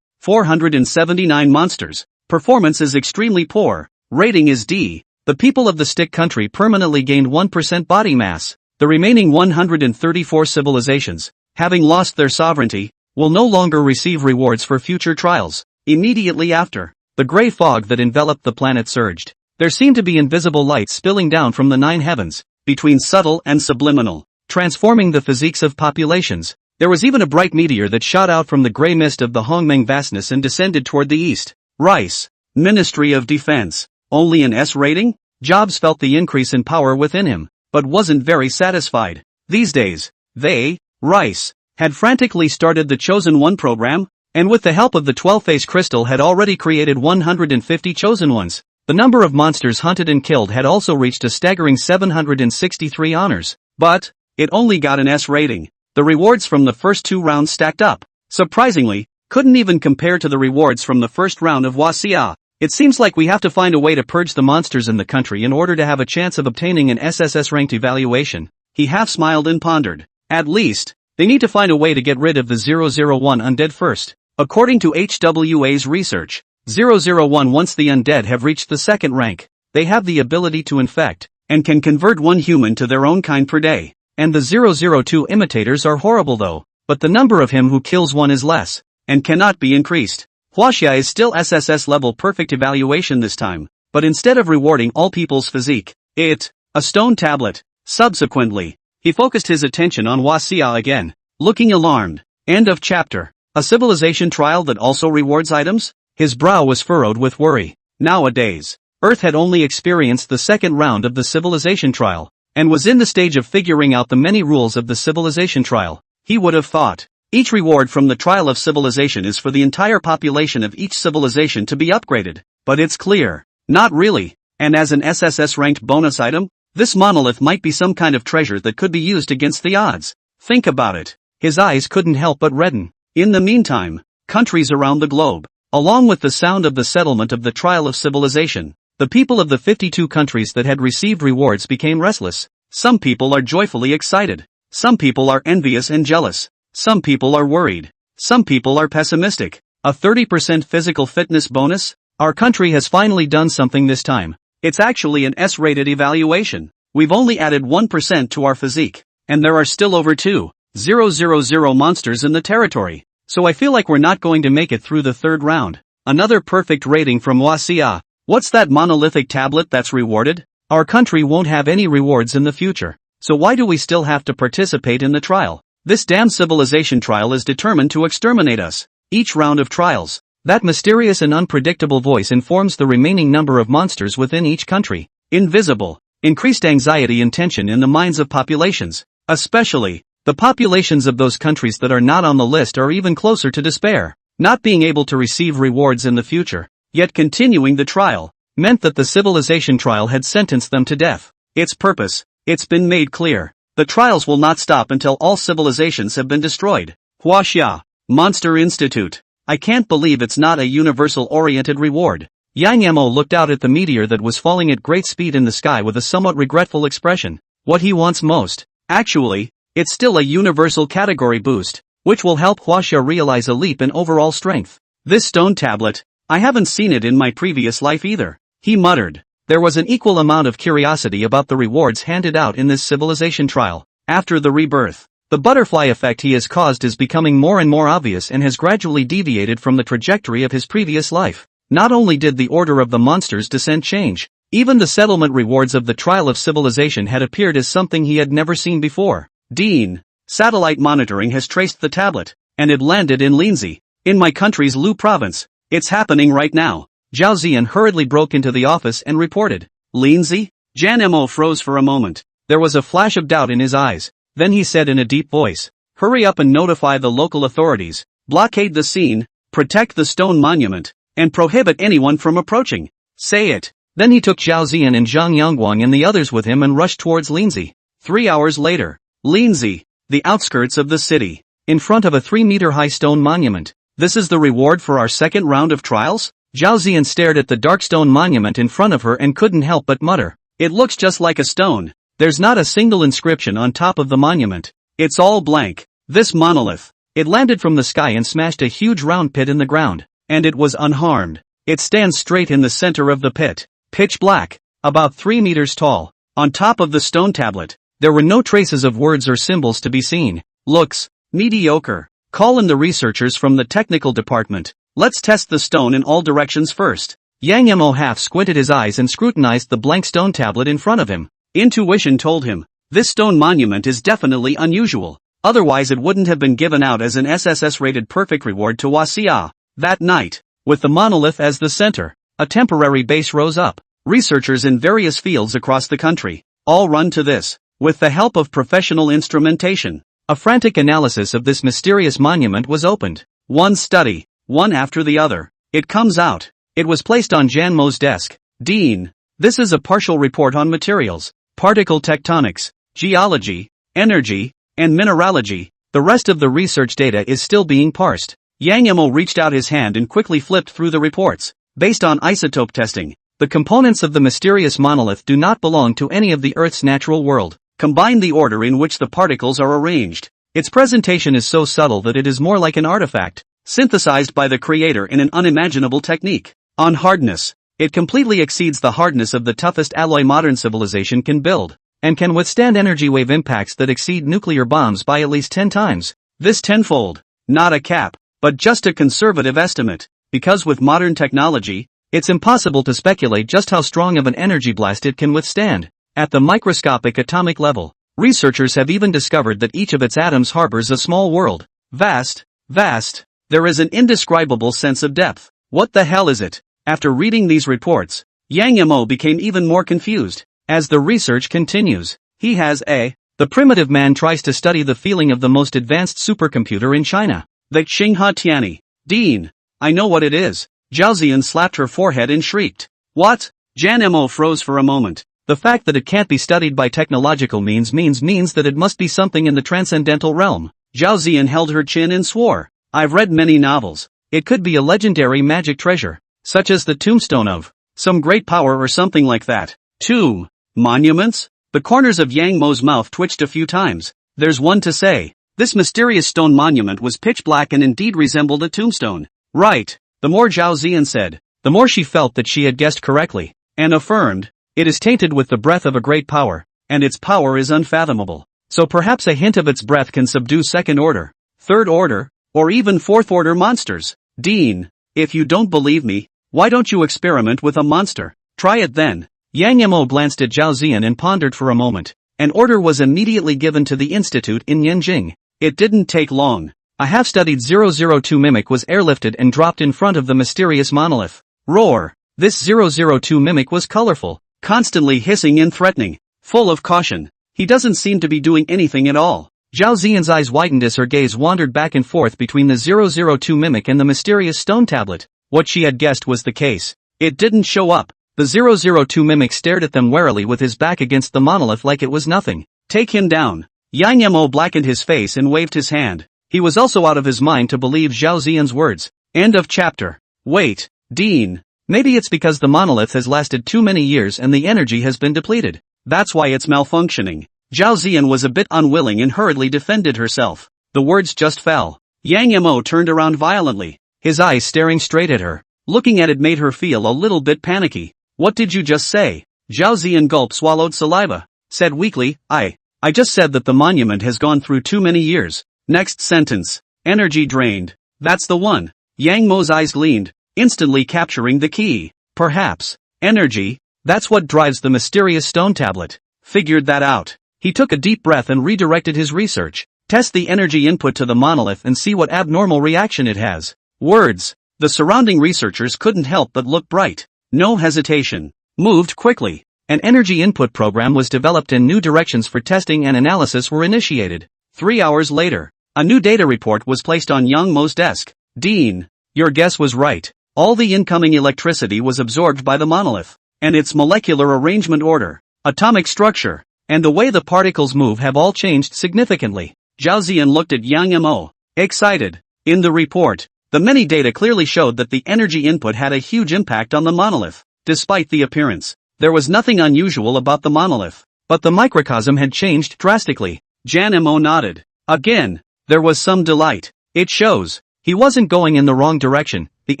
479 monsters. Performance is extremely poor. Rating is D. The people of the stick country permanently gained 1% body mass. The remaining 134 civilizations, having lost their sovereignty, will no longer receive rewards for future trials. Immediately after, the gray fog that enveloped the planet surged. There seemed to be invisible lights spilling down from the 9 heavens, between subtle and subliminal, transforming the physiques of populations. There was even a bright meteor that shot out from the gray mist of the Hongmeng vastness and descended toward the east. Rice, Ministry of Defense, only an S rating? Jobs felt the increase in power within him, but wasn't very satisfied. These days, they, Rice, had frantically started the Chosen One program, and with the help of the 12-face crystal had already created 150 Chosen Ones. The number of monsters hunted and killed had also reached a staggering 763 honors. But it only got an S rating. The rewards from the first 2 rounds stacked up, surprisingly, couldn't even compare to the rewards from the first round of Wasia. It seems like we have to find a way to purge the monsters in the country in order to have a chance of obtaining an SSS ranked evaluation. He half smiled and pondered. At least, they need to find a way to get rid of the 001 undead first. According to HWA's research, 001 once the undead have reached the 2nd rank, they have the ability to infect, and can convert 1 human to their own kind per day. And the 002 imitators are horrible though, but the number of him who kills 1 is less, and cannot be increased. Huaxia is still SSS level perfect evaluation this time, but instead of rewarding all people's physique, a stone tablet. Subsequently, he focused his attention on Huaxia again, looking alarmed. End of chapter. A civilization trial that also rewards items? His brow was furrowed with worry. Nowadays, Earth had only experienced the 2nd round of the civilization trial, and was in the stage of figuring out the many rules of the civilization trial. He would have thought, each reward from the trial of civilization is for the entire population of each civilization to be upgraded. But it's clear, not really. And as an SSS ranked bonus item, this monolith might be some kind of treasure that could be used against the odds. Think about it. His eyes couldn't help but redden. In the meantime, countries around the globe, along with the sound of the settlement of the trial of civilization, the people of the 52 countries that had received rewards became restless. Some people are joyfully excited. Some people are envious and jealous. Some people are worried. Some people are pessimistic. A 30% physical fitness bonus? Our country has finally done something this time. It's actually an S-rated evaluation. We've only added 1% to our physique, and there are still over 2,000 monsters in the territory. So I feel like we're not going to make it through the 3rd round. Another perfect rating from Wasia. What's that monolithic tablet that's rewarded? Our country won't have any rewards in the future. So why do we still have to participate in the trial? This damn civilization trial is determined to exterminate us. Each round of trials, that mysterious and unpredictable voice informs the remaining number of monsters within each country. Invisible, increased anxiety and tension in the minds of populations. Especially, the populations of those countries that are not on the list are even closer to despair. Not being able to receive rewards in the future, yet continuing the trial, meant that the civilization trial had sentenced them to death. Its purpose, it's been made clear. The trials will not stop until all civilizations have been destroyed. Huaxia, Monster Institute. I can't believe it's not a universal-oriented reward. Yang Emo looked out at the meteor that was falling at great speed in the sky with a somewhat regretful expression. What he wants most, actually, it's still a universal category boost, which will help Huaxia realize a leap in overall strength. This stone tablet, I haven't seen it in my previous life either. He muttered. There was an equal amount of curiosity about the rewards handed out in this civilization trial. After the rebirth, the butterfly effect he has caused is becoming more and more obvious and has gradually deviated from the trajectory of his previous life. Not only did the order of the monsters' descent change, even the settlement rewards of the trial of civilization had appeared as something he had never seen before. Dean, satellite monitoring has traced the tablet, and it landed in Linzi, in my country's Lu province. It's happening right now. Zhao Ziyan hurriedly broke into the office and reported. Linzi? Jan Mo froze for a moment. There was a flash of doubt in his eyes. Then he said in a deep voice, hurry up and notify the local authorities, blockade the scene, protect the stone monument, and prohibit anyone from approaching. Say it. Then he took Zhao Ziyan and Zhang Yangguang and the others with him and rushed towards Linzi. 3 hours later, Linzi, the outskirts of the city, in front of a 3-meter-high stone monument. This is the reward for our 2nd round of trials? Zhao Ziyan stared at the dark stone monument in front of her and couldn't help but mutter. It looks just like a stone. There's not a single inscription on top of the monument. It's all blank. This monolith. It landed from the sky and smashed a huge round pit in the ground. And it was unharmed. It stands straight in the center of the pit. Pitch black. About 3 meters tall. On top of the stone tablet, there were no traces of words or symbols to be seen. Looks mediocre. Call in the researchers from the technical department. Let's test the stone in all directions first. Yang Emo half squinted his eyes and scrutinized the blank stone tablet in front of him. Intuition told him, this stone monument is definitely unusual. Otherwise it wouldn't have been given out as an SSS-rated perfect reward to Wasia. That night, with the monolith as the center, a temporary base rose up. Researchers in various fields across the country all run to this. With the help of professional instrumentation, a frantic analysis of this mysterious monument was opened. One study, one after the other. It comes out. It was placed on Jan Mo's desk. Dean. This is a partial report on materials, particle tectonics, geology, energy, and mineralogy. The rest of the research data is still being parsed. Yang Mo reached out his hand and quickly flipped through the reports. Based on isotope testing, the components of the mysterious monolith do not belong to any of the Earth's natural world. Combine the order in which the particles are arranged. Its presentation is so subtle that it is more like an artifact, synthesized by the creator in an unimaginable technique. On hardness, it completely exceeds the hardness of the toughest alloy modern civilization can build, and can withstand energy wave impacts that exceed nuclear bombs by at least 10 times. This tenfold, not a cap, but just a conservative estimate, because with modern technology, it's impossible to speculate just how strong of an energy blast it can withstand. At the microscopic atomic level, researchers have even discovered that each of its atoms harbors a small world. Vast, vast. There is an indescribable sense of depth. What the hell is it? After reading these reports, Yang Mo became even more confused. As the research continues, he has the primitive man tries to study the feeling of the most advanced supercomputer in China. The Xinghua Tianyi. Dean. I know what it is. Zhao Ziyan slapped her forehead and shrieked. What? Jan Mo froze for a moment. The fact that it can't be studied by technological means that it must be something in the transcendental realm. Zhao Ziyan held her chin and swore. I've read many novels. It could be a legendary magic treasure, such as the tombstone of some great power or something like that. Tomb. Monuments? The corners of Yang Mo's mouth twitched a few times. There's one to say. This mysterious stone monument was pitch black and indeed resembled a tombstone. Right. The more Zhao Ziyan said, the more she felt that she had guessed correctly, and affirmed, it is tainted with the breath of a great power, and its power is unfathomable. So perhaps a hint of its breath can subdue second order, third order, or even fourth order monsters. Dean, if you don't believe me, why don't you experiment with a monster? Try it then. Yang Mo glanced at Zhao Ziyan and pondered for a moment. An order was immediately given to the institute in Yanjing. It didn't take long. A half-studied 002 mimic was airlifted and dropped in front of the mysterious monolith. Roar! This 002 mimic was colorful, constantly hissing and threatening, full of caution. He doesn't seem to be doing anything at all. Zhao Ziyan's eyes widened as her gaze wandered back and forth between the 002 mimic and the mysterious stone tablet. What she had guessed was the case. It didn't show up. The 002 mimic stared at them warily with his back against the monolith like it was nothing. Take him down. Yang Mo blackened his face and waved his hand. He was also out of his mind to believe Zhao Ziyan's words. End of chapter. Wait, Dean. Maybe it's because the monolith has lasted too many years and the energy has been depleted. That's why it's malfunctioning. Zhao Ziyan was a bit unwilling and hurriedly defended herself. The words just fell. Yang Mo turned around violently, his eyes staring straight at her. Looking at it made her feel a little bit panicky. What did you just say? Zhao Ziyan gulped, swallowed saliva, said weakly, I just said that the monument has gone through too many years. Next sentence. Energy drained. That's the one. Yang Mo's eyes gleamed, instantly capturing the key. Perhaps. Energy. That's what drives the mysterious stone tablet. Figured that out. He took a deep breath and redirected his research. Test the energy input to the monolith and see what abnormal reaction it has. Words. The surrounding researchers couldn't help but look bright. No hesitation. Moved quickly. An energy input program was developed and new directions for testing and analysis were initiated. 3 hours later, a new data report was placed on Yang Mo's desk. Dean, your guess was right. All the incoming electricity was absorbed by the monolith, and its molecular arrangement, order, atomic structure, and the way the particles move have all changed significantly. Zhao Ziyan looked at Yang Mo, excited. In the report, the many data clearly showed that the energy input had a huge impact on the monolith. Despite the appearance, there was nothing unusual about the monolith, but the microcosm had changed drastically. Jan Mo nodded. Again, there was some delight. It shows. He wasn't going in the wrong direction. The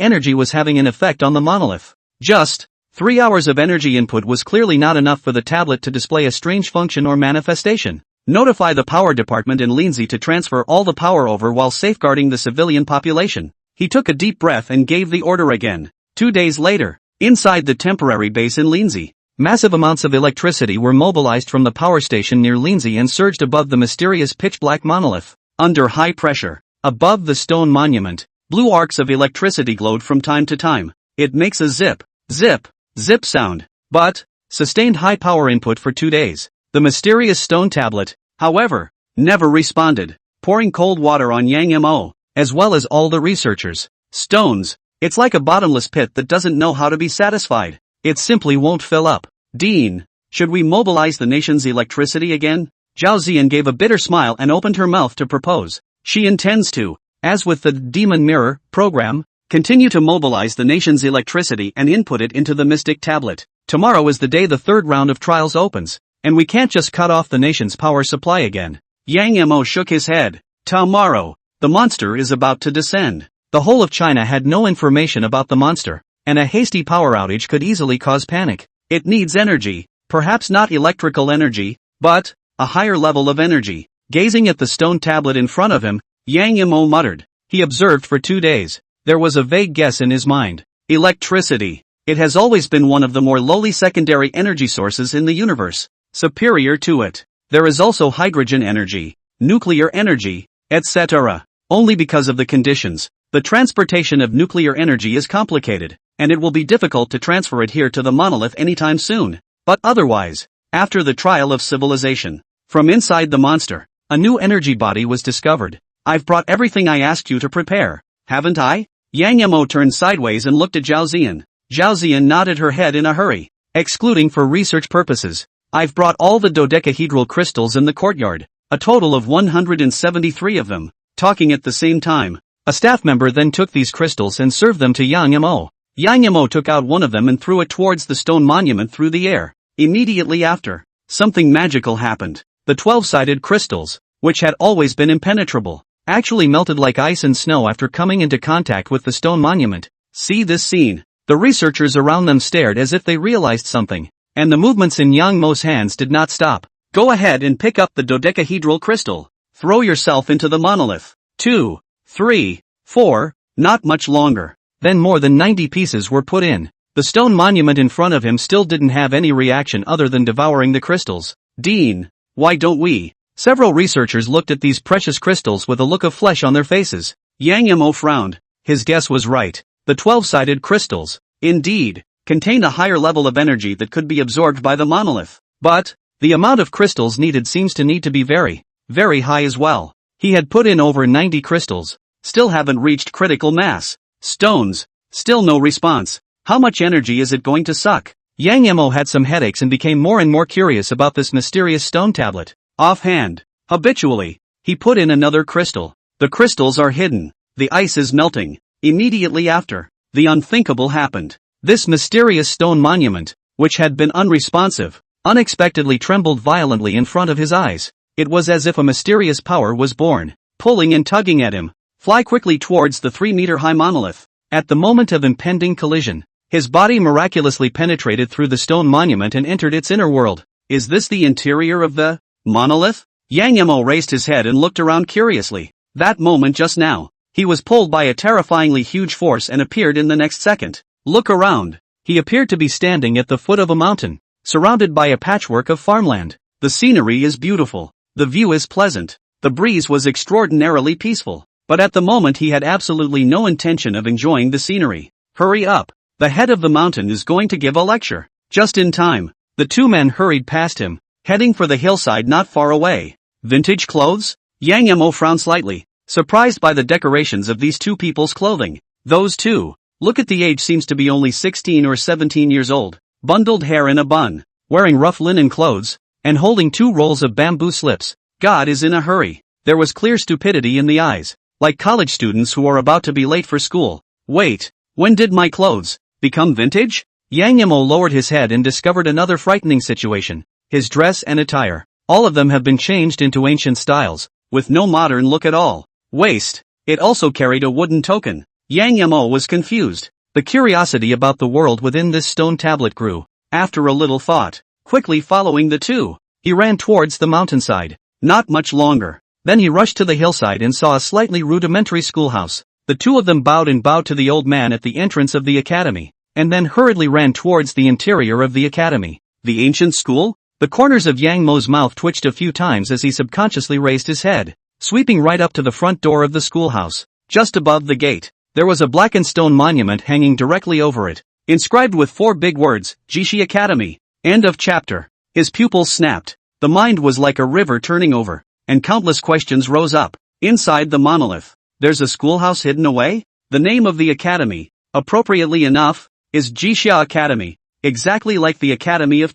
energy was having an effect on the monolith. Just 3 hours of energy input was clearly not enough for the tablet to display a strange function or manifestation. Notify the power department in Linzi to transfer all the power over while safeguarding the civilian population. He took a deep breath and gave the order again. 2 days later, inside the temporary base in Linzi, massive amounts of electricity were mobilized from the power station near Linzi and surged above the mysterious pitch-black monolith. Under high pressure, above the stone monument, blue arcs of electricity glowed from time to time. It makes a zip, zip, zip sound. But, sustained high power input for 2 days. The mysterious stone tablet, however, never responded, pouring cold water on Yang Mo, as well as all the researchers. Stones, it's like a bottomless pit that doesn't know how to be satisfied. It simply won't fill up. Dean, should we mobilize the nation's electricity again? Zhao Ziyan gave a bitter smile and opened her mouth to propose. She intends to, as with the Demon Mirror program, continue to mobilize the nation's electricity and input it into the Mystic Tablet. Tomorrow is the day the third round of trials opens, and we can't just cut off the nation's power supply again. Yang Mo shook his head. Tomorrow, the monster is about to descend. The whole of China had no information about the monster, and a hasty power outage could easily cause panic. It needs energy, perhaps not electrical energy, but a higher level of energy. Gazing at the stone tablet in front of him, Yang Mo muttered. He observed for 2 days. There was a vague guess in his mind. Electricity. It has always been one of the more lowly secondary energy sources in the universe. Superior to it, there is also hydrogen energy, nuclear energy, etc. Only because of the conditions, the transportation of nuclear energy is complicated, and it will be difficult to transfer it here to the monolith anytime soon. But otherwise, after the trial of civilization, from inside the monster, a new energy body was discovered. I've brought everything I asked you to prepare, haven't I? Yang Mo turned sideways and looked at Zhao Ziyan. Zhao Ziyan nodded her head in a hurry. Excluding for research purposes, I've brought all the dodecahedral crystals in the courtyard, a total of 173 of them. Talking at the same time, a staff member then took these crystals and served them to Yang Mo. Yang Mo took out one of them and threw it towards the stone monument through the air. Immediately after, something magical happened. The 12-sided crystals, which had always been impenetrable, actually melted like ice and snow after coming into contact with the stone monument. See this scene. The researchers around them stared as if they realized something, and the movements in Yang Mo's hands did not stop. Go ahead and pick up the dodecahedral crystal. Throw yourself into the monolith. 2, 3, 4, not much longer. Then more than 90 pieces were put in. The stone monument in front of him still didn't have any reaction other than devouring the crystals. Dean, why don't we? Several researchers looked at these precious crystals with a look of flesh on their faces. Yang Mo frowned. His guess was right. The 12-sided crystals, indeed, contained a higher level of energy that could be absorbed by the monolith. But the amount of crystals needed seems to need to be very, very high as well. He had put in over 90 crystals, still haven't reached critical mass. Stones, still no response. How much energy is it going to suck? Yang Mo had some headaches and became more and more curious about this mysterious stone tablet. Offhand, habitually, he put in another crystal. The crystals are hidden. The ice is melting. Immediately after, the unthinkable happened. This mysterious stone monument, which had been unresponsive, unexpectedly trembled violently in front of his eyes. It was as if a mysterious power was born, pulling and tugging at him. Fly quickly towards the 3-meter-high monolith. At the moment of impending collision, his body miraculously penetrated through the stone monument and entered its inner world. Is this the interior of the monolith? Yang Mo raised his head and looked around curiously. That moment just now, he was pulled by a terrifyingly huge force and appeared in the next second. Look around. He appeared to be standing at the foot of a mountain, surrounded by a patchwork of farmland. The scenery is beautiful. The view is pleasant. The breeze was extraordinarily peaceful. But at the moment he had absolutely no intention of enjoying the scenery. Hurry up. The head of the mountain is going to give a lecture. Just in time, the two men hurried past him, heading for the hillside not far away. Vintage clothes? Yang Mo frowned slightly, surprised by the decorations of these two people's clothing. Those two, look at the age, seems to be only 16 or 17 years old, bundled hair in a bun, wearing rough linen clothes, and holding 2 rolls of bamboo slips. God is in a hurry. There was clear stupidity in the eyes, like college students who are about to be late for school. Wait, when did my clothes become vintage? Yang Mo lowered his head and discovered another frightening situation. His dress and attire, all of them have been changed into ancient styles, with no modern look at all. Waist, it also carried a wooden token. Yang Mo was confused. The curiosity about the world within this stone tablet grew. After a little thought, quickly following the two, he ran towards the mountainside. Not much longer. Then he rushed to the hillside and saw a slightly rudimentary schoolhouse. The two of them bowed to the old man at the entrance of the academy, and then hurriedly ran towards the interior of the academy. The ancient school? The corners of Yang Mo's mouth twitched a few times as he subconsciously raised his head, sweeping right up to the front door of the schoolhouse. Just above the gate, there was a blackened stone monument hanging directly over it, inscribed with 4 big words, Jishi Academy. End of chapter. His pupils snapped. The mind was like a river turning over, and countless questions rose up. Inside the monolith, there's a schoolhouse hidden away? The name of the academy, appropriately enough, is Jixia Academy, exactly like the academy of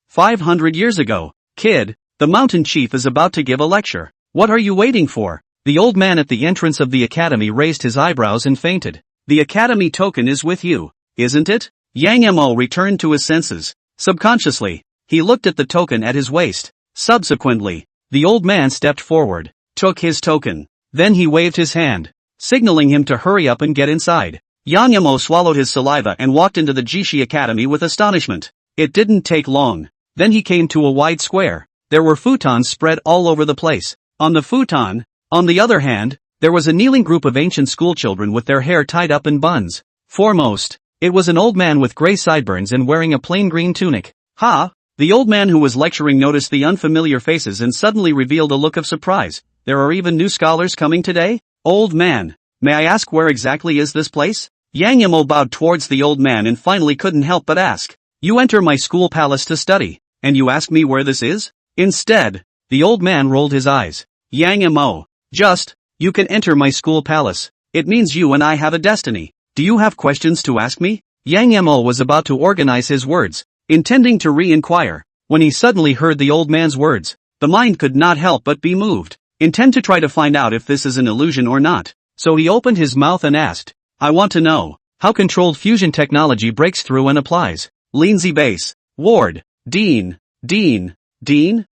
500 years ago. Kid, the mountain chief is about to give a lecture. What are you waiting for? The old man at the entrance of the academy raised his eyebrows and fainted. The academy token is with you, isn't it? Yang Mo returned to his senses. Subconsciously, he looked at the token at his waist. Subsequently, the old man stepped forward, took his token. Then he waved his hand, signaling him to hurry up and get inside. Yang Mo swallowed his saliva and walked into the Jixi Academy with astonishment. It didn't take long. Then he came to a wide square. There were futons spread all over the place. On the futon, on the other hand, there was a kneeling group of ancient schoolchildren with their hair tied up in buns. Foremost, it was an old man with gray sideburns and wearing a plain green tunic. Ha! The old man who was lecturing noticed the unfamiliar faces and suddenly revealed a look of surprise. There are even new scholars coming today? Old man, may I ask where exactly is this place? Yang Yamo bowed towards the old man and finally couldn't help but ask. You enter my school palace to study, and you ask me where this is? Instead, the old man rolled his eyes. Yang Yamo, you can enter my school palace. It means you and I have a destiny. Do you have questions to ask me? Yang Yamo was about to organize his words, intending to re-inquire, when he suddenly heard the old man's words. The mind could not help but be moved. Intend to try to find out if this is an illusion or not. So he opened his mouth and asked, I want to know how controlled fusion technology breaks through and applies. Lindsay Base, Ward, Dean.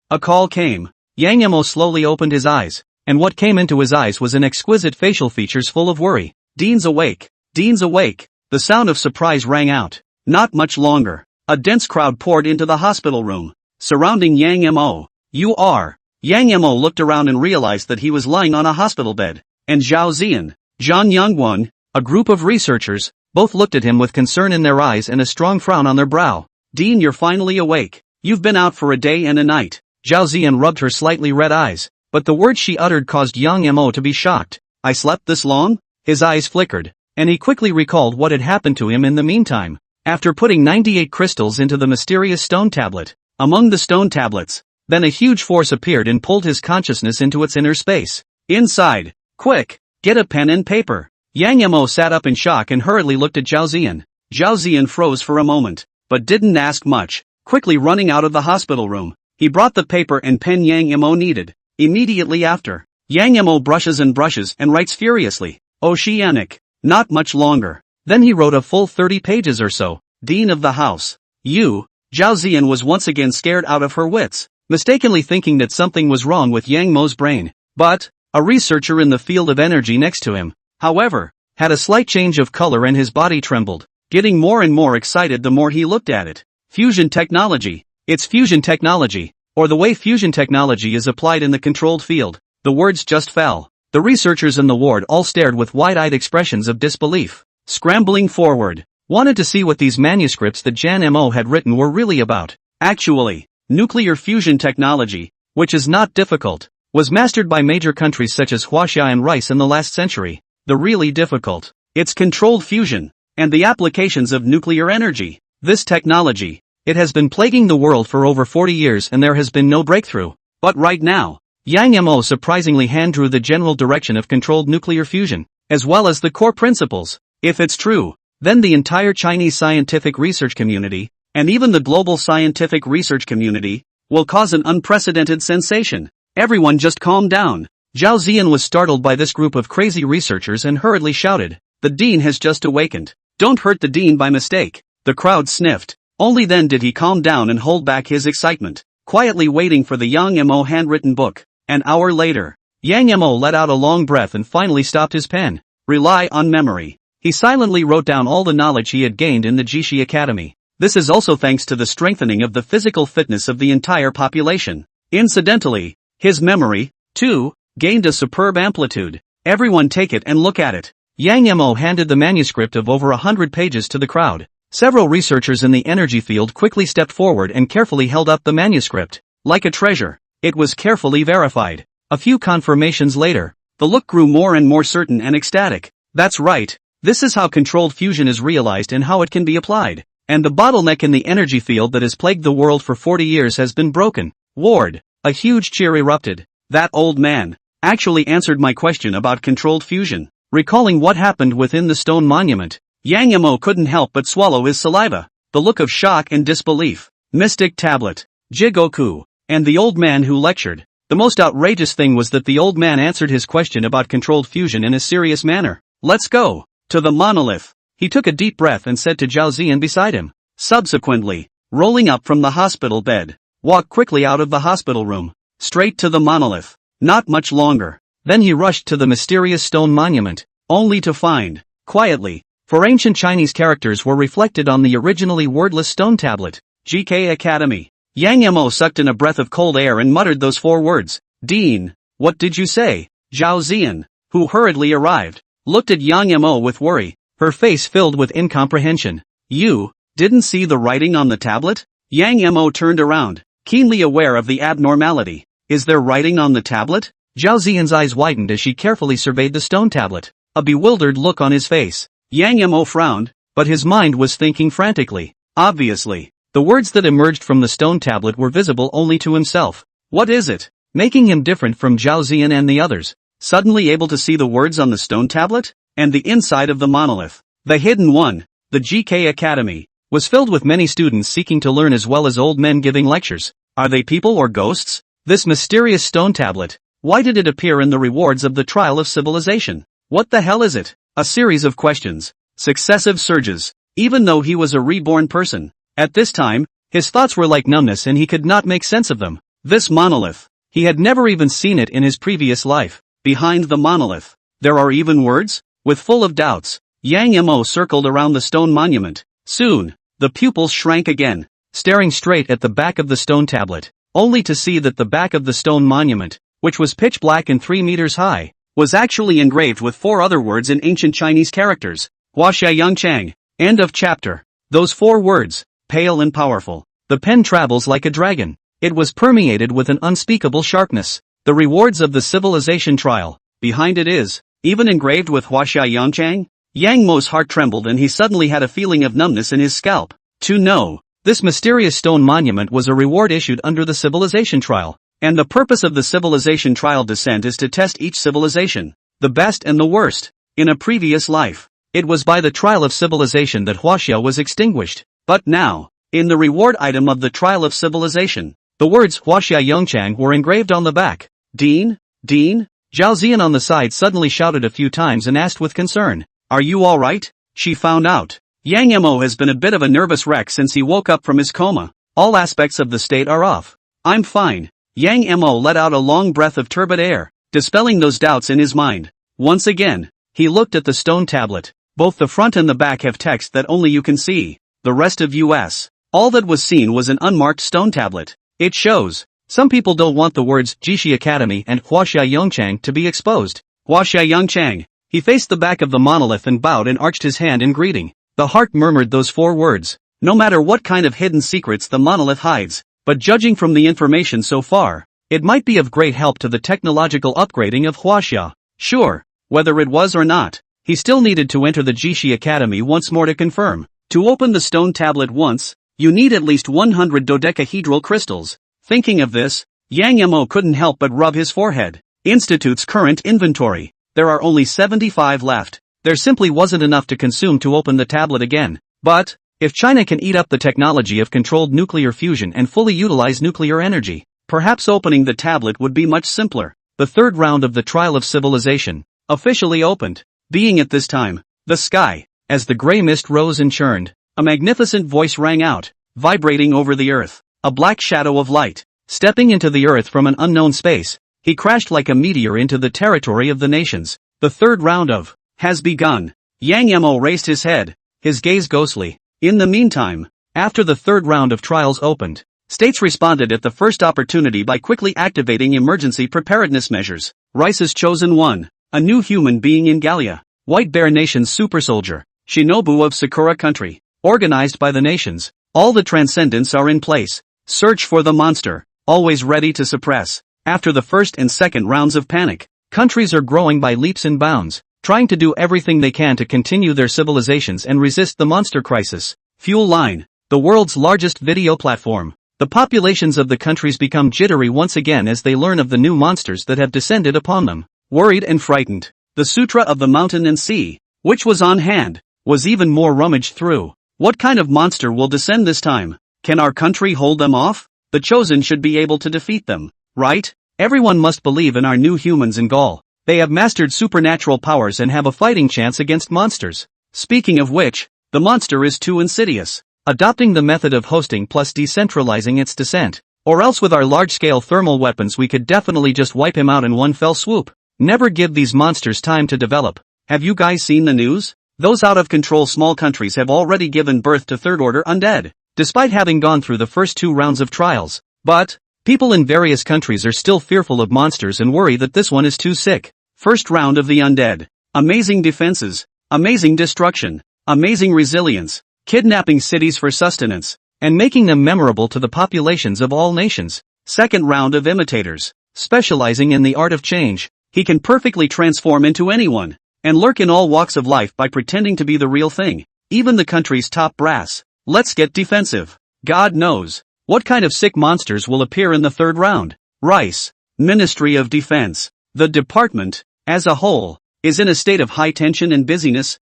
A call came. Yang Yamo slowly opened his eyes, and what came into his eyes was an exquisite facial features full of worry. Dean's awake. The sound of surprise rang out. Not much longer. A dense crowd poured into the hospital room, surrounding Yang Yamo. You are. Yang Yamo looked around and realized that he was lying on a hospital bed, and Zhao Ziyan, Zhang Yongguan, a group of researchers, both looked at him with concern in their eyes and a strong frown on their brow. Dean, you're finally awake. You've been out for a day and a night. Zhao Ziyan rubbed her slightly red eyes, but the words she uttered caused Yang Yamo to be shocked. I slept this long? His eyes flickered, and he quickly recalled what had happened to him in the meantime. After putting 98 crystals into the mysterious stone tablet, among the stone tablets, then a huge force appeared and pulled his consciousness into its inner space. Inside, quick, get a pen and paper. Yang Yamo sat up in shock and hurriedly looked at Zhao Ziyan. Zhao Ziyan froze for a moment, but didn't ask much. Quickly running out of the hospital room, he brought the paper and pen Yang Yamo needed. Immediately after, Yang Yamo brushes and writes furiously. Oceanic. Not much longer. Then he wrote a full 30 pages or so. Dean of the house. You. Zhao Ziyan was once again scared out of her wits, mistakenly thinking that something was wrong with Yang Mo's brain. But, a researcher in the field of energy next to him, however, had a slight change of color and his body trembled, getting more and more excited the more he looked at it. Fusion technology. It's fusion technology, or the way fusion technology is applied in the controlled field. The words just fell. The researchers in the ward all stared with wide-eyed expressions of disbelief. Scrambling forward, wanted to see what these manuscripts that Jan Mo had written were really about. Actually, nuclear fusion technology, which is not difficult, was mastered by major countries such as Huaxia and Rice in the last century. The really difficult, it's controlled fusion, and the applications of nuclear energy. This technology, it has been plaguing the world for over 40 years and there has been no breakthrough. But right now, Yang Mo surprisingly hand-drew the general direction of controlled nuclear fusion, as well as the core principles. If it's true, then the entire Chinese scientific research community, and even the global scientific research community, will cause an unprecedented sensation. Everyone just calm down. Zhao Ziyan was startled by this group of crazy researchers and hurriedly shouted, the dean has just awakened. Don't hurt the dean by mistake. The crowd sniffed. Only then did he calm down and hold back his excitement, quietly waiting for the Yang Mo handwritten book. An hour later, Yang Mo let out a long breath and finally stopped his pen. Rely on memory. He silently wrote down all the knowledge he had gained in the Jixi Academy. This is also thanks to the strengthening of the physical fitness of the entire population. Incidentally, his memory, too, gained a superb amplitude. Everyone take it and look at it. Yang Mo handed the manuscript of over 100 pages to the crowd. Several researchers in the energy field quickly stepped forward and carefully held up the manuscript. Like a treasure, it was carefully verified. A few confirmations later, the look grew more and more certain and ecstatic. That's right, this is how controlled fusion is realized and how it can be applied. And the bottleneck in the energy field that has plagued the world for 40 years has been broken. Ward. A huge cheer erupted. That old man actually answered my question about controlled fusion. Recalling what happened within the stone monument, Yang Mo couldn't help but swallow his saliva. The look of shock and disbelief. Mystic tablet. Jigoku. And the old man who lectured. The most outrageous thing was that the old man answered his question about controlled fusion in a serious manner. Let's go to the monolith. He took a deep breath and said to Zhao Ziyan beside him. Subsequently, rolling up from the hospital bed, walk quickly out of the hospital room, straight to the monolith. Not much longer. Then he rushed to the mysterious stone monument, only to find, quietly, 4 ancient Chinese characters were reflected on the originally wordless stone tablet. GK Academy. Yang Mo sucked in a breath of cold air and muttered those 4 words. Dean, what did you say? Zhao Ziyan, who hurriedly arrived, looked at Yang Mo with worry, her face filled with incomprehension. You didn't see the writing on the tablet? Yang Mo turned around, keenly aware of the abnormality. Is there writing on the tablet? Zhao Ziyan's eyes widened as she carefully surveyed the stone tablet, a bewildered look on his face. Yang Mo frowned, but his mind was thinking frantically. Obviously, the words that emerged from the stone tablet were visible only to himself. What is it, making him different from Zhao Ziyan and the others? Suddenly able to see the words on the stone tablet? And the inside of the monolith, the hidden one, the GK Academy, was filled with many students seeking to learn as well as old men giving lectures. Are they people or ghosts? This mysterious stone tablet, why did it appear in the rewards of the trial of civilization? What the hell is it? A series of questions, successive surges, even though he was a reborn person. At this time, his thoughts were like numbness and he could not make sense of them. This monolith, he had never even seen it in his previous life. Behind the monolith, there are even words? With full of doubts, Yang Mo circled around the stone monument. Soon, the pupils shrank again, staring straight at the back of the stone tablet, only to see that the back of the stone monument, which was pitch black and 3 meters high, was actually engraved with 4 other words in ancient Chinese characters. Huaxia Yangchang. End of chapter. Those 4 words, pale and powerful. The pen travels like a dragon. It was permeated with an unspeakable sharpness. The rewards of the civilization trial. Behind it is, even engraved with Huaxia Yangchang. Yang Mo's heart trembled and he suddenly had a feeling of numbness in his scalp. To know, this mysterious stone monument was a reward issued under the civilization trial. And the purpose of the civilization trial descent is to test each civilization, the best and the worst. In a previous life, it was by the trial of civilization that Huaxia was extinguished. But now, in the reward item of the trial of civilization, the words Huaxia Yongchang were engraved on the back. Dean? Dean? Zhao Ziyan on the side suddenly shouted a few times and asked with concern. Are you alright? She found out. Yang Mo has been a bit of a nervous wreck since he woke up from his coma. All aspects of the state are off. I'm fine. Yang Mo let out a long breath of turbid air, dispelling those doubts in his mind. Once again, he looked at the stone tablet. Both the front and the back have text that only you can see. The rest of US. All that was seen was an unmarked stone tablet. It shows. Some people don't want the words Jishi Academy and Huaxia Yongchang to be exposed. Huaxia Yongchang. He faced the back of the monolith and bowed and arched his hand in greeting. The heart murmured those 4 words. No matter what kind of hidden secrets the monolith hides, but judging from the information so far, it might be of great help to the technological upgrading of Huaxia. Sure, whether it was or not, he still needed to enter the Jishi Academy once more to confirm. To open the stone tablet once, you need at least 100 dodecahedral crystals. Thinking of this, Yang Mo couldn't help but rub his forehead. Institute's current inventory. There are only 75 left. There simply wasn't enough to consume to open the tablet again. But, if China can eat up the technology of controlled nuclear fusion and fully utilize nuclear energy, perhaps opening the tablet would be much simpler. The 3rd round of the trial of civilization, officially opened. Being at this time, the sky, as the gray mist rose and churned, a magnificent voice rang out, vibrating over the earth, a black shadow of light, stepping into the earth from an unknown space. He crashed like a meteor into the territory of the nations. The 3rd round of has begun. Yang Mo raised his head, his gaze ghostly. In the meantime, after the 3rd round of trials opened, states responded at the first opportunity by quickly activating emergency preparedness measures. Rice's chosen one, a new human being in Galia, White Bear Nation's super soldier, Shinobu of Sakura country, organized by the nations. All the transcendents are in place. Search for the monster, always ready to suppress. After the 1st and 2nd rounds of panic, countries are growing by leaps and bounds, trying to do everything they can to continue their civilizations and resist the monster crisis. Fuel Line, the world's largest video platform. The populations of the countries become jittery once again as they learn of the new monsters that have descended upon them. Worried and frightened, the Sutra of the Mountain and Sea, which was on hand, was even more rummaged through. What kind of monster will descend this time? Can our country hold them off? The chosen should be able to defeat them, right? Everyone must believe in our new humans in Gaul. They have mastered supernatural powers and have a fighting chance against monsters. Speaking of which, the monster is too insidious. Adopting the method of hosting plus decentralizing its descent. Or else with our large-scale thermal weapons we could definitely just wipe him out in one fell swoop. Never give these monsters time to develop. Have you guys seen the news? Those out-of-control small countries have already given birth to third-order undead, despite having gone through the first 2 rounds of trials. But people in various countries are still fearful of monsters and worry that this one is too sick. First round of the undead. Amazing defenses, amazing destruction, amazing resilience, kidnapping cities for sustenance, and making them memorable to the populations of all nations. Second round of imitators, specializing in the art of change. He can perfectly transform into anyone, and lurk in all walks of life by pretending to be the real thing, even the country's top brass. Let's get defensive. God knows what kind of sick monsters will appear in the third round. Rice, Ministry of Defense. The department, as a whole, is in a state of high tension and busyness.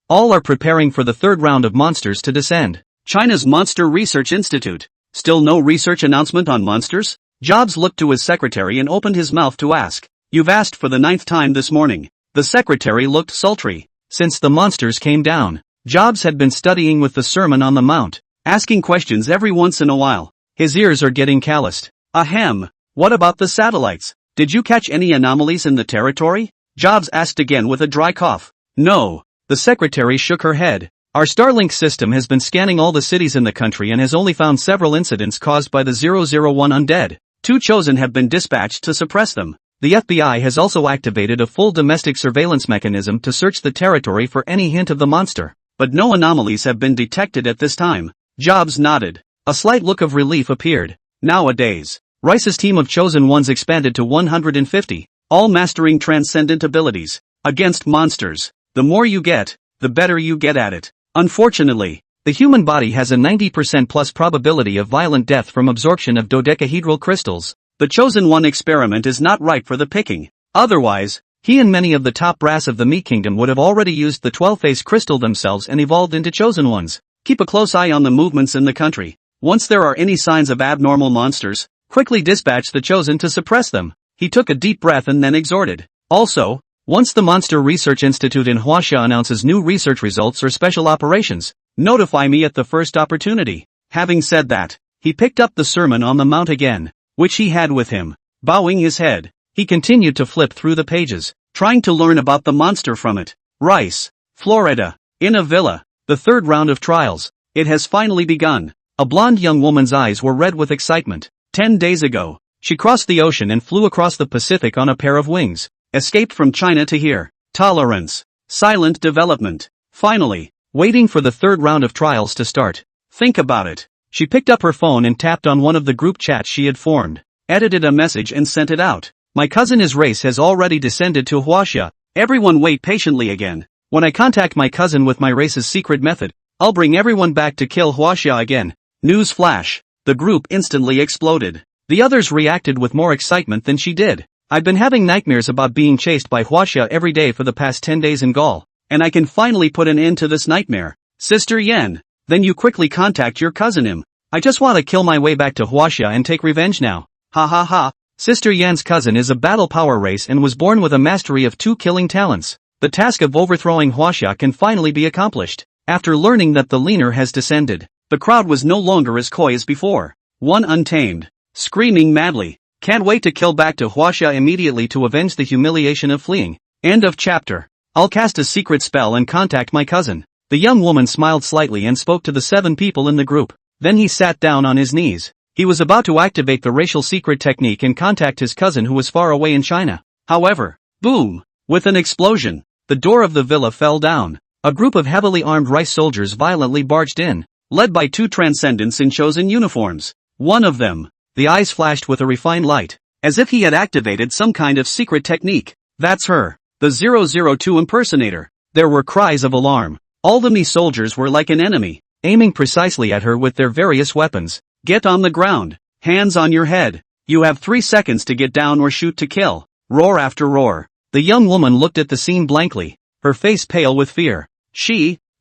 All are preparing for the third round of monsters to descend. China's Monster Research Institute. Still no research announcement on monsters? Jobs looked to his secretary and opened his mouth to ask. You've asked for the 9th time this morning. The secretary looked sultry. Since the monsters came down, Jobs had been studying with the Sermon on the Mount, asking questions every once in a while. His ears are getting calloused. Ahem. What about the satellites? Did you catch any anomalies in the territory? Jobs asked again with a dry cough. No. The secretary shook her head. Our Starlink system has been scanning all the cities in the country and has only found several incidents caused by the 001 undead. 2 chosen have been dispatched to suppress them. The FBI has also activated a full domestic surveillance mechanism to search the territory for any hint of the monster. But no anomalies have been detected at this time. Jobs nodded. A slight look of relief appeared. Nowadays, Rice's team of chosen ones expanded to 150, all mastering transcendent abilities against monsters. The more you get, the better you get at it. Unfortunately, the human body has a 90% plus probability of violent death from absorption of dodecahedral crystals. The chosen one experiment is not ripe for the picking. Otherwise, he and many of the top brass of the meat kingdom would have already used the 12-face crystal themselves and evolved into chosen ones. Keep a close eye on the movements in the country. Once there are any signs of abnormal monsters, quickly dispatch the chosen to suppress them. He took a deep breath and then exhorted. Also, once the Monster Research Institute in Huaxia announces new research results or special operations, notify me at the first opportunity. Having said that, he picked up the Sermon on the Mount again, which he had with him. Bowing his head, he continued to flip through the pages, trying to learn about the monster from it. Rice, Florida. In a villa. The third round of trials. It has finally begun. A blonde young woman's eyes were red with excitement. 10 days ago, she crossed the ocean and flew across the Pacific on a pair of wings. Escaped from China to here. Tolerance. Silent development. Finally, waiting for the third round of trials to start. Think about it. She picked up her phone and tapped on one of the group chats she had formed, edited a message and sent it out. My cousin's race has already descended to Huaxia. Everyone wait patiently again. When I contact my cousin with my race's secret method, I'll bring everyone back to kill Huaxia again. News flash. The group instantly exploded. The others reacted with more excitement than she did. I've been having nightmares about being chased by Huaxia every day for the past 10 days in Gaul, and I can finally put an end to this nightmare. Sister Yen. Then you quickly contact your cousin him. I just want to kill my way back to Huaxia and take revenge now. Ha ha ha. Sister Yan's cousin is a battle power race and was born with a mastery of 2 killing talents. The task of overthrowing Huaxia can finally be accomplished. After learning that the leaner has descended, the crowd was no longer as coy as before. One untamed, screaming madly. Can't wait to kill back to Huaxia immediately to avenge the humiliation of fleeing. End of chapter. I'll cast a secret spell and contact my cousin. The young woman smiled slightly and spoke to the 7 people in the group. Then he sat down on his knees. He was about to activate the racial secret technique and contact his cousin who was far away in China. However, boom! With an explosion, the door of the villa fell down. A group of heavily armed rice soldiers violently barged in, led by 2 transcendents in chosen uniforms. One of them, the eyes flashed with a refined light, as if he had activated some kind of secret technique. That's her, the 002 impersonator. There were cries of alarm. All the Mi soldiers were like an enemy, aiming precisely at her with their various weapons. Get on the ground. Hands on your head. You have 3 seconds to get down or shoot to kill. Roar after roar. The young woman looked at the scene blankly, her face pale with fear.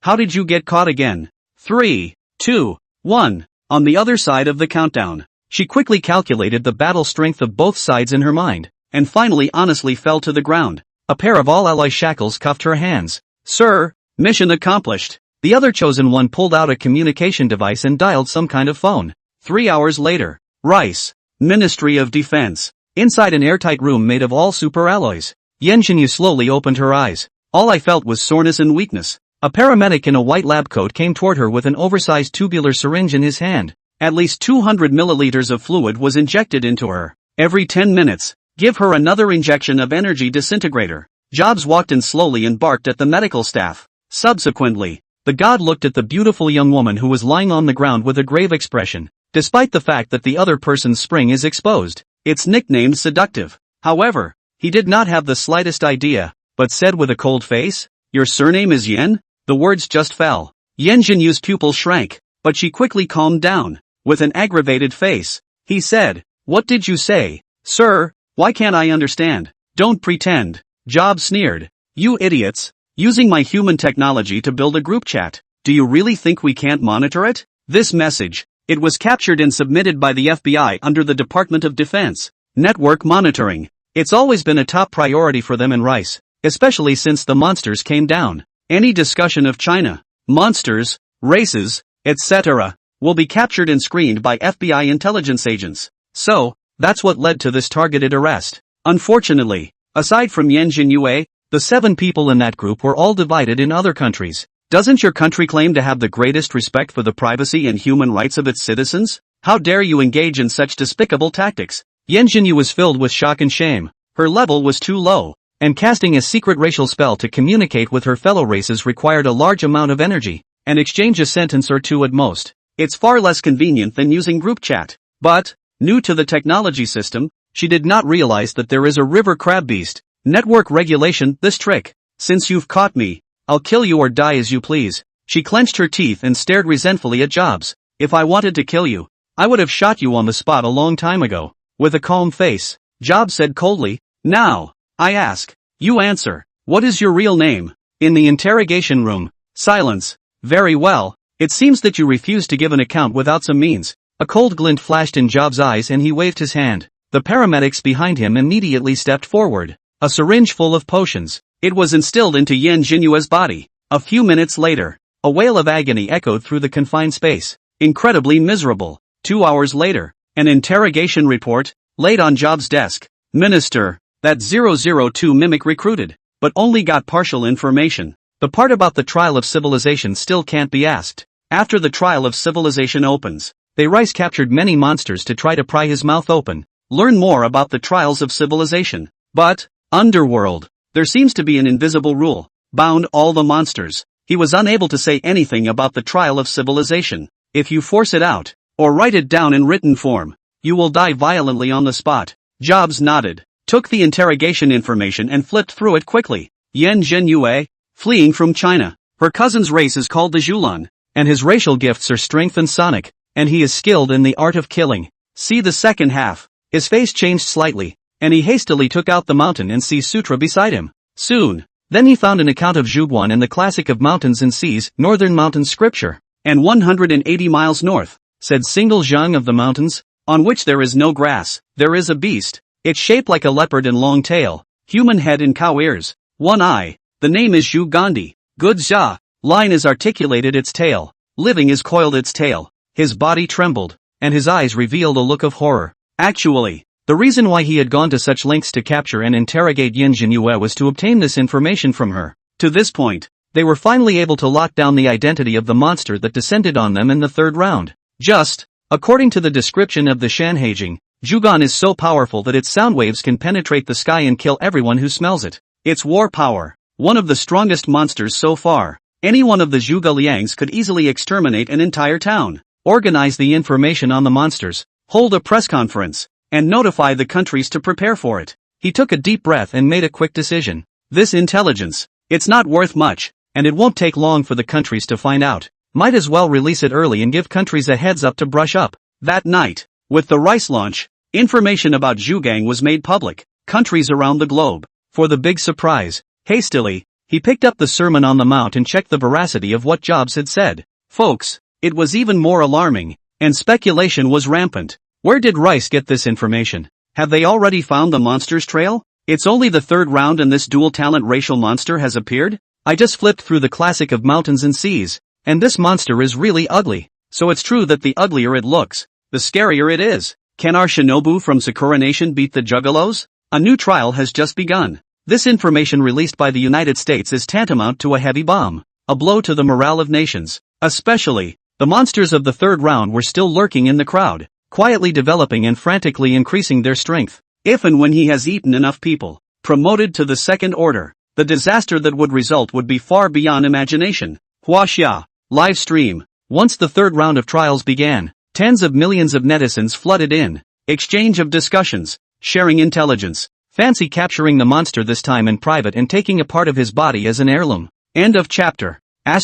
How did you get caught again? 3, 2, 1. On the other side of the countdown, she quickly calculated the battle strength of both sides in her mind, and finally honestly fell to the ground. A pair of all-alloy shackles cuffed her hands. Sir, mission accomplished. The other chosen one pulled out a communication device and dialed some kind of phone. 3 hours later. Rice. Ministry of Defense. Inside an airtight room made of all super alloys. Yan Zhenyu slowly opened her eyes. All I felt was soreness and weakness. A paramedic in a white lab coat came toward her with an oversized tubular syringe in his hand. At least 200 milliliters of fluid was injected into her. Every 10 minutes. Give her another injection of energy disintegrator. Jobs walked in slowly and barked at the medical staff. Subsequently, the god looked at the beautiful young woman who was lying on the ground with a grave expression. Despite the fact that the other person's spring is exposed, it's nicknamed seductive. However, he did not have the slightest idea, but said with a cold face, "Your surname is Yen?" The words just fell. Yan Zhenyu's pupils shrank, but she quickly calmed down. With an aggravated face, he said, "What did you say, sir? Why can't I understand?" "Don't pretend." Job sneered. "You idiots, using my human technology to build a group chat. Do you really think we can't monitor it?" This message, it was captured and submitted by the FBI under the Department of Defense. Network monitoring. It's always been a top priority for them in Rice, especially since the monsters came down. Any discussion of China, monsters, races, etc., will be captured and screened by FBI intelligence agents. So, that's what led to this targeted arrest. Unfortunately, aside from Yan Zhenyu, the 7 people in that group were all divided in other countries. Doesn't your country claim to have the greatest respect for the privacy and human rights of its citizens? How dare you engage in such despicable tactics? Yan Zhenyu was filled with shock and shame. Her level was too low, and casting a secret racial spell to communicate with her fellow races required a large amount of energy, and exchange a sentence or two at most. It's far less convenient than using group chat. But, new to the technology system, she did not realize that there is a river crab beast. Network regulation, this trick. Since you've caught me, I'll kill you or die as you please. She clenched her teeth and stared resentfully at Jobs. If I wanted to kill you, I would have shot you on the spot a long time ago. With a calm face, Jobs said coldly, "Now, I ask, you answer. What is your real name?" In the interrogation room, silence. "Very well. It seems that you refuse to give an account without some means." A cold glint flashed in Jobs' eyes and he waved his hand. The paramedics behind him immediately stepped forward. A syringe full of potions. It was instilled into Yan Zhenyu's body. A few minutes later, a wail of agony echoed through the confined space. Incredibly miserable. 2 hours later, an interrogation report, laid on Jobs' desk. "Minister, that 002 mimic recruited, but only got partial information. The part about the trial of civilization still can't be asked. After the trial of civilization opens, they Rice captured many monsters to try to pry his mouth open. Learn more about the trials of civilization. But, underworld, there seems to be an invisible rule, bound all the monsters." He was unable to say anything about the trial of civilization. "If you force it out, or write it down in written form, you will die violently on the spot." Jobs nodded, took the interrogation information and flipped through it quickly. Yan Zhenyu, fleeing from China. Her cousin's race is called the Zhulan, and his racial gifts are strength and sonic, and he is skilled in the art of killing. See the second half. His face changed slightly, and he hastily took out the mountain and sea sutra beside him. Soon, then he found an account of Zhuguan in the classic of mountains and seas, Northern Mountain Scripture. "And 180 miles north," said Single Zhang of the mountains, "on which there is no grass, there is a beast. It's shaped like a leopard and long tail, human head and cow ears, one eye. The name is Zhu Gandhi. Good Xia. Line is articulated its tail, living is coiled its tail." His body trembled, and his eyes revealed a look of horror. Actually, the reason why he had gone to such lengths to capture and interrogate Yan Zhenyu was to obtain this information from her. To this point, they were finally able to lock down the identity of the monster that descended on them in the 3rd round. Just, according to the description of the Shanhaijing, Zhugan is so powerful that its sound waves can penetrate the sky and kill everyone who smells it. Its war power, one of the strongest monsters so far. Any one of the Zhuge Liangs could easily exterminate an entire town. Organize the information on the monsters, hold a press conference, and notify the countries to prepare for it. He took a deep breath and made a quick decision. This intelligence, it's not worth much, and it won't take long for the countries to find out. Might as well release it early and give countries a heads up to brush up. That night, with the rice launch, information about Zhugang was made public, countries around the globe. For the big surprise, hastily, he picked up the Sermon on the Mount and checked the veracity of what Jobs had said. Folks, it was even more alarming, and speculation was rampant. Where did Rice get this information? Have they already found the monster's trail? It's only the third round and this dual-talent racial monster has appeared? I just flipped through the classic of mountains and seas, and this monster is really ugly. So it's true that the uglier it looks, the scarier it is. Can our Shinobu from Sakura Nation beat the Juggalos? A new trial has just begun. This information released by the United States is tantamount to a heavy bomb, a blow to the morale of nations. Especially, the monsters of the third round were still lurking in the crowd, quietly developing and frantically increasing their strength. If and when he has eaten enough people, promoted to the second order, the disaster that would result would be far beyond imagination. Huaxia. Live stream. Once the third round of trials began, tens of millions of netizens flooded in. Exchange of discussions, sharing intelligence, fancy capturing the monster this time in private and taking a part of his body as an heirloom. End of chapter. Have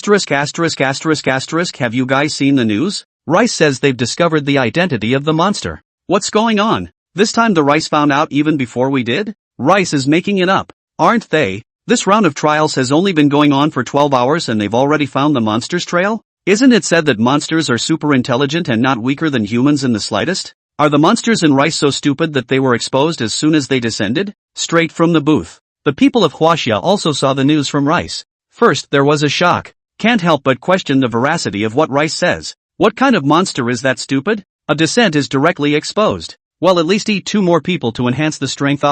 you guys seen the news? Rice says they've discovered the identity of the monster. What's going on? This time the Rice found out even before we did? Rice is making it up, aren't they? This round of trials has only been going on for 12 hours and they've already found the monster's trail? Isn't it said that monsters are super intelligent and not weaker than humans in the slightest? Are the monsters in Rice so stupid that they were exposed as soon as they descended? Straight from the booth. The people of Huaxia also saw the news from Rice. First there was a shock. Can't help but question the veracity of what Rice says. What kind of monster is that stupid? A descent is directly exposed. Well, at least eat 2 more people to enhance the strength.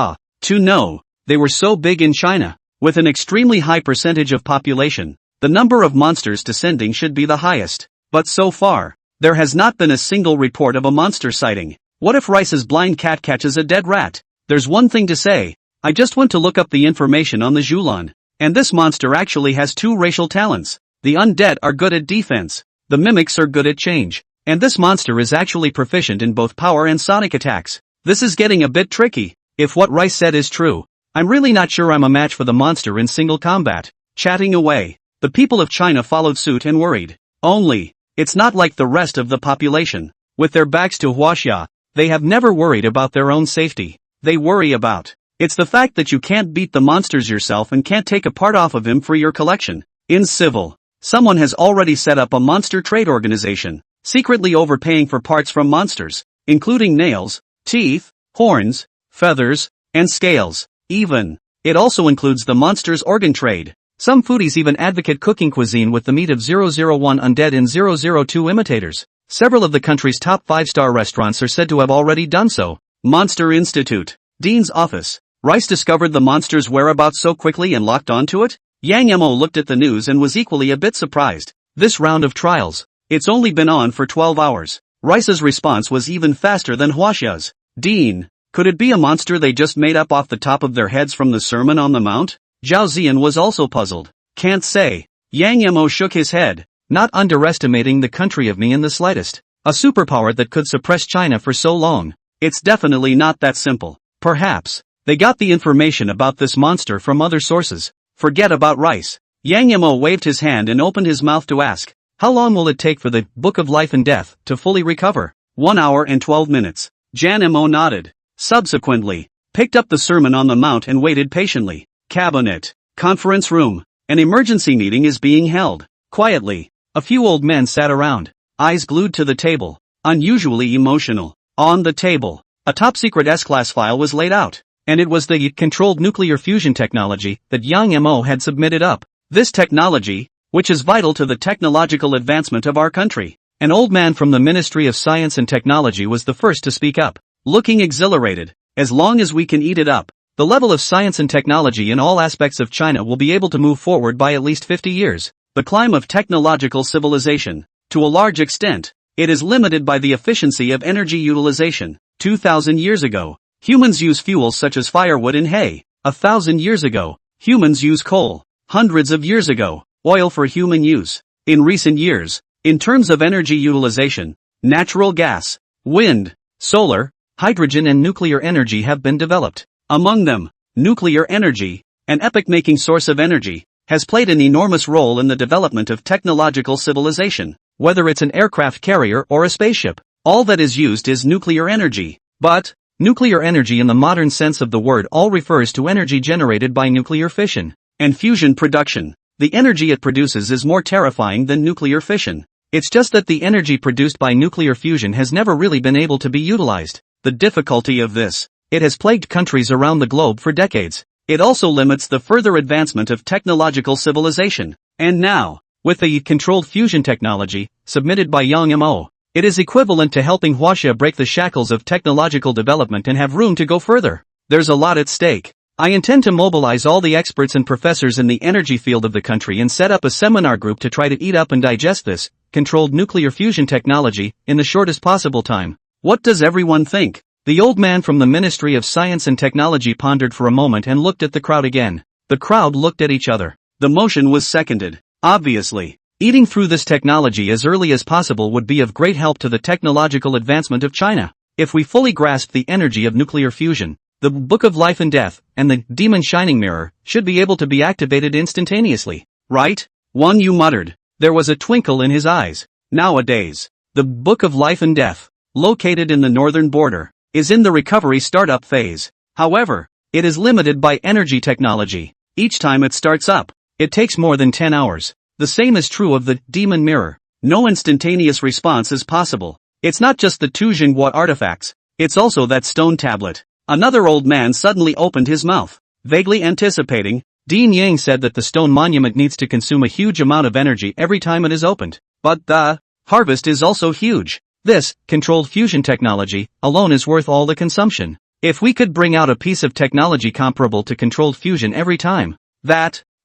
No. They were so big in China. With an extremely high percentage of population, the number of monsters descending should be the highest. But so far, there has not been a single report of a monster sighting. What if Rice's blind cat catches a dead rat? There's one thing to say. I just went to look up the information on the Zhulan. And this monster actually has 2 racial talents. The undead are good at defense. The mimics are good at change. And this monster is actually proficient in both power and sonic attacks. This is getting a bit tricky. If what Rice said is true, I'm really not sure I'm a match for the monster in single combat. Chatting away, the people of China followed suit and worried. Only, it's not like the rest of the population. With their backs to Huaxia, they have never worried about their own safety. They worry about, it's the fact that you can't beat the monsters yourself and can't take a part off of him for your collection. In civil, someone has already set up a monster trade organization, secretly overpaying for parts from monsters, including nails, teeth, horns, feathers, and scales. Even, it also includes the monster's organ trade. Some foodies even advocate cooking cuisine with the meat of 001 undead and 002 imitators. Several of the country's top 5-star restaurants are said to have already done so. Monster Institute. Dean's office. Rice discovered the monster's whereabouts so quickly and locked onto it? Yang Mo looked at the news and was equally a bit surprised. This round of trials, it's only been on for 12 hours. Rice's response was even faster than Huaxia's. Dean, could it be a monster they just made up off the top of their heads from the Sermon on the Mount? Zhao Ziyan was also puzzled. Can't say. Yang Mo shook his head, not underestimating the country of me in the slightest. A superpower that could suppress China for so long. It's definitely not that simple. Perhaps, they got the information about this monster from other sources. Forget about Rice. Yang Mo waved his hand and opened his mouth to ask, how long will it take for the Book of Life and Death to fully recover? 1 hour and 12 minutes. Jan Mo nodded. Subsequently, picked up the Sermon on the Mount and waited patiently. Cabinet. Conference room. An emergency meeting is being held. Quietly, a few old men sat around, eyes glued to the table, unusually emotional. On the table, a top-secret S-class file was laid out, and it was the controlled nuclear fusion technology that Yang Mo had submitted up. This technology, which is vital to the technological advancement of our country. An old man from the Ministry of Science and Technology was the first to speak up. Looking exhilarated, as long as we can eat it up, the level of science and technology in all aspects of China will be able to move forward by at least 50 years. The climb of technological civilization, to a large extent, it is limited by the efficiency of energy utilization. 2,000 years ago, humans use fuels such as firewood and hay. 1,000 years ago, humans use coal. Hundreds of years ago, oil for human use. In recent years, in terms of energy utilization, natural gas, wind, solar, hydrogen and nuclear energy have been developed. Among them, nuclear energy, an epoch-making source of energy, has played an enormous role in the development of technological civilization. Whether it's an aircraft carrier or a spaceship, All that is used is nuclear energy. But, nuclear energy in the modern sense of the word all refers to energy generated by nuclear fission and fusion production. The energy it produces is more terrifying than nuclear fission. It's just that the energy produced by nuclear fusion has never really been able to be utilized. The difficulty of this, it has plagued countries around the globe for decades. It also limits the further advancement of technological civilization. And now, with the controlled fusion technology, submitted by Yang Mo, it is equivalent to helping Huaxia break the shackles of technological development and have room to go further. There's a lot at stake. I intend to mobilize all the experts and professors in the energy field of the country and set up a seminar group to try to eat up and digest this controlled nuclear fusion technology in the shortest possible time. What does everyone think? The old man from the Ministry of Science and Technology pondered for a moment and looked at the crowd again. The crowd looked at each other. The motion was seconded. Obviously, eating through this technology as early as possible would be of great help to the technological advancement of China. If we fully grasp the energy of nuclear fusion, the Book of Life and Death, and the Demon Shining Mirror, should be able to be activated instantaneously. Right? One Yu muttered. There was a twinkle in his eyes. Nowadays, the Book of Life and Death, located in the northern border, is in the recovery startup phase. However, it is limited by energy technology. Each time it starts up, it takes more than 10 hours. The same is true of the Demon Mirror. No instantaneous response is possible. It's not just the two Jinhua artifacts, it's also that stone tablet. Another old man suddenly opened his mouth. Vaguely anticipating, Dean Yang said that the stone monument needs to consume a huge amount of energy every time it is opened. But the harvest is also huge. This controlled fusion technology alone is worth all the consumption. If we could bring out a piece of technology comparable to controlled fusion every time,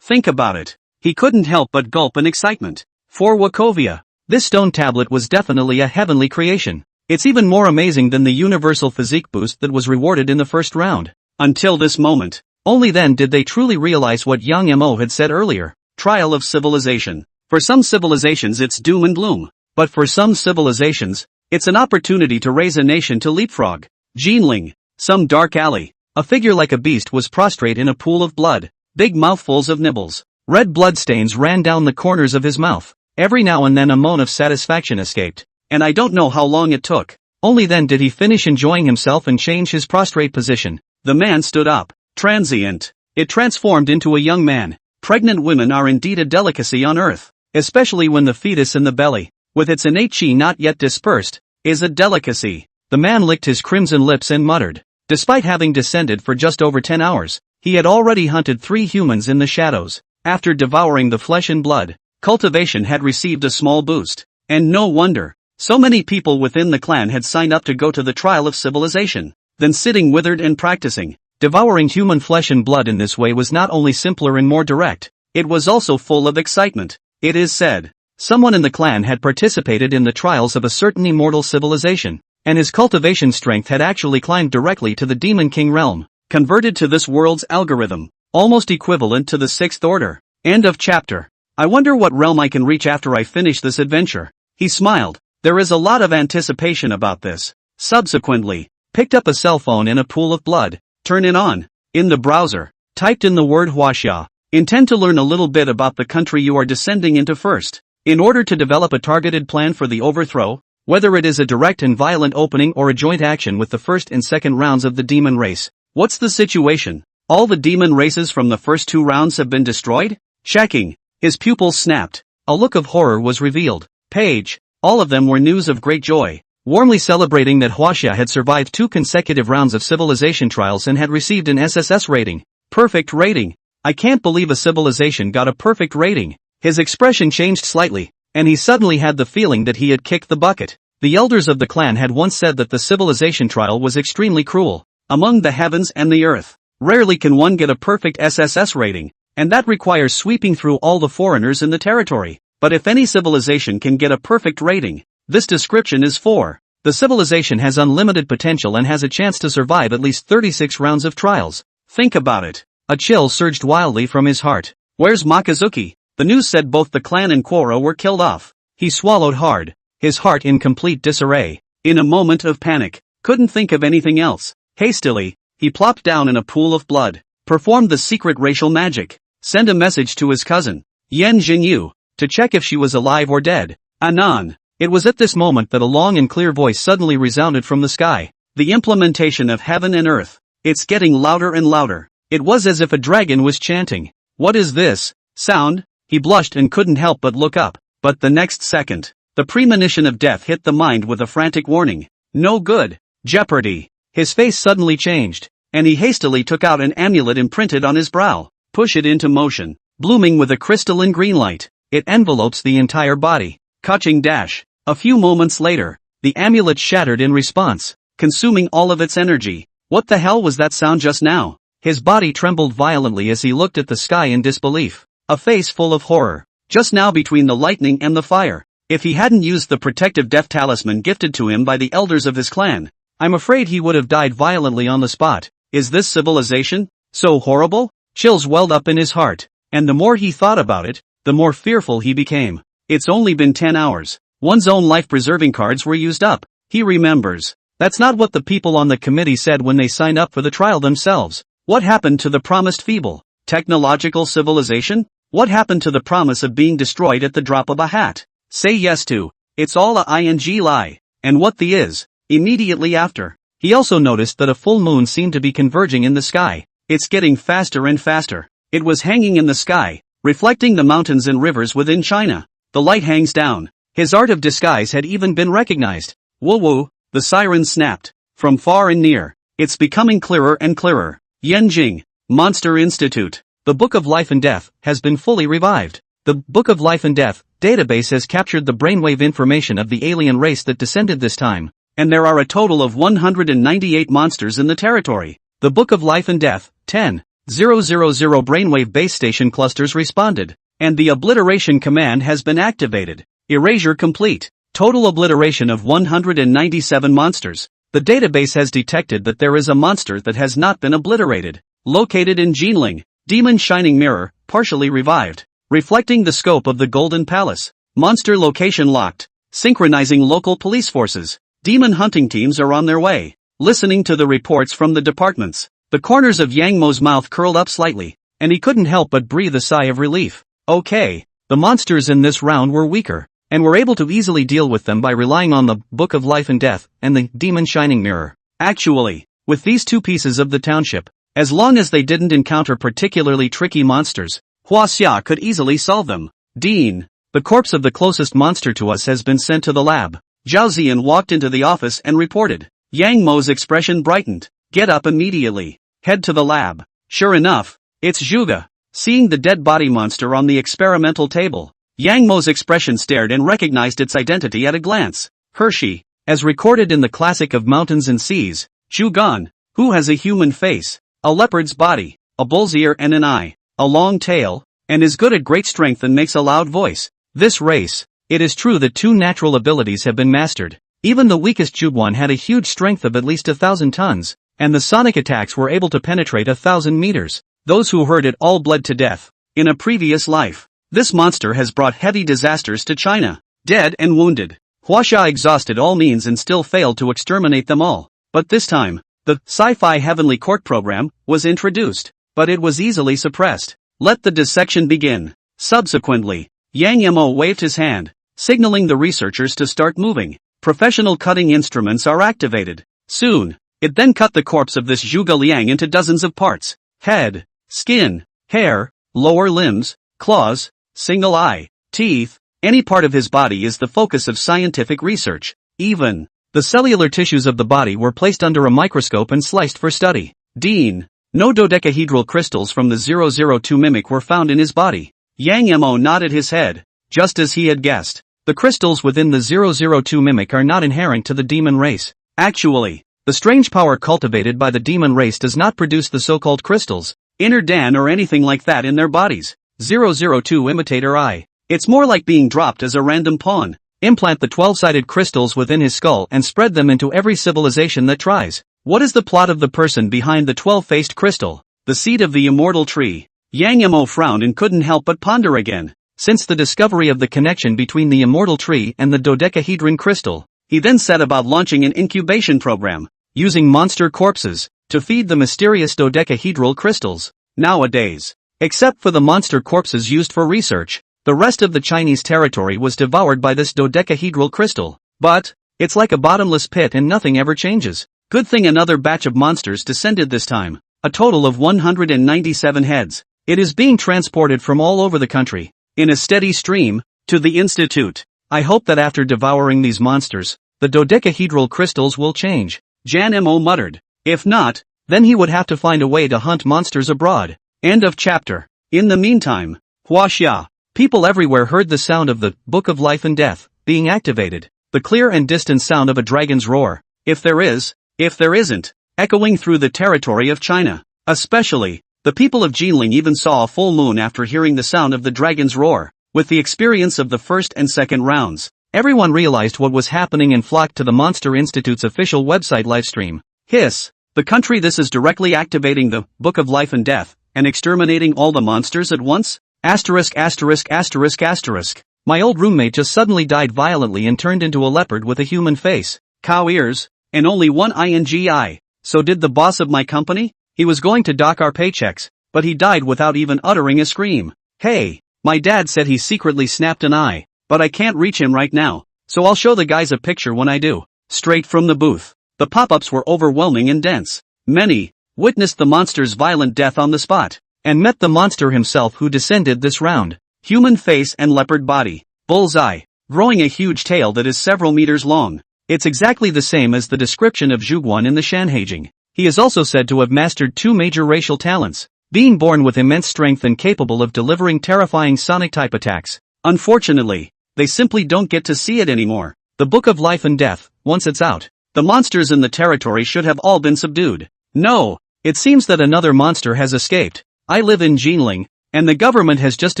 think about it. He couldn't help but gulp in excitement. For Wachovia, this stone tablet was definitely a heavenly creation. It's even more amazing than the universal physique boost that was rewarded in the first round. Until this moment, only then did they truly realize what Yang Mo had said earlier. Trial of civilization. For some civilizations it's doom and gloom. But for some civilizations, it's an opportunity to raise a nation to leapfrog. Jinling, some dark alley. A figure like a beast was prostrate in a pool of blood. Big mouthfuls of nibbles. Red bloodstains ran down the corners of his mouth. Every now and then a moan of satisfaction escaped. And I don't know how long it took. Only then did he finish enjoying himself and change his prostrate position. The man stood up. Transient. It transformed into a young man. Pregnant women are indeed a delicacy on earth. Especially when the fetus in the belly, with its innate chi not yet dispersed, is a delicacy. The man licked his crimson lips and muttered. Despite having descended for just over 10 hours, he had already hunted 3 humans in the shadows. After devouring the flesh and blood, cultivation had received a small boost. And no wonder. So many people within the clan had signed up to go to the trial of civilization. Then sitting withered and practicing. Devouring human flesh and blood in this way was not only simpler and more direct, it was also full of excitement. It is said, someone in the clan had participated in the trials of a certain immortal civilization, and his cultivation strength had actually climbed directly to the Demon King realm, converted to this world's algorithm, almost equivalent to the 6th order. End of chapter. I wonder what realm I can reach after I finish this adventure. He smiled. There is a lot of anticipation about this. Subsequently, picked up a cell phone in a pool of blood, turn it on. In the browser, typed in the word Huaxia. Intend to learn a little bit about the country you are descending into first. In order to develop a targeted plan for the overthrow, whether it is a direct and violent opening or a joint action with the first and second rounds of the demon race. What's the situation? All the demon races from the first 2 rounds have been destroyed? Checking. His pupils snapped. A look of horror was revealed. Page. All of them were news of great joy, warmly celebrating that Huaxia had survived 2 consecutive rounds of civilization trials and had received an SSS rating. Perfect rating. I can't believe a civilization got a perfect rating. His expression changed slightly, and he suddenly had the feeling that he had kicked the bucket. The elders of the clan had once said that the civilization trial was extremely cruel. Among the heavens and the earth, rarely can one get a perfect SSS rating, and that requires sweeping through all the foreigners in the territory. But if any civilization can get a perfect rating, this description is for. The civilization has unlimited potential and has a chance to survive at least 36 rounds of trials. Think about it. A chill surged wildly from his heart. Where's Makazuki? The news said both the clan and Quora were killed off. He swallowed hard, his heart in complete disarray. In a moment of panic, couldn't think of anything else. Hastily, he plopped down in a pool of blood, performed the secret racial magic, sent a message to his cousin, Yen Jinyu, to check if she was alive or dead. Anon. It was at this moment that a long and clear voice suddenly resounded from the sky. The implementation of heaven and earth. It's getting louder and louder. It was as if a dragon was chanting. What is this sound? He blushed and couldn't help but look up. But the next second, the premonition of death hit the mind with a frantic warning. No good. Jeopardy. His face suddenly changed, and he hastily took out an amulet imprinted on his brow. Push it into motion. Blooming with a crystalline green light, it envelopes the entire body. Catching dash. A few moments later, the amulet shattered in response, consuming all of its energy. What the hell was that sound just now? His body trembled violently as he looked at the sky in disbelief. A face full of horror. Just now between the lightning and the fire. If he hadn't used the protective death talisman gifted to him by the elders of his clan, I'm afraid he would have died violently on the spot. Is this civilization so horrible? Chills welled up in his heart, and the more he thought about it, the more fearful he became. It's only been 10 hours. One's own life-preserving cards were used up. He remembers. That's not what the people on the committee said when they signed up for the trial themselves. What happened to the promised feeble technological civilization? What happened to the promise of being destroyed at the drop of a hat? Say yes to. It's all a ing lie. And what the is? Immediately after, he also noticed that a full moon seemed to be converging in the sky. It's getting faster and faster. It was hanging in the sky, reflecting the mountains and rivers within China. The light hangs down. His art of disguise had even been recognized. Woo woo, the siren snapped. From far and near, it's becoming clearer and clearer. Yanjing, Monster Institute. The Book of Life and Death has been fully revived. The Book of Life and Death database has captured the brainwave information of the alien race that descended this time, and there are a total of 198 monsters in the territory. The Book of Life and Death, 10,000 brainwave base station clusters responded, and the obliteration command has been activated. Erasure complete. Total obliteration of 197 monsters. The database has detected that there is a monster that has not been obliterated. Located in Jinling, Demon Shining Mirror, partially revived. Reflecting the scope of the Golden Palace. Monster location locked. Synchronizing local police forces. Demon hunting teams are on their way. Listening to the reports from the departments. The corners of Yang Mo's mouth curled up slightly, and he couldn't help but breathe a sigh of relief. Okay, the monsters in this round were weaker, and were able to easily deal with them by relying on the Book of Life and Death and the Demon Shining Mirror. Actually, with these two pieces of the township, as long as they didn't encounter particularly tricky monsters, Hua Xia could easily solve them. Dean, the corpse of the closest monster to us has been sent to the lab. Zhao Ziyan walked into the office and reported. Yang Mo's expression brightened. Get up immediately. Head to the lab. Sure enough, it's Zhuge. Seeing the dead body monster on the experimental table, Yang Mo's expression stared and recognized its identity at a glance. Hershey, as recorded in the classic of mountains and seas, Zhugan, who has a human face, a leopard's body, a bull's ear and an eye, a long tail, and is good at great strength and makes a loud voice. This race, it is true that two natural abilities have been mastered. Even the weakest Zhuguan had a huge strength of at least 1,000 tons, and the sonic attacks were able to penetrate 1,000 meters. Those who heard it all bled to death. In a previous life, this monster has brought heavy disasters to China. Dead and wounded. Huaxia exhausted all means and still failed to exterminate them all. But this time, the Sci-fi Heavenly Court program was introduced, but it was easily suppressed. Let the dissection begin. Subsequently, Yang Mo waved his hand, signaling the researchers to start moving. Professional cutting instruments are activated. Soon, it then cut the corpse of this Zhuge Liang into dozens of parts. Head, skin, hair, lower limbs, claws, single eye, teeth, any part of his body is the focus of scientific research. Even the cellular tissues of the body were placed under a microscope and sliced for study. Dean, no dodecahedral crystals from the 002 mimic were found in his body. Yang Mo nodded his head, just as he had guessed. The crystals within the 002 mimic are not inherent to the demon race. Actually, the strange power cultivated by the demon race does not produce the so-called crystals, inner Dan or anything like that in their bodies. 002 imitator eye. It's more like being dropped as a random pawn. Implant the 12-sided crystals within his skull and spread them into every civilization that tries. What is the plot of the person behind the 12-faced crystal? The seed of the immortal tree. Yang Mo frowned and couldn't help but ponder again. Since the discovery of the connection between the immortal tree and the dodecahedron crystal, he then set about launching an incubation program, using monster corpses, to feed the mysterious dodecahedral crystals. Nowadays, except for the monster corpses used for research, The rest of the Chinese territory was devoured by this dodecahedral crystal. But it's like a bottomless pit and nothing ever changes. Good thing another batch of monsters descended this time. A total of 197 heads. It is being transported from all over the country, in a steady stream, to the Institute. I hope that after devouring these monsters, the dodecahedral crystals will change, Jan Mo muttered. If not, then he would have to find a way to hunt monsters abroad. End of chapter. In the meantime, Huaxia. People everywhere heard the sound of the Book of Life and Death being activated. The clear and distant sound of a dragon's roar. If there isn't, echoing through the territory of China. Especially, the people of Jinling even saw a full moon after hearing the sound of the dragon's roar. With the experience of the first and second rounds, everyone realized what was happening and flocked to the Monster Institute's official website livestream. Hiss! The country this is directly activating the Book of Life and Death, and exterminating all the monsters at once? Asterisk asterisk asterisk asterisk. My old roommate just suddenly died violently and turned into a leopard with a human face, cow ears, and only one eye. So did the boss of my company? He was going to dock our paychecks, but he died without even uttering a scream. Hey, my dad said he secretly snapped an eye, but I can't reach him right now, so I'll show the guys a picture when I do. Straight from the booth. The pop-ups were overwhelming and dense. Many witnessed the monster's violent death on the spot, and met the monster himself who descended this round. Human face and leopard body. Bullseye. Growing a huge tail that is several meters long. It's exactly the same as the description of Zhuguan in the Shanhaijing. He is also said to have mastered two major racial talents, being born with immense strength and capable of delivering terrifying sonic-type attacks. Unfortunately, they simply don't get to see it anymore. The Book of Life and Death, once it's out, the monsters in the territory should have all been subdued. No, it seems that another monster has escaped. I live in Jinling, and the government has just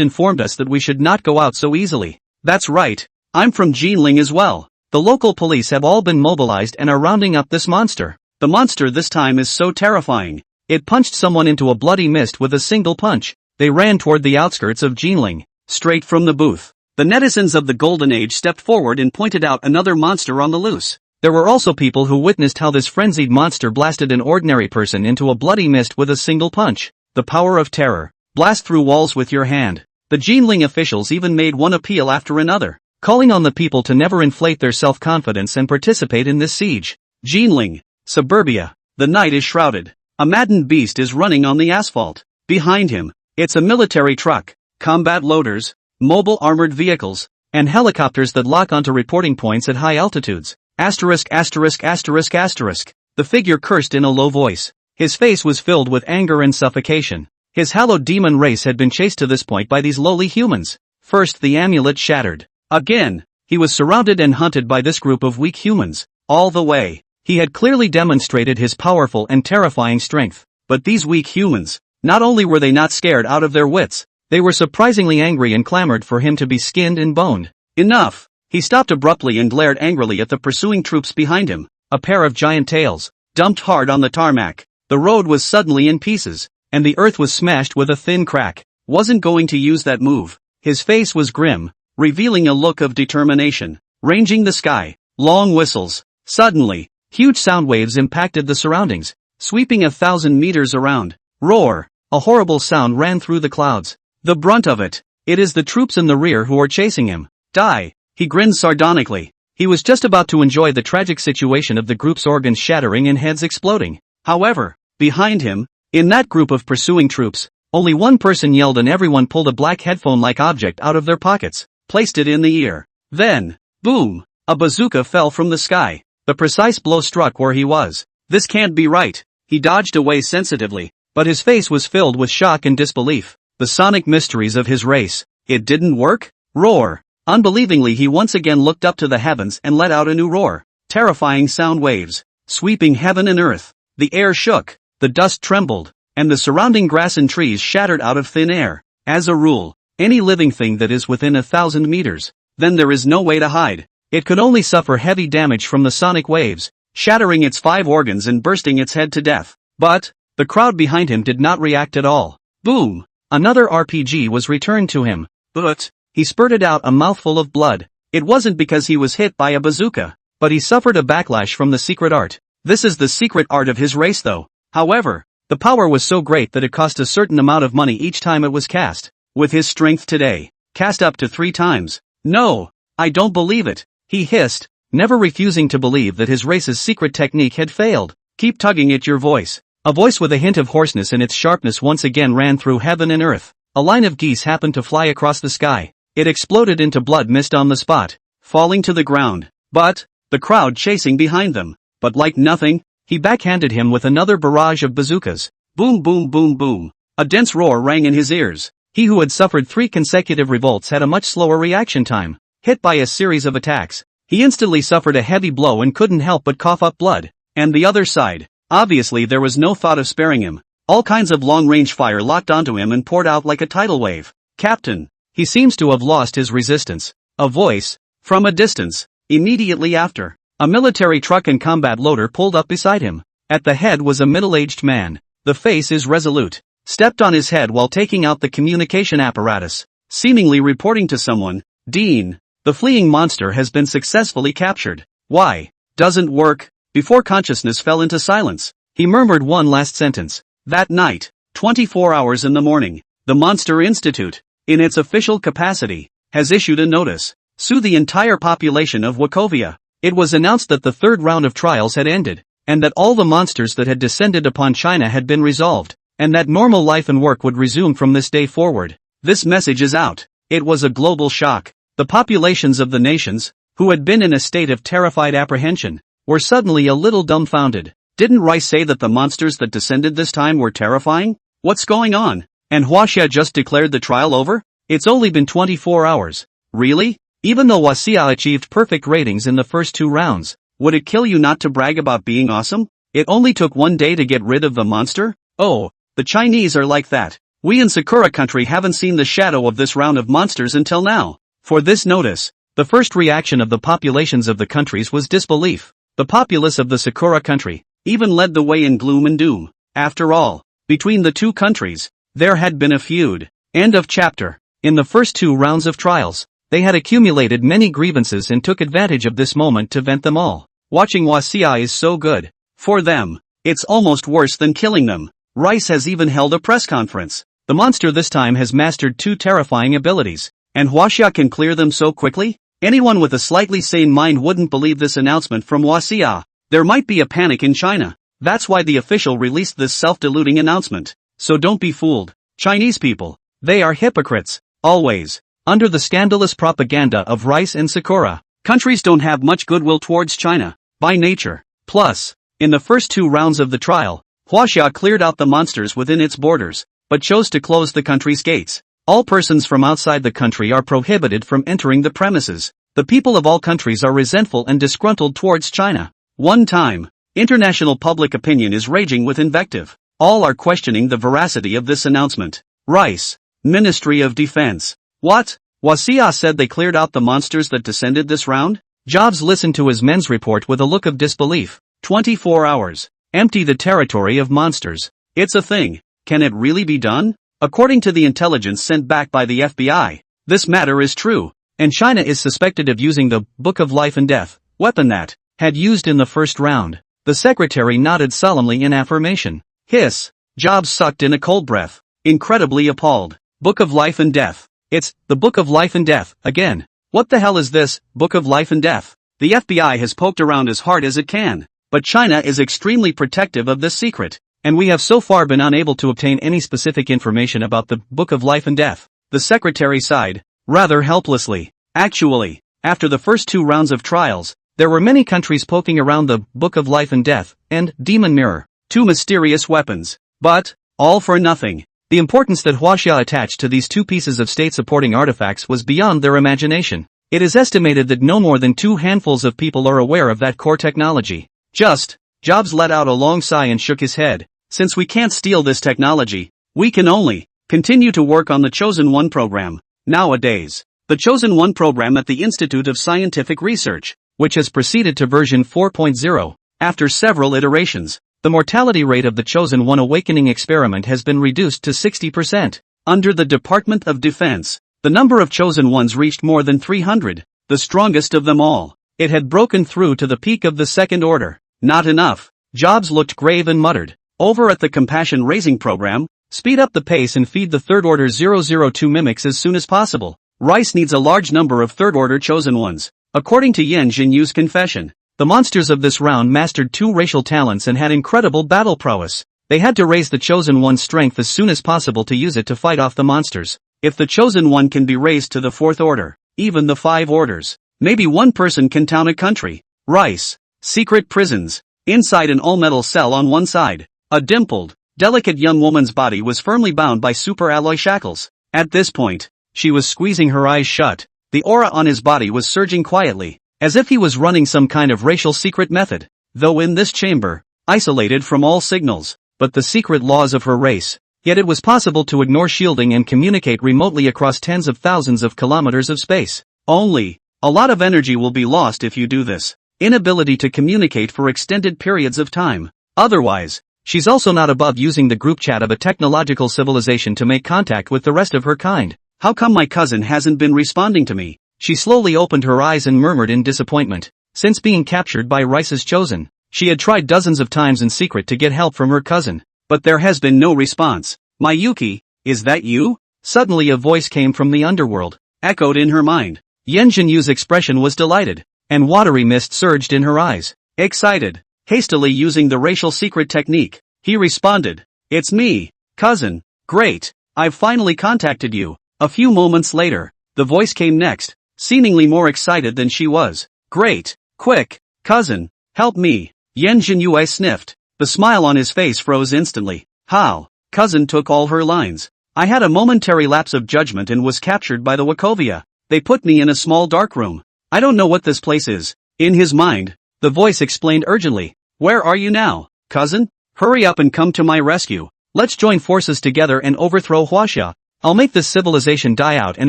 informed us that we should not go out so easily. That's right, I'm from Jinling as well. The local police have all been mobilized and are rounding up this monster. The monster this time is so terrifying. It punched someone into a bloody mist with a single punch. They ran toward the outskirts of Jinling. Straight from the booth, the netizens of the Golden Age stepped forward and pointed out another monster on the loose. There were also people who witnessed how this frenzied monster blasted an ordinary person into a bloody mist with a single punch. The power of terror. Blast through walls with your hand. The Jinling officials even made one appeal after another, calling on the people to never inflate their self-confidence and participate in this siege. Jinling, suburbia. The night is shrouded. A maddened beast is running on the asphalt. Behind him, it's a military truck, combat loaders, mobile armored vehicles, and helicopters that lock onto reporting points at high altitudes. Asterisk asterisk asterisk asterisk. The figure cursed in a low voice. His face was filled with anger and suffocation. His hallowed demon race had been chased to this point by these lowly humans. First the amulet shattered. Again, he was surrounded and hunted by this group of weak humans. All the way, he had clearly demonstrated his powerful and terrifying strength. But these weak humans, not only were they not scared out of their wits, they were surprisingly angry and clamored for him to be skinned and boned. Enough! He stopped abruptly and glared angrily at the pursuing troops behind him. A pair of giant tails, dumped hard on the tarmac. The road was suddenly in pieces, and the earth was smashed with a thin crack. Wasn't going to use that move. His face was grim, revealing a look of determination. Ranging the sky, long whistles. Suddenly, huge sound waves impacted the surroundings, sweeping 1,000 meters around. Roar! A horrible sound ran through the clouds. The brunt of it. It is the troops in the rear who are chasing him. Die! He grinned sardonically. He was just about to enjoy the tragic situation of the group's organs shattering and heads exploding. However, behind him, in that group of pursuing troops, only one person yelled and everyone pulled a black headphone-like object out of their pockets, placed it in the ear. Then, boom! A bazooka fell from the sky. The precise blow struck where he was. This can't be right. He dodged away sensitively, but his face was filled with shock and disbelief. The sonic mysteries of his race. It didn't work? Roar! Unbelievingly he once again looked up to the heavens and let out a new roar. Terrifying sound waves, sweeping heaven and earth. The air shook, the dust trembled, and the surrounding grass and trees shattered out of thin air. As a rule, any living thing that is within 1,000 meters, then there is no way to hide. It could only suffer heavy damage from the sonic waves, shattering its 5 organs and bursting its head to death. But, the crowd behind him did not react at all. Boom! Another RPG was returned to him. But, he spurted out a mouthful of blood. It wasn't because he was hit by a bazooka, but he suffered a backlash from the secret art. This is the secret art of his race though. However, the power was so great that it cost a certain amount of money each time it was cast. With his strength today, cast up to 3 times. No, I don't believe it, he hissed, never refusing to believe that his race's secret technique had failed. Keep tugging at your voice. A voice with a hint of hoarseness in its sharpness once again ran through heaven and earth. A line of geese happened to fly across the sky. It exploded into blood mist on the spot, falling to the ground. But, the crowd chasing behind them. But like nothing, he backhanded him with another barrage of bazookas. Boom boom boom boom. A dense roar rang in his ears. He who had suffered 3 consecutive revolts had a much slower reaction time. Hit by a series of attacks, he instantly suffered a heavy blow and couldn't help but cough up blood. And the other side. Obviously there was no thought of sparing him. All kinds of long-range fire locked onto him and poured out like a tidal wave. Captain, he seems to have lost his resistance. A voice, from a distance, immediately after. A military truck and combat loader pulled up beside him. At the head was a middle-aged man. The face is resolute. Stepped on his head while taking out the communication apparatus. Seemingly reporting to someone. Dean, the fleeing monster has been successfully captured. Why? Doesn't work. Before consciousness fell into silence, he murmured one last sentence. That night, 24 hours in the morning, the Monster Institute, in its official capacity, has issued a notice. Sue the entire population of Wachovia. It was announced that the 3rd round of trials had ended, and that all the monsters that had descended upon China had been resolved, and that normal life and work would resume from this day forward. This message is out. It was a global shock. The populations of the nations, who had been in a state of terrified apprehension, were suddenly a little dumbfounded. Didn't Rice say that the monsters that descended this time were terrifying? What's going on? And Huaxia just declared the trial over? It's only been 24 hours. Really? Even though Huaxia achieved perfect ratings in the first 2 rounds, would it kill you not to brag about being awesome? It only took 1 day to get rid of the monster? Oh, the Chinese are like that. We in Sakura country haven't seen the shadow of this round of monsters until now. For this notice, the first reaction of the populations of the countries was disbelief. The populace of the Sakura country even led the way in gloom and doom. After all, between the 2 countries, there had been a feud. End of chapter. In the first 2 rounds of trials, they had accumulated many grievances and took advantage of this moment to vent them all. Watching Huaxia is so good. For them, it's almost worse than killing them. Rice has even held a press conference. The monster this time has mastered 2 terrifying abilities, and Huaxia can clear them so quickly? Anyone with a slightly sane mind wouldn't believe this announcement from Huaxia. There might be a panic in China. That's why the official released this self-deluding announcement. So don't be fooled. Chinese people, they are hypocrites. Always. Under the scandalous propaganda of Rice and Sakura, countries don't have much goodwill towards China, by nature. Plus, in the first 2 rounds of the trial, Huaxia cleared out the monsters within its borders, but chose to close the country's gates. All persons from outside the country are prohibited from entering the premises. The people of all countries are resentful and disgruntled towards China. One time, international public opinion is raging with invective. All are questioning the veracity of this announcement. Rice, Ministry of Defense. What? Huaxia said they cleared out the monsters that descended this round? Jobs listened to his men's report with a look of disbelief. 24 hours. Empty the territory of monsters. It's a thing. Can it really be done? According to the intelligence sent back by the FBI, this matter is true, and China is suspected of using the Book of Life and Death weapon that had used in the first round. The secretary nodded solemnly in affirmation. Hiss. Jobs sucked in a cold breath, incredibly appalled. Book of Life and Death. It's the Book of Life and Death again. What the hell is this Book of Life and Death? The FBI has poked around as hard as it can, but China is extremely protective of this secret, and we have so far been unable to obtain any specific information about the Book of Life and Death. The secretary sighed, rather helplessly. Actually, after the first 2 rounds of trials, there were many countries poking around the Book of Life and Death and Demon Mirror, 2 mysterious weapons. But, all for nothing. The importance that Huaxia attached to these 2 pieces of state-supporting artifacts was beyond their imagination. It is estimated that no more than 2 handfuls of people are aware of that core technology. Jobs let out a long sigh and shook his head. Since we can't steal this technology, we can only continue to work on the Chosen One program. Nowadays, the Chosen One program at the Institute of Scientific Research, which has proceeded to version 4.0, after several iterations, the mortality rate of the Chosen One awakening experiment has been reduced to 60%. Under the Department of Defense, the number of Chosen Ones reached more than 300, the strongest of them all. It had broken through to the peak of the Second Order. Not enough. Jobs looked grave and muttered. Over at the Compassion Raising program, speed up the pace and feed the Third Order 002 mimics as soon as possible. Rice needs a large number of third-order chosen ones. According to Yan Jinyu's confession, the monsters of this round mastered 2 racial talents and had incredible battle prowess. They had to raise the chosen one's strength as soon as possible to use it to fight off the monsters. If the chosen one can be raised to the 4th order, even the 5 orders, maybe one person can town a country. Rice. Secret prisons. Inside an all-metal cell on one side, a dimpled, delicate young woman's body was firmly bound by super-alloy shackles. At this point, she was squeezing her eyes shut. The aura on his body was surging quietly, as if he was running some kind of racial secret method. Though in this chamber, isolated from all signals, but the secret laws of her race, yet it was possible to ignore shielding and communicate remotely across tens of thousands of kilometers of space. Only, a lot of energy will be lost if you do this. Inability to communicate for extended periods of time. Otherwise, she's also not above using the group chat of a technological civilization to make contact with the rest of her kind. How come my cousin hasn't been responding to me? She slowly opened her eyes and murmured in disappointment. Since being captured by Rice's chosen, she had tried dozens of times in secret to get help from her cousin, but there has been no response. Mayuki, is that you? Suddenly a voice came from the underworld, echoed in her mind. Yan Jinyu's expression was delighted, and watery mist surged in her eyes. Excited, hastily using the racial secret technique, he responded, "It's me, cousin. Great, I've finally contacted you." A few moments later, the voice came next, seemingly more excited than she was. "Great, quick, cousin, help me." Yan Jinyu sniffed. The smile on his face froze instantly. "How?" Cousin took all her lines. "I had a momentary lapse of judgment and was captured by the Wachovia. They put me in a small dark room. I don't know what this place is." In his mind, the voice explained urgently. "Where are you now, cousin? Hurry up and come to my rescue. Let's join forces together and overthrow Huaxia. I'll make this civilization die out and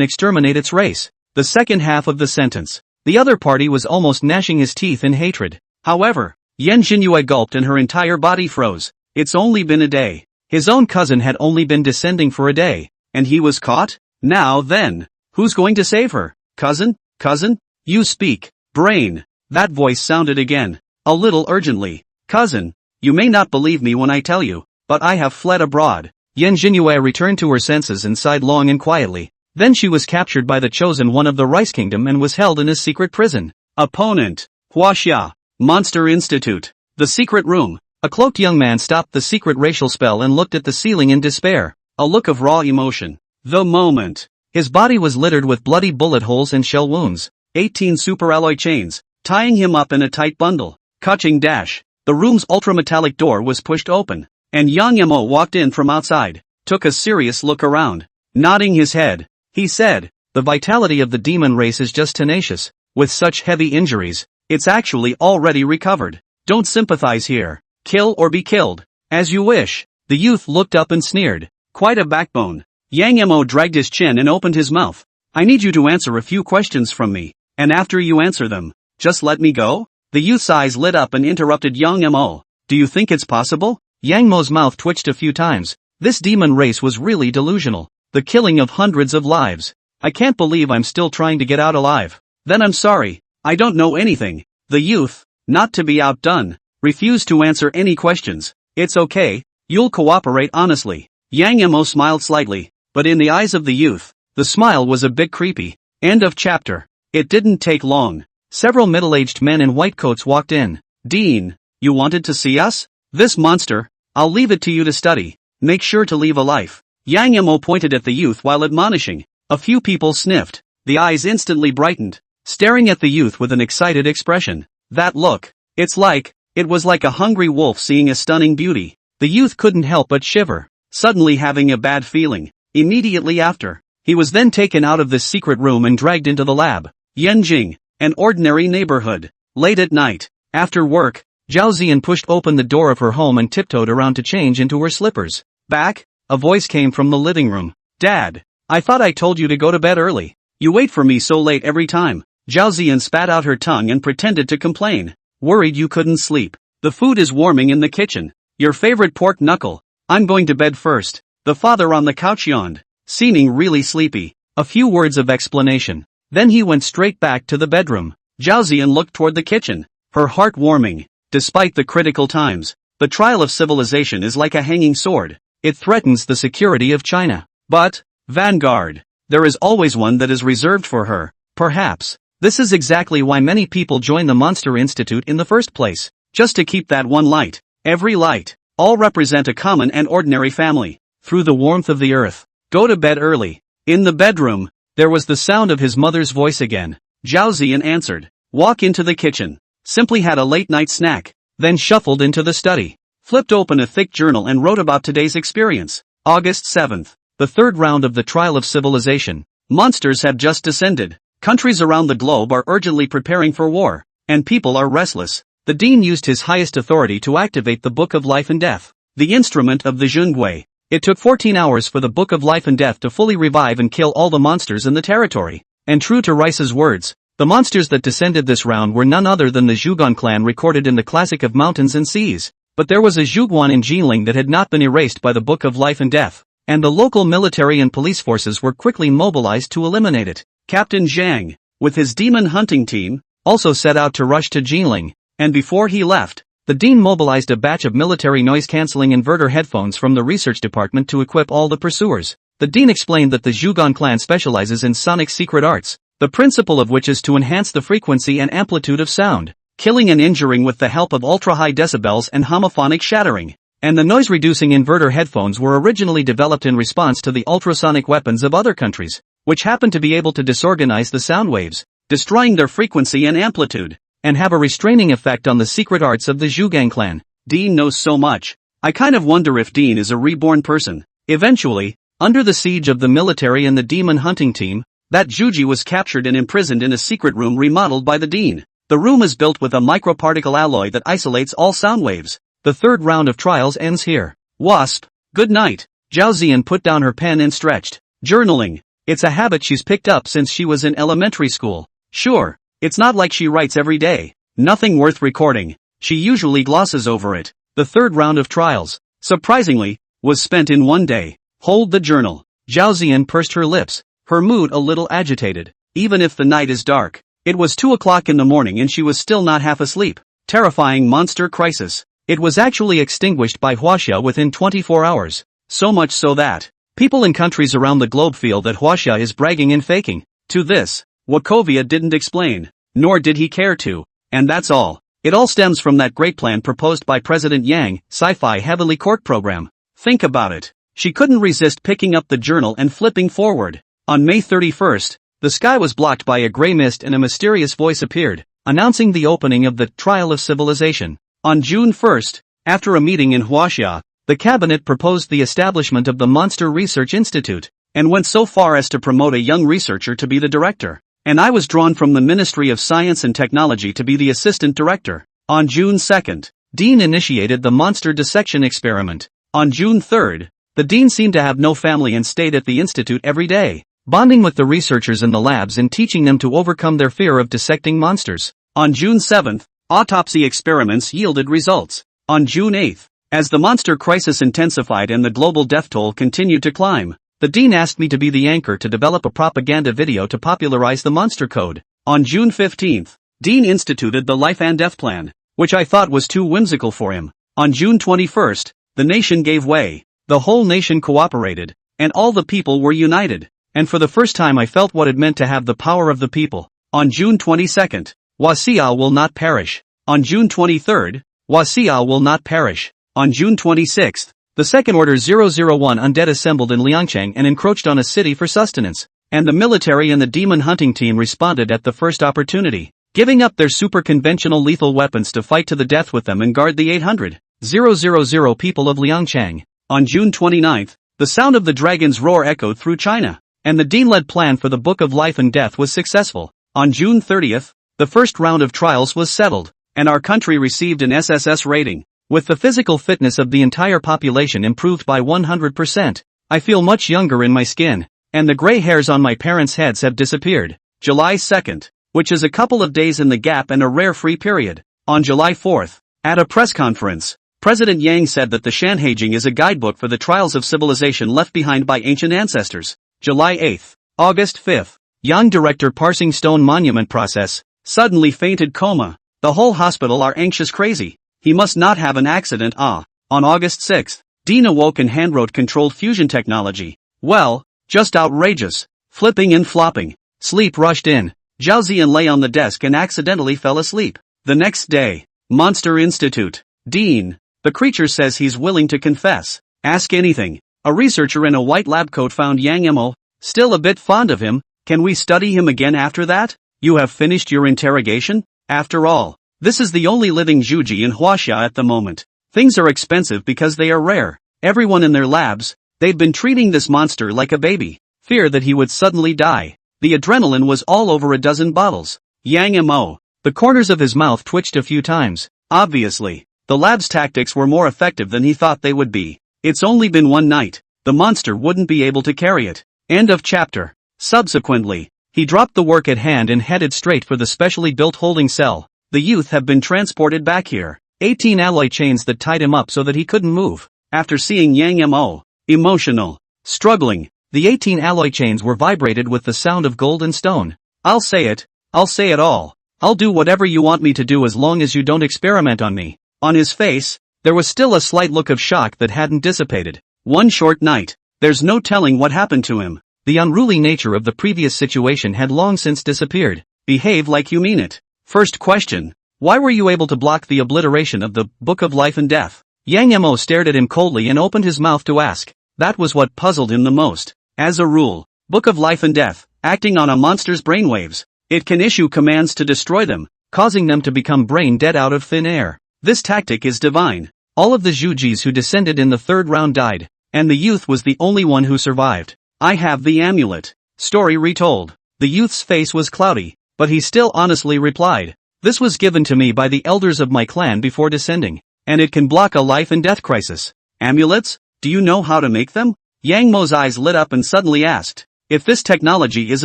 exterminate its race." The second half of the sentence. The other party was almost gnashing his teeth in hatred. However, Yan Jinyue gulped and her entire body froze. It's only been a day. His own cousin had only been descending for a day, and he was caught? Now then, who's going to save her? Cousin? Cousin? You speak, brain. That voice sounded again, a little urgently. "Cousin, you may not believe me when I tell you, but I have fled abroad." Yan Jinyue returned to her senses and sighed long and quietly. Then she was captured by the chosen one of the Rice Kingdom and was held in a secret prison. Opponent. Huaxia. Monster Institute. The secret room. A cloaked young man stopped the secret racial spell and looked at the ceiling in despair. A look of raw emotion. The moment. His body was littered with bloody bullet holes and shell wounds. 18 superalloy chains, tying him up in a tight bundle. Kaching dash. The room's ultrametallic door was pushed open, and Yang Yamo walked in from outside, took a serious look around. Nodding his head, he said, "The vitality of the demon race is just tenacious. With such heavy injuries, it's actually already recovered. Don't sympathize here. Kill or be killed, as you wish." The youth looked up and sneered. "Quite a backbone." Yang Yamo dragged his chin and opened his mouth. "I need you to answer a few questions from me, and after you answer them, just let me go?" The youth's eyes lit up and interrupted Yang Yamo. "Do you think it's possible?" Yang Mo's mouth twitched a few times. This demon race was really delusional. The killing of hundreds of lives. "I can't believe I'm still trying to get out alive." "Then I'm sorry, I don't know anything." The youth, not to be outdone, refused to answer any questions. "It's okay, you'll cooperate honestly." Yang Yamo smiled slightly, but in the eyes of the youth, the smile was a bit creepy. End of chapter. It didn't take long. Several middle-aged men in white coats walked in. "Dean, you wanted to see us? This monster, I'll leave it to you to study. Make sure to leave a life." Yang Yamo pointed at the youth while admonishing. A few people sniffed. The eyes instantly brightened, staring at the youth with an excited expression. That look, it was like a hungry wolf seeing a stunning beauty. The youth couldn't help but shiver, suddenly having a bad feeling. Immediately after, he was then taken out of this secret room and dragged into the lab. Yanjing, an ordinary neighborhood. Late at night, after work, Zhao Ziyan pushed open the door of her home and tiptoed around to change into her slippers. "Back?" A voice came from the living room. "Dad, I thought I told you to go to bed early. You wait for me so late every time." Zhao Ziyan spat out her tongue and pretended to complain. "Worried you couldn't sleep. The food is warming in the kitchen. Your favorite pork knuckle. I'm going to bed first." The father on the couch yawned, seeming really sleepy. A few words of explanation. Then he went straight back to the bedroom. Zhao Ziyan looked toward the kitchen, her heart warming. Despite the critical times, the trial of civilization is like a hanging sword. It threatens the security of China. But, vanguard. there is always one that is reserved for her. Perhaps this is exactly why many people join the Monster Institute in the first place, just to keep that one light. Every light, all represent a common and ordinary family. Through the warmth of the earth, go to bed early. In the bedroom, there was the sound of his mother's voice again. Zhao Ziyan answered. Walk into the kitchen. Simply had a late-night snack, then shuffled into the study. Flipped open a thick journal and wrote about today's experience. August 7th. The third round of the trial of civilization. Monsters have just descended. Countries around the globe are urgently preparing for war, and people are restless. The dean used his highest authority to activate the Book of Life and Death, the instrument of the Zhongui. It took 14 hours for the Book of Life and Death to fully revive and kill all the monsters in the territory. And true to Rice's words, the monsters that descended this round were none other than the Zhugan clan recorded in the Classic of Mountains and Seas. But there was a Zhuguan in Jilin that had not been erased by the Book of Life and Death, and the local military and police forces were quickly mobilized to eliminate it. Captain Zhang, with his demon hunting team, also set out to rush to Jilin, and before he left, the dean mobilized a batch of military noise-canceling inverter headphones from the research department to equip all the pursuers. The dean explained that the Zhugan clan specializes in sonic secret arts, the principle of which is to enhance the frequency and amplitude of sound, killing and injuring with the help of ultra-high decibels and homophonic shattering. And the noise-reducing inverter headphones were originally developed in response to the ultrasonic weapons of other countries, which happened to be able to disorganize the sound waves, destroying their frequency and amplitude, and have a restraining effect on the secret arts of the Zhugang clan. Dean knows so much. I kind of wonder if Dean is a reborn person. Eventually, under the siege of the military and the demon hunting team, that Zhuji was captured and imprisoned in a secret room remodeled by the dean. The room is built with a microparticle alloy that isolates all sound waves. The third round of trials ends here. Wasp, good night. Zhao Ziyan put down her pen and stretched. Journaling. It's a habit she's picked up since she was in elementary school. Sure, it's not like she writes every day. Nothing worth recording. She usually glosses over it. The third round of trials, surprisingly, was spent in one day. Hold the journal. Zhao Ziyan pursed her lips, her mood a little agitated. Even if the night is dark. It was 2 o'clock in the morning and she was still not half asleep. Terrifying monster crisis. It was actually extinguished by Huaxia within 24 hours. So much so that people in countries around the globe feel that Huaxia is bragging and faking. To this, Wachovia didn't explain, nor did he care to. And that's all. It all stems from that great plan proposed by President Yang, Sci-fi Heavenly Court program. Think about it. She couldn't resist picking up the journal and flipping forward. On May 31st, the sky was blocked by a gray mist and a mysterious voice appeared, announcing the opening of the Trial of Civilization. On June 1st, after a meeting in Huaxia, the cabinet proposed the establishment of the Monster Research Institute, and went so far as to promote a young researcher to be the director. And I was drawn from the Ministry of Science and Technology to be the assistant director. On June 2nd, Dean initiated the monster dissection experiment. On June 3rd, the dean seemed to have no family and stayed at the institute every day, bonding with the researchers in the labs and teaching them to overcome their fear of dissecting monsters. On June 7th, autopsy experiments yielded results. On June 8th, as the monster crisis intensified and the global death toll continued to climb, the dean asked me to be the anchor to develop a propaganda video to popularize the monster code. On June 15th, Dean instituted the Life and Death Plan, which I thought was too whimsical for him. On June 21st, the nation gave way. The whole nation cooperated, and all the people were united. And for the first time I felt what it meant to have the power of the people. On June 22nd, Huaxia will not perish. On June 23rd, Huaxia will not perish. On June 26th, the Second Order 001 undead assembled in Liangcheng and encroached on a city for sustenance, and the military and the demon hunting team responded at the first opportunity, giving up their super-conventional lethal weapons to fight to the death with them and guard the 800,000 people of Liangcheng. On June 29th, the sound of the dragon's roar echoed through China, and the dean-led plan for the Book of Life and Death was successful. On June 30th, the first round of trials was settled, and our country received an SSS rating. With the physical fitness of the entire population improved by 100%, I feel much younger in my skin, and the gray hairs on my parents' heads have disappeared. July 2nd, which is a couple of days in the gap and a rare free period. On July 4th, at a press conference, President Yang said that the Shanhaijing is a guidebook for the trials of civilization left behind by ancient ancestors. July 8th, August 5th, young director parsing stone monument process, suddenly fainted coma. The whole hospital are anxious crazy. He must not have an accident. On August 6th, Dean awoke and handwrote controlled fusion technology. Well, just outrageous. flipping and flopping. Sleep rushed in. Zhao Ziyan lay on the desk and accidentally fell asleep. The next day, Monster Institute. Dean. The creature says he's willing to confess. Ask anything. A researcher in a white lab coat found Yang Mo. Still a bit fond of him. Can we study him again after that? You have finished your interrogation? After all, this is the only living Zhuji in Huaxia at the moment. Things are expensive because they are rare. Everyone in their labs, they've been treating this monster like a baby. Fear that he would suddenly die. The adrenaline was all over a dozen bottles. Yang Mo. The corners of his mouth twitched a few times. Obviously, the lab's tactics were more effective than he thought they would be. It's only been one night. The monster wouldn't be able to carry it. End of chapter. Subsequently, he dropped the work at hand and headed straight for the specially built holding cell. The youth have been transported back here. 18 alloy chains that tied him up so that he couldn't move. After seeing Yang Mo, emotional, struggling, the 18 alloy chains were vibrated with the sound of gold and stone. I'll say it all. I'll do whatever you want me to do as long as you don't experiment on me. On his face, there was still a slight look of shock that hadn't dissipated. One short night. There's no telling what happened to him. The unruly nature of the previous situation had long since disappeared. Behave like you mean it. First question. Why were you able to block the obliteration of the Book of Life and Death? Yang Mo stared at him coldly and opened his mouth to ask. That was what puzzled him the most. As a rule, Book of Life and Death, acting on a monster's brainwaves, it can issue commands to destroy them, causing them to become brain dead out of thin air. This tactic is divine. All of the Zhujis who descended in the third round died, and the youth was the only one who survived. I have the amulet. Story retold. The youth's face was cloudy, but he still honestly replied. This was given to me by the elders of my clan before descending, and it can block a life and death crisis. Amulets? Do you know how to make them? Yang Mo's eyes lit up and suddenly asked. If this technology is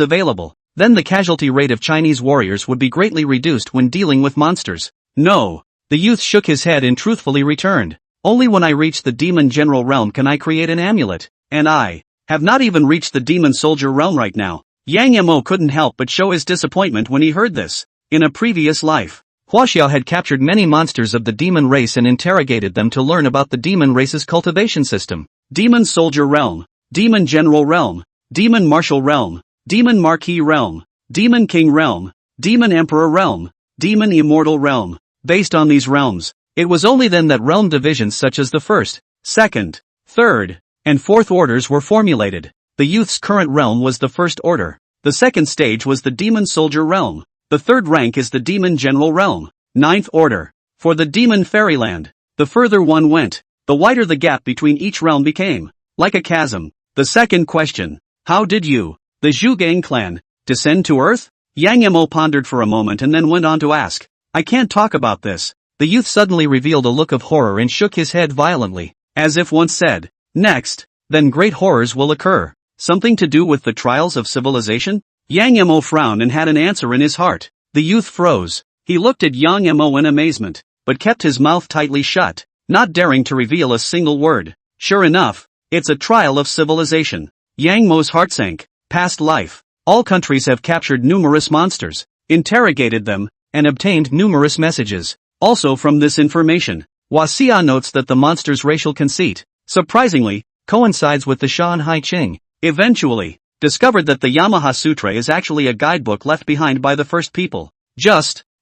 available, then the casualty rate of Chinese warriors would be greatly reduced when dealing with monsters. No. The youth shook his head and truthfully returned. Only when I reach the demon general realm can I create an amulet, and I have not even reached the demon soldier realm right now. Yang Mo couldn't help but show his disappointment when he heard this. In a previous life, Huaxiao had captured many monsters of the demon race and interrogated them to learn about the demon race's cultivation system. Demon soldier realm, demon general realm, demon marshal realm, demon marquis realm, demon king realm, demon emperor realm, demon immortal realm. Based on these realms, it was only then that realm divisions such as the first, second, third, and fourth orders were formulated. The youth's current realm was the first order. The second stage was the demon soldier realm. The third rank is the demon general realm. Ninth order. For the demon fairyland. The further one went, the wider the gap between each realm became. Like a chasm. The second question. How did you, the Zhugang clan, descend to Earth? Yang Mo pondered for a moment and then went on to ask. I can't talk about this. The youth suddenly revealed a look of horror and shook his head violently, as if once said. Next, then great horrors will occur. Something to do with the trials of civilization? Yang Mo frowned and had an answer in his heart. The youth froze. He looked at Yang Mo in amazement, but kept his mouth tightly shut, not daring to reveal a single word. Sure enough, it's a trial of civilization. Yang Mo's heart sank. Past life. All countries have captured numerous monsters, interrogated them, and obtained numerous messages. Also from this information, Huaxia notes that the monster's racial conceit, surprisingly, coincides with the Shan Hai Ching. Eventually, discovered that the Yamaha Sutra is actually a guidebook left behind by the first people.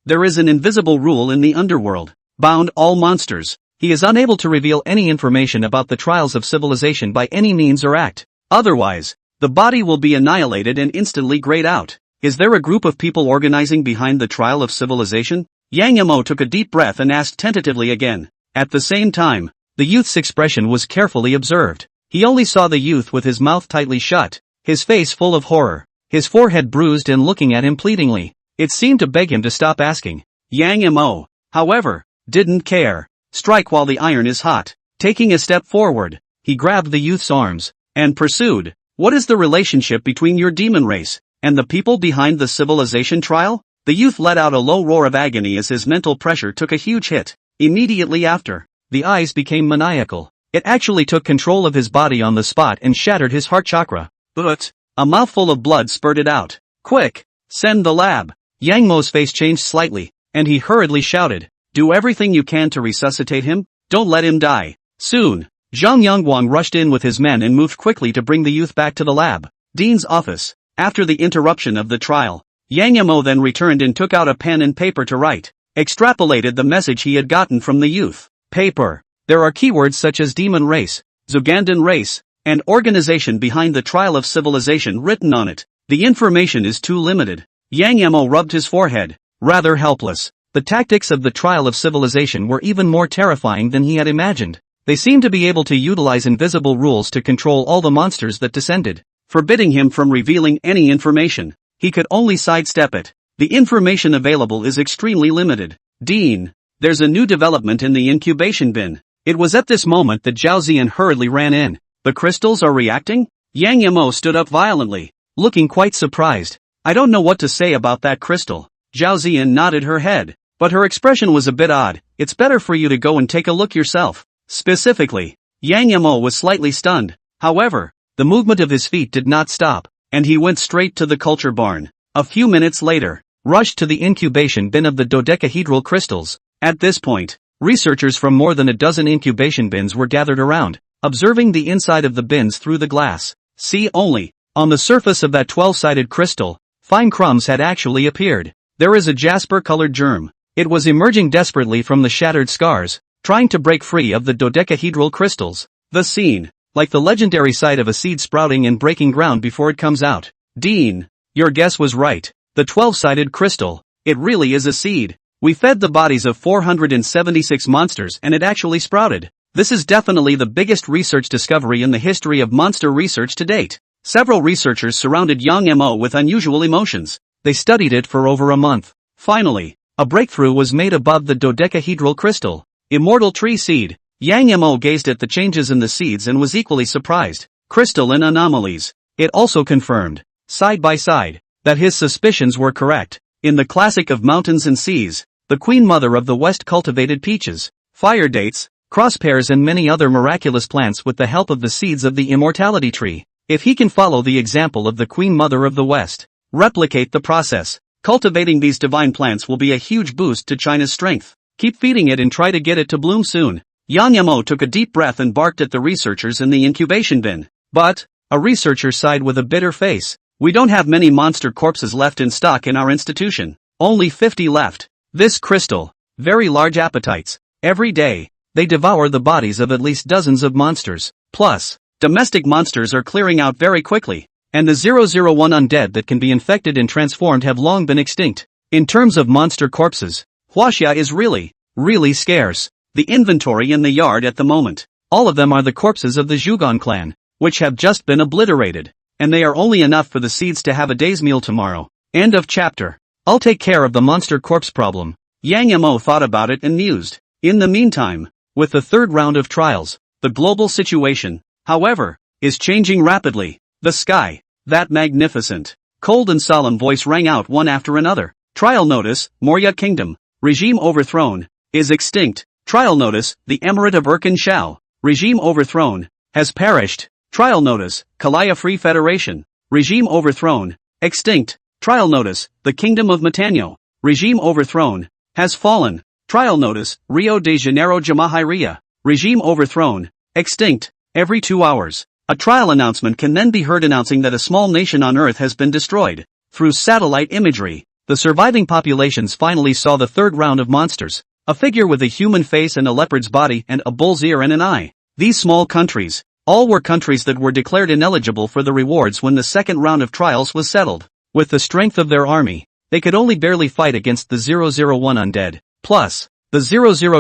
There is an invisible rule in the underworld. Bound all monsters. He is unable to reveal any information about the trials of civilization by any means or act. Otherwise, the body will be annihilated and instantly grayed out. Is there a group of people organizing behind the trial of civilization? Yang Mo took a deep breath and asked tentatively again. At the same time, the youth's expression was carefully observed. He only saw the youth with his mouth tightly shut, his face full of horror, his forehead bruised and looking at him pleadingly. It seemed to beg him to stop asking. Yang Mo, however, didn't care. Strike while the iron is hot. Taking a step forward, he grabbed the youth's arms, and pursued. What is the relationship between your demon race and the people behind the civilization trial? The youth let out a low roar of agony as his mental pressure took a huge hit. Immediately after, the eyes became maniacal. It actually took control of his body on the spot and shattered his heart chakra. But a mouthful of blood spurted out. Quick! Send the lab! Yang Mo's face changed slightly, and he hurriedly shouted. Do everything you can to resuscitate him. Don't let him die. Soon, Zhang Yongguang rushed in with his men and moved quickly to bring the youth back to the lab. Dean's office. After the interruption of the trial, Yang Mo then returned and took out a pen and paper to write. Extrapolated the message he had gotten from the youth. Paper. There are keywords such as demon race, Zugandan race, and organization behind the trial of civilization written on it. The information is too limited. Yang Mo rubbed his forehead, rather helpless. The tactics of the trial of civilization were even more terrifying than he had imagined. They seemed to be able to utilize invisible rules to control all the monsters that descended, forbidding him from revealing any information. He could only sidestep it. The information available is extremely limited. Dean, there's a new development in the incubation bin. It was at this moment that Zhao Ziyan hurriedly ran in. The crystals are reacting? Yang Yamo stood up violently, looking quite surprised. I don't know what to say about that crystal. Zhao Ziyan nodded her head, but her expression was a bit odd. It's better for you to go and take a look yourself. Specifically, Yang Yamo was slightly stunned. However, the movement of his feet did not stop, and he went straight to the culture barn. A few minutes later, rushed to the incubation bin of the dodecahedral crystals. At this point, researchers from more than a dozen incubation bins were gathered around, observing the inside of the bins through the glass. See only, on the surface of that 12-sided crystal, fine crumbs had actually appeared. There is a jasper-colored germ. It was emerging desperately from the shattered scars, trying to break free of the dodecahedral crystals. The scene, like the legendary sight of a seed sprouting and breaking ground before it comes out. Dean, your guess was right. The 12-sided crystal, it really is a seed. We fed the bodies of 476 monsters and it actually sprouted. This is definitely the biggest research discovery in the history of monster research to date. Several researchers surrounded Yang Mo with unusual emotions. They studied it for over a month. Finally, a breakthrough was made above the dodecahedral crystal. Immortal tree seed. Yang Mo gazed at the changes in the seeds and was equally surprised. Crystalline anomalies. It also confirmed, side by side, that his suspicions were correct. In the classic of mountains and seas, the Queen Mother of the West cultivated peaches, fire dates, crosspears and many other miraculous plants with the help of the seeds of the immortality tree. If he can follow the example of the Queen Mother of the West, replicate the process, cultivating these divine plants will be a huge boost to China's strength. Keep feeding it and try to get it to bloom soon. Yang Mo took a deep breath and barked at the researchers in the incubation bin. But, a researcher sighed with a bitter face. We don't have many monster corpses left in stock in our institution. Only 50 left. This crystal, very large appetites. Every day, they devour the bodies of at least dozens of monsters. Plus, domestic monsters are clearing out very quickly. And the 001 undead that can be infected and transformed have long been extinct. In terms of monster corpses, Huaxia is really scarce. The inventory in the yard at the moment, all of them are the corpses of the Zhugan clan, which have just been obliterated. And they are only enough for the seeds to have a day's meal tomorrow. End of chapter. I'll take care of the monster corpse problem. Yang Mo thought about it and mused. In the meantime, with the third round of trials, the global situation, however, is changing rapidly. The sky, that magnificent, cold and solemn voice rang out one after another. Trial notice, Moria Kingdom, regime overthrown, is extinct. Trial notice, the Emirate of Erkin Shao, regime overthrown, has perished. Trial notice, Kalaya Free Federation, regime overthrown, extinct. Trial notice, the Kingdom of Matanyo, regime overthrown, has fallen. Trial notice, Rio de Janeiro Jamahiriya, regime overthrown, extinct. Every 2 hours, a trial announcement can then be heard announcing that a small nation on Earth has been destroyed. Through satellite imagery, the surviving populations finally saw the third round of monsters, a figure with a human face and a leopard's body and a bull's ear and an eye. These small countries, all were countries that were declared ineligible for the rewards when the second round of trials was settled. With the strength of their army, they could only barely fight against the 001 undead. Plus, the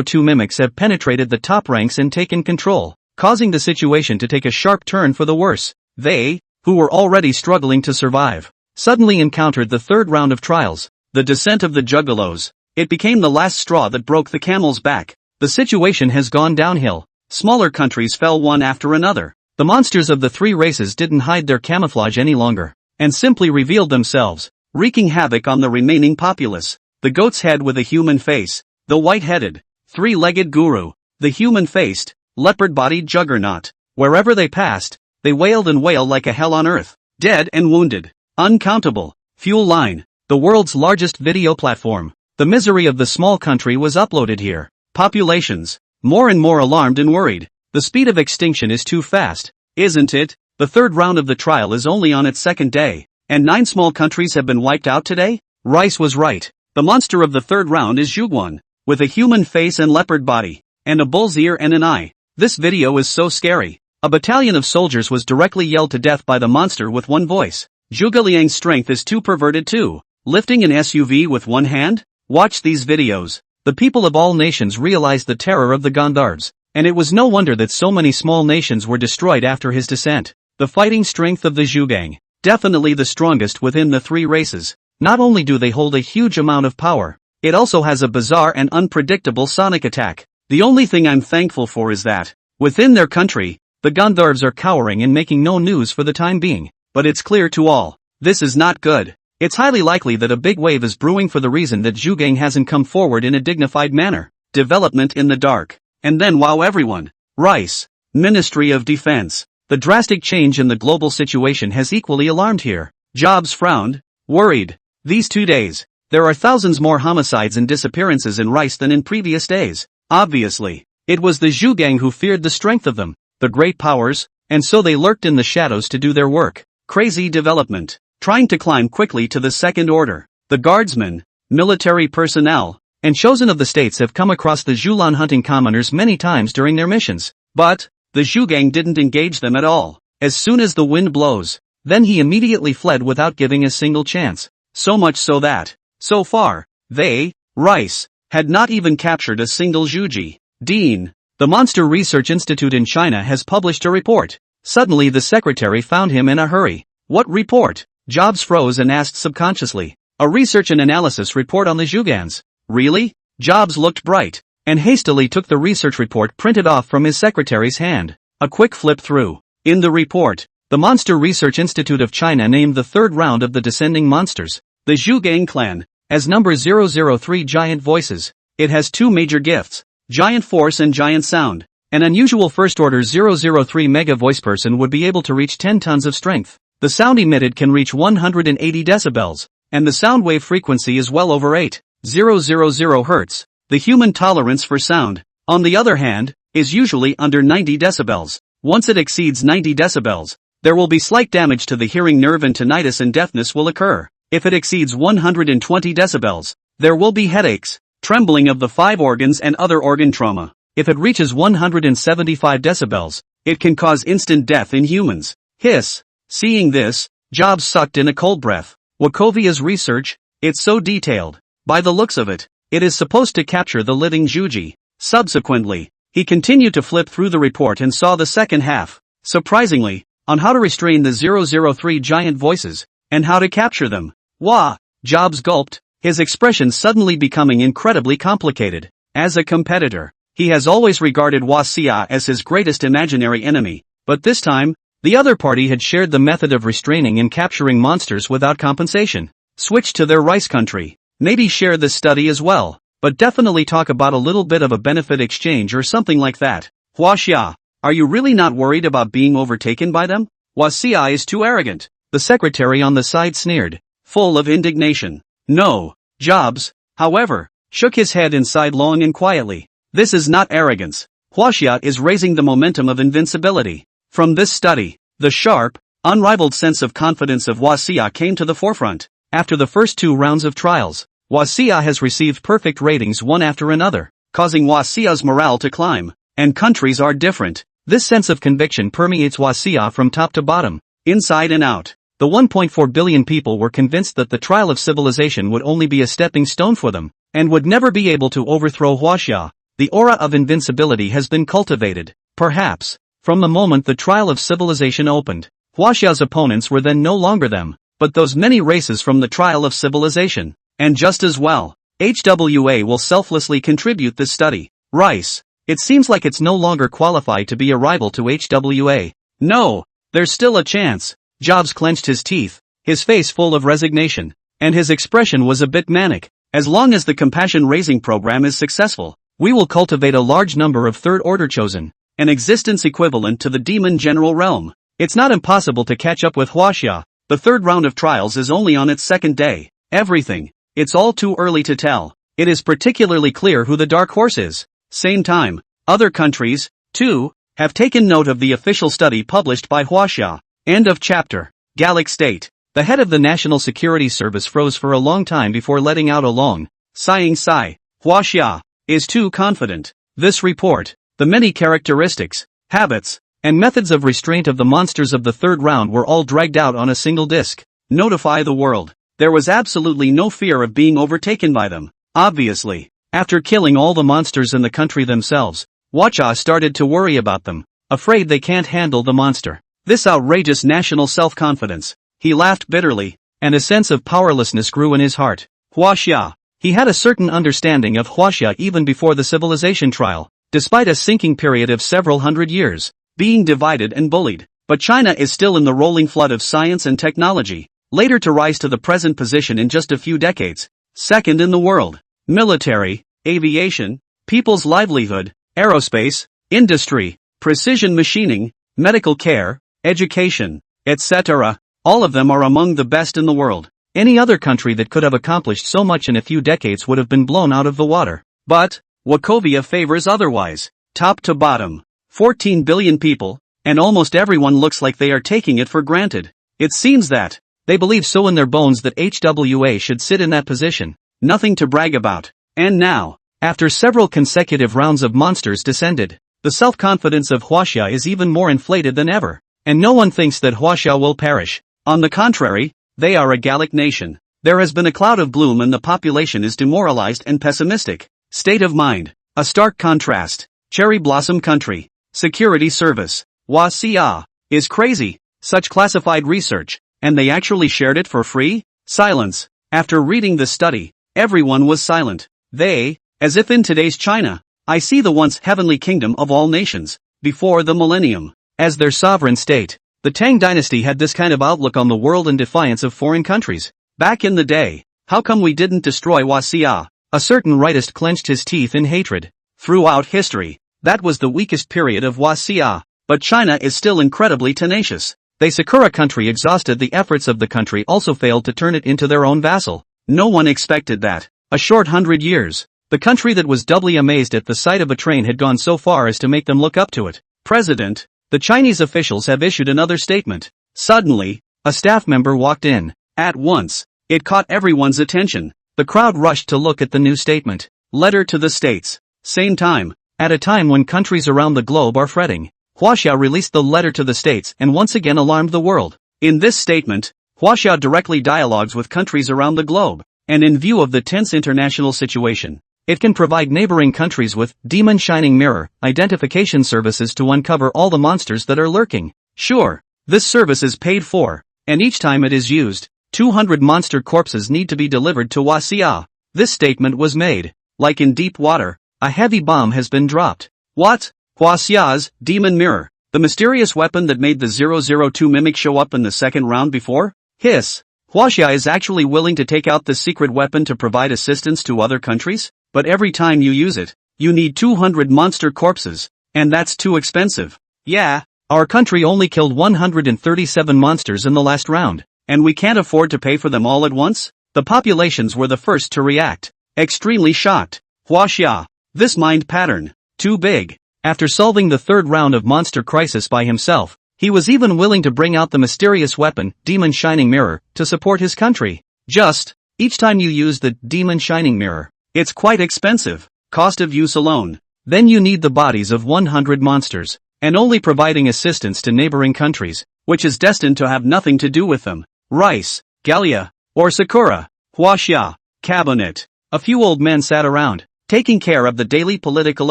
002 mimics have penetrated the top ranks and taken control, causing the situation to take a sharp turn for the worse. They, who were already struggling to survive, suddenly encountered the third round of trials, the descent of the juggalos. It became the last straw that broke the camel's back. The situation has gone downhill. Smaller countries fell one after another. The monsters of the three races didn't hide their camouflage any longer, and simply revealed themselves, wreaking havoc on the remaining populace. The goat's head with a human face, the white-headed, three-legged guru, the human-faced, leopard-bodied juggernaut. Wherever they passed, they wailed and wailed like a hell on earth. Dead and wounded. Uncountable. Fuel Line, the world's largest video platform. The misery of the small country was uploaded here. Populations, more and more alarmed and worried. The speed of extinction is too fast, isn't it? The third round of the trial is only on its second day. And 9 small countries have been wiped out today? Rice was right. The monster of the third round is Zhuguan, with a human face and leopard body, and a bull's ear and an eye. This video is so scary. A battalion of soldiers was directly yelled to death by the monster with one voice. Zhuge Liang's strength is too perverted too. Lifting an SUV with one hand? Watch these videos. The people of all nations realized the terror of the Gandharvs, and it was no wonder that so many small nations were destroyed after his descent. The fighting strength of the Zhugang, definitely the strongest within the 3 races. Not only do they hold a huge amount of power, it also has a bizarre and unpredictable sonic attack. The only thing I'm thankful for is that, within their country, the Gandharvs are cowering and making no news for the time being. But it's clear to all, this is not good. It's highly likely that a big wave is brewing for the reason that Zhugang hasn't come forward in a dignified manner. Development in the dark. And then wow everyone. Rice. Ministry of Defense. The drastic change in the global situation has equally alarmed here. Jobs frowned. Worried. These 2 days, there are thousands more homicides and disappearances in Rice than in previous days. Obviously, it was the Zhugang who feared the strength of them, the great powers, and so they lurked in the shadows to do their work. Crazy development. Trying to climb quickly to the second order. The guardsmen, military personnel, and chosen of the states have come across the Zhulan hunting commoners many times during their missions. But, the Zhugang didn't engage them at all. As soon as the wind blows, then he immediately fled without giving a single chance. So much so that, so far, they, Rice, had not even captured a single Zhuji. Dean. The Monster Research Institute in China has published a report. Suddenly the secretary found him in a hurry. What report? Jobs froze and asked subconsciously. A research and analysis report on the Zhugans. Really? Jobs looked bright, and hastily took the research report printed off from his secretary's hand. A quick flip through. In the report, the Monster Research Institute of China named the third round of the descending monsters, the Zhugang clan, as number 003 giant voices. It has 2 major gifts, giant force and giant sound. An unusual first-order 003 mega voice person would be able to reach 10 tons of strength. The sound emitted can reach 180 decibels, and the sound wave frequency is well over 8,000 Hz. The human tolerance for sound, on the other hand, is usually under 90 decibels. Once it exceeds 90 decibels, there will be slight damage to the hearing nerve and tinnitus and deafness will occur. If it exceeds 120 decibels, there will be headaches, trembling of the 5 organs and other organ trauma. If it reaches 175 decibels, it can cause instant death in humans. Hiss. Seeing this, Jobs sucked in a cold breath. Wakovia's research, it's so detailed. By the looks of it, it is supposed to capture the living Zhuji. Subsequently, he continued to flip through the report and saw the second half, surprisingly, on how to restrain the 003 giant voices, and how to capture them. Wah! Jobs gulped, his expression suddenly becoming incredibly complicated. As a competitor, he has always regarded Xia as his greatest imaginary enemy, but this time, the other party had shared the method of restraining and capturing monsters without compensation. Switch to their rice country. Maybe share this study as well, but definitely talk about a little bit of a benefit exchange or something like that. Xia, are you really not worried about being overtaken by them? Xia is too arrogant. The secretary on the side sneered, full of indignation. No. Jobs, however, shook his head inside long and quietly. This is not arrogance. Xia is raising the momentum of invincibility. From this study, the sharp, unrivaled sense of confidence of Xia came to the forefront. After the first 2 rounds of trials, Xia has received perfect ratings one after another, causing Xia's morale to climb. And countries are different. This sense of conviction permeates Xia from top to bottom, inside and out. The 1.4 billion people were convinced that the trial of civilization would only be a stepping stone for them, and would never be able to overthrow Xia. The aura of invincibility has been cultivated, perhaps, from the moment the trial of civilization opened. Xia's opponents were then no longer them, but those many races from the trial of civilization. And just as well, HWA will selflessly contribute this study. Rice. It seems like it's no longer qualified to be a rival to HWA. No, there's still a chance. Jobs clenched his teeth, his face full of resignation, and his expression was a bit manic. As long as the compassion-raising program is successful, we will cultivate a large number of third-order chosen, an existence equivalent to the demon general realm. It's not impossible to catch up with Xia. The third round of trials is only on its second day. Everything. It's all too early to tell. It is particularly clear who the dark horse is. Same time, other countries, too, have taken note of the official study published by Xia. End of chapter. Gallic State. The head of the National Security Service froze for a long time before letting out a long, sighing sigh. Huaxia is too confident. This report, the many characteristics, habits, and methods of restraint of the monsters of the third round were all dragged out on a single disc. Notify the world. There was absolutely no fear of being overtaken by them. Obviously, after killing all the monsters in the country themselves, Huaxia started to worry about them, afraid they can't handle the monster. This outrageous national self-confidence. He laughed bitterly, and a sense of powerlessness grew in his heart. Huaxia. He had a certain understanding of Huaxia even before the civilization trial, despite a sinking period of several hundred years, being divided and bullied. But China is still in the rolling flood of science and technology, later to rise to the present position in just a few decades, second in the world. Military, aviation, people's livelihood, aerospace, industry, precision machining, medical care, education, etc. All of them are among the best in the world. Any other country that could have accomplished so much in a few decades would have been blown out of the water. But Wachovia favors otherwise. Top to bottom, 14 billion people, and almost everyone looks like they are taking it for granted. It seems that they believe so in their bones that HWA should sit in that position. Nothing to brag about. And now, after several consecutive rounds of monsters descended, the self-confidence of Huaxia is even more inflated than ever. And no one thinks that Huaxia will perish. On the contrary, they are a Gallic nation. There has been a cloud of gloom and the population is demoralized and pessimistic. State of mind. A stark contrast. Cherry blossom country. Security service. Huaxia is crazy. Such classified research. And they actually shared it for free? Silence. After reading this study, everyone was silent. They, as if in today's China, I see the once heavenly kingdom of all nations, before the millennium, as their sovereign state. The Tang dynasty had this kind of outlook on the world in defiance of foreign countries. Back in the day, how come we didn't destroy Huaxia? A certain rightist clenched his teeth in hatred. Throughout history, that was the weakest period of Huaxia. But China is still incredibly tenacious. The Sakura country exhausted the efforts of the country also failed to turn it into their own vassal. No one expected that. A short 100 years, the country that was doubly amazed at the sight of a train had gone so far as to make them look up to it. President, the Chinese officials have issued another statement. Suddenly, a staff member walked in. At once, it caught everyone's attention. The crowd rushed to look at the new statement. Letter to the states. Same time, at a time when countries around the globe are fretting, Huaxia released the letter to the states and once again alarmed the world. In this statement, Huaxia directly dialogues with countries around the globe, and in view of the tense international situation, it can provide neighboring countries with demon shining mirror identification services to uncover all the monsters that are lurking. Sure, this service is paid for, and each time it is used, 200 monster corpses need to be delivered to Huaxia. This statement was made, like in deep water, a heavy bomb has been dropped. What? Huaxia's demon mirror, the mysterious weapon that made the 002 mimic show up in the second round before? Hiss. Huaxia is actually willing to take out this secret weapon to provide assistance to other countries? But every time you use it, you need 200 monster corpses, and that's too expensive. Yeah, our country only killed 137 monsters in the last round, and we can't afford to pay for them all at once? The populations were the first to react. Extremely shocked. Huaxia, this mind pattern, too big. After solving the third round of monster crisis by himself, he was even willing to bring out the mysterious weapon, Demon Shining Mirror, to support his country. Just, each time you use the Demon Shining Mirror, it's quite expensive, cost of use alone. Then you need the bodies of 100 monsters, and only providing assistance to neighboring countries, which is destined to have nothing to do with them. Rice, Galia, or Sakura, Huaxia, cabinet. A few old men sat around, taking care of the daily political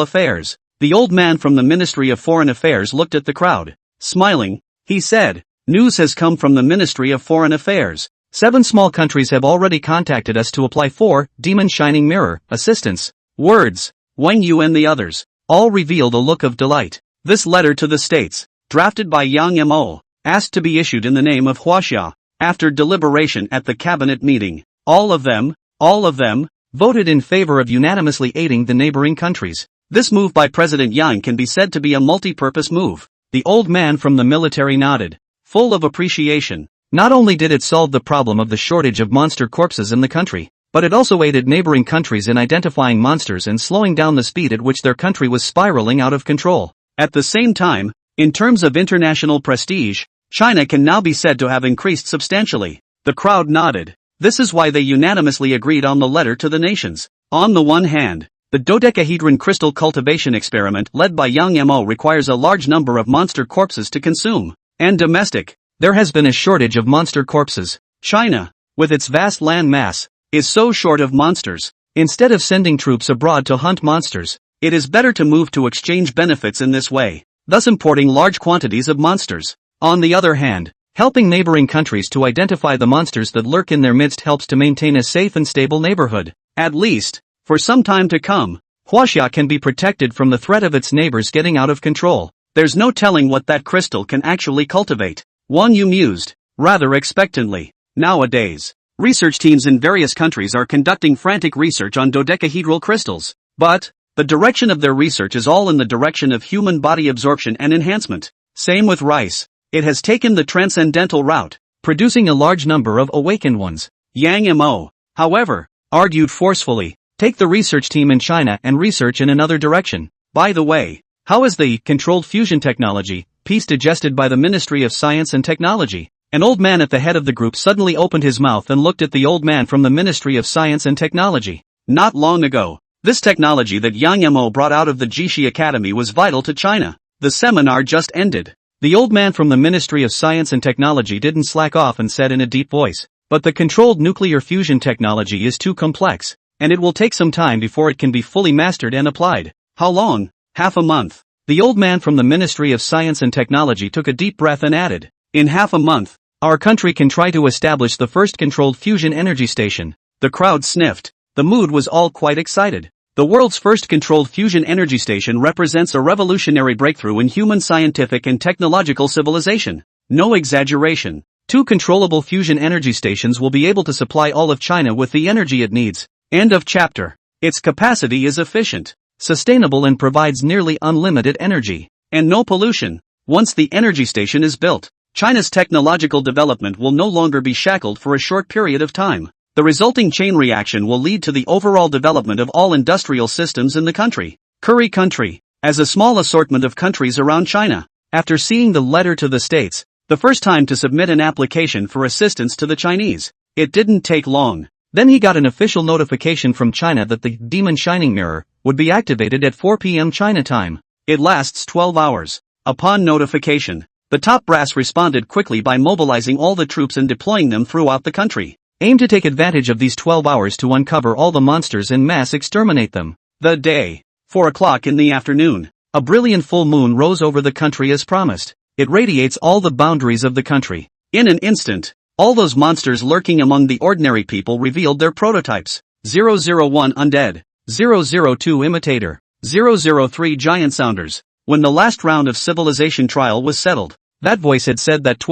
affairs. The old man from the Ministry of Foreign Affairs looked at the crowd. Smiling, he said, news has come from the Ministry of Foreign Affairs. 7 small countries have already contacted us to apply for Demon Shining Mirror assistance. Words, Wang Yu and the others, all revealed a look of delight. This letter to the states, drafted by Yang Mo, asked to be issued in the name of Huaxia. After deliberation at the cabinet meeting, all of them, voted in favor of unanimously aiding the neighboring countries. This move by President Yang can be said to be a multi-purpose move. The old man from the military nodded, full of appreciation. Not only did it solve the problem of the shortage of monster corpses in the country, but it also aided neighboring countries in identifying monsters and slowing down the speed at which their country was spiraling out of control. At the same time, in terms of international prestige, China can now be said to have increased substantially. The crowd nodded. This is why they unanimously agreed on the letter to the nations. On the one hand, the dodecahedron crystal cultivation experiment led by Yang Mo requires a large number of monster corpses to consume. And domestic. There has been a shortage of monster corpses. China, with its vast land mass, is so short of monsters. Instead of sending troops abroad to hunt monsters, it is better to move to exchange benefits in this way, thus importing large quantities of monsters. On the other hand, helping neighboring countries to identify the monsters that lurk in their midst helps to maintain a safe and stable neighborhood. At least, for some time to come, Huaxia can be protected from the threat of its neighbors getting out of control. There's no telling what that crystal can actually cultivate. Wang Yu mused, rather expectantly. Nowadays, research teams in various countries are conducting frantic research on dodecahedral crystals. But, the direction of their research is all in the direction of human body absorption and enhancement. Same with rice. It has taken the transcendental route, producing a large number of awakened ones. Yang Mo, however, argued forcefully, take the research team in China and research in another direction. By the way, how is the controlled fusion technology piece digested by the Ministry of Science and Technology? An old man at the head of the group suddenly opened his mouth and looked at the old man from the Ministry of Science and Technology. Not long ago, this technology that Yang Mo brought out of the Jishi Academy was vital to China. The seminar just ended. The old man from the Ministry of Science and Technology didn't slack off and said in a deep voice, but the controlled nuclear fusion technology is too complex, and it will take some time before it can be fully mastered and applied. How long? Half a month. The old man from the Ministry of Science and Technology took a deep breath and added, in half a month, our country can try to establish the first controlled fusion energy station. The crowd sniffed. The mood was all quite excited. The world's first controlled fusion energy station represents a revolutionary breakthrough in human scientific and technological civilization. No exaggeration. 2 controllable fusion energy stations will be able to supply all of China with the energy it needs. End of chapter. Its capacity is efficient, sustainable and provides nearly unlimited energy. And no pollution. Once the energy station is built, China's technological development will no longer be shackled for a short period of time. The resulting chain reaction will lead to the overall development of all industrial systems in the country. Curry country, as a small assortment of countries around China. After seeing the letter to the states, the first time to submit an application for assistance to the Chinese, it didn't take long. Then he got an official notification from China that the Demon Shining Mirror would be activated at 4 p.m. China time. It lasts 12 hours. Upon notification, the top brass responded quickly by mobilizing all the troops and deploying them throughout the country. Aim to take advantage of these 12 hours to uncover all the monsters and mass exterminate them. The day, 4 o'clock in the afternoon, a brilliant full moon rose over the country as promised. It radiates all the boundaries of the country. In an instant, all those monsters lurking among the ordinary people revealed their prototypes. 001 Undead, 002 Imitator, 003 Giant Sounders. When the last round of civilization trial was settled, that voice had said that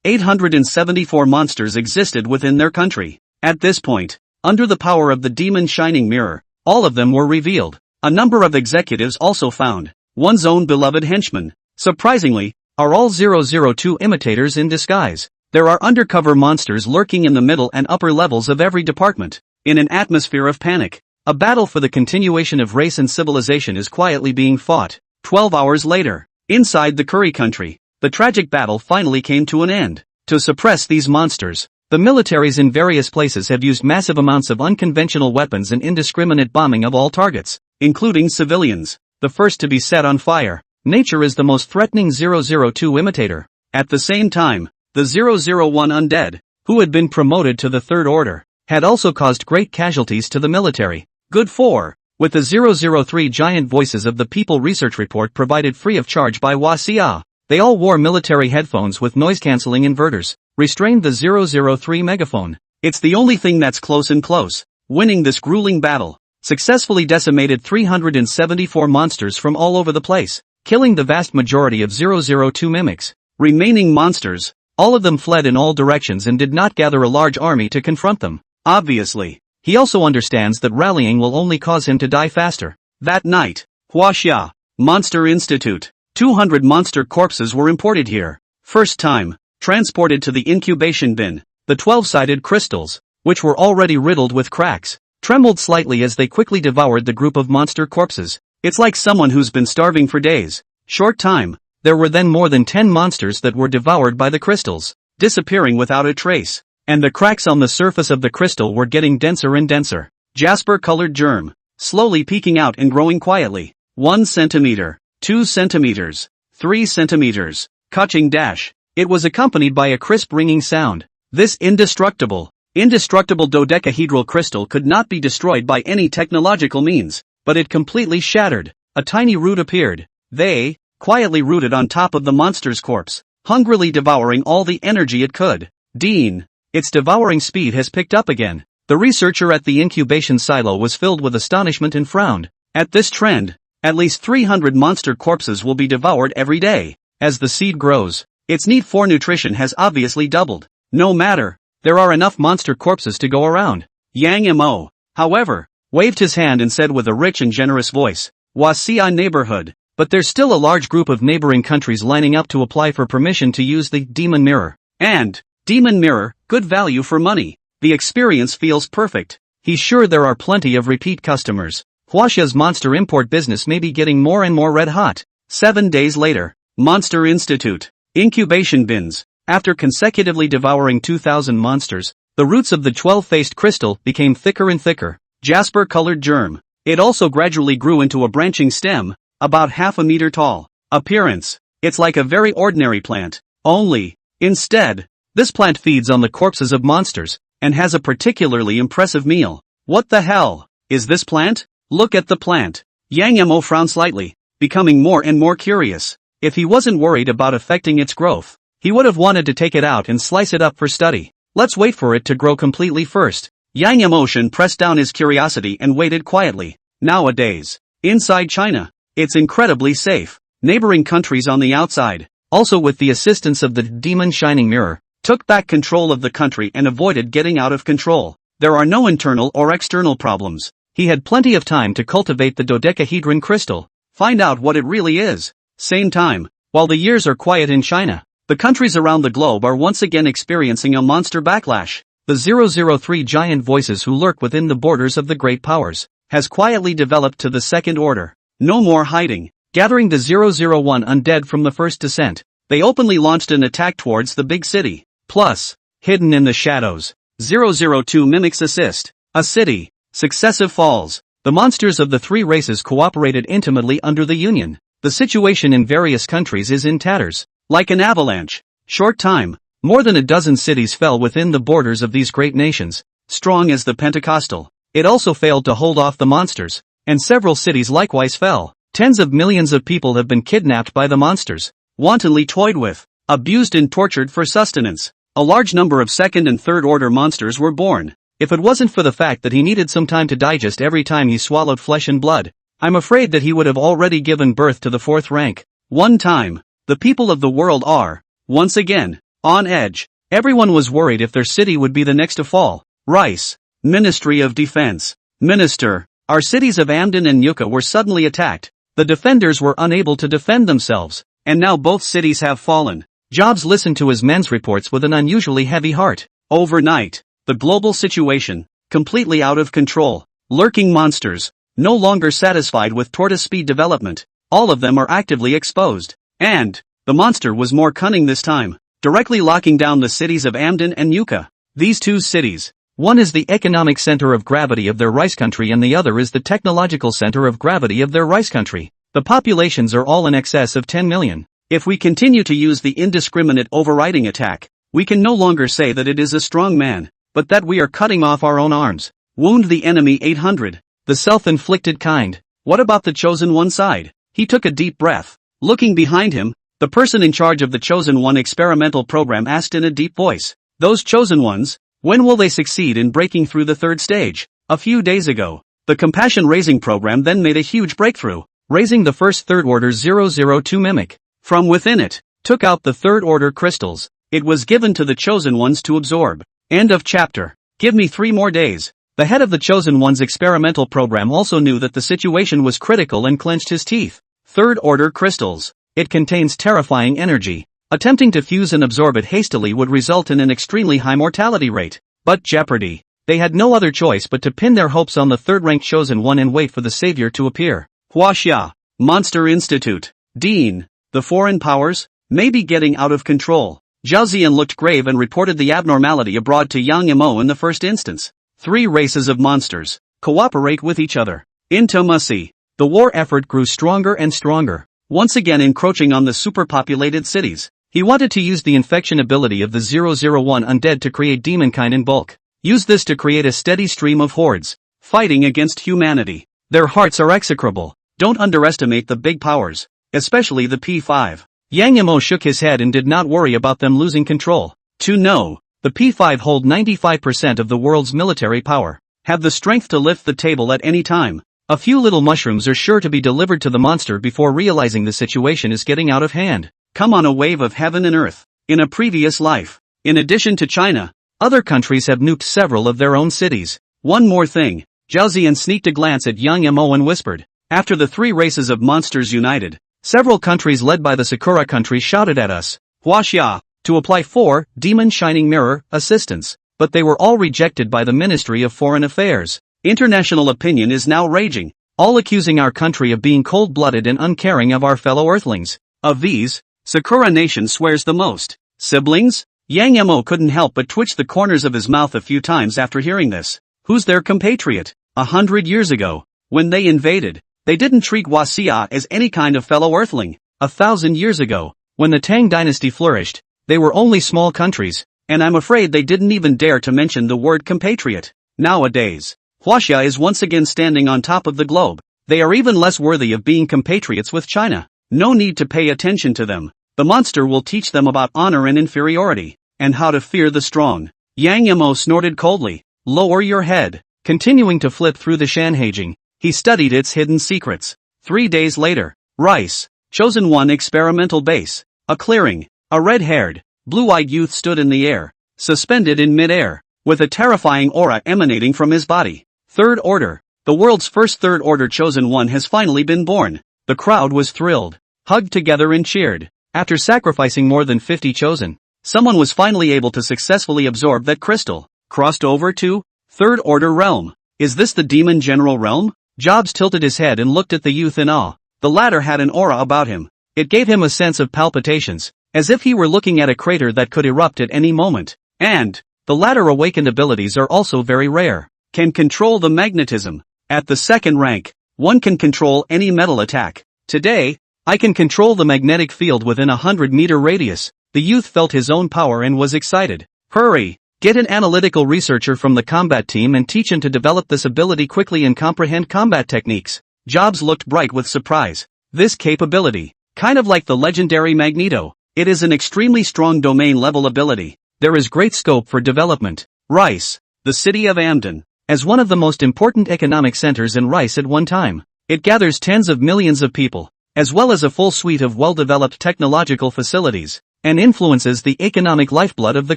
874 monsters existed within their country. At this point, under the power of the Demon Shining Mirror, all of them were revealed. A number of executives also found one's own beloved henchmen. Surprisingly, are all 002 imitators in disguise. There are undercover monsters lurking in the middle and upper levels of every department. In an atmosphere of panic, a battle for the continuation of race and civilization is quietly being fought. 12 hours later, inside the Curry country, the tragic battle finally came to an end. To suppress these monsters, the militaries in various places have used massive amounts of unconventional weapons and indiscriminate bombing of all targets, including civilians. The first to be set on fire, nature is the most threatening 002 imitator. At the same time, the 001 undead, who had been promoted to the third order, had also caused great casualties to the military. Good for, with the 003 giant voices of the People Research Report provided free of charge by Huaxia. They all wore military headphones with noise-canceling inverters, restrained the 003 megaphone. It's the only thing that's close and close. Winning this grueling battle, successfully decimated 374 monsters from all over the place, killing the vast majority of 002 mimics. Remaining monsters, all of them fled in all directions and did not gather a large army to confront them. Obviously, he also understands that rallying will only cause him to die faster. That night, Huaxia, Monster Institute. 200 monster corpses were imported here. First time, transported to the incubation bin. The 12-sided crystals, which were already riddled with cracks, trembled slightly as they quickly devoured the group of monster corpses. It's like someone who's been starving for days. Short time, there were then more than 10 monsters that were devoured by the crystals, disappearing without a trace. and the cracks on the surface of the crystal were getting denser and denser. Jasper-colored germ, slowly peeking out and growing quietly. 1 centimeter, 2 centimeters, 3 centimeters, catching dash. It was accompanied by a crisp ringing sound. This indestructible dodecahedral crystal could not be destroyed by any technological means, but it completely shattered. A tiny root appeared. They, quietly rooted on top of the monster's corpse, hungrily devouring all the energy it could. Dean, its devouring speed has picked up again. The researcher at the incubation silo was filled with astonishment and frowned. At this trend, at least 300 monster corpses will be devoured every day. As the seed grows, its need for nutrition has obviously doubled. No matter, there are enough monster corpses to go around. Yang Mo, however, waved his hand and said with a rich and generous voice, "Wasi neighborhood." But there's still a large group of neighboring countries lining up to apply for permission to use the Demon Mirror. And, Demon Mirror, good value for money. The experience feels perfect. He's sure there are plenty of repeat customers. Huaxia's monster import business may be getting more and more red hot. 7 days later, Monster Institute. Incubation bins. After consecutively devouring 2,000 monsters, the roots of the 12-faced crystal became thicker and thicker. Jasper-colored germ. It also gradually grew into a branching stem, about half a meter tall. Appearance. It's like a very ordinary plant. Only, instead, this plant feeds on the corpses of monsters, and has a particularly impressive meal. What the hell is this plant? Look at the plant. Yang Mo frowned slightly, becoming more and more curious. If he wasn't worried about affecting its growth, he would have wanted to take it out and slice it up for study. Let's wait for it to grow completely first. Yang Emotion pressed down his curiosity and waited quietly. Nowadays, inside China, it's incredibly safe. Neighboring countries on the outside, also with the assistance of the Demon Shining Mirror, took back control of the country and avoided getting out of control. There are no internal or external problems. He had plenty of time to cultivate the dodecahedron crystal, find out what it really is. Same time, while the years are quiet in China, the countries around the globe are once again experiencing a monster backlash. The 003 giant voices who lurk within the borders of the great powers has quietly developed to the second order. No more hiding. Gathering the 001 undead from the first descent, they openly launched an attack towards the big city. Plus, hidden in the shadows, 002 mimics assist. A city. Successive falls. The monsters of the three races cooperated intimately under the Union. The situation in various countries is in tatters. Like an avalanche. Short time, more than a dozen cities fell within the borders of these great nations. Strong as the Pentecostal, it also failed to hold off the monsters, and several cities likewise fell. Tens of millions of people have been kidnapped by the monsters, wantonly toyed with, abused and tortured for sustenance. A large number of second and third order monsters were born. If it wasn't for the fact that he needed some time to digest every time he swallowed flesh and blood, I'm afraid that he would have already given birth to the fourth rank. One time, the people of the world are, once again, on edge. Everyone was worried if their city would be the next to fall. Rice, Ministry of Defense. Minister, our cities of Amden and Yucca were suddenly attacked. The defenders were unable to defend themselves, and now both cities have fallen. Jobs listened to his men's reports with an unusually heavy heart. Overnight, the global situation, completely out of control. Lurking monsters, no longer satisfied with tortoise speed development, all of them are actively exposed. And, the monster was more cunning this time, directly locking down the cities of Amden and Yucca. These two cities, one is the economic center of gravity of their rice country and the other is the technological center of gravity of their rice country. The populations are all in excess of 10 million. If we continue to use the indiscriminate overriding attack, we can no longer say that it is a strong man, but that we are cutting off our own arms. Wound the enemy 800. The self-inflicted kind. What about the chosen one side? He took a deep breath. Looking behind him, the person in charge of the Chosen One experimental program asked in a deep voice. Those chosen ones, when will they succeed in breaking through the third stage? A few days ago, the compassion raising program then made a huge breakthrough, raising the first third order 002 mimic. From within it, took out the third order crystals. It was given to the chosen ones to absorb. End of chapter. Give me 3 more days. The head of the chosen one's experimental program also knew that the situation was critical and clenched his teeth. Third order crystals. It contains terrifying energy. Attempting to fuse and absorb it hastily would result in an extremely high mortality rate. But jeopardy. They had no other choice but to pin their hopes on the third-ranked chosen one and wait for the savior to appear. Huaxia, Monster Institute. Dean, the foreign powers, may be getting out of control. Zhao Ziyan looked grave and reported the abnormality abroad to Yang Yamo in the first instance. 3 races of monsters cooperate with each other. Intimacy. The war effort grew stronger and stronger, once again encroaching on the superpopulated cities. He wanted to use the infection ability of the 001 undead to create demonkind in bulk. Use this to create a steady stream of hordes, fighting against humanity. Their hearts are execrable. Don't underestimate the big powers, especially the P5. Yang Yamo shook his head and did not worry about them losing control. The P5 hold 95% of the world's military power, have the strength to lift the table at any time. A few little mushrooms are sure to be delivered to the monster before realizing the situation is getting out of hand. Come on, a wave of heaven and earth. In a previous life, in addition to China, other countries have nuked several of their own cities. One more thing. Zhao Ziyan sneaked a glance at Yang Yamo and whispered. After the 3 races of monsters united, several countries led by the Sakura country shouted at us, Huaxia, to apply for Demon Shining Mirror assistance, but they were all rejected by the Ministry of Foreign Affairs. International opinion is now raging, all accusing our country of being cold-blooded and uncaring of our fellow earthlings. Of these, Sakura Nation swears the most. Siblings? Yang Yamo couldn't help but twitch the corners of his mouth a few times after hearing this. Who's their compatriot? 100 years ago, when they invaded, they didn't treat Huaxia as any kind of fellow earthling. 1,000 years ago, when the Tang dynasty flourished, they were only small countries, and I'm afraid they didn't even dare to mention the word compatriot. Nowadays, Huaxia is once again standing on top of the globe. They are even less worthy of being compatriots with China. No need to pay attention to them. The monster will teach them about honor and inferiority, and how to fear the strong. Yang Yamo snorted coldly. Lower your head. Continuing to flip through the Shanhaijing, he studied its hidden secrets. 3 days later, Rice, Chosen One experimental base. A clearing. A red-haired, blue-eyed youth stood in the air, suspended in mid-air, with a terrifying aura emanating from his body. Third Order. The world's first Third Order Chosen One has finally been born. The crowd was thrilled, hugged together and cheered. After sacrificing more than 50 chosen, someone was finally able to successfully absorb that crystal. Crossed over to Third Order realm. Is this the Demon General realm? Jobs tilted his head and looked at the youth in awe. The latter had an aura about him. It gave him a sense of palpitations, as if he were looking at a crater that could erupt at any moment. And the latter awakened abilities are also very rare. Can control the magnetism. At the 2nd rank, one can control any metal attack. Today, I can control the magnetic field within a 100-meter radius. The youth felt his own power and was excited. Hurry! Get an analytical researcher from the combat team and teach him to develop this ability quickly and comprehend combat techniques. Jobs looked bright with surprise. This capability, kind of like the legendary Magneto, it is an extremely strong domain-level ability. There is great scope for development. Rice, the city of Amden, as one of the most important economic centers in Rice at one time. It gathers tens of millions of people, as well as a full suite of well-developed technological facilities, and influences the economic lifeblood of the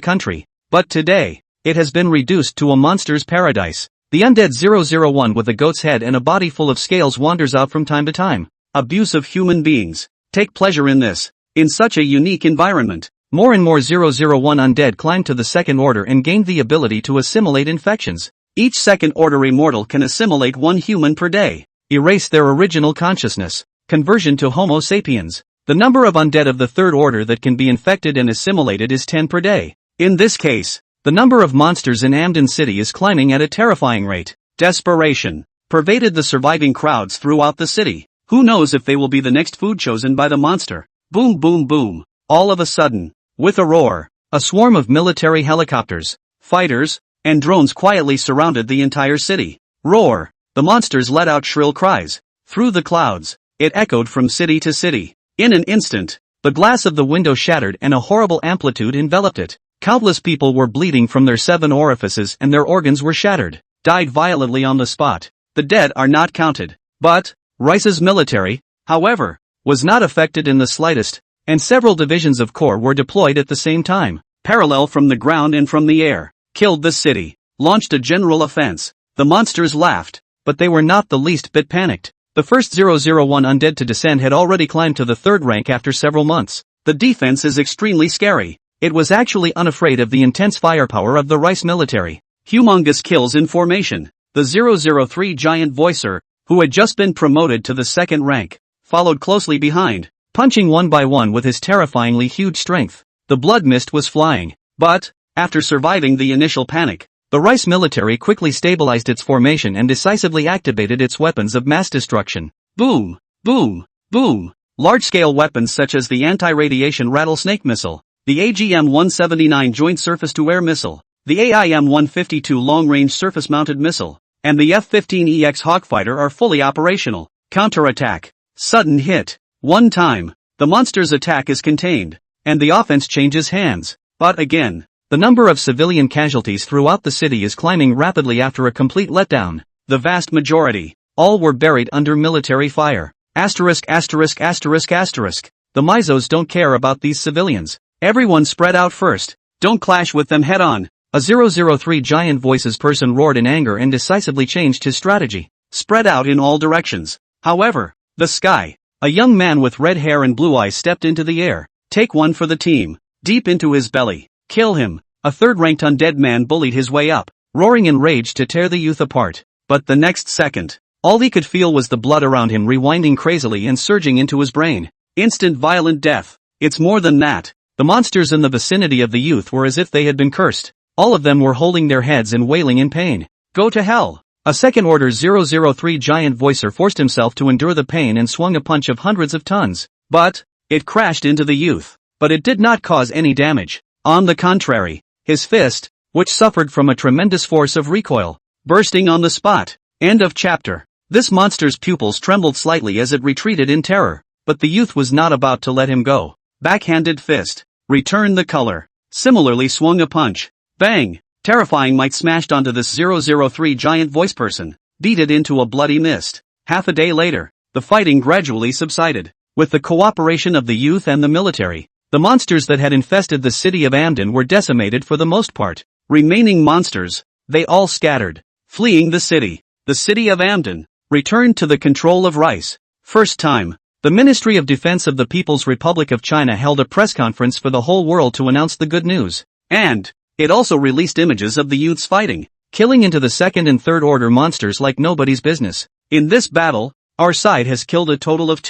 country. But today, it has been reduced to a monster's paradise. The undead 001 with a goat's head and a body full of scales wanders out from time to time. Abuse of human beings. Take pleasure in this. In such a unique environment, more and more 001 undead climbed to the 2nd Order and gained the ability to assimilate infections. Each 2nd Order immortal can assimilate 1 human per day. Erase their original consciousness. Conversion to Homo sapiens. The number of undead of the 3rd Order that can be infected and assimilated is 10 per day. In this case, the number of monsters in Amden City is climbing at a terrifying rate. Desperation pervaded the surviving crowds throughout the city. Who knows if they will be the next food chosen by the monster? Boom boom boom. All of a sudden, with a roar, a swarm of military helicopters, fighters, and drones quietly surrounded the entire city. Roar. The monsters let out shrill cries. Through the clouds, it echoed from city to city. In an instant, the glass of the window shattered and a horrible amplitude enveloped it. Countless people were bleeding from their 7 orifices and their organs were shattered, died violently on the spot. The dead are not counted. But Rice's military, however, was not affected in the slightest, and several divisions of corps were deployed at the same time, parallel from the ground and from the air, killed the city, launched a general offense. The monsters laughed, but they were not the least bit panicked. The first 001 undead to descend had already climbed to the 3rd rank after several months. The defense is extremely scary. It was actually unafraid of the intense firepower of the Rice military. Humongous kills in formation. The 003 giant voicer, who had just been promoted to the 2nd rank, followed closely behind, punching one by one with his terrifyingly huge strength. the blood mist was flying. But, after surviving the initial panic, the Rice military quickly stabilized its formation and decisively activated its weapons of mass destruction. Boom, boom, boom. Large-scale weapons such as the anti-radiation rattlesnake missile, the AGM-179 Joint Surface-to-Air missile, the AIM-152 long-range surface-mounted missile, and the F-15EX Hawkfighter are fully operational. Counterattack. Sudden hit. One time, the monster's attack is contained, and the offense changes hands. But again, the number of civilian casualties throughout the city is climbing rapidly after a complete letdown. The vast majority, all were buried under military fire. Asterisk. The Mizos don't care about these civilians. Everyone spread out first. Don't clash with them head on. A 003 Giant Voices person roared in anger and decisively changed his strategy. Spread out in all directions. However, the sky. A young man with red hair and blue eyes stepped into the air. Take one for the team. Deep into his belly. Kill him. A third-ranked undead man bullied his way up, roaring in rage to tear the youth apart. But the next second, all he could feel was the blood around him rewinding crazily and surging into his brain. Instant violent death. It's more than that. The monsters in the vicinity of the youth were as if they had been cursed. All of them were holding their heads and wailing in pain. Go to hell. A second-order 003 Giant Voicer forced himself to endure the pain and swung a punch of hundreds of tons. But, it crashed into the youth. But it did not cause any damage. On the contrary, his fist, which suffered from a tremendous force of recoil, bursting on the spot. End of chapter. This monster's pupils trembled slightly as it retreated in terror, but the youth was not about to let him go. Backhanded fist. Return the color. Similarly swung a punch. Bang! Terrifying might smashed onto this 003 Giant Voice person, beat it into a bloody mist. Half a day later, the fighting gradually subsided. With the cooperation of the youth and the military, the monsters that had infested the city of Amden were decimated for the most part. Remaining monsters, they all scattered, fleeing the city. The city of Amden returned to the control of Rice. First time, the Ministry of Defense of the People's Republic of China held a press conference for the whole world to announce the good news. And it also released images of the youths fighting, killing into the second and third order monsters like nobody's business. In this battle, our side has killed a total of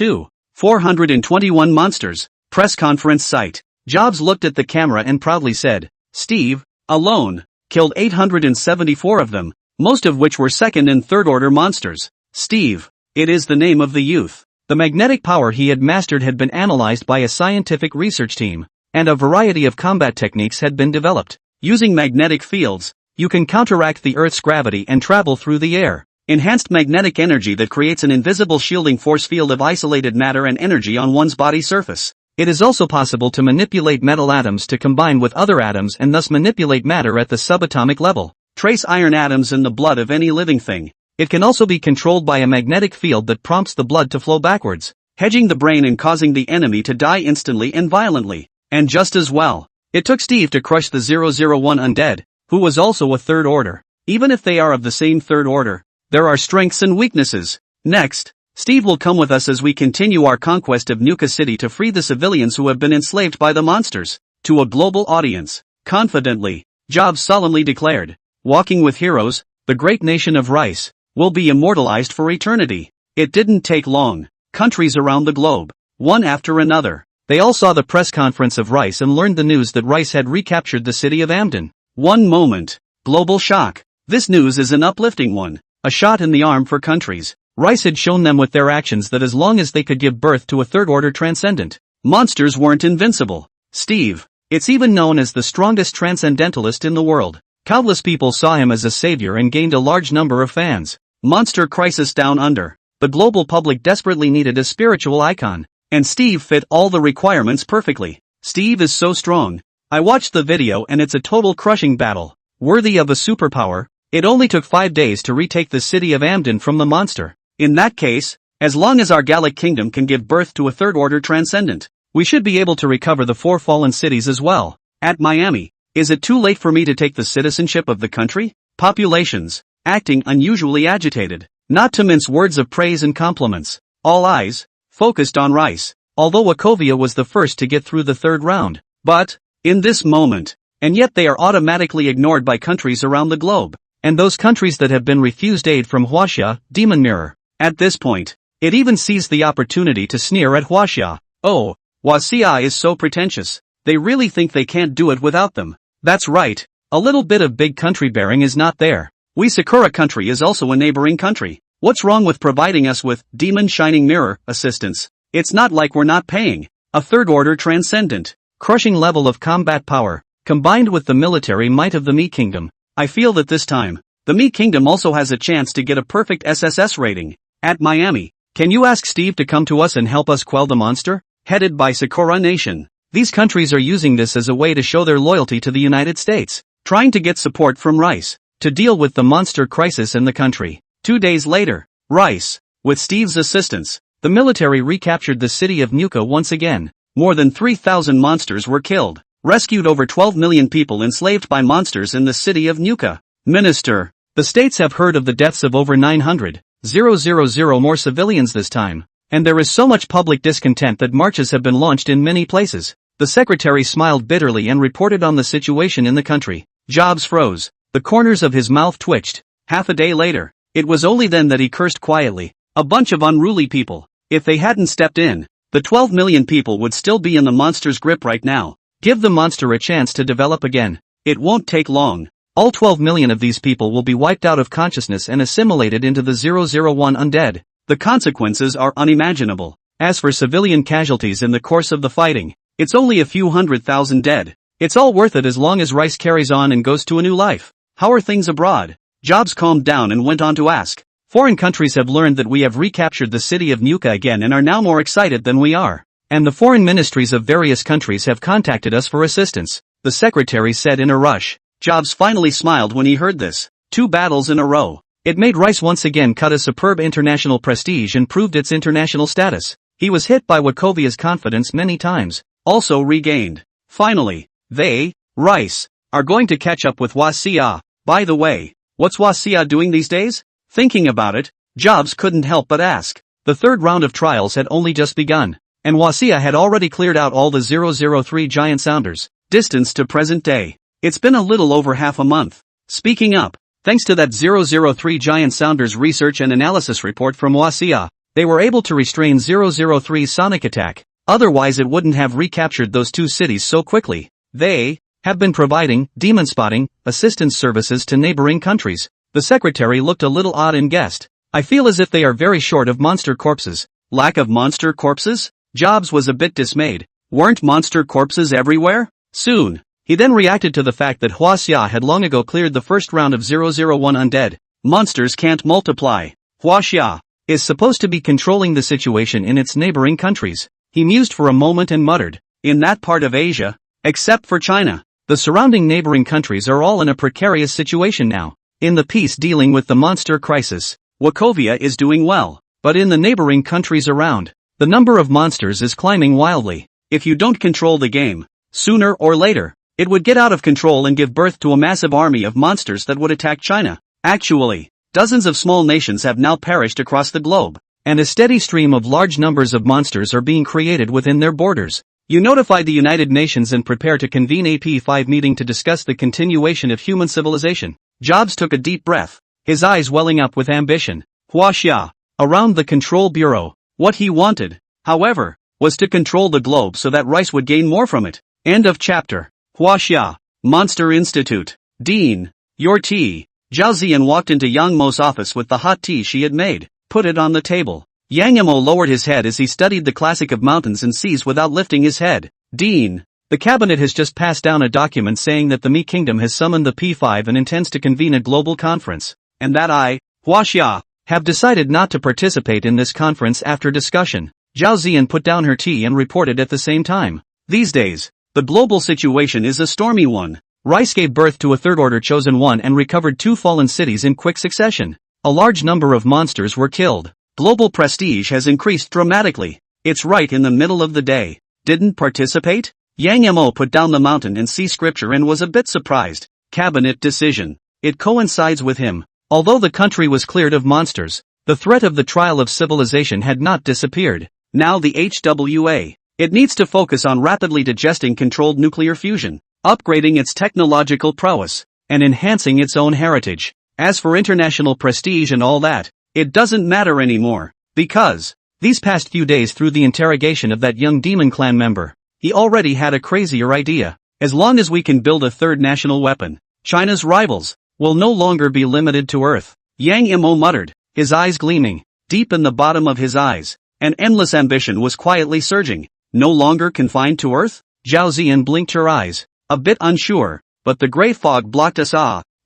421 monsters. Press conference site. Jobs looked at the camera and proudly said, Steve, alone, killed 874 of them, most of which were second and third order monsters. Steve, it is the name of the youth. The magnetic power he had mastered had been analyzed by a scientific research team, and a variety of combat techniques had been developed. Using magnetic fields, you can counteract the Earth's gravity and travel through the air. Enhanced magnetic energy that creates an invisible shielding force field of isolated matter and energy on one's body surface. It is also possible to manipulate metal atoms to combine with other atoms and thus manipulate matter at the subatomic level. Trace iron atoms in the blood of any living thing. It can also be controlled by a magnetic field that prompts the blood to flow backwards, hedging the brain and causing the enemy to die instantly and violently. And just as well, it took Steve to crush the 001 undead, who was also a third order. Even if they are of the same third order, there are strengths and weaknesses. Next, Steve will come with us as we continue our conquest of Nuka City to free the civilians who have been enslaved by the monsters. To a global audience, confidently, Jobs solemnly declared, walking with heroes, the great nation of Rice will be immortalized for eternity. It didn't take long. Countries around the globe, one after another, they all saw the press conference of Rice and learned the news that Rice had recaptured the city of Amden. One moment. Global shock. This news is an uplifting one. A shot in the arm for countries. Rice had shown them with their actions that as long as they could give birth to a third-order transcendent, monsters weren't invincible. Steve, it's even known as the strongest transcendentalist in the world. Countless people saw him as a savior and gained a large number of fans. Monster crisis down under. The global public desperately needed a spiritual icon, and Steve fit all the requirements perfectly. Steve is so strong. I watched the video and it's a total crushing battle, worthy of a superpower. It only took 5 days to retake the city of Amden from the monster. In that case, as long as our Gallic kingdom can give birth to a third-order transcendent, we should be able to recover the 4 fallen cities as well. At Miami, is it too late for me to take the citizenship of the country? Populations, acting unusually agitated. Not to mince words of praise and compliments. All eyes focused on Rice, although Wachovia was the first to get through the third round. But, in this moment, and yet they are automatically ignored by countries around the globe, and those countries that have been refused aid from Huaxia, Demon Mirror. At this point, it even seized the opportunity to sneer at Huaxia. Oh, Huaxia is so pretentious. They really think they can't do it without them. That's right. A little bit of big country bearing is not there. We Sakura country is also a neighboring country. What's wrong with providing us with demon shining mirror assistance? It's not like we're not paying. A third-order transcendent, crushing level of combat power, combined with the military might of the Mii Kingdom. I feel that this time, the Mii Kingdom also has a chance to get a perfect SSS rating. At Miami, can you ask Steve to come to us and help us quell the monster? Headed by Sakura Nation. These countries are using this as a way to show their loyalty to the United States, trying to get support from Rice, to deal with the monster crisis in the country. 2 days later, Rice, with Steve's assistance, the military recaptured the city of Nuka once again. More than 3,000 monsters were killed, rescued over 12 million people enslaved by monsters in the city of Nuka. Minister, the states have heard of the deaths of over 900,000 more civilians this time. And there is so much public discontent that marches have been launched in many places. The secretary smiled bitterly and reported on the situation in the country. Jobs froze. The corners of his mouth twitched. Half a day later, it was only then that he cursed quietly. A bunch of unruly people. If they hadn't stepped in, the 12 million people would still be in the monster's grip right now. Give the monster a chance to develop again. It won't take long. All 12 million of these people will be wiped out of consciousness and assimilated into the 001 undead. The consequences are unimaginable. As for civilian casualties in the course of the fighting, it's only a few 100,000 dead. It's all worth it as long as Rice carries on and goes to a new life. How are things abroad? Jobs calmed down and went on to ask. Foreign countries have learned that we have recaptured the city of Nuka again and are now more excited than we are. And the foreign ministries of various countries have contacted us for assistance, the secretary said in a rush. Jobs finally smiled when he heard this. 2 battles in a row. It made Rice once again cut a superb international prestige and proved its international status. He was hit by Wakovia's confidence many times, also regained. Finally, they, Rice, are going to catch up with Wasia. By the way, what's Wasia doing these days? Thinking about it, Jobs couldn't help but ask. The third round of trials had only just begun, and Wasia had already cleared out all the 003 giant sounders. Distance to present day. It's been a little over half a month. Speaking up. Thanks to that 003 Giant Sounders research and analysis report from Wasia, they were able to restrain 003's sonic attack, otherwise it wouldn't have recaptured those 2 cities so quickly. They have been providing demon spotting assistance services to neighboring countries. The secretary looked a little odd and guessed. I feel as if they are very short of monster corpses. Lack of monster corpses? Jobs was a bit dismayed. Weren't monster corpses everywhere? Soon. He then reacted to the fact that Huaxia had long ago cleared the first round of 001 undead. Monsters can't multiply. Huaxia is supposed to be controlling the situation in its neighboring countries. He mused for a moment and muttered, in that part of Asia, except for China, the surrounding neighboring countries are all in a precarious situation now. In the peace dealing with the monster crisis, Wachovia is doing well, but in the neighboring countries around, the number of monsters is climbing wildly. If you don't control the game, sooner or later, it would get out of control and give birth to a massive army of monsters that would attack China. Actually, dozens of small nations have now perished across the globe, and a steady stream of large numbers of monsters are being created within their borders. You notify the United Nations and prepare to convene a P5 meeting to discuss the continuation of human civilization. Jobs took a deep breath, his eyes welling up with ambition. Huaxia, around the Control Bureau. What he wanted, however, was to control the globe so that Rice would gain more from it. End of chapter. Huaxia, Monster Institute. Dean, your tea. Zhao Ziyan walked into Yang Mo's office with the hot tea she had made, put it on the table. Yang Mo lowered his head as he studied the classic of mountains and seas without lifting his head. Dean, the cabinet has just passed down a document saying that the Mii Kingdom has summoned the P5 and intends to convene a global conference, and that I, Huaxia, have decided not to participate in this conference after discussion. Zhao Ziyan put down her tea and reported at the same time. These days, the global situation is a stormy one. Rice gave birth to a third-order chosen one and recovered 2 fallen cities in quick succession. A large number of monsters were killed. Global prestige has increased dramatically. It's right in the middle of the day. Didn't participate? Yang Mo put down the mountain and sea scripture and was a bit surprised. Cabinet decision. It coincides with him. Although the country was cleared of monsters, the threat of the trial of civilization had not disappeared. Now the HWA. It needs to focus on rapidly digesting controlled nuclear fusion, upgrading its technological prowess, and enhancing its own heritage. As for international prestige and all that, it doesn't matter anymore, because, these past few days through the interrogation of that young demon clan member, he already had a crazier idea. As long as we can build a third national weapon, China's rivals will no longer be limited to Earth. Yang Mo muttered, his eyes gleaming. Deep in the bottom of his eyes, an endless ambition was quietly surging. No longer confined to Earth? Zhao Ziyan blinked her eyes, a bit unsure, but the gray fog blocked us.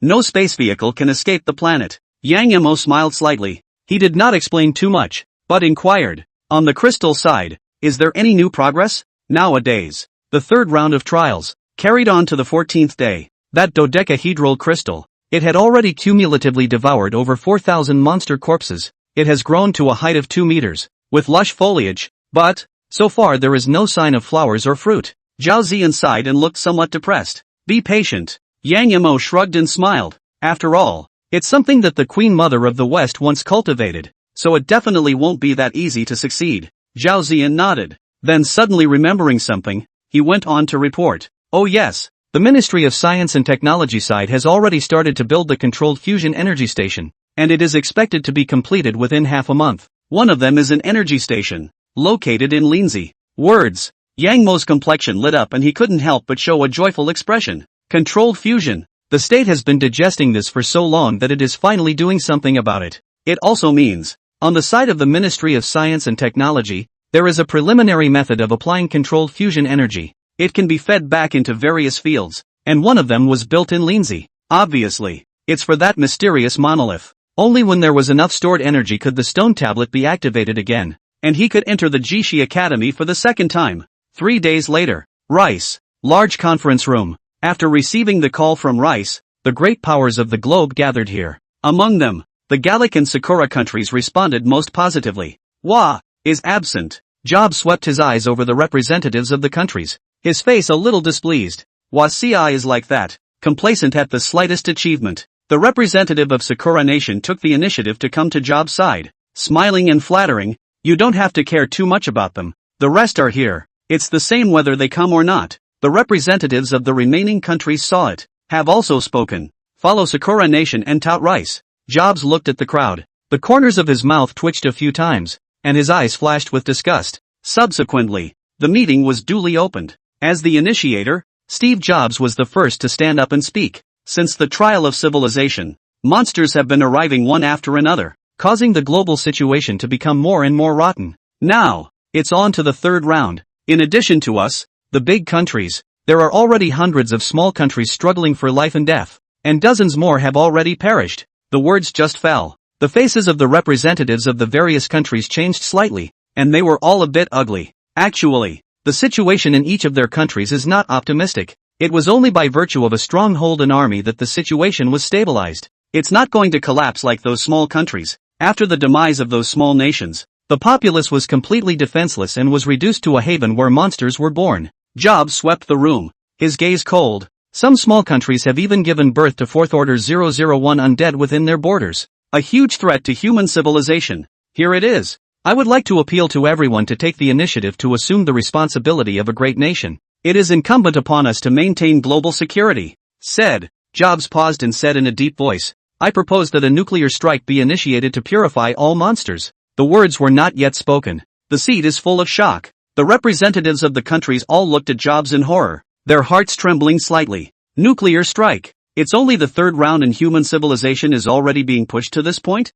No space vehicle can escape the planet. Yang Mo smiled slightly. He did not explain too much, but inquired, on the crystal side, is there any new progress? Nowadays, the third round of trials, carried on to the 14th day. That dodecahedral crystal, it had already cumulatively devoured over 4,000 monster corpses. It has grown to a height of 2 meters, with lush foliage, but, so far there is no sign of flowers or fruit. Zhao Ziyan sighed and looked somewhat depressed. Be patient. Yang Mo shrugged and smiled. After all, it's something that the Queen Mother of the West once cultivated, so it definitely won't be that easy to succeed. Zhao Ziyan nodded. Then suddenly remembering something, he went on to report. Oh yes, the Ministry of Science and Technology side has already started to build the controlled fusion energy station, and it is expected to be completed within half a month. One of them is an energy station, located in Linzi. Words. Yang Mo's complexion lit up and he couldn't help but show a joyful expression. Controlled fusion. The state has been digesting this for so long that it is finally doing something about it. It also means, on the side of the Ministry of Science and Technology, there is a preliminary method of applying controlled fusion energy. It can be fed back into various fields, and one of them was built in Linzi. Obviously, it's for that mysterious monolith. Only when there was enough stored energy could the stone tablet be activated again, and he could enter the Jishi Academy for the second time. 3 days later, Rice. Large conference room. After receiving the call from Rice, the great powers of the globe gathered here. Among them, the Gallic and Sakura countries responded most positively. Hua is absent. Job swept his eyes over the representatives of the countries, his face a little displeased. Huaxi is like that, complacent at the slightest achievement. The representative of Sakura Nation took the initiative to come to Job's side, smiling and flattering. You don't have to care too much about them. The rest are here. It's the same whether they come or not. The representatives of the remaining countries saw it, have also spoken. Follow Sakura Nation and tout Rice. Jobs looked at the crowd. The corners of his mouth twitched a few times, and his eyes flashed with disgust. Subsequently, the meeting was duly opened. As the initiator, Steve Jobs was the first to stand up and speak. Since the trial of civilization, monsters have been arriving one after another, causing the global situation to become more and more rotten. Now, it's on to the third round. In addition to us, the big countries, there are already hundreds of small countries struggling for life and death, and dozens more have already perished. The words just fell. The faces of the representatives of the various countries changed slightly, and they were all a bit ugly. Actually, the situation in each of their countries is not optimistic. It was only by virtue of a stronghold and army that the situation was stabilized. It's not going to collapse like those small countries. After the demise of those small nations, the populace was completely defenseless and was reduced to a haven where monsters were born. Jobs swept the room, his gaze cold. Some small countries have even given birth to Fourth Order 001 undead within their borders. A huge threat to human civilization. Here it is. I would like to appeal to everyone to take the initiative to assume the responsibility of a great nation. It is incumbent upon us to maintain global security. Said. Jobs paused and said in a deep voice, I propose that a nuclear strike be initiated to purify all monsters. The words were not yet spoken. The seat is full of shock. The representatives of the countries all looked at Jobs in horror, their hearts trembling slightly. Nuclear strike. It's only the third round and human civilization is already being pushed to this point?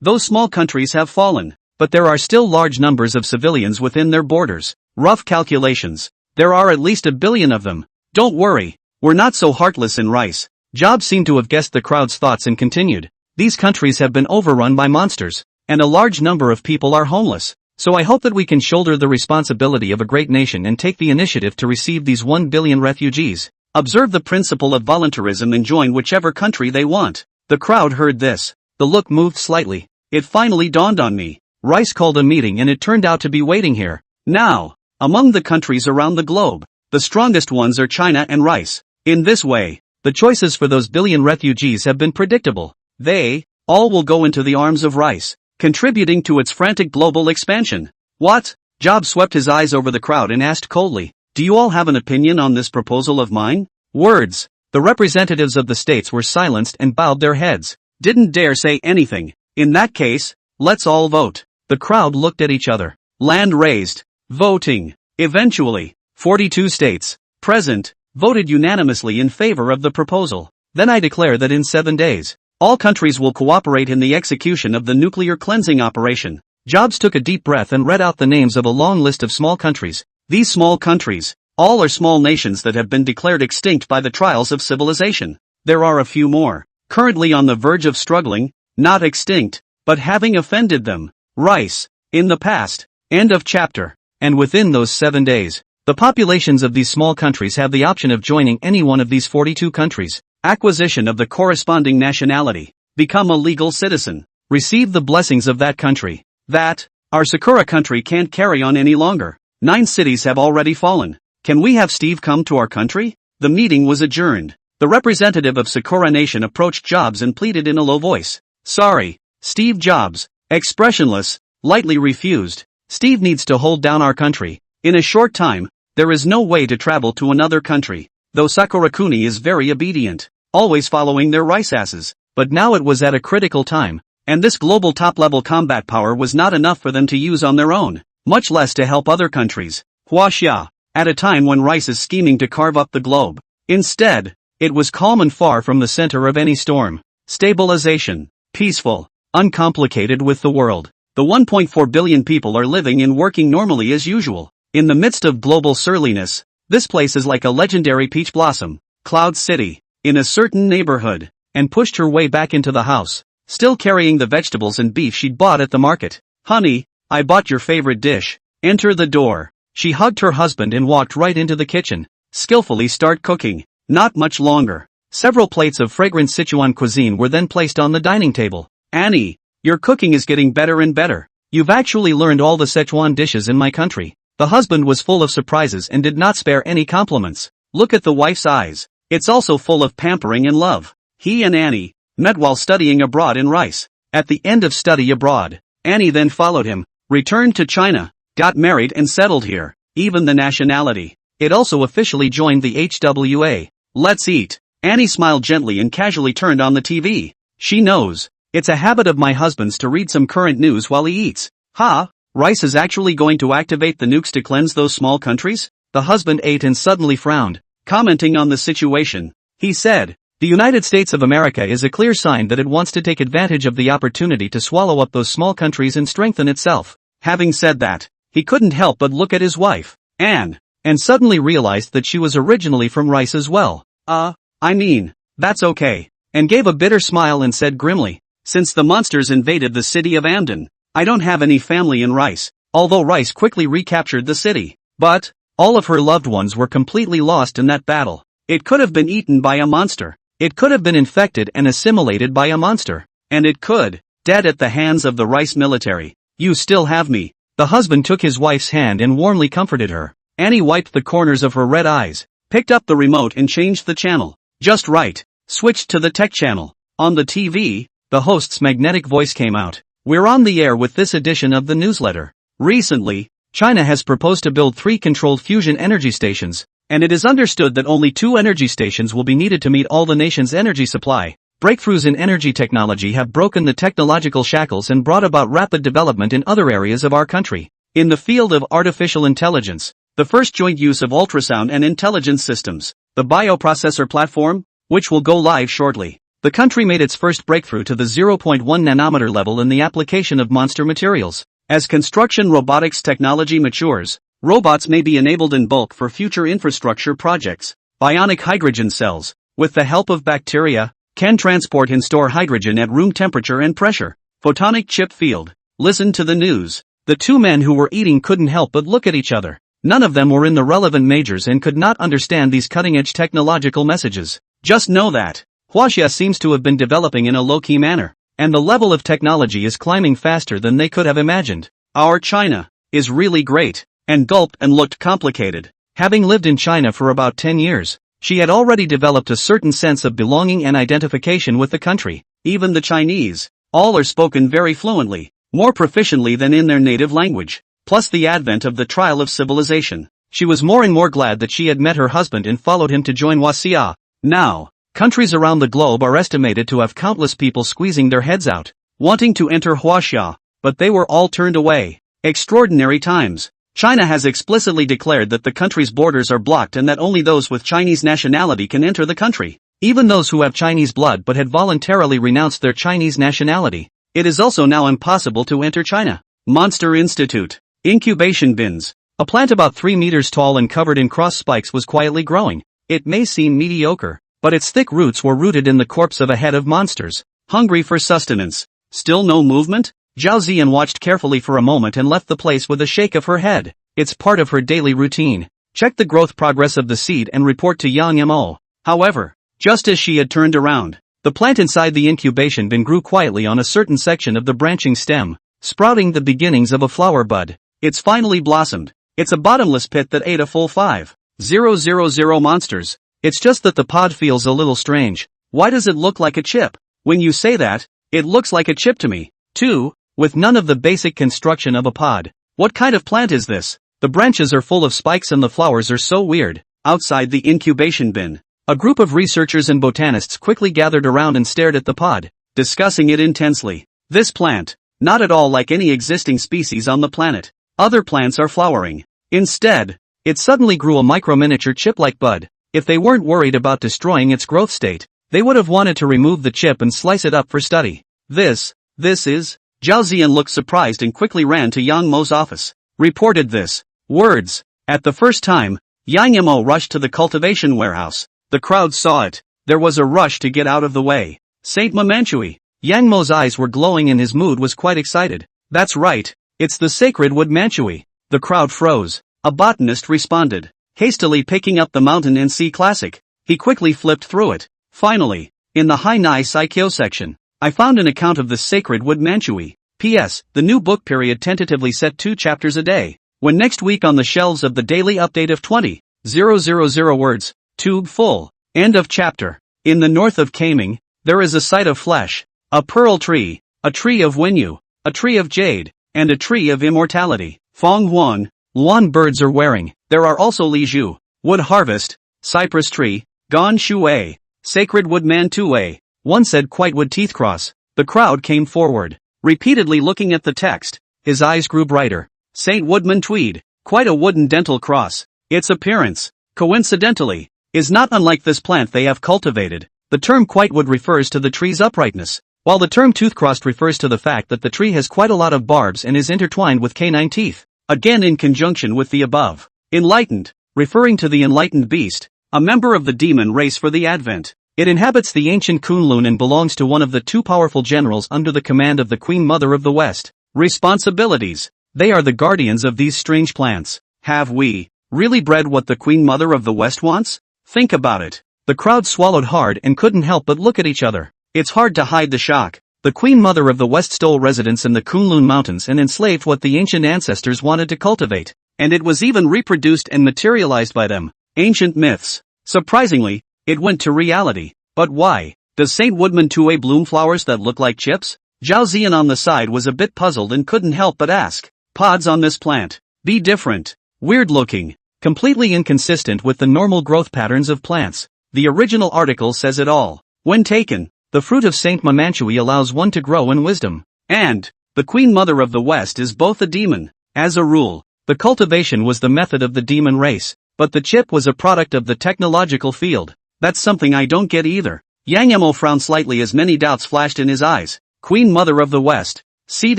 Those small countries have fallen, but there are still large numbers of civilians within their borders. Rough calculations. There are at least 1 billion of them. Don't worry, we're not so heartless in Rice. Jobs seemed to have guessed the crowd's thoughts and continued. These countries have been overrun by monsters, and a large number of people are homeless. So I hope that we can shoulder the responsibility of a great nation and take the initiative to receive these 1 billion refugees. Observe the principle of voluntarism and join whichever country they want. The crowd heard this. The look moved slightly. It finally dawned on me. Rice called a meeting and it turned out to be waiting here. Now, among the countries around the globe, the strongest ones are China and Rice. In this way, the choices for those billion refugees have been predictable. They, all will go into the arms of Rice, contributing to its frantic global expansion. What? Jobs swept his eyes over the crowd and asked coldly, do you all have an opinion on this proposal of mine? Words. The representatives of the states were silenced and bowed their heads. Didn't dare say anything. In that case, let's all vote. The crowd looked at each other. Land raised. Voting. Eventually, 42 states, present, voted unanimously in favor of the proposal. Then I declare that in 7 days, all countries will cooperate in the execution of the nuclear cleansing operation. Jobs took a deep breath and read out the names of a long list of small countries. These small countries, all are small nations that have been declared extinct by the trials of civilization. There are a few more, currently on the verge of struggling, not extinct, but having offended them. Rice, in the past. End of chapter. And within those 7 days, the populations of these small countries have the option of joining any one of these 42 countries. Acquisition of the corresponding nationality. Become a legal citizen. Receive the blessings of that country. That, our Sakura country can't carry on any longer. 9 cities have already fallen. Can we have Steve come to our country? The meeting was adjourned. The representative of Sakura Nation approached Jobs and pleaded in a low voice. Sorry, Steve. Jobs, expressionless, lightly refused. Steve needs to hold down our country. In a short time, there is no way to travel to another country. Though Sakura-kuni is very obedient, always following their rice asses. But now it was at a critical time, and this global top-level combat power was not enough for them to use on their own, much less to help other countries. Huaxia, at a time when Rice is scheming to carve up the globe. Instead, it was calm and far from the center of any storm. Stabilization, peaceful, uncomplicated with the world. The 1.4 billion people are living and working normally as usual. In the midst of global surliness, this place is like a legendary peach blossom. Cloud City, in a certain neighborhood, and pushed her way back into the house, still carrying the vegetables and beef she'd bought at the market. Honey, I bought your favorite dish. Enter the door. She hugged her husband and walked right into the kitchen. Skillfully start cooking. Not much longer. Several plates of fragrant Sichuan cuisine were then placed on the dining table. Annie, your cooking is getting better and better. You've actually learned all the Sichuan dishes in my country. The husband was full of surprises and did not spare any compliments. Look at the wife's eyes. It's also full of pampering and love. He and Annie met while studying abroad in Rice. At the end of study abroad, Annie then followed him, returned to China, got married and settled here. Even the nationality. It also officially joined the HWA. Let's eat. Annie smiled gently and casually turned on the TV. She knows. It's a habit of my husband's to read some current news while he eats. Ha! Rice is actually going to activate the nukes to cleanse those small countries? The husband ate and suddenly frowned. Commenting on the situation, he said, the United States of America is a clear sign that it wants to take advantage of the opportunity to swallow up those small countries and strengthen itself. Having said that, he couldn't help but look at his wife, Anne, and suddenly realized that she was originally from Rice as well. I mean, that's okay, and gave a bitter smile and said grimly, since the monsters invaded the city of Amden, I don't have any family in Rice, although Rice quickly recaptured the city. But, all of her loved ones were completely lost in that battle. It could have been eaten by a monster. It could have been infected and assimilated by a monster. And it could, dead at the hands of the Rice military. You still have me. The husband took his wife's hand and warmly comforted her. Annie wiped the corners of her red eyes, picked up the remote and changed the channel. Just right. Switched to the tech channel. On the TV, the host's magnetic voice came out. We're on the air with this edition of the newsletter. Recently, China has proposed to build 3 controlled fusion energy stations, and it is understood that only 2 energy stations will be needed to meet all the nation's energy supply. Breakthroughs in energy technology have broken the technological shackles and brought about rapid development in other areas of our country. In the field of artificial intelligence, the first joint use of ultrasound and intelligence systems, the bioprocessor platform, which will go live shortly. The country made its first breakthrough to the 0.1 nanometer level in the application of monster materials. As construction robotics technology matures, robots may be enabled in bulk for future infrastructure projects. Bionic hydrogen cells, with the help of bacteria, can transport and store hydrogen at room temperature and pressure. Photonic chip field. Listen to the news. The 2 men who were eating couldn't help but look at each other. None of them were in the relevant majors and could not understand these cutting-edge technological messages. Just know that Huaxia seems to have been developing in a low-key manner, and the level of technology is climbing faster than they could have imagined. Our China is really great, and gulped and looked complicated. Having lived in China for about 10 years, she had already developed a certain sense of belonging and identification with the country. Even the Chinese, all are spoken very fluently, more proficiently than in their native language. Plus the advent of the trial of civilization. She was more and more glad that she had met her husband and followed him to join Huaxia. Now, countries around the globe are estimated to have countless people squeezing their heads out, wanting to enter Huaxia, but they were all turned away. Extraordinary times. China has explicitly declared that the country's borders are blocked and that only those with Chinese nationality can enter the country. Even those who have Chinese blood but had voluntarily renounced their Chinese nationality. It is also now impossible to enter China. Monster Institute. Incubation bins. A plant about 3 meters tall and covered in cross spikes was quietly growing. It may seem mediocre, but its thick roots were rooted in the corpse of a head of monsters, hungry for sustenance. Still no movement? Zhao Ziyan watched carefully for a moment and left the place with a shake of her head. It's part of her daily routine. Check the growth progress of the seed and report to Yang Mo. However, just as she had turned around, the plant inside the incubation bin grew quietly on a certain section of the branching stem, sprouting the beginnings of a flower bud. It's finally blossomed. It's a bottomless pit that ate a full 5,000 monsters. It's just that the pod feels a little strange. Why does it look like a chip? When you say that, it looks like a chip to me, too, with none of the basic construction of a pod. What kind of plant is this? The branches are full of spikes and the flowers are so weird. Outside the incubation bin, a group of researchers and botanists quickly gathered around and stared at the pod, discussing it intensely. This plant, not at all like any existing species on the planet. Other plants are flowering. Instead, it suddenly grew a micro-miniature chip-like bud. If they weren't worried about destroying its growth state, they would have wanted to remove the chip and slice it up for study. This is... Zhao Ziyan looked surprised and quickly ran to Yang Mo's office. Reported this. Words. At the first time, Yang Mo rushed to the cultivation warehouse. The crowd saw it. There was a rush to get out of the way. Saint Mamanhui. Yang Mo's eyes were glowing and his mood was quite excited. That's right. It's the sacred wood Manhui. The crowd froze. A botanist responded, hastily picking up the Mountain and Sea Classic. He quickly flipped through it. Finally, in the Hainai Saikyo section, I found an account of the sacred wood Manhui. P.S. The new book period tentatively set 2 chapters a day. When next week on the shelves of the daily update of 20,000 words. Tube full. End of chapter. In the north of Kaming, there is a site of flesh, a pearl tree, a tree of Wenyu, a tree of jade, and a tree of immortality. Fong Huan birds are wearing. There are also Li Zhu, wood harvest, cypress tree, Gan Shui, sacred wood Mantua. One said quite wood teeth cross. The crowd came forward, repeatedly looking at the text. His eyes grew brighter. Saint Woodman Tweed, quite a wooden dental cross. Its appearance, coincidentally, is not unlike this plant they have cultivated. The term quitewood refers to the tree's uprightness, while the term toothcrossed refers to the fact that the tree has quite a lot of barbs and is intertwined with canine teeth. Again in conjunction with the above. Enlightened, referring to the enlightened beast, a member of the demon race for the Advent. It inhabits the ancient Kunlun and belongs to one of the 2 powerful generals under the command of the Queen Mother of the West. Responsibilities. They are the guardians of these strange plants. Have we really bred what the Queen Mother of the West wants? Think about it. The crowd swallowed hard and couldn't help but look at each other. It's hard to hide the shock. The Queen Mother of the West stole residence in the Kunlun Mountains and enslaved what the ancient ancestors wanted to cultivate. And it was even reproduced and materialized by them. Ancient myths. Surprisingly, it went to reality. But why? Does Saint Woodman Tue bloom flowers that look like chips? Zhao Ziyan on the side was a bit puzzled and couldn't help but ask. Pods on this plant. Be different. Weird looking. Completely inconsistent with the normal growth patterns of plants. The original article says it all. When taken, the fruit of Saint Mamanhui allows one to grow in wisdom. And the Queen Mother of the West is both a demon. As a rule, the cultivation was the method of the demon race, but the chip was a product of the technological field. That's something I don't get either. Yang Mo frowned slightly as many doubts flashed in his eyes. Queen Mother of the West, seed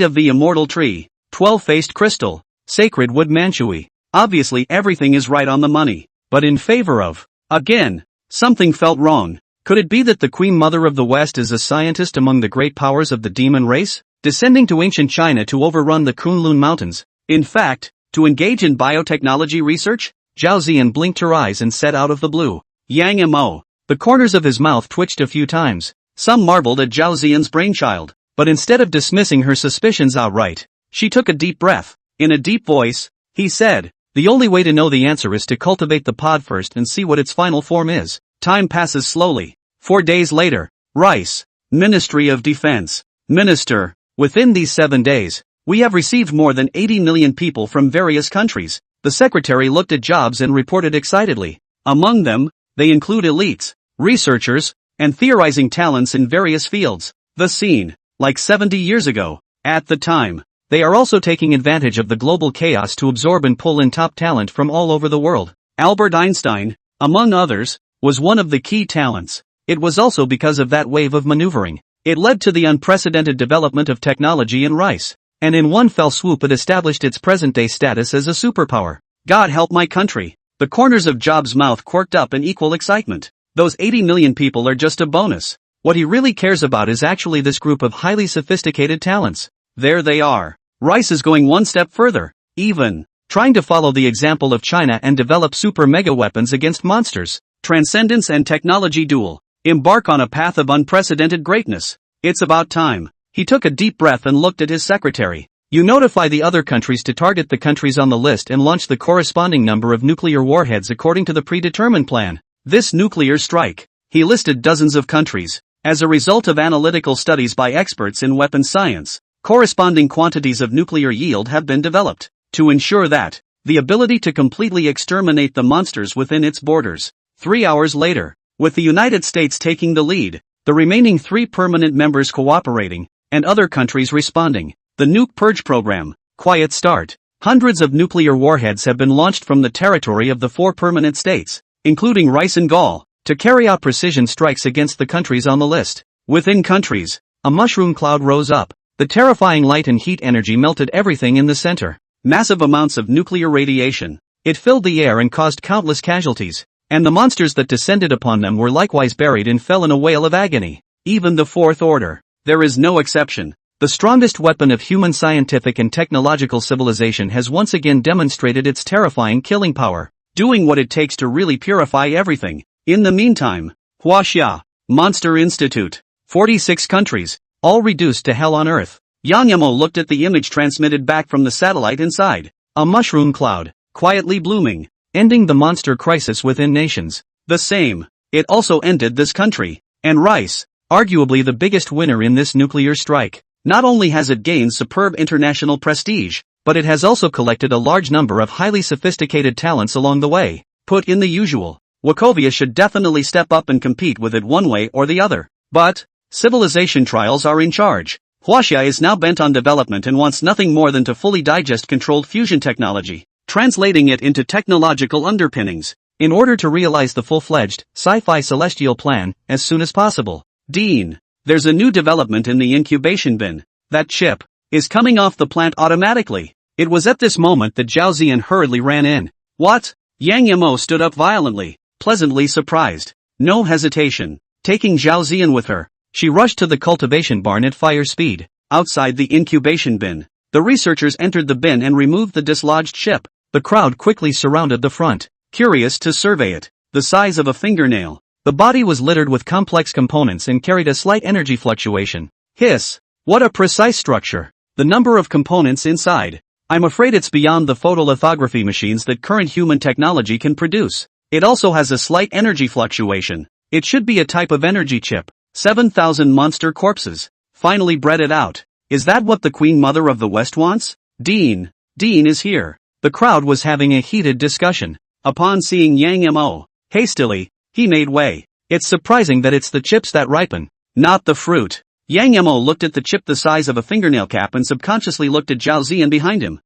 of the immortal tree, 12-faced crystal, sacred wood Manhui. Obviously everything is right on the money, but in favor of. Again, something felt wrong. Could it be that the Queen Mother of the West is a scientist among the great powers of the demon race, descending to ancient China to overrun the Kunlun Mountains? In fact, to engage in biotechnology research? Zhao Ziyan blinked her eyes and said out of the blue. Yang Mo. The corners of his mouth twitched a few times. Some marveled at Zhao Ziyan's brainchild, but instead of dismissing her suspicions outright, she took a deep breath. In a deep voice, he said, the only way to know the answer is to cultivate the pod first and see what its final form is. Time passes slowly. 4 days later, Rice, Ministry of Defense. Minister, within these 7 days, we have received more than 80 million people from various countries. The secretary looked at jobs and reported excitedly. Among them, they include elites, researchers, and theorizing talents in various fields. The scene, like 70 years ago. At the time, they are also taking advantage of the global chaos to absorb and pull in top talent from all over the world. Albert Einstein, among others, was one of the key talents. It was also because of that wave of maneuvering. It led to the unprecedented development of technology in rice. And in one fell swoop it established its present-day status as a superpower. God help my country. The corners of Jobs' mouth quirked up in equal excitement. Those 80 million people are just a bonus. What he really cares about is actually this group of highly sophisticated talents. There they are. Rice is going one step further, even trying to follow the example of China and develop super mega weapons against monsters. Transcendence and technology duel. Embark on a path of unprecedented greatness. It's about time. He took a deep breath and looked at his secretary. You notify the other countries to target the countries on the list and launch the corresponding number of nuclear warheads according to the predetermined plan. This nuclear strike. He listed dozens of countries. As a result of analytical studies by experts in weapons science, corresponding quantities of nuclear yield have been developed to ensure that the ability to completely exterminate the monsters within its borders. 3 hours later, with the United States taking the lead, the remaining 3 permanent members cooperating, and other countries responding. The Nuke Purge Program. Quiet start. Hundreds of nuclear warheads have been launched from the territory of the 4 permanent states, including Rice and Gaul, to carry out precision strikes against the countries on the list. Within countries, a mushroom cloud rose up. The terrifying light and heat energy melted everything in the center. Massive amounts of nuclear radiation. It filled the air and caused countless casualties. And the monsters that descended upon them were likewise buried and fell in a wail of agony. Even the Fourth Order. There is no exception. The strongest weapon of human scientific and technological civilization has once again demonstrated its terrifying killing power, doing what it takes to really purify everything. In the meantime, Huaxia, Monster Institute, 46 countries, all reduced to hell on earth. Yang Yamo looked at the image transmitted back from the satellite inside. A mushroom cloud, quietly blooming, ending the monster crisis within nations. The same. It also ended this country. And Rice, arguably the biggest winner in this nuclear strike. Not only has it gained superb international prestige, but it has also collected a large number of highly sophisticated talents along the way. Put in the usual. Wachovia should definitely step up and compete with it one way or the other. But civilization trials are in charge. Huaxia is now bent on development and wants nothing more than to fully digest controlled fusion technology, translating it into technological underpinnings, in order to realize the full-fledged, sci-fi celestial plan, as soon as possible. Dean, there's a new development in the incubation bin. That chip is coming off the plant automatically. It was at this moment that Zhao Ziyan hurriedly ran in. What? Yang Yamo stood up violently, pleasantly surprised. No hesitation. Taking Zhao Ziyan with her, she rushed to the cultivation barn at fire speed. Outside the incubation bin, the researchers entered the bin and removed the dislodged chip. The crowd quickly surrounded the front, curious to survey it. The size of a fingernail. The body was littered with complex components and carried a slight energy fluctuation. Hiss! What a precise structure! The number of components inside. I'm afraid it's beyond the photolithography machines that current human technology can produce. It also has a slight energy fluctuation. It should be a type of energy chip. 7,000 monster corpses. Finally bred it out. Is that what the Queen Mother of the West wants? Dean is here. The crowd was having a heated discussion. Upon seeing Yang Mo, hastily, he made way. It's surprising that it's the chips that ripen, not the fruit. Yang Yamo looked at the chip the size of a fingernail cap and subconsciously looked at Zhao Ziyan behind him.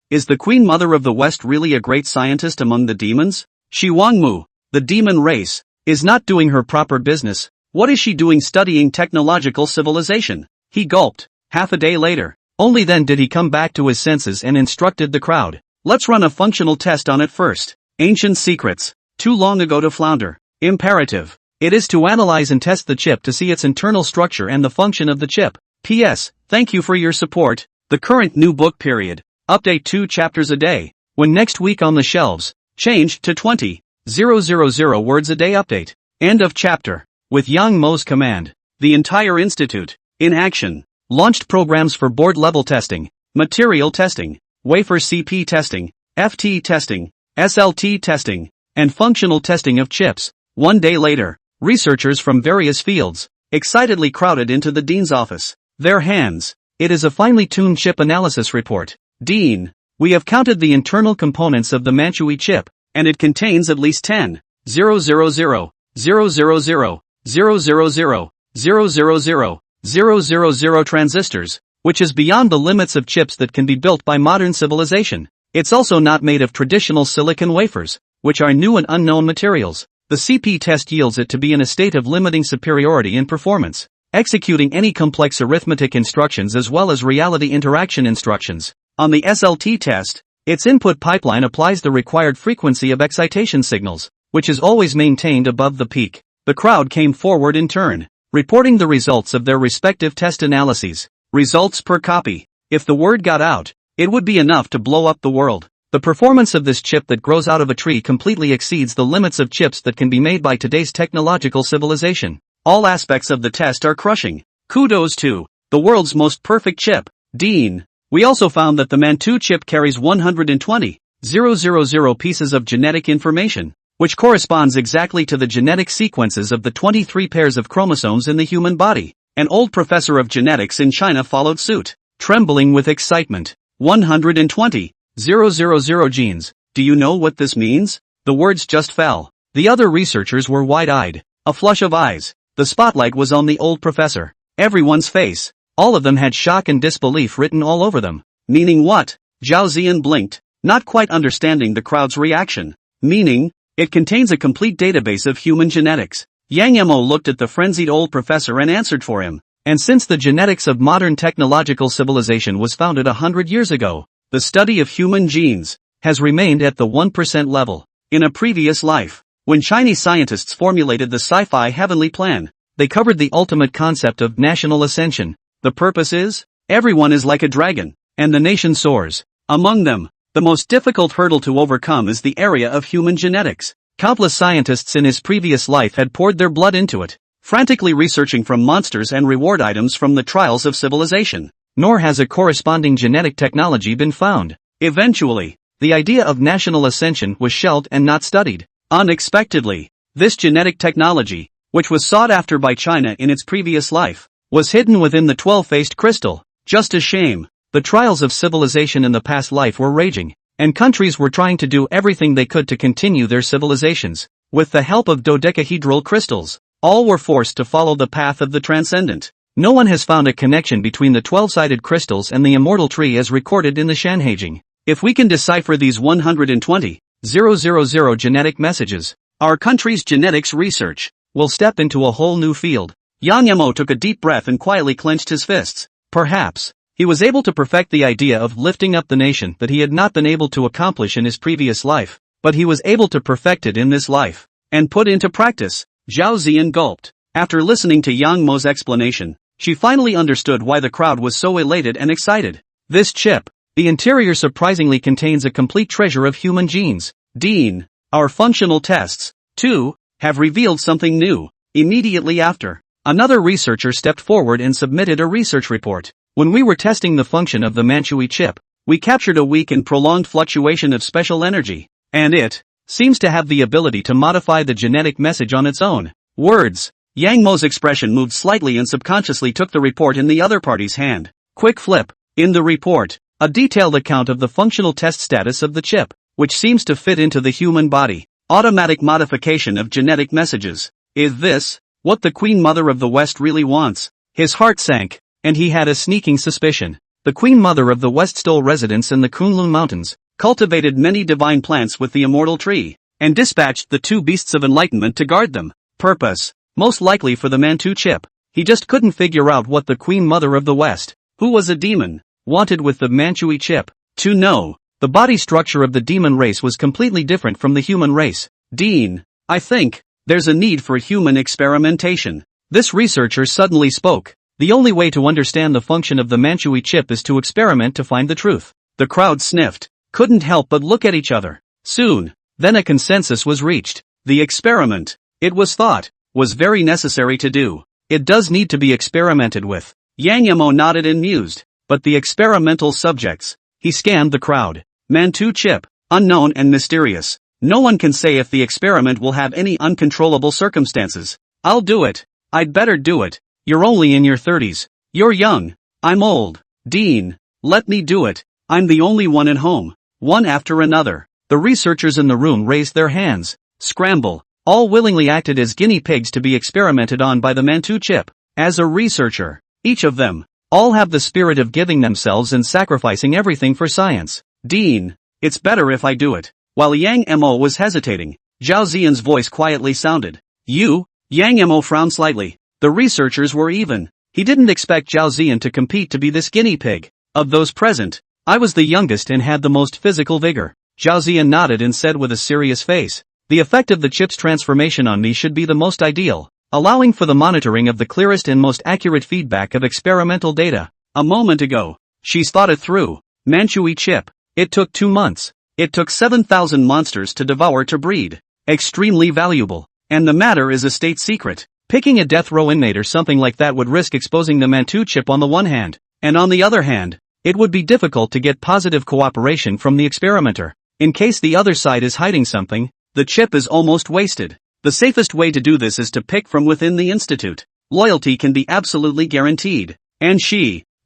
Is the Queen Mother of the West really a great scientist among the demons? Shi Wangmu, the demon race, is not doing her proper business. What is she doing studying technological civilization? He gulped. Half a day later, only then did he come back to his senses and instructed the crowd. Let's run a functional test on it first. Ancient secrets. Too long ago to flounder. Imperative. It is to analyze and test the chip to see its internal structure and the function of the chip. P.S. Thank you for your support. The current new book period. Update 2 chapters a day. When next week on the shelves. Changed to 20,000 words a day update. End of chapter. With Yang Mo's command, the entire institute, in action, launched programs for board-level testing, material testing, wafer CP testing, FT testing, SLT testing, and functional testing of chips. 1 day later, researchers from various fields excitedly crowded into the dean's office. Their hands. It is a finely tuned chip analysis report. Dean, we have counted the internal components of the Manhui chip, and it contains at least 10,000,000,000,000,000,000,000 transistors, which is beyond the limits of chips that can be built by modern civilization. It's also not made of traditional silicon wafers, which are new and unknown materials. The CP test yields it to be in a state of limiting superiority in performance, executing any complex arithmetic instructions as well as reality interaction instructions. On the SLT test, its input pipeline applies the required frequency of excitation signals, which is always maintained above the peak. The crowd came forward in turn, reporting the results of their respective test analyses. Results per copy. If the word got out, it would be enough to blow up the world. The performance of this chip that grows out of a tree completely exceeds the limits of chips that can be made by today's technological civilization. All aspects of the test are crushing. Kudos to the world's most perfect chip, Dean. We also found that the Mantu chip carries 120,000 pieces of genetic information, which corresponds exactly to the genetic sequences of the 23 pairs of chromosomes in the human body. An old professor of genetics in China followed suit, trembling with excitement. 120,000 genes. Do you know what this means? The words just fell. The other researchers were wide-eyed. A flush of eyes. The spotlight was on the old professor. Everyone's face. All of them had shock and disbelief written all over them. Meaning what? Zhao Ziyan blinked, not quite understanding the crowd's reaction. Meaning, it contains a complete database of human genetics. Yang Yemo looked at the frenzied old professor and answered for him. And since the genetics of modern technological civilization was founded 100 years ago, the study of human genes has remained at the 1% level. In a previous life, when Chinese scientists formulated the Sci-fi Heavenly Plan, they covered the ultimate concept of national ascension. The purpose is, everyone is like a dragon, and the nation soars. Among them, the most difficult hurdle to overcome is the area of human genetics. Countless scientists in his previous life had poured their blood into it, frantically researching from monsters and reward items from the trials of civilization. Nor has a corresponding genetic technology been found. Eventually, the idea of national ascension was shelved and not studied. Unexpectedly, this genetic technology, which was sought after by China in its previous life, was hidden within the 12-faced crystal. Just a shame. The trials of civilization in the past life were raging, and countries were trying to do everything they could to continue their civilizations. With the help of dodecahedral crystals, all were forced to follow the path of the transcendent. No one has found a connection between the 12-sided crystals and the immortal tree as recorded in the Shanhaijing. If we can decipher these 120,000 genetic messages, our country's genetics research will step into a whole new field. Yang Yemo took a deep breath and quietly clenched his fists. Perhaps, he was able to perfect the idea of lifting up the nation that he had not been able to accomplish in his previous life, but he was able to perfect it in this life, and put into practice. Zhao Ziyan gulped. After listening to Yang Mo's explanation, she finally understood why the crowd was so elated and excited. This chip, the interior surprisingly contains a complete treasure of human genes. Dean, our functional tests, too, have revealed something new. Immediately after, another researcher stepped forward and submitted a research report. When we were testing the function of the Manhui chip, we captured a weak and prolonged fluctuation of special energy, and it seems to have the ability to modify the genetic message on its own. Words. Yang Mo's expression moved slightly and subconsciously took the report in the other party's hand. Quick flip. In the report, a detailed account of the functional test status of the chip, which seems to fit into the human body. Automatic modification of genetic messages. Is this what the Queen Mother of the West really wants? His heart sank, and he had a sneaking suspicion. The Queen Mother of the West stole residence in the Kunlun Mountains, cultivated many divine plants with the immortal tree, and dispatched the two beasts of enlightenment to guard them. Purpose. Most likely for the Mantu chip. He just couldn't figure out what the Queen Mother of the West, who was a demon, wanted with the Manchu chip. To know, the body structure of the demon race was completely different from the human race. Dean, I think there's a need for human experimentation. This researcher suddenly spoke. The only way to understand the function of the Manchu chip is to experiment to find the truth. The crowd sniffed, couldn't help but look at each other. Soon, then a consensus was reached. The experiment, it was thought, was very necessary to do. It does need to be experimented with. Yang Yemo nodded and mused. But the experimental subjects. He scanned the crowd. Mantu chip, unknown and mysterious. No one can say if the experiment will have any uncontrollable circumstances. I'll do it. I'd better do it. You're only in your 30s. You're young. I'm old. Dean, let me do it. I'm the only one at home. One after another. The researchers in the room raised their hands. Scramble. All willingly acted as guinea pigs to be experimented on by the Mantu chip. As a researcher, each of them All have the spirit of giving themselves and sacrificing everything for science. Dean, it's better if I do it. While Yang Mo was hesitating, Zhao Ziyan's voice quietly sounded. You? Yang Mo frowned slightly. The researchers were even. He didn't expect Zhao Ziyan to compete to be this guinea pig. Of those present, I was the youngest and had the most physical vigor. Zhao Ziyan nodded and said with a serious face, the effect of the chip's transformation on me should be the most ideal, allowing for the monitoring of the clearest and most accurate feedback of experimental data. A moment ago, she's thought it through. Manhui chip. It took 2 months. It took 7,000 monsters to devour to breed. Extremely valuable. And the matter is a state secret. Picking a death row inmate or something like that would risk exposing the Mantu chip on the one hand, and on the other hand, it would be difficult to get positive cooperation from the experimenter. In case the other side is hiding something, the chip is almost wasted. The safest way to do this is to pick from within the institute. Loyalty can be absolutely guaranteed. And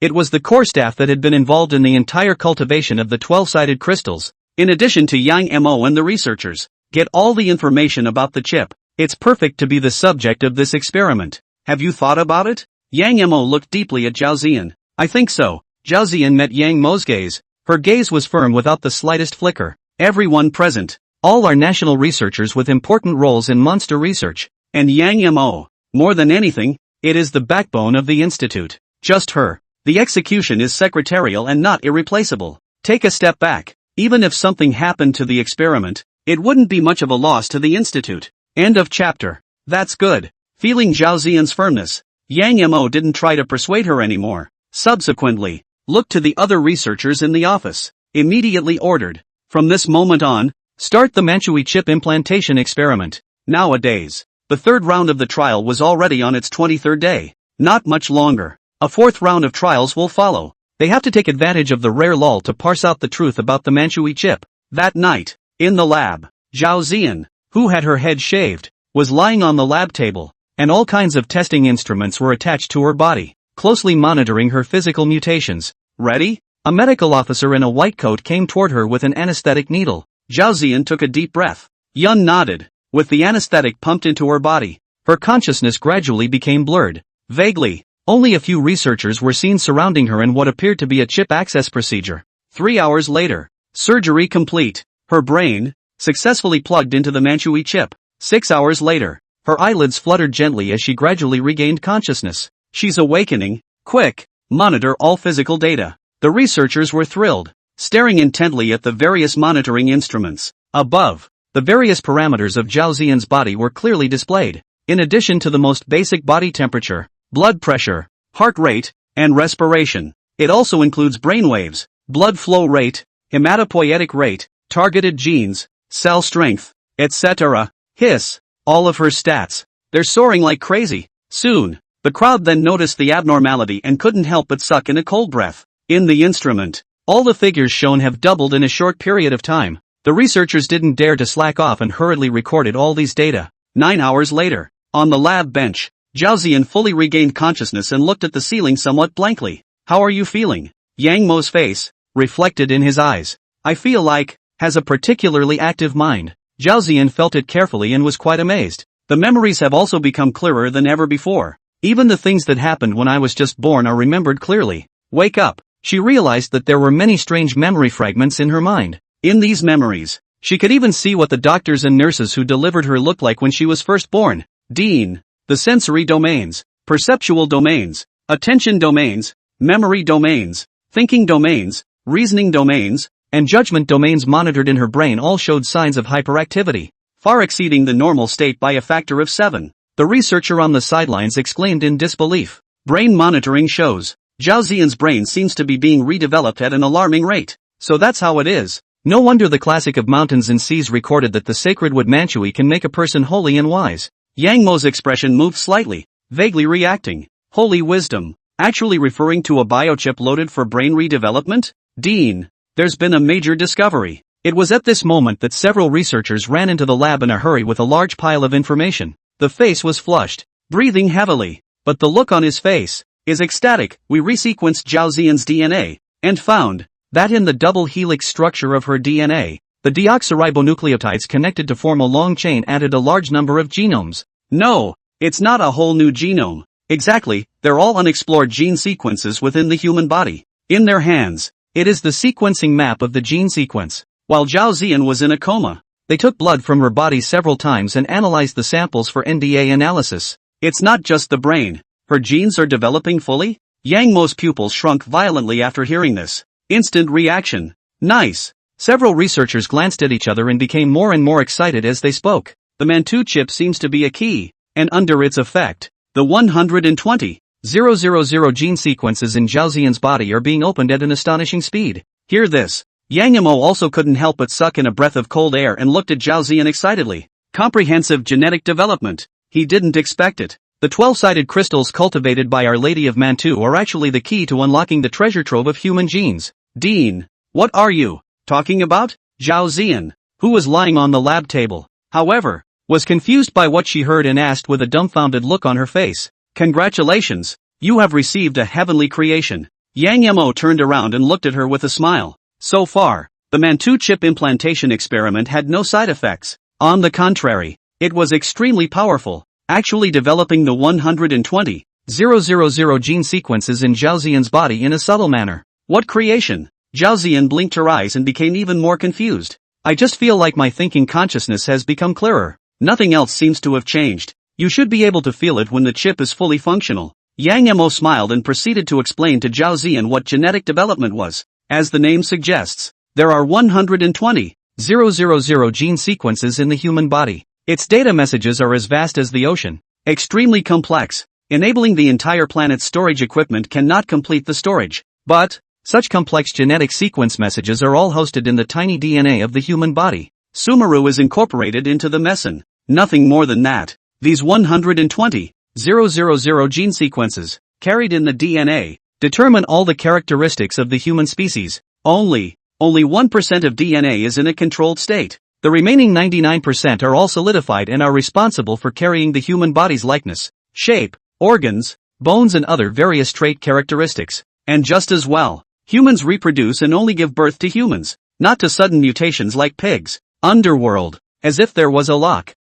it was the core staff that had been involved in the entire cultivation of the 12-sided crystals, in addition to Yang Mo and the researchers. Get all the information about the chip. It's perfect to be the subject of this experiment. Have you thought about it? Yang Mo looked deeply at Zhao Ziyan. I think so. Zhao Ziyan met Yang Mo's gaze. Her gaze was firm without the slightest flicker. Everyone present. All are national researchers with important roles in monster research. And Yang Mo, more than anything, it is the backbone of the institute. Just her. The execution is secretarial and not irreplaceable. Take a step back. Even if something happened to the experiment, it wouldn't be much of a loss to the institute. End of chapter. That's good. Feeling Zhao Ziyan's firmness, Yang Mo didn't try to persuade her anymore. Subsequently, looked to the other researchers in the office. Immediately ordered. From this moment on, start the Manhui chip implantation experiment. Nowadays, the third round of the trial was already on its 23rd day. Not much longer. A fourth round of trials will follow. They have to take advantage of the rare lull to parse out the truth about the Manhui chip. That night, in the lab, Zhao Ziyan, who had her head shaved, was lying on the lab table, and all kinds of testing instruments were attached to her body, closely monitoring her physical mutations. Ready? A medical officer in a white coat came toward her with an anesthetic needle. Zhao Ziyan took a deep breath. Yun nodded. With the anesthetic pumped into her body, her consciousness gradually became blurred. Vaguely, only a few researchers were seen surrounding her in what appeared to be a chip access procedure. 3 hours later, surgery complete. Her brain, successfully plugged into the Manhui chip. 6 hours later, her eyelids fluttered gently as she gradually regained consciousness. She's awakening. Quick, monitor all physical data. The researchers were thrilled, staring intently at the various monitoring instruments. Above, the various parameters of Zhao Ziyan's body were clearly displayed, in addition to the most basic body temperature, blood pressure, heart rate, and respiration. It also includes brainwaves, blood flow rate, hematopoietic rate, targeted genes, cell strength, etc. Hiss. All of her stats. They're soaring like crazy. Soon, the crowd then noticed the abnormality and couldn't help but suck in a cold breath. In the instrument, all the figures shown have doubled in a short period of time. The researchers didn't dare to slack off and hurriedly recorded all these data. 9 hours later, on the lab bench, Zhao Ziyan fully regained consciousness and looked at the ceiling somewhat blankly. How are you feeling? Yang Mo's face, reflected in his eyes. I feel like, has a particularly active mind. Zhao Ziyan felt it carefully and was quite amazed. The memories have also become clearer than ever before. Even the things that happened when I was just born are remembered clearly. Wake up. She realized that there were many strange memory fragments in her mind. In these memories, she could even see what the doctors and nurses who delivered her looked like when she was first born. Dean. The sensory domains, perceptual domains, attention domains, memory domains, thinking domains, reasoning domains, and judgment domains monitored in her brain all showed signs of hyperactivity, far exceeding the normal state by a factor of 7. The researcher on the sidelines exclaimed in disbelief. Brain monitoring shows. Zhao Ziyan's brain seems to be being redeveloped at an alarming rate. So that's how it is. No wonder the classic of mountains and seas recorded that the sacred wood Manhui can make a person holy and wise. Yang Mo's expression moved slightly, vaguely reacting. Holy wisdom, actually referring to a biochip loaded for brain redevelopment? Dean, there's been a major discovery. It was at this moment that several researchers ran into the lab in a hurry with a large pile of information. The face was flushed, breathing heavily, but the look on his face is ecstatic. We resequenced Zhao Ziyan's DNA, and found that in the double helix structure of her DNA, the deoxyribonucleotides connected to form a long chain added a large number of genomes. No, it's not a whole new genome. Exactly, they're all unexplored gene sequences within the human body. In their hands, it is the sequencing map of the gene sequence. While Zhao Ziyan was in a coma, they took blood from her body several times and analyzed the samples for NDA analysis. It's not just the brain. Her genes are developing fully? Yang Mo's pupils shrunk violently after hearing this. Instant reaction. Nice. Several researchers glanced at each other and became more and more excited as they spoke. The Mantu chip seems to be a key, and under its effect, the 120,000 gene sequences in Zhao Ziyan's body are being opened at an astonishing speed. Hear this. Yang Mo also couldn't help but suck in a breath of cold air and looked at Zhao Ziyan excitedly. Comprehensive genetic development. He didn't expect it. The 12-sided crystals cultivated by Our Lady of Mantu are actually the key to unlocking the treasure trove of human genes. Dean, what are you talking about? Zhao Ziyan, who was lying on the lab table, however, was confused by what she heard and asked with a dumbfounded look on her face. Congratulations, you have received a heavenly creation. Yang Mo turned around and looked at her with a smile. So far, the Mantu chip implantation experiment had no side effects. On the contrary, it was extremely powerful, actually developing the 120,000 gene sequences in Zhao Ziyan's body in a subtle manner. What creation? Zhao Ziyan blinked her eyes and became even more confused. I just feel like my thinking consciousness has become clearer. Nothing else seems to have changed. You should be able to feel it when the chip is fully functional. Yang Mo smiled and proceeded to explain to Zhao Ziyan what genetic development was. As the name suggests, there are 120,000 gene sequences in the human body. Its data messages are as vast as the ocean, extremely complex, enabling the entire planet's storage equipment cannot complete the storage. But, such complex genetic sequence messages are all hosted in the tiny DNA of the human body. Sumeru is incorporated into the meson. Nothing more than that. These 120,000 gene sequences, carried in the DNA, determine all the characteristics of the human species. Only 1% of DNA is in a controlled state. The remaining 99% are all solidified and are responsible for carrying the human body's likeness, shape, organs, bones and other various trait characteristics. And just as well, humans reproduce and only give birth to humans, not to sudden mutations like pigs. Underworld, as if there was a locked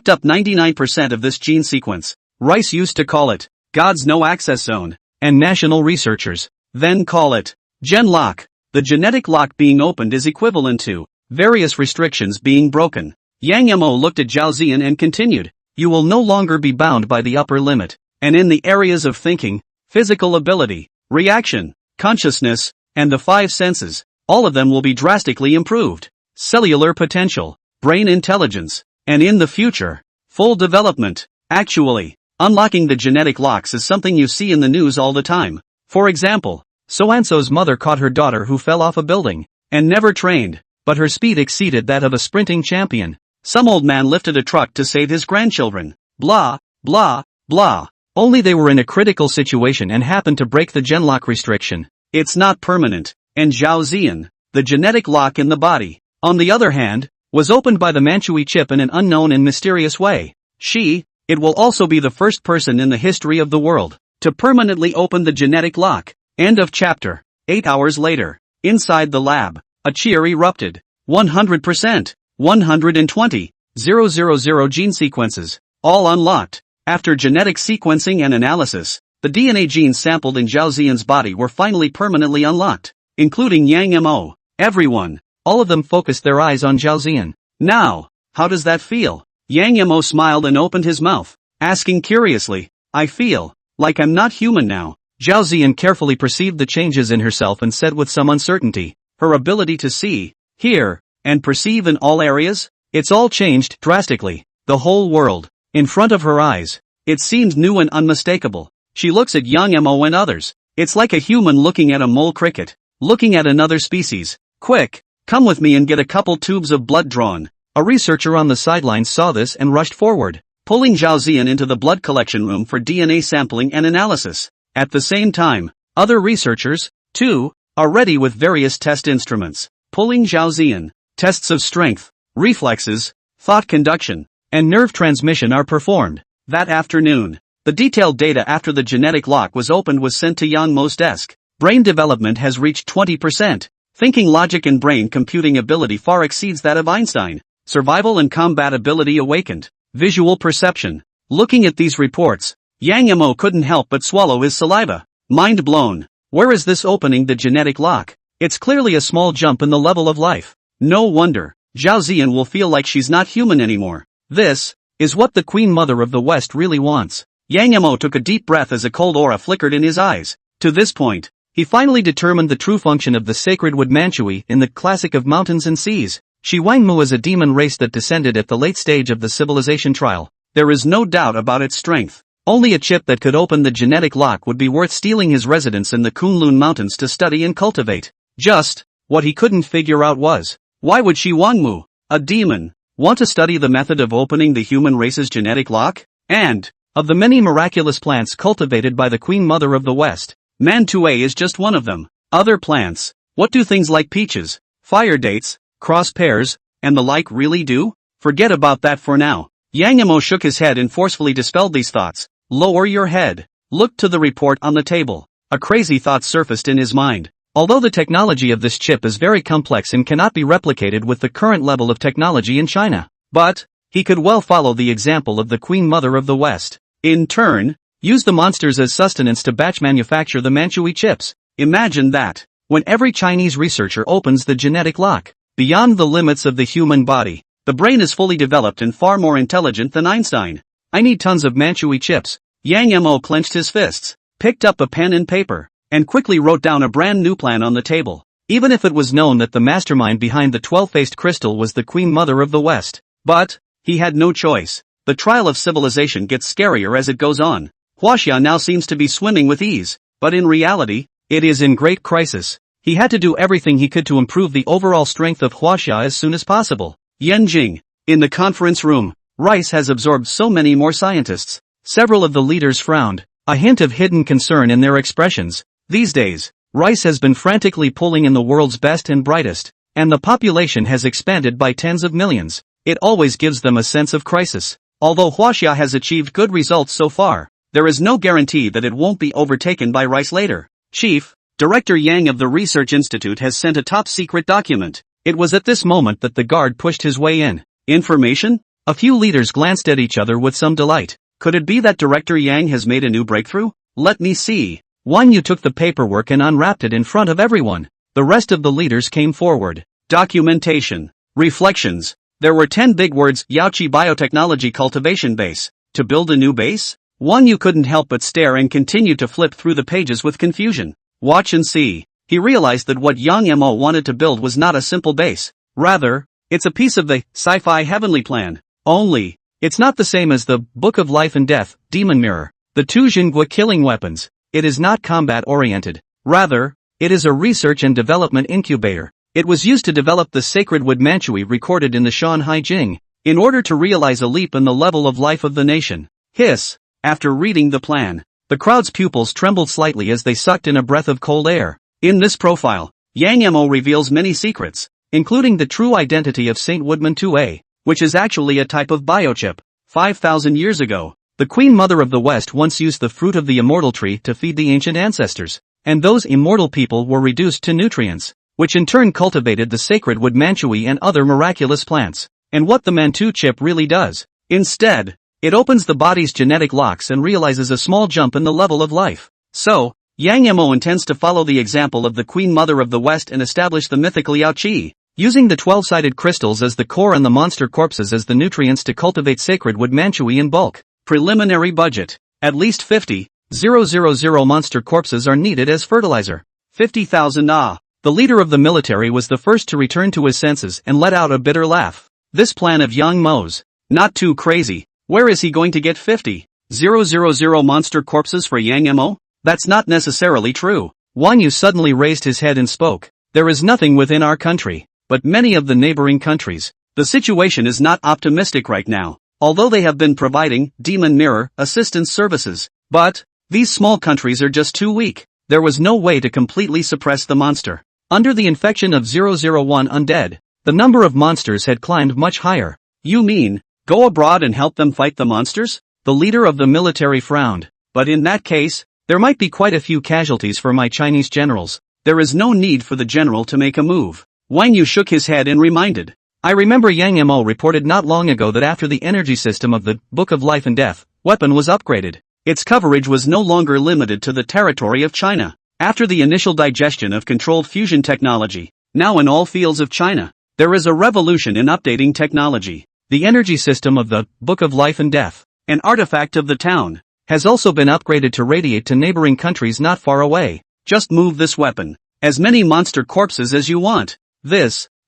up 99% of this gene sequence. Rice used to call it God's no access zone, and national researchers then call it Gen lock. The genetic lock being opened is equivalent to various restrictions being broken. Yang Mo looked at Zhao Ziyan and continued, you will no longer be bound by the upper limit, and in the areas of thinking, physical ability, reaction, consciousness, and the five senses, all of them will be drastically improved. Cellular potential, brain intelligence, and in the future, full development. Actually, unlocking the genetic locks is something you see in the news all the time. For example, so-and-so's mother caught her daughter who fell off a building, and never trained, but her speed exceeded that of a sprinting champion. Some old man lifted a truck to save his grandchildren. Blah, blah, blah. Only they were in a critical situation and happened to break the genlock restriction. It's not permanent. And Zhao Ziyan, the genetic lock in the body, on the other hand, was opened by the Manchu chip in an unknown and mysterious way. It will also be the first person in the history of the world to permanently open the genetic lock. End of chapter. 8 hours later, inside the lab, a cheer erupted. 100%, 120,000 gene sequences, all unlocked. After genetic sequencing and analysis, the DNA genes sampled in Zhao Ziyan's body were finally permanently unlocked, including Yang Mo. Everyone, all of them focused their eyes on Zhao Ziyan. Now, how does that feel? Yang Mo smiled and opened his mouth, asking curiously, I feel like I'm not human now. Zhao Ziyan carefully perceived the changes in herself and said with some uncertainty, her ability to see, hear, and perceive in all areas? It's all changed drastically. The whole world, in front of her eyes. It seemed new and unmistakable. She looks at Yang Mo and others. It's like a human looking at a mole cricket, looking at another species. Quick, come with me and get a couple tubes of blood drawn. A researcher on the sidelines saw this and rushed forward, pulling Zhao Ziyan into the blood collection room for DNA sampling and analysis. At the same time, other researchers, too, are ready with various test instruments, pulling Zhao Ziyan. Tests of strength, reflexes, thought conduction, and nerve transmission are performed. That afternoon, the detailed data after the genetic lock was opened was sent to Yang Mo's desk. Brain development has reached 20%. Thinking logic and brain computing ability far exceeds that of Einstein. Survival and combat ability awakened. Visual perception. Looking at these reports, Yang Mo couldn't help but swallow his saliva. Mind blown. Where is this opening the genetic lock? It's clearly a small jump in the level of life. No wonder. Zhao Ziyan will feel like she's not human anymore. This is what the Queen Mother of the West really wants. Yang Mo took a deep breath as a cold aura flickered in his eyes. To this point, he finally determined the true function of the sacred wood Manhui in the classic of mountains and seas. Shi Wangmu is a demon race that descended at the late stage of the civilization trial. There is no doubt about its strength. Only a chip that could open the genetic lock would be worth stealing his residence in the Kunlun Mountains to study and cultivate. Just what he couldn't figure out was, why would Shi Wangmu, a demon, want to study the method of opening the human race's genetic lock? And, of the many miraculous plants cultivated by the Queen Mother of the West, manhwa is just one of them. Other plants, what do things like peaches, fire dates, cross pears, and the like really do? Forget about that for now. Yang Mo shook his head and forcefully dispelled these thoughts. Lower your head. Look to the report on the table. A crazy thought surfaced in his mind. Although the technology of this chip is very complex and cannot be replicated with the current level of technology in China, but he could well follow the example of the Queen Mother of the West. In turn, use the monsters as sustenance to batch manufacture the Manhui chips. Imagine that. When every Chinese researcher opens the genetic lock, beyond the limits of the human body, the brain is fully developed and far more intelligent than Einstein. I need tons of Manhui chips. Yang Mo clenched his fists, picked up a pen and paper, and quickly wrote down a brand new plan on the table. Even if it was known that the mastermind behind the 12-faced crystal was the Queen Mother of the West. But he had no choice. The trial of civilization gets scarier as it goes on. Huaxia now seems to be swimming with ease, but in reality, it is in great crisis. He had to do everything he could to improve the overall strength of Huaxia as soon as possible. Yanjing. In the conference room, Rice has absorbed so many more scientists. Several of the leaders frowned, a hint of hidden concern in their expressions. These days, Rice has been frantically pulling in the world's best and brightest, and the population has expanded by tens of millions. It always gives them a sense of crisis. Although Huaxia has achieved good results so far, there is no guarantee that it won't be overtaken by Rice later. Chief, Director Yang of the Research Institute has sent a top-secret document. It was at this moment that the guard pushed his way in. Information? A few leaders glanced at each other with some delight. Could it be that Director Yang has made a new breakthrough? Let me see. Wang Yu took the paperwork and unwrapped it in front of everyone. The rest of the leaders came forward. Documentation. Reflections. There were 10 big words. Yaoqi Biotechnology Cultivation Base. To build a new base? Wang Yu couldn't help but stare and continued to flip through the pages with confusion. Watch and see. He realized that what Yang Mo wanted to build was not a simple base. Rather, it's a piece of the Sci-fi Heavenly Plan. Only, it's not the same as the Book of Life and Death, Demon Mirror, the two Jingua killing weapons. It is not combat-oriented. Rather, it is a research and development incubator. It was used to develop the sacred wood Manhui recorded in the Shanhai Jing, in order to realize a leap in the level of life of the nation. Hiss. After reading the plan, the crowd's pupils trembled slightly as they sucked in a breath of cold air. In this profile, Yang Mo reveals many secrets, including the true identity of Saint Woodman 2A, which is actually a type of biochip. 5,000 years ago, the Queen Mother of the West once used the fruit of the immortal tree to feed the ancient ancestors, and those immortal people were reduced to nutrients, which in turn cultivated the sacred wood Manhui and other miraculous plants. And what the Mantu chip really does, instead, it opens the body's genetic locks and realizes a small jump in the level of life. So, Yang Mo intends to follow the example of the Queen Mother of the West and establish the mythical Yaoqi, using the 12-sided crystals as the core and the monster corpses as the nutrients to cultivate sacred wood Manhui in bulk. Preliminary budget. At least 50,000 monster corpses are needed as fertilizer. 50,000 ah. The leader of the military was the first to return to his senses and let out a bitter laugh. This plan of Yang Mo's, not too crazy. Where is he going to get 50,000 monster corpses for Yang Mo? That's not necessarily true. Wang Yu suddenly raised his head and spoke. There is nothing within our country, but many of the neighboring countries. The situation is not optimistic right now, although they have been providing demon mirror assistance services. But these small countries are just too weak. There was no way to completely suppress the monster. Under the infection of 001 undead, the number of monsters had climbed much higher. You mean, go abroad and help them fight the monsters? The leader of the military frowned. But in that case, there might be quite a few casualties for my Chinese generals. There is no need for the general to make a move. Wang Yu shook his head and reminded. I remember Yang Mo reported not long ago that after the energy system of the Book of Life and Death weapon was upgraded, Its coverage was no longer limited to the territory of China. After the initial digestion of controlled fusion technology, now in all fields of China, there is a revolution in updating technology. The energy system of the Book of Life and Death, an artifact of the town, has also been upgraded to radiate to neighboring countries not far away. Just move this weapon. As many monster corpses as you want.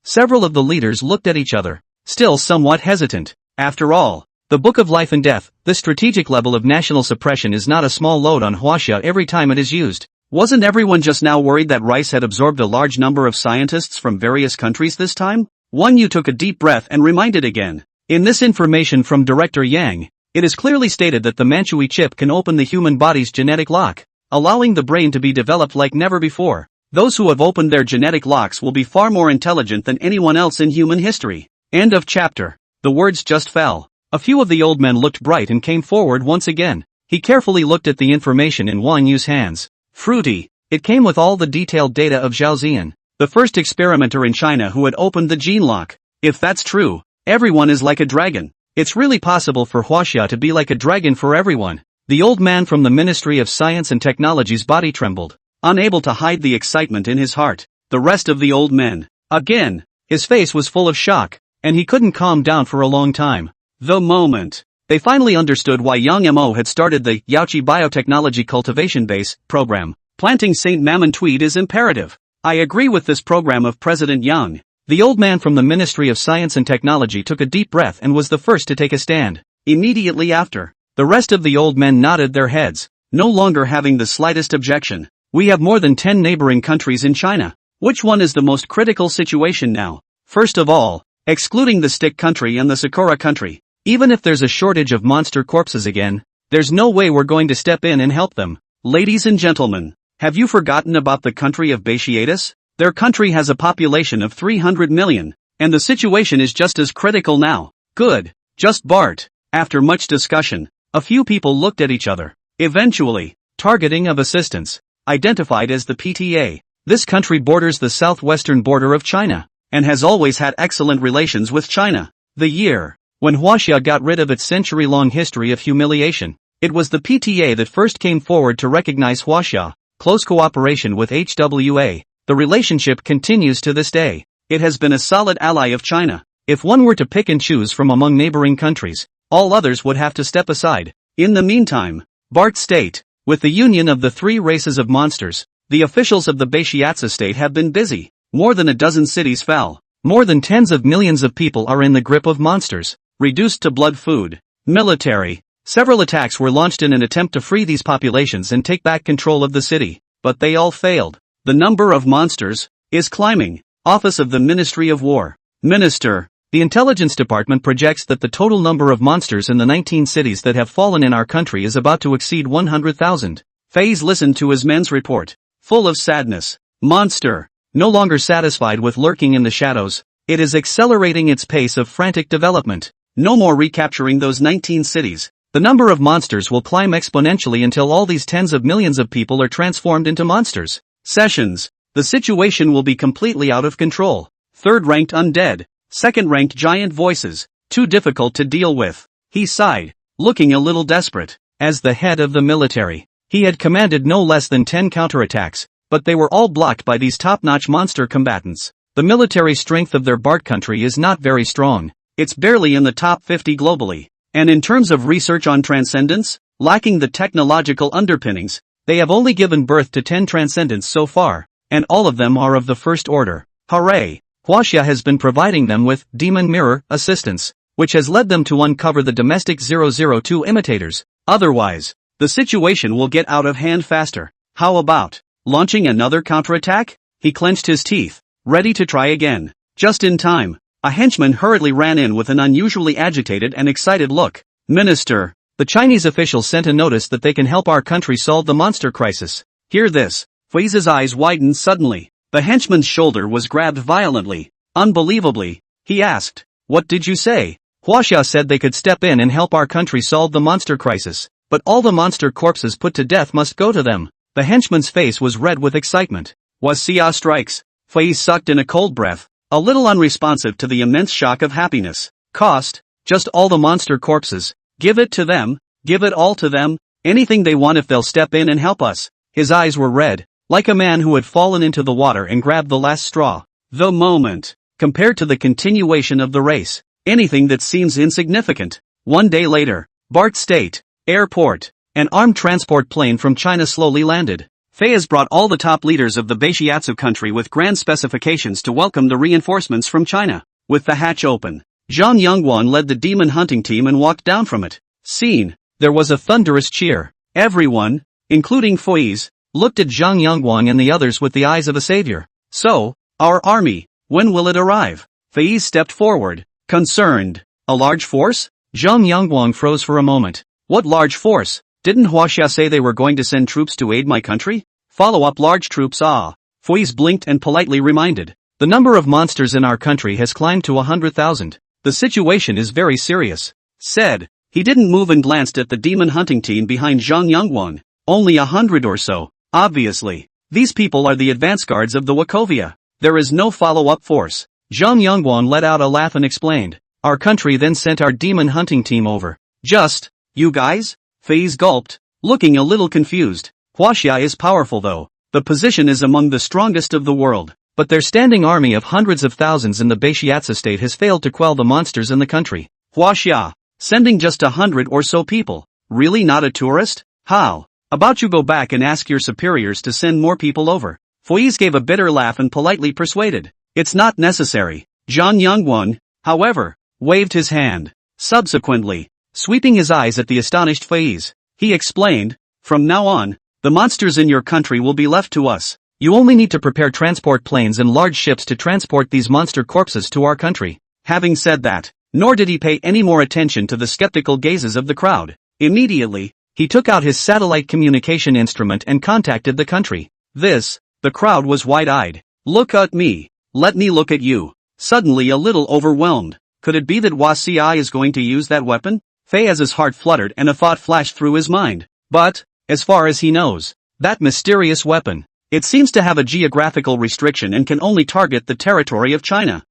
Several of the leaders looked at each other, still somewhat hesitant. After all, the Book of Life and Death, the strategic level of national suppression is not a small load on Huaxia every time it is used. Wasn't everyone just now worried that Rice had absorbed a large number of scientists from various countries this time? Yu took a deep breath and reminded again. In this information from Director Yang, it is clearly stated that the Manhui chip can open the human body's genetic lock, allowing the brain to be developed like never before. Those who have opened their genetic locks will be far more intelligent than anyone else in human history. End of chapter. The words just fell. A few of the old men looked bright and came forward once again. He carefully looked at the information in Wang Yu's hands. Fruity. It came with all the detailed data of Zhao Ziyan, the first experimenter in China who had opened the gene lock. If that's true, everyone is like a dragon. It's really possible for Huaxia to be like a dragon for everyone. The old man from the Ministry of Science and Technology's body trembled, unable to hide the excitement in his heart. The rest of the old men, again, his face was full of shock, and he couldn't calm down for a long time. The moment they finally understood why Yang Mo had started the Yaoqi Biotechnology Cultivation Base program, planting St. Mammon tweed is imperative. I agree with this program of President Yang. The old man from the Ministry of Science and Technology took a deep breath and was the first to take a stand. Immediately after, the rest of the old men nodded their heads, no longer having the slightest objection. We have more than 10 neighboring countries in China. Which one is the most critical situation now? First of all, excluding the Stick country and the Sakura country, even if there's a shortage of monster corpses again, there's no way we're going to step in and help them. Ladies and gentlemen, have you forgotten about the country of Beitiatus? Their country has a population of 300 million, and the situation is just as critical now. Good. Just Bart. After much discussion, a few people looked at each other. Eventually, targeting of assistance, identified as the PTA. This country borders the southwestern border of China, and has always had excellent relations with China. The year when Huaxia got rid of its century-long history of humiliation, it was the PTA that first came forward to recognize Huaxia. Close cooperation with HWA. The relationship continues to this day. It has been a solid ally of China. If one were to pick and choose from among neighboring countries, all others would have to step aside. In the meantime, Bart State, with the union of the three races of monsters, the officials of the Beitiatsa state have been busy. More than a dozen cities fell. More than tens of millions of people are in the grip of monsters, reduced to blood food. Military. Several attacks were launched in an attempt to free these populations and take back control of the city, but they all failed. The number of monsters is climbing. Office of the Ministry of War. Minister. The Intelligence Department projects that the total number of monsters in the 19 cities that have fallen in our country is about to exceed 100,000. Faze listened to his men's report, full of sadness. Monster. No longer satisfied with lurking in the shadows, it is accelerating its pace of frantic development. No more recapturing those 19 cities. The number of monsters will climb exponentially until all these tens of millions of people are transformed into monsters. Sessions. The situation will be completely out of control. Third-ranked undead. Second-ranked giant voices. Too difficult to deal with. He sighed, looking a little desperate. As the head of the military, he had commanded no less than 10 counterattacks, but they were all blocked by these top-notch monster combatants. The military strength of their Bart country is not very strong. It's barely in the top 50 globally. And in terms of research on transcendence, lacking the technological underpinnings, they have only given birth to 10 transcendents so far, and all of them are of the first order. Hooray! Huaxia has been providing them with demon mirror assistance, which has led them to uncover the domestic 002 imitators. Otherwise, the situation will get out of hand faster. How about launching another counterattack? He clenched his teeth, ready to try again. Just in time, a henchman hurriedly ran in with an unusually agitated and excited look. Minister, the Chinese officials sent a notice that they can help our country solve the monster crisis. Hear this. Faze's eyes widened suddenly. The henchman's shoulder was grabbed violently. Unbelievably, he asked, "What did you say?" Huaxia said they could step in and help our country solve the monster crisis, but all the monster corpses put to death must go to them. The henchman's face was red with excitement. Was Xia strikes? Faiz sucked in a cold breath, a little unresponsive to the immense shock of happiness. Cost? Just all the monster corpses. Give it to them, give it all to them. Anything they want if they'll step in and help us. His eyes were red, like a man who had fallen into the water and grabbed the last straw. The moment. Compared to the continuation of the race, anything that seems insignificant. One day later, Bart State Airport. An armed transport plane from China slowly landed. Fayez brought all the top leaders of the Beishiatsu country with grand specifications to welcome the reinforcements from China. With the hatch open, Zhang Yongguan led the demon hunting team and walked down from it. Scene. There was a thunderous cheer. Everyone, including Fayez, looked at Zhang Yongguan and the others with the eyes of a savior. So, our army, when will it arrive? Fayez stepped forward, concerned. A large force? Zhang Yongguan froze for a moment. What large force? Didn't Huaxia say they were going to send troops to aid my country? Follow up large troops Fayez blinked and politely reminded. The number of monsters in our country has climbed to 100,000. The situation is very serious. Said. He didn't move and glanced at the demon hunting team behind Zhang Yongguan. Only 100 or so. Obviously. These people are the advance guards of the Wachovia. There is no follow-up force. Zhang Yongguan let out a laugh and explained. Our country then sent our demon hunting team over. Just, you guys? Fayez gulped, looking a little confused. Huaxia is powerful though. The position is among the strongest of the world. But their standing army of hundreds of thousands in the Beishiatsu state has failed to quell the monsters in the country. Huaxia, sending just 100 or so people. Really not a tourist? How about you go back and ask your superiors to send more people over? Fayez gave a bitter laugh and politely persuaded. It's not necessary. Zhang Yongguan, however, waved his hand. Subsequently, sweeping his eyes at the astonished Fayez, he explained, from now on, the monsters in your country will be left to us. You only need to prepare transport planes and large ships to transport these monster corpses to our country. Having said that, nor did he pay any more attention to the skeptical gazes of the crowd. Immediately, he took out his satellite communication instrument and contacted the country. The crowd was wide-eyed. Look at me. Let me look at you. Suddenly a little overwhelmed. Could it be that Huaxia is going to use that weapon? Fayez's heart fluttered and a thought flashed through his mind. But, as far as he knows, that mysterious weapon, it seems to have a geographical restriction and can only target the territory of China.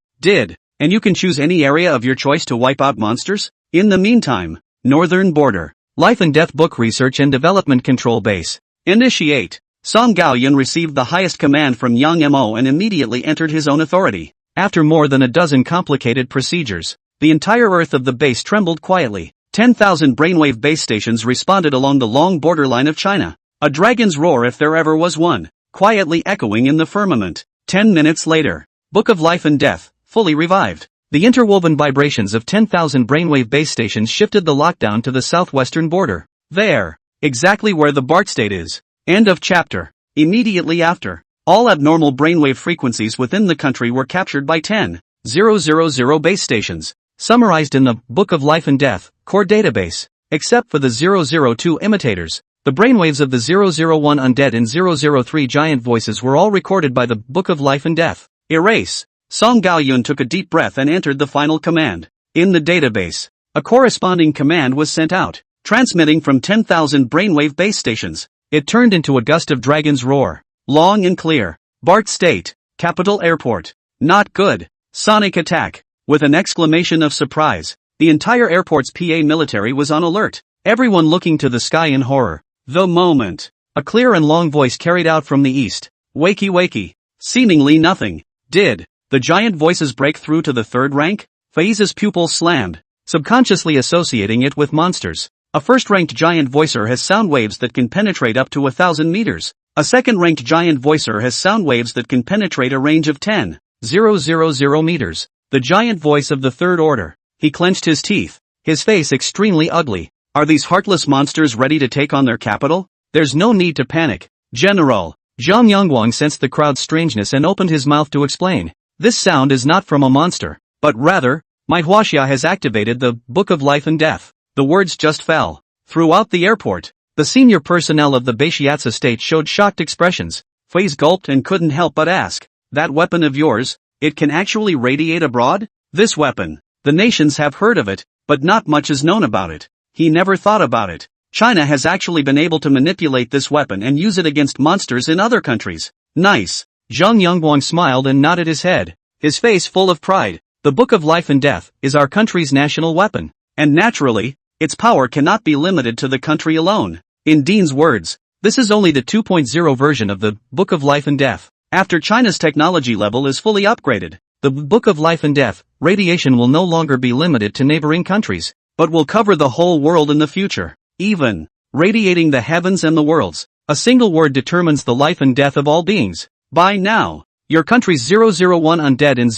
And you can choose any area of your choice to wipe out monsters? In the meantime, Northern Border, Life and Death Book Research and Development Control Base. Initiate. Song Gaoyun received the highest command from Yang Mo and immediately entered his own authority. After more than a dozen complicated procedures, the entire earth of the base trembled quietly. 10,000 brainwave base stations responded along the long borderline of China. A dragon's roar if there ever was one, quietly echoing in the firmament. 10 minutes later, Book of Life and Death, fully revived. The interwoven vibrations of 10,000 brainwave base stations shifted the lockdown to the southwestern border. There, exactly where the Bart State is. End of chapter. Immediately after, all abnormal brainwave frequencies within the country were captured by 10,000 base stations, summarized in the Book of Life and Death core database. Except for the 002 imitators, the brainwaves of the 001 undead and 003 giant voices were all recorded by the Book of Life and Death. Erase. Song Gaoyun took a deep breath and entered the final command. In the database, a corresponding command was sent out, transmitting from 10,000 brainwave base stations. It turned into a gust of dragon's roar. Long and clear. Bart State, Capital Airport. Not good. Sonic attack. With an exclamation of surprise, the entire airport's PA military was on alert, everyone looking to the sky in horror. The moment. A clear and long voice carried out from the east. Wakey wakey. Seemingly nothing. Did the giant voices break through to the third rank? Fayez's pupils slammed, subconsciously associating it with monsters. A first-ranked giant voicer has sound waves that can penetrate up to 1,000 meters. A second-ranked giant voicer has sound waves that can penetrate a range of 10,000 meters. The giant voice of the third order. He clenched his teeth, his face extremely ugly. Are these heartless monsters ready to take on their capital? There's no need to panic, General. Zhang Yongguang sensed the crowd's strangeness and opened his mouth to explain. This sound is not from a monster, but rather, my Huaxia has activated the Book of Life and Death. The words just fell. Throughout the airport, the senior personnel of the Beishiatsu state showed shocked expressions. Fayez gulped and couldn't help but ask, that weapon of yours, it can actually radiate abroad? This weapon, the nations have heard of it, but not much is known about it. He never thought about it. China has actually been able to manipulate this weapon and use it against monsters in other countries. Nice. Zhang Yongguang smiled and nodded his head, his face full of pride. The Book of Life and Death is our country's national weapon, and naturally, its power cannot be limited to the country alone. In Dean's words, this is only the 2.0 version of the Book of Life and Death. After China's technology level is fully upgraded, the Book of Life and Death, radiation will no longer be limited to neighboring countries, but will cover the whole world in the future, even radiating the heavens and the worlds. A single word determines the life and death of all beings. By now, your country's 001 undead and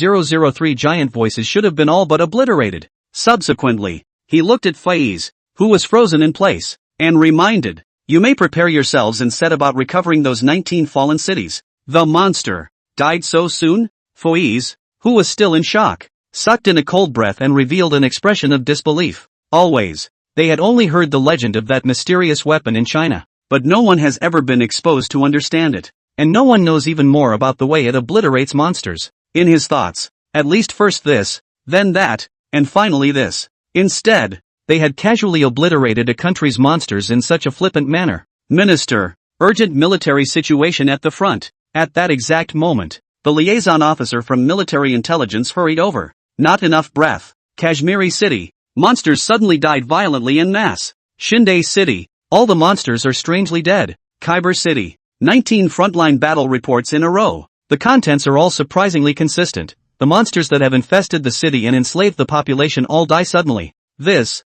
003 giant voices should have been all but obliterated. Subsequently, he looked at Faiz, who was frozen in place, and reminded, you may prepare yourselves and set about recovering those 19 fallen cities. The monster died so soon? Faiz, who was still in shock, sucked in a cold breath and revealed an expression of disbelief. Always, they had only heard the legend of that mysterious weapon in China, but no one has ever been exposed to understand it, and no one knows even more about the way it obliterates monsters. In his thoughts, at least first this, then that, and finally this. Instead, they had casually obliterated a country's monsters in such a flippant manner. Minister, urgent military situation at the front. At that exact moment, the liaison officer from military intelligence hurried over. Not enough breath. Kashmiri City, monsters suddenly died violently en masse. Shinde City, all the monsters are strangely dead. Khyber City, 19 frontline battle reports in a row. The contents are all surprisingly consistent. The monsters that have infested the city and enslaved the population all die suddenly. This.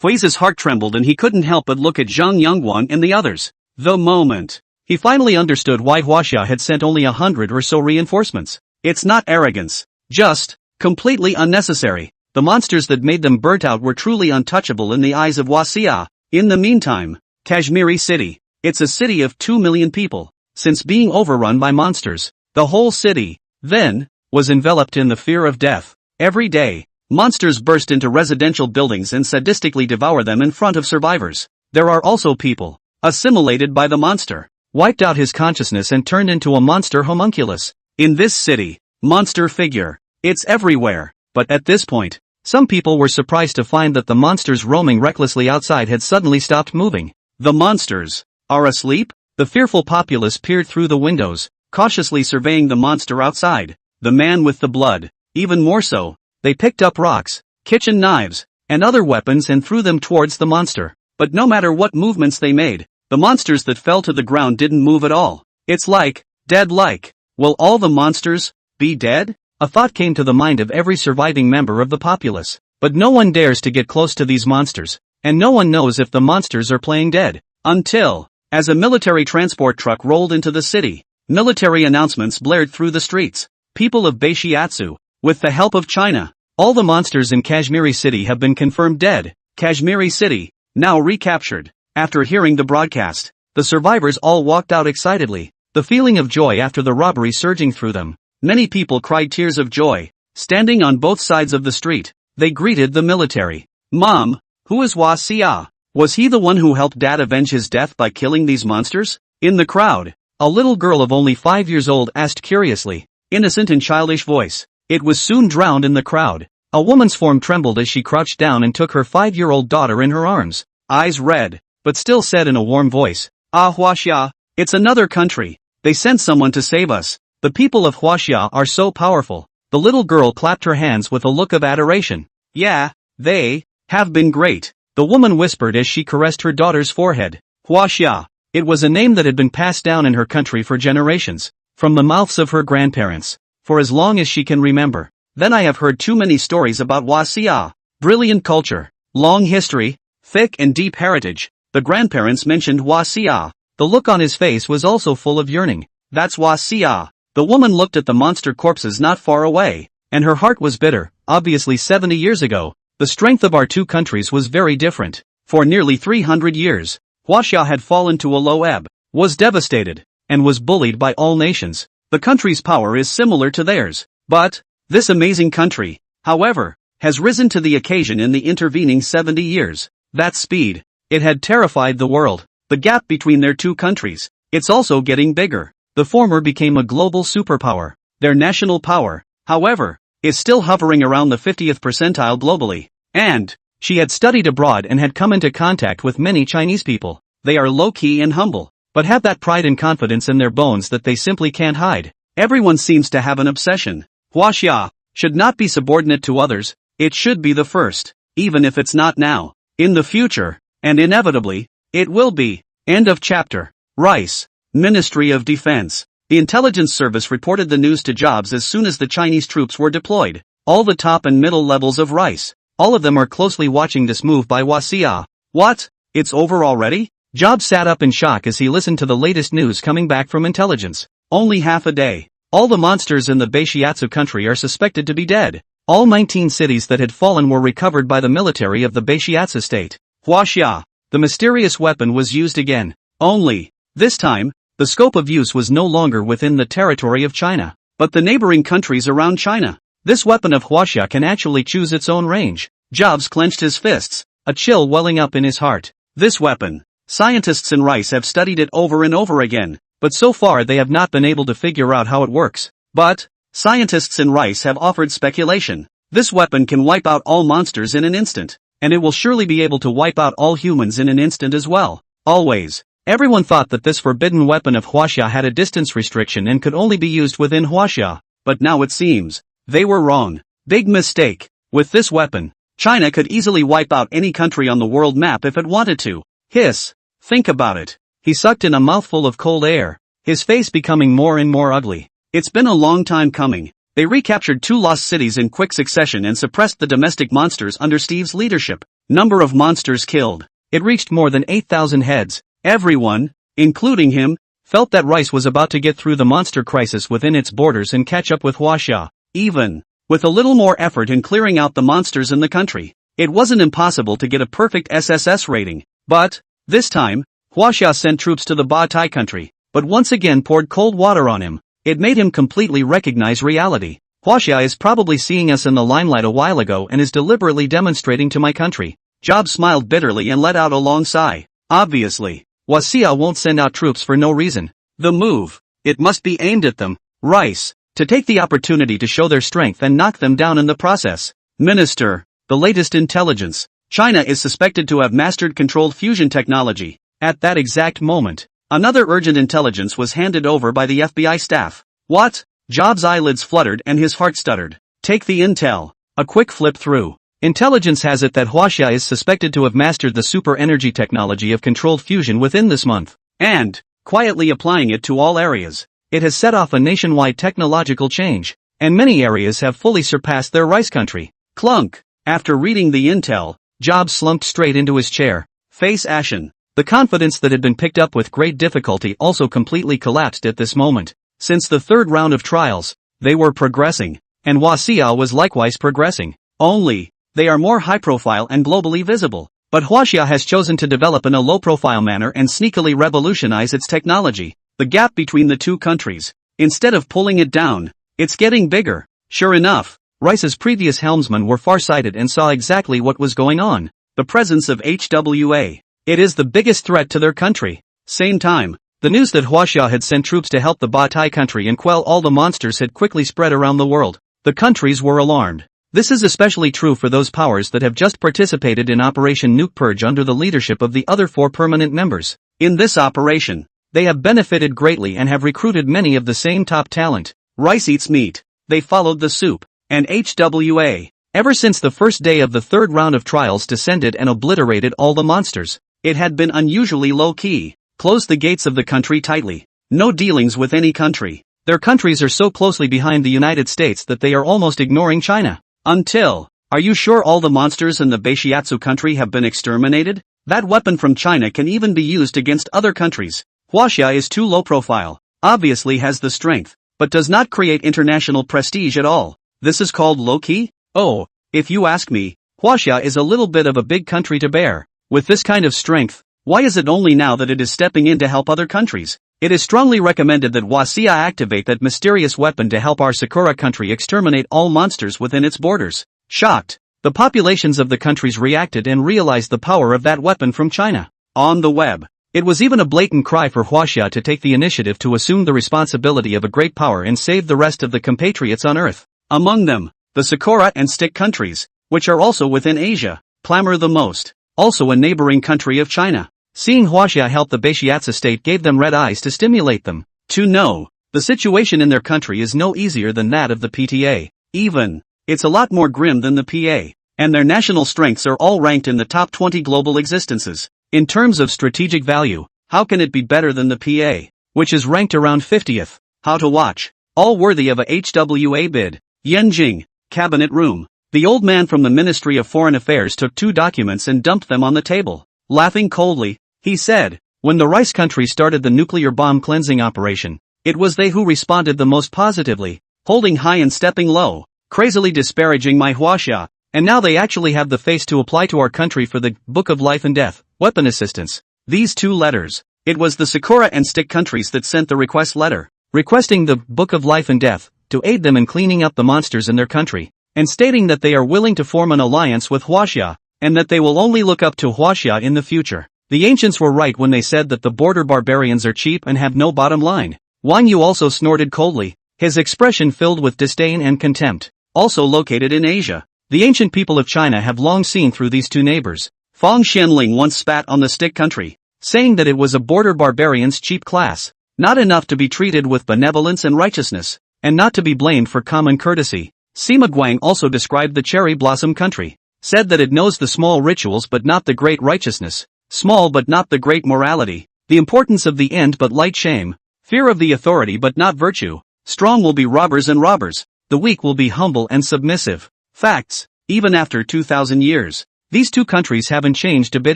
Faiz's heart trembled and he couldn't help but look at Zhang Yongguan and the others. The moment he finally understood why Huaxia had sent only 100 or so reinforcements. It's not arrogance. Just completely unnecessary. The monsters that made them burnt out were truly untouchable in the eyes of Huaxia. In the meantime, Kashmiri City. It's a city of 2 million people. Since being overrun by monsters, the whole city, then, was enveloped in the fear of death. Every day, monsters burst into residential buildings and sadistically devour them in front of survivors. There are also people, assimilated by the monster, wiped out his consciousness and turned into a monster homunculus. In this city, monster figure, it's everywhere. But at this point, some people were surprised to find that the monsters roaming recklessly outside had suddenly stopped moving. The monsters are asleep? The fearful populace peered through the windows, cautiously surveying the monster outside. The man with the blood, even more so. They picked up rocks, kitchen knives, and other weapons and threw them towards the monster. But no matter what movements they made, the monsters that fell to the ground didn't move at all. It's like, dead like. Will all the monsters be dead? A thought came to the mind of every surviving member of the populace. But no one dares to get close to these monsters, and no one knows if the monsters are playing dead. Until, as a military transport truck rolled into the city, military announcements blared through the streets. People of Beishiatsu, with the help of China, all the monsters in Kashmiri City have been confirmed dead. Kashmiri City, now recaptured. After hearing the broadcast, the survivors all walked out excitedly, the feeling of joy after the robbery surging through them. Many people cried tears of joy. Standing on both sides of the street, they greeted the military. Mom, who is Huaxia? Was he the one who helped Dad avenge his death by killing these monsters? In the crowd, a little girl of only 5 years old asked curiously, innocent and childish voice. It was soon drowned in the crowd. A woman's form trembled as she crouched down and took her 5-year-old daughter in her arms. Eyes red, but still said in a warm voice, Ah Huaxia, it's another country. They sent someone to save us. The people of Huaxia are so powerful. The little girl clapped her hands with a look of adoration. Yeah, they have been great, the woman whispered as she caressed her daughter's forehead. Huaxia. It was a name that had been passed down in her country for generations, from the mouths of her grandparents, for as long as she can remember. Then I have heard too many stories about Huaxia. Brilliant culture, long history, thick and deep heritage. The grandparents mentioned Huaxia. The look on his face was also full of yearning. That's Huaxia. The woman looked at the monster corpses not far away, and her heart was bitter. Obviously 70 years ago, the strength of our two countries was very different. For nearly 300 years, Huaxia had fallen to a low ebb, was devastated, and was bullied by all nations. The country's power is similar to theirs. But, this amazing country, however, has risen to the occasion in the intervening 70 years. That speed, it had terrified the world. The gap between their two countries, it's also getting bigger. The former became a global superpower. Their national power, however, is still hovering around the 50th percentile globally. And, she had studied abroad and had come into contact with many Chinese people. They are low-key and humble, but have that pride and confidence in their bones that they simply can't hide. Everyone seems to have an obsession. Huaxia should not be subordinate to others. It should be the first, even if it's not now. In the future, and inevitably, It will be. End of chapter. Rice. Ministry of Defense. The intelligence service reported the news to Jobs as soon as the Chinese troops were deployed. All the top and middle levels of Rice. All of them are closely watching this move by Hua. What? It's over already? Jobs sat up in shock as he listened to the latest news coming back from intelligence. Only half a day. All the monsters in the Beishiatsu country are suspected to be dead. All 19 cities that had fallen were recovered by the military of the Beishiatsu state. Huaxia. The mysterious weapon was used again. Only, this time, the scope of use was no longer within the territory of China, but the neighboring countries around China. This weapon of Huaxia can actually choose its own range. Jobs clenched his fists, a chill welling up in his heart. This weapon. Scientists in Rice have studied it over and over again, but so far they have not been able to figure out how it works. But, scientists in Rice have offered speculation. This weapon can wipe out all monsters in an instant, and it will surely be able to wipe out all humans in an instant as well. Always. Everyone thought that this forbidden weapon of Huaxia had a distance restriction and could only be used within Huaxia, but now it seems they were wrong. Big mistake. With this weapon, China could easily wipe out any country on the world map if it wanted to. Hiss. Think about it. He sucked in a mouthful of cold air, his face becoming more and more ugly. It's been a long time coming. They recaptured 2 lost cities in quick succession and suppressed the domestic monsters under Steve's leadership. Number of monsters killed. It reached more than 8,000 heads. Everyone, including him, felt that Rice was about to get through the monster crisis within its borders and catch up with Huaxia. Even with a little more effort in clearing out the monsters in the country, it wasn't impossible to get a perfect SSS rating. But, this time, Huaxia sent troops to the Ba-Tai country, but once again poured cold water on him. It made him completely recognize reality. Huaxia is probably seeing us in the limelight a while ago and is deliberately demonstrating to my country. Jobs smiled bitterly and let out a long sigh. Obviously, Huaxia won't send out troops for no reason. The move, it must be aimed at them. Rice, to take the opportunity to show their strength and knock them down in the process. Minister, the latest intelligence. China is suspected to have mastered controlled fusion technology. At that exact moment, another urgent intelligence was handed over by the FBI staff. What? Jobs' eyelids fluttered and his heart stuttered. Take the intel. A quick flip through. Intelligence has it that Huaxia is suspected to have mastered the super energy technology of controlled fusion within this month, and, quietly applying it to all areas. It has set off a nationwide technological change, and many areas have fully surpassed their Rice country. Clunk. After reading the intel, Jobs slumped straight into his chair, face ashen. The confidence that had been picked up with great difficulty also completely collapsed at this moment. Since the third round of trials, they were progressing, and Huaxia was likewise progressing. Only, they are more high-profile and globally visible. But Huaxia has chosen to develop in a low-profile manner and sneakily revolutionize its technology. The gap between the two countries, instead of pulling it down, it's getting bigger. Sure enough, Rice's previous helmsmen were far-sighted and saw exactly what was going on. The presence of HWA. It is the biggest threat to their country. Same time, the news that Huaxia had sent troops to help the Ba-Tai country and quell all the monsters had quickly spread around the world. The countries were alarmed. This is especially true for those powers that have just participated in Operation Nuke Purge under the leadership of the other 4 permanent members. In this operation, they have benefited greatly and have recruited many of the same top talent. Rice eats meat. They followed the soup. And HWA, ever since the first day of the third round of trials, descended and obliterated all the monsters. It had been unusually low-key. Closed the gates of the country tightly. No dealings with any country. Their countries are so closely behind the United States that they are almost ignoring China. Until, are you sure all the monsters in the Beishiatsu country have been exterminated? That weapon from China can even be used against other countries. Huaxia is too low profile, obviously has the strength, but does not create international prestige at all. This is called low-key? Oh, if you ask me, Huaxia is a little bit of a big country to bear. With this kind of strength, why is it only now that it is stepping in to help other countries? It is strongly recommended that Huaxia activate that mysterious weapon to help our Sakura country exterminate all monsters within its borders. Shocked, the populations of the countries reacted and realized the power of that weapon from China. On the web, it was even a blatant cry for Huaxia to take the initiative to assume the responsibility of a great power and save the rest of the compatriots on Earth. Among them, the Sakura and Stick countries, which are also within Asia, clamor the most. Also a neighboring country of China. Seeing Huaxia help the Beishiatsu state gave them red eyes to stimulate them. To know, the situation in their country is no easier than that of the PTA. Even, it's a lot more grim than the PA. And their national strengths are all ranked in the top 20 global existences. In terms of strategic value, how can it be better than the PA, which is ranked around 50th? How to watch. All worthy of a HWA bid. Yenjing, cabinet room. The old man from the Ministry of Foreign Affairs took 2 documents and dumped them on the table. Laughing coldly, he said, when the rice country started the nuclear bomb cleansing operation, it was they who responded the most positively, holding high and stepping low, crazily disparaging my huaxia, and now they actually have the face to apply to our country for the Book of Life and Death, weapon assistance. These 2 letters. It was the Sakura and Stick countries that sent the request letter, requesting the Book of Life and Death, to aid them in cleaning up the monsters in their country, and stating that they are willing to form an alliance with huaxia, and that they will only look up to huaxia in the future. The ancients were right when they said that the border barbarians are cheap and have no bottom line. Wang Yu also snorted coldly, his expression filled with disdain and contempt. Also located in Asia, the ancient people of China have long seen through these 2 neighbors. Fang Xianling once spat on the Stick country, saying that it was a border barbarian's cheap class, not enough to be treated with benevolence and righteousness, and not to be blamed for common courtesy. Sima Guang also described the cherry blossom country, said that it knows the small rituals but not the great righteousness, small but not the great morality, the importance of the end but light shame, fear of the authority but not virtue, strong will be robbers and robbers, the weak will be humble and submissive. Facts, even after 2,000 years, these 2 countries haven't changed a bit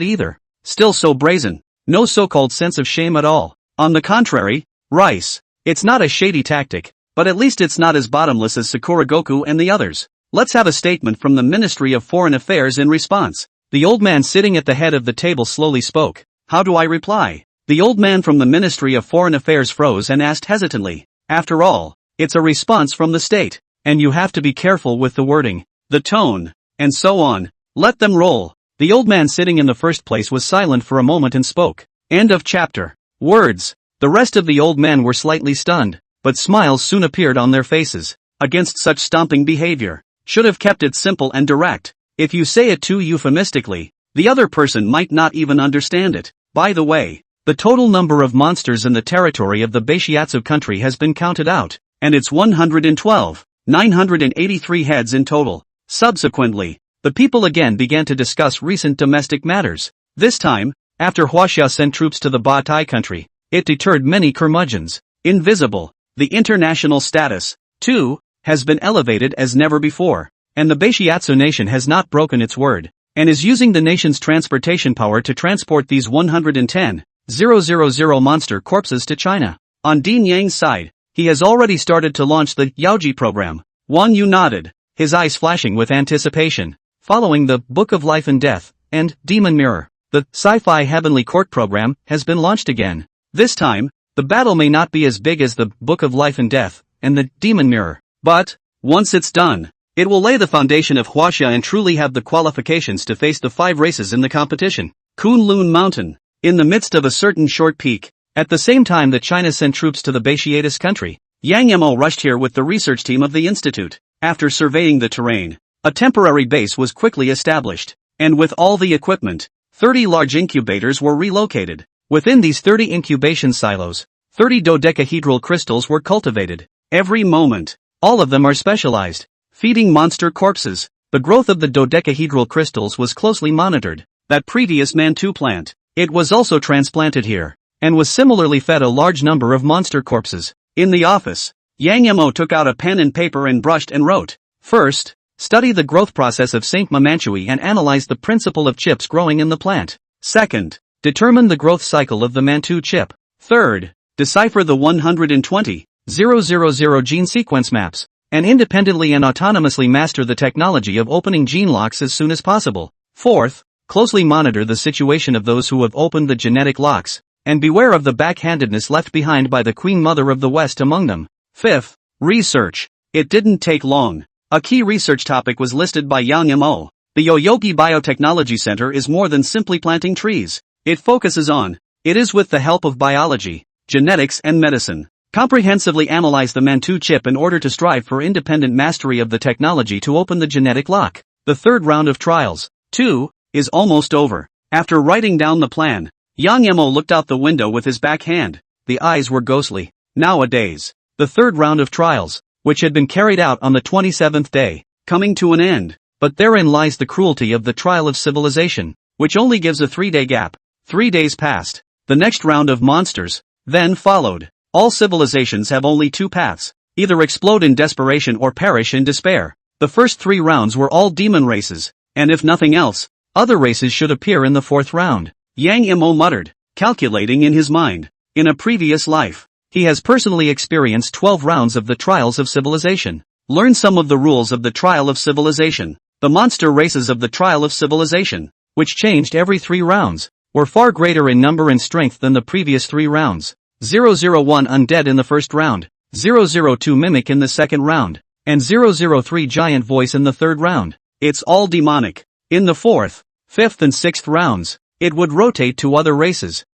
either. Still so brazen, no so-called sense of shame at all. On the contrary, rice, it's not a shady tactic, but at least it's not as bottomless as Sakura Goku and the others. Let's have a statement from the Ministry of Foreign Affairs in response. The old man sitting at the head of the table slowly spoke. How do I reply? The old man from the Ministry of Foreign Affairs froze and asked hesitantly. After all, it's a response from the state, and you have to be careful with the wording, the tone, and so on. Let them roll. The old man sitting in the first place was silent for a moment and spoke. End of chapter. Words. The rest of the old men were slightly stunned, but smiles soon appeared on their faces. Against such stomping behavior, should have kept it simple and direct. If you say it too euphemistically, the other person might not even understand it. By the way, the total number of monsters in the territory of the Beishiatsu country has been counted out, and it's 112, 983 heads in total. Subsequently, the people again began to discuss recent domestic matters. This time, after Huaxia sent troops to the Batai country, it deterred many curmudgeons. Invisible. The international status, too, has been elevated as never before, and the Beishiatsu nation has not broken its word, and is using the nation's transportation power to transport these 110,000 monster corpses to China. On Dean Yang's side, he has already started to launch the Yaoji program. Wang Yu nodded, his eyes flashing with anticipation. Following the Book of Life and Death, and Demon Mirror, the Sci-fi Heavenly Court program has been launched again. This time, the battle may not be as big as the Book of Life and Death, and the Demon Mirror, but, once it's done, it will lay the foundation of Huaxia and truly have the qualifications to face the 5 races in the competition. Kunlun Mountain, in the midst of a certain short peak, at the same time that China sent troops to the Beishiatsu country, Yang Mo rushed here with the research team of the institute. After surveying the terrain, a temporary base was quickly established, and with all the equipment, 30 large incubators were relocated. Within these 30 incubation silos, 30 dodecahedral crystals were cultivated. Every moment, all of them are specialized, feeding monster corpses. The growth of the dodecahedral crystals was closely monitored. That previous Mantu plant, it was also transplanted here, and was similarly fed a large number of monster corpses. In the office, Yang Mo took out a pen and paper and brushed and wrote. First, study the growth process of Saint Mamanhui and analyze the principle of chips growing in the plant. Second, determine the growth cycle of the Mantu chip. Third, decipher the 120,000 gene sequence maps, and independently and autonomously master the technology of opening gene locks as soon as possible. Fourth, closely monitor the situation of those who have opened the genetic locks, and beware of the backhandedness left behind by the Queen Mother of the West among them. Fifth, research. It didn't take long. A key research topic was listed by Yang Mo. The Yoyogi Biotechnology Center is more than simply planting trees. It focuses on, it is with the help of biology, genetics and medicine, comprehensively analyze the Mantu chip in order to strive for independent mastery of the technology to open the genetic lock. The third round of trials, too, is almost over. After writing down the plan, Yang Mo looked out the window with his back hand. The eyes were ghostly. Nowadays, the third round of trials, which had been carried out on the 27th day, coming to an end. But therein lies the cruelty of the trial of civilization, which only gives a 3-day gap. 3 days passed. The next round of monsters then followed. All civilizations have only two paths: either explode in desperation or perish in despair. The first 3 rounds were all demon races, and if nothing else, other races should appear in the 4th round. Yang Mo muttered, calculating in his mind. In a previous life, he has personally experienced 12 rounds of the Trials of Civilization. Learn some of the rules of the Trial of Civilization. The monster races of the Trial of Civilization, which changed every 3 rounds, were far greater in number and strength than the previous 3 rounds. 001 Undead in the first round, 002 Mimic in the second round, and 003 Giant Voice in the third round. It's all demonic. In the 4th, 5th and 6th rounds, it would rotate to other races.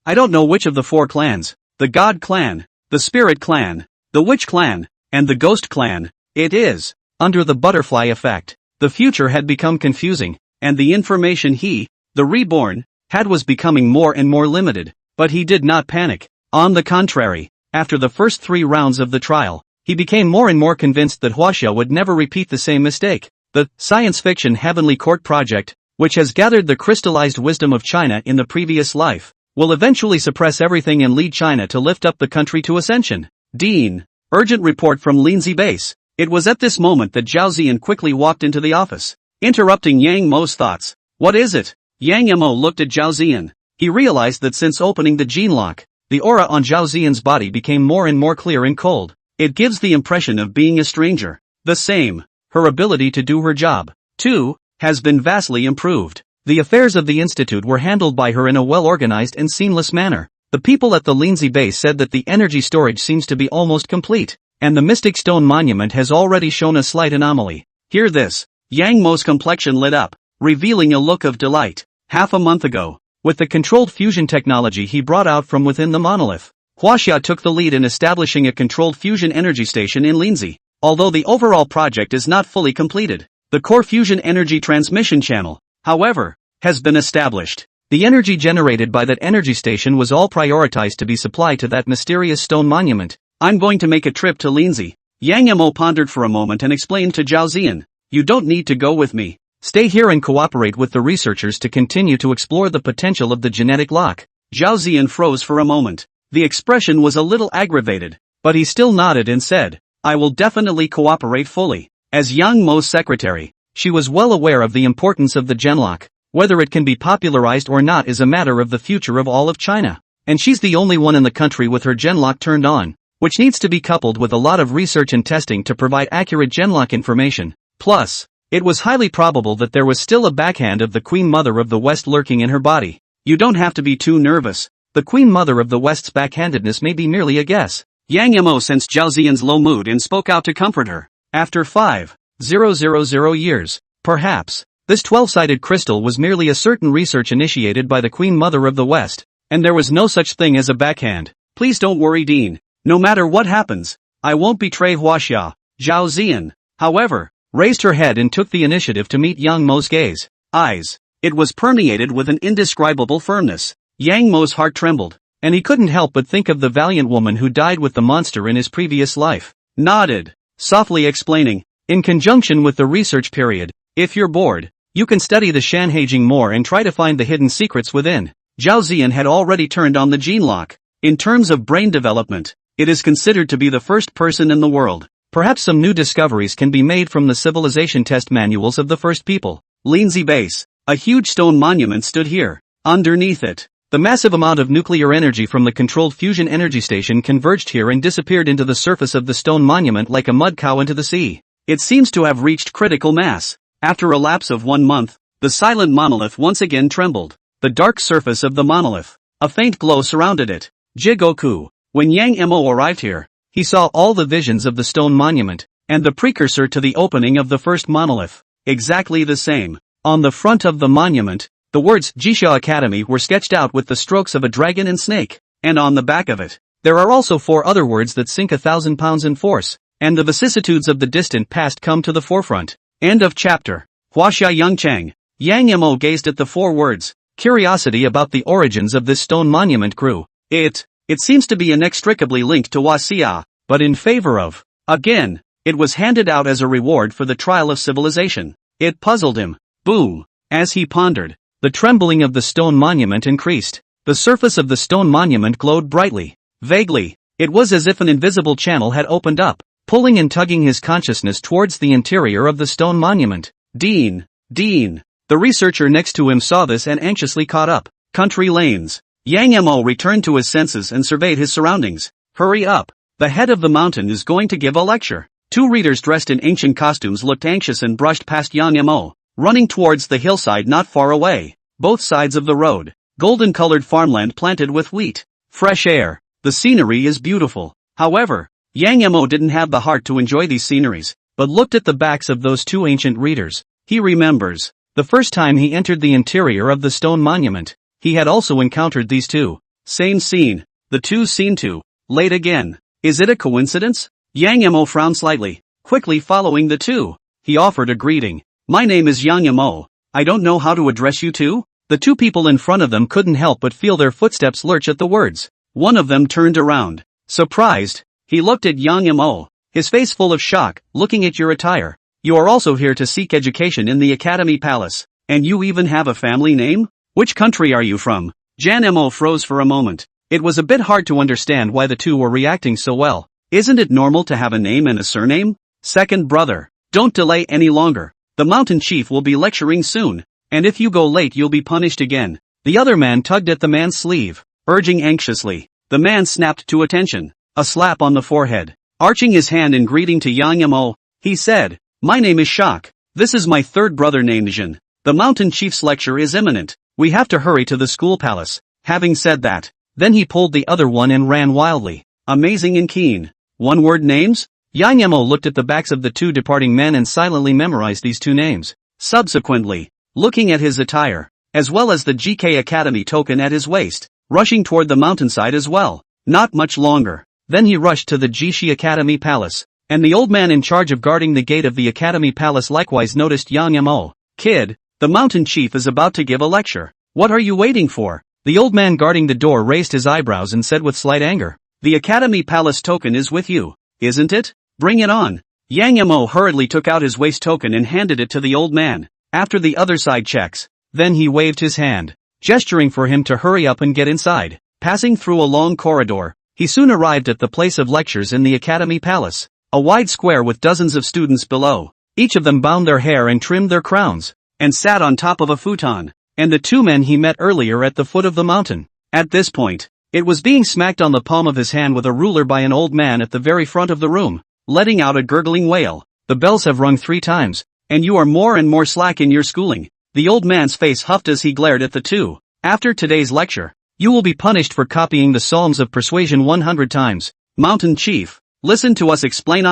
I don't know which of the 4 clans, the God Clan, the Spirit Clan, the Witch Clan, and the Ghost Clan. It is. Under the butterfly effect, the future had become confusing, and the information he, the Reborn, had was becoming more and more limited. But he did not panic. On the contrary, after the first 3 rounds of the trial, he became more and more convinced that Huaxia would never repeat the same mistake. The science fiction Heavenly Court project, which has gathered the crystallized wisdom of China in the previous life, will eventually suppress everything and lead China to lift up the country to ascension. Dean. Urgent report from Lindsay Base. It was at this moment that Zhao Ziyan quickly walked into the office, interrupting Yang Mo's thoughts. What is it? Yang Mo looked at Zhao Ziyan. He realized that since opening the gene lock, the aura on Zhao Ziyan's body became more and more clear and cold. It gives the impression of being a stranger. The same. Her ability to do her job, too, has been vastly improved. The affairs of the Institute were handled by her in a well-organized and seamless manner. The people at the Lindsay base said that the energy storage seems to be almost complete, and the Mystic Stone Monument has already shown a slight anomaly. Hear this. Yang Mo's complexion lit up, revealing a look of delight. Half a month ago, with the controlled fusion technology he brought out from within the monolith, Huaxia took the lead in establishing a controlled fusion energy station in Lindsay. Although the overall project is not fully completed, the core fusion energy transmission channel, however, has been established. The energy generated by that energy station was all prioritized to be supplied to that mysterious stone monument. I'm going to make a trip to Lindsay. Yang Mo pondered for a moment and explained to Zhao Ziyan. You don't need to go with me. Stay here and cooperate with the researchers to continue to explore the potential of the genetic lock. Zhao Ziyan froze for a moment. The expression was a little aggravated, but he still nodded and said, I will definitely cooperate fully. As Yang Mo's secretary, she was well aware of the importance of the genlock. Whether it can be popularized or not is a matter of the future of all of China. And she's the only one in the country with her genlock turned on, which needs to be coupled with a lot of research and testing to provide accurate genlock information. Plus, it was highly probable that there was still a backhand of the Queen Mother of the West lurking in her body. You don't have to be too nervous. The Queen Mother of the West's backhandedness may be merely a guess. Yang Mo sensed Zhao Ziyan's low mood and spoke out to comfort her. After 5,000 years, perhaps, this 12-sided crystal was merely a certain research initiated by the Queen Mother of the West, and there was no such thing as a backhand. Please don't worry, Dean. No matter what happens, I won't betray Huaxia. Zhao Ziyan, however, raised her head and took the initiative to meet Yang Mo's gaze. Eyes. It was permeated with an indescribable firmness. Yang Mo's heart trembled, and he couldn't help but think of the valiant woman who died with the monster in his previous life. Nodded, softly explaining, in conjunction with the research period, if you're bored, you can study the Shanhaijing more and try to find the hidden secrets within. Zhao Ziyan had already turned on the gene lock. In terms of brain development, it is considered to be the first person in the world. Perhaps some new discoveries can be made from the civilization test manuals of the first people. Lindsay Base. A huge stone monument stood here. Underneath it, the massive amount of nuclear energy from the controlled fusion energy station converged here and disappeared into the surface of the stone monument like a mud cow into the sea. It seems to have reached critical mass. After a lapse of 1 month, the silent monolith once again trembled. The dark surface of the monolith. A faint glow surrounded it. Jigoku. When Yang Mo arrived here, he saw all the visions of the stone monument, and the precursor to the opening of the first monolith. Exactly the same. On the front of the monument, the words Jisha Academy were sketched out with the strokes of a dragon and snake, and on the back of it, there are also 4 other words that sink 1,000 pounds in force, and the vicissitudes of the distant past come to the forefront. End of chapter. Huaxia Yangchang. Yang Mo gazed at the 4 words. Curiosity about the origins of this stone monument grew. It seems to be inextricably linked to Huaxia, but in favor of. Again, it was handed out as a reward for the trial of civilization. It puzzled him. Boom. As he pondered, The trembling of the stone monument increased. The surface of the stone monument glowed brightly. Vaguely, it was as if an invisible channel had opened up, pulling and tugging his consciousness towards the interior of the stone monument. Dean! The researcher next to him saw this and anxiously caught up. Country lanes. Yang Mo returned to his senses and surveyed his surroundings. Hurry up. The head of the mountain is going to give a lecture. Two readers dressed in ancient costumes looked anxious and brushed past Yang Mo, running towards the hillside not far away. Both sides of the road. Golden-colored farmland planted with wheat. Fresh air. The scenery is beautiful. However, Yang Mo didn't have the heart to enjoy these sceneries, but looked at the backs of those two ancient readers. He remembers. The first time he entered the interior of the stone monument, he had also encountered these two. Same scene. The two seen too. Late again. Is it a coincidence? Yang Mo frowned slightly, quickly following the two. He offered a greeting. My name is Yang Mo. I don't know how to address you two? The two people in front of them couldn't help but feel their footsteps lurch at the words. One of them turned around. Surprised, he looked at Yang Mo, his face full of shock. Looking at your attire. You are also here to seek education in the Academy Palace, and you even have a family name? Which country are you from? Jan Mo froze for a moment. It was a bit hard to understand why the two were reacting so well. Isn't it normal to have a name and a surname? Second brother, don't delay any longer. The mountain chief will be lecturing soon, and if you go late you'll be punished again. The other man tugged at the man's sleeve, urging anxiously. The man snapped to attention. A slap on the forehead. Arching his hand in greeting to Yang Mo, he said, My name is Shak. This is my third brother named Jin. The mountain chief's lecture is imminent. We have to hurry to the school palace. Having said that, then he pulled the other one and ran wildly. Amazing and keen. One-word names? Yang Mo looked at the backs of the two departing men and silently memorized these two names. Subsequently, looking at his attire, as well as the GK Academy token at his waist, rushing toward the mountainside as well. Not much longer. Then he rushed to the Jishi Academy Palace, and the old man in charge of guarding the gate of the Academy Palace likewise noticed Yang Mo. Kid, the mountain chief is about to give a lecture. What are you waiting for? The old man guarding the door raised his eyebrows and said with slight anger. The Academy Palace token is with you, isn't it? Bring it on. Yang Mo hurriedly took out his waist token and handed it to the old man, after the other side checks. Then he waved his hand, gesturing for him to hurry up and get inside. Passing through a long corridor, he soon arrived at the place of lectures in the Academy Palace, a wide square with dozens of students below. Each of them bound their hair and trimmed their crowns, and sat on top of a futon, and the two men he met earlier at the foot of the mountain. At this point, it was being smacked on the palm of his hand with a ruler by an old man at the very front of the room, letting out a gurgling wail. The bells have rung 3 times, and you are more and more slack in your schooling. The old man's face huffed as he glared at the two. After today's lecture, you will be punished for copying the Psalms of Persuasion 100 times. Mountain Chief, listen to us explain.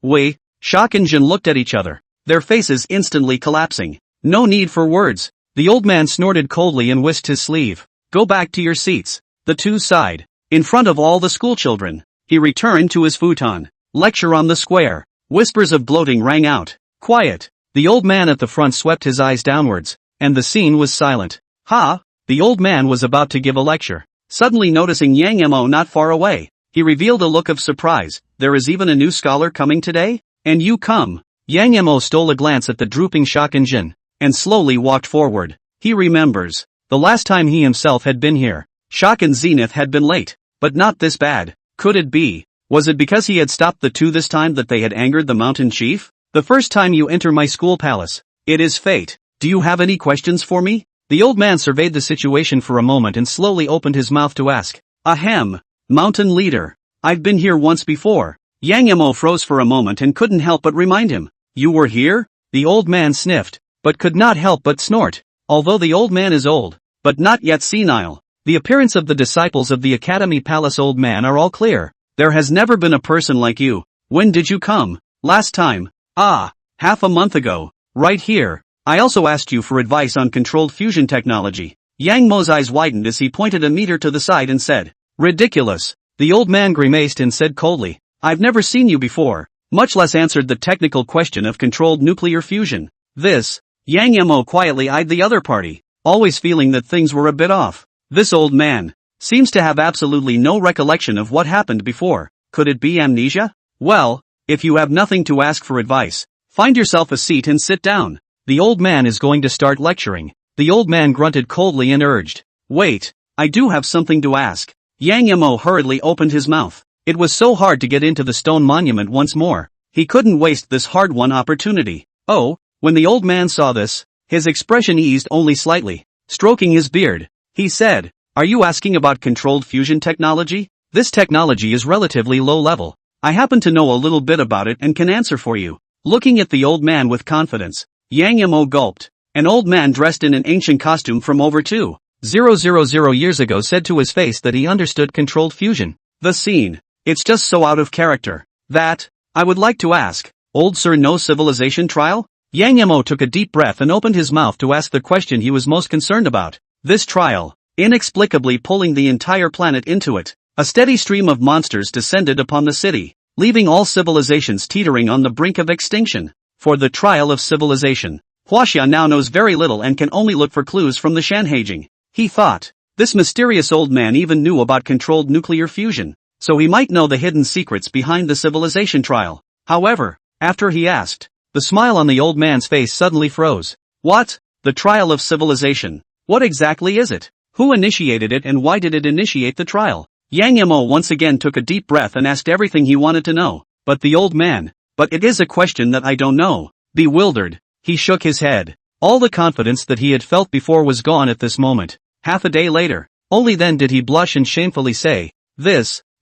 Wei, Shak and Jin looked at each other, their faces instantly collapsing. No need for words. The old man snorted coldly and whisked his sleeve. Go back to your seats. The two sighed. In front of all the schoolchildren, he returned to his futon. Lecture on the square. Whispers of gloating rang out. Quiet. The old man at the front swept his eyes downwards, and the scene was silent. Ha! The old man was about to give a lecture. Suddenly noticing Yang Mo not far away, he revealed a look of surprise. There is even a new scholar coming today? And you come. Yang Mo stole a glance at the drooping Shak and Jin, and slowly walked forward. He remembers. The last time he himself had been here, Shak and Zenith had been late, but not this bad. Could it be? Was it because he had stopped the two this time that they had angered the mountain chief? The first time you enter my school palace. It is fate. Do you have any questions for me? The old man surveyed the situation for a moment and slowly opened his mouth to ask. Ahem. Mountain leader. I've been here once before. Yang Mo froze for a moment and couldn't help but remind him. You were here? The old man sniffed, but could not help but snort. Although the old man is old, but not yet senile, the appearance of the disciples of the Academy Palace old man are all clear. There has never been a person like you. When did you come? Last time. Half a month ago. Right here. I also asked you for advice on controlled fusion technology. Yang Mo's eyes widened as he pointed a meter to the side and said, Ridiculous. The old man grimaced and said coldly, I've never seen you before, much less answered the technical question of controlled nuclear fusion. This. Yang Mo quietly eyed the other party, always feeling that things were a bit off. This old man seems to have absolutely no recollection of what happened before. Could it be amnesia? Well, if you have nothing to ask for advice, find yourself a seat and sit down. The old man is going to start lecturing. The old man grunted coldly and urged, "Wait, I do have something to ask." Yang Mo hurriedly opened his mouth. It was so hard to get into the stone monument once more. He couldn't waste this hard-won opportunity. Oh, when the old man saw this, his expression eased only slightly. Stroking his beard, he said, "Are you asking about controlled fusion technology? This technology is relatively low level. I happen to know a little bit about it and can answer for you." Looking at the old man with confidence, Yang Mo gulped. An old man dressed in an ancient costume from over 2,000 years ago said to his face that he understood controlled fusion. The scene. It's just so out of character. That, I would like to ask, old sir knows civilization trial? Yang Mo took a deep breath and opened his mouth to ask the question he was most concerned about. This trial, inexplicably pulling the entire planet into it. A steady stream of monsters descended upon the city, leaving all civilizations teetering on the brink of extinction. For the trial of civilization, Huaxia now knows very little and can only look for clues from the Shanhaijing. He thought, this mysterious old man even knew about controlled nuclear fusion, so he might know the hidden secrets behind the civilization trial. However, after he asked, the smile on the old man's face suddenly froze. What? The trial of civilization? What exactly is it? Who initiated it and why did it initiate the trial? Yang Mo once again took a deep breath and asked everything he wanted to know. But the old man, but it is a question that I don't know. Bewildered, he shook his head. All the confidence that he had felt before was gone at this moment. Half a day later, only then did he blush and shamefully say,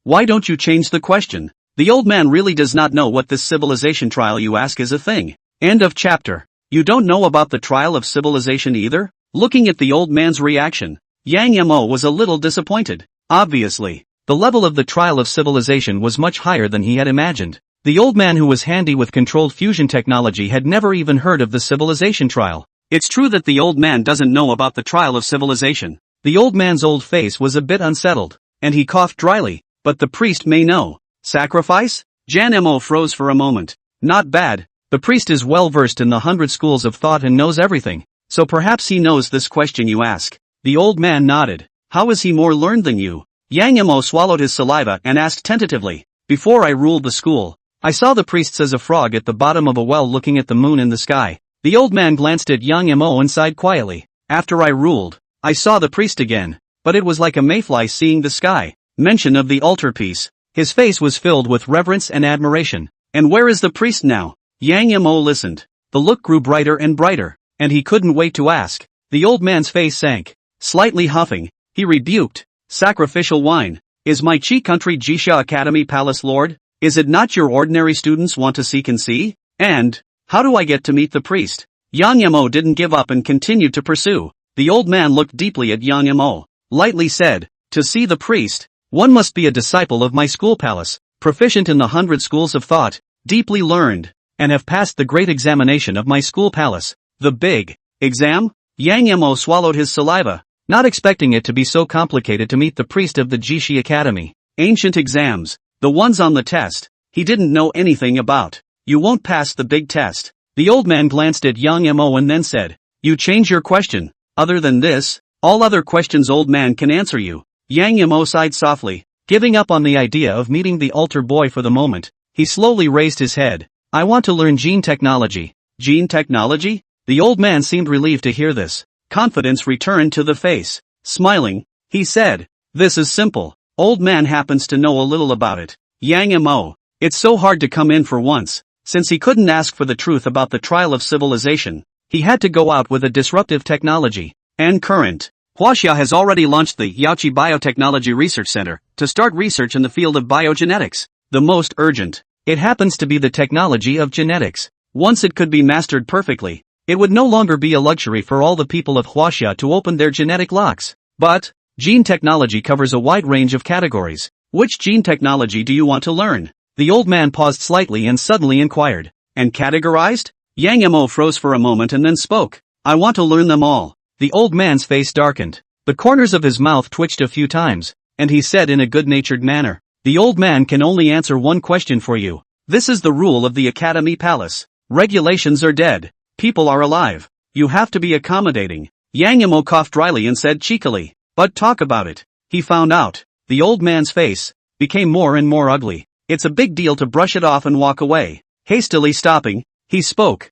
why don't you change the question? The old man really does not know what this civilization trial you ask is a thing. End of chapter. You don't know about the trial of civilization either? Looking at the old man's reaction, Yang Mo was a little disappointed. Obviously, the level of the trial of civilization was much higher than he had imagined. The old man who was handy with controlled fusion technology had never even heard of the civilization trial. It's true that the old man doesn't know about the trial of civilization. The old man's old face was a bit unsettled, and he coughed dryly. But the priest may know. Sacrifice? Jan Mo froze for a moment. Not bad. The priest is well versed in the 100 schools of thought and knows everything. So perhaps he knows this question you ask. The old man nodded. How is he more learned than you? Yang Mo swallowed his saliva and asked tentatively. Before I ruled the school, I saw the priests as a frog at the bottom of a well looking at the moon in the sky. The old man glanced at Yang Mo and sighed quietly. After I ruled, I saw the priest again, but it was like a mayfly seeing the sky. Mention of the altarpiece. His face was filled with reverence and admiration. And where is the priest now? Yang Mo listened. The look grew brighter and brighter, and he couldn't wait to ask. The old man's face sank. Slightly huffing, he rebuked. Sacrificial wine. Is my Chi country Jixia Academy Palace Lord? Is it not your ordinary students want to seek and see? And, how do I get to meet the priest? Yang Mo didn't give up and continued to pursue. The old man looked deeply at Yang Mo, lightly said, to see the priest, one must be a disciple of my school palace, proficient in the 100 schools of thought, deeply learned, and have passed the great examination of my school palace. The big exam? Yang Mo swallowed his saliva, not expecting it to be so complicated to meet the priest of the Jishi Academy. Ancient exams, the ones on the test, he didn't know anything about. You won't pass the big test. The old man glanced at Yang Mo and then said, you change your question. Other than this, all other questions old man can answer you. Yang Mo sighed softly, giving up on the idea of meeting the altar boy for the moment. He slowly raised his head. I want to learn gene technology. Gene technology? The old man seemed relieved to hear this. Confidence returned to the face. Smiling, he said, this is simple. Old man happens to know a little about it. Yang Mo, it's so hard to come in for once. Since he couldn't ask for the truth about the trial of civilization, he had to go out with a disruptive technology. And current. Huaxia has already launched the Yaoqi Biotechnology Research Center to start research in the field of biogenetics. The most urgent. It happens to be the technology of genetics. Once it could be mastered perfectly, it would no longer be a luxury for all the people of Huaxia to open their genetic locks. But, gene technology covers a wide range of categories. Which gene technology do you want to learn? The old man paused slightly and suddenly inquired. And categorized? Yang Mo froze for a moment and then spoke. I want to learn them all. The old man's face darkened. The corners of his mouth twitched a few times, and he said in a good-natured manner, the old man can only answer one question for you. This is the rule of the Academy Palace. Regulations are dead. People are alive. You have to be accommodating. Yang Mo coughed dryly and said cheekily, but talk about it. He found out. The old man's face became more and more ugly. It's a big deal to brush it off and walk away. Hastily stopping, he spoke.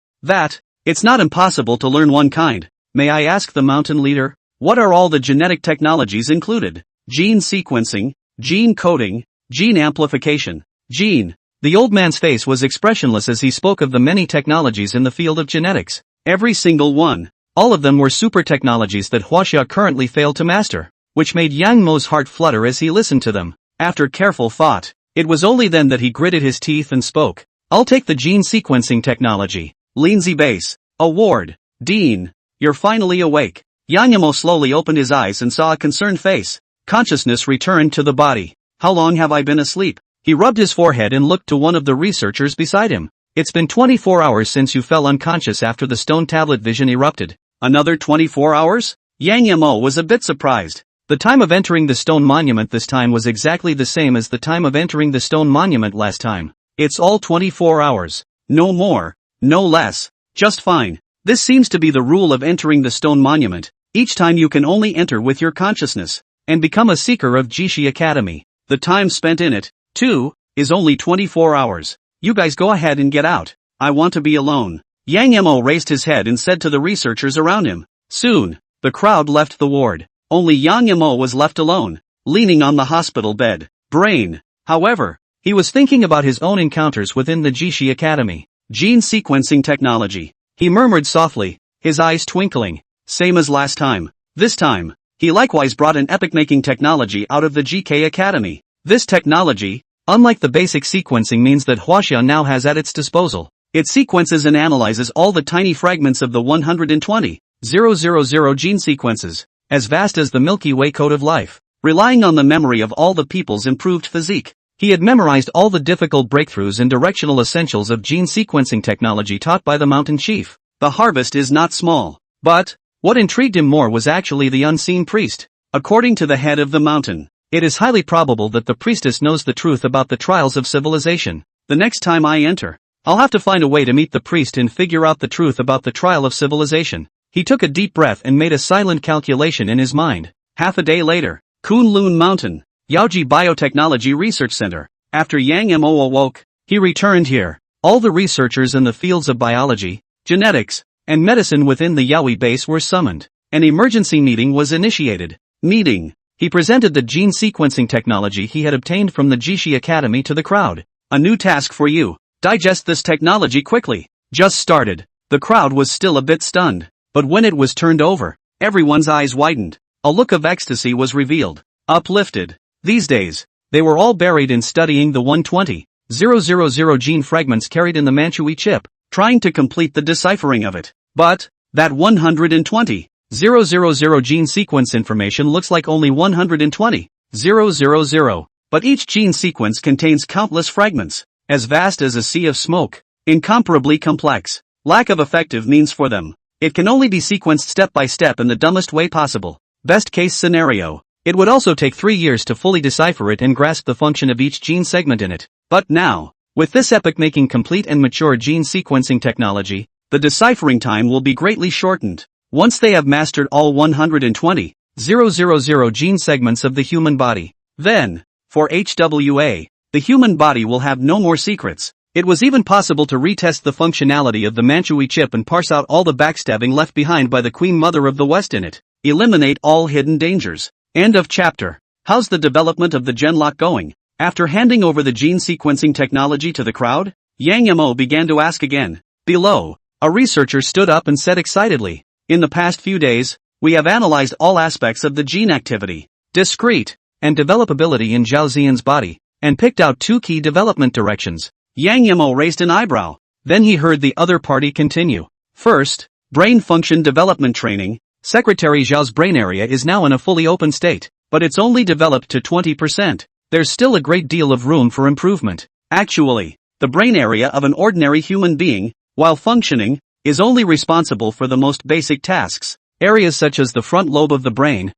It's not impossible to learn one kind. May I ask the mountain leader, what are all the genetic technologies included? Gene sequencing, gene coding, gene amplification, gene. The old man's face was expressionless as he spoke of the many technologies in the field of genetics. Every single one. All of them were super technologies that Huaxia currently failed to master, which made Yang Mo's heart flutter as he listened to them. After careful thought, it was only then that he gritted his teeth and spoke. I'll take the gene sequencing technology. Lindsay Base. Award. Dean. You're finally awake. Yang Mo slowly opened his eyes and saw a concerned face. Consciousness returned to the body. How long have I been asleep? He rubbed his forehead and looked to one of the researchers beside him. It's been 24 hours since you fell unconscious after the stone tablet vision erupted. Another 24 hours? Yang Mo was a bit surprised. The time of entering the stone monument this time was exactly the same as the time of entering the stone monument last time. It's all 24 hours. No more, no less. Just fine. This seems to be the rule of entering the stone monument. Each time you can only enter with your consciousness, and become a seeker of Jishi Academy. The time spent in it, too, is only 24 hours. You guys go ahead and get out. I want to be alone. Yang Mo raised his head and said to the researchers around him. Soon, the crowd left the ward. Only Yang Mo was left alone, leaning on the hospital bed. Brain. However, he was thinking about his own encounters within the Jishi Academy. Gene sequencing technology. He murmured softly, his eyes twinkling. Same as last time. This time, he likewise brought an epic-making technology out of the GK Academy. This technology, unlike the basic sequencing, means that Huaxia now has at its disposal. It sequences and analyzes all the tiny fragments of the 120,000 gene sequences, as vast as the Milky Way code of life. Relying on the memory of all the people's improved physique, he had memorized all the difficult breakthroughs and directional essentials of gene sequencing technology taught by the mountain chief. The harvest is not small. But, what intrigued him more was actually the unseen priest. According to the head of the mountain, it is highly probable that the priestess knows the truth about the trials of civilization. The next time I enter, I'll have to find a way to meet the priest and figure out the truth about the trial of civilization. He took a deep breath and made a silent calculation in his mind. Half a day later, Kunlun Mountain, Yaoji Biotechnology Research Center. After Yang Mo awoke, he returned here. All the researchers in the fields of biology, genetics, and medicine within the Yaoi base were summoned. An emergency meeting was initiated. Meeting. He presented the gene sequencing technology he had obtained from the Jishi Academy to the crowd. A new task for you. Digest this technology quickly. Just started. The crowd was still a bit stunned. But when it was turned over, everyone's eyes widened. A look of ecstasy was revealed. Uplifted. These days, they were all buried in studying the 120,000 gene fragments carried in the Manhui chip, trying to complete the deciphering of it. But, that 120,000 gene sequence information looks like only 120,000. But each gene sequence contains countless fragments, as vast as a sea of smoke, incomparably complex. Lack of effective means for them. It can only be sequenced step by step in the dumbest way possible. Best case scenario. It would also take 3 years to fully decipher it and grasp the function of each gene segment in it. But now, with this epic-making complete and mature gene sequencing technology, the deciphering time will be greatly shortened. Once they have mastered all 120,000 gene segments of the human body, then, for HWA, the human body will have no more secrets. It was even possible to retest the functionality of the Manhui chip and parse out all the backstabbing left behind by the Queen Mother of the West in it. Eliminate all hidden dangers. End of chapter. How's the development of the Genlock going? After handing over the gene sequencing technology to the crowd, Yang Mo began to ask again. Below, a researcher stood up and said excitedly, in the past few days, we have analyzed all aspects of the gene activity, discrete, and developability in Zhao Ziyan's body, and picked out 2 key development directions. Yang Mo raised an eyebrow. Then he heard the other party continue. First, brain function development training. Secretary Zhao's brain area is now in a fully open state, but it's only developed to 20%. There's still a great deal of room for improvement. Actually, the brain area of an ordinary human being, while functioning, is only responsible for the most basic tasks. Areas such as the front lobe of the brain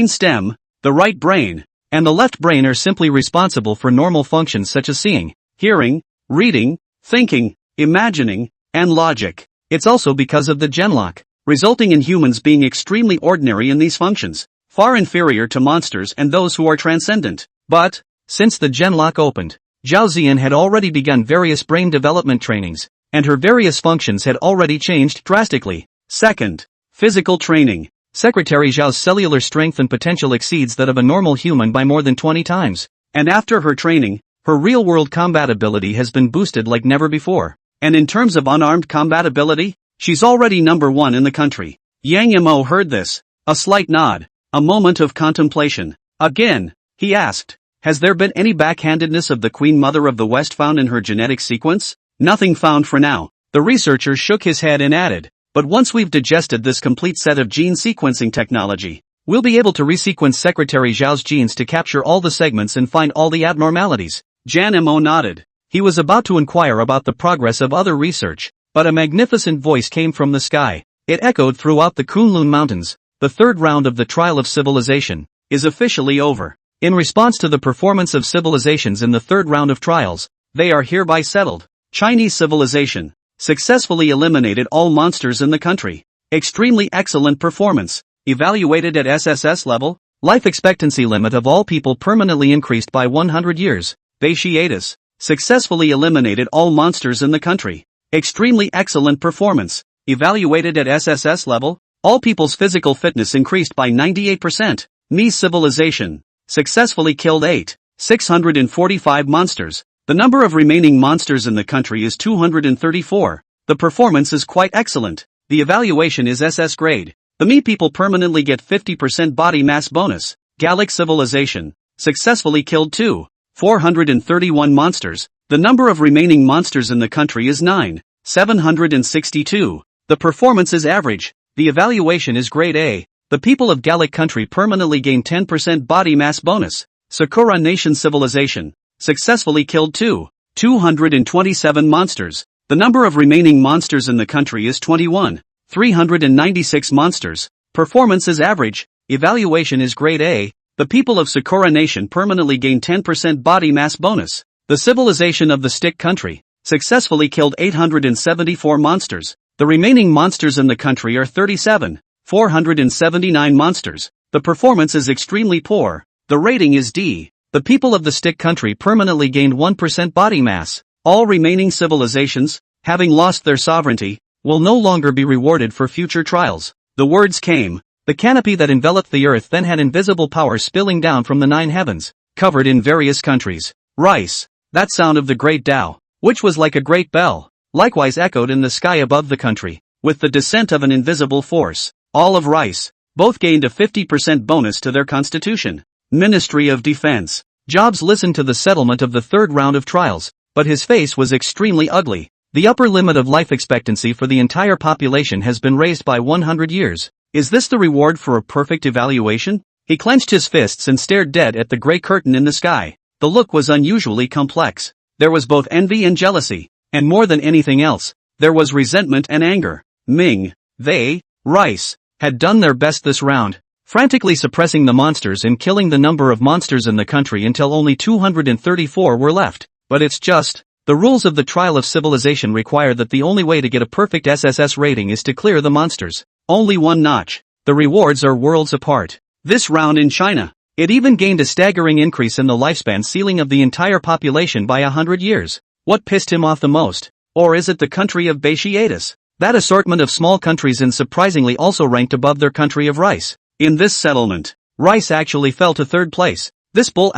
stem, the right brain, and the left brain are simply responsible for normal functions such as seeing, hearing, reading, thinking, imagining, and logic. It's also because of the genlock, resulting in humans being extremely ordinary in these functions, far inferior to monsters and those who are transcendent. But, since the genlock opened, Zhao Ziyan had already begun various brain development trainings, and her various functions had already changed drastically. Second, Physical training. Secretary Zhao's cellular strength and potential exceeds that of a normal human by more than 20 times. And after her training, her real-world combat ability has been boosted like never before. And in terms of unarmed combat ability, she's already number 1 in the country. Yang Mo heard this. A slight nod. A moment of contemplation. Again, he asked, has there been any backhandedness of the Queen Mother of the West found in her genetic sequence? Nothing found for now. The researcher shook his head and added, but once we've digested this complete set of gene sequencing technology, we'll be able to resequence Secretary Zhao's genes to capture all the segments and find all the abnormalities. Jan Mo nodded. He was about to inquire about the progress of other research, but a magnificent voice came from the sky. It echoed throughout the Kunlun Mountains. The third round of the trial of civilization is officially over. In response to the performance of civilizations in the third round of trials, they are hereby settled. Chinese civilization successfully eliminated all monsters in the country. Extremely excellent performance. Evaluated at SSS level, life expectancy limit of all people permanently increased by 100 years. Beishietas successfully eliminated all monsters in the country. Extremely excellent performance. Evaluated at SSS level, all people's physical fitness increased by 98%. Mi civilization successfully killed 645 monsters. The number of remaining monsters in the country is 234. The performance is quite excellent. The evaluation is SS grade. The Mi people permanently get 50% body mass bonus. Gallic civilization successfully killed 431 monsters. The number of remaining monsters in the country is 762. The performance is average. The evaluation is grade A. The people of Gallic country permanently gain 10% body mass bonus. Sakura nation civilization successfully killed 227 monsters. The number of remaining monsters in the country is 396 monsters. Performance is average. Evaluation is grade A. The people of Sakura nation permanently gain 10% body mass bonus. The civilization of the stick country successfully killed 874 monsters. The remaining monsters in the country are 479 monsters. The performance is extremely poor. The rating is D. The people of the stick country permanently gained 1% body mass. All remaining civilizations, having lost their sovereignty, will no longer be rewarded for future trials. The words came. The canopy that enveloped the earth then had invisible power spilling down from the 9 heavens, covered in various countries. Rice. That sound of the great Tao, which was like a great bell, likewise echoed in the sky above the country, with the descent of an invisible force. All of Rice. Both gained a 50% bonus to their constitution. Ministry of Defense. Jobs listened to the settlement of the third round of trials, but his face was extremely ugly. The upper limit of life expectancy for the entire population has been raised by 100 years. Is this the reward for a perfect evaluation? He clenched his fists and stared dead at the gray curtain in the sky. The look was unusually complex. There was both envy and jealousy, and more than anything else, there was resentment and anger. Meng, Rice, had done their best this round, frantically suppressing the monsters and killing the number of monsters in the country until only 234 were left. But it's just, the rules of the trial of civilization require that the only way to get a perfect SSS rating is to clear the monsters. Only one notch. The rewards are worlds apart. This round in China, it even gained a staggering increase in the lifespan ceiling of the entire population by 100 years. What pissed him off the most? Or is it the country of Beishietas? That assortment of small countries and surprisingly also ranked above their country of Rice. In this settlement, Rice actually fell to third place. This bull *****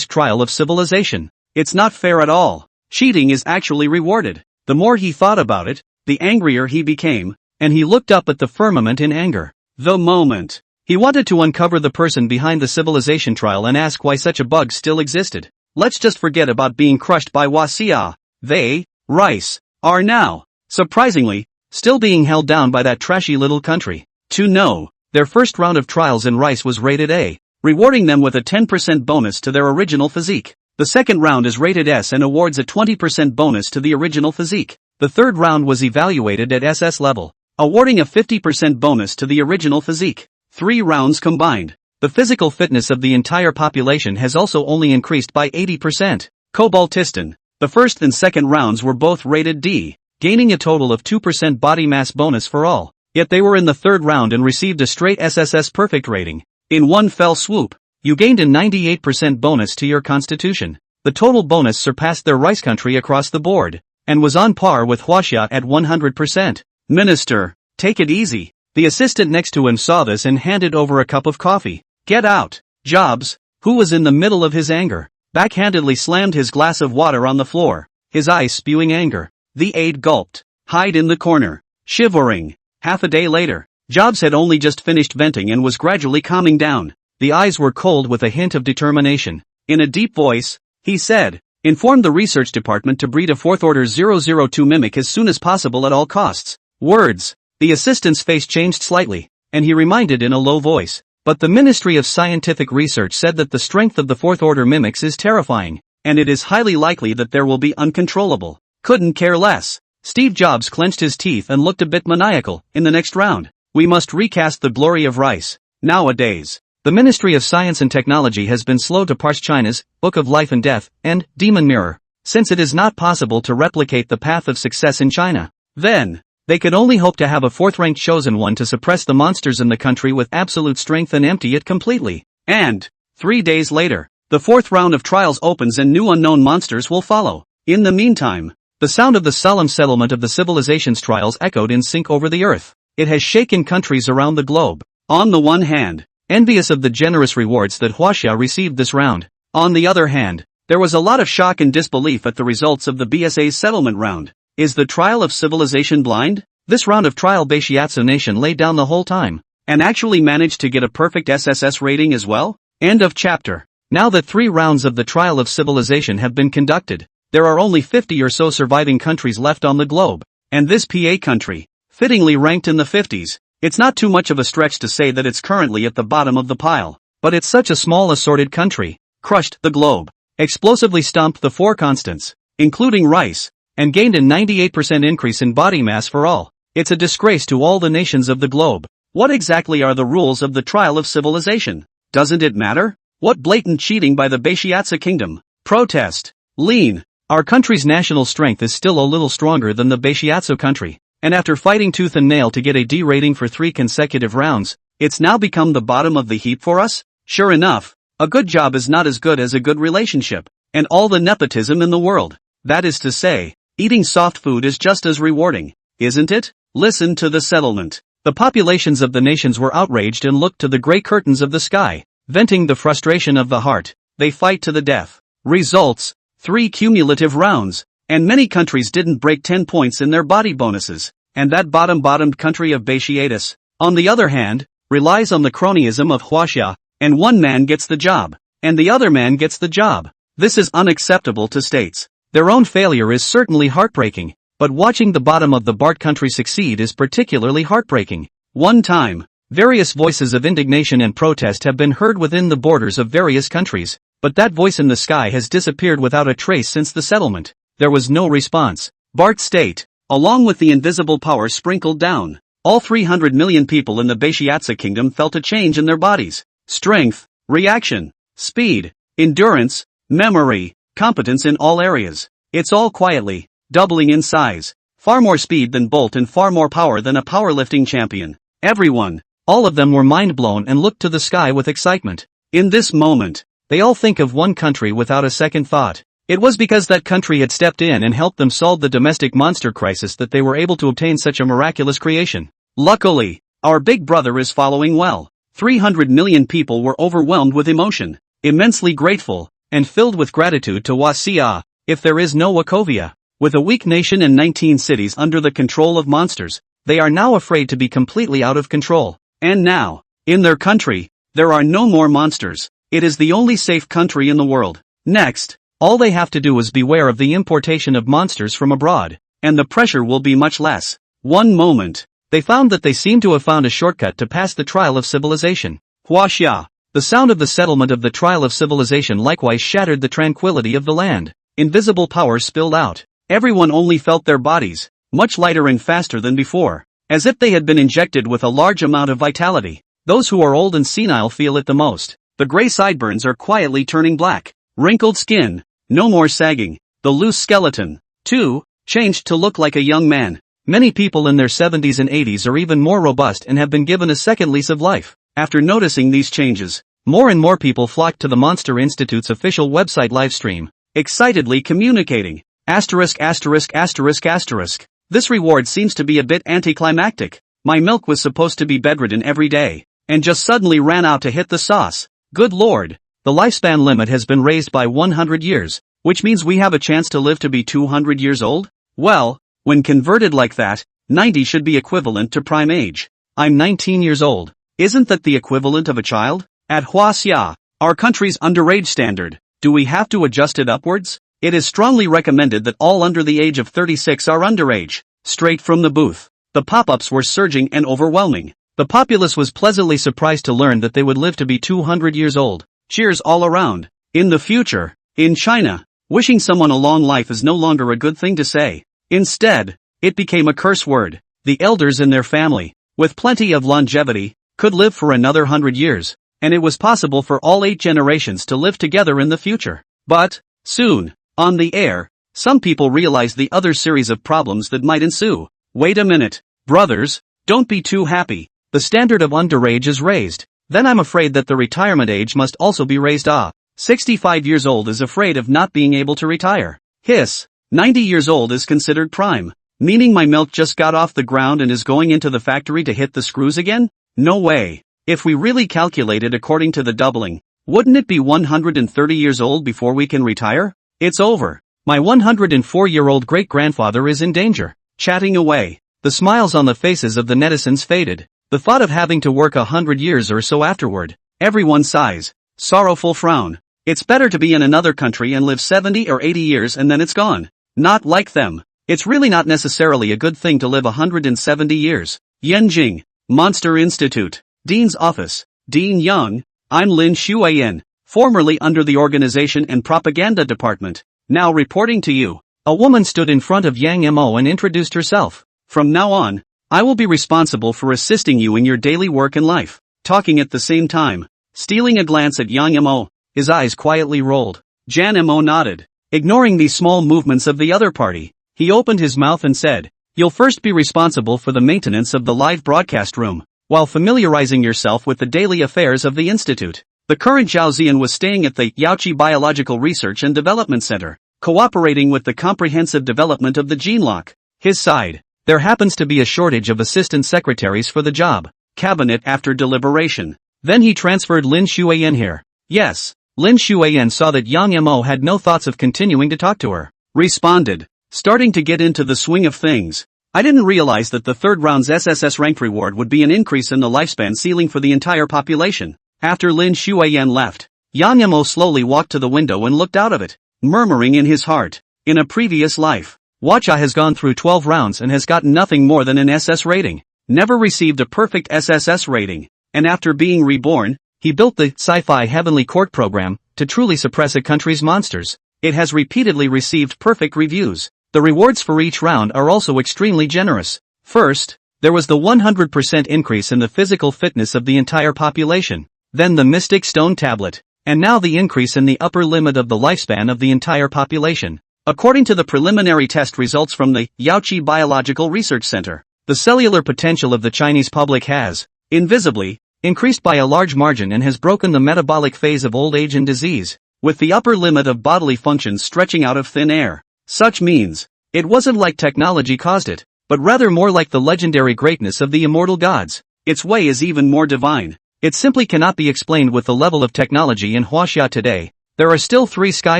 trial of civilization. It's not fair at all. Cheating is actually rewarded. The more he thought about it, the angrier he became, and he looked up at the firmament in anger. The moment. He wanted to uncover the person behind the civilization trial and ask why such a bug still existed. Let's just forget about being crushed by Wasia. They, Rice, are now, surprisingly, still being held down by that trashy little country. To know, their first round of trials in Rice was rated A, rewarding them with a 10% bonus to their original physique. The second round is rated S and awards a 20% bonus to the original physique. The third round was evaluated at SS level, awarding a 50% bonus to the original physique. 3 rounds combined. The physical fitness of the entire population has also only increased by 80%. Cobaltistan. The first and second rounds were both rated D, gaining a total of 2% body mass bonus for all. Yet they were in the third round and received a straight SSS perfect rating. In one fell swoop, you gained a 98% bonus to your constitution. The total bonus surpassed their Rice country across the board, and was on par with Huaxia at 100%. Minister, Take it easy. The assistant next to him saw this and handed over a cup of coffee. Get out. Jobs, who was in the middle of his anger, backhandedly slammed his glass of water on the floor, his eyes spewing anger. The aide gulped. Hide in the corner. Shivering. Half a day later, Jobs had only just finished venting and was gradually calming down. The eyes were cold with a hint of determination. In a deep voice, he said, inform the research department to breed a fourth order 002 mimic as soon as possible at all costs. Words. The assistant's face changed slightly, and he reminded in a low voice. But the Ministry of Scientific Research said that the strength of the fourth order mimics is terrifying, and it is highly likely that there will be uncontrollable. Couldn't care less. Steve Jobs clenched his teeth and looked a bit maniacal. In the next round, we must recast the glory of rice. Nowadays, the Ministry of Science and Technology has been slow to parse China's Book of Life and Death and Demon Mirror, since it is not possible to replicate the path of success in China. Then, they could only hope to have a fourth-ranked chosen one to suppress the monsters in the country with absolute strength and empty it completely. And, 3 days later, the fourth round of trials opens and new unknown monsters will follow. In the meantime, the sound of the solemn settlement of the civilization's trials echoed in sync over the earth. It has shaken countries around the globe. On the one hand, envious of the generous rewards that Huaxia received this round. On the other hand, there was a lot of shock and disbelief at the results of the BSA's settlement round. Is the trial of civilization blind? This round of trial Beishiatsu Nation laid down the whole time, and actually managed to get a perfect SSS rating as well? End of chapter. Now that 3 rounds of the trial of civilization have been conducted, there are only 50 or so surviving countries left on the globe, and this PA country, fittingly ranked in the 50s, it's not too much of a stretch to say that it's currently at the bottom of the pile, but it's such a small assorted country, crushed the globe, explosively stomped the 4 constants, including rice, and gained a 98% increase in body mass for all. It's a disgrace to all the nations of the globe. What exactly are the rules of the trial of civilization? Doesn't it matter? What blatant cheating by the Beishiatsu kingdom? Protest. Lean. Our country's national strength is still a little stronger than the Beishiatsu country, and after fighting tooth and nail to get a D rating for 3 consecutive rounds, it's now become the bottom of the heap for us? Sure enough, a good job is not as good as a good relationship, and all the nepotism in the world. That is to say, eating soft food is just as rewarding, isn't it? Listen to the settlement. The populations of the nations were outraged and looked to the gray curtains of the sky, venting the frustration of the heart. They fight to the death. Results: 3 cumulative rounds, and many countries didn't break 10 points in their body bonuses, and that bottomed country of Beishiatus, on the other hand, relies on the cronyism of Huaxia, and one man gets the job, and the other man gets the job. This is unacceptable to states. Their own failure is certainly heartbreaking, but watching the bottom of the BART country succeed is particularly heartbreaking. One time, various voices of indignation and protest have been heard within the borders of various countries, but that voice in the sky has disappeared without a trace since the settlement. There was no response. BART state, along with the invisible power sprinkled down, all 300 million people in the Beishiatsu kingdom felt a change in their bodies. Strength, reaction, speed, endurance, memory, competence in all areas. It's all quietly doubling in size. Far more speed than Bolt and far more power than a powerlifting champion. Everyone, all of them were mind blown and looked to the sky with excitement. In this moment, they all think of one country without a second thought. It was because that country had stepped in and helped them solve the domestic monster crisis that they were able to obtain such a miraculous creation. Luckily, our big brother is following well. 300 million people were overwhelmed with emotion, immensely grateful, and filled with gratitude to Huaxia, if there is no Wachovia. With a weak nation and 19 cities under the control of monsters, they are now afraid to be completely out of control. And now, in their country, there are no more monsters. It is the only safe country in the world. Next, all they have to do is beware of the importation of monsters from abroad, and the pressure will be much less. One moment, they found that they seemed to have found a shortcut to pass the trial of civilization. Huaxia. The sound of the settlement of the trial of civilization likewise shattered the tranquility of the land. Invisible power spilled out. Everyone only felt their bodies, much lighter and faster than before, as if they had been injected with a large amount of vitality. Those who are old and senile feel it the most. The gray sideburns are quietly turning black. Wrinkled skin, no more sagging. The loose skeleton, too, changed to look like a young man. Many people in their 70s and 80s are even more robust and have been given a second lease of life. After noticing these changes, more and more people flocked to the Monster Institute's official website livestream, excitedly communicating. ********. This reward seems to be a bit anticlimactic. My milk was supposed to be bedridden every day, and just suddenly ran out to hit the sauce. Good lord. The lifespan limit has been raised by 100 years, which means we have a chance to live to be 200 years old? Well, when converted like that, 90 should be equivalent to prime age. I'm 19 years old. Isn't that the equivalent of a child? At Huaxia, our country's underage standard, do we have to adjust it upwards? It is strongly recommended that all under the age of 36 are underage. Straight from the booth. The pop-ups were surging and overwhelming. The populace was pleasantly surprised to learn that they would live to be 200 years old. Cheers all around. In the future, in China, wishing someone a long life is no longer a good thing to say. Instead, it became a curse word. The elders in their family, with plenty of longevity, could live for another 100 years, and it was possible for all 8 generations to live together in the future. But, soon, on the air, some people realized the other series of problems that might ensue. Wait a minute, brothers, don't be too happy. The standard of underage is raised. Then I'm afraid that the retirement age must also be raised. 65 years old is afraid of not being able to retire. Hiss. 90 years old is considered prime. Meaning my milk just got off the ground and is going into the factory to hit the screws again? No way. If we really calculated according to the doubling, wouldn't it be 130 years old before we can retire? It's over. My 104-year-old great-grandfather is in danger. Chatting away. The smiles on the faces of the netizens faded. The thought of having to work 100 years or so afterward. Everyone sighs. Sorrowful frown. It's better to be in another country and live 70 or 80 years and then it's gone. Not like them. It's really not necessarily a good thing to live 170 years. Yanjing. Monster Institute. Dean's Office. Dean Young. I'm Lin Shuayan, formerly under the Organization and Propaganda Department. Now reporting to you. A woman stood in front of Yang Mo and introduced herself. From now on, I will be responsible for assisting you in your daily work and life. Talking at the same time. Stealing a glance at Yang Mo, his eyes quietly rolled. Jan Mo nodded. Ignoring these small movements of the other party, he opened his mouth and said, "You'll first be responsible for the maintenance of the live broadcast room, while familiarizing yourself with the daily affairs of the Institute." The current Zhao Zian was staying at the Yaoqi Biological Research and Development Center, cooperating with the comprehensive development of the gene lock. His side. There happens to be a shortage of assistant secretaries for the job. Cabinet after deliberation. Then he transferred Lin Shuayan here. Yes, Lin Shuayan saw that Yang Mo had no thoughts of continuing to talk to her. Responded. Starting to get into the swing of things. I didn't realize that the third round's SSS rank reward would be an increase in the lifespan ceiling for the entire population. After Lin Shuayan left, Yang Mo slowly walked to the window and looked out of it, murmuring in his heart, in a previous life, Huaxia has gone through 12 rounds and has gotten nothing more than an SS rating, never received a perfect SSS rating, and after being reborn, he built the Sci-fi Heavenly Court program to truly suppress a country's monsters. It has repeatedly received perfect reviews. The rewards for each round are also extremely generous. First, there was the 100% increase in the physical fitness of the entire population, then the Mystic Stone Tablet, and now the increase in the upper limit of the lifespan of the entire population. According to the preliminary test results from the Yaoqi Biological Research Center, the cellular potential of the Chinese public has, invisibly, increased by a large margin and has broken the metabolic phase of old age and disease, with the upper limit of bodily functions stretching out of thin air. Such means, it wasn't like technology caused it, but rather more like the legendary greatness of the immortal gods. Its way is even more divine. It simply cannot be explained with the level of technology in Huaxia today. There are still 3 sky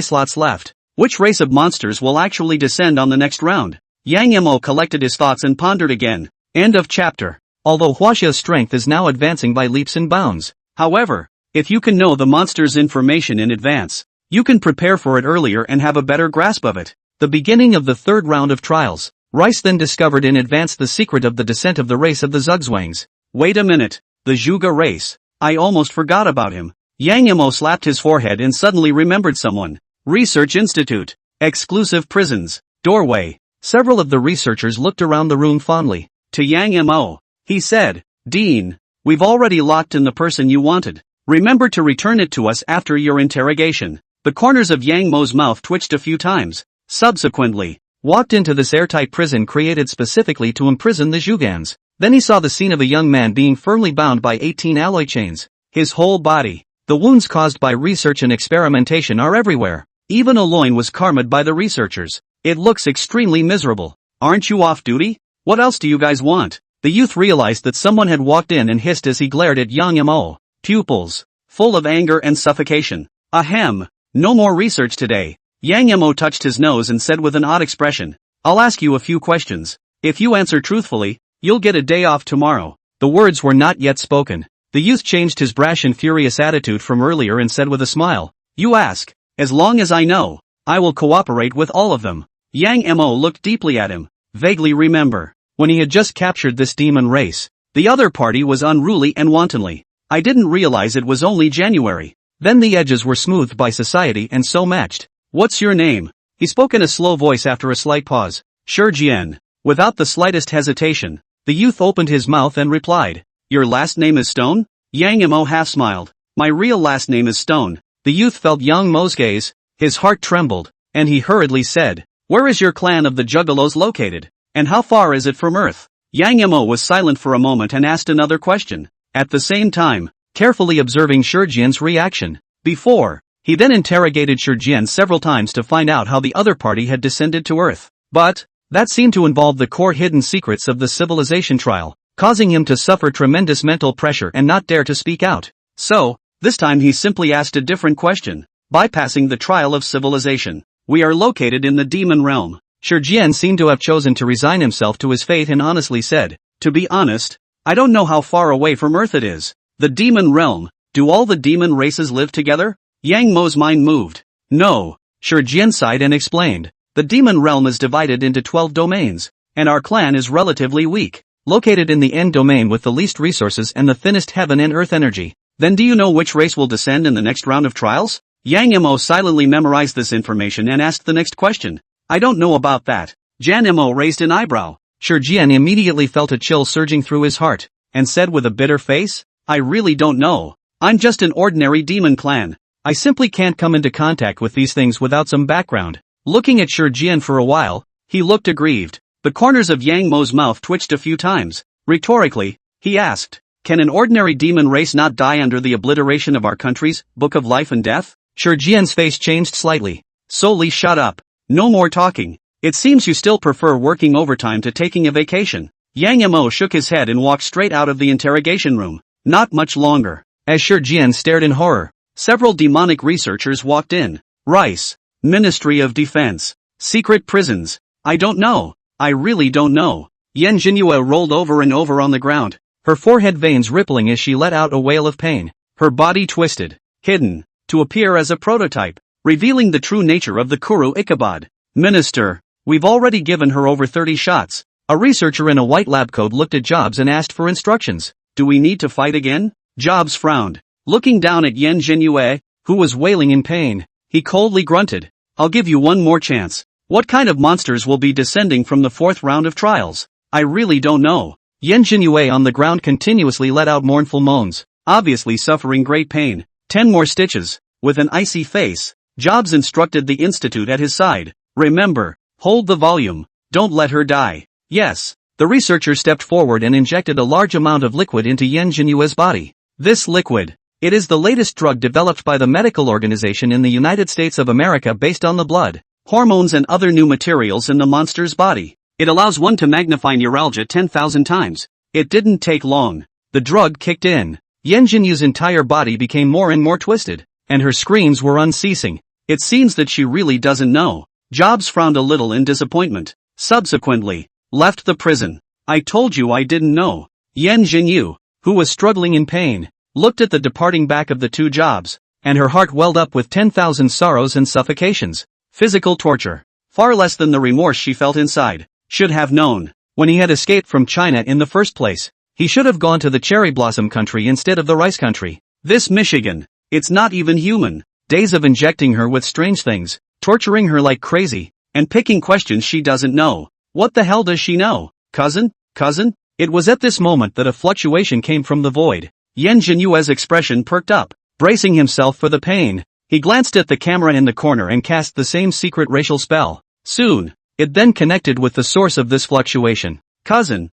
slots left. Which race of monsters will actually descend on the next round? Yang Mo collected his thoughts and pondered again. End of chapter. Although Huaxia's strength is now advancing by leaps and bounds. However, if you can know the monster's information in advance, you can prepare for it earlier and have a better grasp of it. The beginning of the third round of trials. Rice then discovered in advance the secret of the descent of the race of the Zugzwangs. Wait a minute, the Zhuge race. I almost forgot about him. Yang Mo slapped his forehead and suddenly remembered someone. Research Institute. Exclusive prisons. Doorway. Several of the researchers looked around the room fondly. To Yang Mo, he said, "Dean, we've already locked in the person you wanted. Remember to return it to us after your interrogation." The corners of Yang Mo's mouth twitched a few times. Subsequently, walked into this airtight prison created specifically to imprison the Zhugans. Then he saw the scene of a young man being firmly bound by 18 alloy chains. His whole body. The wounds caused by research and experimentation are everywhere. Even a loin was karma'd by the researchers. It looks extremely miserable. Aren't you off duty? What else do you guys want? the youth realized that someone had walked in and hissed as he glared at Yang Mo, pupils, full of anger and suffocation. Ahem, no more research today. Yang Mo touched his nose and said with an odd expression, I'll ask you a few questions. If you answer truthfully, you'll get a day off tomorrow. The words were not yet spoken. The youth changed his brash and furious attitude from earlier and said with a smile, You ask. As long as I know, I will cooperate with all of them. Yang Mo looked deeply at him. Vaguely remember, when he had just captured this demon race, the other party was unruly and wantonly. I didn't realize it was only January. Then the edges were smoothed by society and so matched. What's your name? He spoke in a slow voice after a slight pause. Shurjian. Without the slightest hesitation, the youth opened his mouth and replied, Your last name is Stone? Yang Mo half smiled. My real last name is Stone. The youth felt Yang Mo's gaze, his heart trembled, and he hurriedly said, Where is your clan of the Juggalos located? And how far is it from Earth? Yang Mo was silent for a moment and asked another question, at the same time, carefully observing Shurjian's reaction. He then interrogated Shurjian several times to find out how the other party had descended to Earth. But that seemed to involve the core hidden secrets of the civilization trial, causing him to suffer tremendous mental pressure and not dare to speak out. So, this time he simply asked a different question, bypassing the trial of civilization. We are located in the demon realm. Shurjian seemed to have chosen to resign himself to his fate and honestly said, To be honest, I don't know how far away from Earth it is. The demon realm, do all the demon races live together? Yang Mo's mind moved. No, Shurjian sighed and explained. The demon realm is divided into 12 domains, and our clan is relatively weak, located in the end domain with the least resources and the thinnest heaven and earth energy. Then do you know which race will descend in the next round of trials? Yang Mo silently memorized this information and asked the next question. I don't know about that. Jan Mo raised an eyebrow. Shurjian immediately felt a chill surging through his heart, and said with a bitter face, I really don't know. I'm just an ordinary demon clan. I simply can't come into contact with these things without some background. Looking at Shurjian for a while, he looked aggrieved. The corners of Yang Mo's mouth twitched a few times. Rhetorically, he asked, Can an ordinary demon race not die under the obliteration of our country's Book of Life and Death? Shurjian's face changed slightly. Solely shut up. No more talking. It seems you still prefer working overtime to taking a vacation. Yang Mo shook his head and walked straight out of the interrogation room. Not much longer. As Shurjian stared in horror, several demonic researchers walked in. Rice. Ministry of Defense. Secret prisons. I don't know. I really don't know. Yan Jinhua rolled over and over on the ground, her forehead veins rippling as she let out a wail of pain. Her body twisted, hidden, to appear as a prototype, revealing the true nature of the Kuru Ichabod. Minister, we've already given her over 30 shots. A researcher in a white lab coat looked at Jobs and asked for instructions. Do we need to fight again? Jobs frowned. Looking down at Yan Jinhua, who was wailing in pain, he coldly grunted. I'll give you one more chance. What kind of monsters will be descending from the 4th round of trials? I really don't know. Yan Jinhua on the ground continuously let out mournful moans, obviously suffering great pain. 10 more stitches. With an icy face, Jobs instructed the institute at his side. Remember, hold the volume. Don't let her die. Yes. The researcher stepped forward and injected a large amount of liquid into Yan Jinhua's body. This liquid. It is the latest drug developed by the medical organization in the United States of America based on the blood, hormones and other new materials in the monster's body. It allows one to magnify neuralgia 10,000 times. It didn't take long. The drug kicked in. Yan Jinhua's entire body became more and more twisted, and her screams were unceasing. It seems that she really doesn't know. Jobs frowned a little in disappointment. Subsequently, left the prison. I told you I didn't know. Yan Jinhua, who was struggling in pain, looked at the departing back of the two Jobs, and her heart welled up with 10,000 sorrows and suffocations. Physical torture. Far less than the remorse she felt inside. Should have known. When he had escaped from China in the first place, he should have gone to the cherry blossom country instead of the rice country. This Michigan. It's not even human. Days of injecting her with strange things, torturing her like crazy, and picking questions she doesn't know. What the hell does she know? Cousin? Cousin? It was at this moment that a fluctuation came from the void. Yan Jinhua's expression perked up. Bracing himself for the pain, he glanced at the camera in the corner and cast the same secret racial spell. Soon, it then connected with the source of this fluctuation. Cousin.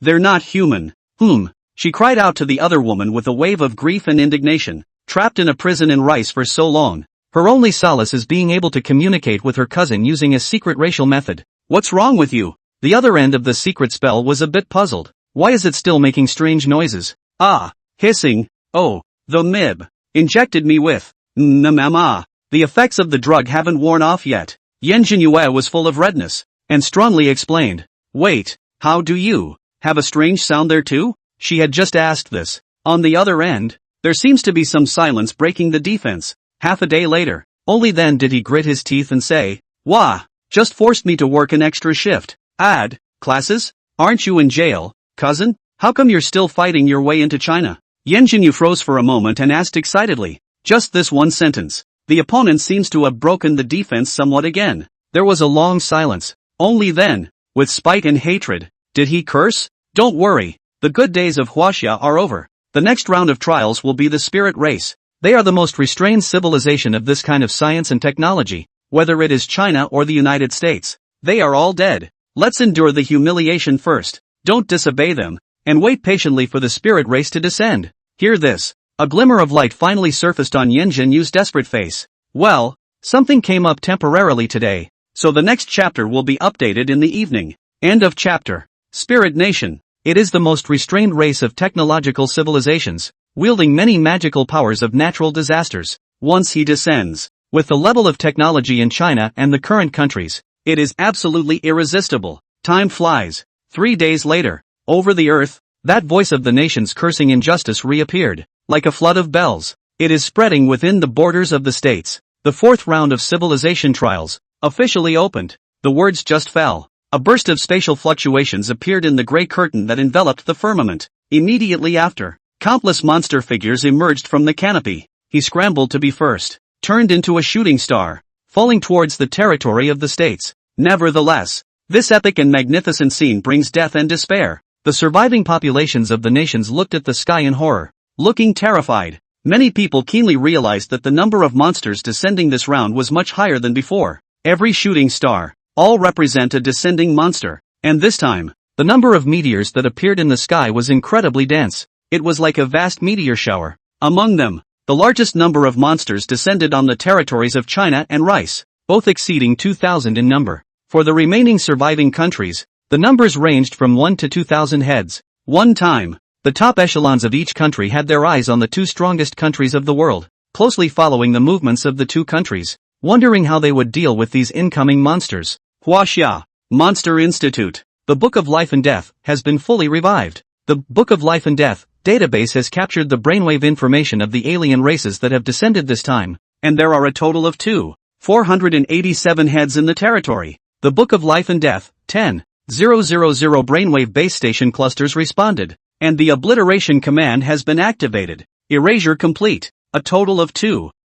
They're not human. She cried out to the other woman with a wave of grief and indignation. Trapped in a prison in Rice for so long, her only solace is being able to communicate with her cousin using a secret racial method. What's wrong with you? The other end of the secret spell was a bit puzzled. Why is it still making strange noises? Ah, hissing. Oh, the MIB injected me with mama. The effects of the drug haven't worn off yet. Yan Jinyue was full of redness, and strongly explained. Wait, how do you have a strange sound there too? She had just asked this. On the other end, there seems to be some silence breaking the defense. Half a day later, only then did he grit his teeth and say, Wah, just forced me to work an extra shift. Classes? Aren't you in jail, cousin? How come you're still fighting your way into China? Yan Jinyu froze for a moment and asked excitedly. Just this one sentence. The opponent seems to have broken the defense somewhat again. There was a long silence. Only then, with spite and hatred, did he curse? Don't worry, the good days of Huaxia are over. The next round of trials will be the spirit race. They are the most restrained civilization of this kind of science and technology, whether it is China or the United States. They are all dead. Let's endure the humiliation first. Don't disobey them, and wait patiently for the spirit race to descend. Hear this. A glimmer of light finally surfaced on Yan Jinyu's desperate face. Well, something came up temporarily today, so the next chapter will be updated in the evening. End of chapter. Spirit Nation. It is the most restrained race of technological civilizations, wielding many magical powers of natural disasters. Once he descends, with the level of technology in China and the current countries, it is absolutely irresistible. Time flies. 3 days later, over the earth, that voice of the nations cursing injustice reappeared. Like a flood of bells, it is spreading within the borders of the states. The fourth round of civilization trials, officially opened. The words just fell. A burst of spatial fluctuations appeared in the gray curtain that enveloped the firmament. Immediately after, countless monster figures emerged from the canopy. He scrambled to be first, turned into a shooting star, falling towards the territory of the states. Nevertheless, this epic and magnificent scene brings death and despair. The surviving populations of the nations looked at the sky in horror. Looking terrified, many people keenly realized that the number of monsters descending this round was much higher than before. Every shooting star, all represent a descending monster, and this time, the number of meteors that appeared in the sky was incredibly dense. It was like a vast meteor shower. Among them, the largest number of monsters descended on the territories of China and Rice, both exceeding 2,000 in number. For the remaining surviving countries, the numbers ranged from 1 to 2,000 heads. One time, the top echelons of each country had their eyes on the two strongest countries of the world, closely following the movements of the two countries, wondering how they would deal with these incoming monsters. Huaxia, Monster Institute. The Book of Life and Death has been fully revived. The Book of Life and Death database has captured the brainwave information of the alien races that have descended this time, and there are a total of 487 heads in the territory. The Book of Life and Death, 10,000 brainwave base station clusters responded, and the obliteration command has been activated. Erasure complete. A total of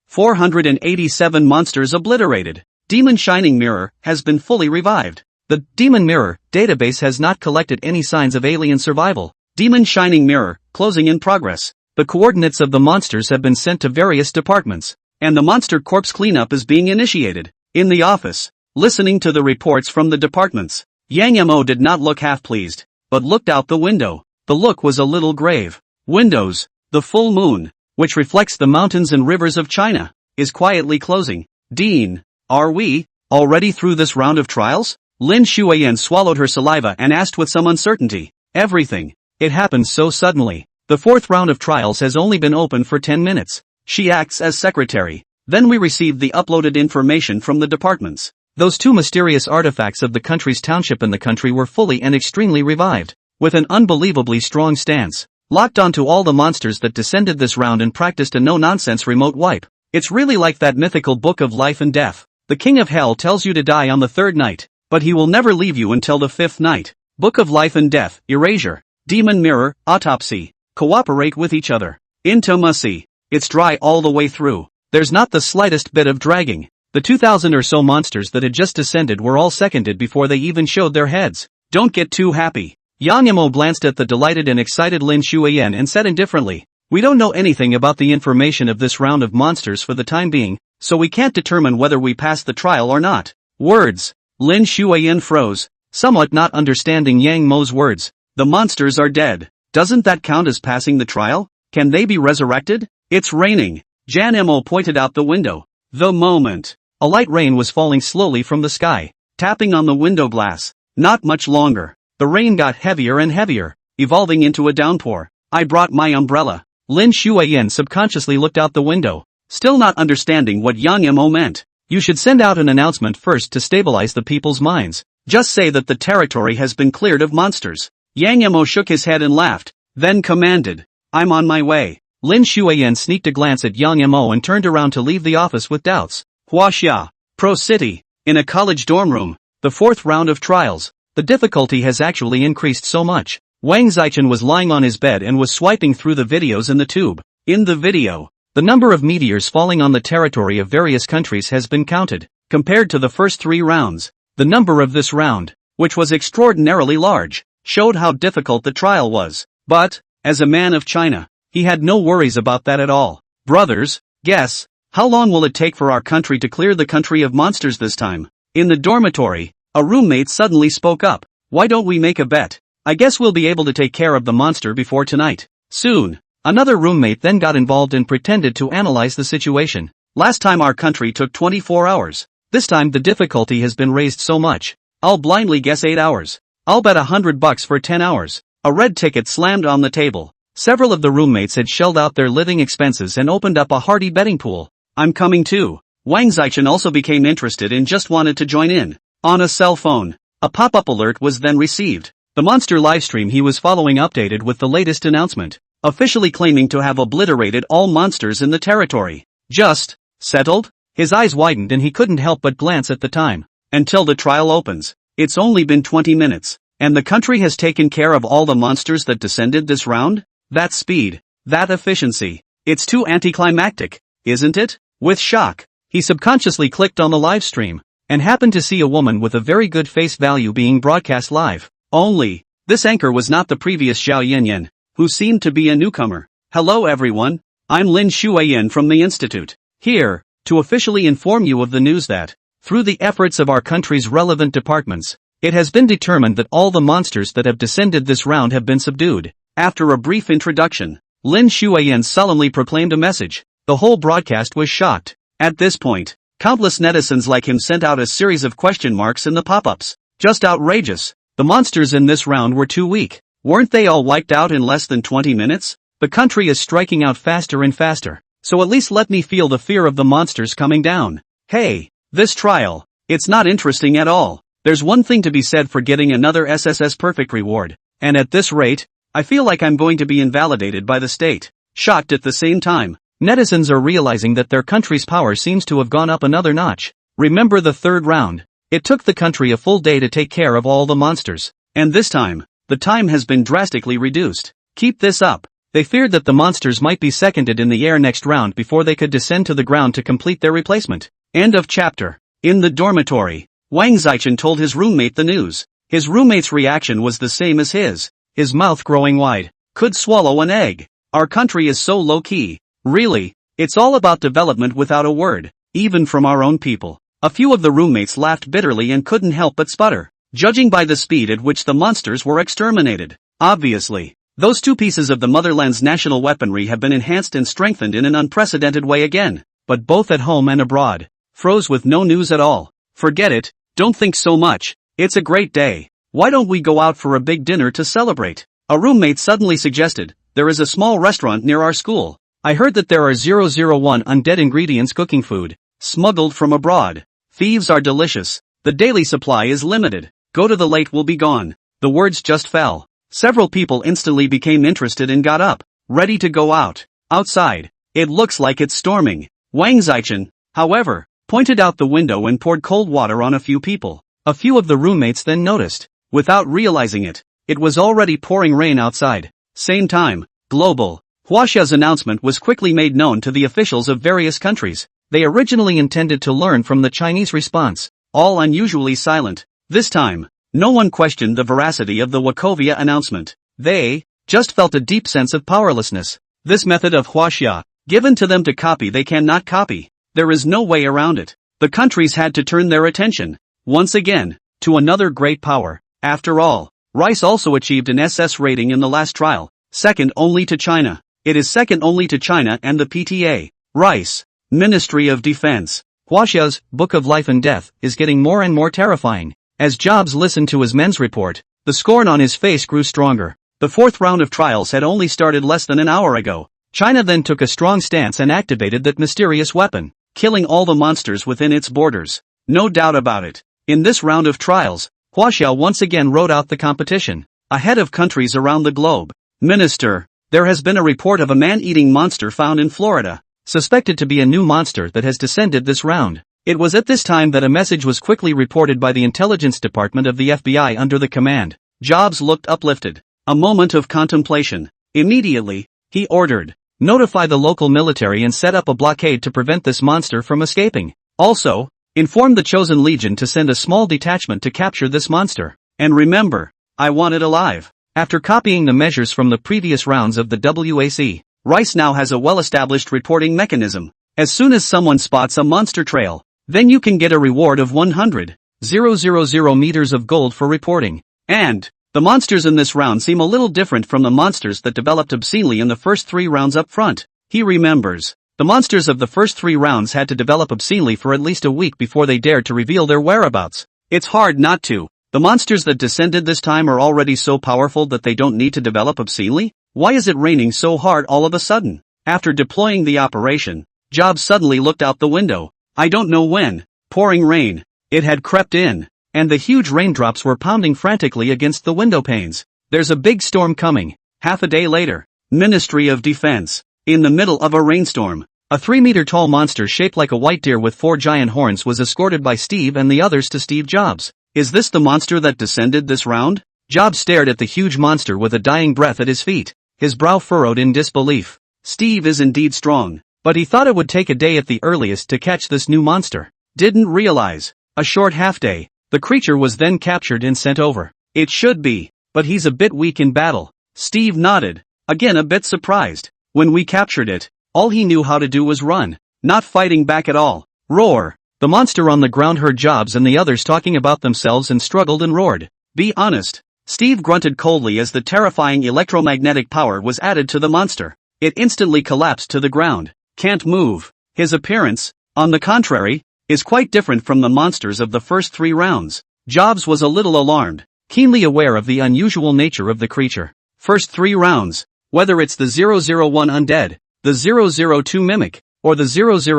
487 monsters obliterated. Demon Shining Mirror has been fully revived. The Demon Mirror database has not collected any signs of alien survival. Demon Shining Mirror, closing in progress. The coordinates of the monsters have been sent to various departments, and the monster corpse cleanup is being initiated. In the office, listening to the reports from the departments, Yang Mo did not look half pleased, but looked out the window. The look was a little grave. Windows, the full moon, which reflects the mountains and rivers of China, is quietly closing. Dean, are we already through this round of trials? Lin Shuiyan swallowed her saliva and asked with some uncertainty. Everything. It happened so suddenly. The fourth round of trials has only been open for 10 minutes. She acts as secretary. Then we received the uploaded information from the departments. Those two mysterious artifacts of the country's township and the country were fully and extremely revived, with an unbelievably strong stance, locked onto all the monsters that descended this round and practiced a no-nonsense remote wipe. It's really like that mythical Book of Life and Death. The King of Hell tells you to die on the third night, but he will never leave you until the fifth night. Book of Life and Death, Erasure, Demon Mirror, Autopsy, cooperate with each other. Intimacy. It's dry all the way through. There's not the slightest bit of dragging. The 2,000 or so monsters that had just descended were all seconded before they even showed their heads. Don't get too happy. Yang Yamo glanced at the delighted and excited Lin Shuiyan and said indifferently, we don't know anything about the information of this round of monsters for the time being, so we can't determine whether we pass the trial or not. Words. Lin Shuiyan froze, somewhat not understanding Yang Mo's words. The monsters are dead. Doesn't that count as passing the trial? Can they be resurrected? It's raining. Jan Mo pointed out the window. The moment. A light rain was falling slowly from the sky, tapping on the window glass. Not much longer. The rain got heavier and heavier, evolving into a downpour. I brought my umbrella. Lin Shuiyan subconsciously looked out the window, still not understanding what Yang Mo meant. You should send out an announcement first to stabilize the people's minds. Just say that the territory has been cleared of monsters. Yang Mo shook his head and laughed, then commanded, I'm on my way. Lin Shuiyan sneaked a glance at Yang Mo and turned around to leave the office with doubts. Huaxia, Pro City, in a college dorm room, the fourth round of trials. The difficulty has actually increased so much. Wang Zichen was lying on his bed and was swiping through the videos in the tube. In the video, the number of meteors falling on the territory of various countries has been counted. Compared to the first 3 rounds, the number of this round, which was extraordinarily large, showed how difficult the trial was. But, as a man of China, he had no worries about that at all. Brothers, guess, how long will it take for our country to clear the country of monsters this time? In the dormitory, a roommate suddenly spoke up. Why don't we make a bet? I guess we'll be able to take care of the monster before tonight. Soon. Another roommate then got involved and pretended to analyze the situation. Last time our country took 24 hours. This time the difficulty has been raised so much. I'll blindly guess 8 hours. I'll bet $100 for 10 hours. A red ticket slammed on the table. Several of the roommates had shelled out their living expenses and opened up a hearty betting pool. I'm coming too. Wang Zichen also became interested and just wanted to join in. On a cell phone, a pop-up alert was then received. The monster livestream he was following updated with the latest announcement, officially claiming to have obliterated all monsters in the territory. Just settled? His eyes widened and he couldn't help but glance at the time. Until the trial opens, it's only been 20 minutes, and the country has taken care of all the monsters that descended this round? That speed, that efficiency, it's too anticlimactic, isn't it? With shock, he subconsciously clicked on the live stream, and happened to see a woman with a very good face value being broadcast live. Only, this anchor was not the previous Zhao Yanyan, who seemed to be a newcomer. Hello everyone, I'm Lin Shuiyan from the Institute, here, to officially inform you of the news that, through the efforts of our country's relevant departments, it has been determined that all the monsters that have descended this round have been subdued. After a brief introduction, Lin Shuiyan solemnly proclaimed a message. The whole broadcast was shocked. At this point, countless netizens like him sent out a series of question marks in the pop-ups. Just outrageous. The monsters in this round were too weak. Weren't they all wiped out in less than 20 minutes? The country is striking out faster and faster, so at least let me feel the fear of the monsters coming down. Hey, this trial, it's not interesting at all. There's one thing to be said for getting another SSS perfect reward, and at this rate, I feel like I'm going to be invalidated by the state. Shocked at the same time, netizens are realizing that their country's power seems to have gone up another notch. Remember the third round? It took the country a full day to take care of all the monsters, and this time, the time has been drastically reduced. Keep this up. They feared that the monsters might be seconded in the air next round before they could descend to the ground to complete their replacement. End of chapter. In the dormitory, Wang Zichen told his roommate the news. His roommate's reaction was the same as his mouth growing wide. Could swallow an egg. Our country is so low-key. Really, it's all about development without a word, even from our own people. A few of the roommates laughed bitterly and couldn't help but sputter, judging by the speed at which the monsters were exterminated. Obviously, those 2 pieces of the motherland's national weaponry have been enhanced and strengthened in an unprecedented way again, but both at home and abroad, froze with no news at all. Forget it, don't think so much, it's a great day. Why don't we go out for a big dinner to celebrate? A roommate suddenly suggested. There is a small restaurant near our school. I heard that there are 001 undead ingredients cooking food, smuggled from abroad. Thieves are delicious. The daily supply is limited. Go to the late will be gone. The words just fell. Several people instantly became interested and got up, ready to go out. Outside, it looks like it's storming. Wang Zichen, however, pointed out the window and poured cold water on a few people. A few of the roommates then noticed. Without realizing it, it was already pouring rain outside. Same time, global. Huaxia's announcement was quickly made known to the officials of various countries. They originally intended to learn from the Chinese response, all unusually silent. This time, no one questioned the veracity of the Wachovia announcement. They just felt a deep sense of powerlessness. This method of Huaxia, given to them to copy they cannot copy. There is no way around it. The countries had to turn their attention, once again, to another great power. After all, Rice also achieved an SS rating in the last trial, second only to China. It is second only to China and the PTA. Rice, Ministry of Defense. Huaxia's Book of Life and Death is getting more and more terrifying. As Jobs listened to his men's report, the scorn on his face grew stronger. The fourth round of trials had only started less than an hour ago. China then took a strong stance and activated that mysterious weapon, killing all the monsters within its borders. No doubt about it. In this round of trials, Huaxiao once again rode out the competition, ahead of countries around the globe. Minister, there has been a report of a man-eating monster found in Florida, suspected to be a new monster that has descended this round. It was at this time that a message was quickly reported by the intelligence department of the FBI under the command. Jobs looked uplifted. A moment of contemplation. Immediately, he ordered, notify the local military and set up a blockade to prevent this monster from escaping. Also, inform the Chosen Legion to send a small detachment to capture this monster. And remember, I want it alive. After copying the measures from the previous rounds of the WAC, Rice now has a well-established reporting mechanism. As soon as someone spots a monster trail, then you can get a reward of 100,000 meters of gold for reporting. And the monsters in this round seem a little different from the monsters that developed obscenely in the first 3 rounds up front. He remembers. The monsters of the first 3 rounds had to develop obscenely for at least a week before they dared to reveal their whereabouts. It's hard not to. The monsters that descended this time are already so powerful that they don't need to develop obscenely? Why is it raining so hard all of a sudden? After deploying the operation, Jobs suddenly looked out the window. I don't know when. Pouring rain. It had crept in, and the huge raindrops were pounding frantically against the window panes. There's a big storm coming. Half a day later, Ministry of Defense. In the middle of a rainstorm, a 3-meter-tall monster shaped like a white deer with 4 giant horns was escorted by Steve and the others to Steve Jobs. Is this the monster that descended this round? Jobs stared at the huge monster with a dying breath at his feet, his brow furrowed in disbelief. Steve is indeed strong, but he thought it would take a day at the earliest to catch this new monster. Didn't realize. A short half-day. The creature was then captured and sent over. It should be, but he's a bit weak in battle. Steve nodded, again a bit surprised. When we captured it, all he knew how to do was run, not fighting back at all. Roar! The monster on the ground heard Jobs and the others talking about themselves and struggled and roared. Be honest. Steve grunted coldly as the terrifying electromagnetic power was added to the monster. It instantly collapsed to the ground. Can't move. His appearance, on the contrary, is quite different from the monsters of the first 3 rounds. Jobs was a little alarmed, keenly aware of the unusual nature of the creature. First 3 rounds, whether it's the 001 Undead, the 002 Mimic, or the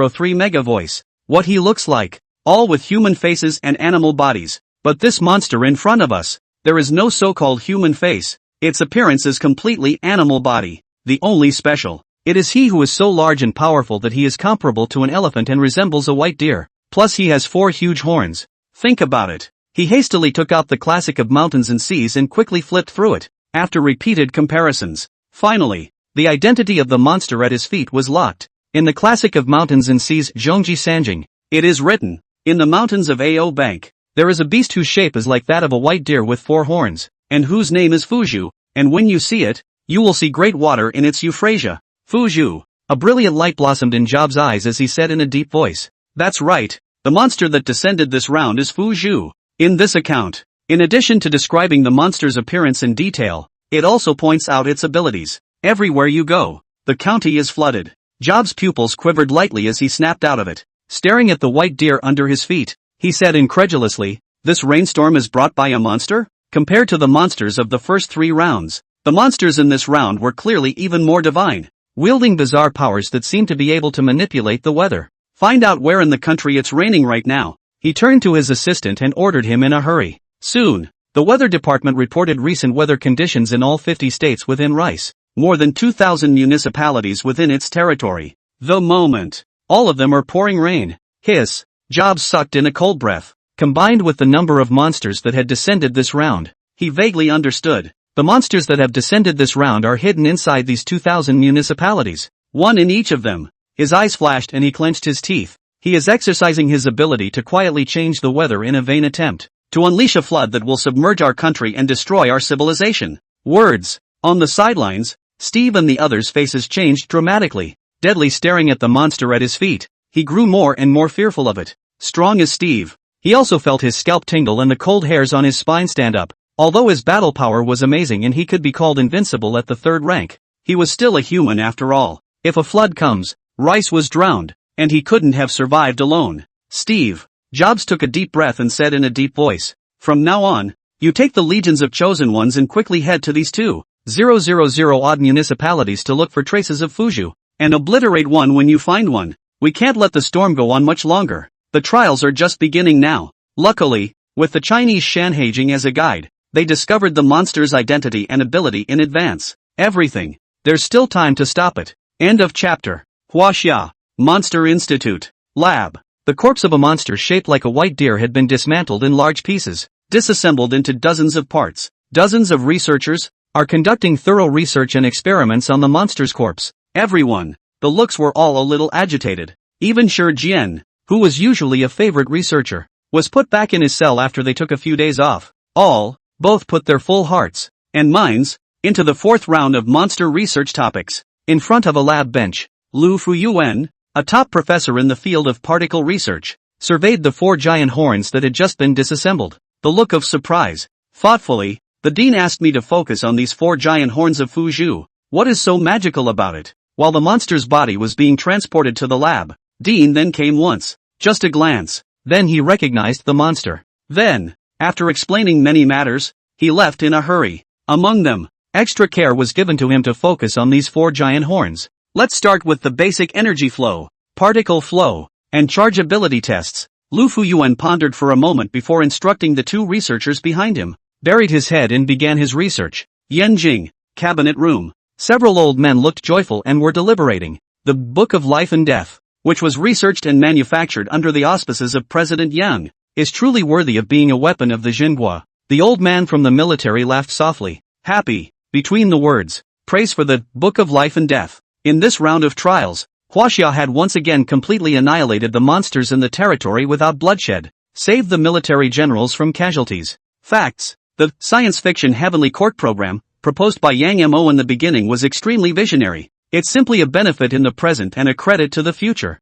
003 Mega Voice, what he looks like, all with human faces and animal bodies. But this monster in front of us, there is no so-called human face. Its appearance is completely animal body. The only special. It is he who is so large and powerful that he is comparable to an elephant and resembles a white deer. Plus he has 4 huge horns. Think about it. He hastily took out the classic of mountains and seas and quickly flipped through it. After repeated comparisons, finally, the identity of the monster at his feet was locked. In the classic of mountains and seas Zhongji Sanjing, it is written, in the mountains of Ao Bank, there is a beast whose shape is like that of a white deer with 4 horns, and whose name is Fuzhu, and when you see it, you will see great water in its Euphrasia. Fuzhu. A brilliant light blossomed in Job's eyes as he said in a deep voice. That's right, the monster that descended this round is Fuzhu. In this account, in addition to describing the monster's appearance in detail, it also points out its abilities. Everywhere you go, the county is flooded. Job's pupils quivered lightly as he snapped out of it. Staring at the white deer under his feet, he said incredulously, this rainstorm is brought by a monster? Compared to the monsters of the first 3 rounds, the monsters in this round were clearly even more divine, wielding bizarre powers that seemed to be able to manipulate the weather. Find out where in the country it's raining right now. He turned to his assistant and ordered him in a hurry. Soon, the weather department reported recent weather conditions in all 50 states within Rice, more than 2,000 municipalities within its territory. The moment, all of them are pouring rain. Hiss. Jobs sucked in a cold breath. Combined with the number of monsters that had descended this round, he vaguely understood. The monsters that have descended this round are hidden inside these 2,000 municipalities. One in each of them. His eyes flashed and he clenched his teeth. He is exercising his ability to quietly change the weather in a vain attempt to unleash a flood that will submerge our country and destroy our civilization. Words. On the sidelines, Steve and the others' faces changed dramatically. Deadly staring at the monster at his feet, he grew more and more fearful of it. Strong as Steve, he also felt his scalp tingle and the cold hairs on his spine stand up. Although his battle power was amazing and he could be called invincible at the 3rd rank, he was still a human after all. If a flood comes, Rice was drowned, and he couldn't have survived alone. Steve. Jobs took a deep breath and said in a deep voice, From now on, you take the legions of chosen ones and quickly head to these 2,000 odd municipalities to look for traces of Fuzhou, and obliterate one when you find one. We can't let the storm go on much longer. The trials are just beginning now. Luckily, with the Chinese Shanhaijing as a guide, they discovered the monster's identity and ability in advance. Everything. There's still time to stop it. End of chapter. Huaxia, Monster Institute. Lab. The corpse of a monster shaped like a white deer had been dismantled in large pieces, disassembled into dozens of parts. Dozens of researchers are conducting thorough research and experiments on the monster's corpse. Everyone. The looks were all a little agitated. Even Shi Jian, who was usually a favorite researcher, was put back in his cell after they took a few days off. Both put their full hearts and minds into the fourth round of monster research topics. In front of a lab bench, Lu Fuyuan, a top professor in the field of particle research, surveyed the 4 giant horns that had just been disassembled. The look of surprise. Thoughtfully, the dean asked me to focus on these 4 giant horns of Fuzhou. What is so magical about it? While the monster's body was being transported to the lab, Dean then came once. Just a glance. Then he recognized the monster. Then, after explaining many matters, he left in a hurry. Among them, extra care was given to him to focus on these 4 giant horns. Let's start with the basic energy flow, particle flow, and chargeability tests. Lu Fuyuan pondered for a moment before instructing the 2 researchers behind him, buried his head and began his research. Yanjing, cabinet room. Several old men looked joyful and were deliberating. The Book of Life and Death, which was researched and manufactured under the auspices of President Yang, is truly worthy of being a weapon of the Xinhua. The old man from the military laughed softly, happy, between the words, praise for the Book of Life and Death. In this round of trials, Huaxia had once again completely annihilated the monsters in the territory without bloodshed, saved the military generals from casualties. Facts. The science fiction Heavenly Court program, proposed by Yang Mo in the beginning, was extremely visionary. It's simply a benefit in the present and a credit to the future.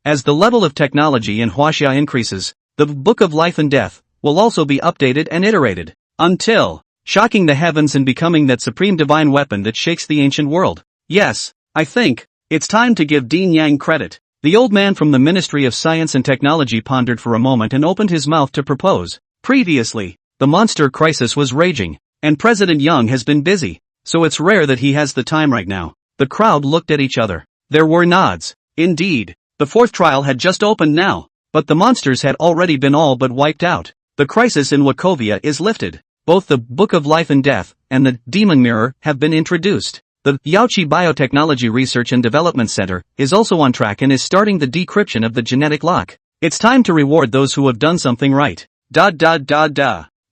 As the level of technology in Huaxia increases, the Book of Life and Death will also be updated and iterated, until shocking the heavens and becoming that supreme divine weapon that shakes the ancient world. Yes, I think it's time to give Dean Yang credit. The old man from the Ministry of Science and Technology pondered for a moment and opened his mouth to propose. Previously, the monster crisis was raging, and President Yang has been busy, so it's rare that he has the time right now. The crowd looked at each other. There were nods. Indeed, the 4th trial had just opened now, but the monsters had already been all but wiped out. The crisis in Wachovia is lifted. Both the Book of Life and Death and the Demon Mirror have been introduced. The Yaoqi Biotechnology Research and Development Center is also on track and is starting the decryption of the genetic lock. It's time to reward those who have done something right.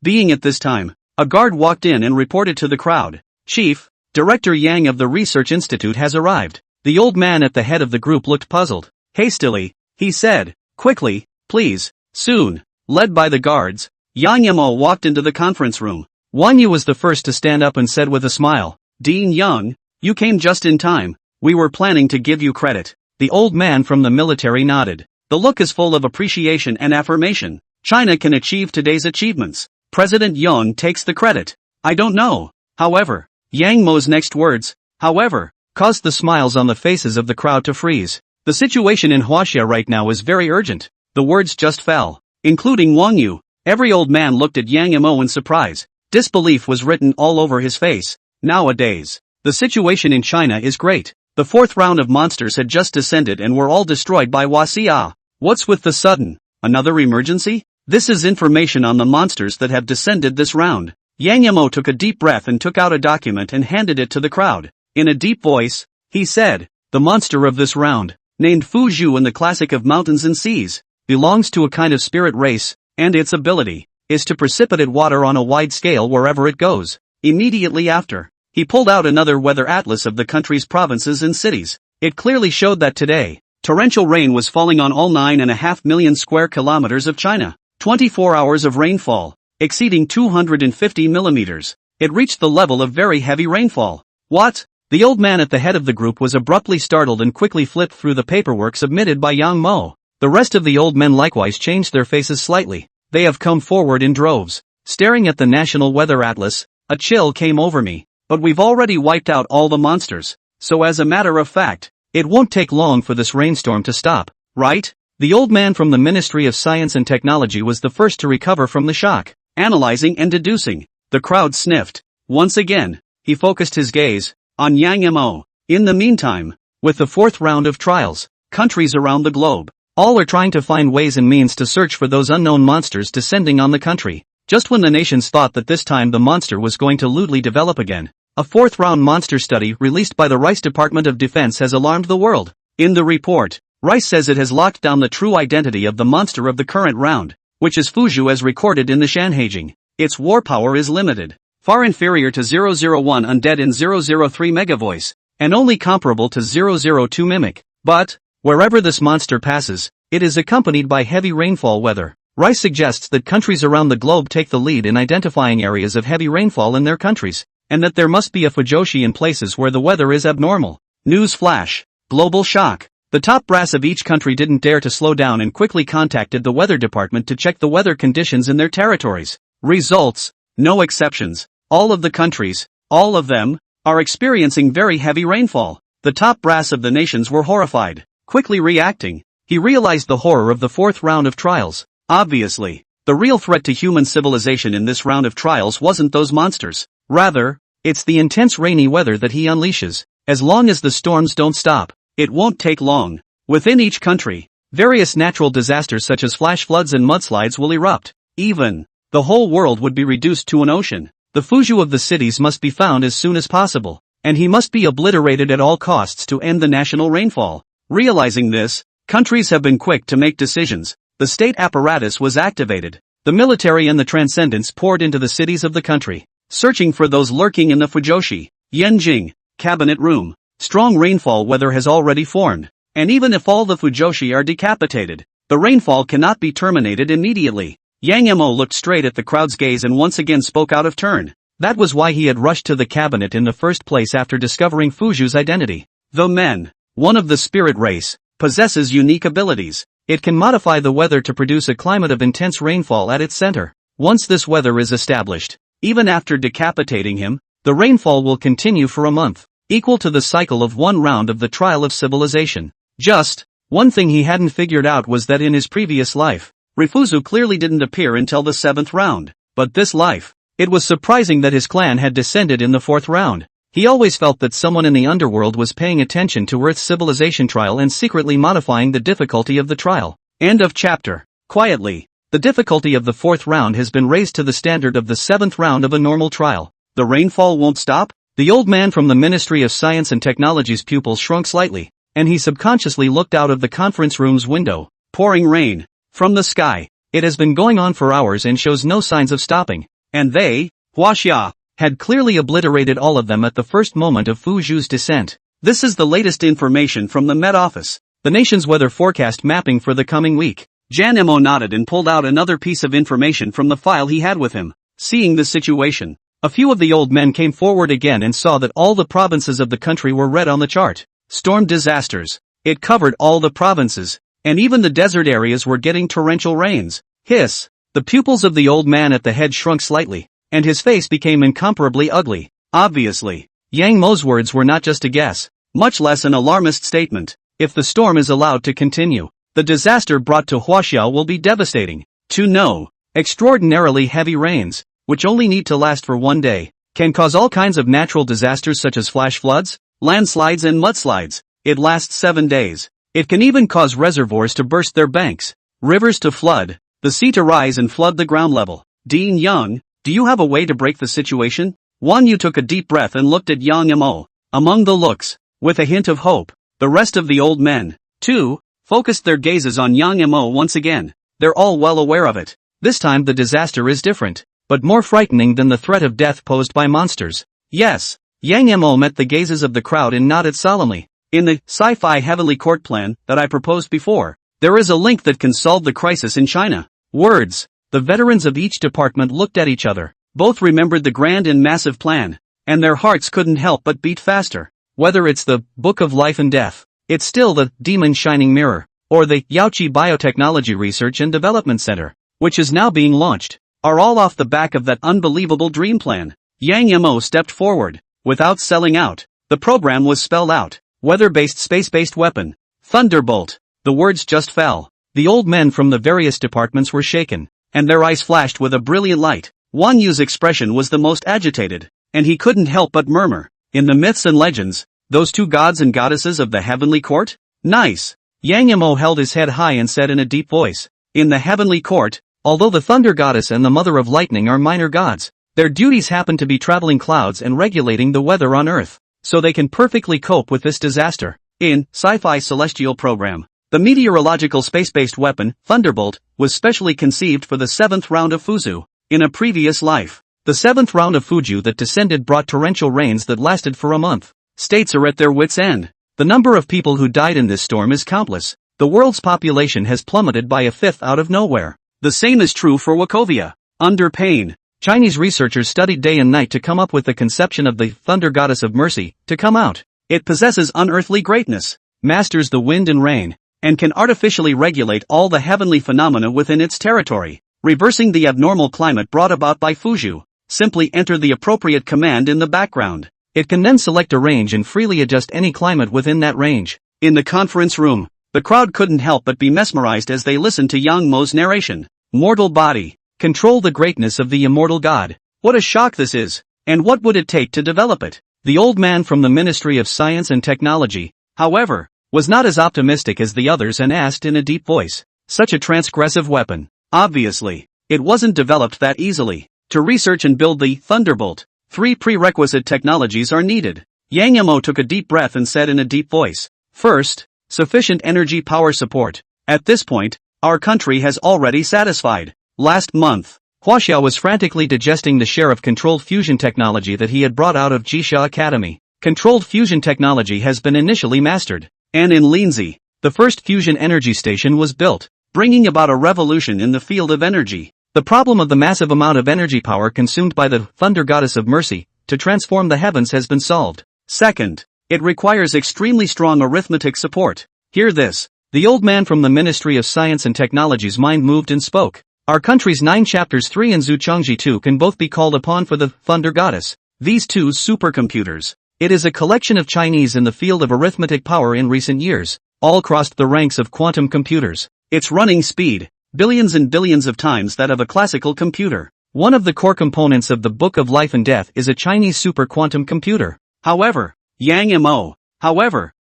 Being at this time, a guard walked in and reported to the crowd. Chief, Director Yang of the Research Institute has arrived. The old man at the head of the group looked puzzled. Hastily, he said, quickly, please, soon. Led by the guards, Yang Yamo walked into the conference room. Wang Yu was the first to stand up and said with a smile, Dean Yang, you came just in time. We were planning to give you credit. The old man from the military nodded. The look is full of appreciation and affirmation. China can achieve today's achievements. President Yang takes the credit. I don't know. However, Yang Mo's next words, however, caused the smiles on the faces of the crowd to freeze. The situation in Huaxia right now is very urgent. The words just fell, including Wang Yu. Every old man looked at Yang Mo in surprise. Disbelief was written all over his face. Nowadays, the situation in China is great. The 4th round of monsters had just descended and were all destroyed by Huaxia. What's with the sudden? Another emergency? This is information on the monsters that have descended this round. Yang Yamo took a deep breath and took out a document and handed it to the crowd. In a deep voice, he said, the monster of this round, named Fuzhou in the classic of mountains and seas, belongs to a kind of spirit race, and its ability is to precipitate water on a wide scale wherever it goes. Immediately after, he pulled out another weather atlas of the country's provinces and cities. It clearly showed that today, torrential rain was falling on all 9.5 million square kilometers of China. 24 hours of rainfall, exceeding 250 millimeters. It reached the level of very heavy rainfall. What? The old man at the head of the group was abruptly startled and quickly flipped through the paperwork submitted by Yang Mo. The rest of the old men likewise changed their faces slightly. They have come forward in droves. Staring at the National Weather Atlas, a chill came over me. But we've already wiped out all the monsters. So as a matter of fact, it won't take long for this rainstorm to stop, right? The old man from the Ministry of Science and Technology was the first to recover from the shock. Analyzing and deducing. The crowd sniffed. Once again, he focused his gaze on Yang Mo. In the meantime, with the fourth round of trials, countries around the globe, all are trying to find ways and means to search for those unknown monsters descending on the country. Just when the nations thought that this time the monster was going to lewdly develop again, a fourth round monster study released by the Rice Department of Defense has alarmed the world. In the report, Rice says it has locked down the true identity of the monster of the current round, which is Fuzhou as recorded in the Shanhaijing. Its war power is limited, far inferior to 001 Undead and 003 Megavoice, and only comparable to 002 Mimic. But, wherever this monster passes, it is accompanied by heavy rainfall weather. Rice suggests that countries around the globe take the lead in identifying areas of heavy rainfall in their countries, and that there must be a fujoshi in places where the weather is abnormal. News flash. Global shock. The top brass of each country didn't dare to slow down and quickly contacted the weather department to check the weather conditions in their territories. Results. No exceptions. All of the countries, all of them, are experiencing very heavy rainfall. The top brass of the nations were horrified. Quickly reacting, he realized the horror of the fourth round of trials. Obviously, the real threat to human civilization in this round of trials wasn't those monsters. Rather, it's the intense rainy weather that he unleashes. As long as the storms don't stop, it won't take long. Within each country, various natural disasters such as flash floods and mudslides will erupt. Even, the whole world would be reduced to an ocean. The Fuzhou of the cities must be found as soon as possible, and he must be obliterated at all costs to end the national rainfall. Realizing this, countries have been quick to make decisions. The state apparatus was activated. The military and the transcendents poured into the cities of the country, searching for those lurking in the fujoshi. Yanjing, cabinet room. Strong rainfall weather has already formed, and even if all the fujoshi are decapitated, the rainfall cannot be terminated immediately. Yang Mo looked straight at the crowd's gaze and once again spoke out of turn. That was why he had rushed to the cabinet in the first place after discovering Fuzhou's identity. The Men, one of the spirit race, possesses unique abilities. It can modify the weather to produce a climate of intense rainfall at its center. Once this weather is established, even after decapitating him, the rainfall will continue for a month, equal to the cycle of one round of the trial of civilization. Just, one thing he hadn't figured out was that in his previous life, Rifuzu clearly didn't appear until the 7th round. But this life, it was surprising that his clan had descended in the 4th round. He always felt that someone in the underworld was paying attention to Earth's civilization trial and secretly modifying the difficulty of the trial. End of chapter. Quietly, the difficulty of the 4th round has been raised to the standard of the 7th round of a normal trial. The rainfall won't stop? The old man from the Ministry of Science and Technology's pupils shrunk slightly, and he subconsciously looked out of the conference room's window. Pouring rain from the sky. It has been going on for hours and shows no signs of stopping. And they, Huaxia, had clearly obliterated all of them at the first moment of Fuzhou's descent. This is the latest information from the Met Office. The nation's weather forecast mapping for the coming week. Jan Mo nodded and pulled out another piece of information from the file he had with him. Seeing the situation, a few of the old men came forward again and saw that all the provinces of the country were red on the chart. Storm disasters. It covered all the provinces, and even the desert areas were getting torrential rains. Hiss. The pupils of the old man at the head shrunk slightly, and his face became incomparably ugly. Obviously, Yang Mo's words were not just a guess, much less an alarmist statement. If the storm is allowed to continue, the disaster brought to Huaxia will be devastating. To know, extraordinarily heavy rains, which only need to last for one day, can cause all kinds of natural disasters such as flash floods, landslides and mudslides. It lasts 7 days. It can even cause reservoirs to burst their banks, rivers to flood, the sea to rise and flood the ground level. Dean Young, do you have a way to break the situation? Wan Yu took a deep breath and looked at Yang Mo. Among the looks, with a hint of hope, the rest of the old men, too, focused their gazes on Yang Mo once again. They're all well aware of it. This time the disaster is different, but more frightening than the threat of death posed by monsters. Yes, Yang Mo met the gazes of the crowd and nodded solemnly. In the Sci-fi Heavenly Court plan that I proposed before, there is a link that can solve the crisis in China. Words. The veterans of each department looked at each other. Both remembered the grand and massive plan, and their hearts couldn't help but beat faster. Whether it's the Book of Life and Death, it's still the Demon Shining Mirror, or the Yaoqi Biotechnology Research and Development Center, which is now being launched, are all off the back of that unbelievable dream plan. Yang Mo stepped forward. Without selling out, the program was spelled out. Weather-based space-based weapon. Thunderbolt. The words just fell. The old men from the various departments were shaken, and their eyes flashed with a brilliant light. Wan Yu's expression was the most agitated, and he couldn't help but murmur, "In the myths and legends, those two gods and goddesses of the heavenly court? Nice." Yang Mo held his head high and said in a deep voice, "In the heavenly court, although the thunder goddess and the mother of lightning are minor gods, their duties happen to be traveling clouds and regulating the weather on Earth, so they can perfectly cope with this disaster." In Sci-Fi Celestial Program, the meteorological space-based weapon, Thunderbolt, was specially conceived for the 7th round of Fuzu. In a previous life, the 7th round of Fuju that descended brought torrential rains that lasted for a month. States are at their wits' end. The number of people who died in this storm is countless. The world's population has plummeted by a fifth out of nowhere. The same is true for Wachovia. Under pain, Chinese researchers studied day and night to come up with the conception of the Thunder Goddess of Mercy to come out. It possesses unearthly greatness, masters the wind and rain, and can artificially regulate all the heavenly phenomena within its territory, reversing the abnormal climate brought about by Fuju. Simply enter the appropriate command in the background. It can then select a range and freely adjust any climate within that range. In the conference room, the crowd couldn't help but be mesmerized as they listened to Yang Mo's narration. Mortal body, control the greatness of the immortal god. What a shock this is, and what would it take to develop it? The old man from the Ministry of Science and Technology, however, was not as optimistic as the others and asked in a deep voice, "Such a transgressive weapon? Obviously, it wasn't developed that easily. To research and build the Thunderbolt, 3 prerequisite technologies are needed." Yang Mo took a deep breath and said in a deep voice, "First, sufficient energy power support. At this point, our country has already satisfied. Last month, Hua Xiao was frantically digesting the share of controlled fusion technology that he had brought out of Jixia Academy. Controlled fusion technology has been initially mastered, and in Linzi, the first fusion energy station was built, bringing about a revolution in the field of energy. The problem of the massive amount of energy power consumed by the Thunder Goddess of Mercy to transform the heavens has been solved. Second, it requires extremely strong arithmetic support. Hear this. The old man from the Ministry of Science and Technology's mind moved and spoke. Our country's 9 chapters 3 and Zuchongji 2 can both be called upon for the Thunder Goddess. These two supercomputers. It is a collection of Chinese in the field of arithmetic power in recent years, all crossed the ranks of quantum computers. Its running speed, billions and billions of times that of a classical computer. One of the core components of the Book of Life and Death is a Chinese super quantum computer. However, Yang Mo,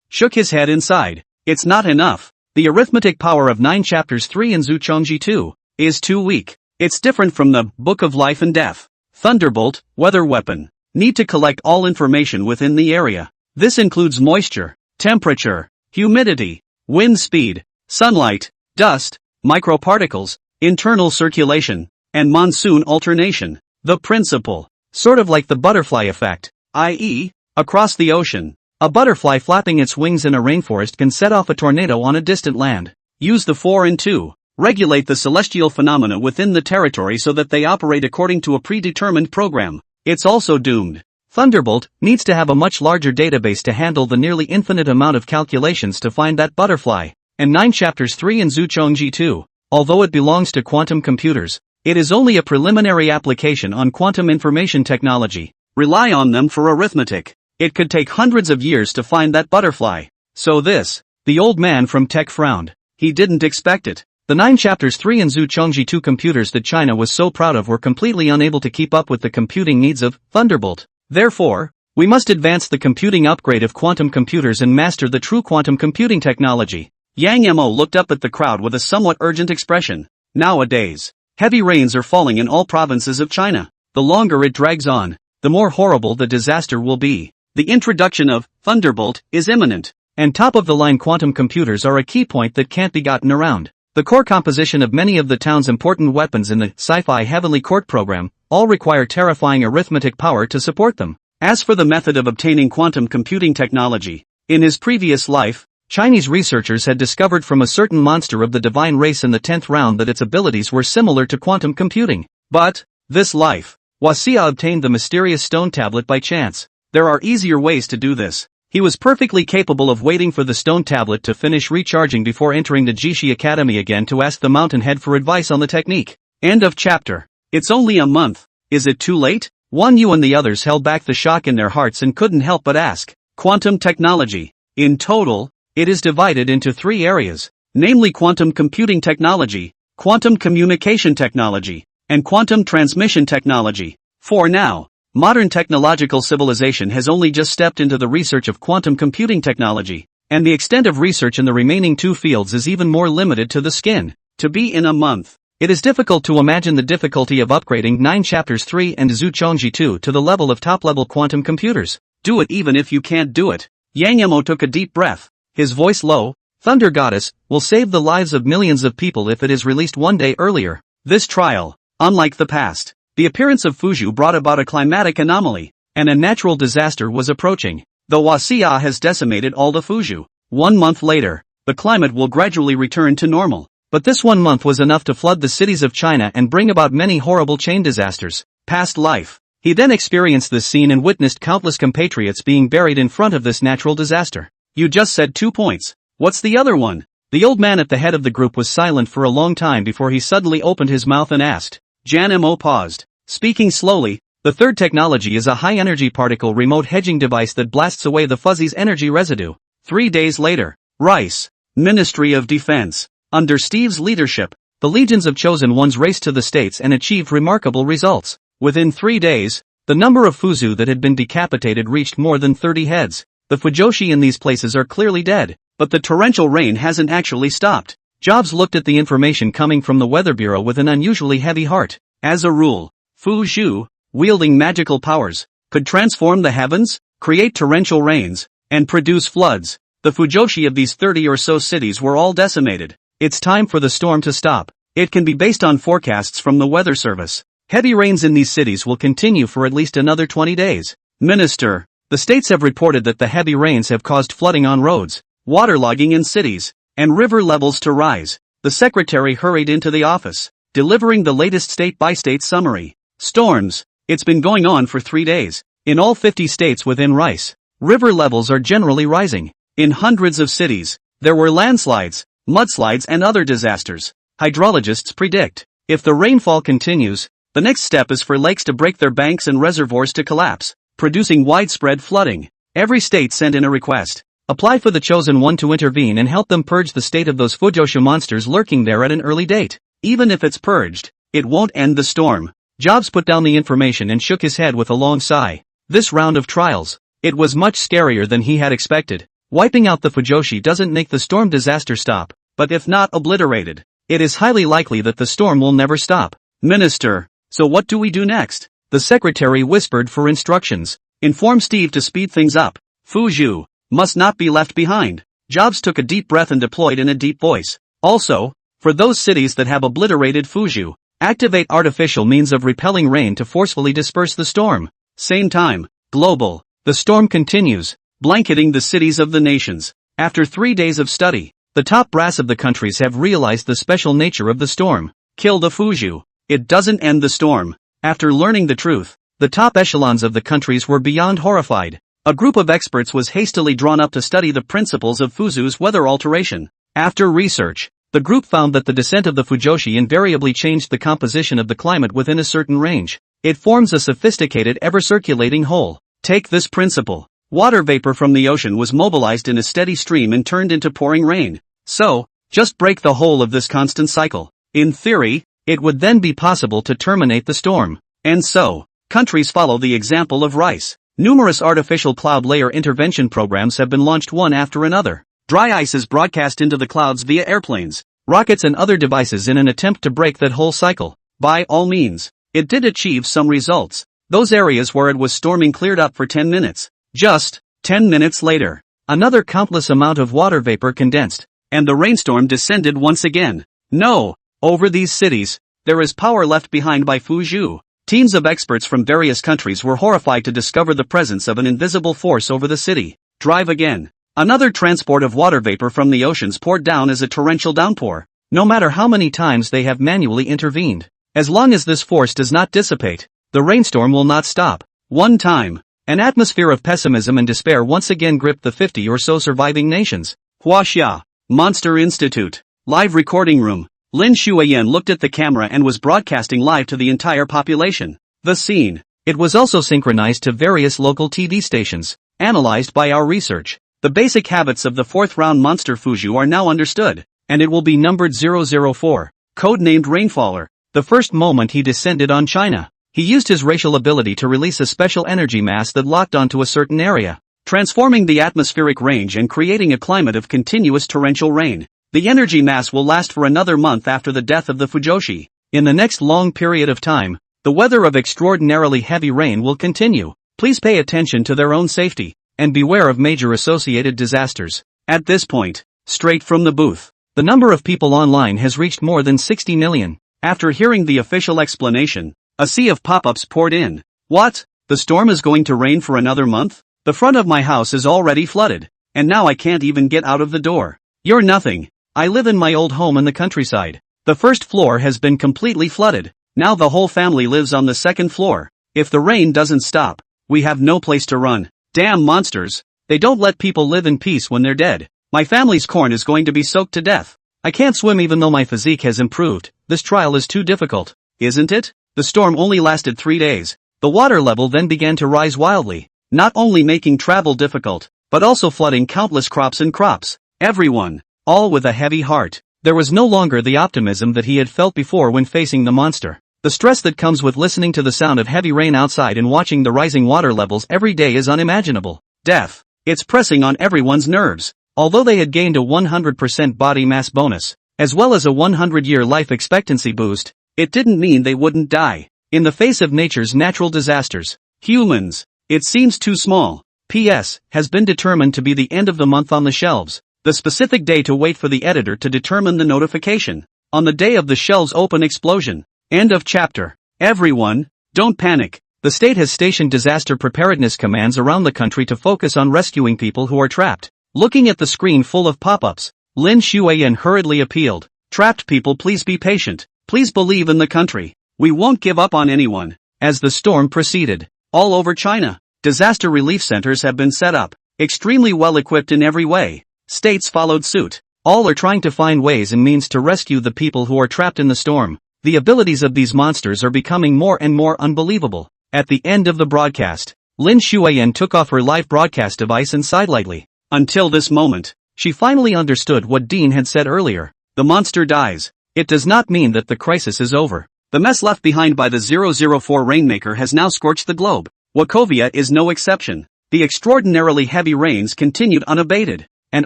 shook his head inside. It's not enough. The arithmetic power of 9 chapters 3 and Zuchongji 2 is too weak. It's different from the Book of Life and Death. Thunderbolt, weather weapon, need to collect all information within the area. This includes moisture, temperature, humidity, wind speed, sunlight, dust, microparticles, internal circulation, and monsoon alternation. The principle, sort of like the butterfly effect, i.e., across the ocean, a butterfly flapping its wings in a rainforest can set off a tornado on a distant land. Use the 4 and 2. Regulate the celestial phenomena within the territory so that they operate according to a predetermined program. It's also doomed. Thunderbolt needs to have a much larger database to handle the nearly infinite amount of calculations to find that butterfly. And 9 chapters 3 and Zuchongji 2, although it belongs to quantum computers, it is only a preliminary application on quantum information technology. Rely on them for arithmetic. It could take hundreds of years to find that butterfly. So this, the old man from tech frowned. He didn't expect it. The 9 chapters 3 and Zuchongji 2 computers that China was so proud of were completely unable to keep up with the computing needs of Thunderbolt. Therefore, we must advance the computing upgrade of quantum computers and master the true quantum computing technology. Yang Mo looked up at the crowd with a somewhat urgent expression. Nowadays, heavy rains are falling in all provinces of China. The longer it drags on, the more horrible the disaster will be. The introduction of Thunderbolt is imminent, and top-of-the-line quantum computers are a key point that can't be gotten around. The core composition of many of the town's important weapons in the Sci-Fi Heavenly Court program all require terrifying arithmetic power to support them. As for the method of obtaining quantum computing technology, in his previous life, Chinese researchers had discovered from a certain monster of the divine race in the 10th round that its abilities were similar to quantum computing. But, this life, Wasia obtained the mysterious stone tablet by chance. There are easier ways to do this. He was perfectly capable of waiting for the stone tablet to finish recharging before entering the Jixi Academy again to ask the mountain head for advice on the technique. End of chapter. It's only a month. Is it too late? Wan Yu and the others held back the shock in their hearts and couldn't help but ask. Quantum technology. In total, it is divided into 3 areas. namely quantum computing technology, quantum communication technology, and quantum transmission technology. For now, modern technological civilization has only just stepped into the research of quantum computing technology, and the extent of research in the remaining two fields is even more limited to the skin. To be in a month. It is difficult to imagine the difficulty of upgrading 9 Chapters 3 and Zhuchongji 2 to the level of top-level quantum computers. Do it even if you can't do it. Yang Mo took a deep breath, his voice low. Thunder Goddess will save the lives of millions of people if it is released one day earlier. This trial, unlike the past, the appearance of Fuzhou brought about a climatic anomaly, and a natural disaster was approaching. The Huaxia has decimated all the Fuzhou. 1 month later, the climate will gradually return to normal. But this 1 month was enough to flood the cities of China and bring about many horrible chain disasters. Past life. He then experienced this scene and witnessed countless compatriots being buried in front of this natural disaster. You just said 2 points. What's the other one? The old man at the head of the group was silent for a long time before he suddenly opened his mouth and asked. Jan Mo paused. Speaking slowly, the third technology is a high-energy particle remote hedging device that blasts away the fuzzy's energy residue. 3 days later. Rice. Ministry of Defense. Under Steve's leadership, the legions of chosen ones raced to the states and achieved remarkable results. Within 3 days, the number of Fuzhou that had been decapitated reached more than 30 heads. The Fujoshi in these places are clearly dead, but the torrential rain hasn't actually stopped. Jobs looked at the information coming from the Weather Bureau with an unusually heavy heart. As a rule, Fuzhou, wielding magical powers, could transform the heavens, create torrential rains, and produce floods. The Fujoshi of these 30 or so cities were all decimated. It's time for the storm to stop. It can be based on forecasts from the Weather Service. Heavy rains in these cities will continue for at least another 20 days. Minister, the states have reported that the heavy rains have caused flooding on roads, waterlogging in cities, and river levels to rise. The secretary hurried into the office, delivering the latest state-by-state summary. Storms. It's been going on for 3 days. In all 50 states within Rice, river levels are generally rising. In hundreds of cities, there were landslides, mudslides and other disasters. Hydrologists predict, if the rainfall continues, the next step is for lakes to break their banks and reservoirs to collapse, producing widespread flooding. Every state sent in a request. Apply for the chosen one to intervene and help them purge the state of those Fujoshi monsters lurking there at an early date. Even if it's purged, it won't end the storm. Jobs put down the information and shook his head with a long sigh. This round of trials, it was much scarier than he had expected. Wiping out the Fujoshi doesn't make the storm disaster stop, but if not obliterated, it is highly likely that the storm will never stop. Minister, so what do we do next? The secretary whispered for instructions. Inform Steve to speed things up. Fuzhou must not be left behind. Jobs took a deep breath and deployed in a deep voice. Also, for those cities that have obliterated Fuzhou, activate artificial means of repelling rain to forcefully disperse the storm. Same time, global. The storm continues, blanketing the cities of the nations. After 3 days of study, the top brass of the countries have realized the special nature of the storm. Kill the Fuzhou. It doesn't end the storm. After learning the truth, the top echelons of the countries were beyond horrified. A group of experts was hastily drawn up to study the principles of Fuzhou's weather alteration. After research, the group found that the descent of the Fujoshi invariably changed the composition of the climate within a certain range. It forms a sophisticated ever-circulating hole. Take this principle. Water vapor from the ocean was mobilized in a steady stream and turned into pouring rain. So, just break the whole of this constant cycle. In theory, it would then be possible to terminate the storm. And so, countries follow the example of Rice. Numerous artificial cloud layer intervention programs have been launched one after another. Dry ice is broadcast into the clouds via airplanes, rockets and other devices in an attempt to break that whole cycle. By all means, it did achieve some results. Those areas where it was storming cleared up for 10 minutes. Just 10 minutes later, another countless amount of water vapor condensed, and the rainstorm descended once again. No, over these cities, there is power left behind by Fuzhou. Teams of experts from various countries were horrified to discover the presence of an invisible force over the city. Drive again. Another transport of water vapor from the oceans poured down as a torrential downpour. No matter how many times they have manually intervened, as long as this force does not dissipate, the rainstorm will not stop. One time, an atmosphere of pessimism and despair once again gripped the 50 or so surviving nations. Huaxia, Monster Institute, live recording room. Lin Shuayan looked at the camera and was broadcasting live to the entire population. The scene. It was also synchronized to various local TV stations, analyzed by our research. The basic habits of the fourth round monster Fuzhou are now understood, and it will be numbered 004, codenamed Rainfaller. The first moment he descended on China, he used his racial ability to release a special energy mass that locked onto a certain area, transforming the atmospheric range and creating a climate of continuous torrential rain. The energy mass will last for another month after the death of the Fujoshi. In the next long period of time, the weather of extraordinarily heavy rain will continue. Please pay attention to their own safety, and beware of major associated disasters. At this point, straight from the booth, the number of people online has reached more than 60 million. After hearing the official explanation, a sea of pop-ups poured in. What? The storm is going to rain for another month? The front of my house is already flooded, and now I can't even get out of the door. You're nothing. I live in my old home in the countryside. The first floor has been completely flooded. Now the whole family lives on the second floor. If the rain doesn't stop, we have no place to run. Damn monsters. They don't let people live in peace when they're dead. My family's corn is going to be soaked to death. I can't swim even though my physique has improved. This trial is too difficult, isn't it? The storm only lasted 3 days. The water level then began to rise wildly, not only making travel difficult, but also flooding countless crops. Everyone, all with a heavy heart. There was no longer the optimism that he had felt before when facing the monster. The stress that comes with listening to the sound of heavy rain outside and watching the rising water levels every day is unimaginable. Death. It's pressing on everyone's nerves. Although they had gained a 100% body mass bonus, as well as a 100-year life expectancy boost, it didn't mean they wouldn't die. In the face of nature's natural disasters, humans, it seems too small. P.S. has been determined to be the end of the month on the shelves. The specific day to wait for the editor to determine the notification. On the day of the shelves open explosion. End of chapter. Everyone, don't panic. The state has stationed disaster preparedness commands around the country to focus on rescuing people who are trapped. Looking at the screen full of pop-ups, Lin Shuiyan hurriedly appealed. Trapped people, please be patient. Please believe in the country. We won't give up on anyone. As the storm proceeded, all over China, disaster relief centers have been set up, extremely well equipped in every way. States followed suit. All are trying to find ways and means to rescue the people who are trapped in the storm. The abilities of these monsters are becoming more and more unbelievable. At the end of the broadcast, Lin Shuiyan took off her live broadcast device and sighed lightly. Until this moment, she finally understood what Dean had said earlier. The monster dies. It does not mean that the crisis is over. The mess left behind by the 004 Rainmaker has now scorched the globe. Wachovia is no exception. The extraordinarily heavy rains continued unabated, and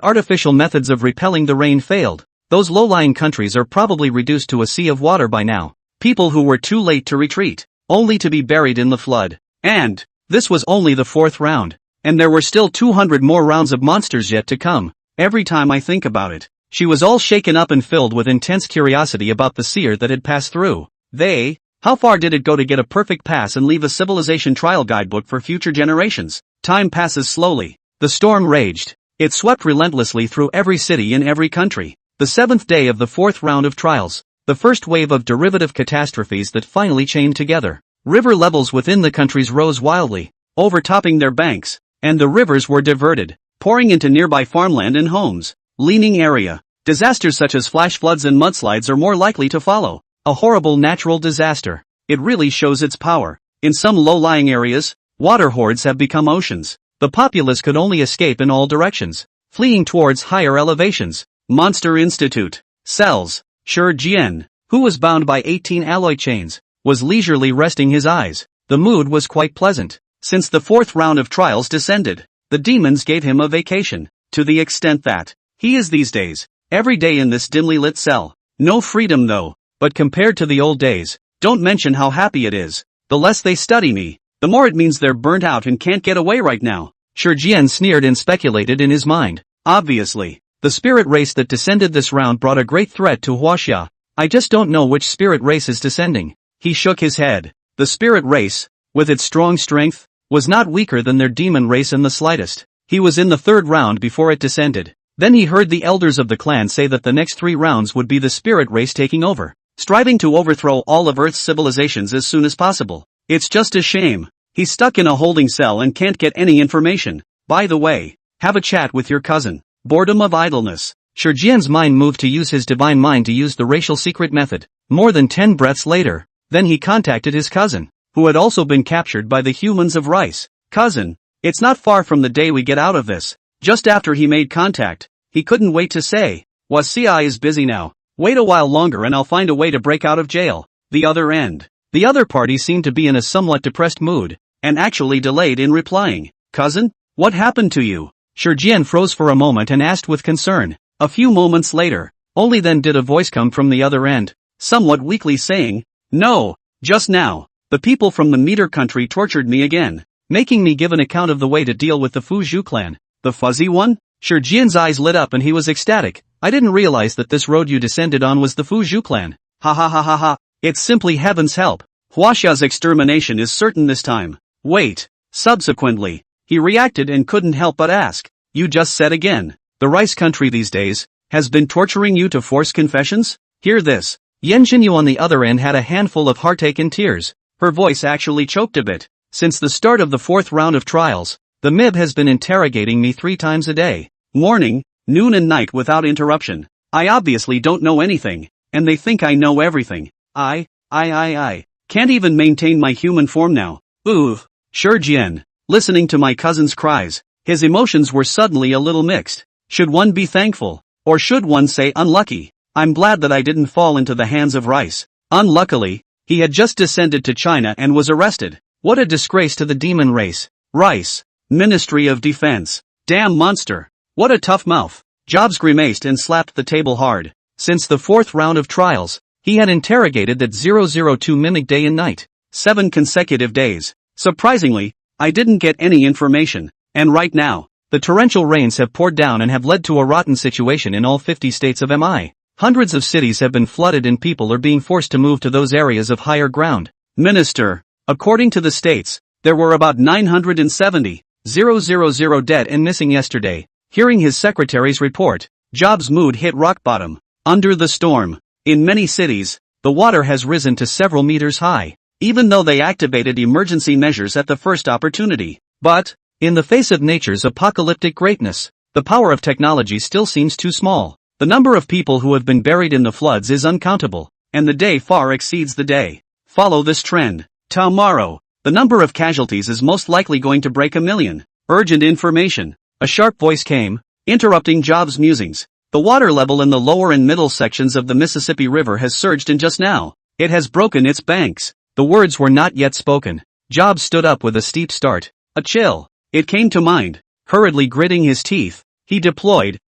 artificial methods of repelling the rain failed. Those low-lying countries are probably reduced to a sea of water by now. People who were too late to retreat, only to be buried in the flood. And this was only the 4th round. And there were still 200 more rounds of monsters yet to come. Every time I think about it, she was all shaken up and filled with intense curiosity about the seer that had passed through. How far did it go to get a perfect pass and leave a civilization trial guidebook for future generations? Time passes slowly. The storm raged. It swept relentlessly through every city in every country. The 7th day of the 4th round of trials. The first wave of derivative catastrophes that finally chained together. River levels within the countries rose wildly, overtopping their banks, and the rivers were diverted, pouring into nearby farmland and homes. Leaning area. Disasters such as flash floods and mudslides are more likely to follow. A horrible natural disaster. It really shows its power. In some low-lying areas, water hordes have become oceans. The populace could only escape in all directions, fleeing towards higher elevations. Monster Institute. Cells. Shi Jian, who was bound by 18 alloy chains, was leisurely resting his eyes. The mood was quite pleasant. Since the 4th round of trials descended, the demons gave him a vacation, to the extent that he is these days, every day in this dimly lit cell. No freedom though, but compared to the old days, don't mention how happy it is. The less they study me, the more it means they're burnt out and can't get away right now. Shi Jian sneered and speculated in his mind. Obviously, the spirit race that descended this round brought a great threat to Huaxia. I just don't know which spirit race is descending. He shook his head. The spirit race, with its strong strength, was not weaker than their demon race in the slightest. He was in the 3rd round before it descended. Then he heard the elders of the clan say that the next 3 rounds would be the spirit race taking over, striving to overthrow all of Earth's civilizations as soon as possible. It's just a shame. He's stuck in a holding cell and can't get any information. By the way, have a chat with your cousin. Boredom of idleness. Shi Jian's mind moved to use his divine mind to use the racial secret method. More than 10 breaths later, then he contacted his cousin, who had also been captured by the humans of Rice. Cousin, it's not far from the day we get out of this. Just after he made contact, he couldn't wait to say, Wasia is busy now. Wait a while longer and I'll find a way to break out of jail. The other end. The other party seemed to be in a somewhat depressed mood, and actually delayed in replying. Cousin? What happened to you? Shijian froze for a moment and asked with concern. A few moments later, only then did a voice come from the other end, somewhat weakly saying, "No, just now, the people from the meter country tortured me again, making me give an account of the way to deal with the Fuzhou clan." The fuzzy one? Shijian's eyes lit up and he was ecstatic. I didn't realize that this road you descended on was the Fuzhou clan. Ha ha ha ha ha. It's simply heaven's help. Huaxia's extermination is certain this time. Wait. Subsequently, he reacted and couldn't help but ask, "You just said again, the rice country these days, has been torturing you to force confessions? Hear this." Yan Jinyu on the other end had a handful of heartache and tears. Her voice actually choked a bit. "Since the start of the 4th round of trials, the MIB has been interrogating me 3 times a day. Morning, noon and night without interruption. I obviously don't know anything, and they think I know everything. I can't even maintain my human form now." Oof. Shijian, listening to my cousin's cries, his emotions were suddenly a little mixed. Should one be thankful? Or should one say unlucky? I'm glad that I didn't fall into the hands of Rice. Unluckily, he had just descended to China and was arrested. What a disgrace to the demon race. Rice, Ministry of Defense. Damn monster. What a tough mouth. Jobs grimaced and slapped the table hard. Since the 4th round of trials, he had interrogated that 002 mimic day and night. 7 consecutive days. Surprisingly, I didn't get any information, and right now, the torrential rains have poured down and have led to a rotten situation in all 50 states of MI. Hundreds of cities have been flooded and people are being forced to move to those areas of higher ground. Minister, according to the states, there were about 970,000 dead and missing yesterday. Hearing his secretary's report, Job's mood hit rock bottom. Under the storm, in many cities, the water has risen to several meters high, even though they activated emergency measures at the first opportunity. But, in the face of nature's apocalyptic greatness, the power of technology still seems too small. The number of people who have been buried in the floods is uncountable, and the day far exceeds the day. Follow this trend. Tomorrow, the number of casualties is most likely going to break 1 million. Urgent information. A sharp voice came, interrupting Job's musings. The water level in the lower and middle sections of the Mississippi River has surged in just now. It has broken its banks. The words were not yet spoken. Job stood up with a steep start. A chill. It came to mind. Hurriedly gritting his teeth, he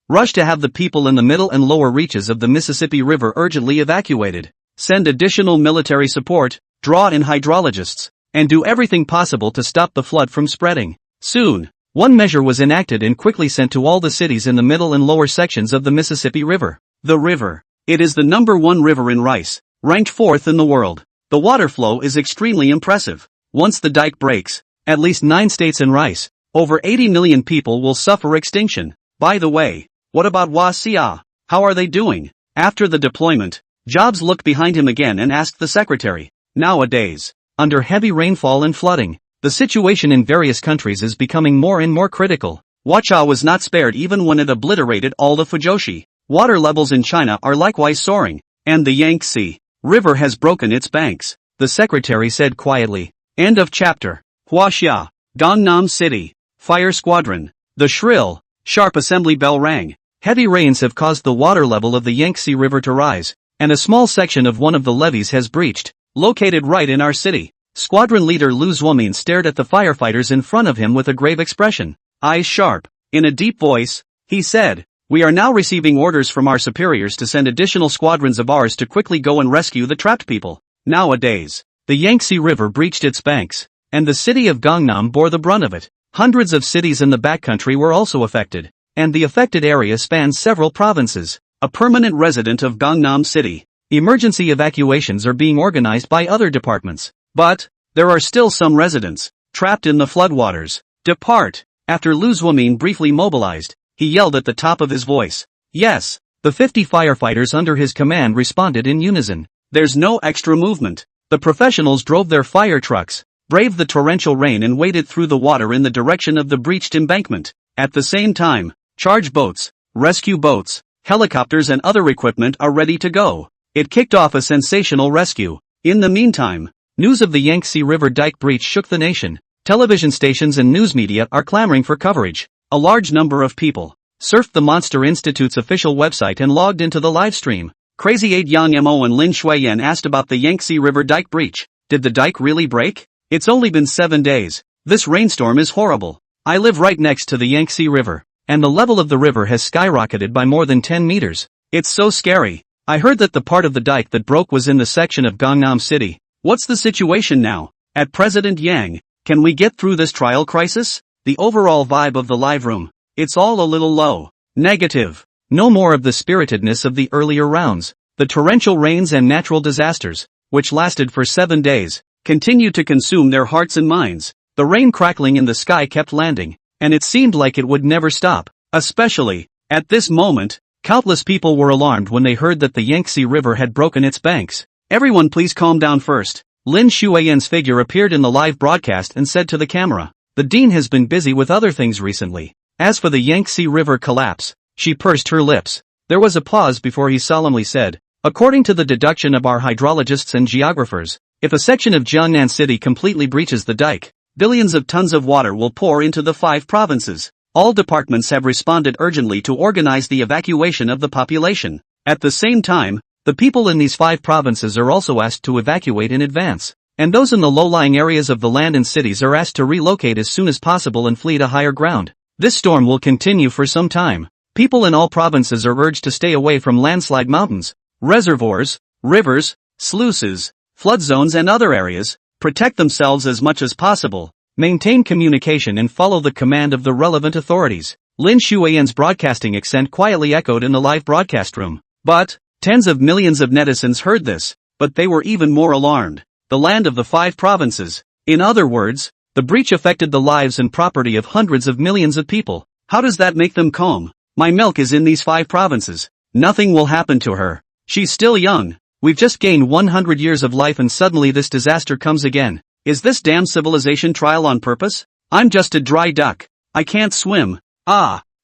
rushed to have the people in the middle and lower reaches of the Mississippi River urgently evacuated. Send additional military support, draw in hydrologists, and do everything possible to stop the flood from spreading. Soon, one measure was enacted and quickly sent to all the cities in the middle and lower sections of the Mississippi River. The river. It is the #1 river in Rice, ranked 4th in the world. The water flow is extremely impressive. Once the dike breaks, at least 9 states in Rice, over 80 million people will suffer extinction. By the way, what about Wasia? How are they doing? After the deployment, Jobs looked behind him again and asked the secretary. Nowadays, under heavy rainfall and flooding, the situation in various countries is becoming more and more critical. Huaxia was not spared even when it obliterated all the Fujoshi. Water levels in China are likewise soaring, and the Yangtze River has broken its banks, the secretary said quietly. End of chapter. Huaxia, Gangnam City, Fire Squadron. The shrill, sharp assembly bell rang. Heavy rains have caused the water level of the Yangtze River to rise, and a small section of one of the levees has breached, located right in our city. Squadron leader Lu Zuomin stared at the firefighters in front of him with a grave expression, eyes sharp. In a deep voice, he said, "We are now receiving orders from our superiors to send additional squadrons of ours to quickly go and rescue the trapped people." Nowadays, the Yangtze River breached its banks, and the city of Gangnam bore the brunt of it. Hundreds of cities in the backcountry were also affected, and the affected area spans several provinces. A permanent resident of Gangnam City. Emergency evacuations are being organized by other departments. But, there are still some residents, trapped in the floodwaters. Depart. After Lu Zuomin briefly mobilized, he yelled at the top of his voice. Yes, the 50 firefighters under his command responded in unison. There's no extra movement. The professionals drove their fire trucks, braved the torrential rain and waded through the water in the direction of the breached embankment. At the same time, charge boats, rescue boats, helicopters and other equipment are ready to go. It kicked off a sensational rescue. In the meantime, news of the Yangtze River dike breach shook the nation. Television stations and news media are clamoring for coverage. A large number of people, surfed the Monster Institute's official website and logged into the live stream. Crazy 8 Yang Mo and Lin Shuiyan asked about the Yangtze River dike breach. Did the dike really break? It's only been 7 days. This rainstorm is horrible. I live right next to the Yangtze River, and the level of the river has skyrocketed by more than 10 meters. It's so scary. I heard that the part of the dike that broke was in the section of Gangnam City. What's the situation now? At President Yang, can we get through this trial crisis? The overall vibe of the live room. It's all a little low. Negative. No more of the spiritedness of the earlier rounds. The torrential rains and natural disasters, which lasted for 7 days, continued to consume their hearts and minds. The rain crackling in the sky kept landing, and it seemed like it would never stop. Especially, at this moment, countless people were alarmed when they heard that the Yangtze River had broken its banks. Everyone please calm down first. Lin Shuiyan's figure appeared in the live broadcast and said to the camera, "The dean has been busy with other things recently." As for the Yangtze River collapse, she pursed her lips. There was a pause before he solemnly said, "According to the deduction of our hydrologists and geographers, if a section of Jiangnan City completely breaches the dike, billions of tons of water will pour into the 5 provinces. All departments have responded urgently to organize the evacuation of the population. At the same time, the people in these 5 provinces are also asked to evacuate in advance, and those in the low-lying areas of the land and cities are asked to relocate as soon as possible and flee to higher ground. This storm will continue for some time. People in all provinces are urged to stay away from landslide mountains, reservoirs, rivers, sluices, flood zones and other areas, protect themselves as much as possible, maintain communication and follow the command of the relevant authorities." Lin Shuiyan's broadcasting accent quietly echoed in the live broadcast room. But, tens of millions of netizens heard this, but they were even more alarmed. The land of the 5 provinces. In other words, the breach affected the lives and property of hundreds of millions of people. How does that make them calm? My milk is in these 5 provinces. Nothing will happen to her. She's still young. We've just gained 100 years of life and suddenly this disaster comes again. Is this damn civilization trial on purpose? I'm just a dry duck. I can't swim.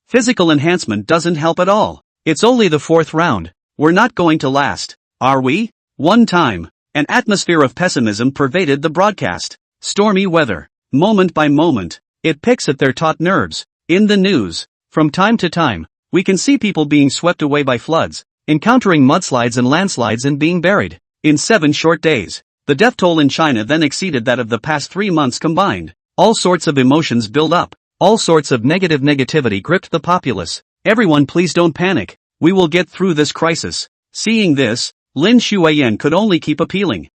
Physical enhancement doesn't help at all. It's only the 4th round. We're not going to last, are we? One time, an atmosphere of pessimism pervaded the broadcast. Stormy weather. Moment by moment, it picks at their taut nerves. In the news, from time to time, we can see people being swept away by floods, encountering mudslides and landslides and being buried. In 7 short days, the death toll in China then exceeded that of the past 3 months combined. All sorts of emotions build up. All sorts of negativity gripped the populace. Everyone please don't panic. We will get through this crisis. Seeing this, Lin Shuiyan could only keep appealing.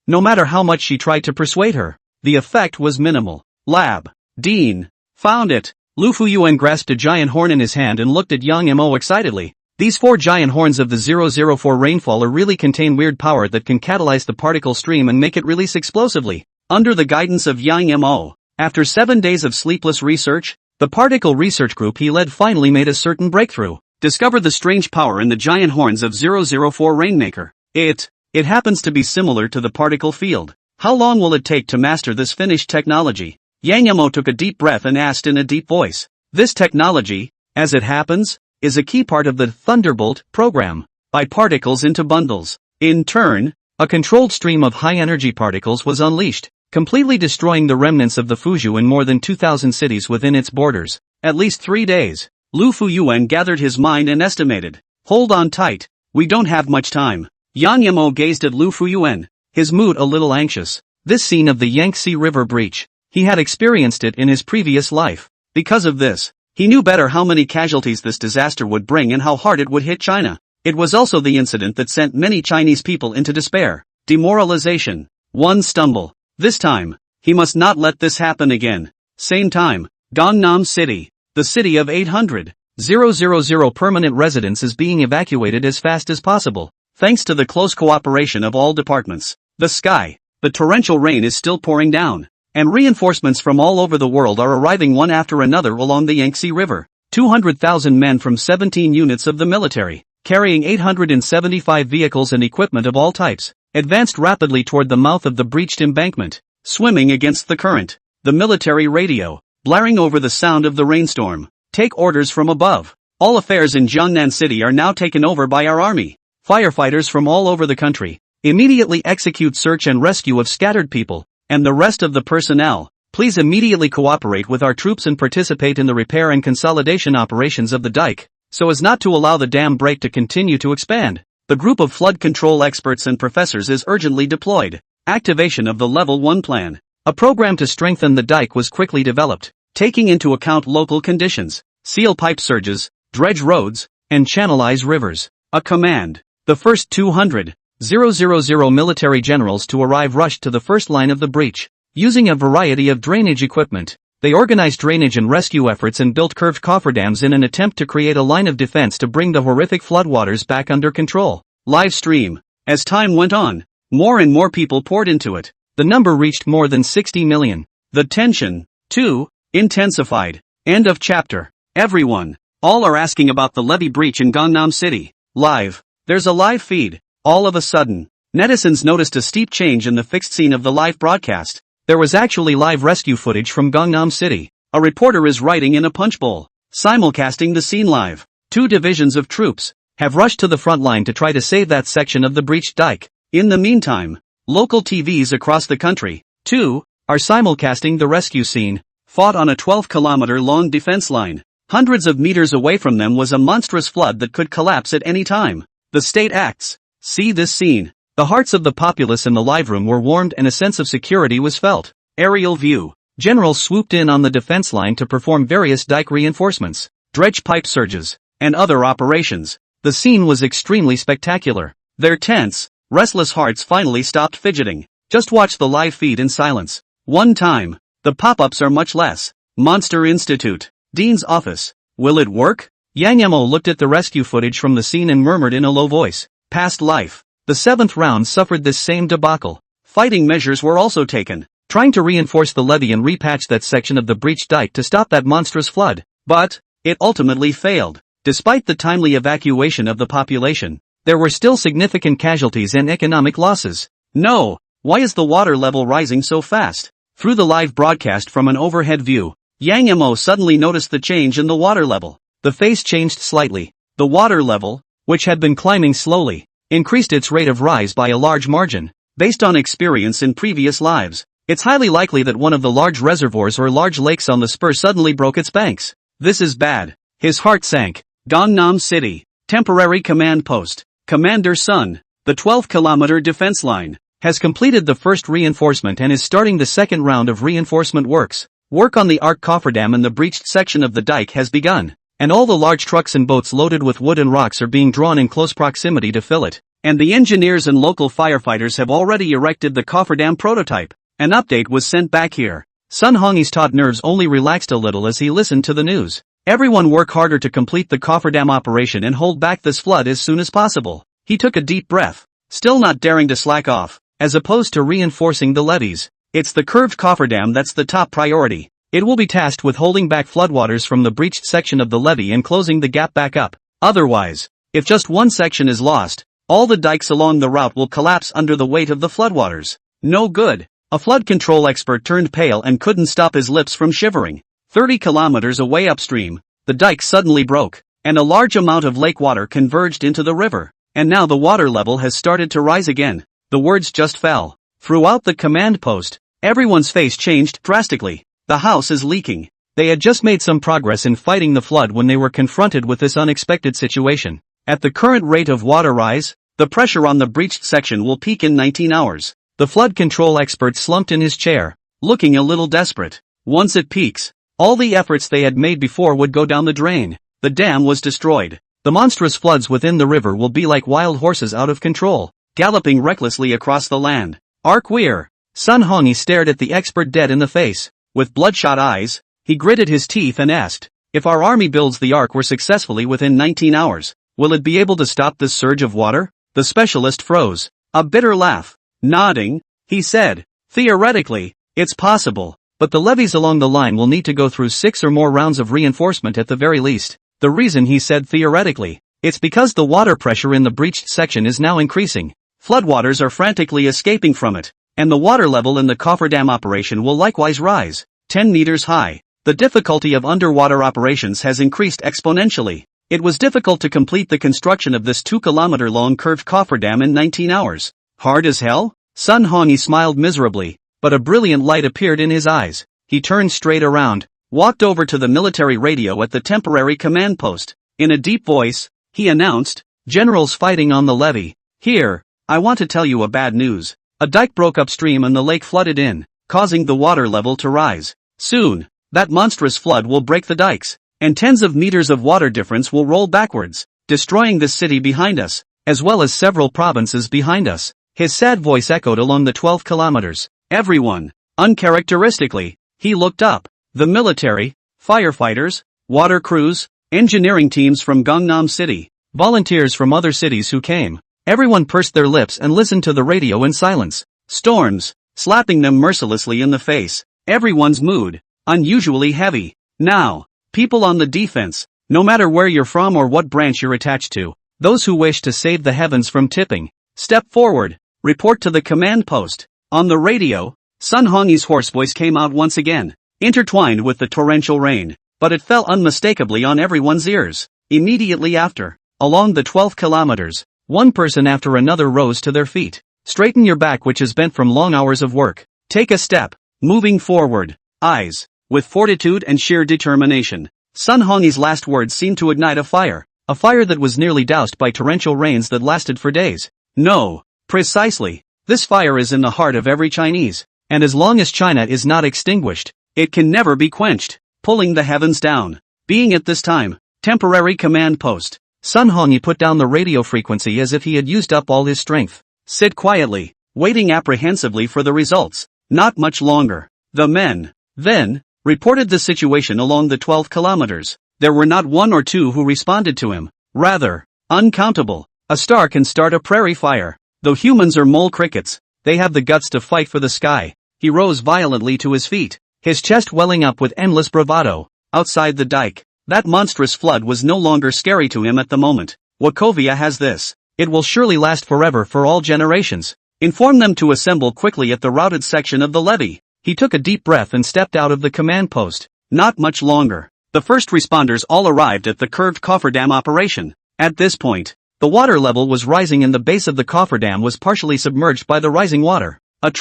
No matter how much she tried to persuade her, the effect was minimal. Lab. Dean. Found it. Lu Fuyuan grasped a giant horn in his hand and looked at Yang Mo excitedly. These 4 giant horns of the 004 rainfaller really contain weird power that can catalyze the particle stream and make it release explosively. Under the guidance of Yang Mo, after 7 days of sleepless research, the particle research group he led finally made a certain breakthrough. Discovered the strange power in the giant horns of 004 Rainmaker. It happens to be similar to the particle field. How long will it take to master this finished technology? Yang Mo took a deep breath and asked in a deep voice. This technology, as it happens, is a key part of the Thunderbolt program. By particles into bundles. In turn, a controlled stream of high-energy particles was unleashed, completely destroying the remnants of the Fuzhou in more than 2,000 cities within its borders. At least 3 days. Lu Fuyuan gathered his mind and estimated. Hold on tight, we don't have much time. Yang Mo gazed at Lu Fuyuan, his mood a little anxious. This scene of the Yangtze River breach, he had experienced it in his previous life. Because of this, he knew better how many casualties this disaster would bring and how hard it would hit China. It was also the incident that sent many Chinese people into despair, demoralization. One stumble. This time, he must not let this happen again. Same time, Gangnam City, the city of 800,000 permanent residents is being evacuated as fast as possible, thanks to the close cooperation of all departments. The torrential rain is still pouring down, and reinforcements from all over the world are arriving one after another along the Yangtze River. 200,000 men from 17 units of the military, carrying 875 vehicles and equipment of all types, advanced rapidly toward the mouth of the breached embankment, swimming against the current. The military radio, blaring over the sound of the rainstorm. Take orders from above. All affairs in Jiangnan City are now taken over by our army. Firefighters from all over the country immediately execute search and rescue of scattered people, and the rest of the personnel, Please immediately cooperate with our troops and participate in the repair and consolidation operations of the dike, so as not to allow the dam break to continue to expand. The group of flood control experts and professors is urgently deployed. Activation of the Level 1 plan. A program to strengthen the dike was quickly developed, taking into account local conditions, seal pipe surges, dredge roads, and channelize rivers. A command. The first 200,000 military generals to arrive rushed to the first line of the breach. Using a variety of drainage equipment, they organized drainage and rescue efforts and built curved cofferdams in an attempt to create a line of defense to bring the horrific floodwaters back under control. Live stream. As time went on, more and more people poured into it. The number reached more than 60 million. The tension, too, intensified. End of chapter. Everyone. All are asking about the levee breach in Gangnam City. Live. There's a live feed. All of a sudden, netizens noticed a steep change in the fixed scene of the live broadcast. There was actually live rescue footage from Gangnam City. A reporter is writing in a punch bowl, simulcasting the scene live. 2 divisions of troops have rushed to the front line to try to save that section of the breached dike. In the meantime, local TVs across the country, too, are simulcasting the rescue scene, fought on a 12-kilometer-long defense line. Hundreds of meters away from them was a monstrous flood that could collapse at any time. The state acts. See this scene. The hearts of the populace in the live room were warmed and a sense of security was felt. Aerial view. Generals swooped in on the defense line to perform various dike reinforcements, dredge pipe surges, and other operations. The scene was extremely spectacular. Their tense, restless hearts finally stopped fidgeting. Just watch the live feed in silence. One time. The pop-ups are much less. Monster Institute. Dean's office. Will it work? Yang Emo looked at the rescue footage from the scene and murmured in a low voice. Past life. The 7th round suffered this same debacle. Fighting measures were also taken, trying to reinforce the levee and repatch that section of the breached dike to stop that monstrous flood. But it ultimately failed. Despite the timely evacuation of the population, there were still significant casualties and economic losses. No, why is the water level rising so fast? Through the live broadcast from an overhead view, Yang Emo suddenly noticed the change in the water level. The face changed slightly. The water level, which had been climbing slowly, increased its rate of rise by a large margin. Based on experience in previous lives, it's highly likely that one of the large reservoirs or large lakes on the spur suddenly broke its banks. This is bad. His heart sank. Gangnam City. Temporary command post. Commander Sun, the 12-kilometer defense line, has completed the first reinforcement and is starting the second round of reinforcement works. Work on the Arc cofferdam and the breached section of the dike has begun, and all the large trucks and boats loaded with wood and rocks are being drawn in close proximity to fill it. And the engineers and local firefighters have already erected the cofferdam prototype. An update was sent back here. Sun Hongyi's taut nerves only relaxed a little as he listened to the news. Everyone work harder to complete the cofferdam operation and hold back this flood as soon as possible. He took a deep breath, still not daring to slack off, as opposed to reinforcing the levees. It's the curved cofferdam that's the top priority. It will be tasked with holding back floodwaters from the breached section of the levee and closing the gap back up. Otherwise, if just one section is lost, all the dikes along the route will collapse under the weight of the floodwaters. No good. A flood control expert turned pale and couldn't stop his lips from shivering. 30 kilometers away upstream, the dike suddenly broke, and a large amount of lake water converged into the river. And now the water level has started to rise again. The words just fell. Throughout the command post, everyone's face changed drastically. The house is leaking. They had just made some progress in fighting the flood when they were confronted with this unexpected situation. At the current rate of water rise, the pressure on the breached section will peak in 19 hours. The flood control expert slumped in his chair, looking a little desperate. Once it peaks, all the efforts they had made before would go down the drain. The dam was destroyed. The monstrous floods within the river will be like wild horses out of control, galloping recklessly across the land. Arc Weir. Sun Hongyi stared at the expert dead in the face. With bloodshot eyes, he gritted his teeth and asked, if our army builds the Ark successfully within 19 hours, will it be able to stop this surge of water? The specialist froze. A bitter laugh. Nodding, he said, theoretically, it's possible, but the levees along the line will need to go through 6 or more rounds of reinforcement at the very least. The reason he said theoretically, it's because the water pressure in the breached section is now increasing. Floodwaters are frantically escaping from it, and the water level in the cofferdam operation will likewise rise, 10 meters high. The difficulty of underwater operations has increased exponentially. It was difficult to complete the construction of this 2-kilometer-long curved cofferdam in 19 hours. Hard as hell? Sun Hongyi smiled miserably, but a brilliant light appeared in his eyes. he turned straight around, walked over to the military radio at the temporary command post. In a deep voice, he announced, "Generals fighting on the levee. Here, I want to tell you a bad news. A dike broke upstream and the lake flooded in, causing the water level to rise. Soon, that monstrous flood will break the dikes, and tens of meters of water difference will roll backwards, destroying this city behind us, as well as several provinces behind us." His sad voice echoed along the 12 kilometers. Everyone, uncharacteristically, he looked up. The military, firefighters, water crews, engineering teams from Gangnam City, volunteers from other cities who came. Everyone pursed their lips and listened to the radio in silence. Storms, slapping them mercilessly in the face. Everyone's mood, unusually heavy. Now, people on the defense, no matter where you're from or what branch you're attached to, those who wish to save the heavens from tipping, step forward, report to the command post. On the radio, Sun Hongyi's hoarse voice came out once again, intertwined with the torrential rain, but it fell unmistakably on everyone's ears. Immediately after, along the 12 kilometers, one person after another rose to their feet. Straighten your back, which is bent from long hours of work. Take a step, moving forward. Eyes, with fortitude and sheer determination. Sun Hongyi's last words seemed to ignite a fire that was nearly doused by torrential rains that lasted for days. No, precisely, this fire is in the heart of every Chinese, and as long as China is not extinguished, it can never be quenched. Pulling the heavens down. Being at this time, temporary command post, Sun Hongyi put down the radio frequency as if he had used up all his strength. Sit quietly, waiting apprehensively for the results. Not much longer. The men, then, reported the situation along the 12 kilometers. There were not one or two who responded to him. Rather, uncountable. A star can start a prairie fire. Though humans are mole crickets, they have the guts to fight for the sky. He rose violently to his feet, his chest welling up with endless bravado. Outside the dike, that monstrous flood was no longer scary to him at the moment. Wachovia has this. It will surely last forever for all generations. Inform them to assemble quickly at the routed section of the levee. He took a deep breath and stepped out of the command post. Not much longer. The first responders all arrived at the curved cofferdam operation. At this point, the water level was rising and the base of the cofferdam was partially submerged by the rising water. A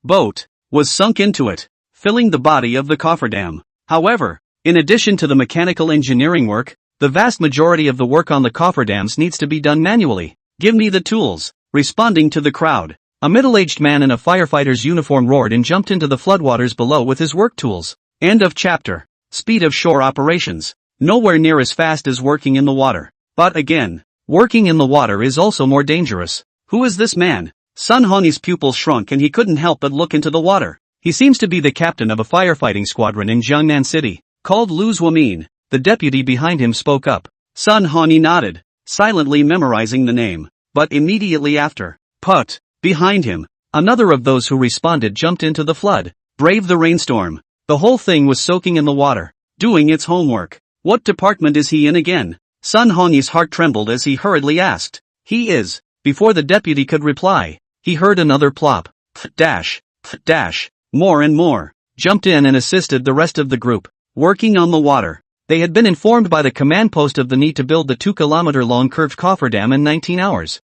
boat, was sunk into it, filling the body of the cofferdam. However, in addition to the mechanical engineering work, the vast majority of the work on the cofferdams needs to be done manually. Give me the tools. Responding to the crowd, a middle-aged man in a firefighter's uniform roared and jumped into the floodwaters below with his work tools. End of chapter. Speed of shore operations. Nowhere near as fast as working in the water. But again, working in the water is also more dangerous. Who is this man? Sun Hongyi's pupils shrunk and he couldn't help but look into the water. He seems to be the captain of a firefighting squadron in Jiangnan City, called Lu Zuomin. The deputy behind him spoke up. Sun Hongyi nodded, silently memorizing the name. But immediately after, behind him, another of those who responded jumped into the flood, braved the rainstorm. The whole thing was soaking in the water, doing its homework. What department is he in again? Sun Hongyi's heart trembled as he hurriedly asked. He is. Before the deputy could reply, he heard another plop. More and more, jumped in and assisted the rest of the group, working on the water. They had been informed by the command post of the need to build the 2-kilometer-long curved cofferdam in 19 hours.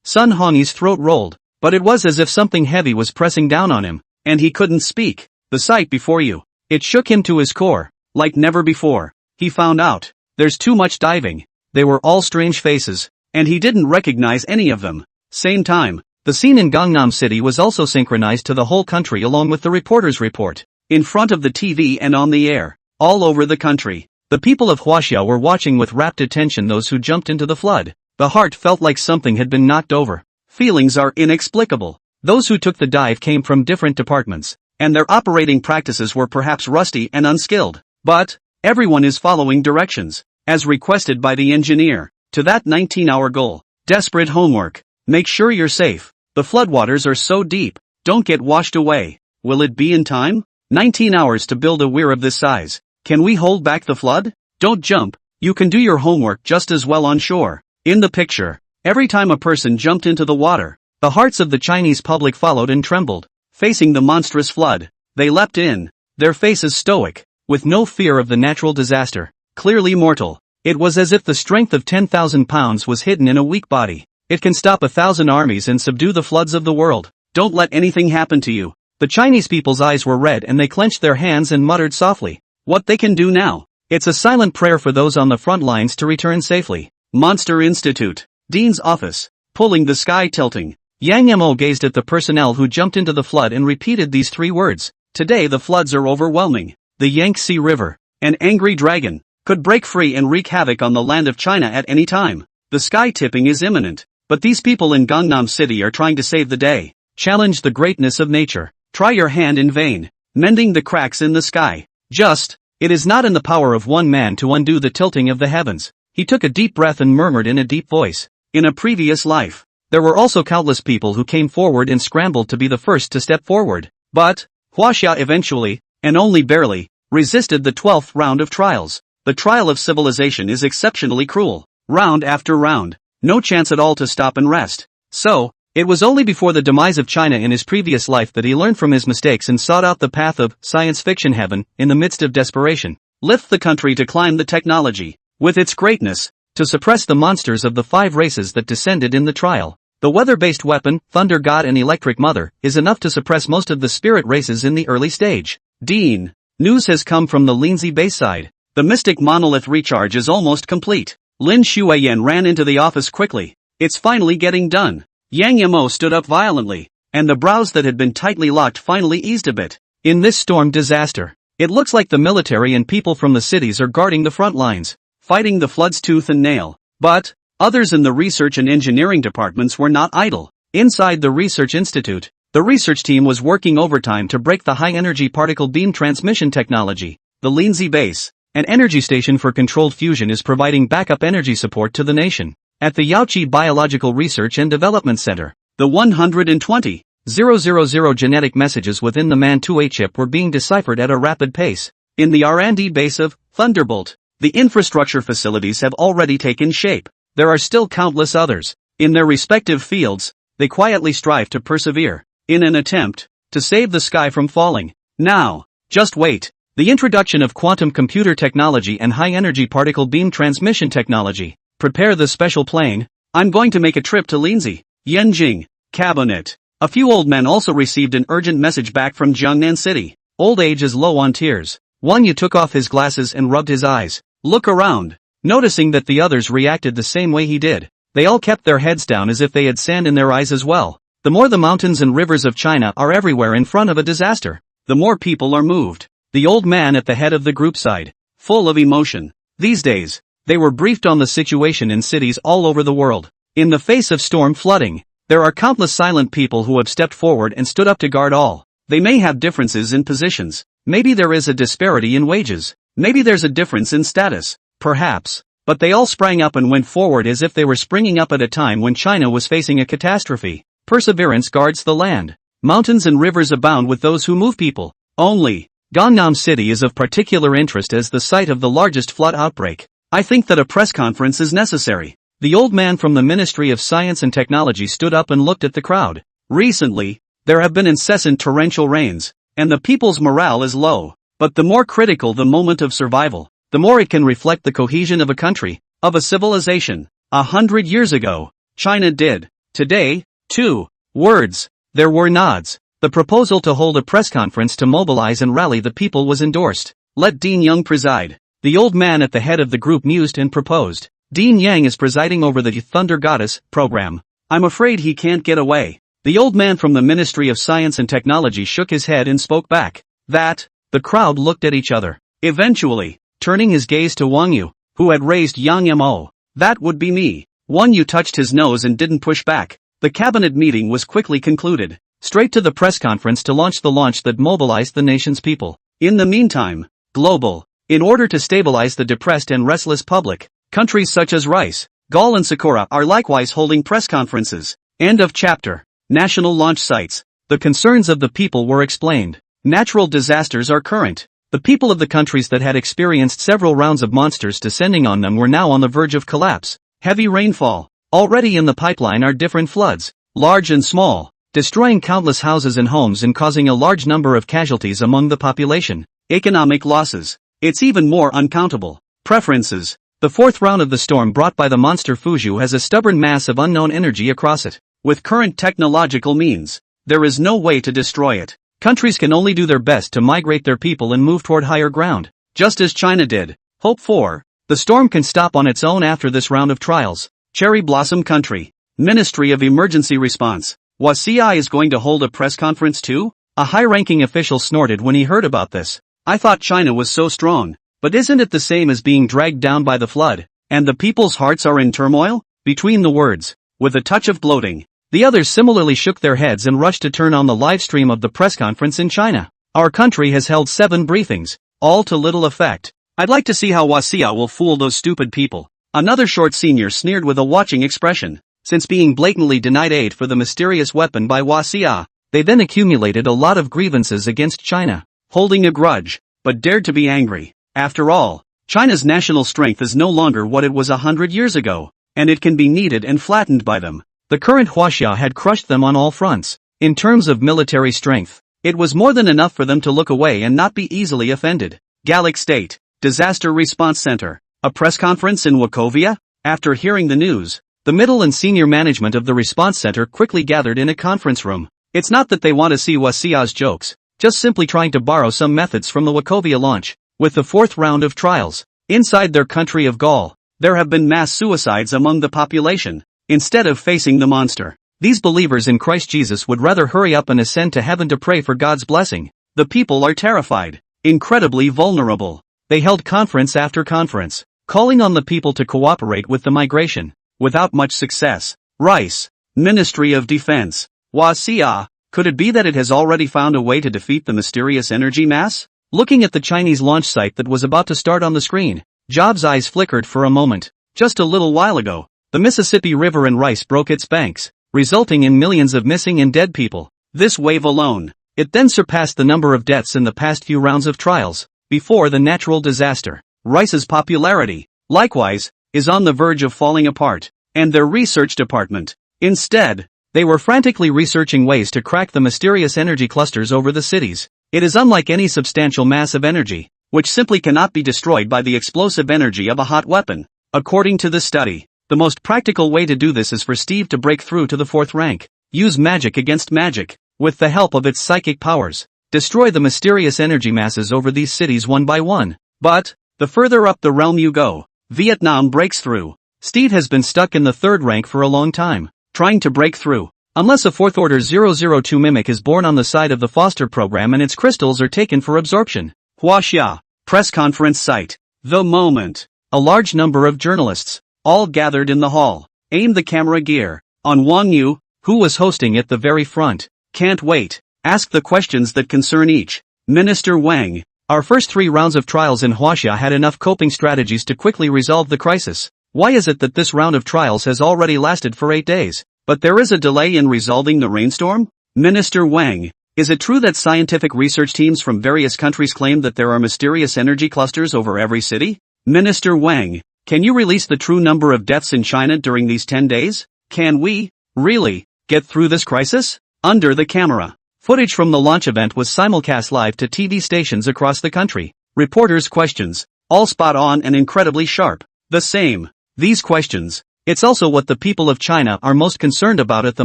Sun Hongyi's throat rolled, but it was as if something heavy was pressing down on him, and he couldn't speak. The sight before you, it shook him to his core, like never before. He found out, there's too much diving. They were all strange faces, and he didn't recognize any of them. Same time, the scene in Gangnam City was also synchronized to the whole country along with the reporter's report. In front of the TV and on the air, all over the country, the people of Huaxia were watching with rapt attention those who jumped into the flood. The heart felt like something had been knocked over. Feelings are inexplicable. Those who took the dive came from different departments, and their operating practices were perhaps rusty and unskilled. But everyone is following directions, as requested by the engineer, to that 19-hour goal. Desperate homework. Make sure you're safe. The floodwaters are so deep, don't get washed away. Will it be in time? 19 hours to build a weir of this size. Can we hold back the flood? Don't jump. You can do your homework just as well on shore. In the picture, every time a person jumped into the water, the hearts of the Chinese public followed and trembled. Facing the monstrous flood, they leapt in, their faces stoic, with no fear of the natural disaster, clearly mortal. It was as if the strength of 10,000 pounds was hidden in a weak body. It can stop 1,000 armies and subdue the floods of the world. Don't let anything happen to you. The Chinese people's eyes were red and they clenched their hands and muttered softly, "What they can do now? It's a silent prayer for those on the front lines to return safely." Monster Institute. Dean's office. Pulling the sky tilting. Yang Mo gazed at the personnel who jumped into the flood and repeated these 3 words. Today the floods are overwhelming. The Yangtze River, an angry dragon, could break free and wreak havoc on the land of China at any time. The sky tipping is imminent. But these people in Gangnam City are trying to save the day. Challenge the greatness of nature. Try your hand in vain. Mending the cracks in the sky. It is not in the power of one man to undo the tilting of the heavens. He took a deep breath and murmured in a deep voice. In a previous life, there were also countless people who came forward and scrambled to be the first to step forward. But, Huaxia eventually, and only barely, resisted the 12th round of trials. The trial of civilization is exceptionally cruel. Round after round. No chance at all to stop and rest. So, it was only before the demise of China in his previous life that he learned from his mistakes and sought out the path of science fiction heaven in the midst of desperation. Lift the country to climb the technology, with its greatness, to suppress the monsters of the 5 races that descended in the trial. The weather-based weapon, Thunder God and Electric Mother, is enough to suppress most of the spirit races in the early stage. Dean. News has come from the Lindsay base side. The Mystic Monolith recharge is almost complete. Lin Shuiyan ran into the office quickly. It's finally getting done. Yang Yamo stood up violently, and the brows that had been tightly locked finally eased a bit. In this storm disaster, it looks like the military and people from the cities are guarding the front lines, fighting the floods tooth and nail. But, others in the research and engineering departments were not idle. Inside the research institute, the research team was working overtime to break the high-energy particle beam transmission technology. The Lindsay base, an energy station for controlled fusion, is providing backup energy support to the nation. At the Yaoqi Biological Research and Development Center, the 120,000 genetic messages within the Man-2A chip were being deciphered at a rapid pace. In the R&D base of Thunderbolt, the infrastructure facilities have already taken shape. There are still countless others. In their respective fields, they quietly strive to persevere, in an attempt to save the sky from falling. Now, just wait. The introduction of quantum computer technology and high-energy particle beam transmission technology. Prepare the special plane. I'm going to make a trip to Lindsay. Yanjing. Cabinet. A few old men also received an urgent message back from Jiangnan City. Old age is low on tears. One Yu took off his glasses and rubbed his eyes. Look around. Noticing that the others reacted the same way he did, they all kept their heads down as if they had sand in their eyes as well. The more the mountains and rivers of China are everywhere in front of a disaster, the more people are moved. The old man at the head of the group sighed, full of emotion. These days, they were briefed on the situation in cities all over the world. In the face of storm flooding, there are countless silent people who have stepped forward and stood up to guard all. They may have differences in positions. Maybe there is a disparity in wages. Maybe there's a difference in status. Perhaps. But they all sprang up and went forward as if they were springing up at a time when China was facing a catastrophe. Perseverance guards the land. Mountains and rivers abound with those who move people. Only, Gangnam City is of particular interest as the site of the largest flood outbreak. I think that a press conference is necessary. The old man from the Ministry of Science and Technology stood up and looked at the crowd. Recently, there have been incessant torrential rains, and the people's morale is low. But the more critical the moment of survival, the more it can reflect the cohesion of a country, of a civilization. 100 years ago, China did. Today, too. Words. There were nods. The proposal to hold a press conference to mobilize and rally the people was endorsed. Let Dean Young preside. The old man at the head of the group mused and proposed. Dean Yang is presiding over the Thunder Goddess program. I'm afraid he can't get away. The old man from the Ministry of Science and Technology shook his head and spoke back. That. The crowd looked at each other. Eventually, turning his gaze to Wang Yu, who had raised Yang Mo. That would be me. Wang Yu touched his nose and didn't push back. The cabinet meeting was quickly concluded. Straight to the press conference to launch the launch that mobilized the nation's people. In the meantime, global. In order to stabilize the depressed and restless public, countries such as Rice, Gaul and Sakura are likewise holding press conferences. End of chapter. National launch sites. The concerns of the people were explained. Natural disasters are current. The people of the countries that had experienced several rounds of monsters descending on them were now on the verge of collapse. Heavy rainfall. Already in the pipeline are different floods, large and small, destroying countless houses and homes and causing a large number of casualties among the population. Economic losses. It's even more uncountable. Preferences. The fourth round of the storm brought by the monster Fuju has a stubborn mass of unknown energy across it. With current technological means, there is no way to destroy it. Countries can only do their best to migrate their people and move toward higher ground, just as China did. Hope for. The storm can stop on its own after this round of trials. Cherry Blossom Country. Ministry of Emergency Response. Wasia is going to hold a press conference too? A high-ranking official snorted when he heard about this. I thought China was so strong, but isn't it the same as being dragged down by the flood, and the people's hearts are in turmoil? Between the words, with a touch of gloating, the others similarly shook their heads and rushed to turn on the live stream of the press conference in China. Our country has held 7 briefings, all to little effect. I'd like to see how Wasia will fool those stupid people. Another short senior sneered with a watching expression. Since being blatantly denied aid for the mysterious weapon by Wasia, they then accumulated a lot of grievances against China, holding a grudge, but dared to be angry. After all, China's national strength is no longer what it was 100 years ago, and it can be kneaded and flattened by them. The current Huaxia had crushed them on all fronts. In terms of military strength, it was more than enough for them to look away and not be easily offended. Gallic State Disaster Response Center. A press conference in Wachovia? After hearing the news, the middle and senior management of the response center quickly gathered in a conference room. It's not that they want to see Wasia's jokes, just simply trying to borrow some methods from the Wachovia launch. With the 4th round of trials, inside their country of Gaul, there have been mass suicides among the population. Instead of facing the monster, these believers in Christ Jesus would rather hurry up and ascend to heaven to pray for God's blessing. The people are terrified, incredibly vulnerable. They held conference after conference, calling on the people to cooperate with the migration, without much success. Rice, Ministry of Defense. Wasia, could it be that it has already found a way to defeat the mysterious energy mass? Looking at the Chinese launch site that was about to start on the screen, Job's eyes flickered for a moment. Just a little while ago, the Mississippi River and Rice broke its banks, resulting in millions of missing and dead people. This wave alone, it then surpassed the number of deaths in the past few rounds of trials, before the natural disaster. Rice's popularity, likewise, is on the verge of falling apart, and their research department. Instead, they were frantically researching ways to crack the mysterious energy clusters over the cities. It is unlike any substantial mass of energy, which simply cannot be destroyed by the explosive energy of a hot weapon. According to the study, the most practical way to do this is for Steve to break through to the 4th rank, use magic against magic, with the help of its psychic powers, destroy the mysterious energy masses over these cities one by one. But, the further up the realm you go, Vietnam breaks through. Steve has been stuck in the 3rd rank for a long time, trying to break through. Unless a 4th Order 002 mimic is born on the side of the Foster program and its crystals are taken for absorption. Huaxia, press conference site. The moment. A large number of journalists, all gathered in the hall, aimed the camera gear on Wang Yu, who was hosting at the very front. Can't wait. Ask the questions that concern each. Minister Wang. Our first 3 rounds of trials in Huaxia had enough coping strategies to quickly resolve the crisis. Why is it that this round of trials has already lasted for 8 days, but there is a delay in resolving the rainstorm? Minister Wang. Is it true that scientific research teams from various countries claim that there are mysterious energy clusters over every city? Minister Wang. Can you release the true number of deaths in China during these 10 days? Can we, really, get through this crisis? Under the camera. Footage from the launch event was simulcast live to TV stations across the country. Reporters' questions, all spot on and incredibly sharp. The same. These questions. It's also what the people of China are most concerned about at the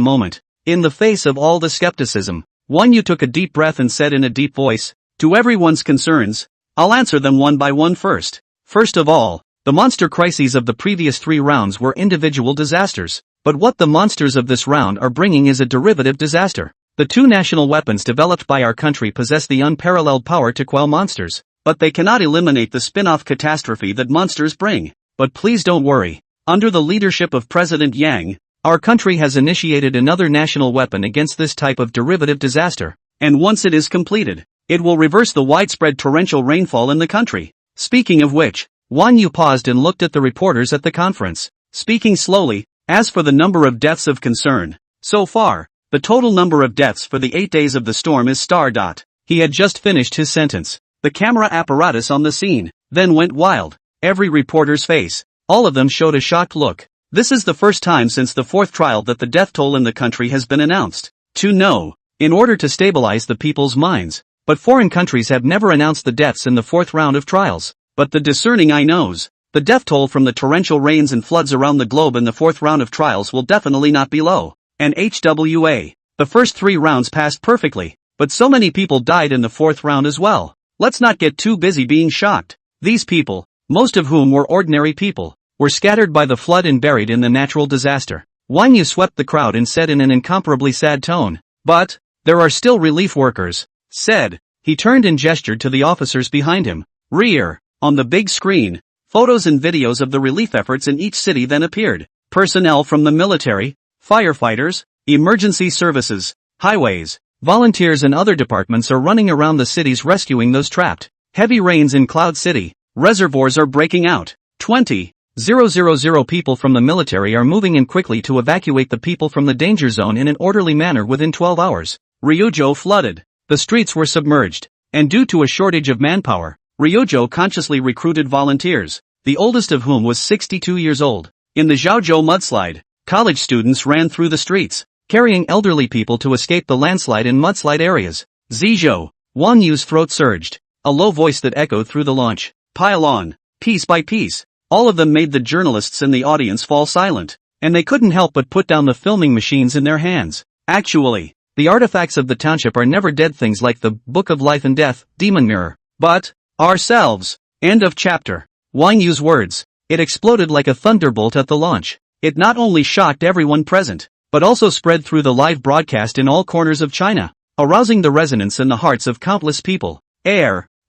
moment. In the face of all the skepticism, Wang Yu took a deep breath and said in a deep voice, to everyone's concerns, I'll answer them one by one first. First of all, the monster crises of the previous 3 rounds were individual disasters, but what the monsters of this round are bringing is a derivative disaster. The 2 national weapons developed by our country possess the unparalleled power to quell monsters, but they cannot eliminate the spin-off catastrophe that monsters bring. But please don't worry. Under the leadership of President Yang, our country has initiated another national weapon against this type of derivative disaster, and once it is completed, it will reverse the widespread torrential rainfall in the country. Speaking of which, Wang Yu paused and looked at the reporters at the conference, speaking slowly. As for the number of deaths of concern, so far, the total number of deaths for the 8 days of the storm is . He had just finished his sentence. The camera apparatus on the scene then went wild. Every reporter's face, all of them showed a shocked look. This is the first time since the 4th trial that the death toll in the country has been announced. To know, in order to stabilize the people's minds. But foreign countries have never announced the deaths in the 4th round of trials. But the discerning eye knows. The death toll from the torrential rains and floods around the globe in the 4th round of trials will definitely not be low. And HWA. The first 3 rounds passed perfectly. But so many people died in the fourth round as well. Let's not get too busy being shocked. These people, most of whom were ordinary people, were scattered by the flood and buried in the natural disaster. Wang Yu swept the crowd and said in an incomparably sad tone, "But, there are still relief workers." Said. He turned and gestured to the officers behind him. Rear. On the big screen, photos and videos of the relief efforts in each city then appeared. Personnel from the military, firefighters, emergency services, highways, volunteers and other departments are running around the cities rescuing those trapped. Heavy rains in Cloud City. Reservoirs are breaking out. 20,000 people from the military are moving in quickly to evacuate the people from the danger zone in an orderly manner within 12 hours. Ryujo flooded. The streets were submerged. And due to a shortage of manpower, Ryujo consciously recruited volunteers, the oldest of whom was 62 years old. In the Zhaozhou mudslide, college students ran through the streets, carrying elderly people to escape the landslide in mudslide areas. Zizhou. Wang Yu's throat surged. A low voice that echoed through the launch. Pile on. Piece by piece. All of them made the journalists in the audience fall silent, and they couldn't help but put down the filming machines in their hands. Actually, the artifacts of the township are never dead things like the Book of Life and Death, Demon Mirror, but ourselves. End of chapter. Wang Yu's words. It exploded like a thunderbolt at the launch. It not only shocked everyone present, but also spread through the live broadcast in all corners of China, arousing the resonance in the hearts of countless people.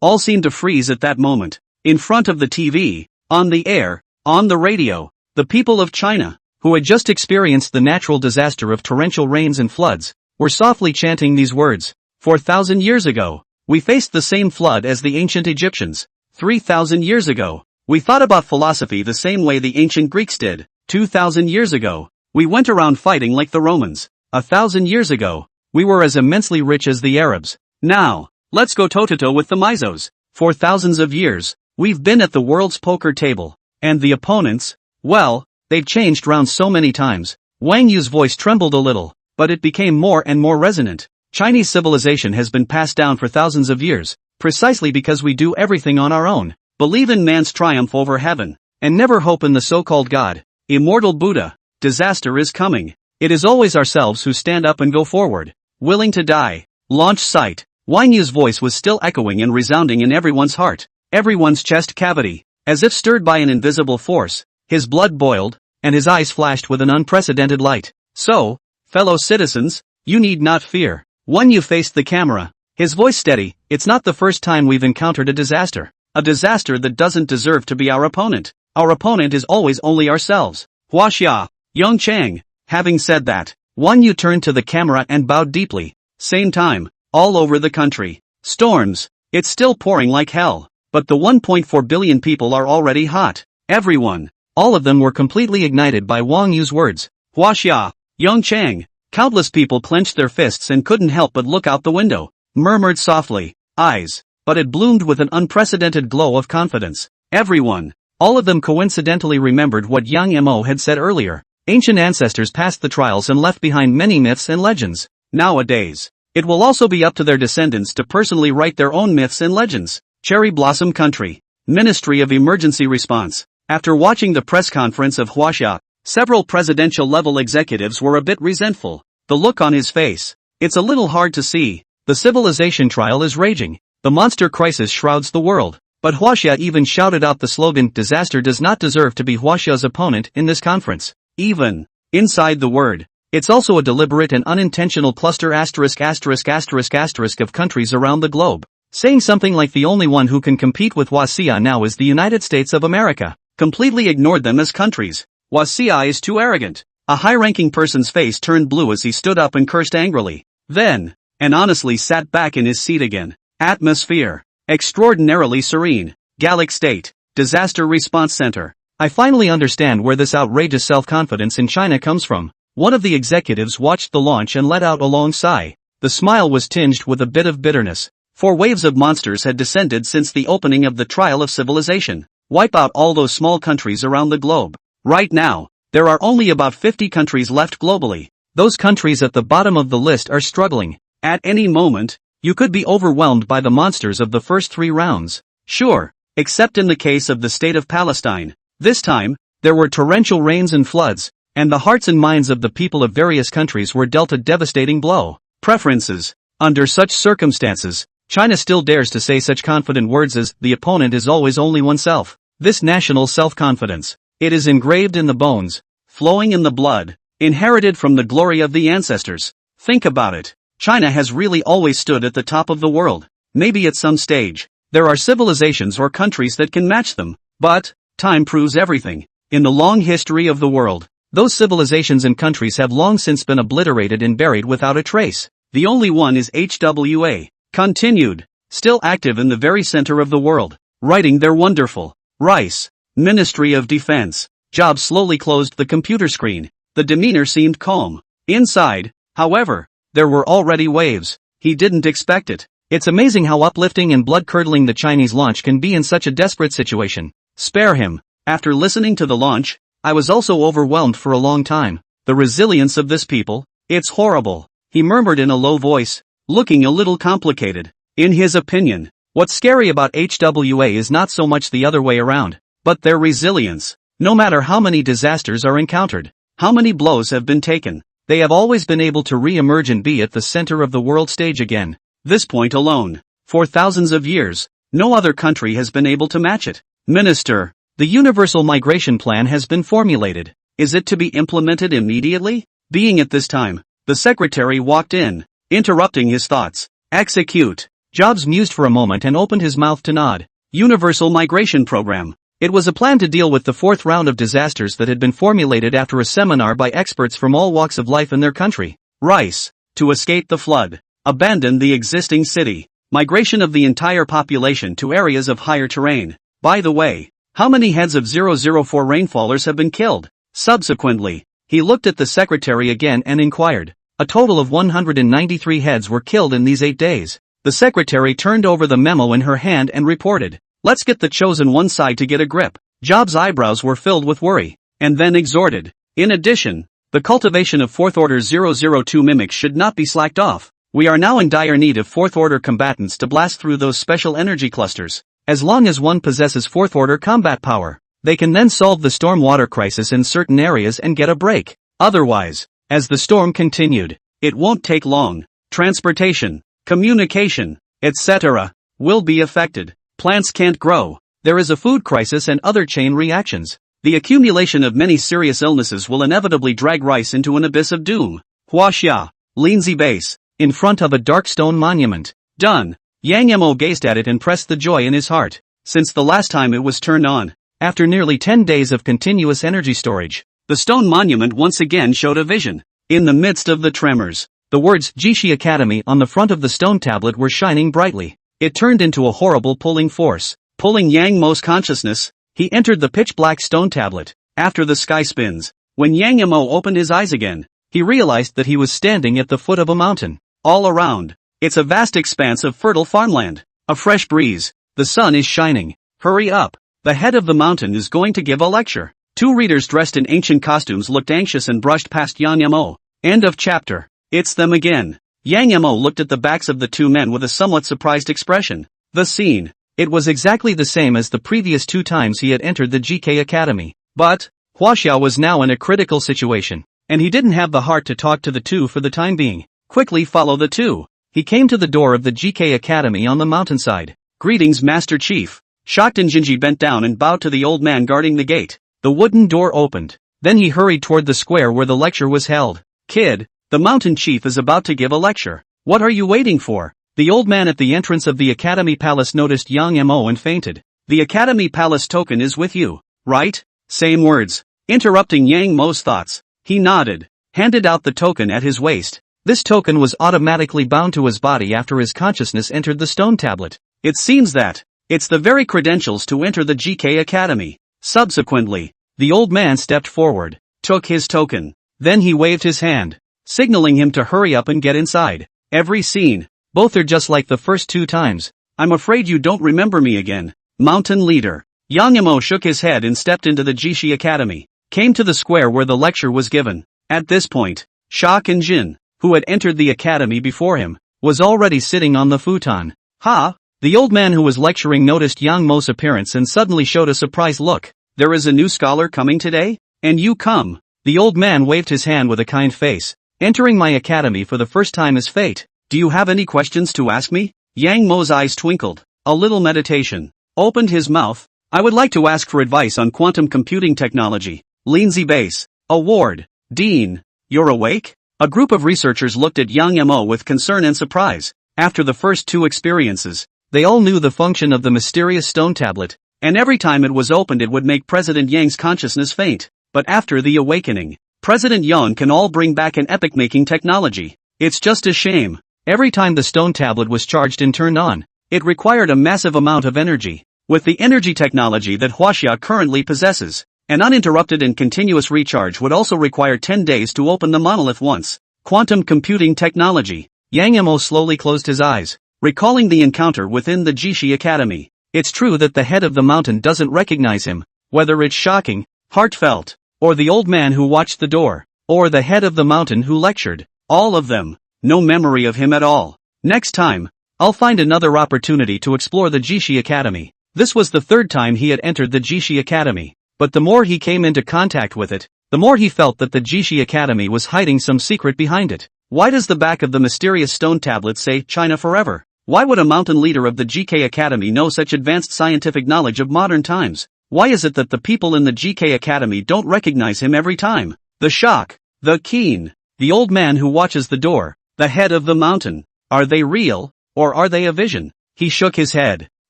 All seemed to freeze at that moment. In front of the TV, on the air, on the radio, the people of China, who had just experienced the natural disaster of torrential rains and floods, were softly chanting these words. 4,000 years ago, we faced the same flood as the ancient Egyptians. 3,000 years ago, we thought about philosophy the same way the ancient Greeks did. 2,000 years ago, we went around fighting like the Romans. 1,000 years ago, we were as immensely rich as the Arabs. Now, let's go toe-to-toe with the Mizos. For thousands of years, we've been at the world's poker table. And the opponents, well, they've changed rounds so many times. Wang Yu's voice trembled a little, but it became more and more resonant. Chinese civilization has been passed down for thousands of years, precisely because we do everything on our own, believe in man's triumph over heaven, and never hope in the so-called God. Immortal Buddha, disaster is coming. It is always ourselves who stand up and go forward, willing to die. Launch site. Wang Yu's voice was still echoing and resounding in everyone's heart, everyone's chest cavity, as if stirred by an invisible force. His blood boiled, and his eyes flashed with an unprecedented light. So, fellow citizens, you need not fear. Wang Yu faced the camera, his voice steady. It's not the first time we've encountered a disaster that doesn't deserve to be our opponent. Our opponent is always only ourselves. Huaxia, Yongchang. Having said that, Wang Yu turned to the camera and bowed deeply. Same time, all over the country. Storms. It's still pouring like hell. But the 1.4 billion people are already hot. Everyone. All of them were completely ignited by Wang Yu's words. Huaxia, Yongchang. Countless people clenched their fists and couldn't help but look out the window. Murmured softly. Eyes. But it bloomed with an unprecedented glow of confidence. Everyone. All of them coincidentally remembered what Yang Mo had said earlier. Ancient ancestors passed the trials and left behind many myths and legends. Nowadays, it will also be up to their descendants to personally write their own myths and legends. Cherry Blossom Country. Ministry of Emergency Response. After watching the press conference of Huaxia, several presidential-level executives were a bit resentful. The look on his face. It's a little hard to see. The civilization trial is raging. The monster crisis shrouds the world. But Huaxia even shouted out the slogan, "Disaster does not deserve to be Huaxia's opponent" in this conference. Even inside the word, it's also a deliberate and unintentional cluster of countries around the globe. Saying something like the only one who can compete with Huaxia now is the United States of America. Completely ignored them as countries. Huaxia is too arrogant. A high-ranking person's face turned blue as he stood up and cursed angrily. Then, and honestly sat back in his seat again. Atmosphere. Extraordinarily serene. Gallic State. Disaster Response Center. I finally understand where this outrageous self-confidence in China comes from. One of the executives watched the launch and let out a long sigh. The smile was tinged with a bit of bitterness. 4 waves of monsters had descended since the opening of the trial of civilization. Wipe out all those small countries around the globe. Right now, there are only about 50 countries left globally. Those countries at the bottom of the list are struggling. At any moment, you could be overwhelmed by the monsters of the first 3 rounds. Sure, except in the case of the state of Palestine. This time, there were torrential rains and floods, and the hearts and minds of the people of various countries were dealt a devastating blow. Preferences. Under such circumstances, China still dares to say such confident words as, the opponent is always only oneself. This national self-confidence, it is engraved in the bones, flowing in the blood, inherited from the glory of the ancestors. Think about it. China has really always stood at the top of the world. Maybe at some stage, there are civilizations or countries that can match them, but time proves everything. In the long history of the world, those civilizations and countries have long since been obliterated and buried without a trace. The only one is HWA. Continued, still active in the very center of the world, writing their wonderful Rice Ministry of Defense. Jobs slowly closed the computer screen. The demeanor seemed calm. Inside, however, there were already waves. He didn't expect it. It's amazing how uplifting and blood-curdling the Chinese launch can be in such a desperate situation. Spare him. After listening to the launch, I was also overwhelmed for a long time. The resilience of this people, it's horrible. He murmured in a low voice, looking a little complicated. In his opinion, what's scary about HWA is not so much the other way around, but their resilience. No matter how many disasters are encountered, how many blows have been taken, they have always been able to re-emerge and be at the center of the world stage again. This point alone, for thousands of years, no other country has been able to match it. Minister, the Universal Migration Plan has been formulated. Is it to be implemented immediately? Being at this time, the secretary walked in, interrupting his thoughts. Execute. Jobs mused for a moment and opened his mouth to nod. Universal Migration Program. It was a plan to deal with the fourth round of disasters that had been formulated after a seminar by experts from all walks of life in their country. Rice. To escape the flood. Abandon the existing city. Migration of the entire population to areas of higher terrain. By the way, how many heads of 004 rainfallers have been killed? Subsequently, he looked at the secretary again and inquired. A total of 193 heads were killed in these 8 days. The secretary turned over the memo in her hand and reported. Let's get the chosen one side to get a grip. Jobs' eyebrows were filled with worry, and then exhorted. In addition, the cultivation of Fourth Order 002 mimics should not be slacked off. We are now in dire need of Fourth Order combatants to blast through those special energy clusters. As long as one possesses Fourth Order combat power, they can then solve the storm water crisis in certain areas and get a break. Otherwise, as the storm continued, it won't take long. Transportation, communication, etc. will be affected. Plants can't grow. There is a food crisis and other chain reactions. The accumulation of many serious illnesses will inevitably drag Rice into an abyss of doom. Huaxia, Lindsay Base, in front of a dark stone monument. Done. Yang Mo gazed at it and pressed the joy in his heart. Since the last time it was turned on, after nearly 10 days of continuous energy storage, the stone monument once again showed a vision. In the midst of the tremors, the words Jishi Academy on the front of the stone tablet were shining brightly. It turned into a horrible pulling force, pulling Yang Mo's consciousness. He entered the pitch-black stone tablet. After the sky spins, when Yang Mo opened his eyes again, he realized that he was standing at the foot of a mountain. All around, it's a vast expanse of fertile farmland. A fresh breeze. The sun is shining. Hurry up. The head of the mountain is going to give a lecture. 2 readers dressed in ancient costumes looked anxious and brushed past Yang Mo. End of chapter. It's them again. Yang Mo looked at the backs of the 2 men with a somewhat surprised expression. The scene. It was exactly the same as the previous 2 times he had entered the GK Academy. But, Huaxia was now in a critical situation, and he didn't have the heart to talk to the 2 for the time being. Quickly follow the 2. He came to the door of the GK Academy on the mountainside. Greetings, Master Chief. Shocked Jinji bent down and bowed to the old man guarding the gate. The wooden door opened. Then he hurried toward the square where the lecture was held. Kid, the mountain chief is about to give a lecture. What are you waiting for? The old man at the entrance of the Academy Palace noticed Yang Mo and fainted. The Academy Palace token is with you, right? Same words. Interrupting Yang Mo's thoughts, he nodded, handed out the token at his waist. This token was automatically bound to his body after his consciousness entered the stone tablet. It seems that it's the very credentials to enter the GK Academy. Subsequently, the old man stepped forward, took his token. Then he waved his hand, signaling him to hurry up and get inside. Every scene. Both are just like the first 2 times. I'm afraid you don't remember me again. Mountain leader. Yang Mo shook his head and stepped into the Jishi Academy. Came to the square where the lecture was given. At this point, Sha Jin, who had entered the academy before him, was already sitting on the futon. Ha! The old man who was lecturing noticed Yang Mo's appearance and suddenly showed a surprised look. There is a new scholar coming today? And you come. The old man waved his hand with a kind face. Entering my academy for the first time is fate. Do you have any questions to ask me? Yang Mo's eyes twinkled. A little meditation. Opened his mouth. I would like to ask for advice on quantum computing technology. Lindsay Base. Award. Dean. You're awake? A group of researchers looked at Yang Mo with concern and surprise. After the first two experiences, they all knew the function of the mysterious stone tablet, and every time it was opened it would make President Yang's consciousness faint. But after the awakening, President Yang can all bring back an epic-making technology. It's just a shame. Every time the stone tablet was charged and turned on, it required a massive amount of energy. With the energy technology that Huaxia currently possesses, an uninterrupted and continuous recharge would also require 10 days to open the monolith once. Quantum computing technology. Yang Mo slowly closed his eyes, recalling the encounter within the Jishi Academy. It's true that the head of the mountain doesn't recognize him, whether it's shocking, heartfelt, or the old man who watched the door, or the head of the mountain who lectured. All of them. No memory of him at all. Next time, I'll find another opportunity to explore the Jishi Academy. This was the third time he had entered the Jishi Academy, but the more he came into contact with it, the more he felt that the Jishi Academy was hiding some secret behind it. Why does the back of the mysterious stone tablet say China Forever? Why would a mountain leader of the GK Academy know such advanced scientific knowledge of modern times? Why is it that the people in the GK Academy don't recognize him every time? The shock, the keen, the old man who watches the door, the head of the mountain. Are they real, or are they a vision? He shook his head,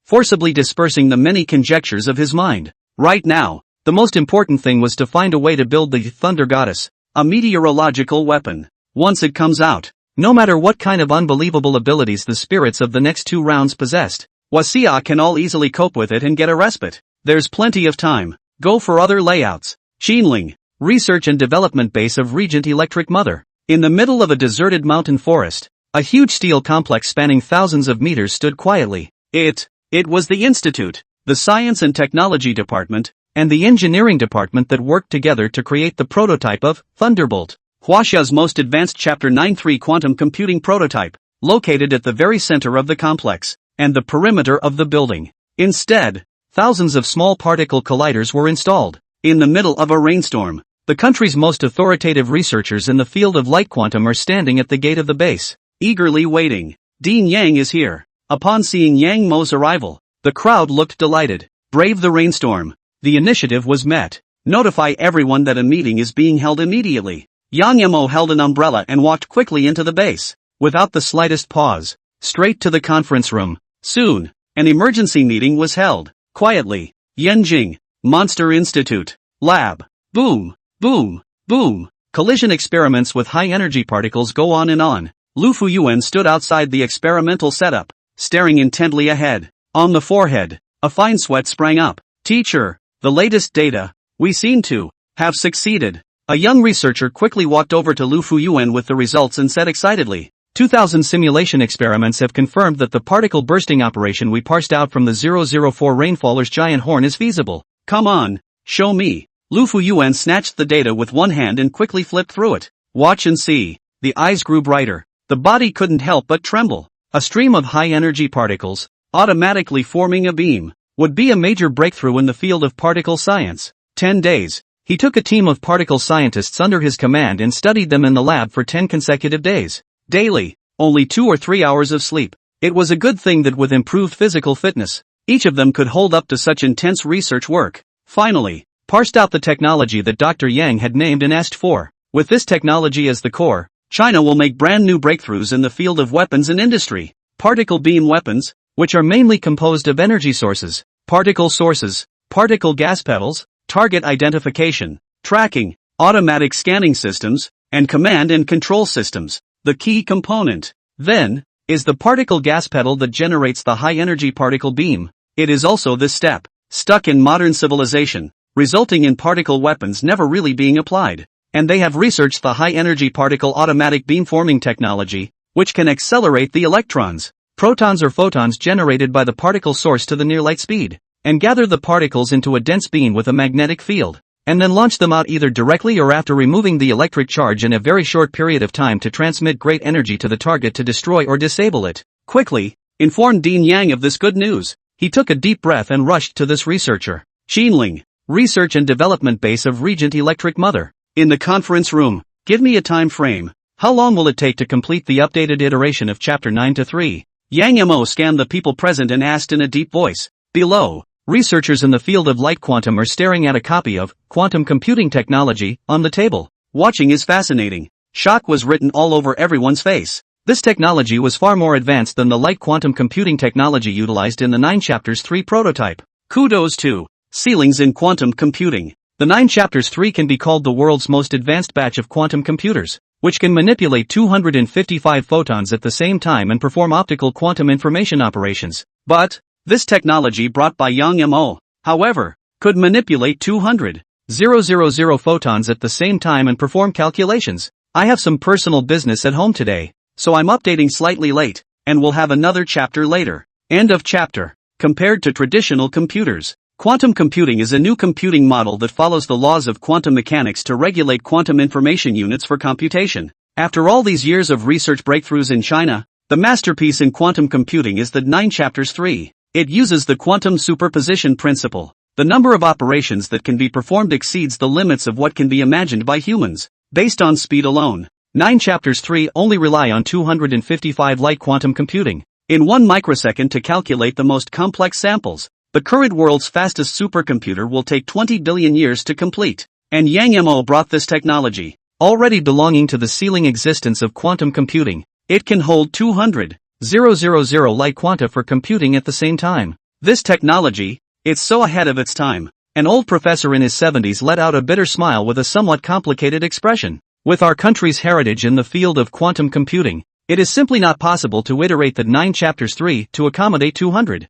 forcibly dispersing the many conjectures of his mind. Right now, the most important thing was to find a way to build the Thunder Goddess, a meteorological weapon. Once it comes out, no matter what kind of unbelievable abilities the spirits of the next two rounds possessed, Huaxia can all easily cope with it and get a respite. There's plenty of time. Go for other layouts. Qinling, Research and Development Base of Regent Electric Mother. In the middle of a deserted mountain forest, a huge steel complex spanning thousands of meters stood quietly. It was the Institute, the Science and Technology Department, and the Engineering Department that worked together to create the prototype of Thunderbolt, Huaxia's most advanced Chapter 9-3 quantum computing prototype, located at the very center of the complex, and the perimeter of the building. Instead, thousands of small particle colliders were installed. In the middle of a rainstorm, the country's most authoritative researchers in the field of light quantum are standing at the gate of the base, eagerly waiting. Dean Yang is here. Upon seeing Yang Mo's arrival, the crowd looked delighted. Brave the rainstorm. The initiative was met. Notify everyone that a meeting is being held immediately. Yang Mo held an umbrella and walked quickly into the base, without the slightest pause, straight to the conference room. Soon, an emergency meeting was held. Quietly. Yanjing, Monster Institute, Lab. Boom. Boom, boom. Collision experiments with high-energy particles go on and on. Lu Fuyuan stood outside the experimental setup, staring intently ahead. On the forehead, a fine sweat sprang up. Teacher, the latest data. We seem to have succeeded. A young researcher quickly walked over to Lu Fuyuan with the results and said excitedly, 2000 simulation experiments have confirmed that the particle bursting operation we parsed out from the 004 Rainfaller's giant horn is feasible. Come on, show me. Lu Fuyuan snatched the data with one hand and quickly flipped through it. Watch and see. The eyes grew brighter. The body couldn't help but tremble. A stream of high-energy particles, automatically forming a beam, would be a major breakthrough in the field of particle science. 10 days. He took a team of particle scientists under his command and studied them in the lab for 10 consecutive days. Daily. Only 2 or 3 hours of sleep. It was a good thing that with improved physical fitness, each of them could hold up to such intense research work. Finally, parsed out the technology that Dr. Yang had named and asked for. With this technology as the core, China will make brand new breakthroughs in the field of weapons and industry. Particle beam weapons, which are mainly composed of energy sources, particle sources, particle gas pedals, target identification, tracking, automatic scanning systems, and command and control systems. The key component, then, is the particle gas pedal that generates the high-energy particle beam. It is also this step, stuck in modern civilization, resulting in particle weapons never really being applied. And they have researched the high-energy particle automatic beamforming technology, which can accelerate the electrons, protons or photons generated by the particle source to the near light speed, and gather the particles into a dense beam with a magnetic field, and then launch them out either directly or after removing the electric charge in a very short period of time to transmit great energy to the target to destroy or disable it. Quickly, informed Dean Yang of this good news. He took a deep breath and rushed to this researcher. Qinling, Research and Development Base of Regent Electric Mother. In the conference room. Give me a time frame. How long will it take to complete the updated iteration of Chapter 9 to 3? Yang Mo scanned the people present and asked in a deep voice. Below, researchers in the field of light quantum are staring at a copy of Quantum Computing Technology on the table. Watching is fascinating. Shock was written all over everyone's face. This technology was far more advanced than the light quantum computing technology utilized in the 9 Chapters 3 prototype. Kudos to Ceilings in Quantum Computing. The 9 Chapters 3 can be called the world's most advanced batch of quantum computers, which can manipulate 255 photons at the same time and perform optical quantum information operations. But this technology brought by Yang Mo, however, could manipulate 200,000 photons at the same time and perform calculations. I have some personal business at home today, so I'm updating slightly late, and we'll have another chapter later. End of chapter. Compared to traditional computers, quantum computing is a new computing model that follows the laws of quantum mechanics to regulate quantum information units for computation. After all these years of research breakthroughs in China, the masterpiece in quantum computing is the 9 Chapters 3. It uses the quantum superposition principle. The number of operations that can be performed exceeds the limits of what can be imagined by humans. Based on speed alone, 9 Chapters 3 only rely on 255 light quantum computing in 1 microsecond to calculate the most complex samples. The current world's fastest supercomputer will take 20 billion years to complete. And Yang Mo brought this technology, already belonging to the ceiling existence of quantum computing. It can hold 200,000 light quanta for computing at the same time. This technology, it's so ahead of its time. An old professor in his 70s let out a bitter smile with a somewhat complicated expression. With our country's heritage in the field of quantum computing, it is simply not possible to iterate the 9 Chapters 3 to accommodate 200,000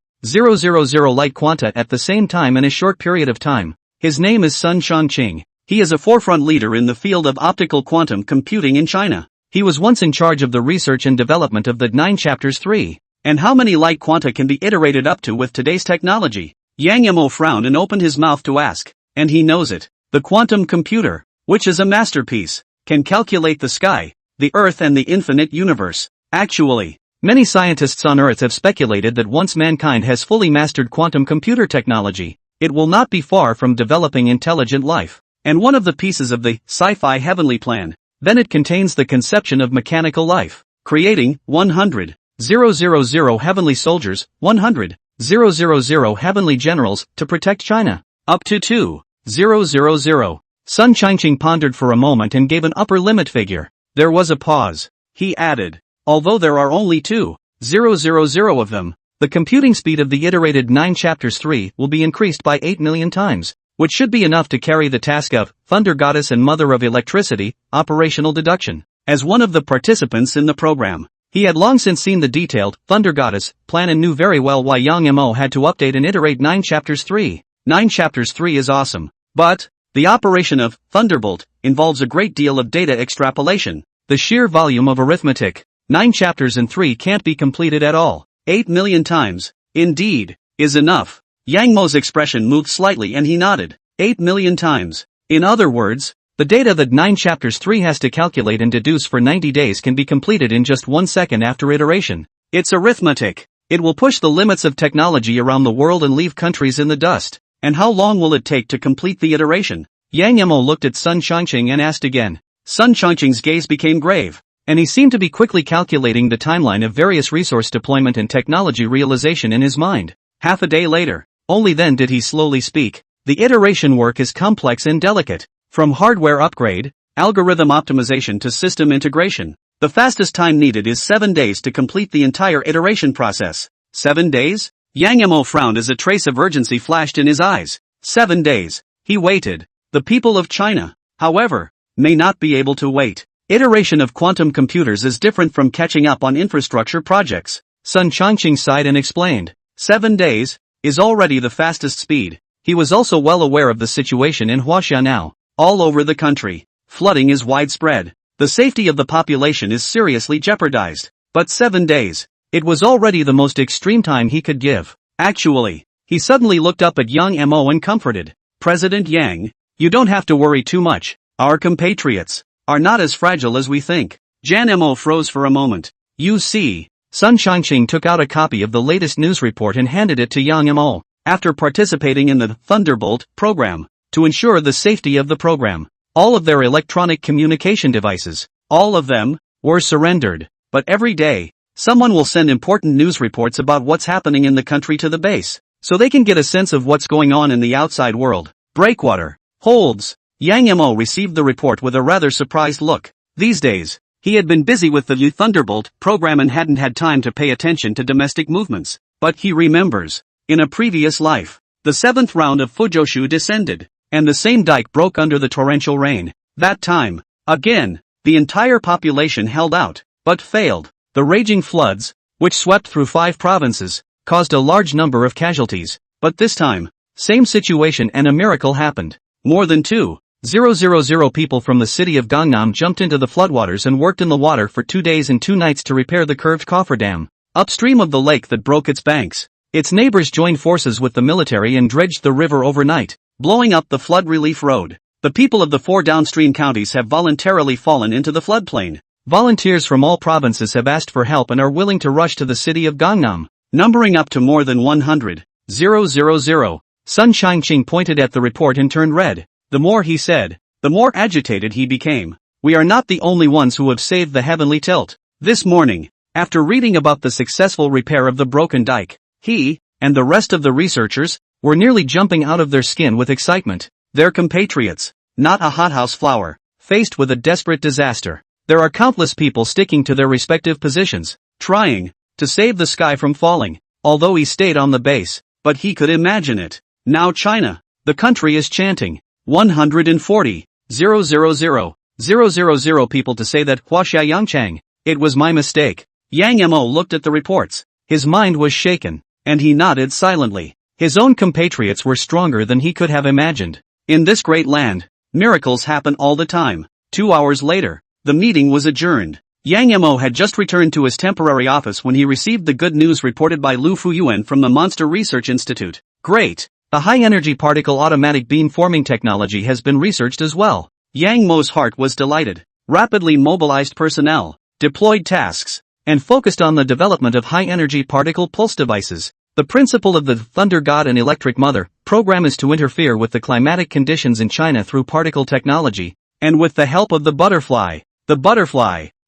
light quanta at the same time in a short period of time. His name is Sun Changqing. He is a forefront leader in the field of optical quantum computing in China. He was once in charge of the research and development of the 9 Chapters 3. And how many light quanta can be iterated up to with today's technology? Yang Mo frowned and opened his mouth to ask, and he knows it. The quantum computer, which is a masterpiece, can calculate the sky, the earth and the infinite universe. Actually, many scientists on Earth have speculated that once mankind has fully mastered quantum computer technology, it will not be far from developing intelligent life. And one of the pieces of the Sci-fi Heavenly Plan, then it contains the conception of mechanical life, creating 100,000 heavenly soldiers, 100,000 heavenly generals to protect China. Up to 2,000. Sun Changqing pondered for a moment and gave an upper limit figure. There was a pause. He added, although there are only 2,000 of them, the computing speed of the iterated 9 Chapters 3 will be increased by 8 million times, which should be enough to carry the task of Thunder Goddess and Mother of Electricity, operational deduction. As one of the participants in the program, he had long since seen the detailed Thunder Goddess plan and knew very well why Yang Mo had to update and iterate 9 Chapters 3. 9 Chapters 3 is awesome, but the operation of Thunderbolt involves a great deal of data extrapolation. The sheer volume of arithmetic, 9 chapters and 3 can't be completed at all. 8 million times, indeed, is enough. Yang Mo's expression moved slightly and he nodded. 8 million times. In other words, the data that 9 Chapters 3 has to calculate and deduce for 90 days can be completed in just 1 second after iteration. It's arithmetic. It will push the limits of technology around the world and leave countries in the dust. And how long will it take to complete the iteration? Yang Mo looked at Sun Changqing and asked again. Sun Changqing's gaze became grave, and he seemed to be quickly calculating the timeline of various resource deployment and technology realization in his mind. Half a day later, only then did he slowly speak. The iteration work is complex and delicate. From hardware upgrade, algorithm optimization to system integration, the fastest time needed is 7 days to complete the entire iteration process. 7 days? Yang Mo frowned as a trace of urgency flashed in his eyes. 7 days. He waited. The people of China, however, may not be able to wait. Iteration of quantum computers is different from catching up on infrastructure projects. Sun Changqing sighed and explained. 7 days is already the fastest speed. He was also well aware of the situation in Huaxia now. All over the country, flooding is widespread. The safety of the population is seriously jeopardized. But 7 days. It was already the most extreme time he could give. Actually, he suddenly looked up at Yang Mo and comforted. President Yang, you don't have to worry too much. Our compatriots are not as fragile as we think. Jan Mo froze for a moment. You see, Sun Changqing took out a copy of the latest news report and handed it to Yang Mo. After participating in the Thunderbolt program, to ensure the safety of the program, all of their electronic communication devices All of them were surrendered. But every day, someone will send important news reports about what's happening in the country to the base, so they can get a sense of what's going on in the outside world. Breakwater holds. Yang Mo received the report with a rather surprised look. These days, he had been busy with the U Thunderbolt program and hadn't had time to pay attention to domestic movements. But he remembers, in a previous life, the 7th round of Fuzhou descended, and the same dike broke under the torrential rain. That time, again, the entire population held out, but failed. The raging floods, which swept through 5 provinces, caused a large number of casualties. But this time, same situation and a miracle happened. More than 2,000 people from the city of Gangnam jumped into the floodwaters and worked in the water for 2 days and 2 nights to repair the curved cofferdam upstream of the lake that broke its banks. Its neighbors joined forces with the military and dredged the river overnight, blowing up the flood relief road. The people of the 4 downstream counties have voluntarily fallen into the floodplain. Volunteers from all provinces have asked for help and are willing to rush to the city of Gangnam, numbering up to more than 100,000. Sun Shangqing pointed at the report and turned red. The more he said, the more agitated he became. We are not the only ones who have saved the heavenly tilt. This morning, after reading about the successful repair of the broken dike, he, and the rest of the researchers, were nearly jumping out of their skin with excitement. Their compatriots, not a hothouse flower, faced with a desperate disaster. There are countless people sticking to their respective positions, trying to save the sky from falling, although he stayed on the base, but he could imagine it. Now China, the country is chanting, 140,000 people to say that Huaxia Yangchang, it was my mistake. Yang Mo looked at the reports. His mind was shaken, and he nodded silently. His own compatriots were stronger than he could have imagined. In this great land, miracles happen all the time. 2 hours later, the meeting was adjourned. Yang Mo had just returned to his temporary office when he received the good news reported by Lu Fuyuan from the Monster Research Institute. Great! The high-energy particle automatic beam-forming technology has been researched as well. Yang Mo's heart was delighted. Rapidly mobilized personnel, deployed tasks, and focused on the development of high-energy particle pulse devices. The principle of the Thunder God and Electric Mother program is to interfere with the climatic conditions in China through particle technology, and with the help of the butterfly,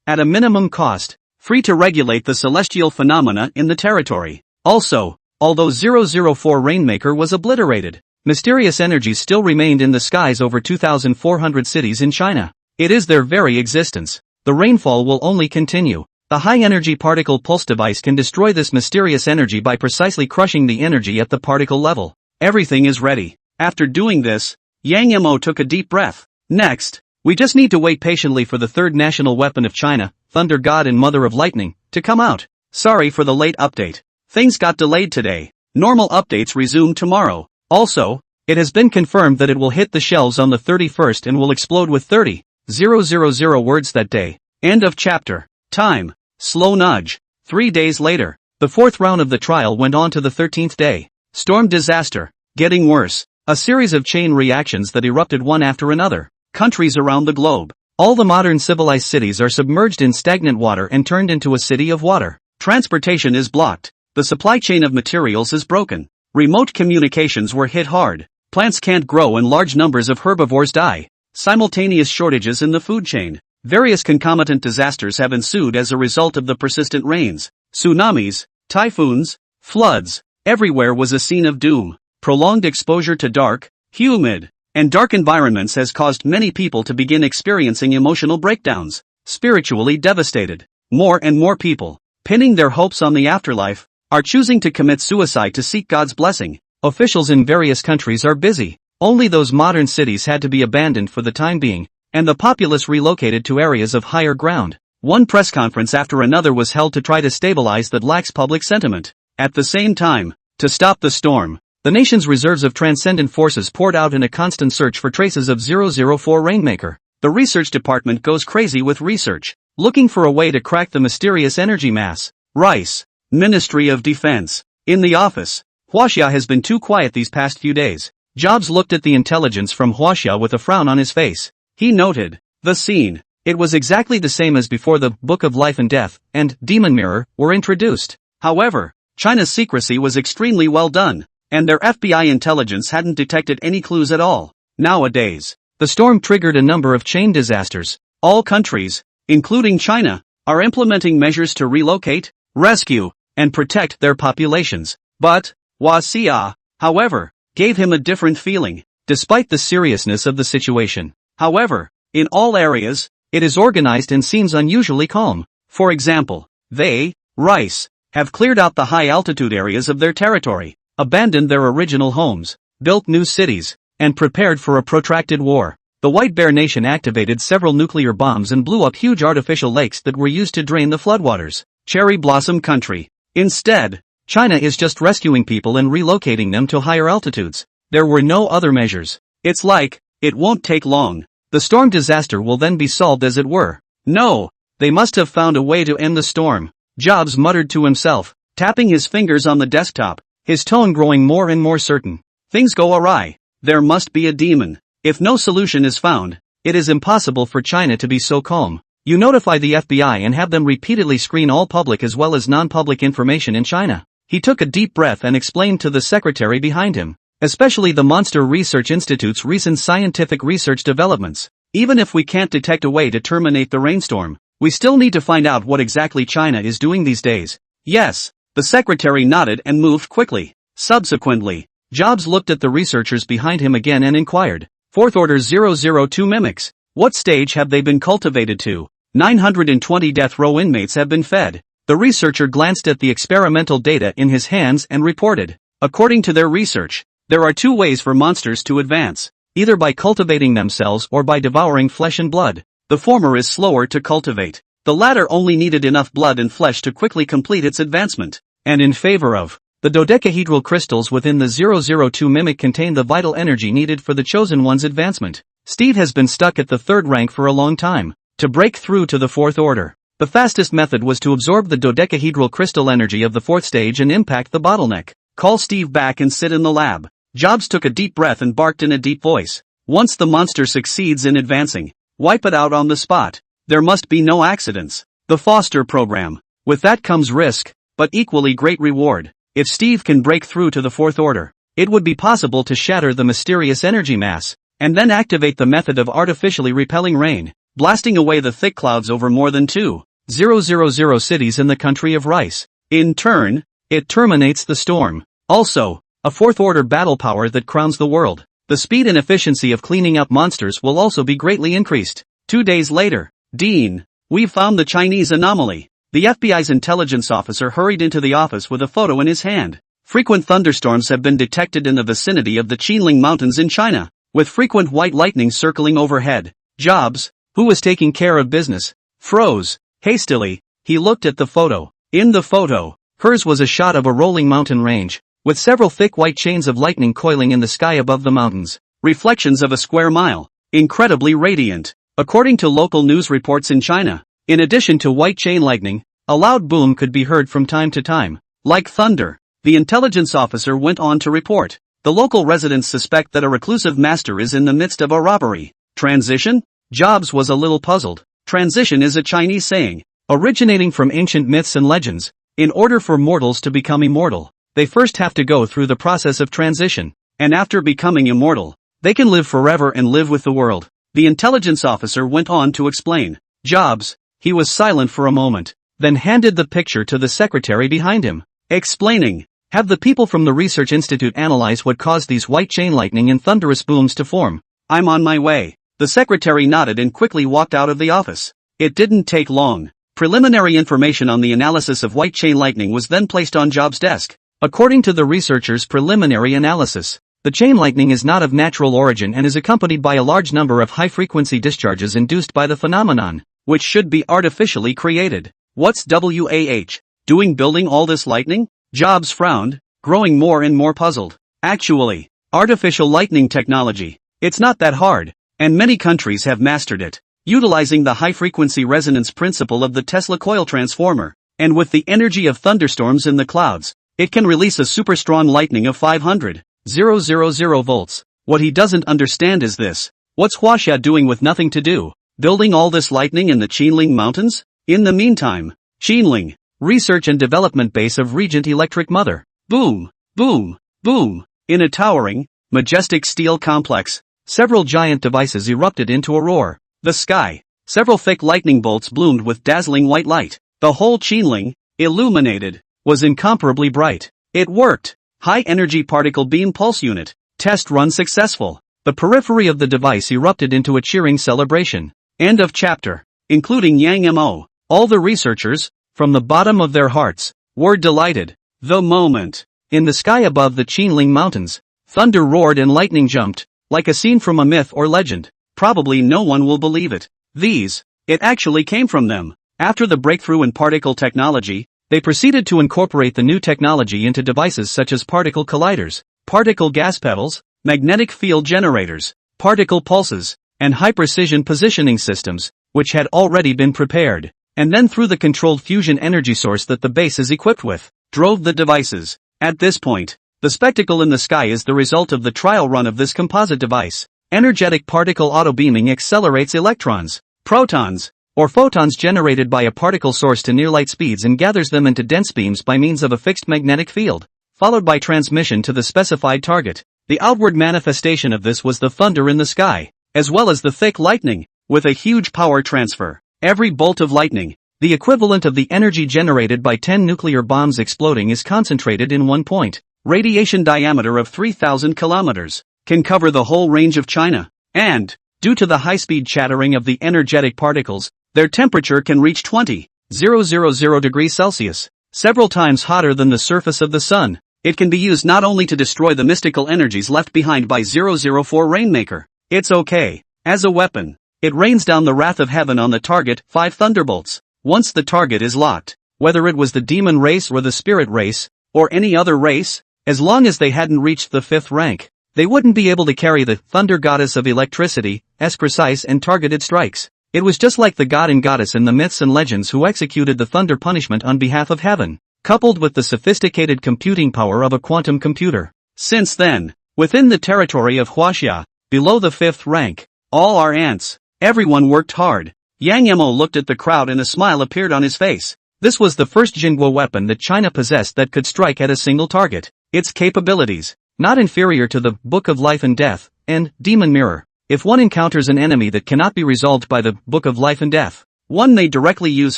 at a minimum cost, free to regulate the celestial phenomena in the territory. Also, although 004 Rainmaker was obliterated, mysterious energies still remained in the skies over 2,400 cities in China. It is their very existence. The rainfall will only continue. The high-energy particle pulse device can destroy this mysterious energy by precisely crushing the energy at the particle level. Everything is ready. After doing this, Yang Mo took a deep breath. Next, we just need to wait patiently for the 3rd national weapon of China, Thunder God and Mother of Lightning, to come out. Sorry for the late update. Things got delayed today. Normal updates resume tomorrow. Also, it has been confirmed that it will hit the shelves on the 31st and will explode with 30,000 words that day. End of chapter. Time. Slow nudge. 3 days later, the 4th round of the trial went on to the 13th day. Storm disaster. Getting worse. A series of chain reactions that erupted one after another. Countries around the globe. All the modern civilized cities are submerged in stagnant water and turned into a city of water. Transportation is blocked. The supply chain of materials is broken. Remote communications were hit hard. Plants can't grow and large numbers of herbivores die. Simultaneous shortages in the food chain. Various concomitant disasters have ensued as a result of the persistent rains. Tsunamis, typhoons, floods. Everywhere was a scene of doom. Prolonged exposure to dark, humid, and dark environments has caused many people to begin experiencing emotional breakdowns. Spiritually devastated. More and more people, pinning their hopes on the afterlife, are choosing to commit suicide to seek God's blessing. Officials in various countries are busy. Only those modern cities had to be abandoned for the time being, and the populace relocated to areas of higher ground. One press conference after another was held to try to stabilize that lax public sentiment. At the same time, to stop the storm, the nation's reserves of transcendent forces poured out in a constant search for traces of 004 Rainmaker. The research department goes crazy with research, looking for a way to crack the mysterious energy mass. Rice. Ministry of Defense. In the office, Huaxia has been too quiet these past few days. Jobs looked at the intelligence from Huaxia with a frown on his face. He noted the scene. It was exactly the same as before the Book of Life and Death and Demon Mirror were introduced. However, China's secrecy was extremely well done, and their FBI intelligence hadn't detected any clues at all. Nowadays, the storm triggered a number of chain disasters. All countries, including China, are implementing measures to relocate, rescue, and protect their populations. But, Xia, however, gave him a different feeling, despite the seriousness of the situation. However, in all areas, it is organized and seems unusually calm. For example, they, Rice, have cleared out the high-altitude areas of their territory, abandoned their original homes, built new cities, and prepared for a protracted war. The White Bear Nation activated several nuclear bombs and blew up huge artificial lakes that were used to drain the floodwaters. Cherry Blossom Country. Instead, China is just rescuing people and relocating them to higher altitudes. There were no other measures. It's like, it won't take long. The storm disaster will then be solved as it were. No, they must have found a way to end the storm. Jobs muttered to himself, tapping his fingers on the desktop, his tone growing more and more certain. Things go awry. There must be a demon. If no solution is found, it is impossible for China to be so calm. You notify the FBI and have them repeatedly screen all public as well as non-public information in China. He took a deep breath and explained to the secretary behind him, especially the Monster Research Institute's recent scientific research developments. Even if we can't detect a way to terminate the rainstorm, we still need to find out what exactly China is doing these days. Yes, the secretary nodded and moved quickly. Subsequently, Jobs looked at the researchers behind him again and inquired, Fourth Order 002 mimics, what stage have they been cultivated to? 920 death row inmates have been fed. The researcher glanced at the experimental data in his hands and reported, according to their research, there are two ways for monsters to advance, either by cultivating themselves or by devouring flesh and blood. The former is slower to cultivate. The latter only needed enough blood and flesh to quickly complete its advancement, and in favor of. The dodecahedral crystals within the 002 mimic contain the vital energy needed for the chosen one's advancement. Steve has been stuck at the third rank for a long time. To break through to the fourth order, the fastest method was to absorb the dodecahedral crystal energy of the fourth stage and impact the bottleneck. Call Steve back and sit in the lab. Jobs took a deep breath and barked in a deep voice. Once the monster succeeds in advancing, wipe it out on the spot. There must be no accidents. The Foster program. With that comes risk, but equally great reward. If Steve can break through to the fourth order, it would be possible to shatter the mysterious energy mass, and then activate the method of artificially repelling rain, blasting away the thick clouds over more than 2,000 cities in the country of Rice. In turn, it terminates the storm. Also, a fourth order battle power that crowns the world. The speed and efficiency of cleaning up monsters will also be greatly increased. 2 days later, Dean, we've found the Chinese anomaly. The FBI's intelligence officer hurried into the office with a photo in his hand. Frequent thunderstorms have been detected in the vicinity of the Qinling Mountains in China, with frequent white lightning circling overhead. Jobs, who was taking care of business, froze. Hastily, he looked at the photo. In the photo, hers was a shot of a rolling mountain range, with several thick white chains of lightning coiling in the sky above the mountains. Reflections of a square mile. Incredibly radiant. According to local news reports in China, in addition to white chain lightning, a loud boom could be heard from time to time, like thunder. The intelligence officer went on to report, the local residents suspect that a reclusive master is in the midst of a robbery. Transition? Jobs was a little puzzled. Transition is a Chinese saying, originating from ancient myths and legends. In order for mortals to become immortal, they first have to go through the process of transition, and after becoming immortal, they can live forever and live with the world. The intelligence officer went on to explain. Jobs, he was silent for a moment, then handed the picture to the secretary behind him, explaining, have the people from the Research Institute analyze what caused these white chain lightning and thunderous booms to form. I'm on my way. The secretary nodded and quickly walked out of the office. It didn't take long. Preliminary information on the analysis of white chain lightning was then placed on Jobs' desk. According to the researchers' preliminary analysis, the chain lightning is not of natural origin and is accompanied by a large number of high-frequency discharges induced by the phenomenon, which should be artificially created. What's WAH doing building all this lightning? Jobs frowned, growing more and more puzzled. Actually, artificial lightning technology. It's not that hard, and many countries have mastered it. Utilizing the high-frequency resonance principle of the Tesla coil transformer, and with the energy of thunderstorms in the clouds, it can release a super-strong lightning of 500,000 volts. What he doesn't understand is this. What's Huaxia doing with nothing to do? Building all this lightning in the Qinling Mountains? In the meantime, Qinling, research and development base of Regent Electric Mother. Boom, boom, boom. In a towering, majestic steel complex, several giant devices erupted into a roar. The sky Several thick lightning bolts bloomed with dazzling white light. The whole Qinling, illuminated, was incomparably bright. It worked! High-energy particle beam pulse unit. Test run successful. The periphery of the device erupted into a cheering celebration. End of chapter. Including Yang Mo. All the researchers, from the bottom of their hearts, were delighted. The moment. In the sky above the Qinling Mountains, thunder roared and lightning jumped, like a scene from a myth or legend. Probably no one will believe it. It actually came from them. After the breakthrough in particle technology, they proceeded to incorporate the new technology into devices such as particle colliders, particle gas pedals, magnetic field generators, particle pulses, and high-precision positioning systems, which had already been prepared, and then through the controlled fusion energy source that the base is equipped with, drove the devices. At this point, the spectacle in the sky is the result of the trial run of this composite device. Energetic particle auto-beaming accelerates electrons, protons, or photons generated by a particle source to near light speeds and gathers them into dense beams by means of a fixed magnetic field, followed by transmission to the specified target. The outward manifestation of this was the thunder in the sky, as well as the thick lightning, with a huge power transfer. Every bolt of lightning, the equivalent of the energy generated by 10 nuclear bombs exploding, is concentrated in one point. Radiation diameter of 3,000 kilometers, can cover the whole range of China, and, due to the high-speed chattering of the energetic particles, their temperature can reach 20,000 degrees Celsius, several times hotter than the surface of the sun. It can be used not only to destroy the mystical energies left behind by 004 Rainmaker. It's okay. As a weapon, it rains down the wrath of heaven on the target, 5 thunderbolts. Once the target is locked, whether it was the demon race or the spirit race, or any other race, as long as they hadn't reached the 5th rank, they wouldn't be able to carry the thunder goddess of electricity, as precise and targeted strikes. It was just like the god and goddess in the myths and legends who executed the thunder punishment on behalf of heaven, coupled with the sophisticated computing power of a quantum computer. Since then, within the territory of Huaxia, below the 5th rank, all are ants. Everyone worked hard. Yang Yemo looked at the crowd and a smile appeared on his face. This was the first Jingguo weapon that China possessed that could strike at a single target. Its capabilities, not inferior to the Book of Life and Death, and Demon Mirror. If one encounters an enemy that cannot be resolved by the Book of Life and Death, one may directly use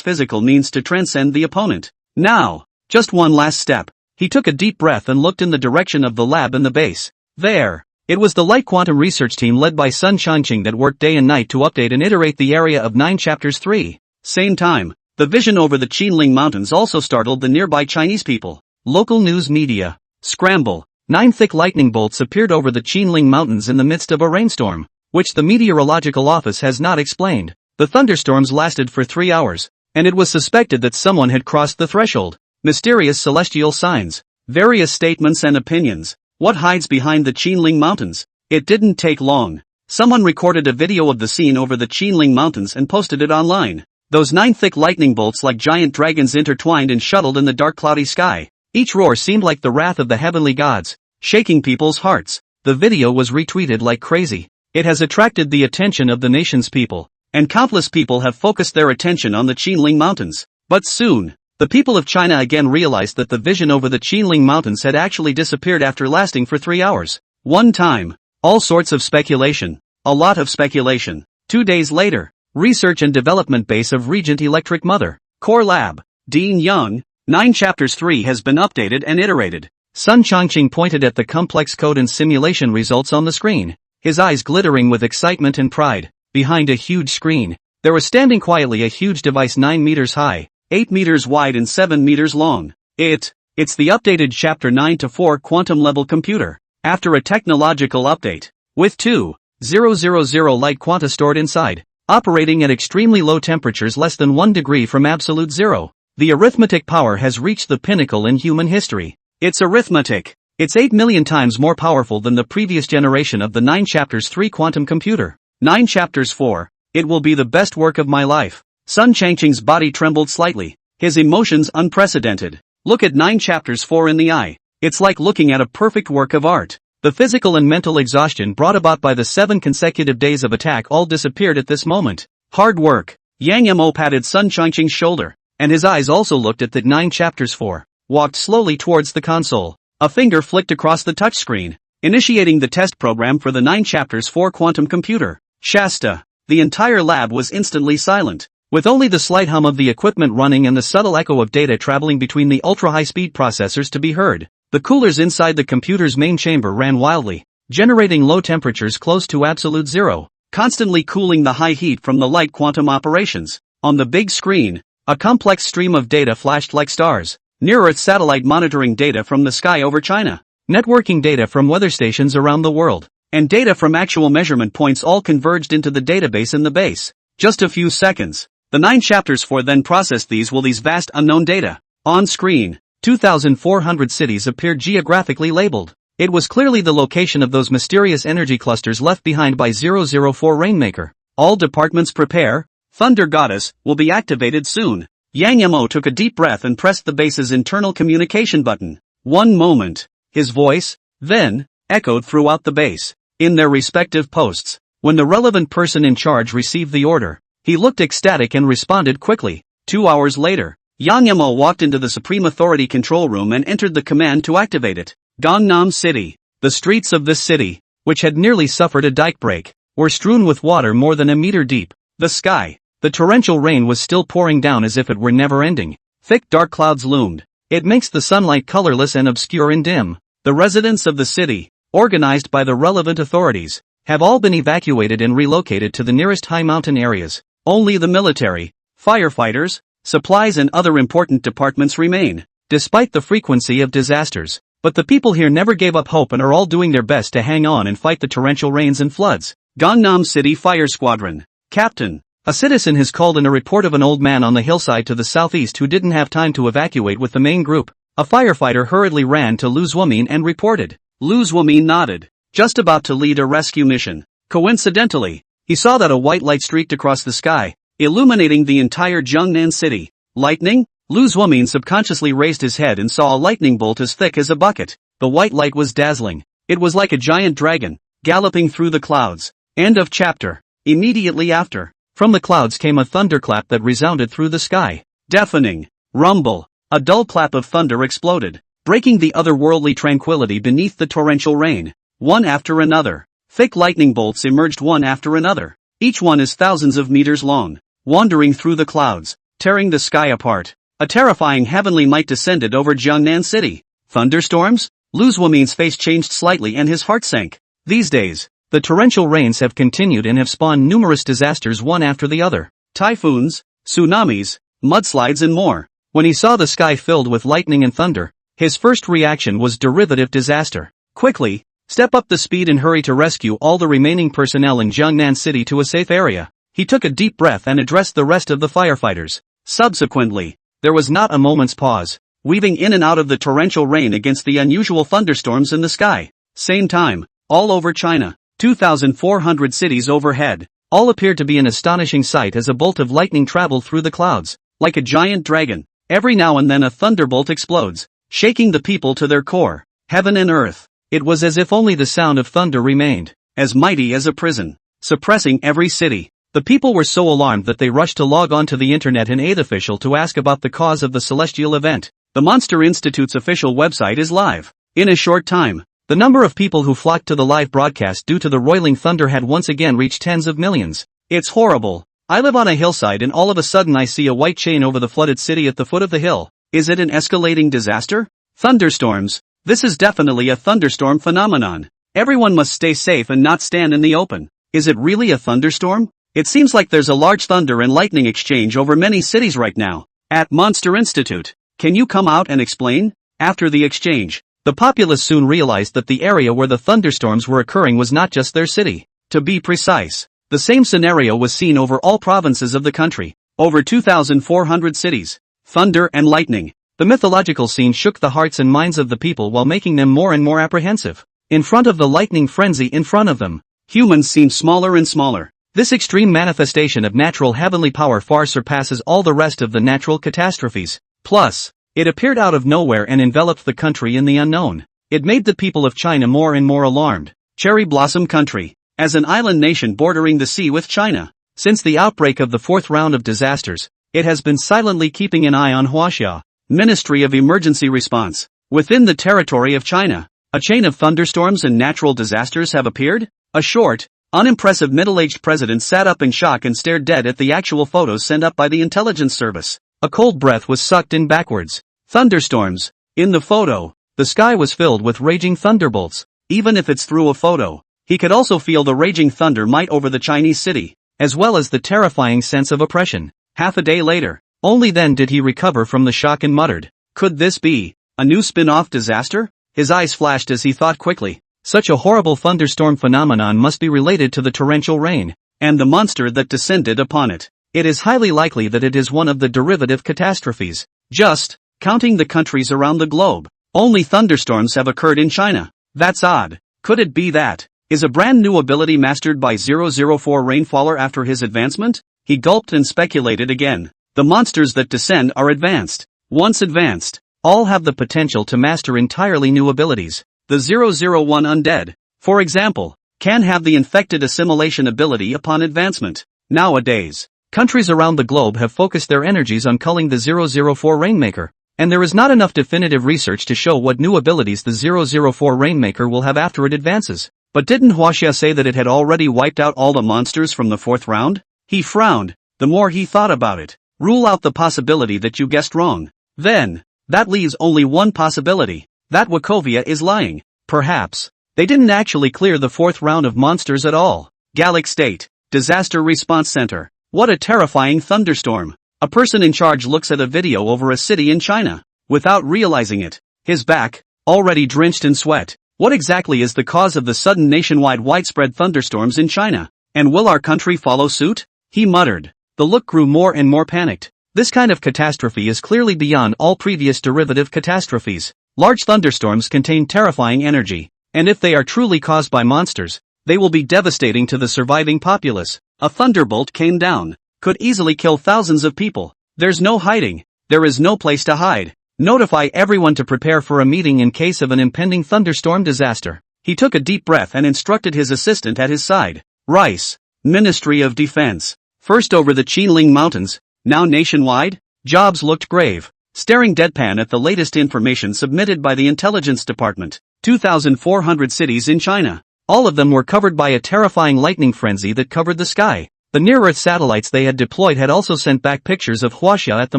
physical means to transcend the opponent. Now, just one last step. He took a deep breath and looked in the direction of the lab and the base. There. It was the Light Quantum Research Team led by Sun Changqing that worked day and night to update and iterate the area of 9 chapters 3. Same time, the vision over the Qinling Mountains also startled the nearby Chinese people. Local news media. Scramble. 9 thick lightning bolts appeared over the Qinling Mountains in the midst of a rainstorm, which the meteorological office has not explained. The thunderstorms lasted for 3 hours, and it was suspected that someone had crossed the threshold. Mysterious celestial signs. Various statements and opinions. What hides behind the Qinling Mountains? It didn't take long. Someone recorded a video of the scene over the Qinling Mountains and posted it online. Those 9 thick lightning bolts like giant dragons intertwined and shuttled in the dark cloudy sky. Each roar seemed like the wrath of the heavenly gods, shaking people's hearts. The video was retweeted like crazy. It has attracted the attention of the nation's people, and countless people have focused their attention on the Qinling Mountains. But soon, the people of China again realized that the vision over the Qinling Mountains had actually disappeared after lasting for 3 hours. One time. All sorts of speculation. A lot of speculation. 2 days later. Research and Development Base of Regent Electric Mother. Core Lab. Dean Young. 9 chapters 3 has been updated and iterated. Sun Changqing pointed at the complex code and simulation results on the screen, his eyes glittering with excitement and pride. Behind a huge screen, there was standing quietly a huge device 9 meters high, 8 meters wide and 7 meters long. It's the updated Chapter 9 to 4 quantum level computer, after a technological update, with 2,000 light quanta stored inside, operating at extremely low temperatures less than 1 degree from absolute zero. The arithmetic power has reached the pinnacle in human history. It's arithmetic. It's 8 million times more powerful than the previous generation of the 9 chapters 3 quantum computer. 9 chapters 4. It will be the best work of my life. Sun Changqing's body trembled slightly, his emotions unprecedented. Look at 9 chapters 4 in the eye. It's like looking at a perfect work of art. The physical and mental exhaustion brought about by the 7 consecutive days of attack all disappeared at this moment. Hard work. Yang Mo patted Sun Changqing's shoulder, and his eyes also looked at the 9 chapters 4. Walked slowly towards the console. A finger flicked across the touchscreen, initiating the test program for the 9 chapters 4 quantum computer. Shasta. the entire lab was instantly silent, with only the slight hum of the equipment running and the subtle echo of data traveling between the ultra-high-speed processors to be heard. The coolers inside the computer's main chamber ran wildly, generating low temperatures close to absolute zero, constantly cooling the high heat from the light quantum operations. On the big screen, a complex stream of data flashed like stars. Near-Earth satellite monitoring data from the sky over China, networking data from weather stations around the world, and data from actual measurement points all converged into the database in the base. Just a few seconds. The 9 chapters for then processed these vast unknown data. On screen, 2,400 cities appeared geographically labeled. It was clearly the location of those mysterious energy clusters left behind by 004 Rainmaker. All departments prepare. Thunder Goddess will be activated soon. Yang Yamo took a deep breath and pressed the base's internal communication button. One moment. His voice, then, echoed throughout the base. In their respective posts, when the relevant person in charge received the order, he looked ecstatic and responded quickly. 2 hours later, Yang Yamo walked into the Supreme Authority control room and entered the command to activate it. Gangnam City. The streets of this city, which had nearly suffered a dike break, were strewn with water more than a meter deep. The sky, the torrential rain was still pouring down as if it were never ending. Thick dark clouds loomed. It makes the sunlight colorless and obscure and dim. The residents of the city, organized by the relevant authorities, have all been evacuated and relocated to the nearest high mountain areas. Only the military, firefighters, supplies and other important departments remain, despite the frequency of disasters. But the people here never gave up hope and are all doing their best to hang on and fight the torrential rains and floods. Gangnam City Fire Squadron. Captain. A citizen has called in a report of an old man on the hillside to the southeast who didn't have time to evacuate with the main group. A firefighter hurriedly ran to Lu Zuomin and reported. Lu Zuomin nodded, just about to lead a rescue mission. Coincidentally, he saw that a white light streaked across the sky, illuminating the entire Jiangnan city. Lightning? Lu Zuomin subconsciously raised his head and saw a lightning bolt as thick as a bucket. The white light was dazzling. It was like a giant dragon, galloping through the clouds. End of chapter. Immediately after, from the clouds came a thunderclap that resounded through the sky. Deafening. Rumble. A dull clap of thunder exploded, breaking the otherworldly tranquility beneath the torrential rain. One after another, thick lightning bolts emerged one after another. Each one is thousands of meters long, wandering through the clouds, tearing the sky apart. A terrifying heavenly might descended over Jiangnan City. Thunderstorms? Lu Zuomin's face changed slightly and his heart sank. These days, the torrential rains have continued and have spawned numerous disasters one after the other. Typhoons, tsunamis, mudslides and more. When he saw the sky filled with lightning and thunder, his first reaction was derivative disaster. Quickly, step up the speed and hurry to rescue all the remaining personnel in Jiangnan City to a safe area. He took a deep breath and addressed the rest of the firefighters. Subsequently, there was not a moment's pause, weaving in and out of the torrential rain against the unusual thunderstorms in the sky. Same time, all over China, 2,400 cities overhead, all appeared to be an astonishing sight as a bolt of lightning traveled through the clouds, like a giant dragon. Every now and then a thunderbolt explodes, shaking the people to their core. Heaven and earth. It was as if only the sound of thunder remained, as mighty as a prison, suppressing every city. The people were so alarmed that they rushed to log on to the internet and aid official to ask about the cause of the celestial event. The Monster Institute's official website is live. In a short time, the number of people who flocked to the live broadcast due to the roiling thunder had once again reached tens of millions. It's horrible. I live on a hillside and all of a sudden I see a white chain over the flooded city at the foot of the hill. Is it an escalating disaster? Thunderstorms. This is definitely a thunderstorm phenomenon. Everyone must stay safe and not stand in the open. Is it really a thunderstorm? It seems like there's a large thunder and lightning exchange over many cities right now. At Monster Institute, can you come out and explain? After the exchange, the populace soon realized that the area where the thunderstorms were occurring was not just their city. To be precise, the same scenario was seen over all provinces of the country. Over 2,400 cities. Thunder and lightning. The mythological scene shook the hearts and minds of the people while making them more and more apprehensive. In front of the lightning frenzy in front of them, humans seemed smaller and smaller. This extreme manifestation of natural heavenly power far surpasses all the rest of the natural catastrophes. Plus, it appeared out of nowhere and enveloped the country in the unknown. It made the people of China more and more alarmed. Cherry Blossom Country. As an island nation bordering the sea with China, since the outbreak of the fourth round of disasters, it has been silently keeping an eye on Huaxia, Ministry of Emergency Response. Within the territory of China, a chain of thunderstorms and natural disasters have appeared. A short, Unimpressive middle-aged president sat up in shock and stared dead at the actual photos sent up by the intelligence service. A cold breath was sucked in backwards. Thunderstorms. In the photo, the sky was filled with raging thunderbolts. Even if it's through a photo, he could also feel the raging thunder might over the Chinese city, as well as the terrifying sense of oppression. Half a day later, only then did he recover from the shock and muttered, "Could this be a new spin-off disaster?" His eyes flashed as he thought quickly. Such a horrible thunderstorm phenomenon must be related to the torrential rain, and the monster that descended upon it. It is highly likely that it is one of the derivative catastrophes. Just counting the countries around the globe, only thunderstorms have occurred in China. That's odd. Could it be that is a brand new ability mastered by 004 Rainfaller after his advancement? He gulped and speculated again. The monsters that descend are advanced. Once advanced, all have the potential to master entirely new abilities. The 001 Undead, for example, can have the infected assimilation ability upon advancement. Nowadays, countries around the globe have focused their energies on culling the 004 Rainmaker, and there is not enough definitive research to show what new abilities the 004 Rainmaker will have after it advances. But didn't Huaxia say that it had already wiped out all the monsters from the 4th round? He frowned, the more he thought about it. Rule out the possibility that you guessed wrong. Then, that leaves only one possibility, that Wachovia is lying. Perhaps they didn't actually clear the 4th round of monsters at all. Gallic State, Disaster Response Center. What a terrifying thunderstorm. A person in charge looks at a video over a city in China. Without realizing it, his back, already drenched in sweat. What exactly is the cause of the sudden nationwide widespread thunderstorms in China? And will our country follow suit? He muttered. The look grew more and more panicked. This kind of catastrophe is clearly beyond all previous derivative catastrophes. Large thunderstorms contain terrifying energy, and if they are truly caused by monsters, they will be devastating to the surviving populace. A thunderbolt came down, could easily kill thousands of people. There's no hiding. There is no place to hide. Notify everyone to prepare for a meeting in case of an impending thunderstorm disaster. He took a deep breath and instructed his assistant at his side. Rice, Ministry of Defense. First over the Qinling Mountains, now nationwide? Jobs looked grave, staring deadpan at the latest information submitted by the Intelligence Department. 2,400 cities in China. All of them were covered by a terrifying lightning frenzy that covered the sky. The near-Earth satellites they had deployed had also sent back pictures of Huaxia at the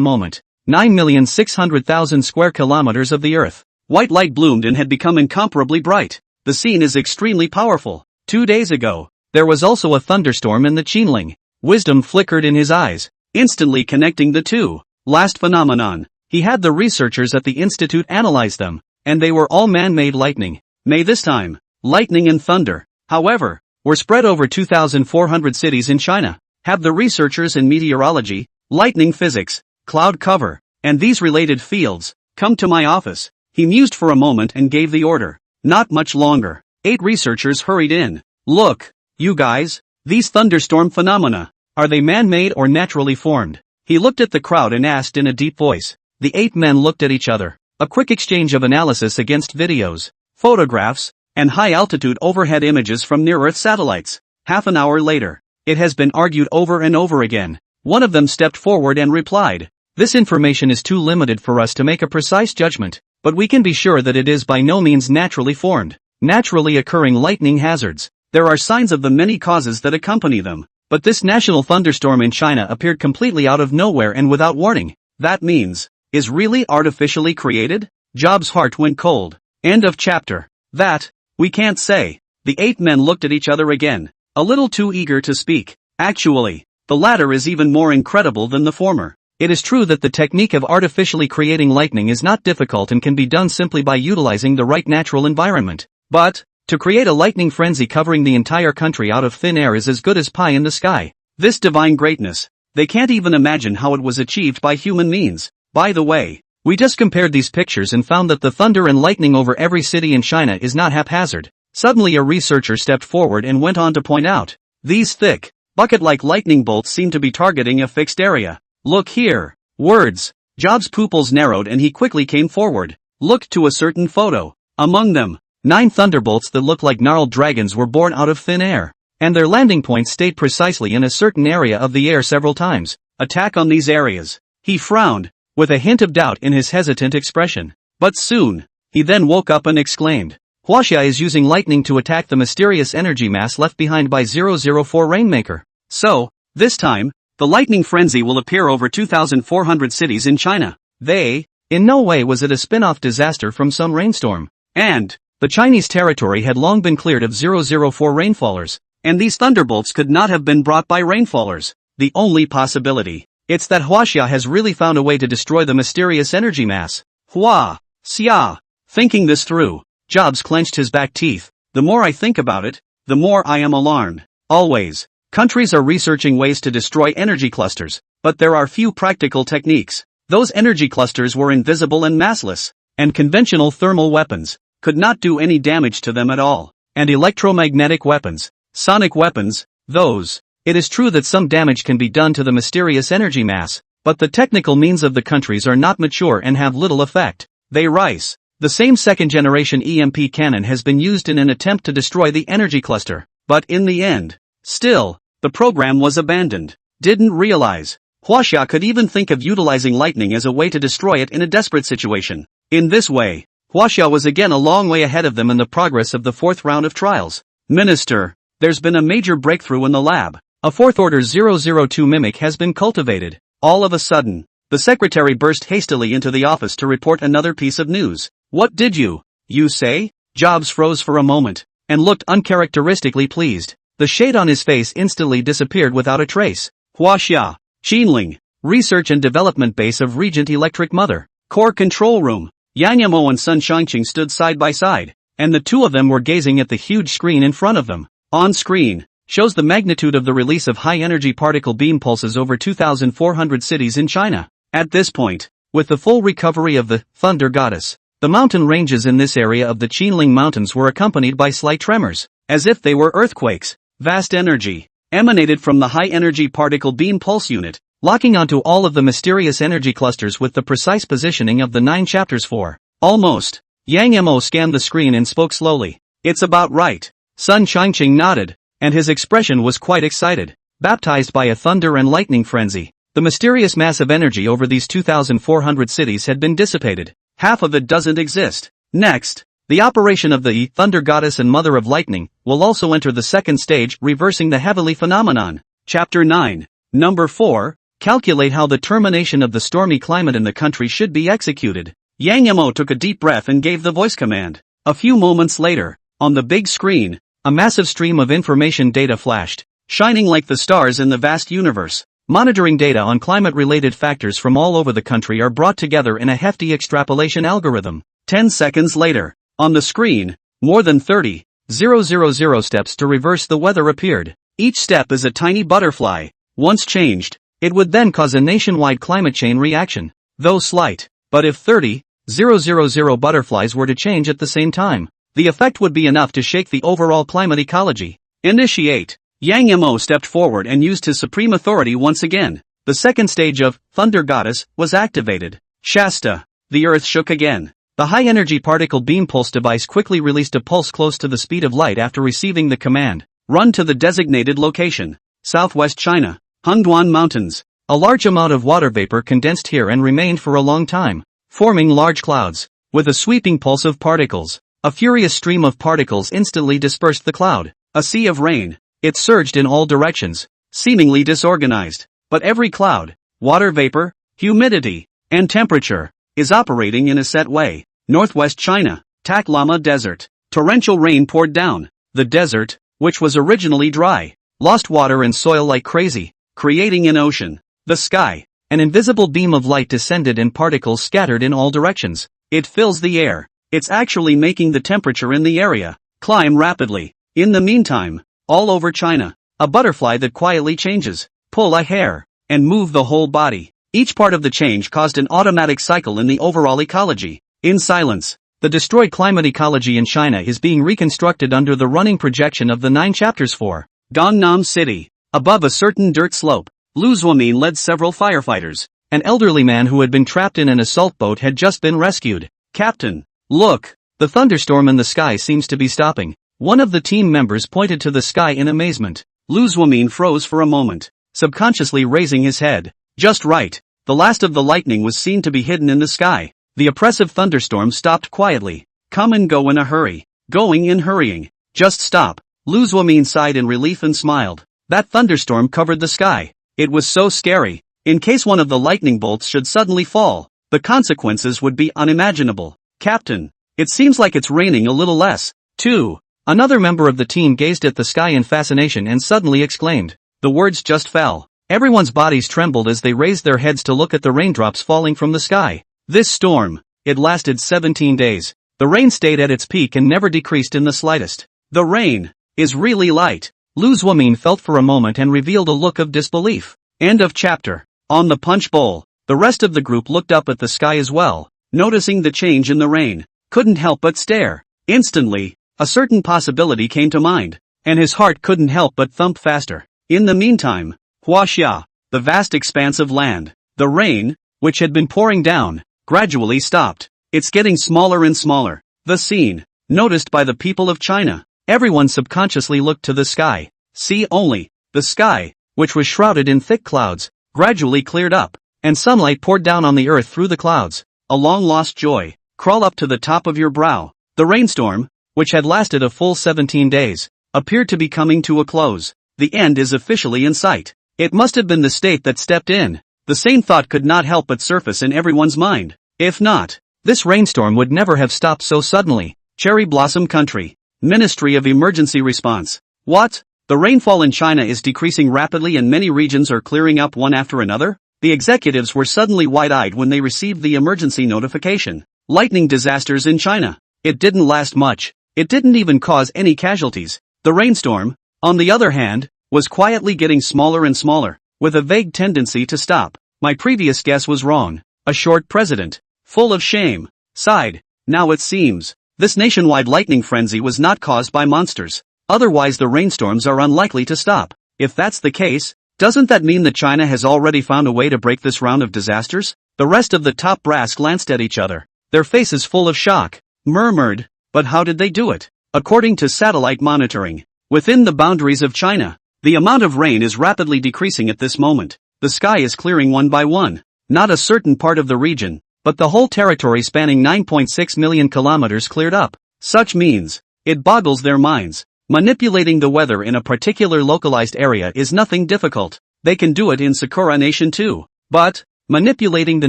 moment. 9,600,000 square kilometers of the Earth. White light bloomed and had become incomparably bright. The scene is extremely powerful. 2 days ago, there was also a thunderstorm in the Qinling. Wisdom flickered in his eyes, instantly connecting the two. Last phenomenon. He had the researchers at the institute analyze them, and they were all man-made lightning. May this time, lightning and thunder, however, were spread over 2,400 cities in China. Have the researchers in meteorology, lightning physics, cloud cover, and these related fields come to my office. He mused for a moment and gave the order. Not much longer. 8 researchers hurried in. Look, you guys, these thunderstorm phenomena, are they man-made or naturally formed? He looked at the crowd and asked in a deep voice. The 8 men looked at each other. A quick exchange of analysis against videos, photographs, and high-altitude overhead images from near-Earth satellites. Half an hour later, it has been argued over and over again. One of them stepped forward and replied, "This information is too limited for us to make a precise judgment, but we can be sure that it is by no means naturally formed. Naturally occurring lightning hazards. There are signs of the many causes that accompany them, but this national thunderstorm in China appeared completely out of nowhere and without warning. That means, is really artificially created?" Job's heart went cold. End of chapter. That, we can't say. The 8 men looked at each other again, a little too eager to speak. Actually, the latter is even more incredible than the former. It is true that the technique of artificially creating lightning is not difficult and can be done simply by utilizing the right natural environment. But, to create a lightning frenzy covering the entire country out of thin air is as good as pie in the sky. This divine greatness, they can't even imagine how it was achieved by human means. By the way, we just compared these pictures and found that the thunder and lightning over every city in China is not haphazard. Suddenly a researcher stepped forward and went on to point out, these thick, bucket-like lightning bolts seem to be targeting a fixed area. Look here. Words. Job's pupils narrowed and he quickly came forward, looked to a certain photo. Among them, 9 thunderbolts that looked like gnarled dragons were born out of thin air, and their landing points stayed precisely in a certain area of the air several times. Attack on these areas. He frowned, with a hint of doubt in his hesitant expression. But soon, he then woke up and exclaimed, Huaxia is using lightning to attack the mysterious energy mass left behind by 004 Rainmaker. So, this time, the lightning frenzy will appear over 2,400 cities in China. In no way was it a spin-off disaster from some rainstorm. And, the Chinese territory had long been cleared of 004 rainfallers. And these thunderbolts could not have been brought by rainfallers. The only possibility. It's that Huaxia has really found a way to destroy the mysterious energy mass. Xia. Thinking this through, Jobs clenched his back teeth. The more I think about it, the more I am alarmed. Always. Countries are researching ways to destroy energy clusters, but there are few practical techniques. Those energy clusters were invisible and massless, and conventional thermal weapons could not do any damage to them at all. And electromagnetic weapons, sonic weapons, those. It is true that some damage can be done to the mysterious energy mass, but the technical means of the countries are not mature and have little effect. They rise. The same second-generation EMP cannon has been used in an attempt to destroy the energy cluster, but in the end, still, the program was abandoned. Didn't realize. Huaxia could even think of utilizing lightning as a way to destroy it in a desperate situation. In this way, Huaxia was again a long way ahead of them in the progress of the fourth round of trials. Minister, there's been a major breakthrough in the lab. A fourth order 002 mimic has been cultivated. All of a sudden, the secretary burst hastily into the office to report another piece of news. What did you say? Jobs froze for a moment, and looked uncharacteristically pleased. The shade on his face instantly disappeared without a trace. Huaxia, Qinling, Research and Development Base of Regent Electric Mother, Core Control Room. Yang Yamo and Sun Shangqing stood side by side, and the two of them were gazing at the huge screen in front of them. On screen, shows the magnitude of the release of high-energy particle beam pulses over 2,400 cities in China. At this point, with the full recovery of the Thunder Goddess, the mountain ranges in this area of the Qinling Mountains were accompanied by slight tremors, as if they were earthquakes. Vast energy emanated from the high-energy particle beam pulse unit, locking onto all of the mysterious energy clusters with the precise positioning of the 9 chapters for. Almost. Yang Mo scanned the screen and spoke slowly. It's about right. Sun Shangqing nodded, and his expression was quite excited. Baptized by a thunder and lightning frenzy, the mysterious mass of energy over these 2,400 cities had been dissipated. Half of it doesn't exist. Next, the operation of the Thunder Goddess and Mother of Lightning will also enter the second stage, reversing the heavenly phenomenon. Chapter 9. Number 4. Calculate how the termination of the stormy climate in the country should be executed. Yang Mo took a deep breath and gave the voice command. A few moments later, on the big screen, a massive stream of information data flashed, shining like the stars in the vast universe. Monitoring data on climate-related factors from all over the country are brought together in a hefty extrapolation algorithm. 10 seconds later, on the screen, more than 30,000 steps to reverse the weather appeared. Each step is a tiny butterfly. Once changed, it would then cause a nationwide climate chain reaction. Though slight, but if 30,000 butterflies were to change at the same time, the effect would be enough to shake the overall climate ecology. Initiate. Yang Mo stepped forward and used his supreme authority once again. The second stage of Thunder Goddess was activated. Shasta. The earth shook again. The high-energy particle beam pulse device quickly released a pulse close to the speed of light after receiving the command. Run to the designated location. Southwest China. Hengduan Mountains. A large amount of water vapor condensed here and remained for a long time, forming large clouds. With a sweeping pulse of particles, a furious stream of particles instantly dispersed the cloud. A sea of rain. It surged in all directions, seemingly disorganized. But every cloud, water vapor, humidity, and temperature, is operating in a set way. Northwest China, Taklama Desert. Torrential rain poured down. The desert, which was originally dry, lost water and soil like crazy, creating an ocean. The sky, an invisible beam of light descended and particles scattered in all directions. It fills the air. It's actually making the temperature in the area climb rapidly. In the meantime, all over China, a butterfly that quietly changes, pull a hair, and move the whole body. Each part of the change caused an automatic cycle in the overall ecology. In silence, the destroyed climate ecology in China is being reconstructed under the running projection of the 9 chapters for Gangnam City. Above a certain dirt slope, Lu Zuomin led several firefighters. An elderly man who had been trapped in an assault boat had just been rescued. Captain, look, the thunderstorm in the sky seems to be stopping. One of the team members pointed to the sky in amazement. Lu Zuomin froze for a moment, subconsciously raising his head. Just right, the last of the lightning was seen to be hidden in the sky. The oppressive thunderstorm stopped quietly. Come and go in a hurry. Going in hurrying. Just stop. Lu Zuomin sighed in relief and smiled. That thunderstorm covered the sky. It was so scary. In case one of the lightning bolts should suddenly fall, the consequences would be unimaginable. Captain, it seems like it's raining a little less, too. Another member of the team gazed at the sky in fascination and suddenly exclaimed. The words just fell. Everyone's bodies trembled as they raised their heads to look at the raindrops falling from the sky. This storm, it lasted 17 days. The rain stayed at its peak and never decreased in the slightest. The rain is really light. Lu Zuomin felt for a moment and revealed a look of disbelief. End of chapter. On the punch bowl, the rest of the group looked up at the sky as well, noticing the change in the rain. Couldn't help but stare. Instantly, a certain possibility came to mind, and his heart couldn't help but thump faster. In the meantime, Huaxia, the vast expanse of land, the rain, which had been pouring down, gradually stopped. It's getting smaller and smaller. The scene, noticed by the people of China. Everyone subconsciously looked to the sky. See only, the sky, which was shrouded in thick clouds, gradually cleared up, and sunlight poured down on the earth through the clouds. A long-lost joy, crawl up to the top of your brow. The rainstorm, which had lasted a full 17 days, appeared to be coming to a close. The end is officially in sight. It must have been the state that stepped in. The same thought could not help but surface in everyone's mind. If not, this rainstorm would never have stopped so suddenly. Cherry Blossom Country. Ministry of Emergency Response. What? The rainfall in China is decreasing rapidly and many regions are clearing up one after another? The executives were suddenly wide-eyed when they received the emergency notification. Lightning disasters in China. It didn't last much. It didn't even cause any casualties. The rainstorm, on the other hand, was quietly getting smaller and smaller, with a vague tendency to stop. My previous guess was wrong. A short president, full of shame, sighed. Now it seems, this nationwide lightning frenzy was not caused by monsters. Otherwise the rainstorms are unlikely to stop. If that's the case, doesn't that mean that China has already found a way to break this round of disasters? The rest of the top brass glanced at each other, their faces full of shock, murmured, but how did they do it? According to satellite monitoring, within the boundaries of China, the amount of rain is rapidly decreasing at this moment. The sky is clearing one by one. Not a certain part of the region, but the whole territory spanning 9.6 million kilometers cleared up. Such means, it boggles their minds. Manipulating the weather in a particular localized area is nothing difficult. They can do it in Sakura Nation too. But, manipulating the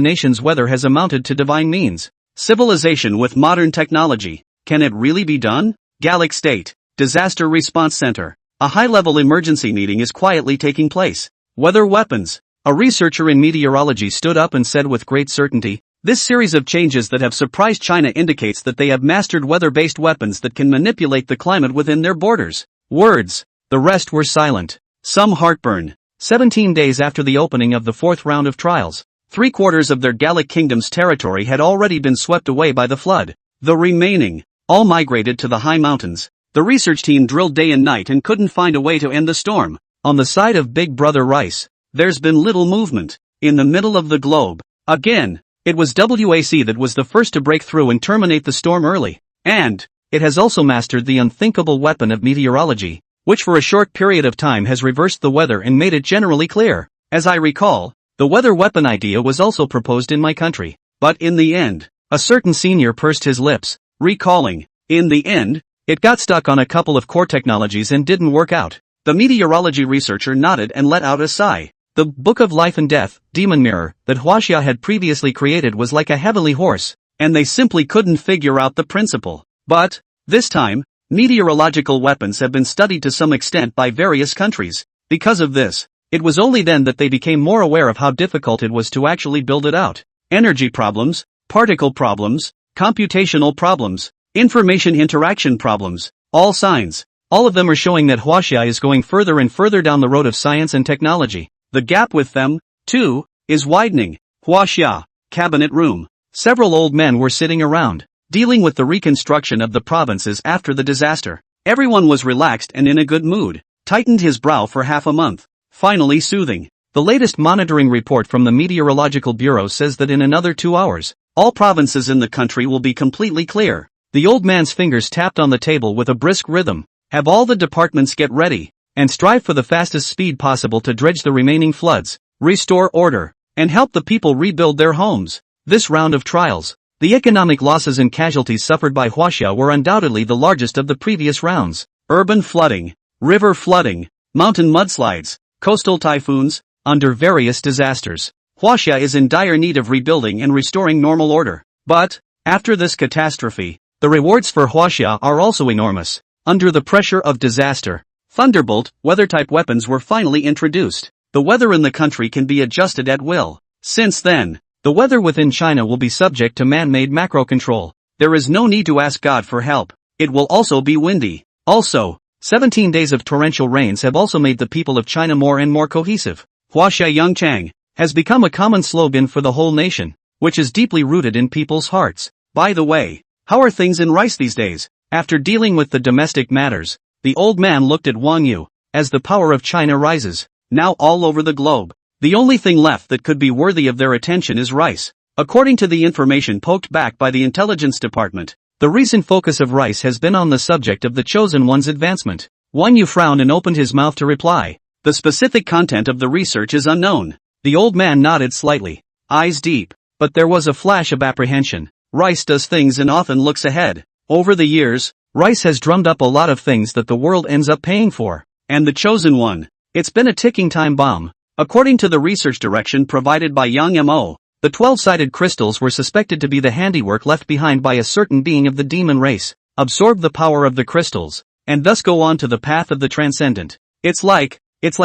nation's weather has amounted to divine means. Civilization with modern technology. Can it really be done? Gallic State, Disaster Response Center. A high-level emergency meeting is quietly taking place. Weather weapons. A researcher in meteorology stood up and said with great certainty, this series of changes that have surprised China indicates that they have mastered weather-based weapons that can manipulate the climate within their borders. Words. The rest were silent. Some heartburn. 17 days after the opening of the fourth round of trials, 3/4 of their Gallic kingdom's territory had already been swept away by the flood. The remaining, all migrated to the high mountains. The research team drilled day and night and couldn't find a way to end the storm. On the side of Big Brother Rice, there's been little movement. In the middle of the globe, again, it was WAC that was the first to break through and terminate the storm early. And, it has also mastered the unthinkable weapon of meteorology, which for a short period of time has reversed the weather and made it generally clear. As I recall, the weather weapon idea was also proposed in my country. But in the end, a certain senior pursed his lips, recalling, in the end, it got stuck on a couple of core technologies and didn't work out. The meteorology researcher nodded and let out a sigh. The Book of Life and Death, Demon Mirror, that Huaxia had previously created was like a heavenly horse, and they simply couldn't figure out the principle. But, this time, meteorological weapons have been studied to some extent by various countries. Because of this, it was only then that they became more aware of how difficult it was to actually build it out. Energy problems, particle problems, computational problems, information interaction problems, all signs. All of them are showing that Huaxia is going further and further down the road of science and technology. The gap with them, too, is widening. Huaxia, cabinet room. Several old men were sitting around, dealing with the reconstruction of the provinces after the disaster. Everyone was relaxed and in a good mood, tightened his brow for half a month, finally soothing. The latest monitoring report from the Meteorological Bureau says that in another 2 hours, all provinces in the country will be completely clear. The old man's fingers tapped on the table with a brisk rhythm. Have all the departments get ready, and strive for the fastest speed possible to dredge the remaining floods, restore order, and help the people rebuild their homes. This round of trials, The economic losses and casualties suffered by Huaxia were undoubtedly the largest of the previous rounds. Urban flooding, river flooding, mountain mudslides, coastal typhoons, under various disasters. Huaxia is in dire need of rebuilding and restoring normal order. But, after this catastrophe, the rewards for Huaxia are also enormous. Under the pressure of disaster, Thunderbolt, weather-type weapons were finally introduced. The weather in the country can be adjusted at will. Since then, the weather within China will be subject to man-made macro control. There is no need to ask God for help. It will also be windy. Also, 17 days of torrential rains have also made the people of China more and more cohesive. Huaxia Yongchang has become a common slogan for the whole nation, which is deeply rooted in people's hearts. By the way, how are things in Rice these days? After dealing with the domestic matters, the old man looked at Wang Yu. As the power of China rises, now all over the globe, the only thing left that could be worthy of their attention is Rice. According to the information poked back by the intelligence department, the recent focus of Rice has been on the subject of the chosen one's advancement. Wang Yu frowned and opened his mouth to reply. The specific content of the research is unknown. The old man nodded slightly, eyes deep, but there was a flash of apprehension. Rice does things and often looks ahead. Over the years, Rice has drummed up a lot of things that the world ends up paying for. And the chosen one, it's been a ticking time bomb. According to the research direction provided by Yang Mo, the 12-sided crystals were suspected to be the handiwork left behind by a certain being of the demon race, absorb the power of the crystals, and thus go on to the path of the transcendent. It's like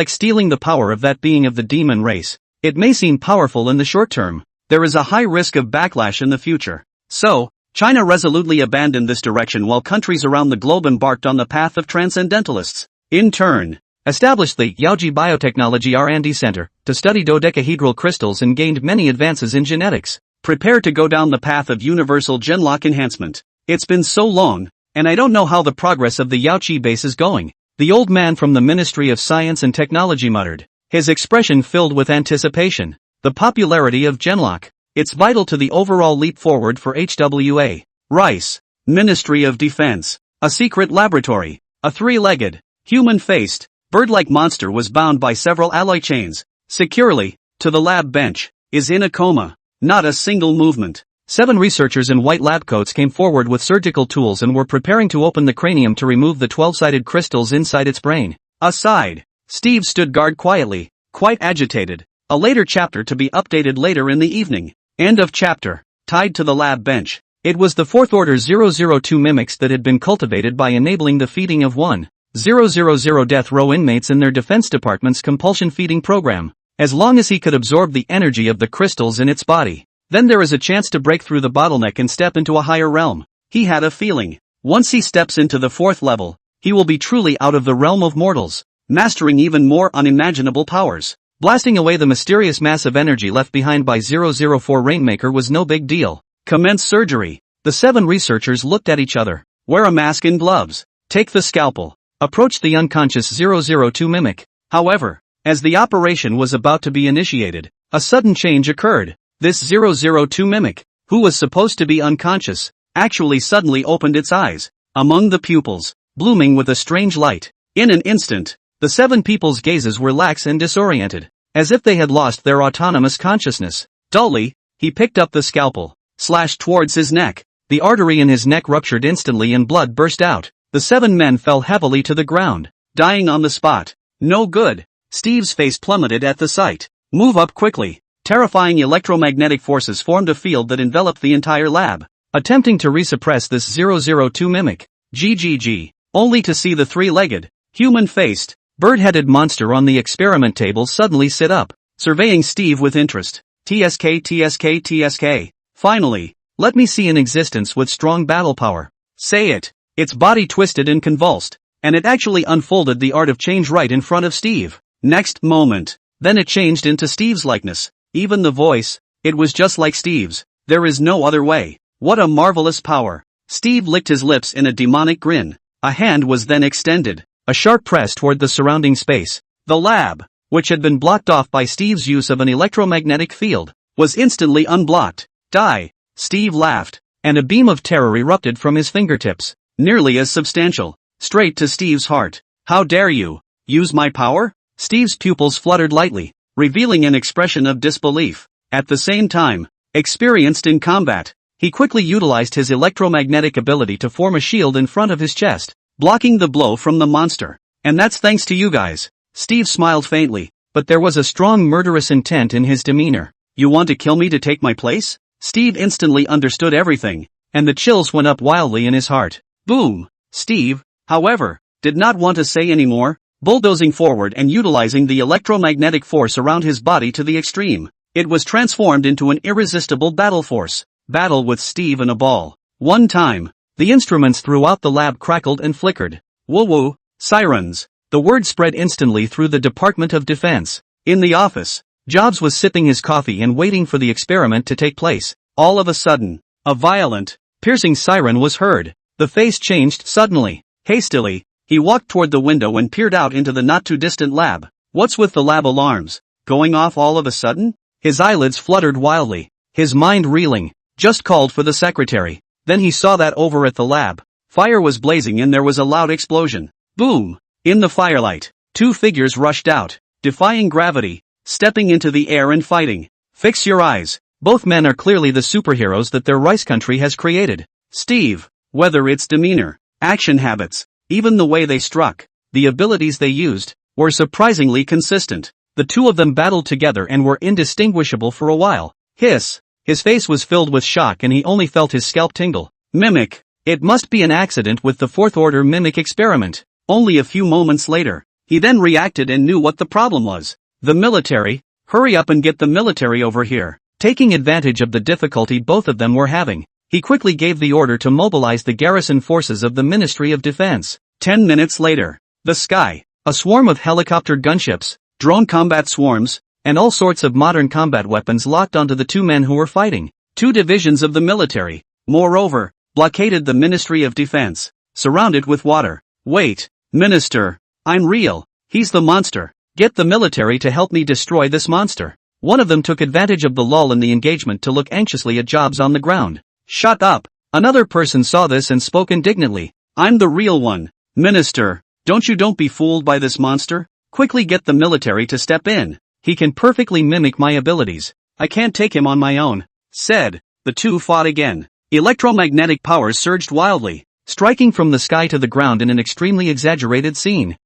stealing the power of that being of the demon race. It may seem powerful in the short term. There is a high risk of backlash in the future. So, China resolutely abandoned this direction while countries around the globe embarked on the path of transcendentalists. In turn, established the Yaoji Biotechnology R&D Center to study dodecahedral crystals and gained many advances in genetics. Prepare to go down the path of universal genlock enhancement. It's been so long, and I don't know how the progress of the Yaoqi base is going. The old man from the Ministry of Science and Technology muttered, his expression filled with anticipation. The popularity of genlock. It's vital to the overall leap forward for HWA. Rice, Ministry of Defense. A secret laboratory. A three-legged, human-faced, bird-like monster was bound by several alloy chains, securely, to the lab bench. Is in a coma. Not a single movement. 7 researchers in white lab coats came forward with surgical tools and were preparing to open the cranium to remove the 12-sided crystals inside its brain. Aside, Steve stood guard quietly, quite agitated. A later chapter to be updated later in the evening. End of chapter. Tied to the lab bench. It was the 4th order 002 mimics that had been cultivated by enabling the feeding of 1,000 death row inmates in their defense department's compulsion feeding program. As long as he could absorb the energy of the crystals in its body, then there is a chance to break through the bottleneck and step into a higher realm. He had a feeling. Once he steps into the 4th level, he will be truly out of the realm of mortals, mastering even more unimaginable powers. Blasting away the mysterious mass of energy left behind by 004 Rainmaker was no big deal. Commence surgery. The 7 researchers looked at each other. Wear a mask and gloves. Take the scalpel. Approach the unconscious 002 mimic. However, as the operation was about to be initiated, a sudden change occurred. This 002 mimic, who was supposed to be unconscious, actually suddenly opened its eyes, among the pupils, blooming with a strange light. In an instant, the 7 people's gazes were lax and disoriented, as if they had lost their autonomous consciousness. Dully, he picked up the scalpel, slashed towards his neck. The artery in his neck ruptured instantly and blood burst out. The 7 men fell heavily to the ground, dying on the spot. No good. Steve's face plummeted at the sight. Move up quickly. Terrifying electromagnetic forces formed a field that enveloped the entire lab, attempting to resuppress this 002 mimic. GGG. Only to see the 3-legged, human-faced, bird-headed monster on the experiment table suddenly sit up, surveying Steve with interest. TSK. Finally, let me see an existence with strong battle power. Say it. Its body twisted and convulsed, and it actually unfolded the art of change right in front of Steve. Next moment, then it changed into Steve's likeness. Even the voice, it was just like Steve's. There is no other way. What a marvelous power. Steve licked his lips in a demonic grin. A hand was then extended, a sharp press toward the surrounding space. The lab, which had been blocked off by Steve's use of an electromagnetic field, was instantly unblocked. Die. Steve laughed, and a beam of terror erupted from his fingertips, nearly as substantial, straight to Steve's heart. How dare you use my power? Steve's pupils fluttered lightly, revealing an expression of disbelief. At the same time, experienced in combat, He quickly utilized his electromagnetic ability to form a shield in front of his chest, blocking the blow from the monster. And that's thanks to you guys. Steve smiled faintly, but there was a strong murderous intent in his demeanor. You want to kill me to take my place? Steve instantly understood everything, and the chills went up wildly in his heart. Boom! Steve, however, did not want to say any more, bulldozing forward and utilizing the electromagnetic force around his body to the extreme. It was transformed into an irresistible battle force. Battle with Steve and a ball. One time, the instruments throughout the lab crackled and flickered. Woo-woo, sirens. The word spread instantly through the Department of Defense. In the office, Jobs was sipping his coffee and waiting for the experiment to take place. All of a sudden, a violent, piercing siren was heard. The face changed suddenly. Hastily, he walked toward the window and peered out into the not-too-distant lab. What's with the lab alarms? Going off all of a sudden? His eyelids fluttered wildly, his mind reeling. Just called for the secretary. Then he saw that over at the lab, fire was blazing and there was a loud explosion. Boom! In the firelight, two figures rushed out, defying gravity, stepping into the air and fighting. Fix your eyes. Both men are clearly the superheroes that their rice country has created. Steve, whether it's demeanor, action habits, even the way they struck, the abilities they used, were surprisingly consistent. The two of them battled together and were indistinguishable for a while. Hiss! His face was filled with shock and he only felt his scalp tingle. Mimic! It must be an accident with the fourth-order mimic experiment. Only a few moments later, he then reacted and knew what the problem was. The military. Hurry up and get the military over here. Taking advantage of the difficulty both of them were having, he quickly gave the order to mobilize the garrison forces of the Ministry of Defense. 10 minutes later, the sky, a swarm of helicopter gunships, drone combat swarms, and all sorts of modern combat weapons locked onto the two men who were fighting. Two divisions of the military, moreover, blockaded the Ministry of Defense, surrounded with water. Wait, Minister, I'm real, he's the monster. Get the military to help me destroy this monster. One of them took advantage of the lull in the engagement to look anxiously at Jobs on the ground. Shut up! Another person saw this and spoke indignantly. I'm the real one. Minister, don't be fooled by this monster. Quickly get the military to step in. He can perfectly mimic my abilities. I can't take him on my own. Said. The two fought again. Electromagnetic powers surged wildly, striking from the sky to the ground in an extremely exaggerated scene.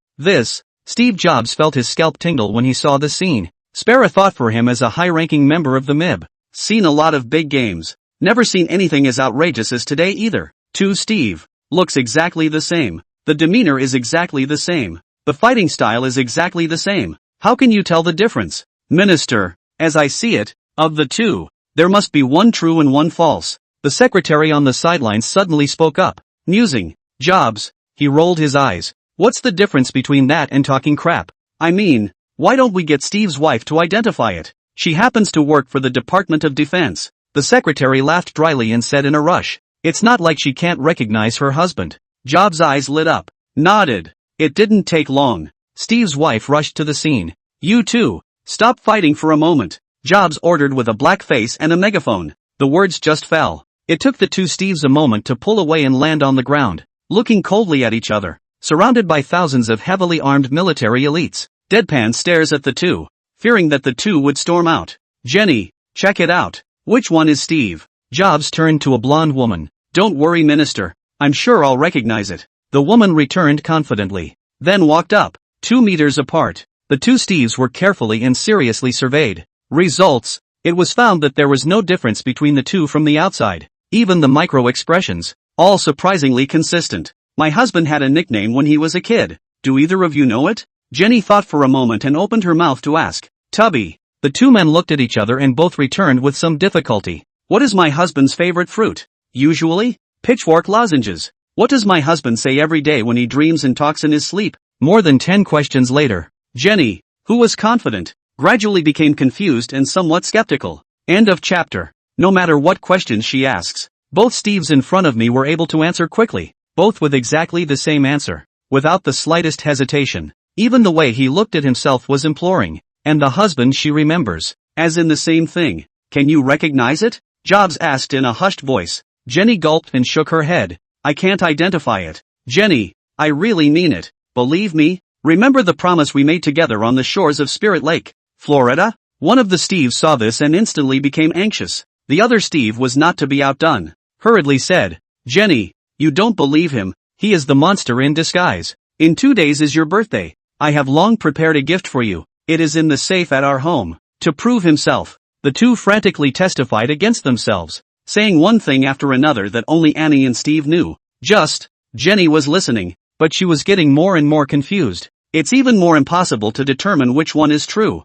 Steve Jobs felt his scalp tingle when he saw the scene. Spare a thought for him as a high-ranking member of the MIB. Seen a lot of big games. Never seen anything as outrageous as today either. Steve. Looks exactly the same. The demeanor is exactly the same. The fighting style is exactly the same. How can you tell the difference? Minister, as I see it, of the two, there must be one true and one false. The secretary on the sidelines suddenly spoke up, musing. Jobs, he rolled his eyes. What's the difference between that and talking crap? I mean, why don't we get Steve's wife to identify it? She happens to work for the Department of Defense. The secretary laughed dryly and said in a rush. It's not like she can't recognize her husband. Jobs' eyes lit up, nodded. It didn't take long. Steve's wife rushed to the scene. You two, stop fighting for a moment. Jobs ordered with a black face and a megaphone. The words just fell. It took the two Steves a moment to pull away and land on the ground, looking coldly at each other, surrounded by thousands of heavily armed military elites. Deadpan stares at the two, fearing that the two would storm out. Jenny, check it out. Which one is Steve? Jobs turned to a blonde woman. Don't worry, Minister. I'm sure I'll recognize it. The woman returned confidently, then walked up. 2 meters apart, the two Steves were carefully and seriously surveyed. Results. It was found that there was no difference between the two from the outside. Even the micro-expressions, all surprisingly consistent. My husband had a nickname when he was a kid. Do either of you know it? Jenny thought for a moment and opened her mouth to ask. Tubby. The two men looked at each other and both returned with some difficulty. What is my husband's favorite fruit? Usually, pitchfork lozenges. What does my husband say every day when he dreams and talks in his sleep? More than 10 questions later, Jenny, who was confident, gradually became confused and somewhat skeptical. End of chapter. No matter what questions she asks, both Steves in front of me were able to answer quickly, both with exactly the same answer, without the slightest hesitation. Even the way he looked at himself was imploring. And the husband she remembers, as in the same thing. Can you recognize it? Jobs asked in a hushed voice. Jenny gulped and shook her head. I can't identify it. Jenny, I really mean it. Believe me. Remember the promise we made together on the shores of Spirit Lake, Florida? One of the Steves saw this and instantly became anxious. The other Steve was not to be outdone. Hurriedly said, Jenny, you don't believe him, he is the monster in disguise. In 2 days is your birthday. I have long prepared a gift for you. It is in the safe at our home. To prove himself, the two frantically testified against themselves, saying one thing after another that only Annie and Steve knew. Jenny was listening, but she was getting more and more confused. It's even more impossible to determine which one is true.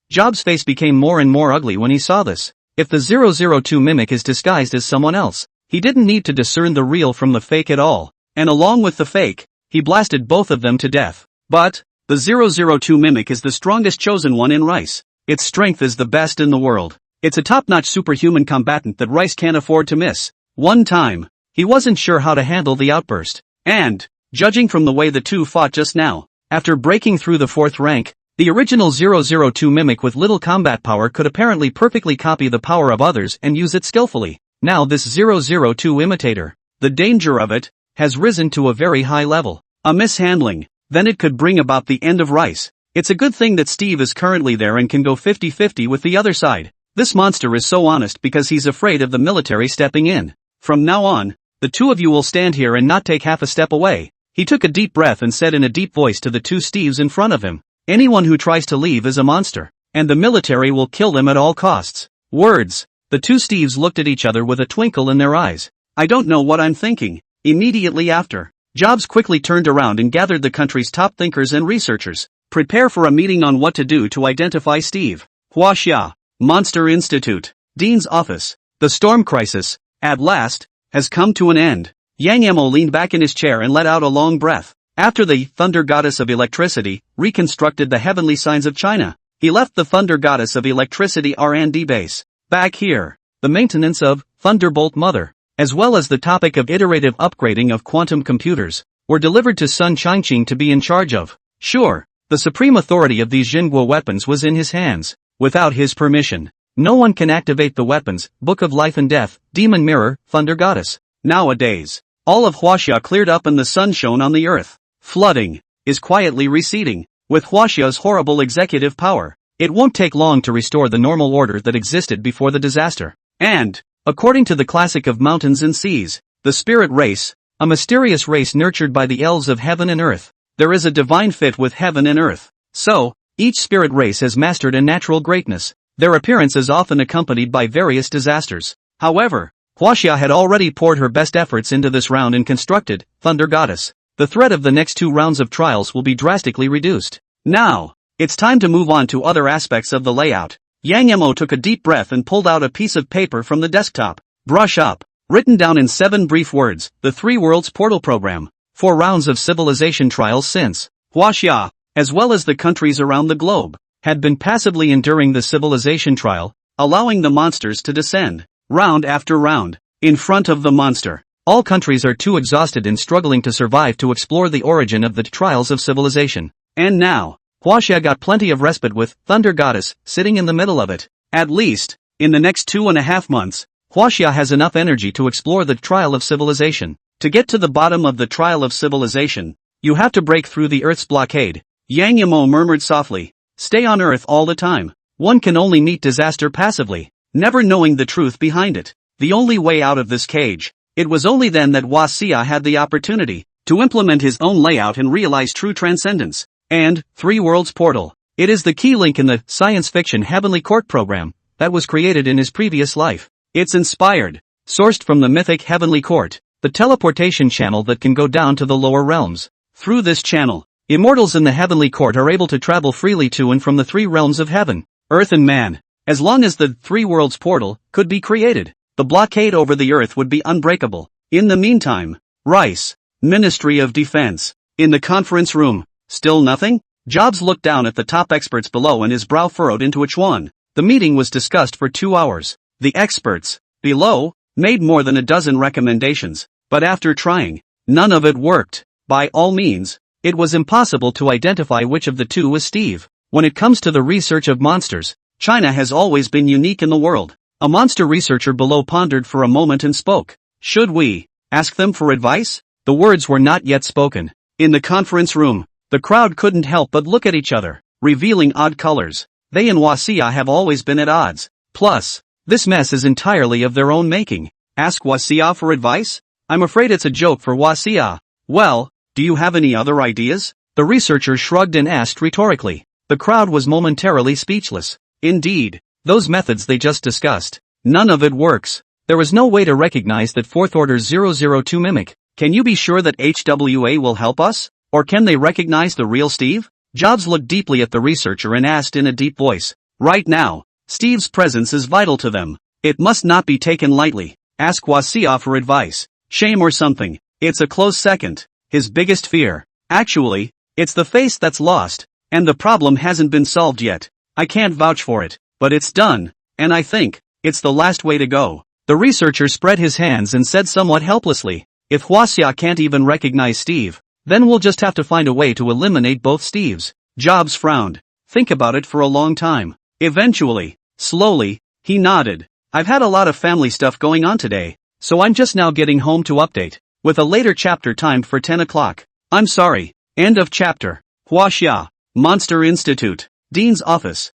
Job's face became more and more ugly when he saw this. If the 002 mimic is disguised as someone else, he didn't need to discern the real from the fake at all, and along with the fake, he blasted both of them to death. But the 002 mimic is the strongest chosen one in Rice. Its strength is the best in the world. It's a top-notch superhuman combatant that Rice can't afford to miss. One time, he wasn't sure how to handle the outburst. And, judging from the way the two fought just now, after breaking through the 4th rank, the original 002 mimic with little combat power could apparently perfectly copy the power of others and use it skillfully. Now this 002 imitator, the danger of it, has risen to a very high level. A mishandling, then it could bring about the end of Rice. It's a good thing that Steve is currently there and can go 50-50 with the other side. This monster is so honest because he's afraid of the military stepping in. From now on, the two of you will stand here and not take half a step away. He took a deep breath and said in a deep voice to the two Steves in front of him, anyone who tries to leave is a monster, and the military will kill them at all costs. Words. The two Steves looked at each other with a twinkle in their eyes. I don't know what I'm thinking. Immediately after, Jobs quickly turned around and gathered the country's top thinkers and researchers. Prepare for a meeting on what to do to identify Steve. Huaxia, Monster Institute, Dean's office. The storm crisis, at last, has come to an end. Yang Emo leaned back in his chair and let out a long breath. After the Thunder Goddess of Electricity reconstructed the heavenly signs of China, he left the Thunder Goddess of Electricity R&D base. Back here, the maintenance of Thunderbolt Mother, as well as the topic of iterative upgrading of quantum computers, were delivered to Sun Changqing to be in charge of. Sure, the supreme authority of these Jinguo weapons was in his hands. Without his permission, no one can activate the weapons. Book of Life and Death, Demon Mirror, Thunder Goddess. Nowadays, all of Huaxia cleared up and the sun shone on the earth. Flooding is quietly receding. With Huaxia's horrible executive power, it won't take long to restore the normal order that existed before the disaster. And, according to the classic of mountains and seas, the spirit race, a mysterious race nurtured by the elves of heaven and earth, there is a divine fit with heaven and earth. So, each spirit race has mastered a natural greatness. Their appearance is often accompanied by various disasters. However, Huaxia had already poured her best efforts into this round and constructed Thunder Goddess. The threat of the next 2 rounds of trials will be drastically reduced. Now, it's time to move on to other aspects of the layout. Yang Emo took a deep breath and pulled out a piece of paper from the desktop. Brush up. Written down in 7 brief words, the 3 Worlds Portal Program. 4 rounds of civilization trials since Huaxia, as well as the countries around the globe, had been passively enduring the civilization trial, allowing the monsters to descend, round after round, in front of the monster. All countries are too exhausted and struggling to survive to explore the origin of the trials of civilization. And now, Huaxia got plenty of respite with Thunder Goddess sitting in the middle of it. At least, in the next 2.5 months, Huaxia has enough energy to explore the trial of civilization. To get to the bottom of the trial of civilization, you have to break through the Earth's blockade. Yang Emo murmured softly, stay on Earth all the time. One can only meet disaster passively, never knowing the truth behind it. The only way out of this cage. It was only then that Huaxia had the opportunity to implement his own layout and realize true transcendence. And, 3 Worlds Portal. It is the key link in the science fiction Heavenly Court program that was created in his previous life. It's inspired, sourced from the mythic Heavenly Court, the teleportation channel that can go down to the lower realms. Through this channel, immortals in the Heavenly Court are able to travel freely to and from the 3 realms of heaven, earth and man. As long as the 3 Worlds Portal could be created, the blockade over the earth would be unbreakable. In the meantime, Rice, Ministry of Defense. In the conference room, still nothing? Jobs looked down at the top experts below and his brow furrowed into a chuan. The meeting was discussed for 2 hours. The experts, below, made more than a dozen recommendations, but after trying, none of it worked. By all means, it was impossible to identify which of the two was Steve. When it comes to the research of monsters, China has always been unique in the world. A monster researcher below pondered for a moment and spoke. Should we ask them for advice? The words were not yet spoken. In the conference room, the crowd couldn't help but look at each other, revealing odd colors. They and Huaxia have always been at odds. Plus, This mess is entirely of their own making. Ask Wasia for advice? I'm afraid it's a joke for Wasia. Well, do you have any other ideas? The researcher shrugged and asked rhetorically. The crowd was momentarily speechless. Indeed, those methods they just discussed. None of it works. There is no way to recognize that fourth order 002 mimic. Can you be sure that HWA will help us? Or can they recognize the real Steve? Jobs looked deeply at the researcher and asked in a deep voice. Right now, Steve's presence is vital to them. It must not be taken lightly. Ask Wasia for advice. Shame or something. It's a close second. His biggest fear. Actually, it's the face that's lost. And the problem hasn't been solved yet. I can't vouch for it, but it's done. And I think it's the last way to go. The researcher spread his hands and said somewhat helplessly, if Wasia can't even recognize Steve, then we'll just have to find a way to eliminate both Steves. Jobs frowned. Think about it for a long time. Eventually, slowly, he nodded. I've had a lot of family stuff going on today, so I'm just now getting home to update, with a later chapter timed for 10 o'clock. I'm sorry. End of chapter. Huaxia, Monster Institute, Dean's office.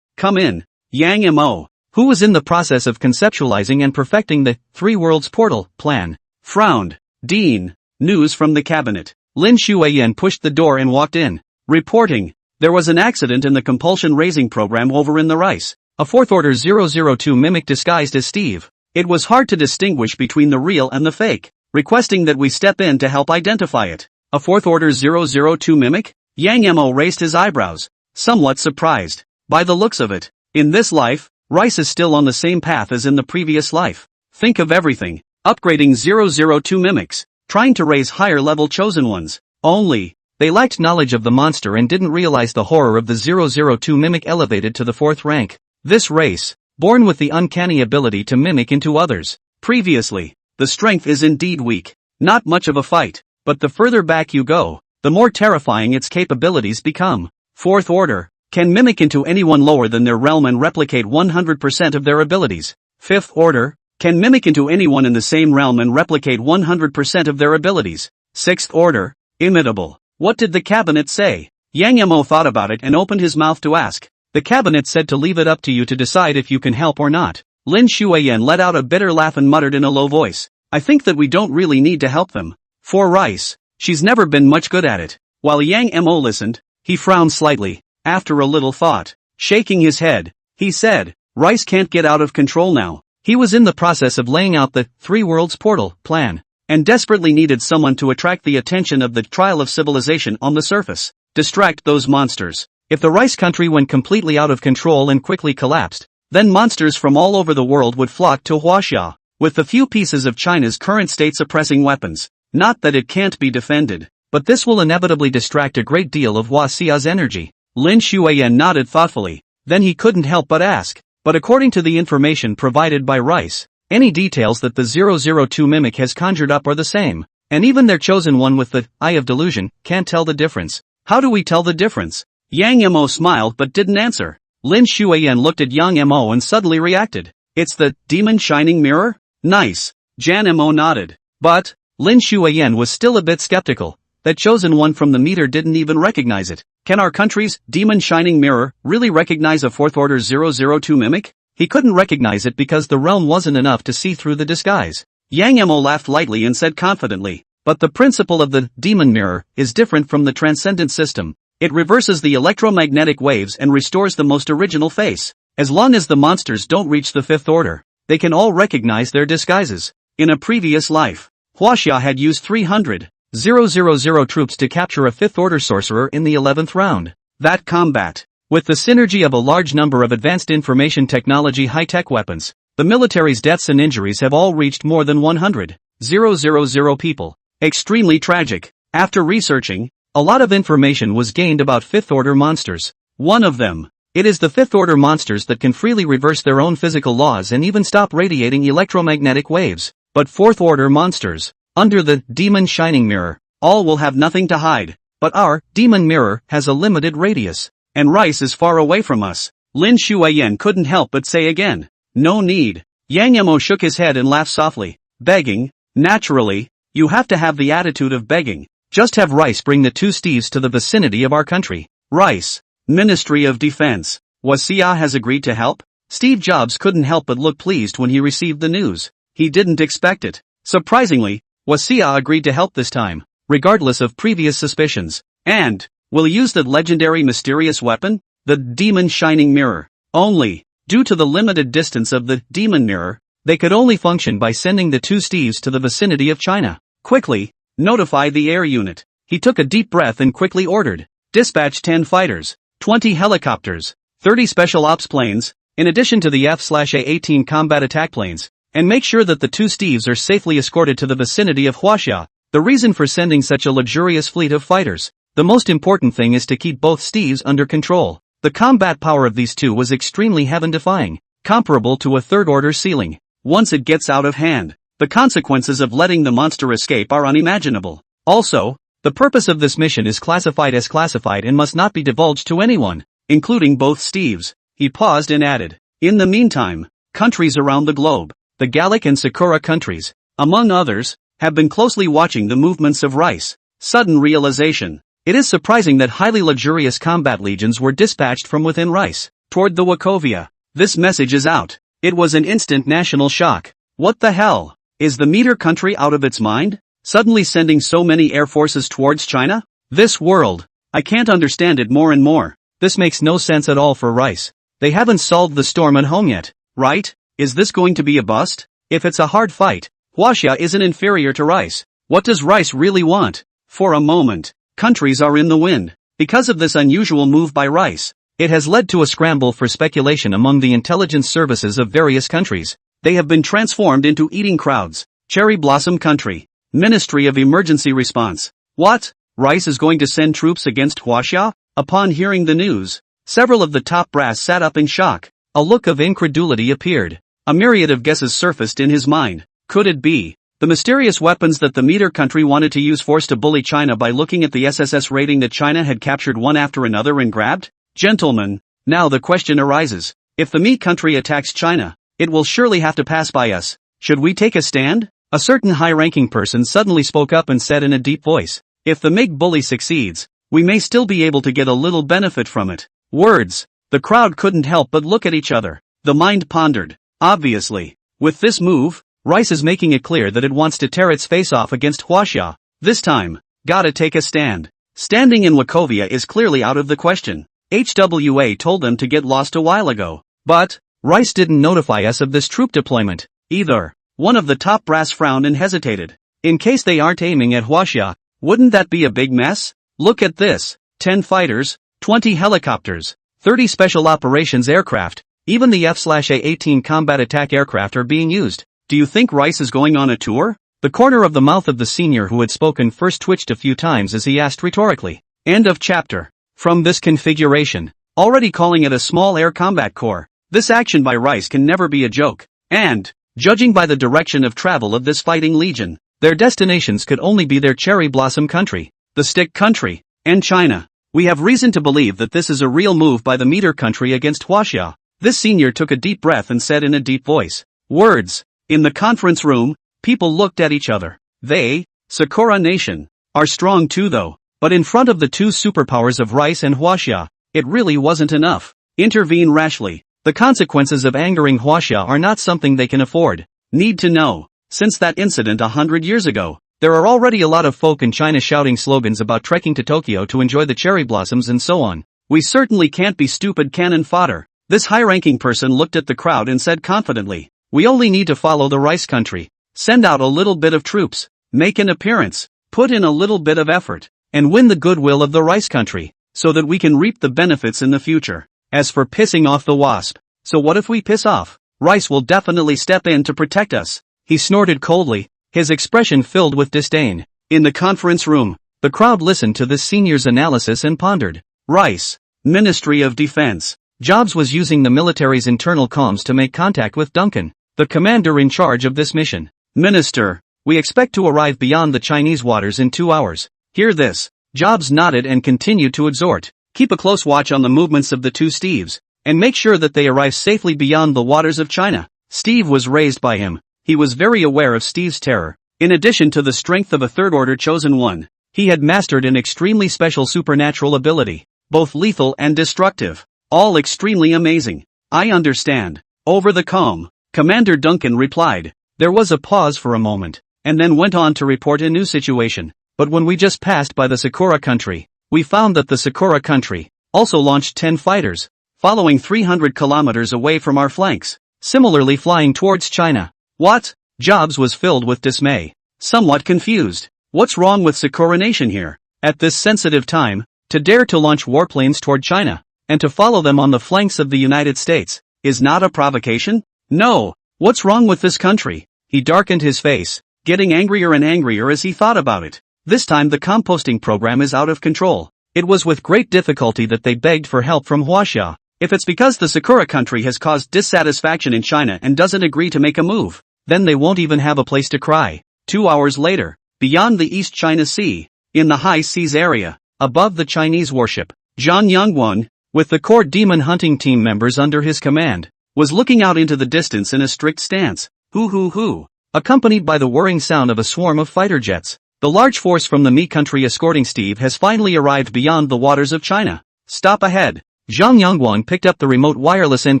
Come in. Yang Mo, who was in the process of conceptualizing and perfecting the Three Worlds Portal plan, frowned. Dean, news from the cabinet. Lin Shuiyan pushed the door and walked in, reporting, there was an accident in the compulsion raising program over in the rice. A fourth order 002 mimic disguised as Steve. It was hard to distinguish between the real and the fake, requesting that we step in to help identify it. A fourth order 002 mimic? Yang Mo raised his eyebrows, somewhat surprised. By the looks of it, in this life, Rice is still on the same path as in the previous life. Think of everything. Upgrading 002 mimics, trying to raise higher level chosen ones. Only, they lacked knowledge of the monster and didn't realize the horror of the 002 mimic elevated to the fourth rank. This race, born with the uncanny ability to mimic into others. Previously, the strength is indeed weak. Not much of a fight, but the further back you go, the more terrifying its capabilities become. Fourth order, can mimic into anyone lower than their realm and replicate 100% of their abilities. Fifth order, can mimic into anyone in the same realm and replicate 100% of their abilities. Sixth order, imitable. What did the cabinet say? Yang Mo thought about it and opened his mouth to ask. The cabinet said to leave it up to you to decide if you can help or not. Lin Shuiyan let out a bitter laugh and muttered in a low voice. I think that we don't really need to help them. For Rice, she's never been much good at it. While Yang Mo listened, he frowned slightly. After a little thought, shaking his head, he said, Rice can't get out of control now. He was in the process of laying out the Three Worlds Portal plan, and desperately needed someone to attract the attention of the trial of civilization on the surface. Distract those monsters. If the Rice country went completely out of control and quickly collapsed, then monsters from all over the world would flock to Huaxia, with a few pieces of China's current state suppressing weapons. Not that it can't be defended, but this will inevitably distract a great deal of Huaxia's energy. Lin Shuiyan nodded thoughtfully, then he couldn't help but ask, but according to the information provided by Rice, any details that the 002 mimic has conjured up are the same, and even their chosen one with the Eye of Delusion can't tell the difference. How do we tell the difference? Yang Mo smiled but didn't answer. Lin Shuiyan looked at Yang Mo and suddenly reacted. It's the demon shining mirror? Nice. Jan Mo nodded. But, Lin Shuiyan was still a bit skeptical. That chosen one from the meter didn't even recognize it. Can our country's demon shining mirror really recognize a fourth order 002 mimic? He couldn't recognize it because the realm wasn't enough to see through the disguise. Yang Mo laughed lightly and said confidently, but the principle of the demon mirror is different from the transcendent system. It reverses the electromagnetic waves and restores the most original face. As long as the monsters don't reach the fifth order, they can all recognize their disguises. In a previous life, Huaxia had used 300,000 troops to capture a fifth order sorcerer in the 11th round. That combat, with the synergy of a large number of advanced information technology high-tech weapons, the military's deaths and injuries have all reached more than 100,000 people. Extremely tragic. After researching, a lot of information was gained about fifth order monsters. One of them, it is the fifth order monsters that can freely reverse their own physical laws and even stop radiating electromagnetic waves. But fourth order monsters, under the demon shining mirror, all will have nothing to hide. But our demon mirror has a limited radius, and Rice is far away from us. Lin Shuiyan couldn't help but say again, no need. Yang Mo shook his head and laughed softly. Begging? Naturally, you have to have the attitude of begging. Just have Rice bring the two Steves to the vicinity of our country. Rice, Ministry of Defense. Wasia has agreed to help? Steve Jobs couldn't help but look pleased when he received the news. He didn't expect it. Surprisingly, Wasia agreed to help this time, regardless of previous suspicions. And, will he use the legendary mysterious weapon? The Demon Shining Mirror. Only, due to the limited distance of the Demon Mirror, they could only function by sending the two Steves to the vicinity of China. Quickly, notify the air unit. He took a deep breath and quickly ordered, dispatch 10 fighters, 20 helicopters, 30 special ops planes, in addition to the F/A-18 combat attack planes, and make sure that the two Steves are safely escorted to the vicinity of Huaxia. The reason for sending such a luxurious fleet of fighters. The most important thing is to keep both Steves under control. The combat power of these two was extremely heaven-defying, comparable to a third-order ceiling. Once it gets out of hand, the consequences of letting the monster escape are unimaginable. Also, the purpose of this mission is classified as classified and must not be divulged to anyone, including both Steves. He paused and added, in the meantime, countries around the globe, the Gallic and Sakura countries, among others, have been closely watching the movements of Rice. Sudden realization. It is surprising that highly luxurious combat legions were dispatched from within Rice, toward the Wachovia. This message is out. It was an instant national shock. What the hell? Is the meter country out of its mind? Suddenly sending so many air forces towards China? This world. I can't understand it more and more. This makes no sense at all for Rice. They haven't solved the storm at home yet, right? Is this going to be a bust? If it's a hard fight, Huaxia isn't inferior to Rice. What does Rice really want? For a moment, countries are in the wind. Because of this unusual move by Rice, it has led to a scramble for speculation among the intelligence services of various countries. They have been transformed into eating crowds. Cherry Blossom Country. Ministry of Emergency Response. What? Rice is going to send troops against Huaxia? Upon hearing the news, several of the top brass sat up in shock. A look of incredulity appeared. A myriad of guesses surfaced in his mind. Could it be the mysterious weapons that the meter country wanted to use forced to bully China by looking at the SSS rating that China had captured one after another and grabbed? Gentlemen, now the question arises. If the me country attacks China, it will surely have to pass by us. Should we take a stand? A certain high-ranking person suddenly spoke up and said in a deep voice, if the MiG bully succeeds, we may still be able to get a little benefit from it. Words. The crowd couldn't help but look at each other. The mind pondered. Obviously, with this move, Rice is making it clear that it wants to tear its face off against Huaxia. This time, gotta take a stand. Standing in Wachovia is clearly out of the question. HWA told them to get lost a while ago. But, Rice didn't notify us of this troop deployment, either. One of the top brass frowned and hesitated. In case they aren't aiming at Huaxia, wouldn't that be a big mess? Look at this. 10 fighters, 20 helicopters, 30 special operations aircraft, even the F/A-18 combat attack aircraft are being used. Do you think Rice is going on a tour? The corner of the mouth of the senior who had spoken first twitched a few times as he asked rhetorically. End of chapter. From this configuration, already calling it a small air combat corps, this action by Rice can never be a joke. And, judging by the direction of travel of this fighting legion, their destinations could only be their cherry blossom country, the stick country, and China. We have reason to believe that this is a real move by the meter country against Huaxia. This senior took a deep breath and said in a deep voice, words. In the conference room, people looked at each other. They, Sakura Nation, are strong too though, but in front of the two superpowers of Rice and Huaxia, it really wasn't enough. Intervene rashly. The consequences of angering Huaxia are not something they can afford. Need to know. Since that incident 100 years ago, there are already a lot of folk in China shouting slogans about trekking to Tokyo to enjoy the cherry blossoms and so on. We certainly can't be stupid cannon fodder. This high-ranking person looked at the crowd and said confidently, we only need to follow the Rice country. Send out a little bit of troops, make an appearance, put in a little bit of effort, and win the goodwill of the Rice country, so that we can reap the benefits in the future. As for pissing off the wasp, so what if we piss off? Rice will definitely step in to protect us. He snorted coldly, his expression filled with disdain. In the conference room, the crowd listened to this senior's analysis and pondered. Rice, Ministry of Defense. Jobs was using the military's internal comms to make contact with Duncan, the commander in charge of this mission. Minister, we expect to arrive beyond the Chinese waters in 2 hours. Hear this. Jobs nodded and continued to exhort. Keep a close watch on the movements of the two Steves, and make sure that they arrive safely beyond the waters of China. Steve was raised by him. He was very aware of Steve's terror. In addition to the strength of a third-order chosen one, he had mastered an extremely special supernatural ability, both lethal and destructive. All extremely amazing. I understand. Over the comm, Commander Duncan replied. There was a pause for a moment, and then went on to report a new situation. But when we just passed by the Sakura country, we found that the Sakura country also launched 10 fighters, following 300 kilometers away from our flanks, similarly flying towards China. What? Jobs was filled with dismay, somewhat confused. What's wrong with Sakura Nation here? At this sensitive time, to dare to launch warplanes toward China, and to follow them on the flanks of the United States, is not a provocation? No. What's wrong with this country? He darkened his face, getting angrier and angrier as he thought about it. This time the composting program is out of control. It was with great difficulty that they begged for help from Huaxia. If it's because the Sakura country has caused dissatisfaction in China and doesn't agree to make a move, then they won't even have a place to cry. 2 hours later, beyond the East China Sea, in the high seas area, above the Chinese warship, Zhang Yangguan, with the core demon hunting team members under his command, was looking out into the distance in a strict stance. Hoo, accompanied by the whirring sound of a swarm of fighter jets. The large force from the Mi country escorting Steve has finally arrived beyond the waters of China. Stop ahead. Zhang Yangguan picked up the remote wireless end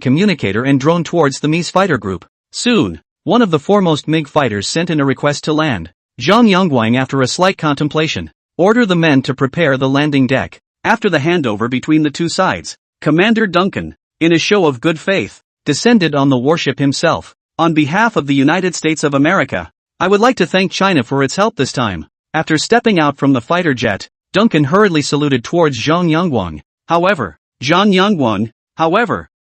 communicator and droned towards the Mi's fighter group. Soon, one of the foremost MiG fighters sent in a request to land. Zhang Yangguan, after a slight contemplation, ordered the men to prepare the landing deck. After the handover between the two sides, Commander Duncan, in a show of good faith, descended on the warship himself. On behalf of the United States of America, I would like to thank China for its help this time. After stepping out from the fighter jet, Duncan hurriedly saluted towards Zhang Yangguan. Zhang Yangguan,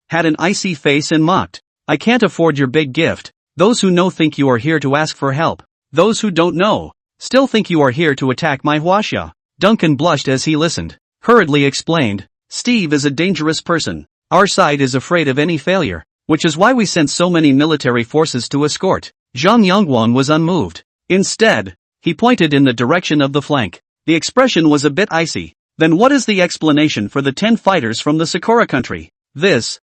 had an icy face and mocked. I can't afford your big gift. Those who know think you are here to ask for help. Those who don't know, still think you are here to attack my Huaxia. Duncan blushed as he listened, hurriedly explained. Steve is a dangerous person. Our side is afraid of any failure, which is why we sent so many military forces to escort. Zhang Yangguan was unmoved. Instead, he pointed in the direction of the flank. The expression was a bit icy. Then what is the explanation for the 10 fighters from the Sakura country? This.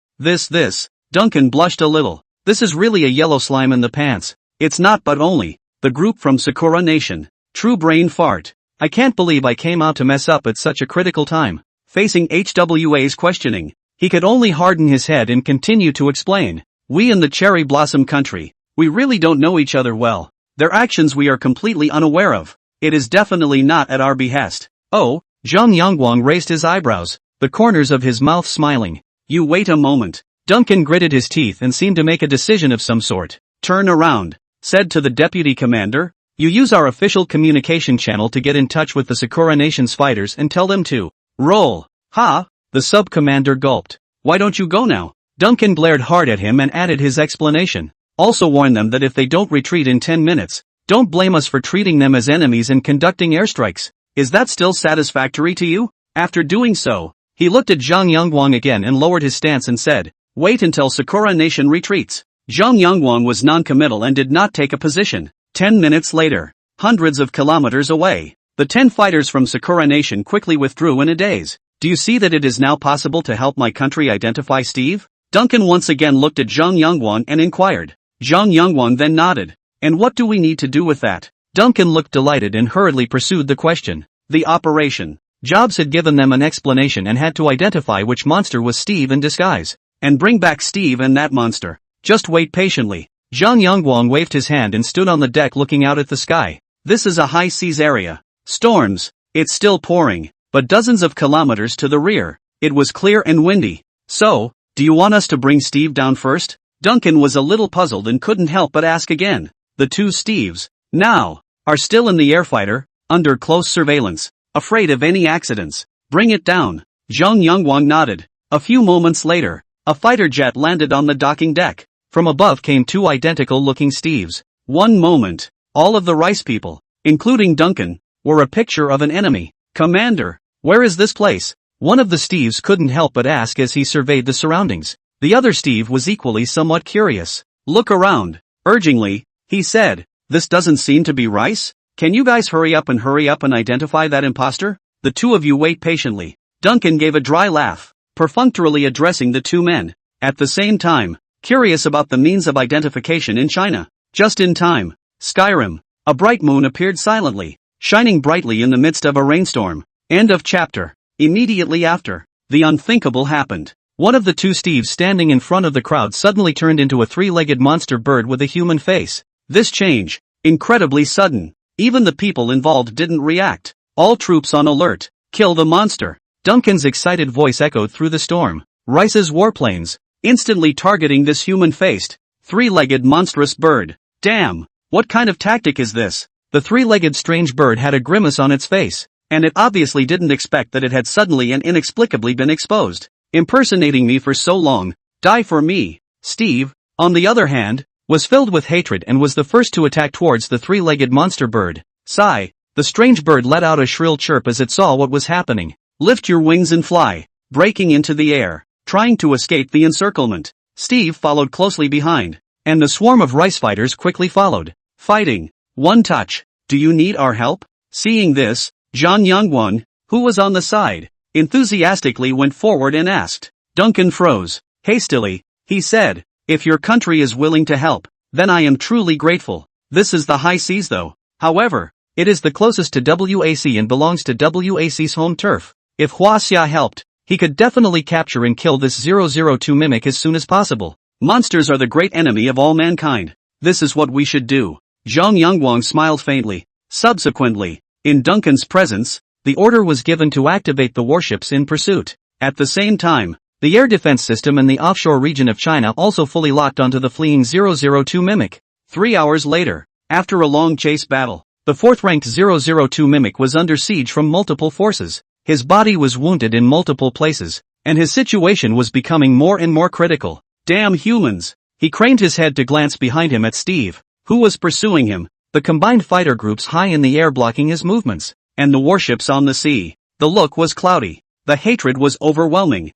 Duncan blushed a little. This is really a yellow slime in the pants. It's not, but only the group from Sakura Nation. True brain fart. I can't believe I came out to mess up at such a critical time. Facing HWA's questioning, he could only harden his head and continue to explain. We in the Cherry Blossom country, we really don't know each other well. Their actions we are completely unaware of. It is definitely not at our behest. Oh, Zhang Yangguan raised his eyebrows, the corners of his mouth smiling. You wait a moment. Duncan gritted his teeth and seemed to make a decision of some sort. Turn around, said to the deputy commander. You use our official communication channel to get in touch with the Sakura Nation's fighters and tell them to roll. Ha! The sub-commander gulped. Why don't you go now? Duncan glared hard at him and added his explanation. Also warn them that if they don't retreat in 10 minutes, don't blame us for treating them as enemies and conducting airstrikes. Is that still satisfactory to you? After doing so, he looked at Zhang Yangguan again and lowered his stance and said, wait until Sakura Nation retreats. Zhang Yangguan was non-committal and did not take a position. 10 minutes later, hundreds of kilometers away, the 10 fighters from Sakura Nation quickly withdrew in a daze. Do you see that it is now possible to help my country identify Steve? Duncan once again looked at Zhang Yangguan and inquired. Zhang Yangguan then nodded. And what do we need to do with that? Duncan looked delighted and hurriedly pursued the question. The operation. Jobs had given them an explanation and had to identify which monster was Steve in disguise. And bring back Steve and that monster. Just wait patiently. Zhang Yangguan waved his hand and stood on the deck looking out at the sky. This is a high seas area. Storms. It's still pouring, but dozens of kilometers to the rear, it was clear and windy. So, do you want us to bring Steve down first? Duncan was a little puzzled and couldn't help but ask again. The two Steves, now, are still in the airfighter, under close surveillance, afraid of any accidents. Bring it down. Zhang Yangguan nodded. A few moments later, a fighter jet landed on the docking deck. From above came two identical-looking Steves. One moment, all of the rice people, including Duncan, were a picture of an enemy. Commander, where is this place? One of the Steves couldn't help but ask as he surveyed the surroundings. The other Steve was equally somewhat curious. Look around. Urgingly, he said, this doesn't seem to be rice? Can you guys hurry up and identify that imposter? The two of you wait patiently. Duncan gave a dry laugh, perfunctorily addressing the two men. At the same time, curious about the means of identification in China. Just in time, Skyrim, a bright moon appeared silently, shining brightly in the midst of a rainstorm. End of chapter. Immediately after, the unthinkable happened. One of the two Steves standing in front of the crowd suddenly turned into a three-legged monster bird with a human face. This change, incredibly sudden. Even the people involved didn't react. All troops on alert. Kill the monster. Duncan's excited voice echoed through the storm. Rice's warplanes, instantly targeting this human-faced, three-legged monstrous bird. Damn! What kind of tactic is this? The three-legged strange bird had a grimace on its face, and it obviously didn't expect that it had suddenly and inexplicably been exposed. Impersonating me for so long, die for me. Steve, on the other hand, was filled with hatred and was the first to attack towards the three-legged monster bird. Sigh, the strange bird let out a shrill chirp as it saw what was happening. Lift your wings and fly, breaking into the air, trying to escape the encirclement. Steve followed closely behind, and the swarm of rice fighters quickly followed. Fighting. One touch. Do you need our help? Seeing this, Zhang Yangguan, who was on the side, enthusiastically went forward and asked. Duncan froze. Hastily, he said, if your country is willing to help, then I am truly grateful. This is the high seas though. However, it is the closest to WAC and belongs to WAC's home turf. If Huaxia helped, he could definitely capture and kill this 002 mimic as soon as possible. Monsters are the great enemy of all mankind. This is what we should do. Zhang Yangguang smiled faintly. Subsequently, in Duncan's presence, the order was given to activate the warships in pursuit. At the same time, the air defense system in the offshore region of China also fully locked onto the fleeing 002 mimic. 3 hours later, after a long chase battle, the fourth-ranked 002 mimic was under siege from multiple forces. His body was wounded in multiple places, and his situation was becoming more and more critical. Damn humans! He craned his head to glance behind him at Steve, who was pursuing him, the combined fighter groups high in the air blocking his movements, and the warships on the sea. The look was cloudy. The hatred was overwhelming.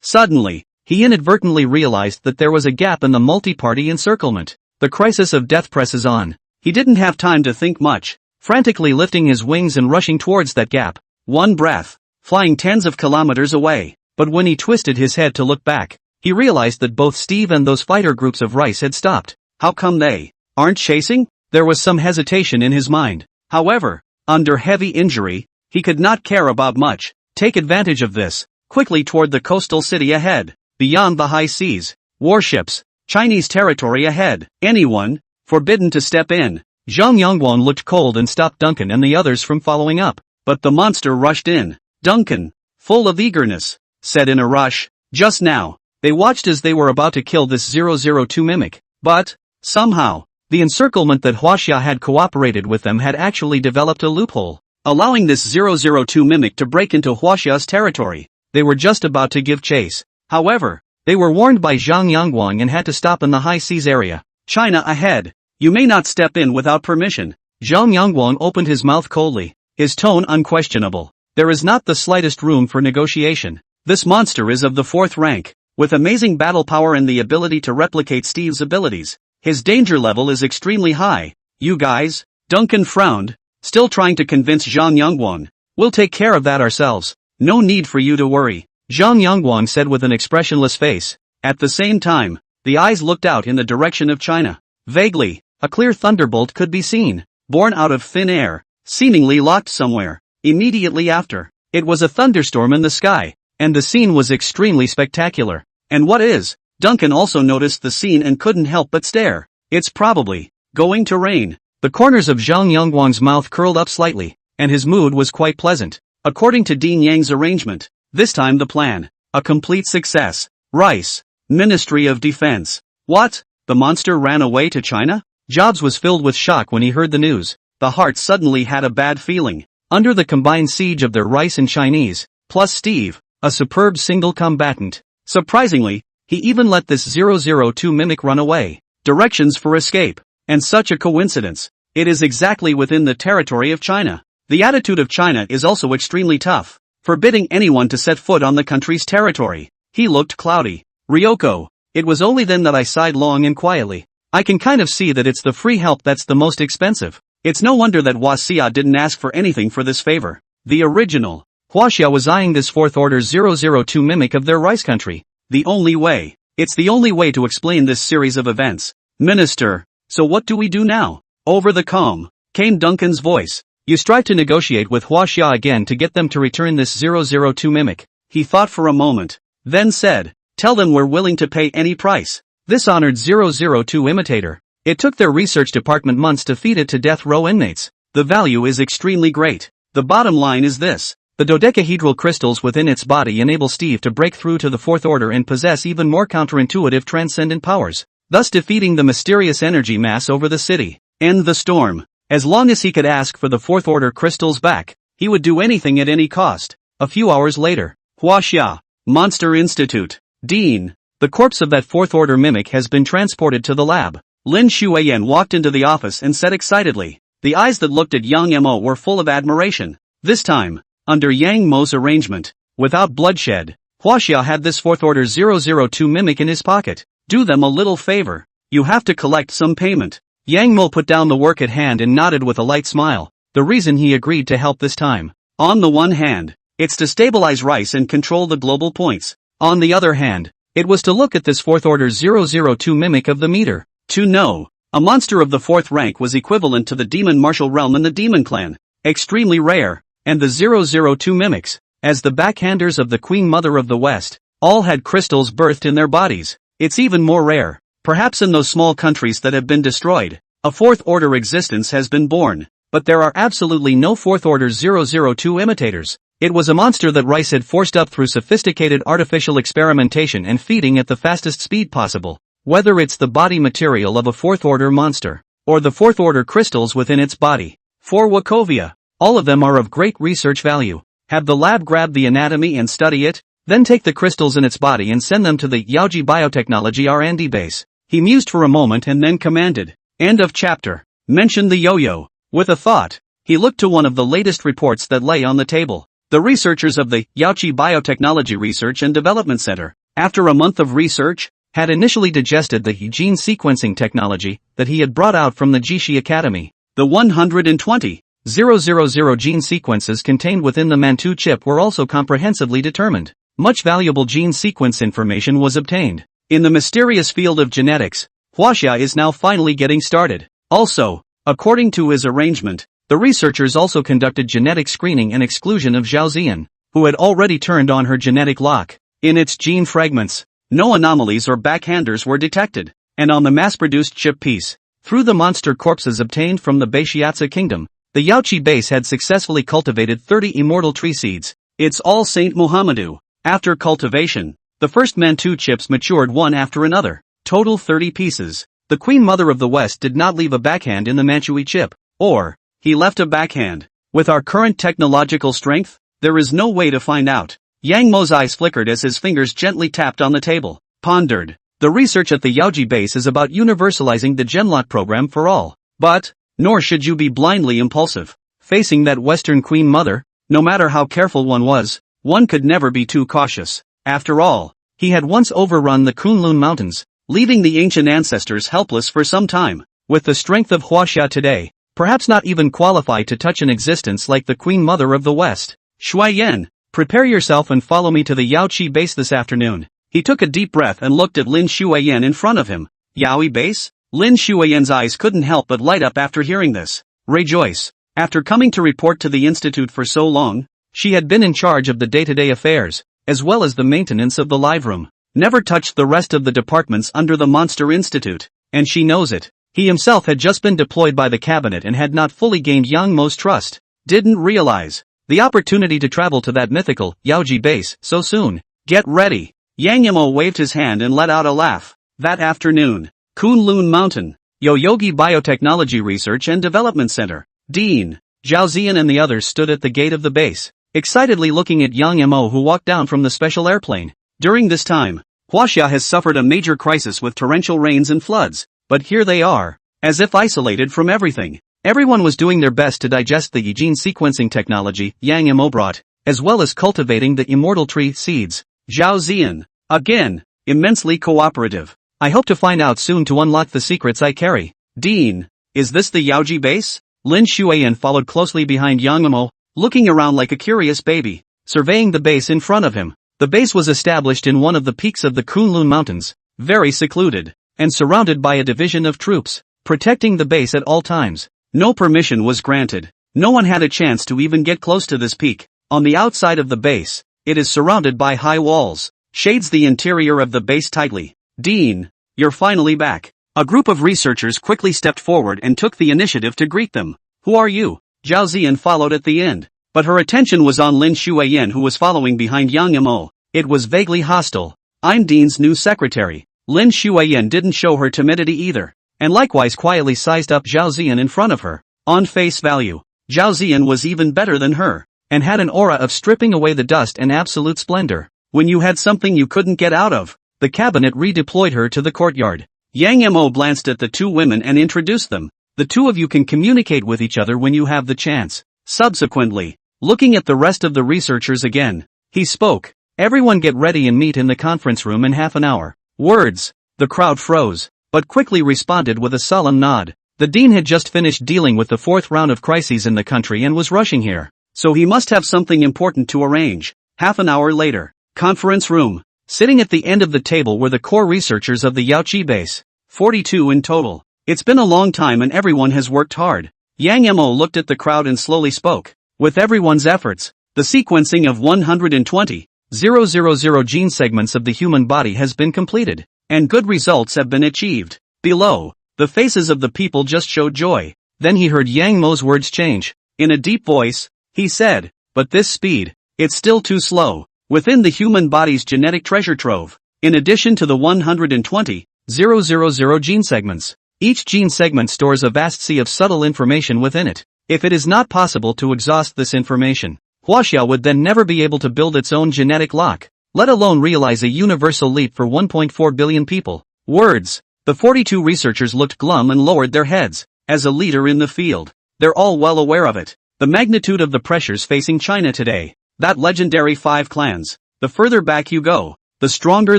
Suddenly, he inadvertently realized that there was a gap in the multi-party encirclement. The crisis of death presses on. He didn't have time to think much, frantically lifting his wings and rushing towards that gap. One breath, flying tens of kilometers away. But when he twisted his head to look back, he realized that both Steve and those fighter groups of rice had stopped. How come they aren't chasing? There was some hesitation in his mind. However, under heavy injury, he could not care about much. Take advantage of this. Quickly toward the coastal city ahead. Beyond the high seas. Warships. Chinese territory ahead. Anyone forbidden to step in. Zhang Yangguan looked cold and stopped Duncan and the others from following up. But the monster rushed in. Duncan, full of eagerness, said in a rush. Just now, they watched as they were about to kill this 002 mimic. But, somehow, the encirclement that Huaxia had cooperated with them had actually developed a loophole, allowing this 002 mimic to break into Huaxia's territory. They were just about to give chase. However, they were warned by Zhang Yangguang and had to stop in the high seas area. China ahead. You may not step in without permission. Zhang Yangguang opened his mouth coldly, his tone unquestionable. There is not the slightest room for negotiation. This monster is of the 4th rank, with amazing battle power and the ability to replicate Steve's abilities. His danger level is extremely high. You guys? Duncan frowned, still trying to convince Zhang Yangguang. We'll take care of that ourselves. No need for you to worry, Zhang Yangguang said with an expressionless face. At the same time, the eyes looked out in the direction of China. Vaguely, a clear thunderbolt could be seen, born out of thin air, seemingly locked somewhere. Immediately after, it was a thunderstorm in the sky, and the scene was extremely spectacular. And what is? Duncan also noticed the scene and couldn't help but stare. It's probably going to rain. The corners of Zhang Yangguang's mouth curled up slightly, and his mood was quite pleasant. According to Dean Yang's arrangement, this time the plan, a complete success. Rice, Ministry of Defense. What? The monster ran away to China? Jobs was filled with shock when he heard the news. The heart suddenly had a bad feeling. Under the combined siege of their rice and Chinese, plus Steve, a superb single combatant. Surprisingly, he even let this 002 mimic run away. Directions for escape. And such a coincidence. It is exactly within the territory of China. The attitude of China is also extremely tough, forbidding anyone to set foot on the country's territory. He looked cloudy. Ryoko, it was only then that I sighed long and quietly. I can kind of see that it's the free help that's the most expensive. It's no wonder that Huaxia didn't ask for anything for this favor. The original. Huaxia was eyeing this 4th order 002 mimic of their rice country. The only way. It's the only way to explain this series of events. Minister, so what do we do now? Over the comm, came Duncan's voice. You strive to negotiate with Huaxia again to get them to return this 002 mimic. He thought for a moment, then said, "Tell them we're willing to pay any price." This honored 002 imitator. It took their research department months to feed it to death row inmates. The value is extremely great. The bottom line is this. The dodecahedral crystals within its body enable Steve to break through to the Fourth Order and possess even more counterintuitive transcendent powers, thus defeating the mysterious energy mass over the city. End the storm. As long as he could ask for the Fourth Order crystals back, he would do anything at any cost. A few hours later, Huaxia, Monster Institute. Dean. The corpse of that Fourth Order mimic has been transported to the lab. Lin Shuiyan walked into the office and said excitedly. The eyes that looked at Yang Mo were full of admiration. This time, under Yang Mo's arrangement, without bloodshed, Huaxia had this Fourth Order 002 mimic in his pocket. Do them a little favor. You have to collect some payment. Yang Mo put down the work at hand and nodded with a light smile. The reason he agreed to help this time. On the one hand, it's to stabilize Rice and control the global points. On the other hand, it was to look at this Fourth Order 002 mimic of the meter. To know, a monster of the fourth rank was equivalent to the demon martial realm and the demon clan. Extremely rare. And the 002 mimics, as the backhanders of the Queen Mother of the West, all had crystals birthed in their bodies. It's even more rare. Perhaps in those small countries that have been destroyed, a Fourth Order existence has been born. But there are absolutely no Fourth Order 002 imitators. It was a monster that Rice had forced up through sophisticated artificial experimentation and feeding at the fastest speed possible. Whether it's the body material of a Fourth Order monster, or the Fourth Order crystals within its body. For Wachovia, all of them are of great research value. Have the lab grab the anatomy and study it, then take the crystals in its body and send them to the Yaoji Biotechnology R&D base. He mused for a moment and then commanded. End of chapter. Mention the yo-yo. With a thought, he looked to one of the latest reports that lay on the table. The researchers of the Yaoji Biotechnology Research and Development Center, after a month of research, had initially digested the gene sequencing technology that he had brought out from the Jishi Academy. The 120,000 gene sequences contained within the Mantu chip were also comprehensively determined. Much valuable gene sequence information was obtained. In the mysterious field of genetics, Huaxia is now finally getting started. Also, according to his arrangement, the researchers also conducted genetic screening and exclusion of Zhao Ziyan, who had already turned on her genetic lock. In its gene fragments, no anomalies or backhanders were detected, and on the mass-produced chip piece, through the monster corpses obtained from the Beishiatsu kingdom, the Yaoqi base had successfully cultivated 30 immortal tree seeds. It's all Saint Muhammadu. After cultivation, the first Mantu chips matured one after another. Total 30 pieces. The Queen Mother of the West did not leave a backhand in the Manchui chip. Or, he left a backhand. With our current technological strength, there is no way to find out. Yang Mo's eyes flickered as his fingers gently tapped on the table. Pondered. The research at the Yaoji base is about universalizing the Genlot program for all. But, nor should you be blindly impulsive. Facing that Western Queen Mother, no matter how careful one could never be too cautious. After all, he had once overrun the Kunlun Mountains, leaving the ancient ancestors helpless for some time. With the strength of Huaxia today, perhaps not even qualified to touch an existence like the Queen Mother of the West. Shuiyan, prepare yourself and follow me to the Yaoqi base this afternoon. He took a deep breath and looked at Lin Shuiyan in front of him. Yaoi base? Lin Shuiyan's eyes couldn't help but light up after hearing this. Rejoice. After coming to report to the institute for so long, she had been in charge of the day-to-day affairs, as well as the maintenance of the live room. Never touched the rest of the departments under the Monster Institute, and she knows it. He himself had just been deployed by the cabinet and had not fully gained Yang Mo's trust. Didn't realize the opportunity to travel to that mythical Yaoji base so soon. Get ready. Yang Mo waved his hand and let out a laugh. That afternoon, Kunlun Mountain, Yoyogi Biotechnology Research and Development Center. Dean, Zhao Ziyan and the others stood at the gate of the base, excitedly looking at Yang Mo who walked down from the special airplane. During this time, Huaxia has suffered a major crisis with torrential rains and floods, but here they are, as if isolated from everything. Everyone was doing their best to digest the gene sequencing technology Yang Mo brought, as well as cultivating the immortal tree seeds. Zhao Ziyan, again, immensely cooperative. I hope to find out soon to unlock the secrets I carry. Dean, is this the Yaoji base? Lin Shuiyan followed closely behind Yang Mo, looking around like a curious baby, surveying the base in front of him. The base was established in one of the peaks of the Kunlun Mountains, very secluded, and surrounded by a division of troops, protecting the base at all times. No permission was granted. No one had a chance to even get close to this peak. On the outside of the base, it is surrounded by high walls. shades the interior of the base tightly. Dean, you're finally back. A group of researchers quickly stepped forward and took the initiative to greet them. Who are you? Zhao Ziyan followed at the end. But her attention was on Lin Shuiyan, who was following behind Yang Mo. It was vaguely hostile. I'm Dean's new secretary. Lin Shuiyan didn't show her timidity either, and likewise quietly sized up Zhao Ziyan in front of her. On face value, Zhao Ziyan was even better than her, and had an aura of stripping away the dust and absolute splendor. When you had something you couldn't get out of, the cabinet redeployed her to the courtyard. Yang Mo glanced at the two women and introduced them. The two of you can communicate with each other when you have the chance. Subsequently, looking at the rest of the researchers again, he spoke. Everyone get ready and meet in the conference room in half an hour. Words. The crowd froze, but quickly responded with a solemn nod. The dean had just finished dealing with the fourth round of crises in the country and was rushing here, so he must have something important to arrange. Half an hour later, conference room. Sitting at the end of the table were the core researchers of the Yaoqi base. 42 in total. It's been a long time and everyone has worked hard. Yang Mo looked at the crowd and slowly spoke. With everyone's efforts, the sequencing of 120,000 gene segments of the human body has been completed, and good results have been achieved. Below, the faces of the people just showed joy. Then he heard Yang Mo's words change. In a deep voice, he said, but this speed, it's still too slow. Within the human body's genetic treasure trove, in addition to the 120,000 gene segments, each gene segment stores a vast sea of subtle information within it. If it is not possible to exhaust this information, Huaxia would then never be able to build its own genetic lock, let alone realize a universal leap for 1.4 billion people. Words. The 42 researchers looked glum and lowered their heads. As a leader in the field, they're all well aware of it. The magnitude of the pressures facing China today. That legendary 5 clans. The further back you go, the stronger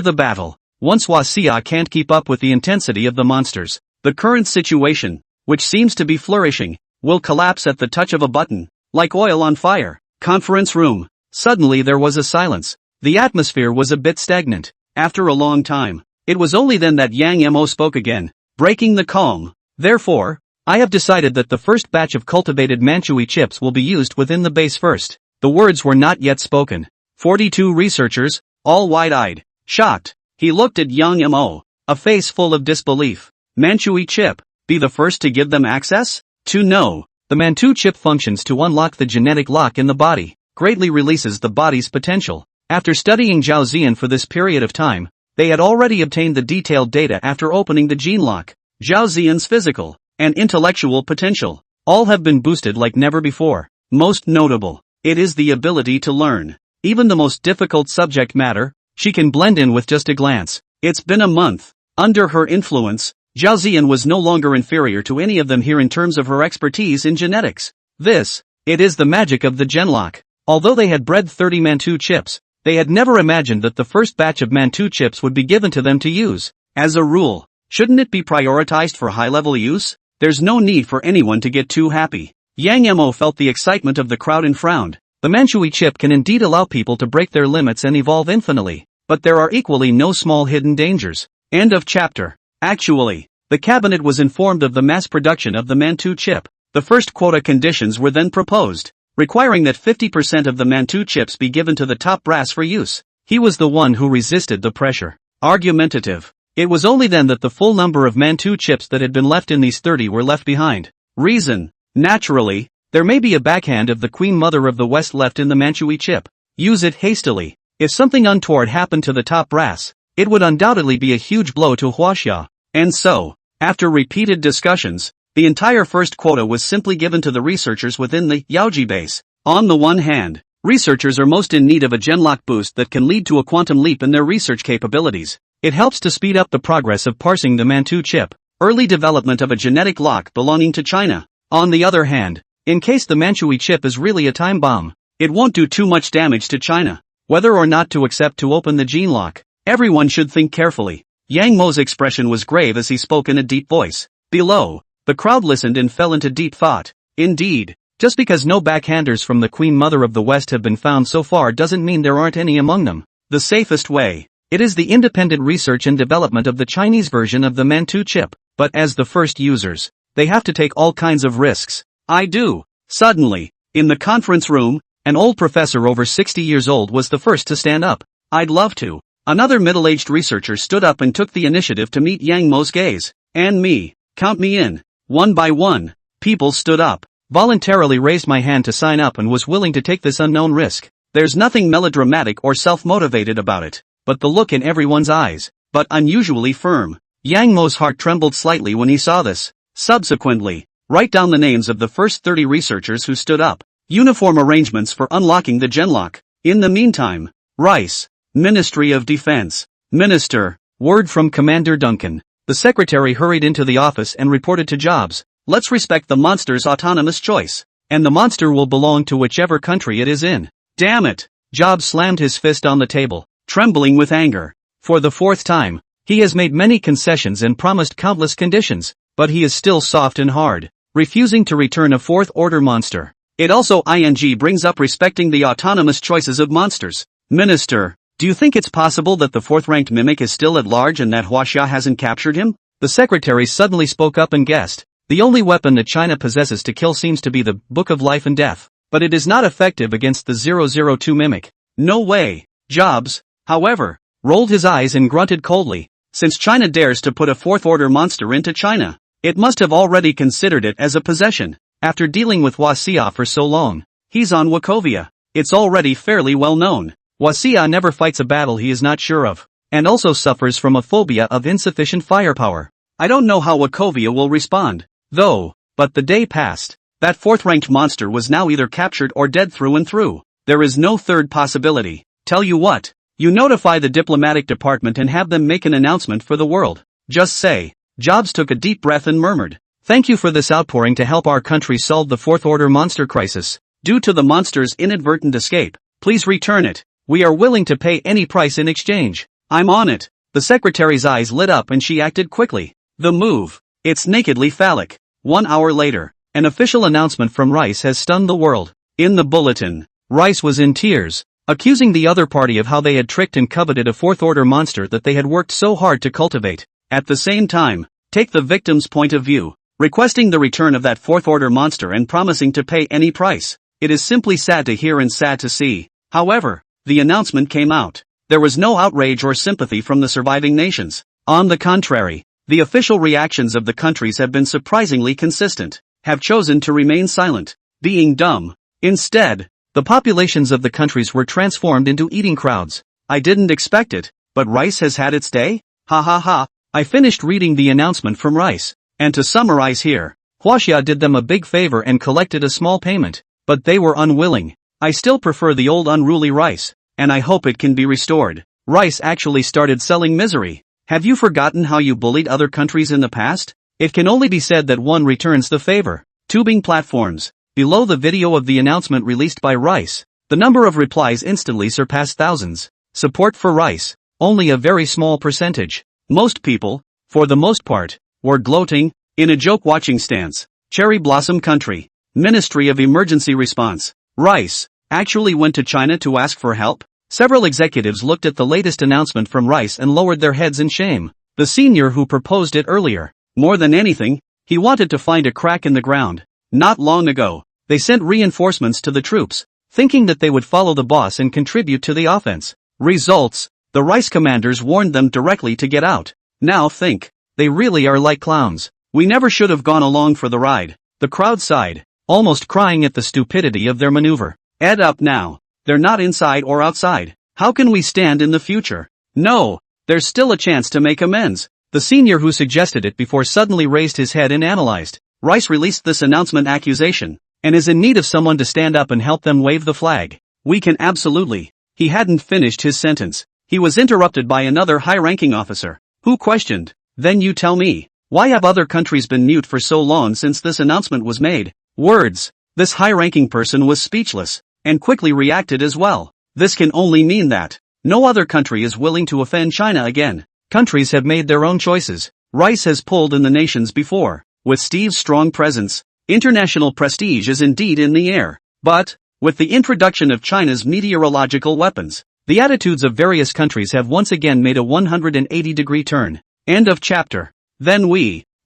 the battle. Once Huaxia can't keep up with the intensity of the monsters, the current situation, which seems to be flourishing, will collapse at the touch of a button, like oil on fire. Conference room. Suddenly there was a silence. The atmosphere was a bit stagnant. After a long time, it was only then that Yang Mo spoke again, breaking the calm. Therefore, I have decided that the first batch of cultivated Manhui chips will be used within the base first. The words were not yet spoken. 42 researchers, all wide-eyed, shocked. He looked at Yang Mo, a face full of disbelief. Manhui chip, be the first to give them access? To know. The Mantu chip functions to unlock the genetic lock in the body, greatly releases the body's potential. After studying Zhao Ziyan for this period of time, they had already obtained the detailed data after opening the gene lock. Zhao Ziyan's physical and intellectual potential, all have been boosted like never before. Most notable, it is the ability to learn. Even the most difficult subject matter, she can blend in with just a glance. It's been a month. Under her influence, Zhao Ziyan was no longer inferior to any of them here in terms of her expertise in genetics. It is the magic of the genlock. Although they had bred 30 Mantu chips, they had never imagined that the first batch of Mantu chips would be given to them to use. As a rule, shouldn't it be prioritized for high-level use? There's no need for anyone to get too happy. Yang Mo felt the excitement of the crowd and frowned. The Manhui chip can indeed allow people to break their limits and evolve infinitely, but there are equally no small hidden dangers. End of chapter. Actually, the cabinet was informed of the mass production of the Mantu chip. The first quota conditions were then proposed, requiring that 50% of the Mantu chips be given to the top brass for use. He was the one who resisted the pressure. Argumentative. It was only then that the full number of Mantu chips that had been left in these 30 were left behind. Reason. Naturally, there may be a backhand of the Queen Mother of the West left in the Manhui chip. Use it hastily. If something untoward happened to the top brass, it would undoubtedly be a huge blow to Huaxia. And so, after repeated discussions, the entire first quota was simply given to the researchers within the Yaoji base. On the one hand, researchers are most in need of a genlock boost that can lead to a quantum leap in their research capabilities. It helps to speed up the progress of parsing the Mantu chip, early development of a genetic lock belonging to China. On the other hand, in case the Manhui chip is really a time bomb, it won't do too much damage to China. Whether or not to accept to open the gene lock, everyone should think carefully. Yang Mo's expression was grave as he spoke in a deep voice. Below, the crowd listened and fell into deep thought. Indeed, just because no backhanders from the Queen Mother of the West have been found so far doesn't mean there aren't any among them. The safest way. It is the independent research and development of the Chinese version of the Mantu chip. But as the first users, they have to take all kinds of risks. I do. Suddenly, in the conference room, an old professor over 60 years old was the first to stand up. I'd love to. Another middle-aged researcher stood up and took the initiative to meet Yang Mo's gaze. And me. Count me in. One by one. People stood up. Voluntarily raised my hand to sign up and was willing to take this unknown risk. There's nothing melodramatic or self-motivated about it, but the look in everyone's eyes, but unusually firm. Yang Mo's heart trembled slightly when he saw this. Subsequently, write down the names of the first 30 researchers who stood up. Uniform arrangements for unlocking the genlock. In the meantime, Rice, Ministry of Defense. Minister, word from Commander Duncan. The secretary hurried into the office and reported to Jobs. Let's respect the monster's autonomous choice. And the monster will belong to whichever country it is in. Damn it! Jobs slammed his fist on the table, trembling with anger. For the fourth time, he has made many concessions and promised countless conditions, but he is still soft and hard, refusing to return a fourth-order monster. It also brings up respecting the autonomous choices of monsters. Minister, do you think it's possible that the fourth-ranked mimic is still at large and that Huaxia hasn't captured him? The secretary suddenly spoke up and guessed. The only weapon that China possesses to kill seems to be the Book of Life and Death, but it is not effective against the 002 mimic. No way. Jobs, however, rolled his eyes and grunted coldly. Since China dares to put a fourth-order monster into China, it must have already considered it as a possession. After dealing with Huaxia for so long, he's on Wachovia. It's already fairly well known. Huaxia never fights a battle he is not sure of, and also suffers from a phobia of insufficient firepower. I don't know how Wachovia will respond, though, but the day passed. That fourth-ranked monster was now either captured or dead through and through. There is no third possibility. Tell you what, you notify the diplomatic department and have them make an announcement for the world. Just say. Jobs took a deep breath and murmured, "Thank you for this outpouring to help our country solve the fourth-order monster crisis. Due to the monster's inadvertent escape, please return it. We are willing to pay any price in exchange." "I'm on it." The secretary's eyes lit up and she acted quickly. The move. It's nakedly phallic. 1 hour later, an official announcement from Rice has stunned the world. In the bulletin, Rice was in tears, accusing the other party of how they had tricked and coveted a fourth-order monster that they had worked so hard to cultivate. At the same time, take the victim's point of view, requesting the return of that fourth-order monster and promising to pay any price. It is simply sad to hear and sad to see. However, the announcement came out. There was no outrage or sympathy from the surviving nations. On the contrary, the official reactions of the countries have been surprisingly consistent, have chosen to remain silent, being dumb. Instead, the populations of the countries were transformed into eating crowds. I didn't expect it, but Rice has had its day? Ha ha ha. I finished reading the announcement from Rice, and to summarize here, Huaxia did them a big favor and collected a small payment, but they were unwilling. I still prefer the old unruly Rice, and I hope it can be restored. Rice actually started selling misery. Have you forgotten how you bullied other countries in the past? It can only be said that one returns the favor. Tubing platforms. Below the video of the announcement released by Rice, the number of replies instantly surpassed thousands. Support for Rice, only a very small percentage. Most people, for the most part, were gloating, in a joke-watching stance. Cherry Blossom Country. Ministry of Emergency Response. Rice actually went to China to ask for help? Several executives looked at the latest announcement from Rice and lowered their heads in shame. The senior who proposed it earlier, more than anything, he wanted to find a crack in the ground. Not long ago, they sent reinforcements to the troops, thinking that they would follow the boss and contribute to the offense. Results, the Rice commanders warned them directly to get out. Now think, they really are like clowns. We never should have gone along for the ride. The crowd sighed, almost crying at the stupidity of their maneuver. Ed up now. They're not inside or outside. How can we stand in the future? No, there's still a chance to make amends. The senior who suggested it before suddenly raised his head and analyzed. Rice released this announcement accusation, and is in need of someone to stand up and help them wave the flag. We can absolutely. He hadn't finished his sentence. He was interrupted by another high-ranking officer, who questioned, "Then you tell me, why have other countries been mute for so long since this announcement was made?" Words. This high-ranking person was speechless, and quickly reacted as well. This can only mean that no other country is willing to offend China again. Countries have made their own choices. Rice has pulled in the nations before. With Steve's strong presence, international prestige is indeed in the air. But, with the introduction of China's meteorological weapons, the attitudes of various countries have once again made a 180-degree turn. End of chapter. Then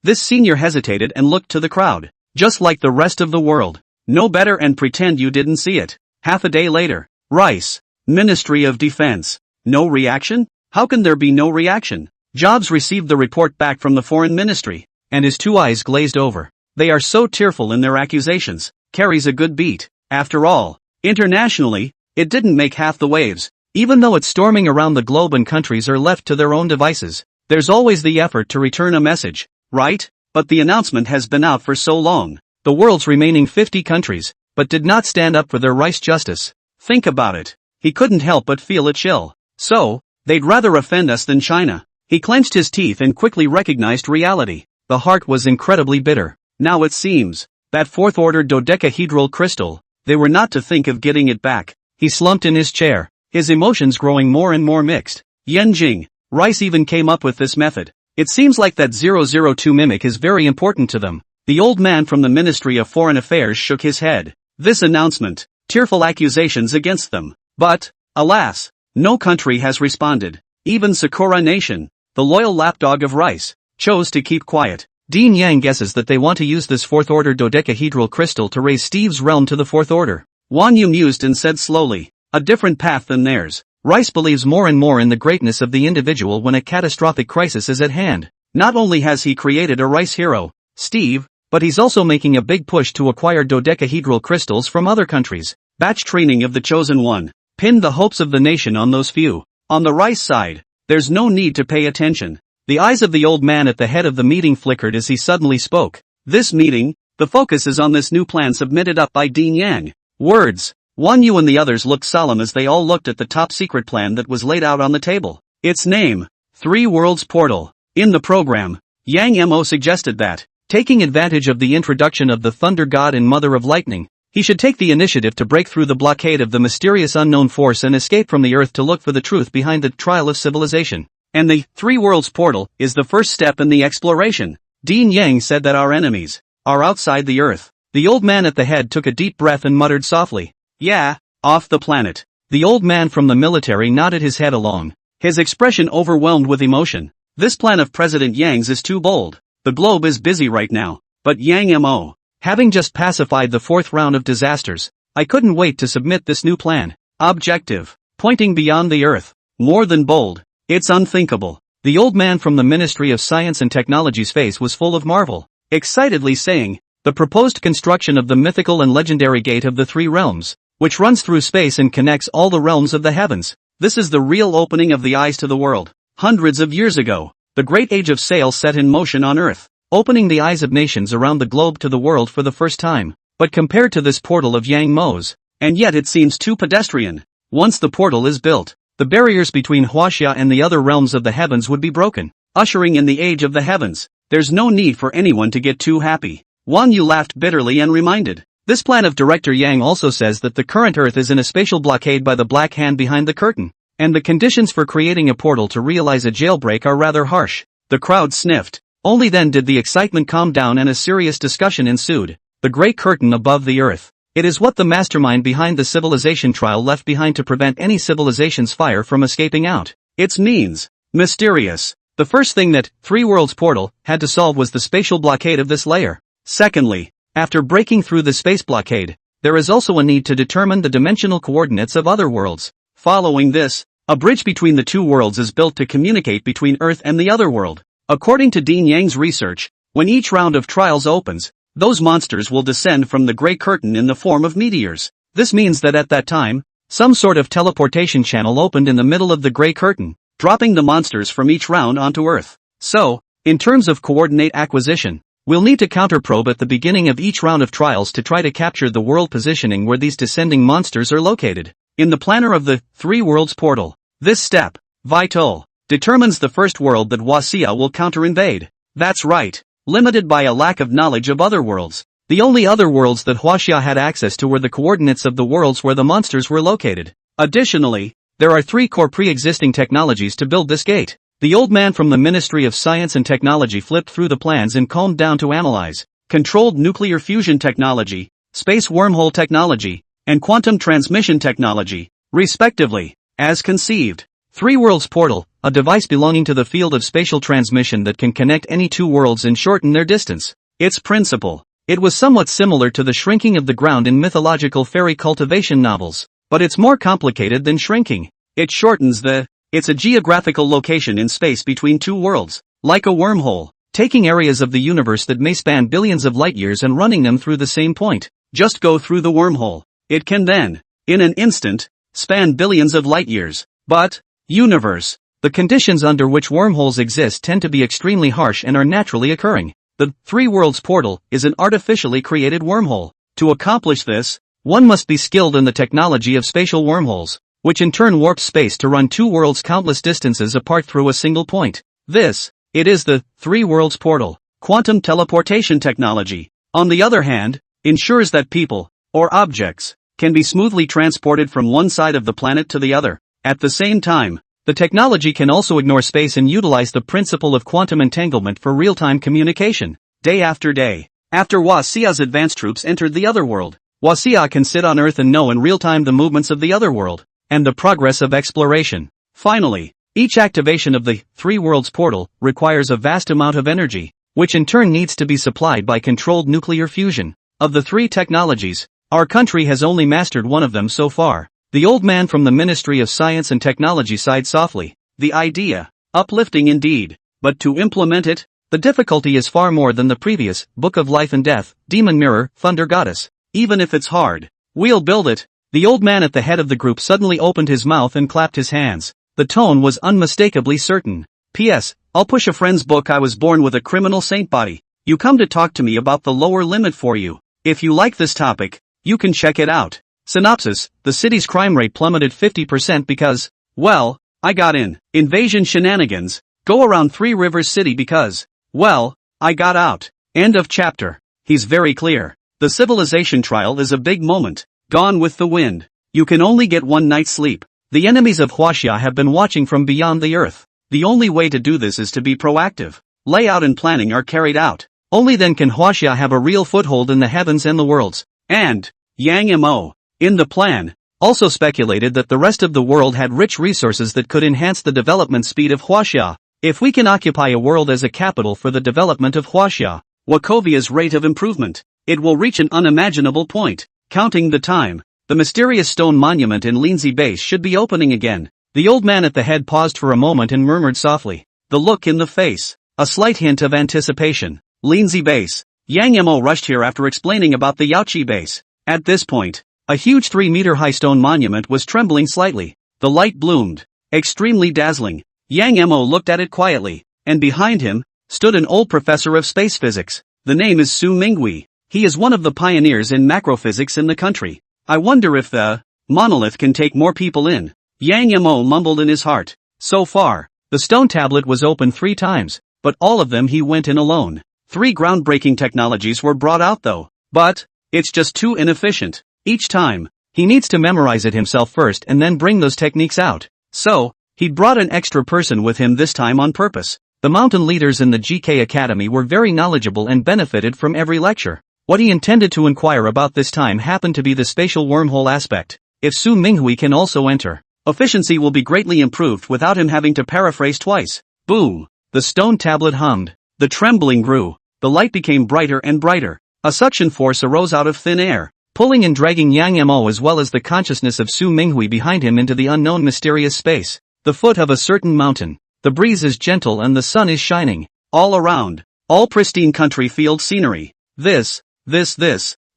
this senior hesitated and looked to the crowd, just like the rest of the world. Know better and pretend you didn't see it. Half a day later, Rice, Ministry of Defense. No reaction? How can there be no reaction? Jobs received the report back from the foreign ministry, and his two eyes glazed over. They are so tearful in their accusations. Carries a good beat. After all, internationally, it didn't make half the waves. Even though it's storming around the globe and countries are left to their own devices, there's always the effort to return a message, right? But the announcement has been out for so long. The world's remaining 50 countries, but did not stand up for their rice justice. Think about it. He couldn't help but feel a chill. So, they'd rather offend us than China. He clenched his teeth and quickly recognized reality. The heart was incredibly bitter. Now it seems, that fourth-order dodecahedral crystal, they were not to think of getting it back. He slumped in his chair, his emotions growing more and more mixed. Yenjing, Rice even came up with this method. It seems like that 002 mimic is very important to them. The old man from the Ministry of Foreign Affairs shook his head. This announcement, tearful accusations against them. But, alas, no country has responded. Even Sakura Nation, the loyal lapdog of Rice, chose to keep quiet. Dean Yang guesses that they want to use this fourth-order dodecahedral crystal to raise Steve's realm to the fourth order. Wan Yu mused and said slowly, a different path than theirs. Rice believes more and more in the greatness of the individual when a catastrophic crisis is at hand. Not only has he created a Rice hero, Steve, but he's also making a big push to acquire dodecahedral crystals from other countries. Batch training of the chosen one pinned the hopes of the nation on those few. On the Rice side, there's no need to pay attention. The eyes of the old man at the head of the meeting flickered as he suddenly spoke. This meeting, the focus is on this new plan submitted up by Dean Yang. Words. Wan Yu and the others looked solemn as they all looked at the top-secret plan that was laid out on the table. Its name, Three Worlds Portal. In the program, Yang Mo suggested that, taking advantage of the introduction of the Thunder God and Mother of Lightning, he should take the initiative to break through the blockade of the mysterious unknown force and escape from the Earth to look for the truth behind the trial of civilization. And the Three Worlds Portal is the first step in the exploration. Dean Yang said that our enemies are outside the Earth. The old man at the head took a deep breath and muttered softly, yeah, off the planet. The old man from the military nodded his head along, his expression overwhelmed with emotion. This plan of President Yang's is too bold. The globe is busy right now, but Yang Mo, having just pacified the fourth round of disasters, I couldn't wait to submit this new plan. Objective, pointing beyond the Earth. More than bold, it's unthinkable. The old man from the Ministry of Science and Technology's face was full of marvel, excitedly saying, the proposed construction of the mythical and legendary Gate of the Three Realms, which runs through space and connects all the realms of the heavens. This is the real opening of the eyes to the world. Hundreds of years ago, the great age of sail set in motion on Earth, opening the eyes of nations around the globe to the world for the first time. But compared to this portal of Yang Mo's, and yet it seems too pedestrian. Once the portal is built, the barriers between Huaxia and the other realms of the heavens would be broken, ushering in the age of the heavens. There's no need for anyone to get too happy. Wan Yu laughed bitterly and reminded, this plan of Director Yang also says that the current Earth is in a spatial blockade by the black hand behind the curtain, and the conditions for creating a portal to realize a jailbreak are rather harsh. The crowd sniffed. Only then did the excitement calm down and a serious discussion ensued. The great curtain above the Earth. It is what the mastermind behind the civilization trial left behind to prevent any civilization's fire from escaping out. Its means, mysterious. The first thing that Three Worlds Portal had to solve was the spatial blockade of this layer. Secondly, after breaking through the space blockade, there is also a need to determine the dimensional coordinates of other worlds. Following this, a bridge between the two worlds is built to communicate between Earth and the other world. According to Dean Yang's research, when each round of trials opens, those monsters will descend from the Great Curtain in the form of meteors. This means that at that time, some sort of teleportation channel opened in the middle of the Great Curtain, dropping the monsters from each round onto Earth. So, in terms of coordinate acquisition, we'll need to counterprobe at the beginning of each round of trials to try to capture the world positioning where these descending monsters are located. In the planner of the Three Worlds Portal, this step, vital, determines the first world that Huaxia will counter-invade. That's right. Limited by a lack of knowledge of other worlds. The only other worlds that Huaxia had access to were the coordinates of the worlds where the monsters were located. Additionally, there are three core pre-existing technologies to build this gate. The old man from the Ministry of Science and Technology flipped through the plans and calmed down to analyze. Controlled nuclear fusion technology, space wormhole technology, and quantum transmission technology, respectively. As conceived, Three Worlds Portal, a device belonging to the field of spatial transmission that can connect any two worlds and shorten their distance. Its principle. It was somewhat similar to the shrinking of the ground in mythological fairy cultivation novels, but it's more complicated than shrinking. It shortens the It's a geographical location in space between two worlds, like a wormhole, taking areas of the universe that may span billions of light years and running them through the same point. Just go through the wormhole. It can then, in an instant, span billions of light years. But, universe. The conditions under which wormholes exist tend to be extremely harsh and are naturally occurring. The Three Worlds portal is an artificially created wormhole. To accomplish this, one must be skilled in the technology of spatial wormholes, which in turn warp space to run two worlds countless distances apart through a single point. It is the Three Worlds portal. Quantum teleportation technology, on the other hand, ensures that people, or objects, can be smoothly transported from one side of the planet to the other. At the same time, the technology can also ignore space and utilize the principle of quantum entanglement for real-time communication. Day after day, after Huaxia's advanced troops entered the other world, Huaxia can sit on Earth and know in real time the movements of the other world, and the progress of exploration. Finally, each activation of the Three Worlds portal requires a vast amount of energy, which in turn needs to be supplied by controlled nuclear fusion. Of the three technologies, our country has only mastered one of them so far. The old man from the Ministry of Science and Technology sighed softly. The idea, uplifting indeed, but to implement it, the difficulty is far more than the previous. Book of Life and Death, Demon Mirror, Thunder Goddess. Even if it's hard, we'll build it. The old man at the head of the group suddenly opened his mouth and clapped his hands. The tone was unmistakably certain. P.S. I'll push a friend's book. I was born with a criminal saint body. You come to talk to me about the lower limit for you. If you like this topic, you can check it out. Synopsis: the city's crime rate plummeted 50% because, well, I got in. Invasion shenanigans go around Three Rivers City because, well, I got out. End of chapter. He's very clear. The civilization trial is a big moment. Gone with the wind. You can only get one night's sleep. The enemies of Huaxia have been watching from beyond the earth. The only way to do this is to be proactive. Layout and planning are carried out. Only then can Huaxia have a real foothold in the heavens and the worlds. And, Yang Mo, in the plan, also speculated that the rest of the world had rich resources that could enhance the development speed of Huaxia. If we can occupy a world as a capital for the development of Huaxia, Wakovia's rate of improvement, it will reach an unimaginable point. Counting the time, the mysterious stone monument in Linzi Base should be opening again. The old man at the head paused for a moment and murmured softly. The look in the face, a slight hint of anticipation. Linzi Base. Yang Mo rushed here after explaining about the Yaoqi Base. At this point, a huge 3-meter-high stone monument was trembling slightly. The light bloomed, extremely dazzling. Yang Mo looked at it quietly, and behind him stood an old professor of space physics. The name is Su Minghui. He is one of the pioneers in macrophysics in the country. I wonder if the monolith can take more people in. Yang Mo mumbled in his heart. So far, the stone tablet was opened 3 times, but all of them he went in alone. 3 groundbreaking technologies were brought out though. But it's just too inefficient. Each time, he needs to memorize it himself first and then bring those techniques out. So, he'd brought an extra person with him this time on purpose. The mountain leaders in the GK Academy were very knowledgeable and benefited from every lecture. What he intended to inquire about this time happened to be the spatial wormhole aspect. If Su Minghui can also enter, efficiency will be greatly improved without him having to paraphrase twice. Boom! The stone tablet hummed. The trembling grew. The light became brighter and brighter. A suction force arose out of thin air, pulling and dragging Yang Mo as well as the consciousness of Su Minghui behind him into the unknown mysterious space. The foot of a certain mountain. The breeze is gentle and the sun is shining. All around. All pristine country field scenery. This.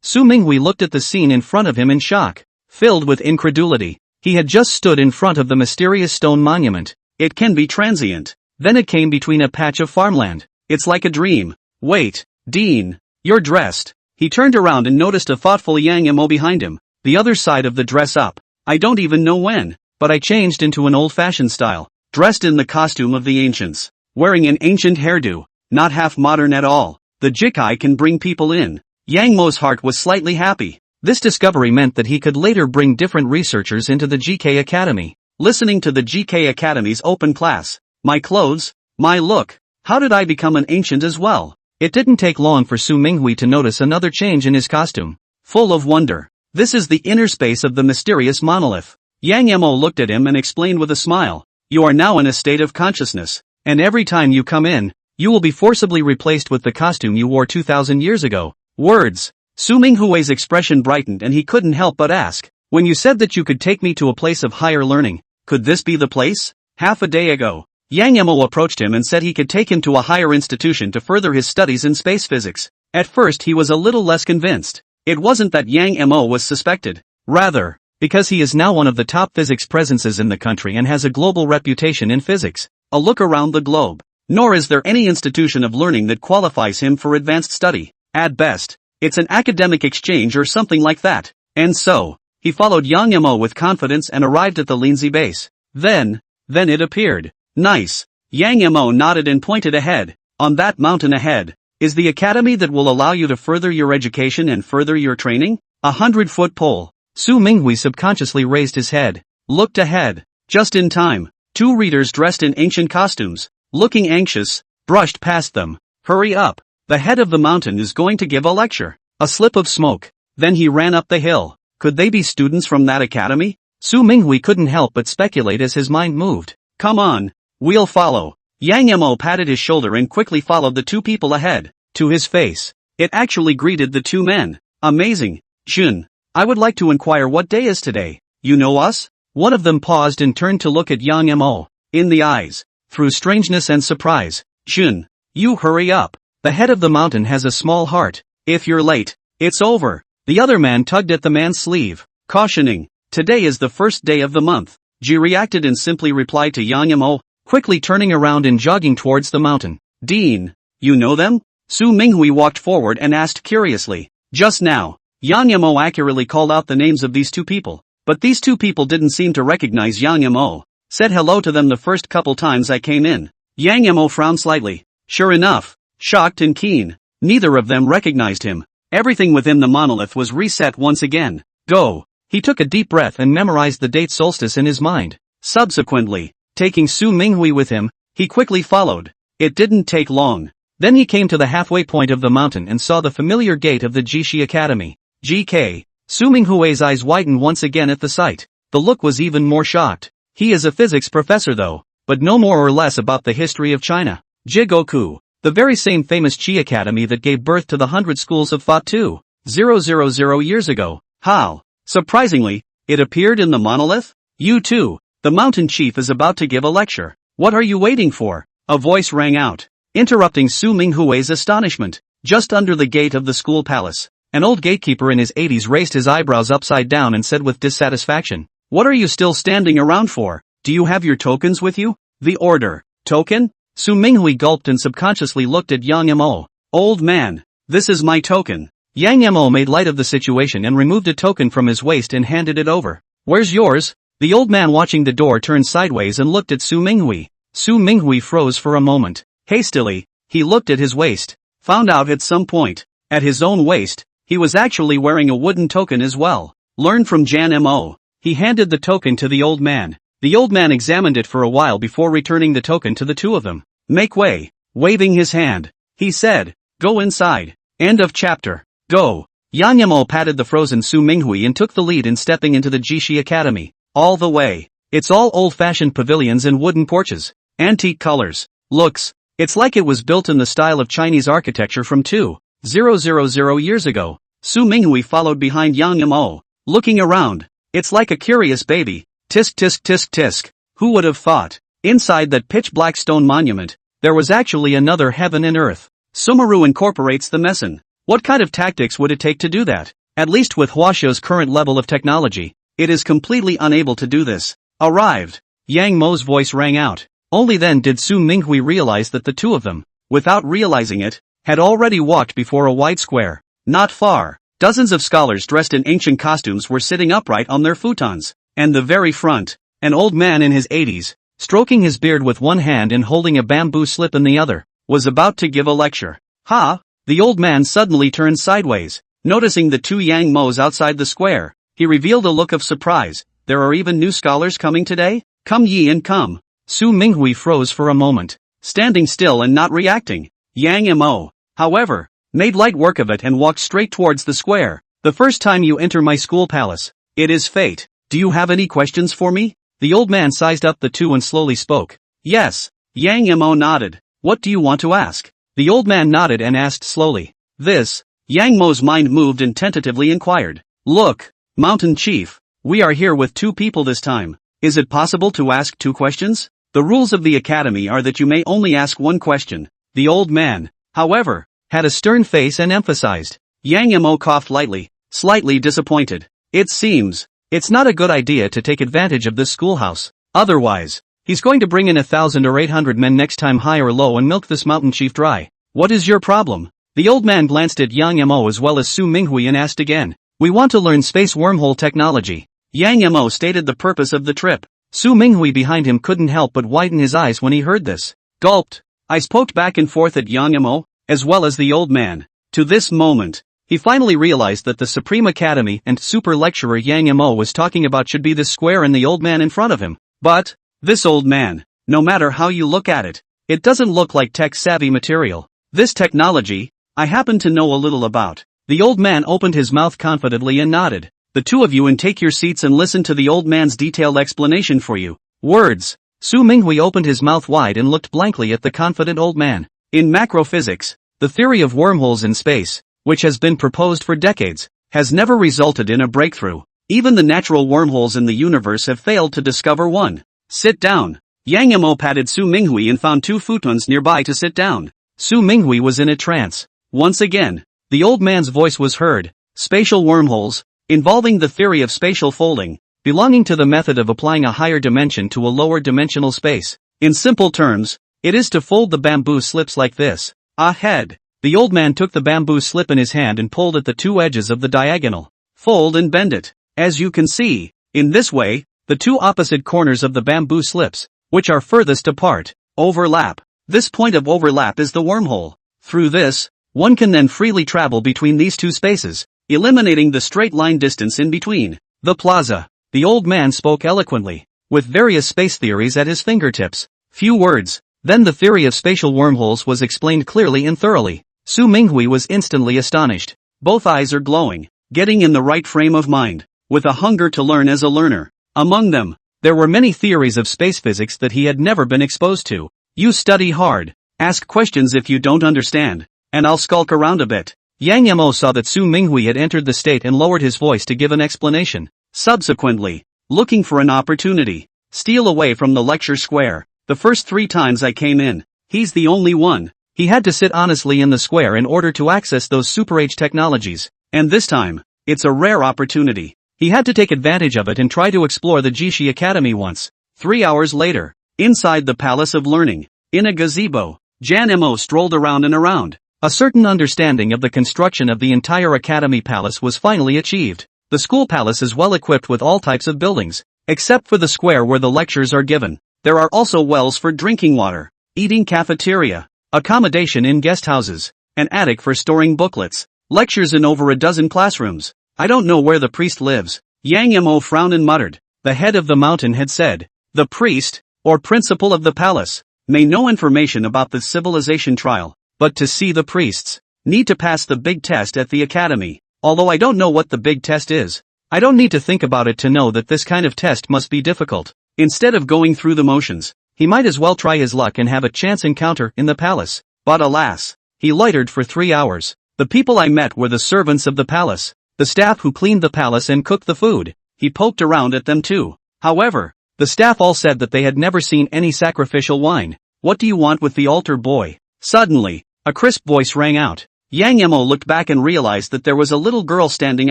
Su Minghui looked at the scene in front of him in shock, filled with incredulity. He had just stood in front of the mysterious stone monument. It can be transient. Then it came between a patch of farmland. It's like a dream. Wait, Dean, you're dressed. He turned around and noticed a thoughtful Yang Mo behind him, the other side of the dress up. I don't even know when, but I changed into an old-fashioned style, dressed in the costume of the ancients, wearing an ancient hairdo, not half modern at all. The Jikai can bring people in. Yang Mo's heart was slightly happy. This discovery meant that he could later bring different researchers into the GK Academy. Listening to the GK Academy's open class. My clothes, my look. How did I become an ancient as well? It didn't take long for Su Minghui to notice another change in his costume. Full of wonder. This is the inner space of the mysterious monolith. Yang Mo looked at him and explained with a smile. You are now in a state of consciousness, and every time you come in, you will be forcibly replaced with the costume you wore 2,000 years ago. Words. Su Minghui's expression brightened and he couldn't help but ask, when you said that you could take me to a place of higher learning, could this be the place? half a day ago. Yang Mo approached him and said he could take him to a higher institution to further his studies in space physics. At first he was a little less convinced. It wasn't that Yang Mo was suspected. Rather, because he is now one of the top physics presences in the country and has a global reputation in physics. A look around the globe. Nor is there any institution of learning that qualifies him for advanced study. At best, it's an academic exchange or something like that. And so, he followed Yang Mo with confidence and arrived at the Lindsay base. Then it appeared. Nice. Yang Mo nodded and pointed ahead. On that mountain ahead, is the academy that will allow you to further your education and further your training? 100-foot pole. Su Minghui subconsciously raised his head. Looked ahead. Just in time. 2 readers dressed in ancient costumes, looking anxious, brushed past them. Hurry up. The head of the mountain is going to give a lecture. A slip of smoke. Then he ran up the hill. Could they be students from that academy? Su Minghui couldn't help but speculate as his mind moved. Come on. We'll follow. Yang Mo patted his shoulder and quickly followed the 2 people ahead. To his face, it actually greeted the 2 men. Amazing. Jun, I would like to inquire what day is today. You know us? One of them paused and turned to look at Yang Mo. In the eyes, through strangeness and surprise. Jun, you hurry up. The head of the mountain has a small heart. If you're late, it's over. The other man tugged at the man's sleeve, cautioning, today is the first day of the month. Ji reacted and simply replied to Yang Mo, quickly turning around and jogging towards the mountain. Dean, you know them? Su Minghui walked forward and asked curiously. Just now, Yang Mo accurately called out the names of these 2 people, but these 2 people didn't seem to recognize Yang Mo. Said hello to them the first couple times I came in. Yang Mo frowned slightly. Sure enough, shocked and keen, neither of them recognized him. Everything within the monolith was reset once again. Go. He took a deep breath and memorized the date solstice in his mind. Subsequently, taking Su Minghui with him, he quickly followed. It didn't take long. Then he came to the halfway point of the mountain and saw the familiar gate of the Jishi Academy. GK. Su Minghui's eyes widened once again at the sight. The look was even more shocked. He is a physics professor though, but no more or less about the history of China. Jigoku. The very same famous Qi Academy that gave birth to the 100 schools of thought 2,000 years ago. How? Surprisingly, it appeared in the monolith? You too. The mountain chief is about to give a lecture. What are you waiting for? A voice rang out, interrupting Su Minghui's astonishment. Just under the gate of the school palace, an old gatekeeper in his 80s raised his eyebrows upside down and said with dissatisfaction, what are you still standing around for? Do you have your tokens with you? The order. Token? Su Minghui gulped and subconsciously looked at Yang Mo. Old man, this is my token. Yang Mo made light of the situation and removed a token from his waist and handed it over. Where's yours? The old man watching the door turned sideways and looked at Su Minghui. Su Minghui froze for a moment. Hastily, he looked at his waist. Found out at some point, at his own waist, he was actually wearing a wooden token as well. Learned from Jan Mo. He handed the token to the old man. The old man examined it for a while before returning the token to the 2 of them. Make way. Waving his hand, he said, go inside. End of chapter. Go. Yang Mo patted the frozen Su Minghui and took the lead in stepping into the Jishi Academy. All the way. It's all old-fashioned pavilions and wooden porches. Antique colors. Looks. It's like it was built in the style of Chinese architecture from 2,000 years ago. Su Minghui followed behind Yang Mo, looking around. It's like a curious baby. Tisk tisk tisk tisk. Who would have thought? Inside that pitch-black stone monument, there was actually another heaven and earth. Sumeru incorporates the Meson. What kind of tactics would it take to do that? At least with Huaxiao's current level of technology, it is completely unable to do this. Arrived. Yang Mo's voice rang out. Only then did Su Minghui realize that the 2 of them, without realizing it, had already walked before a wide square. Not far, dozens of scholars dressed in ancient costumes were sitting upright on their futons. And the very front, an old man in his 80s, stroking his beard with one hand and holding a bamboo slip in the other, was about to give a lecture. Ha! The old man suddenly turned sideways, noticing the 2 Yang Mos outside the square. He revealed a look of surprise. There are even new scholars coming today? Come ye and come. Su Minghui froze for a moment, standing still and not reacting. Yang Mo, however, made light work of it and walked straight towards the square. The first time you enter my school palace, it is fate. Do you have any questions for me? The old man sized up the 2 and slowly spoke. Yes. Yang Mo nodded. What do you want to ask? The old man nodded and asked slowly. This. Yang Mo's mind moved and tentatively inquired. Look, Mountain Chief, we are here with 2 people this time. Is it possible to ask 2 questions? The rules of the academy are that you may only ask one question. The old man, however, had a stern face and emphasized. Yang Mo coughed lightly, slightly disappointed. It seems, it's not a good idea to take advantage of this schoolhouse. Otherwise, he's going to bring in 1,000 or 800 men next time high or low and milk this mountain chief dry. What is your problem? The old man glanced at Yang Mo as well as Su Minghui and asked again. We want to learn space wormhole technology. Yang Mo stated the purpose of the trip. Su Minghui behind him couldn't help but widen his eyes when he heard this. Gulped. Eyes poked back and forth at Yang Mo, as well as the old man. To this moment, he finally realized that the Supreme Academy and super lecturer Yang Mo was talking about should be this square and the old man in front of him. But, this old man, no matter how you look at it, it doesn't look like tech-savvy material. This technology, I happen to know a little about. The old man opened his mouth confidently and nodded. The two of you and take your seats and listen to the old man's detailed explanation for you. Words. Su Minghui opened his mouth wide and looked blankly at the confident old man. In macrophysics, the theory of wormholes in space, which has been proposed for decades, has never resulted in a breakthrough. Even the natural wormholes in the universe have failed to discover one. Sit down. Yang Mo patted Su Minghui and found 2 futons nearby to sit down. Su Minghui was in a trance. Once again, the old man's voice was heard. Spatial wormholes, involving the theory of spatial folding, belonging to the method of applying a higher dimension to a lower dimensional space. In simple terms, it is to fold the bamboo slips like this. Ahead. The old man took the bamboo slip in his hand and pulled at the 2 edges of the diagonal. Fold and bend it. As you can see, in this way, the 2 opposite corners of the bamboo slips, which are furthest apart, overlap. This point of overlap is the wormhole. Through this, one can then freely travel between these 2 spaces, eliminating the straight line distance in between. The plaza. The old man spoke eloquently, with various space theories at his fingertips. Few words. Then the theory of spatial wormholes was explained clearly and thoroughly. Su Minghui was instantly astonished. Both eyes are glowing, getting in the right frame of mind, with a hunger to learn as a learner. Among them, there were many theories of space physics that he had never been exposed to. You study hard, ask questions if you don't understand, and I'll skulk around a bit. Yang Mo saw that Su Minghui had entered the state and lowered his voice to give an explanation. Subsequently, looking for an opportunity, steal away from the lecture square. The first 3 times I came in, he's the only one. He had to sit honestly in the square in order to access those super-age technologies. And this time, it's a rare opportunity. He had to take advantage of it and try to explore the Jishi Academy once. 3 hours later, inside the Palace of Learning, in a gazebo, Jan Mo strolled around and around. A certain understanding of the construction of the entire Academy Palace was finally achieved. The school palace is well equipped with all types of buildings, except for the square where the lectures are given. There are also wells for drinking water, eating cafeteria, accommodation in guest houses, an attic for storing booklets, lectures in over a dozen classrooms. I don't know where the priest lives. Yang Mo frowned and muttered. The head of the mountain had said, the priest, or principal of the palace, may know information about the civilization trial, but to see the priests, need to pass the big test at the academy. Although I don't know what the big test is, I don't need to think about it to know that this kind of test must be difficult. Instead of going through the motions, he might as well try his luck and have a chance encounter in the palace. But alas, he loitered for 3 hours. The people I met were the servants of the palace, the staff who cleaned the palace and cooked the food. He poked around at them too. However, the staff all said that they had never seen any sacrificial wine. What do you want with the altar boy? Suddenly, a crisp voice rang out. Yang Mo looked back and realized that there was a little girl standing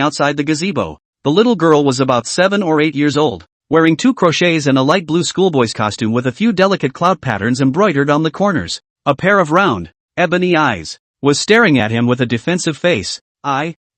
outside the gazebo. The little girl was about 7 or 8 years old, wearing 2 crochets and a light blue schoolboy's costume with a few delicate cloud patterns embroidered on the corners. A pair of round, ebony eyes, was staring at him with a defensive face.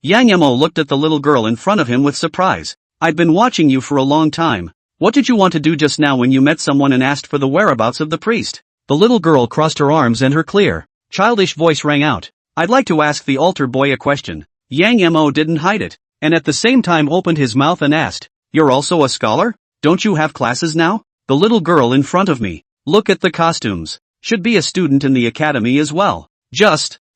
Yang Mo looked at the little girl in front of him with surprise. I'd been watching you for a long time. What did you want to do just now when you met someone and asked for the whereabouts of the priest? The little girl crossed her arms and her clear, childish voice rang out. I'd like to ask the altar boy a question. Yang Mo didn't hide it, and at the same time opened his mouth and asked, you're also a scholar? Don't you have classes now? The little girl in front of me, look at the costumes, should be a student in the academy as well.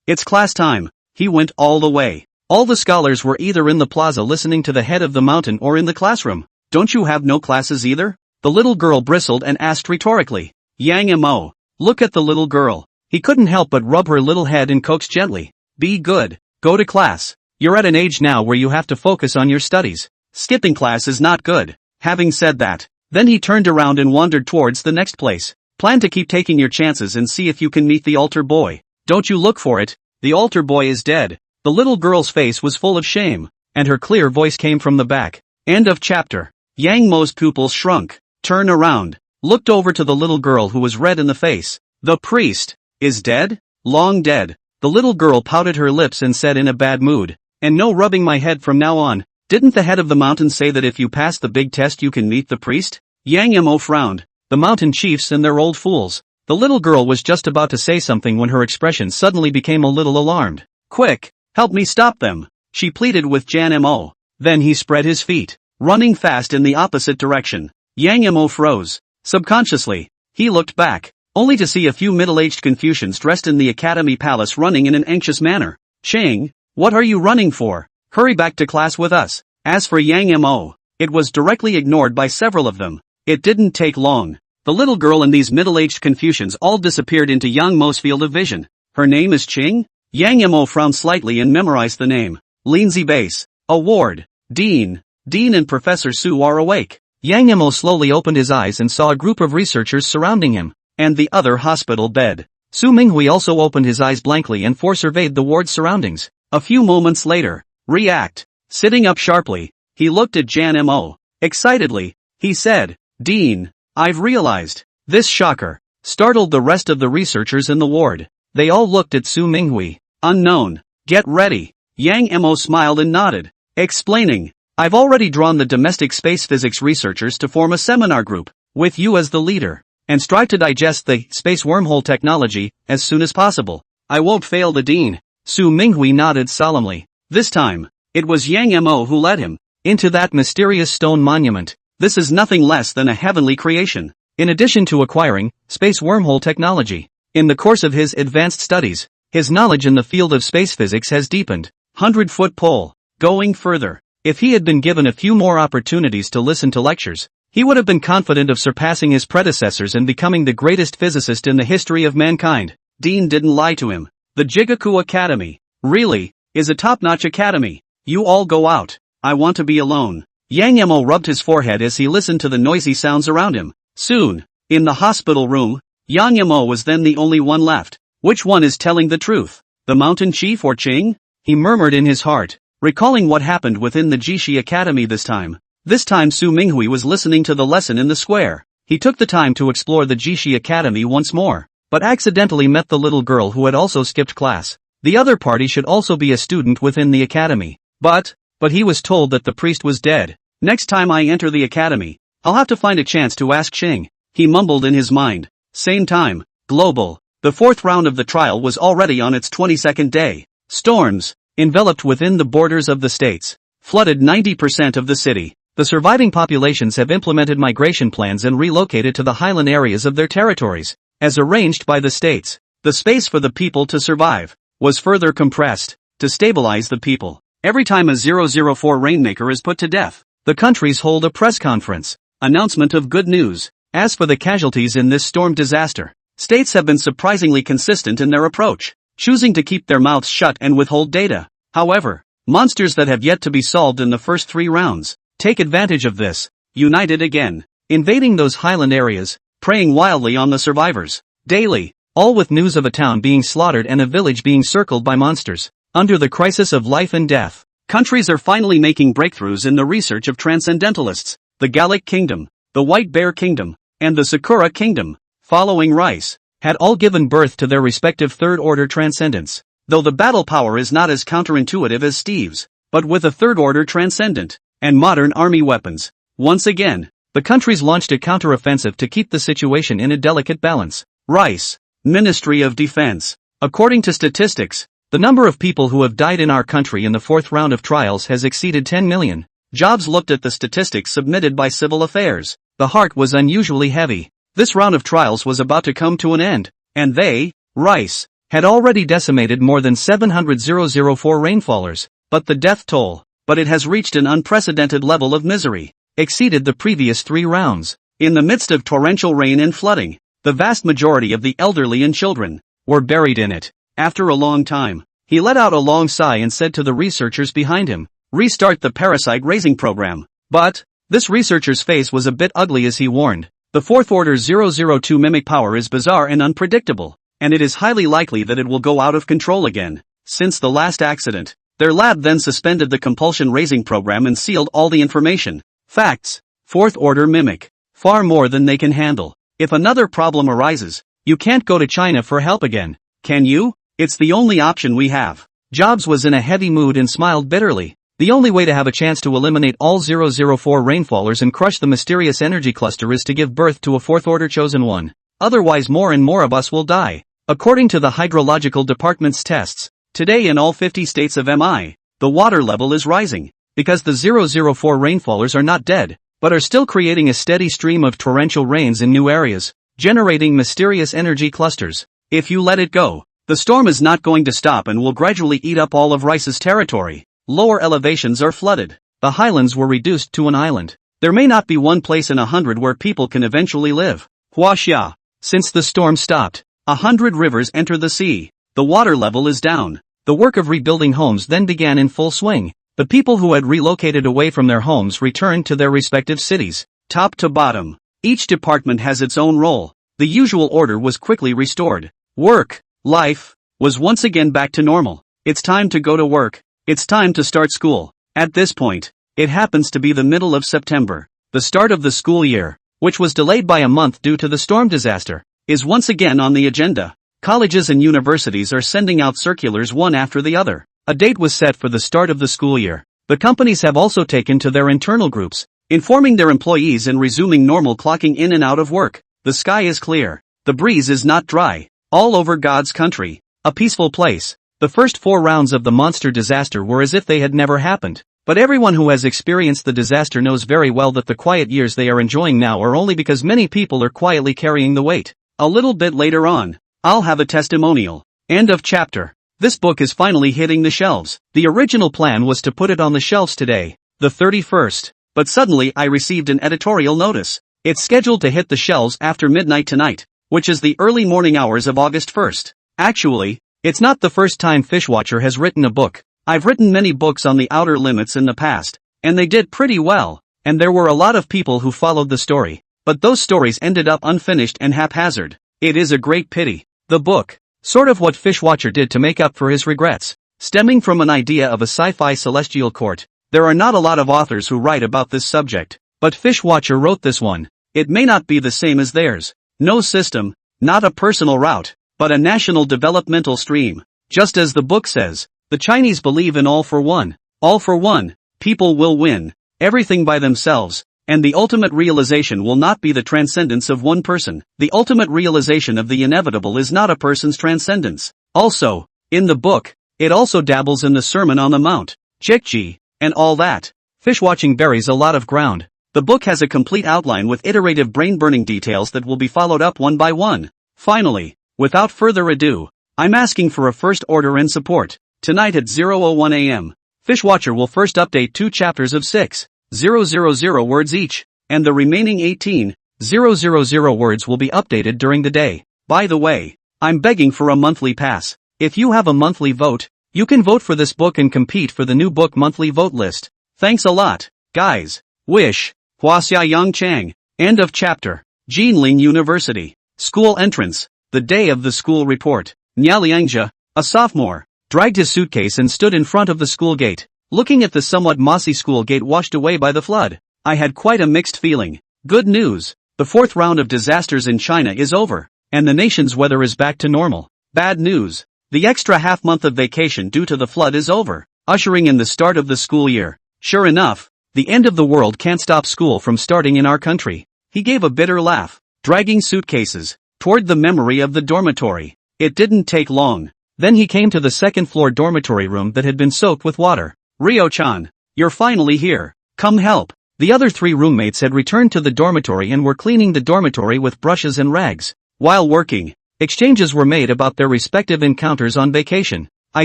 It's class time. He went all the way. All the scholars were either in the plaza listening to the head of the mountain or in the classroom. Don't you have no classes either? The little girl bristled and asked rhetorically. Yang Mo, look at the little girl. He couldn't help but rub her little head and coax gently. Be good. Go to class. You're at an age now where you have to focus on your studies. Skipping class is not good. Having said that, then he turned around and wandered towards the next place. Plan to keep taking your chances and see if you can meet the altar boy. Don't you look for it, the altar boy is dead. The little girl's face was full of shame, and her clear voice came from the back. End of chapter. Yang Mo's pupils shrunk, turned around, looked over to the little girl who was red in the face. The priest is dead? Long dead. The little girl pouted her lips and said in a bad mood, and no rubbing my head from now on. Didn't the head of the mountain say that if you pass the big test you can meet the priest? Yang Mo frowned. The mountain chiefs and their old fools. The little girl was just about to say something when her expression suddenly became a little alarmed. Quick, help me stop them, she pleaded with Jan Mo. Then he spread his feet, running fast in the opposite direction. Yang Mo froze. Subconsciously, he looked back, only to see a few middle-aged Confucians dressed in the Academy Palace running in an anxious manner. Cheng, what are you running for? Hurry back to class with us. As for Yang Mo, it was directly ignored by several of them. It didn't take long. The little girl and these middle-aged Confucians all disappeared into Yang Mo's field of vision. Her name is Cheng? Yang Mo frowned slightly and memorized the name. Lindsay Base. Award. Dean and Professor Su are awake. Yang Mo slowly opened his eyes and saw a group of researchers surrounding him, and the other hospital bed. Su Minghui also opened his eyes blankly and surveyed the ward's surroundings. A few moments later, react. Sitting up sharply, he looked at Jan Mo. Excitedly, he said, Dean, I've realized. This shocker startled the rest of the researchers in the ward. They all looked at Su Minghui. Unknown. Get ready. Yang Mo smiled and nodded, explaining, I've already drawn the domestic space physics researchers to form a seminar group, with you as the leader, and strive to digest the space wormhole technology as soon as possible. I won't fail the dean. Su Minghui nodded solemnly. This time, it was Yang Mo who led him into that mysterious stone monument. This is nothing less than a heavenly creation. In addition to acquiring space wormhole technology, in the course of his advanced studies, his knowledge in the field of space physics has deepened. 100-foot pole. Going further, if he had been given a few more opportunities to listen to lectures, he would have been confident of surpassing his predecessors and becoming the greatest physicist in the history of mankind. Dean didn't lie to him. The Jigaku Academy, really, is a top-notch academy. You all go out. I want to be alone. Yang Mo rubbed his forehead as he listened to the noisy sounds around him. Soon, in the hospital room, Yang Mo was then the only one left. Which one is telling the truth? The mountain chief or Cheng? He murmured in his heart, recalling what happened within the Jishi Academy this time. This time Su Minghui was listening to the lesson in the square. He took the time to explore the Jishi Academy once more, but accidentally met the little girl who had also skipped class. The other party should also be a student within the academy. But he was told that the priest was dead. Next time I enter the academy, I'll have to find a chance to ask Cheng, he mumbled in his mind. Same time, global. The fourth round of the trial was already on its 22nd day. Storms, enveloped within the borders of the states, flooded 90% of the city. The surviving populations have implemented migration plans and relocated to the highland areas of their territories, as arranged by the states. The space for the people to survive was further compressed to stabilize the people. Every time a 004 rainmaker is put to death, the countries hold a press conference. Announcement of good news. As for the casualties in this storm disaster, states have been surprisingly consistent in their approach, choosing to keep their mouths shut and withhold data. However, monsters that have yet to be solved in the first 3 rounds take advantage of this, united again, invading those highland areas, preying wildly on the survivors. Daily, all with news of a town being slaughtered and a village being circled by monsters. Under the crisis of life and death, countries are finally making breakthroughs in the research of transcendentalists. The Gallic Kingdom, the White Bear Kingdom, and the Sakura Kingdom, following Rice, had all given birth to their respective third-order transcendents. Though the battle power is not as counterintuitive as Steve's, but with a third-order transcendent and modern army weapons. Once again, the countries launched a counteroffensive to keep the situation in a delicate balance. Rice, Ministry of Defense. According to statistics, the number of people who have died in our country in the 4th round of trials has exceeded 10 million. Jobs looked at the statistics submitted by Civil Affairs. The heart was unusually heavy. This round of trials was about to come to an end, and they, Rice, had already decimated more than 700,004 rainfallers. But the death toll, it has reached an unprecedented level of misery, exceeded the previous 3 rounds. In the midst of torrential rain and flooding, the vast majority of the elderly and children were buried in it. After a long time, he let out a long sigh and said to the researchers behind him, restart the parasite raising program. But this researcher's face was a bit ugly as he warned, The fourth order 002 mimic power is bizarre and unpredictable, and it is highly likely that it will go out of control again. Since the last accident, their lab then suspended the compulsion raising program and sealed all the information. Facts. Fourth order mimic. Far more than they can handle. If another problem arises, you can't go to China for help again, can you? It's the only option we have. Jobs was in a heavy mood and smiled bitterly. The only way to have a chance to eliminate all 004 rainfallers and crush the mysterious energy cluster is to give birth to a fourth order chosen one. Otherwise more and more of us will die. According to the hydrological department's tests, today in all 50 states of MI, the water level is rising, because the 004 rainfallers are not dead, but are still creating a steady stream of torrential rains in new areas, generating mysterious energy clusters. If you let it go, the storm is not going to stop and will gradually eat up all of Rice's territory. Lower elevations are flooded. The highlands were reduced to an island. There may not be one place in 100 where people can eventually live. Huaxia. Since the storm stopped, 100 rivers enter the sea. The water level is down. The work of rebuilding homes then began in full swing. The people who had relocated away from their homes returned to their respective cities. Top to bottom, each department has its own role. The usual order was quickly restored. Work, life, was once again back to normal. It's time to go to work. It's time to start school. At this point, it happens to be the middle of September. The start of the school year, which was delayed by a month due to the storm disaster, is once again on the agenda. Colleges and universities are sending out circulars one after the other. A date was set for the start of the school year. The companies have also taken to their internal groups, informing their employees and resuming normal clocking in and out of work. The sky is clear. The breeze is not dry. All over God's country. A peaceful place. The first 4 rounds of the monster disaster were as if they had never happened. But everyone who has experienced the disaster knows very well that the quiet years they are enjoying now are only because many people are quietly carrying the weight. A little bit later on, I'll have a testimonial. End of chapter. This book is finally hitting the shelves. The original plan was to put it on the shelves today, the 31st. But suddenly I received an editorial notice. It's scheduled to hit the shelves after midnight tonight, which is the early morning hours of August 1st. Actually, it's not the first time Fishwatcher has written a book. I've written many books on the outer limits in the past, and they did pretty well, and there were a lot of people who followed the story. But those stories ended up unfinished and haphazard. It is a great pity. The book, sort of what Fishwatcher did to make up for his regrets, stemming from an idea of a sci-fi celestial court. There are not a lot of authors who write about this subject, but Fishwatcher wrote this one. It may not be the same as theirs. No system, not a personal route, but a national developmental stream. Just as the book says, the Chinese believe in all for one. All for one, people will win, everything by themselves, and the ultimate realization will not be the transcendence of one person. The ultimate realization of the inevitable is not a person's transcendence. Also, in the book, it also dabbles in the Sermon on the Mount, Chikji, and all that. Fishwatching buries a lot of ground. The book has a complete outline with iterative brain-burning details that will be followed up one by one. Finally, without further ado, I'm asking for a first order and support. Tonight at 0:01 a.m., Fishwatcher will first update 2 chapters of 6,000 words each, and the remaining 18,000 words will be updated during the day. By the way, I'm begging for a monthly pass. If you have a monthly vote, you can vote for this book and compete for the new book monthly vote list. Thanks a lot, guys. Wish. Huaxia Yang Chang. End of chapter. Jinling University. School entrance. The day of the school report. Nya Liangzhe, a sophomore, dragged his suitcase and stood in front of the school gate, looking at the somewhat mossy school gate washed away by the flood. I had quite a mixed feeling. Good news. The 4th round of disasters in China is over, and the nation's weather is back to normal. Bad news. The extra half month of vacation due to the flood is over, ushering in the start of the school year. Sure enough, the end of the world can't stop school from starting in our country. He gave a bitter laugh, dragging suitcases toward the memory of the dormitory. It didn't take long. Then he came to the 2nd floor dormitory room that had been soaked with water. Rio-chan, you're finally here. Come help. The other 3 roommates had returned to the dormitory and were cleaning the dormitory with brushes and rags. While working, exchanges were made about their respective encounters on vacation. I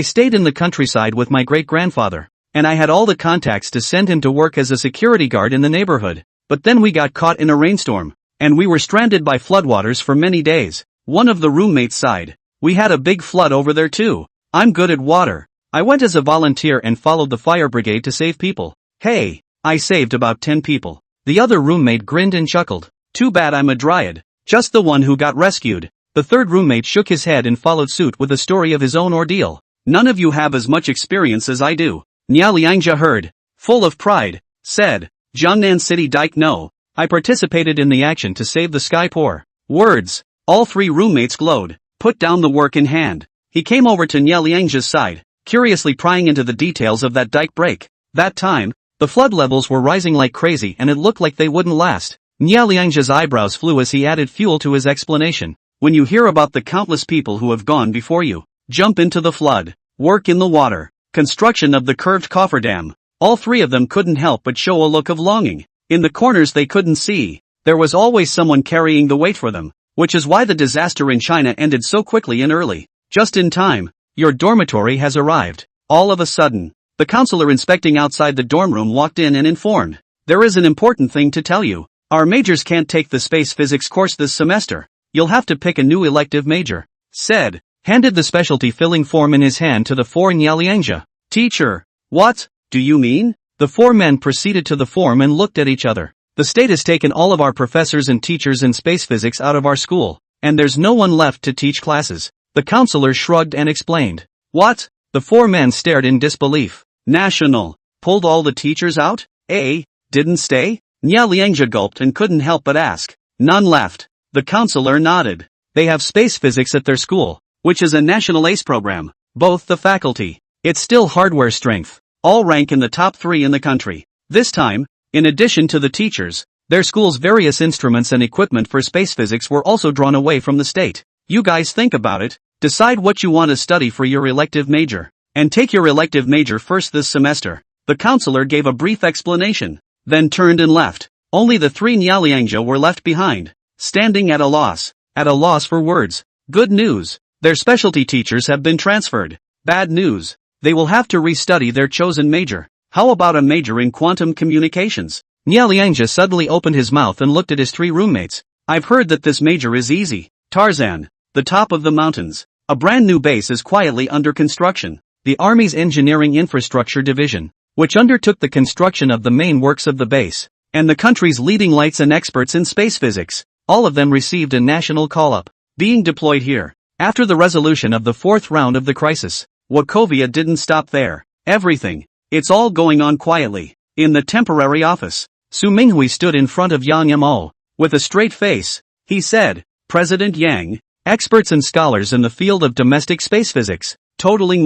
stayed in the countryside with my great-grandfather, and I had all the contacts to send him to work as a security guard in the neighborhood. But then we got caught in a rainstorm, and we were stranded by floodwaters for many days. One of the roommates sighed. We had a big flood over there too. I'm good at water. I went as a volunteer and followed the fire brigade to save people. Hey, I saved about 10 people. The other roommate grinned and chuckled. Too bad I'm a dryad. Just the one who got rescued. The third roommate shook his head and followed suit with a story of his own ordeal. None of you have as much experience as I do. Nya Liangja heard. Full of pride, said, Jiangnan City Dike no. I participated in the action to save the sky poor. Words. All three roommates glowed. Put down the work in hand. He came over to Nya Liangja's side, curiously prying into the details of that dike break. That time, the flood levels were rising like crazy and it looked like they wouldn't last. Nya Liangja's eyebrows flew as he added fuel to his explanation. When you hear about the countless people who have gone before you, jump into the flood, work in the water, construction of the curved cofferdam, all three of them couldn't help but show a look of longing. In the corners they couldn't see, there was always someone carrying the weight for them, which is why the disaster in China ended so quickly and early. Just in time, your dormitory has arrived. All of a sudden, the counselor inspecting outside the dorm room walked in and informed, there is an important thing to tell you. Our majors can't take the space physics course this semester. You'll have to pick a new elective major, said, handed the specialty filling form in his hand to the four Nya Liangja. Teacher, what do you mean? The four men proceeded to the form and looked at each other. The state has taken all of our professors and teachers in space physics out of our school, and there's no one left to teach classes. The counselor shrugged and explained. What? The four men stared in disbelief. National. Pulled all the teachers out? Didn't stay? Nya Liangja gulped and couldn't help but ask. None left. The counselor nodded. They have space physics at their school, which is a national ACE program. Both the faculty. It's still hardware strength. All rank in the top 3 in the country. This time, in addition to the teachers, their school's various instruments and equipment for space physics were also drawn away from the state. You guys think about it, decide what you want to study for your elective major, and take your elective major first this semester. The counselor gave a brief explanation, then turned and left. Only the three Nya Liangja were left behind, standing at a loss for words. Good news, their specialty teachers have been transferred. Bad news, they will have to restudy their chosen major. How about a major in quantum communications? Nya Liangja suddenly opened his mouth and looked at his three roommates. I've heard that this major is easy. Tarzan, the top of the mountains. A brand new base is quietly under construction. The Army's Engineering Infrastructure Division, which undertook the construction of the main works of the base, and the country's leading lights and experts in space physics, all of them received a national call-up. Being deployed here. After the resolution of the fourth round of the crisis, Wachovia didn't stop there. Everything. It's all going on quietly. In the temporary office, Su Minghui stood in front of Yang Mo. With a straight face, he said, President Yang, experts and scholars in the field of domestic space physics, totaling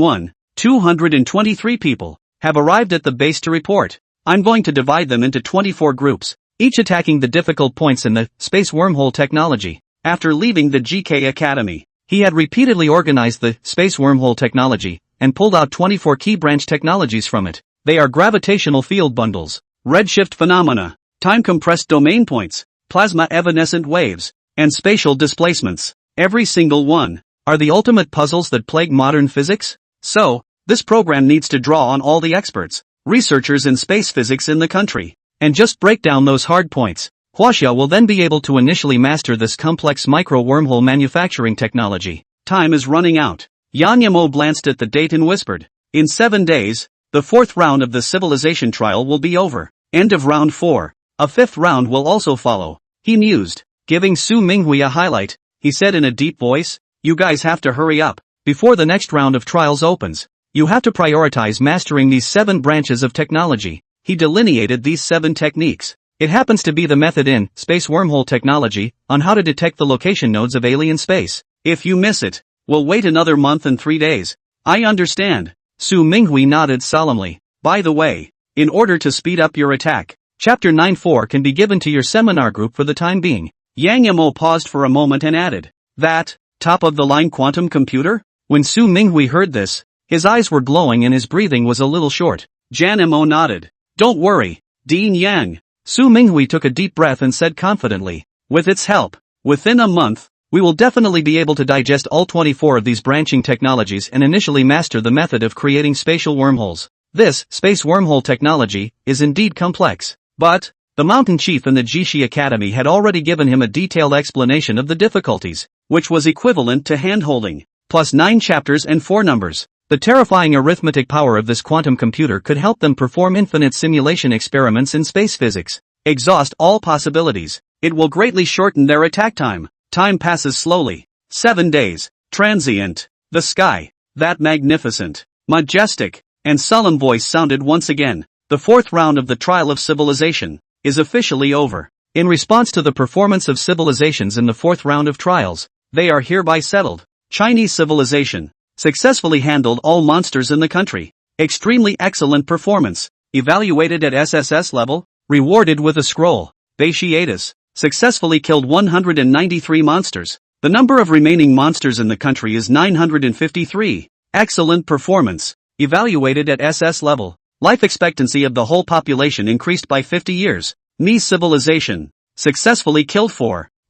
223 people, have arrived at the base to report. I'm going to divide them into 24 groups, each attacking the difficult points in the space wormhole technology. After leaving the GK Academy, he had repeatedly organized the space wormhole technology and pulled out 24 key branch technologies from it. They are gravitational field bundles, redshift phenomena, time-compressed domain points, plasma evanescent waves, and spatial displacements. Every single one are the ultimate puzzles that plague modern physics. So, this program needs to draw on all the experts, researchers in space physics in the country, and just break down those hard points. Huaxia will then be able to initially master this complex micro-wormhole manufacturing technology. Time is running out. Yan Yamo glanced at the date and whispered, in 7 days, the fourth round of the civilization trial will be over. End of round 4. A fifth round will also follow. He mused, giving Su Minghui a highlight. He said in a deep voice, you guys have to hurry up. Before the next round of trials opens, you have to prioritize mastering these 7 branches of technology. He delineated these 7 techniques. It happens to be the method in space wormhole technology on how to detect the location nodes of alien space. If you miss it, we'll wait another month and 3 days. I understand. Su Minghui nodded solemnly. By the way, in order to speed up your attack, Chapter 9.4 can be given to your seminar group for the time being. Yang Yamo paused for a moment and added, that, top-of-the-line quantum computer? When Su Minghui heard this, his eyes were glowing and his breathing was a little short. Jan Mo nodded. Don't worry, Dean Yang. Su Minghui took a deep breath and said confidently, with its help, within a month, we will definitely be able to digest all 24 of these branching technologies and initially master the method of creating spatial wormholes. This space wormhole technology is indeed complex, but the mountain chief in the Jishi Academy had already given him a detailed explanation of the difficulties, which was equivalent to hand-holding, plus 9 chapters and 4 numbers. The terrifying arithmetic power of this quantum computer could help them perform infinite simulation experiments in space physics, exhaust all possibilities. It will greatly shorten their attack time. Time passes slowly. 7 days. Transient. The sky, that magnificent, majestic, and solemn voice sounded once again. The fourth round of the trial of civilization is officially over. In response to the performance of civilizations in the fourth round of trials, they are hereby settled. Chinese civilization successfully handled all monsters in the country. Extremely excellent performance. Evaluated at SSS level, rewarded with a scroll. Bexiatus successfully killed 193 monsters. The number of remaining monsters in the country is 953. Excellent performance. Evaluated at SS level. Life expectancy of the whole population increased by 50 years. Mi civilization successfully killed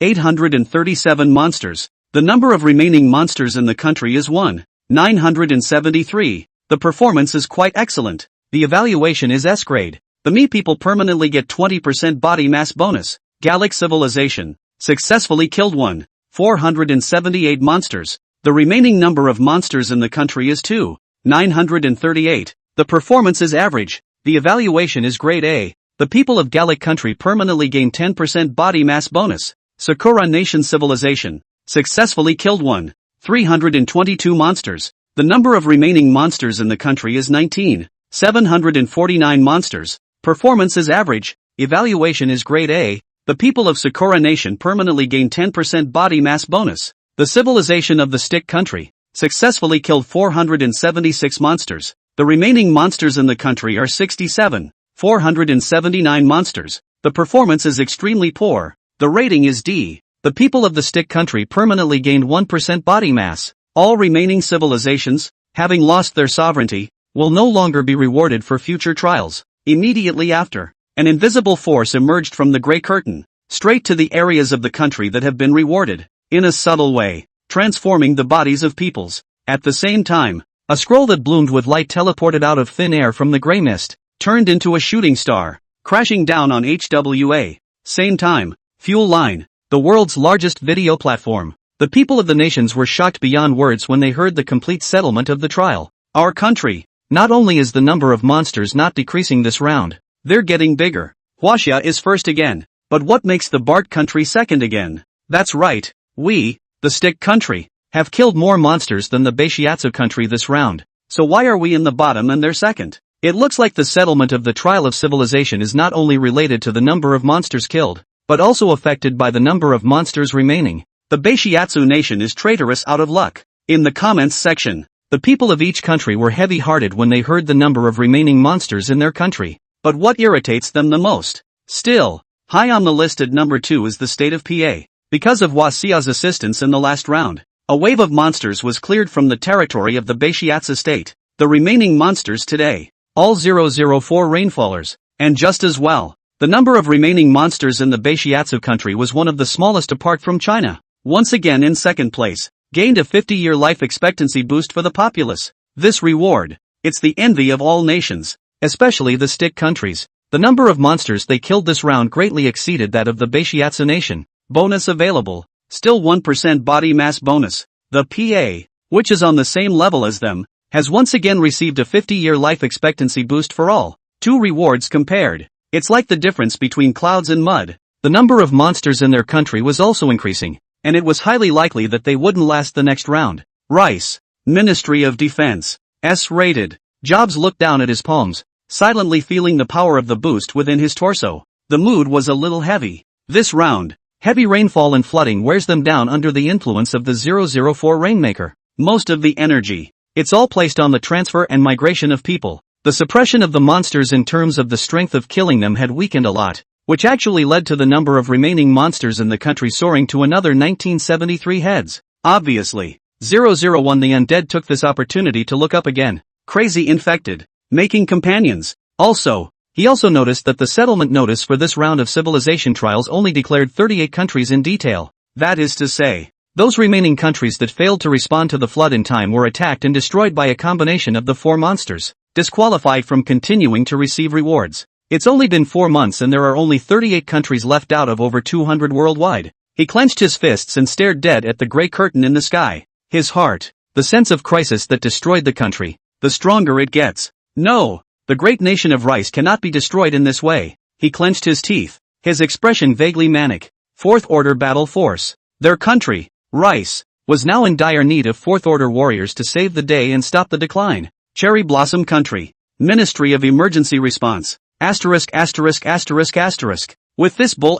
837 monsters. The number of remaining monsters in the country is 973. The performance is quite excellent. The evaluation is S grade. The Mi people permanently get 20% body mass bonus. Gallic civilization successfully killed 478 monsters. The remaining number of monsters in the country is 938. The performance is average. The evaluation is grade A. The people of Gallic country permanently gain 10% body mass bonus. Sakura nation civilization successfully killed 322 monsters. The number of remaining monsters in the country is 749 monsters. Performance is average. Evaluation is grade A. The people of Sakura nation permanently gain 10% body mass bonus. The civilization of the stick country successfully killed 476 monsters. The remaining monsters in the country are 479 monsters. The performance is extremely poor. The rating is D. The people of the stick country permanently gained 1% body mass. All remaining civilizations, having lost their sovereignty, will no longer be rewarded for future trials. Immediately after, an invisible force emerged from the Grey Curtain, straight to the areas of the country that have been rewarded, in a subtle way, transforming the bodies of peoples. At the same time, a scroll that bloomed with light teleported out of thin air from the grey mist, turned into a shooting star, crashing down on HWA. Same time, Fuel Line, the world's largest video platform. The people of the nations were shocked beyond words when they heard the complete settlement of the trial. Our country, not only is the number of monsters not decreasing this round, they're getting bigger. Huaxia is first again. But what makes the Bart country second again? That's right, we, the stick country, have killed more monsters than the Bexiatsu country this round. So why are we in the bottom and they're second? It looks like the settlement of the trial of civilization is not only related to the number of monsters killed, but also affected by the number of monsters remaining. The Bexiatsu nation is traitorous out of luck. In the comments section, the people of each country were heavy-hearted when they heard the number of remaining monsters in their country. But what irritates them the most? Still, high on the list at number 2 is the state of PA. Because of Huaxia's assistance in the last round, a wave of monsters was cleared from the territory of the Bexiatsu state. The remaining monsters today, all 004 rainfallers, and just as well, the number of remaining monsters in the Bexiatsu country was one of the smallest apart from China. Once again in second place, gained a 50-year life expectancy boost for the populace. This reward, it's the envy of all nations, especially the stick countries. The number of monsters they killed this round greatly exceeded that of the Bexiatsu nation. Bonus available, still 1% body mass bonus. The PA, which is on the same level as them, has once again received a 50-year life expectancy boost for all. 2 rewards compared. It's like the difference between clouds and mud. The number of monsters in their country was also increasing, and it was highly likely that they wouldn't last the next round. Rice, Ministry of Defense, S-rated. Jobs looked down at his palms, silently feeling the power of the boost within his torso. The mood was a little heavy. This round, heavy rainfall and flooding wears them down under the influence of the 004 Rainmaker. Most of the energy, it's all placed on the transfer and migration of people. The suppression of the monsters in terms of the strength of killing them had weakened a lot, which actually led to the number of remaining monsters in the country soaring to another 1973 heads. Obviously, 001 the undead took this opportunity to look up again. Crazy infected, making companions. He also noticed that the settlement notice for this round of civilization trials only declared 38 countries in detail. That is to say, those remaining countries that failed to respond to the flood in time were attacked and destroyed by a combination of the 4 monsters, disqualified from continuing to receive rewards. It's only been 4 months and there are only 38 countries left out of over 200 worldwide. He clenched his fists and stared dead at the grey curtain in the sky. His heart, the sense of crisis that destroyed the country, the stronger it gets. No, the great nation of Rice cannot be destroyed in this way. He clenched his teeth, his expression vaguely manic. Fourth Order Battle Force. Their country, Rice, was now in dire need of Fourth Order warriors to save the day and stop the decline. Cherry Blossom Country. Ministry of Emergency Response. Asterisk. With this bull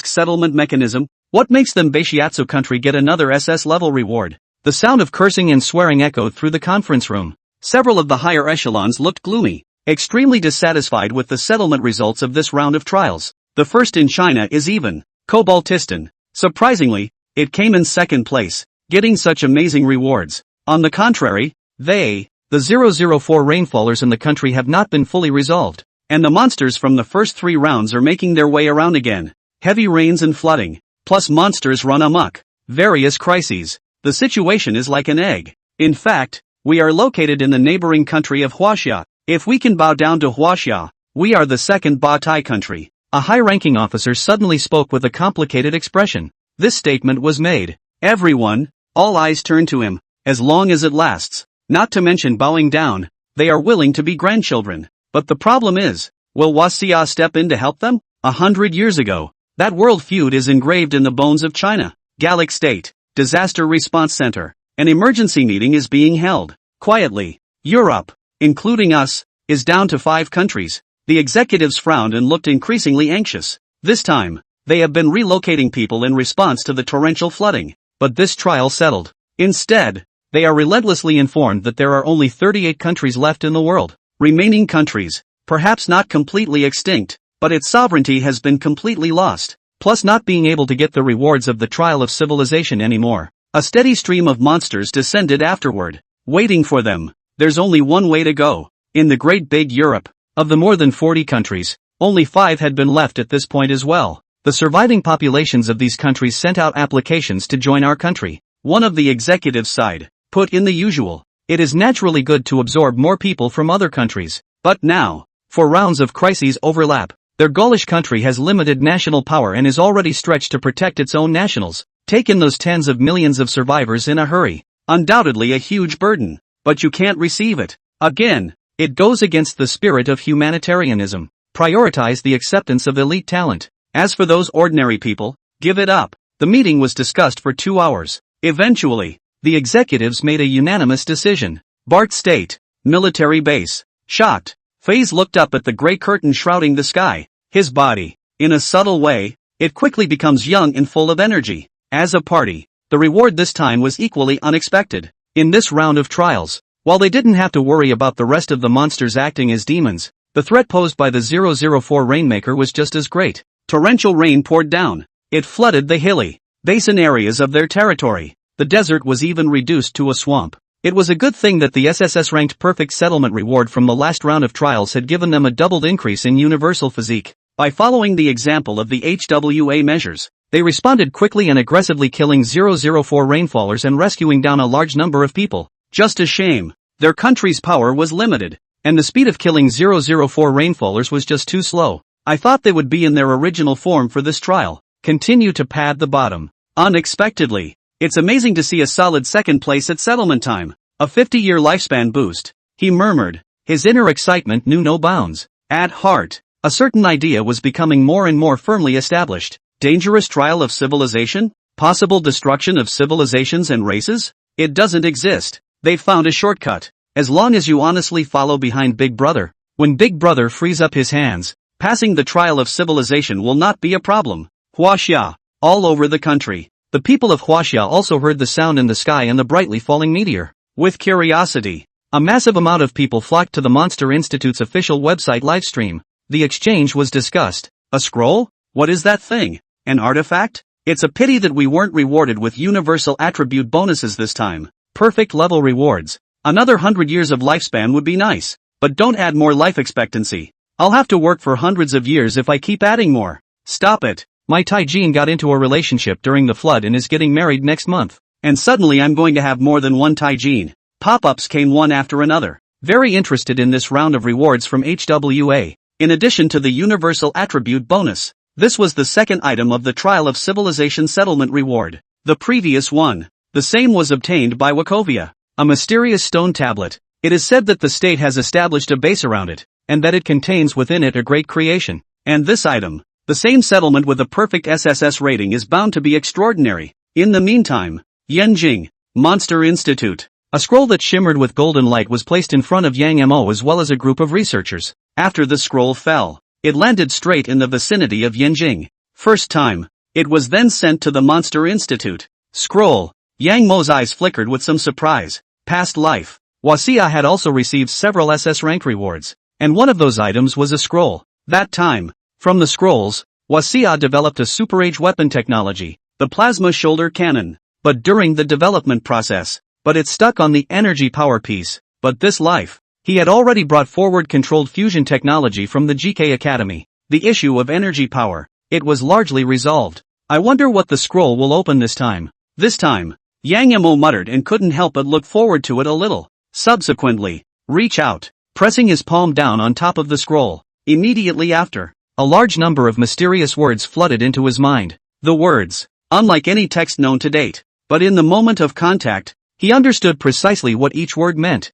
settlement mechanism, what makes them Baishiatsu country get another SS level reward? The sound of cursing and swearing echoed through the conference room. Several of the higher echelons looked gloomy, extremely dissatisfied with the settlement results of this round of trials. The first in China is even Cobaltistan. Surprisingly, it came in second place, getting such amazing rewards. On the contrary, the 004 rainfallers in the country have not been fully resolved, and the monsters from the first 3 rounds are making their way around again. Heavy rains and flooding, plus monsters run amok. Various crises. The situation is like an egg. In fact, we are located in the neighboring country of Huaxia. If we can bow down to Huaxia, we are the second Ba-Tai country. A high-ranking officer suddenly spoke with a complicated expression. This statement was made. Everyone, all eyes turn to him, as long as it lasts. Not to mention bowing down, they are willing to be grandchildren. But the problem is, will Huaxia step in to help them? 100 years ago, that world feud is engraved in the bones of China. Gallic State, Disaster Response Center. An emergency meeting is being held. Quietly. Europe, including us, is down to 5 countries. The executives frowned and looked increasingly anxious. This time, they have been relocating people in response to the torrential flooding. But this trial settled. Instead, they are relentlessly informed that there are only 38 countries left in the world. Remaining countries, perhaps not completely extinct, but its sovereignty has been completely lost, plus not being able to get the rewards of the trial of civilization anymore. A steady stream of monsters descended afterward, waiting for them. There's only one way to go. In the great big Europe, of the more than 40 countries, only 5 had been left at this point as well. The surviving populations of these countries sent out applications to join our country. One of the executives sighed, put in the usual. It is naturally good to absorb more people from other countries. But now, 4 rounds of crises overlap. Their Gaulish country has limited national power and is already stretched to protect its own nationals. Take in those tens of millions of survivors in a hurry. Undoubtedly a huge burden. But you can't receive it. Again, it goes against the spirit of humanitarianism. Prioritize the acceptance of elite talent. As for those ordinary people, give it up. The meeting was discussed for 2 hours. Eventually, the executives made a unanimous decision. Bart State, military base. Shocked, Faze looked up at the gray curtain shrouding the sky. His body, in a subtle way, it quickly becomes young and full of energy. As a party, the reward this time was equally unexpected. In this round of trials, while they didn't have to worry about the rest of the monsters acting as demons, the threat posed by the 004 Rainmaker was just as great. Torrential rain poured down. It flooded the hilly, basin areas of their territory. The desert was even reduced to a swamp. It was a good thing that the SSS-ranked perfect settlement reward from the last round of trials had given them a doubled increase in universal physique. By following the example of the HWA measures, they responded quickly and aggressively, killing 004 rainfallers and rescuing down a large number of people. Just a shame. Their country's power was limited, and the speed of killing 004 rainfallers was just too slow. I thought they would be in their original form for this trial. Continue to pad the bottom. Unexpectedly, it's amazing to see a solid second place at settlement time. A 50-year lifespan boost. He murmured. His inner excitement knew no bounds. At heart, a certain idea was becoming more and more firmly established. Dangerous trial of civilization? Possible destruction of civilizations and races? It doesn't exist. They've found a shortcut. As long as you honestly follow behind Big Brother. When Big Brother frees up his hands, passing the trial of civilization will not be a problem. Huaxia. All over the country. The people of Huaxia also heard the sound in the sky and the brightly falling meteor. With curiosity, a massive amount of people flocked to the Monster Institute's official website livestream. The exchange was discussed. A scroll? What is that thing? An artifact? It's a pity that we weren't rewarded with universal attribute bonuses this time. Perfect level rewards. Another 100 years of lifespan would be nice. But don't add more life expectancy. I'll have to work for hundreds of years if I keep adding more. Stop it. My Taijin got into a relationship during the flood and is getting married next month. And suddenly I'm going to have more than one Taijin. Pop-ups came one after another. Very interested in this round of rewards from HWA. In addition to the universal attribute bonus, this was the second item of the Trial of Civilization settlement reward. The previous one, the same, was obtained by Wachovia. A mysterious stone tablet. It is said that the state has established a base around it, and that it contains within it a great creation. And this item, The same settlement with a perfect SSS rating is bound to be extraordinary. In the meantime, Yanjing, Monster Institute. A scroll that shimmered with golden light was placed in front of Yang Mo as well as a group of researchers. After the scroll fell, it landed straight in the vicinity of Yanjing. First time. It was then sent to the Monster Institute. Scroll. Yang Mo's eyes flickered with some surprise. Past life. Wasia had also received several SS rank rewards, and one of those items was a scroll. That time. From the scrolls, Wasia developed a super-age weapon technology, the plasma shoulder cannon. But during the development process, it stuck on the energy power piece. But this life, he had already brought forward controlled fusion technology from the GK Academy. The issue of energy power, it was largely resolved. I wonder what the scroll will open this time. This time, Yang Mo muttered and couldn't help but look forward to it a little. Subsequently, reach out, pressing his palm down on top of the scroll. Immediately after, a large number of mysterious words flooded into his mind. The words, unlike any text known to date. But in the moment of contact, he understood precisely what each word meant.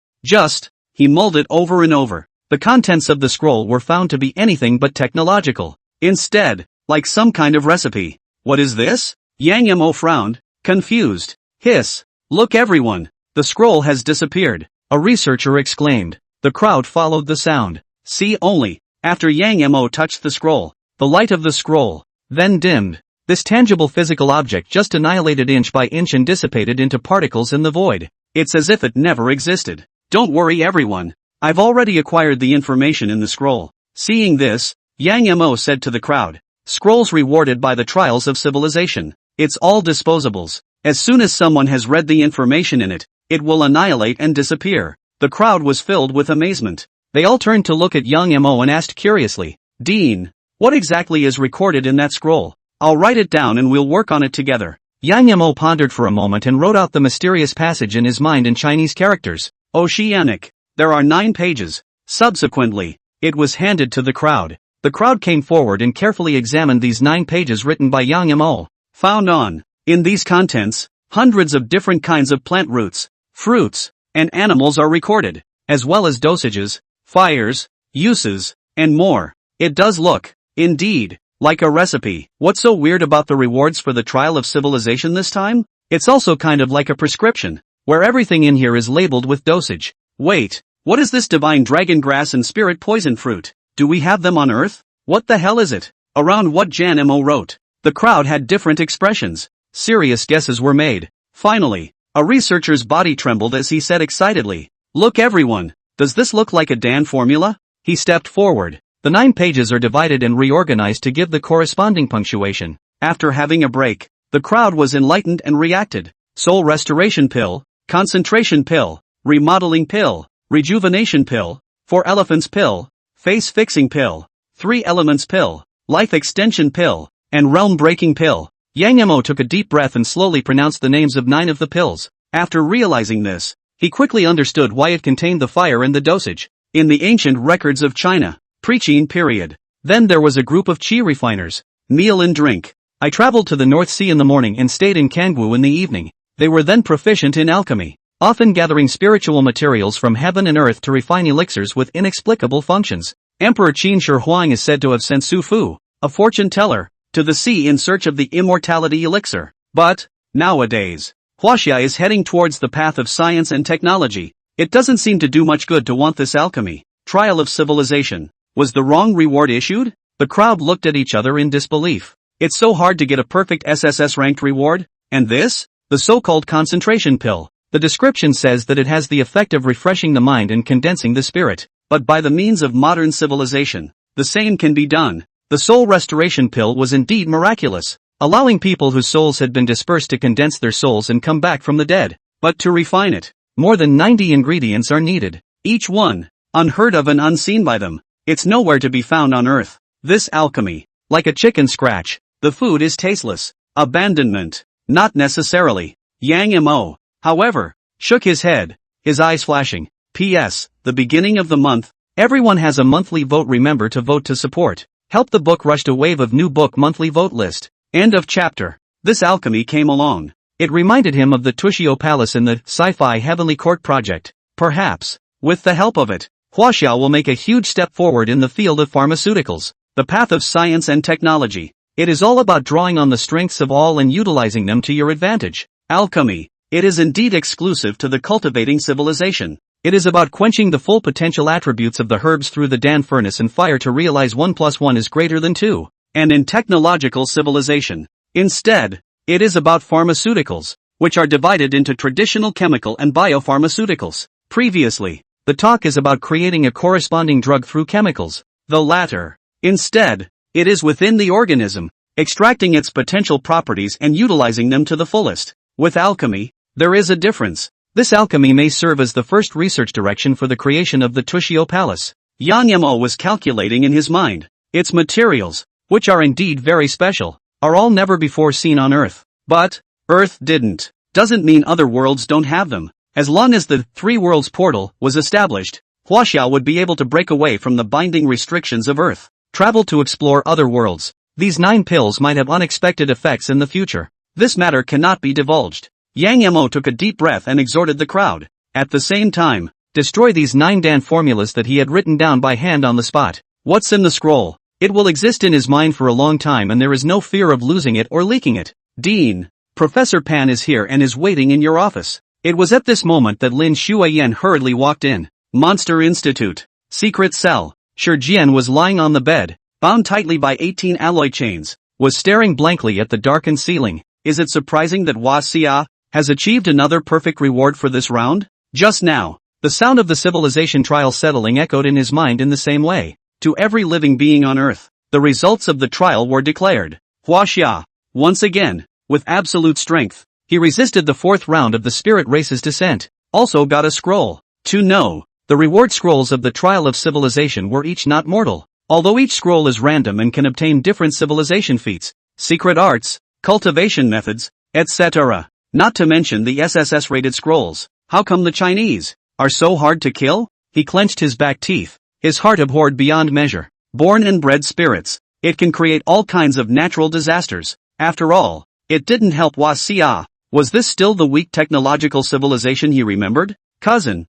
He mulled it over and over. The contents of the scroll were found to be anything but technological. Instead, like some kind of recipe. What is this? Yang Mo frowned, confused. Hiss. Look everyone. The scroll has disappeared. A researcher exclaimed. The crowd followed the sound. See only. After Yang Mo touched the scroll, the light of the scroll then dimmed. This tangible physical object just annihilated inch by inch and dissipated into particles in the void. It's as if it never existed. Don't worry everyone. I've already acquired the information in the scroll. Seeing this, Yang Mo said to the crowd. Scrolls rewarded by the trials of civilization. It's all disposables. As soon as someone has read the information in it, it will annihilate and disappear. The crowd was filled with amazement. They all turned to look at Yang Mo and asked curiously, Dean, what exactly is recorded in that scroll? I'll write it down and we'll work on it together. Yang Mo pondered for a moment and wrote out the mysterious passage in his mind in Chinese characters. Oceanic. There are 9 pages. Subsequently, it was handed to the crowd. The crowd came forward and carefully examined these 9 pages written by Yang Mo. Found on. In these contents, hundreds of different kinds of plant roots, fruits, and animals are recorded, as well as dosages, fires, uses, and more. It does look, indeed, like a recipe. What's so weird about the rewards for the trial of civilization this time? It's also kind of like a prescription, where everything in here is labeled with dosage. Wait, what is this divine dragon grass and spirit poison fruit? Do we have them on Earth? What the hell is it? Around what Jan Mo wrote. The crowd had different expressions. Serious guesses were made. Finally, a researcher's body trembled as he said excitedly, Look everyone, does this look like a Dan formula? He stepped forward. The 9 pages are divided and reorganized to give the corresponding punctuation. After having a break, the crowd was enlightened and reacted. Soul restoration pill, concentration pill, remodeling pill, rejuvenation pill, 4 elephants pill, face fixing pill, 3 elements pill, life extension pill, and realm breaking pill. Yang Mo took a deep breath and slowly pronounced the names of 9 of the pills. After realizing this, he quickly understood why it contained the fire and the dosage. In the ancient records of China, pre-Qin period. Then there was a group of qi refiners, meal and drink. I traveled to the North Sea in the morning and stayed in Kangwu in the evening. They were then proficient in alchemy, often gathering spiritual materials from heaven and earth to refine elixirs with inexplicable functions. Emperor Qin Shi Huang is said to have sent Su Fu, a fortune teller, to the sea in search of the immortality elixir. But, nowadays, Huaxia is heading towards the path of science and technology. It doesn't seem to do much good to want this alchemy. Trial of civilization. Was the wrong reward issued? The crowd looked at each other in disbelief. It's so hard to get a perfect SSS ranked reward, and this? The so-called concentration pill. The description says that it has the effect of refreshing the mind and condensing the spirit, but by the means of modern civilization, the same can be done. The soul restoration pill was indeed miraculous, allowing people whose souls had been dispersed to condense their souls and come back from the dead. But to refine it, more than 90 ingredients are needed, each one unheard of and unseen by them. It's nowhere to be found on Earth. This alchemy, like a chicken scratch, the food is tasteless. Abandonment, not necessarily. Yang Mo, however, shook his head, his eyes flashing. P.S. The beginning of the month, everyone has a monthly vote. Remember to vote to support. Help the book rushed a wave of new book monthly vote list. End of chapter. This alchemy came along. It reminded him of the Tushio Palace in the Sci-fi Heavenly Court project. Perhaps, with the help of it, Huaxiao will make a huge step forward in the field of pharmaceuticals. the path of science and technology. It is all about drawing on the strengths of all and utilizing them to your advantage. Alchemy. It is indeed exclusive to the cultivating civilization. It is about quenching the full potential attributes of the herbs through the Dan furnace and fire to realize 1 + 1 is greater than 2. And in technological civilization, instead, it is about pharmaceuticals, which are divided into traditional chemical and biopharmaceuticals. Previously, the talk is about creating a corresponding drug through chemicals. The latter, instead, it is within the organism, extracting its potential properties and utilizing them to the fullest. With alchemy, there is a difference. This alchemy may serve as the first research direction for the creation of the Tushio Palace. Yang Yamo was calculating in his mind. Its materials, which are indeed very special, are all never before seen on Earth. But, Earth didn't. Doesn't mean other worlds don't have them. As long as the Three Worlds portal was established, Huaxia would be able to break away from the binding restrictions of Earth, travel to explore other worlds. These 9 pills might have unexpected effects in the future. This matter cannot be divulged. Yang Yamo took a deep breath and exhorted the crowd. At the same time, destroy these 9 Dan formulas that he had written down by hand on the spot. What's in the scroll? It will exist in his mind for a long time and there is no fear of losing it or leaking it. Dean, Professor Pan is here and is waiting in your office. It was at this moment that Lin Shuayan hurriedly walked in. Monster Institute. Secret cell. Shi Jian was lying on the bed, bound tightly by 18 alloy chains, was staring blankly at the darkened ceiling. Is it surprising that Huaxia has achieved another perfect reward for this round? Just now, the sound of the civilization trial settling echoed in his mind in the same way. To every living being on Earth, the results of the trial were declared. Huaxia, once again, with absolute strength, he resisted the 4th round of the spirit race's descent. Also got a scroll. To know, the reward scrolls of the trial of civilization were each not mortal, although each scroll is random and can obtain different civilization feats, secret arts, cultivation methods, etc. Not to mention the SSS-rated scrolls. How come the Chinese are so hard to kill? He clenched his back teeth, his heart abhorred beyond measure. Born and bred spirits, it can create all kinds of natural disasters. After all, it didn't help Huaxia. Was this still the weak technological civilization he remembered? Cousin,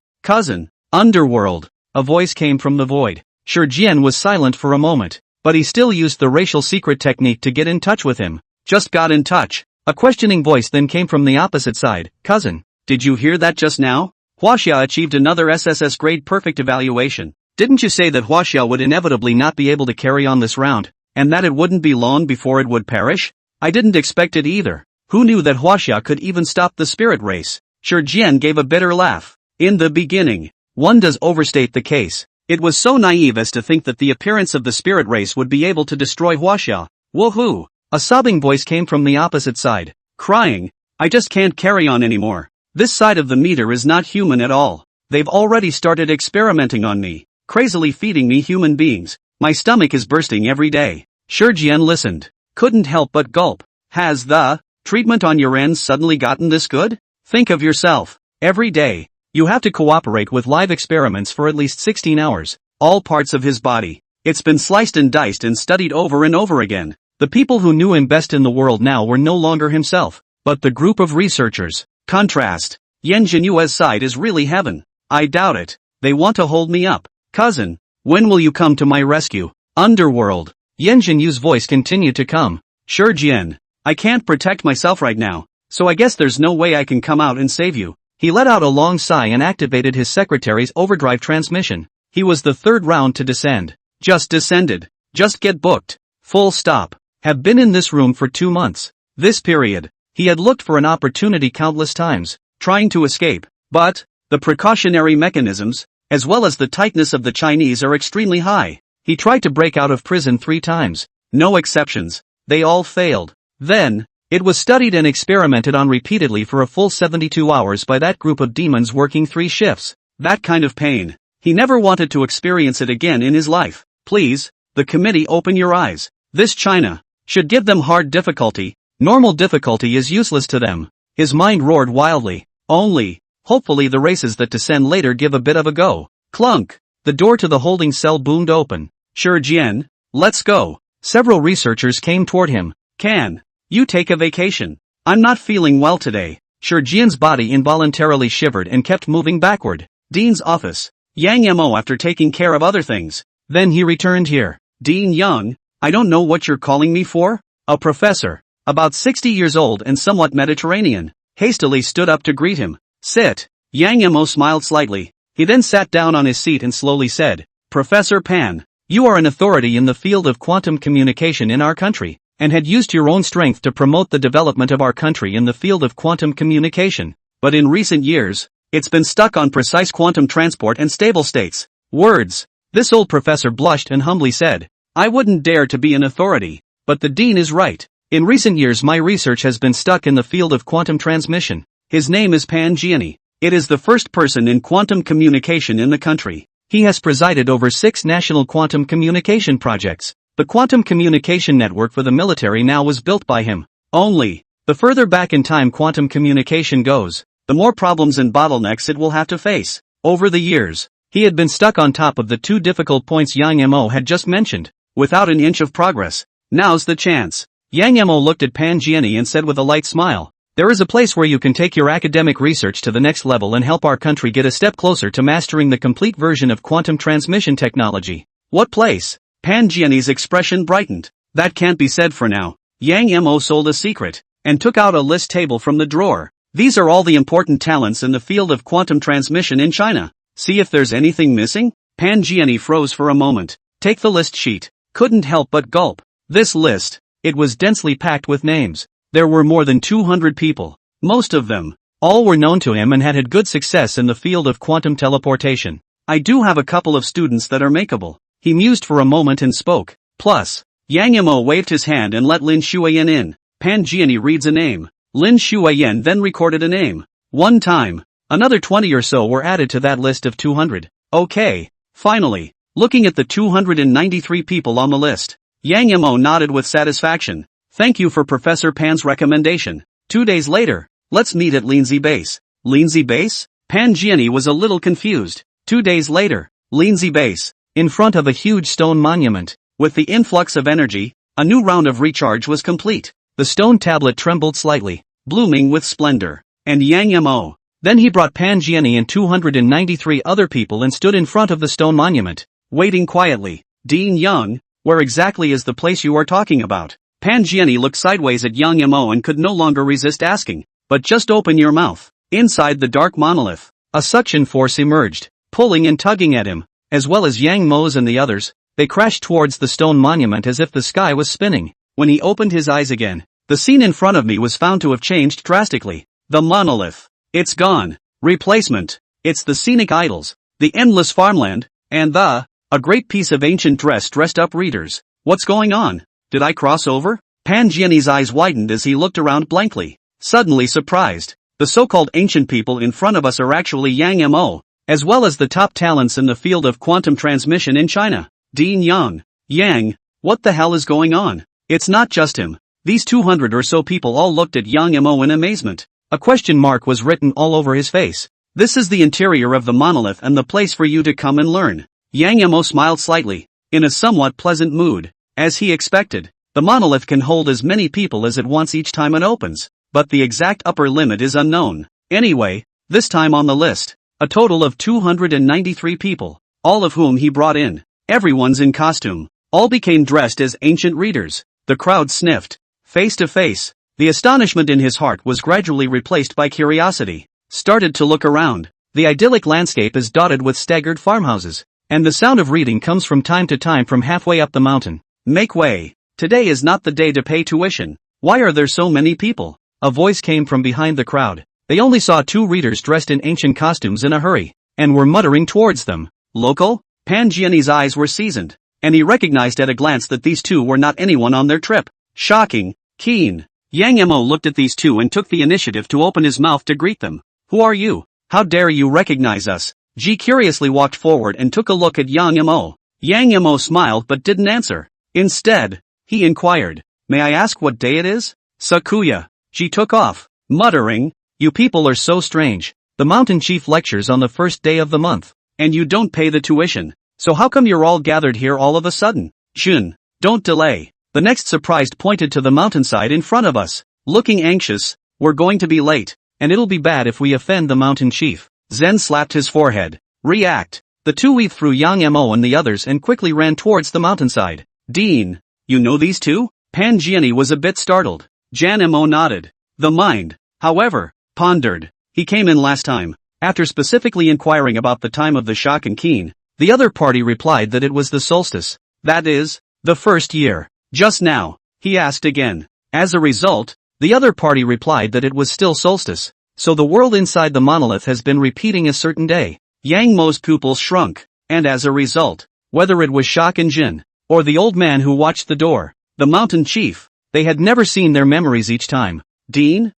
underworld. A voice came from the void. Shi Jian was silent for a moment, but he still used the racial secret technique to get in touch with him. Just got in touch. A questioning voice then came from the opposite side. Cousin, did you hear that just now? Huaxia achieved another SSS grade perfect evaluation. Didn't you say that Huaxia would inevitably not be able to carry on this round, and that it wouldn't be long before it would perish? I didn't expect it either. Who knew that Huaxia could even stop the spirit race? Shi Jian gave a bitter laugh. In the beginning, one does overstate the case. It was so naive as to think that the appearance of the spirit race would be able to destroy Huaxia. Woohoo! A sobbing voice came from the opposite side, crying, I just can't carry on anymore. This side of the meter is not human at all. They've already started experimenting on me, crazily feeding me human beings. My stomach is bursting every day. Shi Jian listened, couldn't help but gulp. Has the treatment on your ends suddenly gotten this good? Think of yourself. Every day, you have to cooperate with live experiments for at least 16 hours. All parts of his body. It's been sliced and diced and studied over and over again. The people who knew him best in the world now were no longer himself, but the group of researchers. Contrast. Yan Jinyue's side is really heaven. I doubt it. They want to hold me up. Cousin, when will you come to my rescue? Underworld. Yan Jinyu's voice continued to come. Shi Jian, I can't protect myself right now, so I guess there's no way I can come out and save you. He let out a long sigh and activated his secretary's overdrive transmission. He was the 3rd round to descend. Just descended. Just get booked. Full stop. Have been in this room for 2 months. This period, he had looked for an opportunity countless times, trying to escape, but the precautionary mechanisms, as well as the tightness of the Chinese are extremely high. He tried to break out of prison 3 times. No exceptions. They all failed. Then, it was studied and experimented on repeatedly for a full 72 hours by that group of demons working 3 shifts. That kind of pain. He never wanted to experience it again in his life. Please, the committee, open your eyes. This China should give them hard difficulty. Normal difficulty is useless to them. His mind roared wildly. Only, hopefully the races that descend later give a bit of a go. Clunk. The door to the holding cell boomed open. Shi Jian, let's go. Several researchers came toward him. Can you take a vacation? I'm not feeling well today. Shi Jian's body involuntarily shivered and kept moving backward. Dean's office. Yang Mo after taking care of other things. Then he returned here. Dean Young, I don't know what you're calling me for? A professor, about 60 years old and somewhat Mediterranean, hastily stood up to greet him. Sit. Yang Mo smiled slightly. He then sat down on his seat and slowly said, Professor Pan, you are an authority in the field of quantum communication in our country, and had used your own strength to promote the development of our country in the field of quantum communication. But in recent years, it's been stuck on precise quantum transport and stable states. Words. This old professor blushed and humbly said, I wouldn't dare to be an authority, but the dean is right. In recent years my research has been stuck in the field of quantum transmission. His name is Pan Jiani. It is the first person in quantum communication in the country. He has presided over 6 national quantum communication projects. The quantum communication network for the military now was built by him. Only, the further back in time quantum communication goes, the more problems and bottlenecks it will have to face. Over the years, he had been stuck on top of the 2 difficult points Yang Mo had just mentioned, without an inch of progress. Now's the chance. Yang Mo looked at Pan Jiani and said with a light smile, there is a place where you can take your academic research to the next level and help our country get a step closer to mastering the complete version of quantum transmission technology. What place? Pan Jiani's expression brightened. That can't be said for now. Yang Mo sold a secret, and took out a list table from the drawer. These are all the important talents in the field of quantum transmission in China. See if there's anything missing? Pan Jiani froze for a moment. Take the list sheet. Couldn't help but gulp. This list, it was densely packed with names. There were more than 200 people. Most of them, all were known to him and had good success in the field of quantum teleportation. I do have a couple of students that are makeable. He mused for a moment and spoke. Plus, Yang Mo waved his hand and let Lin Shuiyan in. Pan Jiani reads a name. Lin Shuiyan then recorded a name. One time, another 20 or so were added to that list of 200. Okay. Finally, looking at the 293 people on the list, Yang Mo nodded with satisfaction. Thank you for Professor Pan's recommendation. 2 days later, let's meet at Lindsay Base. Lindsay Base? Pan Jiani was a little confused. 2 days later, Lindsay Base, in front of a huge stone monument. With the influx of energy, a new round of recharge was complete. The stone tablet trembled slightly, blooming with splendor. And Yang Mo. Then he brought Pan Jiani and 293 other people and stood in front of the stone monument, waiting quietly. Dean Young, where exactly is the place you are talking about? Pan Jiani looked sideways at Yang Mo and could no longer resist asking. But just open your mouth. Inside the dark monolith, a suction force emerged, pulling and tugging at him, as well as Yang Mo's and the others. They crashed towards the stone monument as if the sky was spinning. When he opened his eyes again, the scene in front of me was found to have changed drastically. The monolith. It's gone. Replacement. It's the scenic idols, the endless farmland, and a great piece of ancient dressed up readers. What's going on? Did I cross over? Pan Jiani's eyes widened as he looked around blankly, suddenly surprised. The so-called ancient people in front of us are actually Yang Mo, as well as the top talents in the field of quantum transmission in China. Dean Young. Yang, what the hell is going on? It's not just him. These 200 or so people all looked at Yang Mo in amazement. A question mark was written all over his face. This is the interior of the monolith and the place for you to come and learn. Yang Mo smiled slightly, in a somewhat pleasant mood. As he expected, the monolith can hold as many people as it wants each time it opens, but the exact upper limit is unknown. Anyway, this time on the list, a total of 293 people, all of whom he brought in. Everyone's in costume. All became dressed as ancient readers. The crowd sniffed. Face to face, the astonishment in his heart was gradually replaced by curiosity. Started to look around. The idyllic landscape is dotted with staggered farmhouses, and the sound of reading comes from time to time from halfway up the mountain. Make way. Today is not the day to pay tuition. Why are there so many people? A voice came from behind the crowd. They only saw 2 readers dressed in ancient costumes in a hurry, and were muttering towards them. Local? Pan Jiani's eyes were seasoned, and he recognized at a glance that these 2 were not anyone on their trip. Shocking. Keen. Yang Mo looked at these 2 and took the initiative to open his mouth to greet them. Who are you? How dare you recognize us? Ji curiously walked forward and took a look at Yang Mo. Yang Mo smiled but didn't answer. Instead, he inquired, may I ask what day it is? Sakuya. Ji took off, muttering, you people are so strange. The mountain chief lectures on the first day of the month, and you don't pay the tuition. So how come you're all gathered here all of a sudden? Jun, don't delay. The next surprised pointed to the mountainside in front of us. Looking anxious, we're going to be late, and it'll be bad if we offend the mountain chief. Zen slapped his forehead. React. The two weaved through Yang Mo and the others and quickly ran towards the mountainside. Dean, you know these two? Pan Jianyi was a bit startled. Jan Mo nodded. The mind, however, pondered. He came in last time. After specifically inquiring about the time of the shock and keen, the other party replied that it was the solstice. That is, the first year. Just now, he asked again. As a result, the other party replied that it was still solstice. So the world inside the monolith has been repeating a certain day. Yang Mo's pupils shrunk, and as a result, whether it was Shock and Jin, or the old man who watched the door, the mountain chief, they had never seen their memories each time. Dean?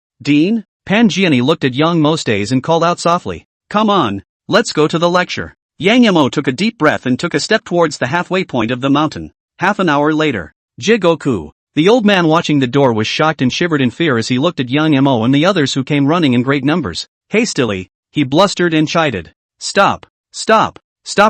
Pan Jianyi looked at Yang Mo's days and called out softly. Come on, let's go to the lecture. Yang Mo took a deep breath and took a step towards the halfway point of the mountain. Half an hour later. Jigoku. The old man watching the door was shocked and shivered in fear as he looked at Yang Mo and the others who came running in great numbers. Hastily, he blustered and chided. Stop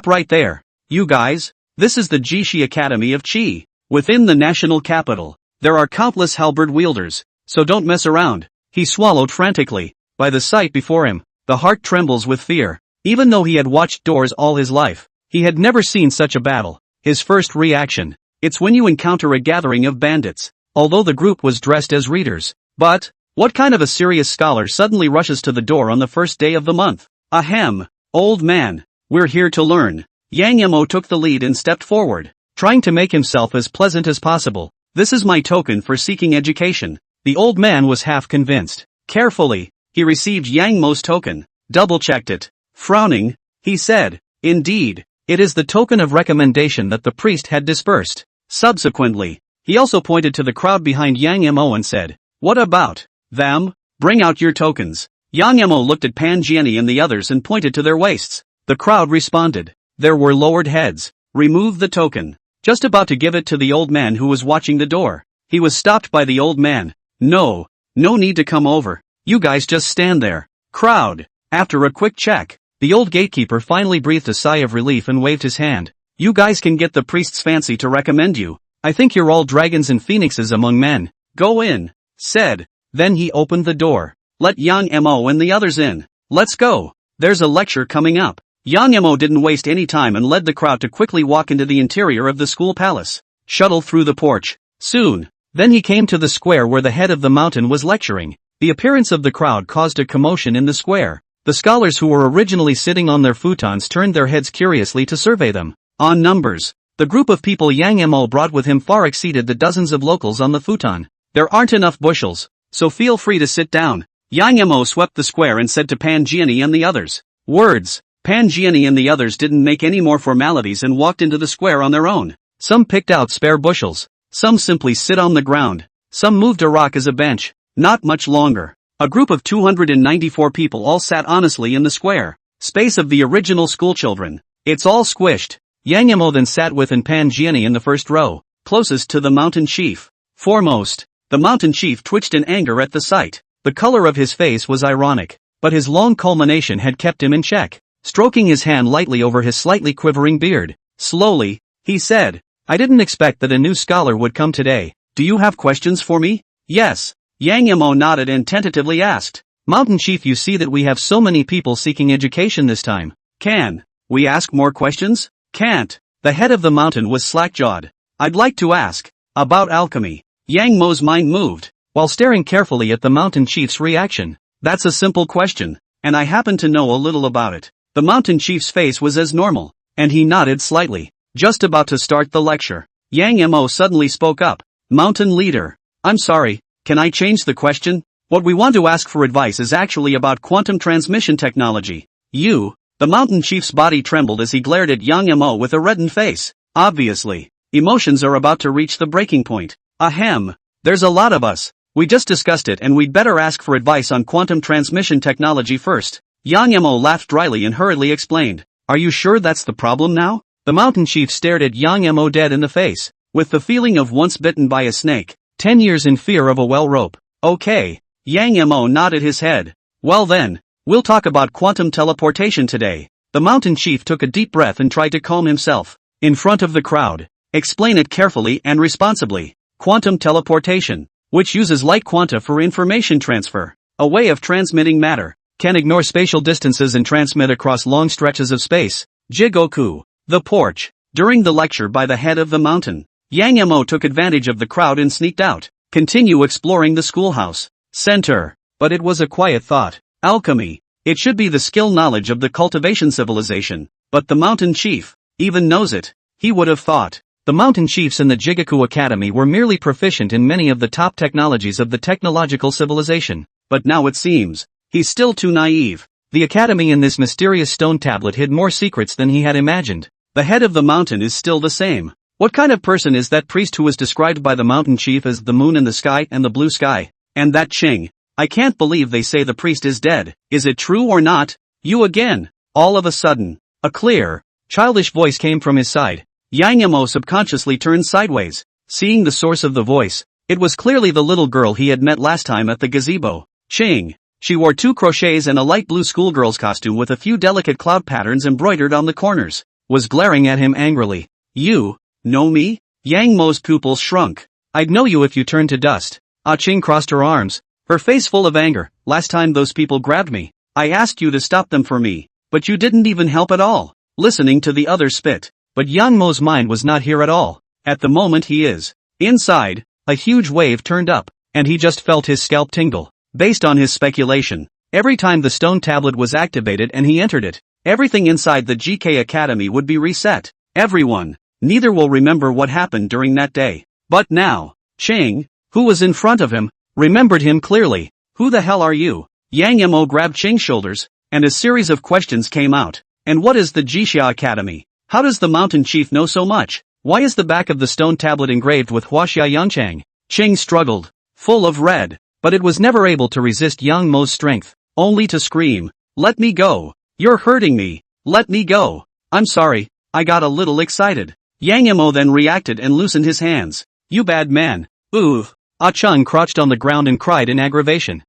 right there. You guys, this is the Jishi Academy of Qi. Within the national capital, there are countless halberd wielders, so don't mess around. He swallowed frantically. By the sight before him, the heart trembles with fear. Even though he had watched doors all his life, he had never seen such a battle. His first reaction, it's when you encounter a gathering of bandits, although the group was dressed as readers. But, what kind of a serious scholar suddenly rushes to the door on the first day of the month? Ahem, old man, we're here to learn. Yang Mo took the lead and stepped forward, trying to make himself as pleasant as possible. This is my token for seeking education. The old man was half convinced. Carefully, he received Yang Mo's token, double-checked it. Frowning, he said, indeed, it is the token of recommendation that the priest had dispersed. Subsequently, he also pointed to the crowd behind Yang Mo and said, what about them? Bring out your tokens. Yang Mo looked at Pan Jianyi and the others and pointed to their waists. The crowd responded. There were lowered heads. Remove the token. Just about to give it to the old man who was watching the door. He was stopped by the old man. No need to come over. You guys just stand there. Crowd. After a quick check, the old gatekeeper finally breathed a sigh of relief and waved his hand. You guys can get the priest's fancy to recommend you. I think you're all dragons and phoenixes among men. Go in, said. Then he opened the door. Let Yang Mo and the others in. Let's go. There's a lecture coming up. Yang Mo didn't waste any time and led the crowd to quickly walk into the interior of the school palace. Shuttle through the porch. Soon. Then he came to the square where the head of the mountain was lecturing. The appearance of the crowd caused a commotion in the square. The scholars who were originally sitting on their futons turned their heads curiously to survey them. On numbers, the group of people Yang Mo brought with him far exceeded the dozens of locals on the futon. There aren't enough bushels, so feel free to sit down. Yang Mo swept the square and said to Pan Jianyi and the others. Words. Pan Jianyi and the others didn't make any more formalities and walked into the square on their own. Some picked out spare bushels. Some simply sit on the ground. Some moved a rock as a bench. Not much longer. A group of 294 people all sat honestly in the square. Space of the original schoolchildren. It's all squished. Yang Mo then sat with Pan Jianyi in the first row, closest to the mountain chief. Foremost. The mountain chief twitched in anger at the sight. The color of his face was ironic, but his long culmination had kept him in check. Stroking his hand lightly over his slightly quivering beard. Slowly, he said, I didn't expect that a new scholar would come today. Do you have questions for me? Yes. Yang Mo nodded and tentatively asked. Mountain Chief, you see that we have so many people seeking education this time. Can we ask more questions? Can't. The head of the mountain was slack-jawed. I'd like to ask about alchemy. Yang Mo's mind moved, while staring carefully at the mountain chief's reaction. That's a simple question, and I happen to know a little about it. The mountain chief's face was as normal, and he nodded slightly. Just about to start the lecture, Yang Mo suddenly spoke up. Mountain leader. I'm sorry, can I change the question? What we want to ask for advice is actually about quantum transmission technology. The mountain chief's body trembled as he glared at Yang Mo with a reddened face. Obviously, emotions are about to reach the breaking point. Ahem. There's a lot of us. We just discussed it and we'd better ask for advice on quantum transmission technology first. Yang Mo laughed dryly and hurriedly explained. Are you sure that's the problem now? The mountain chief stared at Yang Mo dead in the face, with the feeling of once bitten by a snake, 10 years in fear of a well rope. Okay. Yang Mo nodded his head. Well then, we'll talk about quantum teleportation today. The mountain chief took a deep breath and tried to calm himself. In front of the crowd. Explain it carefully and responsibly. Quantum teleportation, which uses light quanta for information transfer, a way of transmitting matter, can ignore spatial distances and transmit across long stretches of space. Jigoku. The porch. During the lecture by the head of the mountain, Yang Mo took advantage of the crowd and sneaked out. Continue exploring the schoolhouse center. But it was a quiet thought. Alchemy. It should be the skill knowledge of the cultivation civilization. But the mountain chief even knows it. He would have thought. The mountain chiefs in the Jigoku Academy were merely proficient in many of the top technologies of the technological civilization. But now it seems he's still too naive. The academy in this mysterious stone tablet hid more secrets than he had imagined. The head of the mountain is still the same. What kind of person is that priest who was described by the mountain chief as the moon in the sky and the blue sky? And that Ching. I can't believe they say the priest is dead. Is it true or not? You again. All of a sudden, a clear, childish voice came from his side. Yang Mo subconsciously turned sideways, seeing the source of the voice. It was clearly the little girl he had met last time at the gazebo. Ching. She wore 2 crochets and a light blue schoolgirl's costume with a few delicate cloud patterns embroidered on the corners. Was glaring at him angrily. You know me? Yang Mo's pupils shrunk. I'd know you if you turned to dust. Ah Ching crossed her arms, her face full of anger. Last time those people grabbed me, I asked you to stop them for me, but you didn't even help at all. Listening to the other spit. But Yang Mo's mind was not here at all. At the moment he is inside, a huge wave turned up, and he just felt his scalp tingle. Based on his speculation, every time the stone tablet was activated and he entered it, everything inside the GK Academy would be reset. Everyone. Neither will remember what happened during that day. But now, Ching, who was in front of him, remembered him clearly. Who the hell are you? Yang Mo grabbed Ching's shoulders, and a series of questions came out. And what is the Jixia Academy? How does the mountain chief know so much? Why is the back of the stone tablet engraved with Huaxia Yangchang? Ching struggled, full of red, but it was never able to resist Yang Mo's strength, only to scream, "Let me go! You're hurting me! Let me go! I'm sorry, I got a little excited." Yang Mo then reacted and loosened his hands. "You bad man." Ooh. Ah Chung crouched on the ground and cried in aggravation.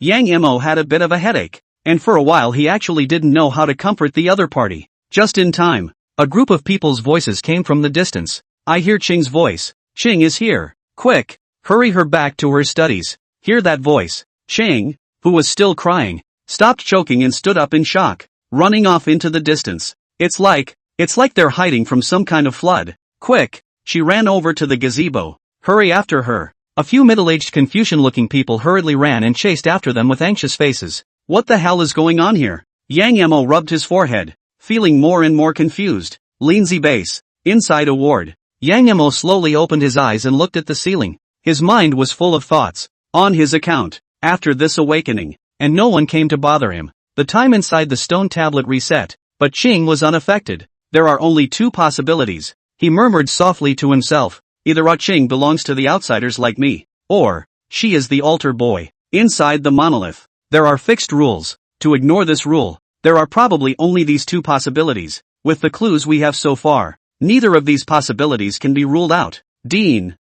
Yang Mo had a bit of a headache, and for a while he actually didn't know how to comfort the other party. Just in time, a group of people's voices came from the distance. I hear Ching's voice. Ching is here. Quick, hurry her back to her studies. Hear that voice. Ching, who was still crying, stopped choking and stood up in shock, running off into the distance. It's like they're hiding from some kind of flood. Quick, she ran over to the gazebo. Hurry after her. A few middle-aged Confucian-looking people hurriedly ran and chased after them with anxious faces. What the hell is going on here? Yang Mo rubbed his forehead, feeling more and more confused. Lindsay base. Inside a ward. Yang Mo slowly opened his eyes and looked at the ceiling. His mind was full of thoughts on his account, after this awakening, and no one came to bother him. The time inside the stone tablet reset, but Ching was unaffected. There are only 2 possibilities, he murmured softly to himself. Either Ah Ching belongs to the outsiders like me, or she is the altar boy. Inside the monolith, there are fixed rules. To ignore this rule, there are probably only these 2 possibilities. With the clues we have so far, neither of these possibilities can be ruled out. Dean,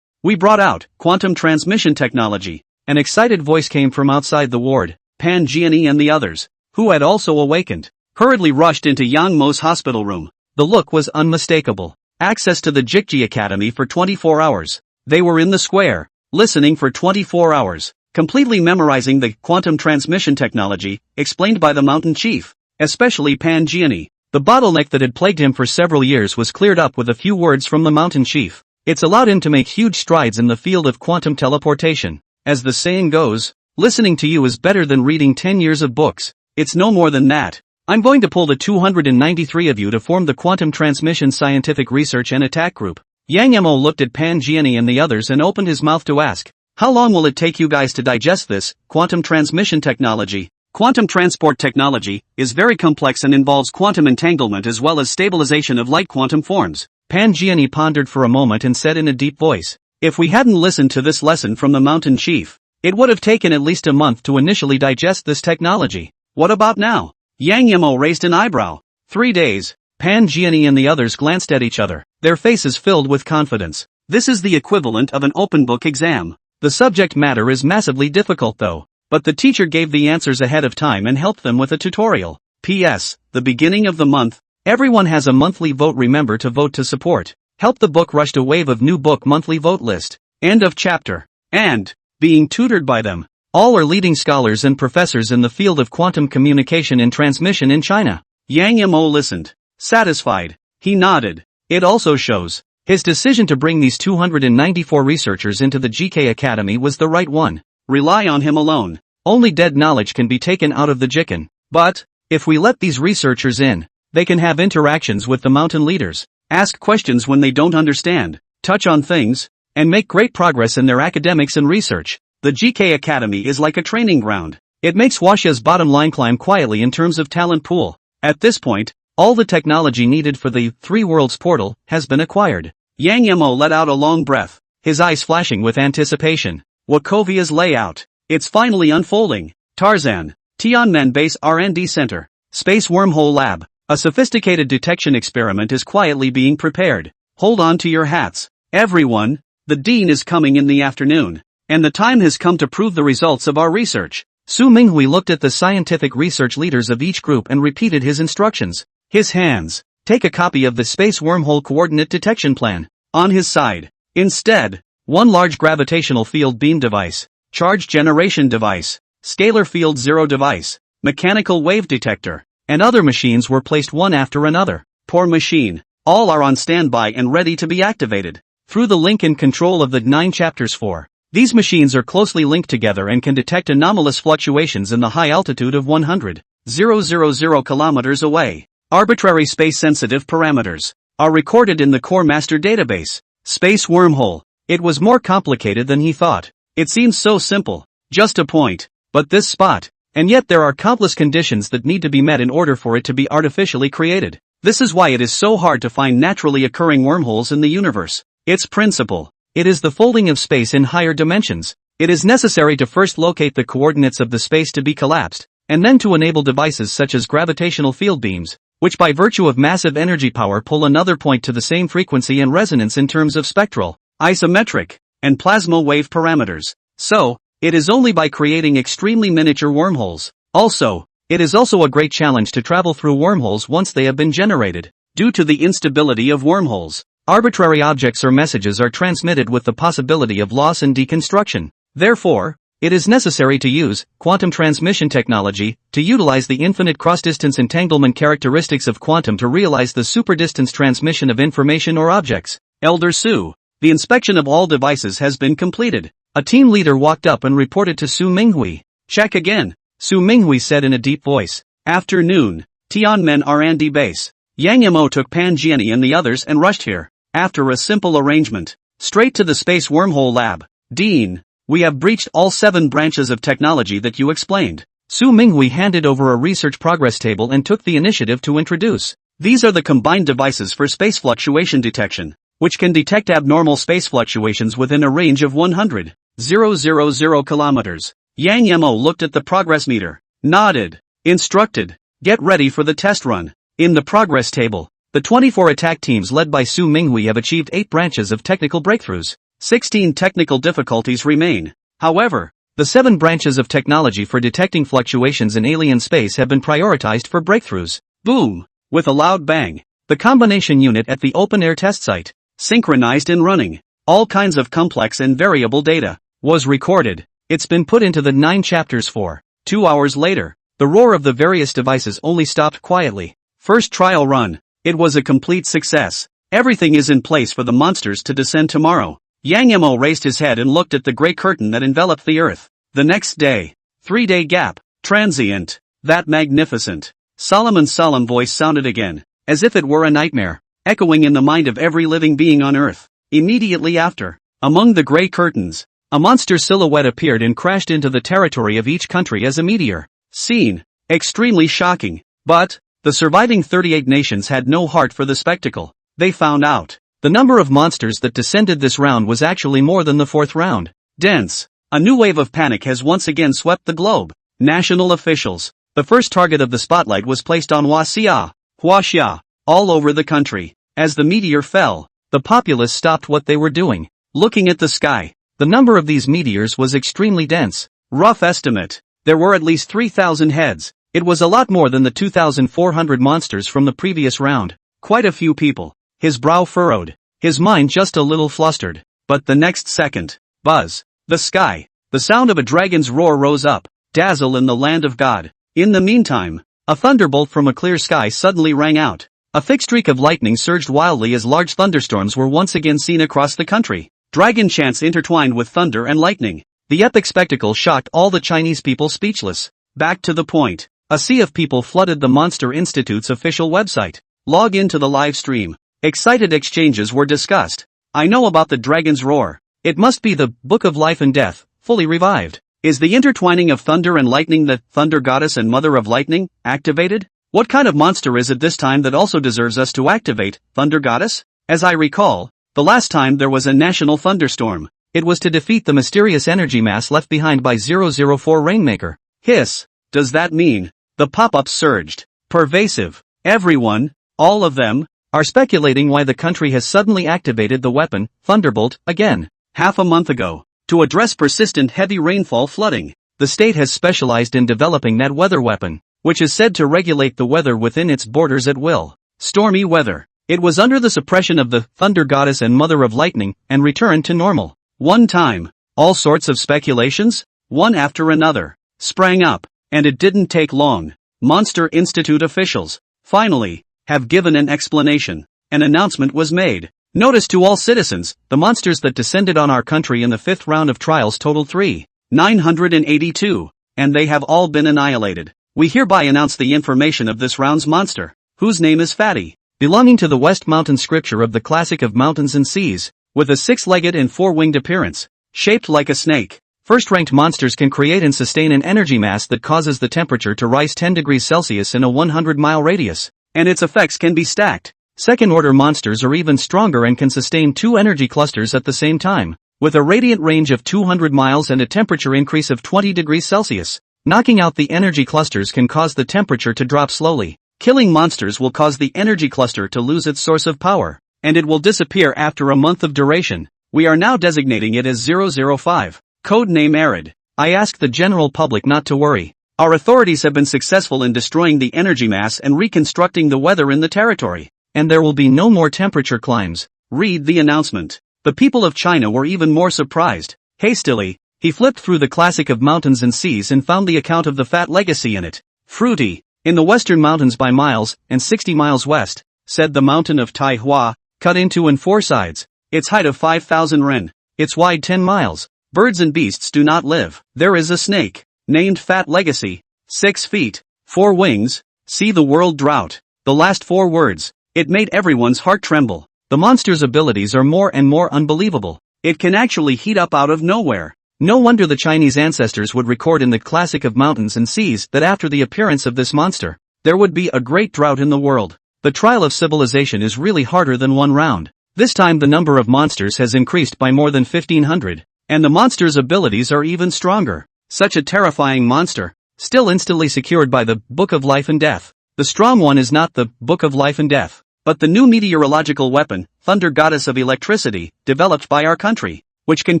we brought out quantum transmission technology. An excited voice came from outside the ward. Pan Jiani and the others, who had also awakened, hurriedly rushed into Yang Mo's hospital room. The look was unmistakable. Access to the Jikji Academy for 24 hours. They were in the square, listening for 24 hours, completely memorizing the quantum transmission technology, explained by the mountain chief, especially Pan Jiani. The bottleneck that had plagued him for several years was cleared up with a few words from the mountain chief. It's allowed him to make huge strides in the field of quantum teleportation. As the saying goes, listening to you is better than reading 10 years of books. It's no more than that. I'm going to pull the 293 of you to form the Quantum Transmission Scientific Research and Attack Group. Yang Mo looked at Pan Jiani and the others and opened his mouth to ask, how long will it take you guys to digest this quantum transmission technology? Quantum transport technology is very complex and involves quantum entanglement as well as stabilization of light quantum forms. Pan Jiani pondered for a moment and said in a deep voice, if we hadn't listened to this lesson from the mountain chief, it would have taken at least a month to initially digest this technology. What about now? Yang Mo raised an eyebrow. 3 days. Pan Jiani and the others glanced at each other, their faces filled with confidence. This is the equivalent of an open book exam. The subject matter is massively difficult though, but the teacher gave the answers ahead of time and helped them with a tutorial. P.S. The beginning of the month. Everyone has a monthly vote. Remember to vote to support. Help the book rushed a wave of new book monthly vote list. End of chapter. And, being tutored by them. All are leading scholars and professors in the field of quantum communication and transmission in China. Yang Mo listened. Satisfied, he nodded. It also shows his decision to bring these 294 researchers into the GK Academy was the right one. Rely on him alone. Only dead knowledge can be taken out of the Jikin. But, if we let these researchers in, they can have interactions with the mountain leaders, ask questions when they don't understand, touch on things, and make great progress in their academics and research. The GK Academy is like a training ground. It makes Wuxia's bottom line climb quietly in terms of talent pool. At this point, all the technology needed for the Three Worlds portal has been acquired. Yang Yemo let out a long breath, his eyes flashing with anticipation. Wakovia's layout. It's finally unfolding. Tarzan. Tianmen Base R&D Center. Space Wormhole Lab. A sophisticated detection experiment is quietly being prepared. Hold on to your hats. Everyone, the Dean is coming in the afternoon. And the time has come to prove the results of our research. Su Minghui looked at the scientific research leaders of each group and repeated his instructions. His hands. Take a copy of the Space Wormhole Coordinate Detection Plan. On his side. Instead, one large gravitational field beam device, charge generation device, scalar field zero device, mechanical wave detector, and other machines were placed one after another. Poor machine. All are on standby and ready to be activated. Through the link and control of the 9 chapters 4. These machines are closely linked together and can detect anomalous fluctuations in the high altitude of 100,000 kilometers away. Arbitrary space-sensitive parameters are recorded in the Core Master database. Space Wormhole. It was more complicated than he thought. It seems so simple. Just a point. But this spot. And yet there are countless conditions that need to be met in order for it to be artificially created. This is why it is so hard to find naturally occurring wormholes in the universe. Its principle. It is the folding of space in higher dimensions. It is necessary to first locate the coordinates of the space to be collapsed, and then to enable devices such as gravitational field beams, which by virtue of massive energy power pull another point to the same frequency and resonance in terms of spectral, isometric, and plasma wave parameters. So, it is only by creating extremely miniature wormholes. Also, it is also a great challenge to travel through wormholes once they have been generated. Due to the instability of wormholes, arbitrary objects or messages are transmitted with the possibility of loss and deconstruction. Therefore, it is necessary to use quantum transmission technology to utilize the infinite cross-distance entanglement characteristics of quantum to realize the super-distance transmission of information or objects. Elder Su, the inspection of all devices has been completed. A team leader walked up and reported to Su Minghui. Check again, Su Minghui said in a deep voice. Afternoon, Tianmen R&D base. Yang Yemo took Pan Jiani and the others and rushed here. After a simple arrangement, straight to the Space Wormhole Lab. Dean, we have breached all 7 branches of technology that you explained. Su Minghui handed over a research progress table and took the initiative to introduce. These are the combined devices for space fluctuation detection, which can detect abnormal space fluctuations within a range of 100,000 kilometers. Yang Yemo looked at the progress meter, nodded, instructed, get ready for the test run. In the progress table, the 24 attack teams led by Su Minghui have achieved 8 branches of technical breakthroughs. 16 technical difficulties remain. However, the 7 branches of technology for detecting fluctuations in alien space have been prioritized for breakthroughs. Boom! With a loud bang, the combination unit at the open-air test site, synchronized and running, all kinds of complex and variable data, was recorded. It's been put into the 9 chapters for. 2 hours later, the roar of the various devices only stopped quietly. First trial run. It was a complete success. Everything is in place for the monsters to descend tomorrow. Yang Yemo raised his head and looked at the gray curtain that enveloped the earth. The next day. 3-day gap. Transient. That magnificent. Solomon's solemn voice sounded again, as if it were a nightmare, echoing in the mind of every living being on earth. Immediately after, among the gray curtains, a monster silhouette appeared and crashed into the territory of each country as a meteor. Scene. Extremely shocking. But, the surviving 38 nations had no heart for the spectacle. They found out. The number of monsters that descended this round was actually more than the 4th round. Dense. A new wave of panic has once again swept the globe. National officials. The first target of the spotlight was placed on Huaxia, all over the country. As the meteor fell, the populace stopped what they were doing, looking at the sky. The number of these meteors was extremely dense. Rough estimate. There were at least 3,000 heads. It was a lot more than the 2,400 monsters from the previous round. Quite a few people. His brow furrowed. His mind just a little flustered. But the next second. Buzz. The sky. The sound of a dragon's roar rose up. Dazzle in the land of God. In the meantime, A thunderbolt from a clear sky suddenly rang out. A thick streak of lightning surged wildly as large thunderstorms were once again seen across the country. Dragon chants intertwined with thunder and lightning. The epic spectacle shocked all the Chinese people speechless. Back to the point. A sea of people flooded the Monster Institute's official website. Log into the live stream. Excited exchanges were discussed. I know about the dragon's roar. It must be the Book of Life and Death, fully revived. Is the intertwining of thunder and lightning the Thunder Goddess and Mother of Lightning activated? What kind of monster is it this time that also deserves us to activate, Thunder Goddess? As I recall, the last time there was a national thunderstorm, it was to defeat the mysterious energy mass left behind by 004 Rainmaker. Hiss. Does that mean? The pop-ups surged. Pervasive. Everyone, all of them, are speculating why the country has suddenly activated the weapon, Thunderbolt, again. Half a month ago, to address persistent heavy rainfall flooding, the state has specialized in developing that weather weapon, which is said to regulate the weather within its borders at will. Stormy weather. It was under the suppression of the Thunder Goddess and Mother of Lightning and returned to normal. One time, all sorts of speculations, one after another, sprang up, and it didn't take long. Monster Institute officials, finally, have given an explanation. An announcement was made. Notice to all citizens, the monsters that descended on our country in the 5th round of trials totaled 3,982, and they have all been annihilated. We hereby announce the information of this round's monster, whose name is Fatty, belonging to the West Mountain scripture of the classic of mountains and seas, with a 6-legged and 4-winged appearance, shaped like a snake. First-ranked monsters can create and sustain an energy mass that causes the temperature to rise 10 degrees Celsius in a 100-mile radius, and its effects can be stacked. Second-order monsters are even stronger and can sustain 2 energy clusters at the same time, with a radiant range of 200 miles and a temperature increase of 20 degrees Celsius. Knocking out the energy clusters can cause the temperature to drop slowly. Killing monsters will cause the energy cluster to lose its source of power, and it will disappear after a month of duration. We are now designating it as 005. Codename Arid. I ask the general public not to worry. Our authorities have been successful in destroying the energy mass and reconstructing the weather in the territory, and there will be no more temperature climbs. Read the announcement. The people of China were even more surprised. Hastily, he flipped through the classic of mountains and seas and found the account of the Fat Legacy in it. Fruity. In the western mountains by miles, and 60 miles west, said the mountain of Taihua, cut into in 4 sides, its height of 5,000 ren, its wide 10 miles. Birds and beasts do not live. There is a snake, named Fat Legacy, 6 feet, 4 wings, see the world drought. The last 4 words, it made everyone's heart tremble. The monster's abilities are more and more unbelievable. It can actually heat up out of nowhere. No wonder the Chinese ancestors would record in the classic of mountains and seas that after the appearance of this monster, there would be a great drought in the world. The trial of civilization is really harder than 1 round. This time the number of monsters has increased by more than 1,500, and the monster's abilities are even stronger. Such a terrifying monster, still instantly secured by the Book of Life and Death. The strong one is not the Book of Life and Death, but the new meteorological weapon, Thunder Goddess of Electricity, developed by our country, which can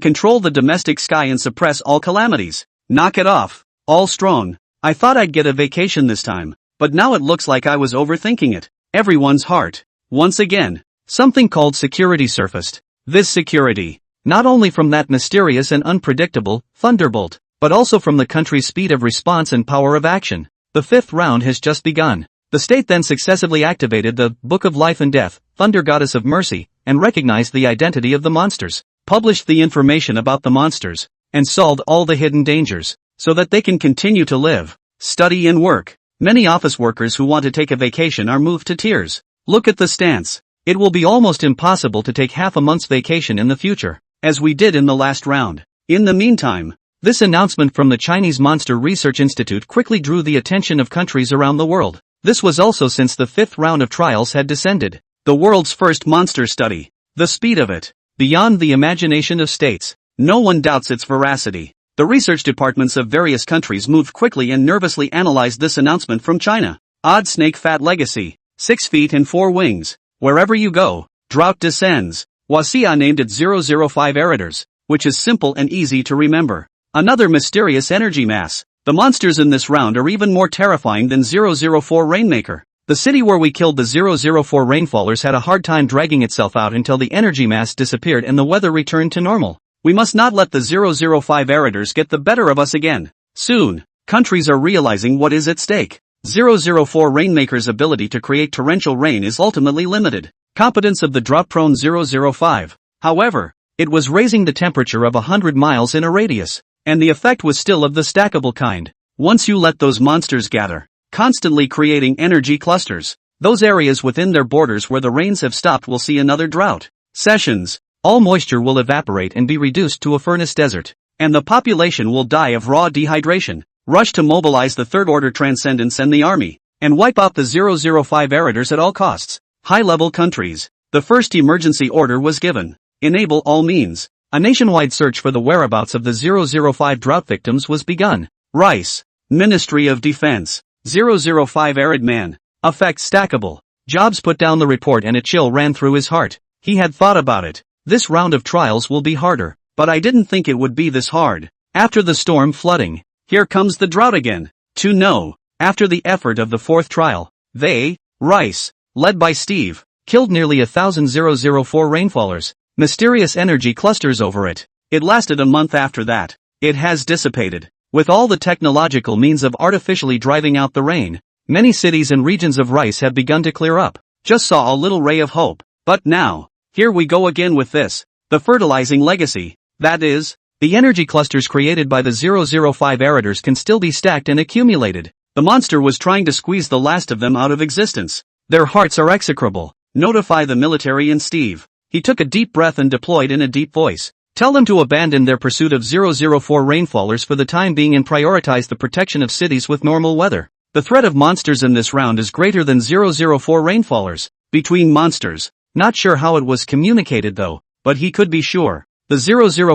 control the domestic sky and suppress all calamities. Knock it off. All strong. I thought I'd get a vacation this time, but now it looks like I was overthinking it. Everyone's heart. Once again, something called security surfaced. This security, not only from that mysterious and unpredictable Thunderbolt, but also from the country's speed of response and power of action. The 5th round has just begun. The state then successively activated the Book of Life and Death, Thunder Goddess of Mercy, and recognized the identity of the monsters, published the information about the monsters, and solved all the hidden dangers, so that they can continue to live, study and work. Many office workers who want to take a vacation are moved to tears. Look at the stance. It will be almost impossible to take half a month's vacation in the future, as we did in the last round. In the meantime, this announcement from the Chinese Monster Research Institute quickly drew the attention of countries around the world. This was also since the 5th round of trials had descended. The world's first monster study. The speed of it, beyond the imagination of states. No one doubts its veracity. The research departments of various countries moved quickly and nervously analyzed this announcement from China. Odd snake Fat Legacy, 6 feet and 4 wings. Wherever you go, drought descends. Wasia named it 005 Eriders, which is simple and easy to remember. Another mysterious energy mass. The monsters in this round are even more terrifying than 004 Rainmaker. The city where we killed the 004 Rainfallers had a hard time dragging itself out until the energy mass disappeared and the weather returned to normal. We must not let the 005 Eriders get the better of us again. Soon, countries are realizing what is at stake. 004 Rainmaker's ability to create torrential rain is ultimately limited. Competence of the drought-prone 005. However, it was raising the temperature of 100 miles in a radius, and the effect was still of the stackable kind. Once you let those monsters gather, constantly creating energy clusters, those areas within their borders where the rains have stopped will see another drought. Sessions. All moisture will evaporate and be reduced to a furnace desert, and the population will die of raw dehydration. Rush to mobilize the Third-Order Transcendents and the army, and wipe out the 005 Eriters at all costs. High-level countries. The first emergency order was given. Enable all means. A nationwide search for the whereabouts of the 005 drought victims was begun. Rice. Ministry of Defense. 005 Arid Man. Effect stackable. Jobs put down the report and a chill ran through his heart. He had thought about it. This round of trials will be harder, but I didn't think it would be this hard. After the storm flooding, here comes the drought again. To know, after the effort of the fourth trial, they, Rice, led by Steve, killed nearly 1,000 004 rainfallers, mysterious energy clusters over it. It lasted a month after that. It has dissipated. With all the technological means of artificially driving out the rain, many cities and regions of Rice have begun to clear up. Just saw a little ray of hope. But now, here we go again with this. The fertilizing legacy. That is, the energy clusters created by the 005 Eriters can still be stacked and accumulated. The monster was trying to squeeze the last of them out of existence. Their hearts are execrable. Notify the military and Steve. He took a deep breath and deployed in a deep voice. Tell them to abandon their pursuit of 004 rainfallers for the time being and prioritize the protection of cities with normal weather. The threat of monsters in this round is greater than 004 rainfallers. Between monsters. Not sure how it was communicated though, but he could be sure. The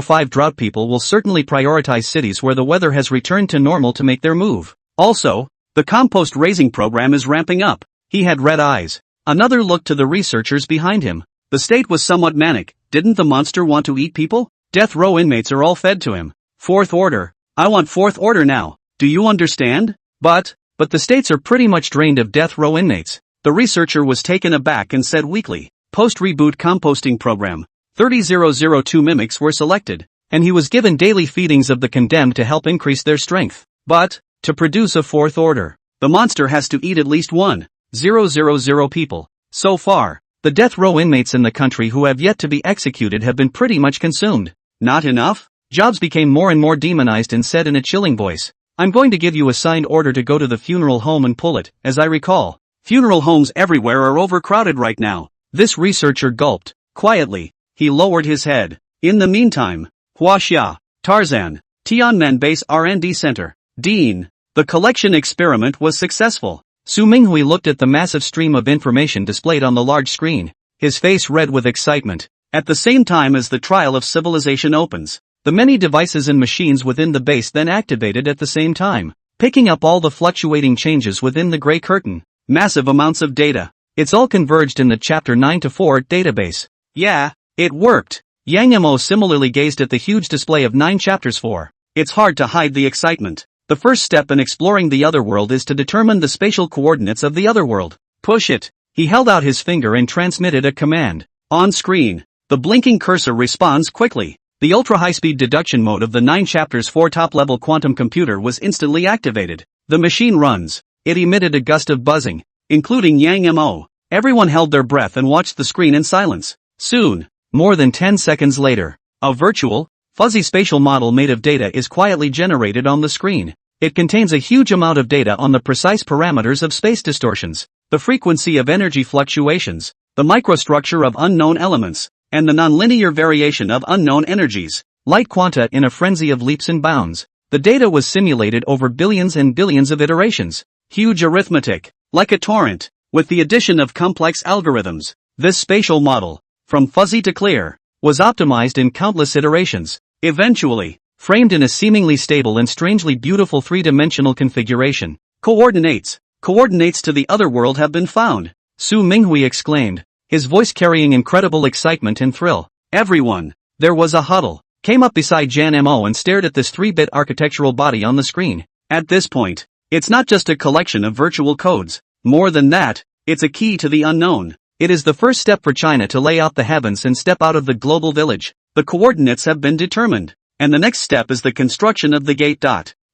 005 drought people will certainly prioritize cities where the weather has returned to normal to make their move. Also, the compost raising program is ramping up. He had red eyes. Another look to the researchers behind him. The state was somewhat manic. Didn't the monster want to eat people? Death row inmates are all fed to him. Fourth order. I want fourth order now. Do you understand? But the states are pretty much drained of death row inmates. The researcher was taken aback and said weakly, post-reboot composting program. 30002 mimics were selected, and he was given daily feedings of the condemned to help increase their strength. But, to produce a fourth order, the monster has to eat at least 1,000 people. So far, the death row inmates in the country who have yet to be executed have been pretty much consumed. Not enough? Jobs became more and more demonized and said in a chilling voice, I'm going to give you a signed order to go to the funeral home and pull it. As I recall, funeral homes everywhere are overcrowded right now. This researcher gulped. Quietly, he lowered his head. In the meantime, Huaxia, Tarzan, Tianmen Base R&D Center, Dean. The collection experiment was successful. Su Minghui looked at the massive stream of information displayed on the large screen, his face red with excitement. At the same time as the trial of civilization opens, the many devices and machines within the base then activated at the same time, picking up all the fluctuating changes within the gray curtain. Massive amounts of data. It's all converged in the Chapter 9-4 database. Yeah, it worked. Yang Mo similarly gazed at the huge display of 9 chapters 4. It's hard to hide the excitement. The first step in exploring the other world is to determine the spatial coordinates of the other world. Push it. He held out his finger and transmitted a command. On screen, the blinking cursor responds quickly. The ultra-high-speed deduction mode of the 9 chapters 4 top-level quantum computer was instantly activated. The machine runs. It emitted a gust of buzzing, including Yang Mo. Everyone held their breath and watched the screen in silence. Soon, more than 10 seconds later, a virtual, fuzzy spatial model made of data is quietly generated on the screen. It contains a huge amount of data on the precise parameters of space distortions, the frequency of energy fluctuations, the microstructure of unknown elements, and the nonlinear variation of unknown energies. Light quanta in a frenzy of leaps and bounds. The data was simulated over billions and billions of iterations. Huge arithmetic, like a torrent, with the addition of complex algorithms. This spatial model, from fuzzy to clear, was optimized in countless iterations, eventually, framed in a seemingly stable and strangely beautiful three-dimensional configuration. Coordinates to the other world have been found, Su Minghui exclaimed, his voice carrying incredible excitement and thrill. Everyone, there was a huddle, came up beside Jan Mo and stared at this 3-bit architectural body on the screen. At this point, it's not just a collection of virtual codes. More than that, it's a key to the unknown. It is the first step for China to lay out the heavens and step out of the global village. The coordinates have been determined, and the next step is the construction of the gate.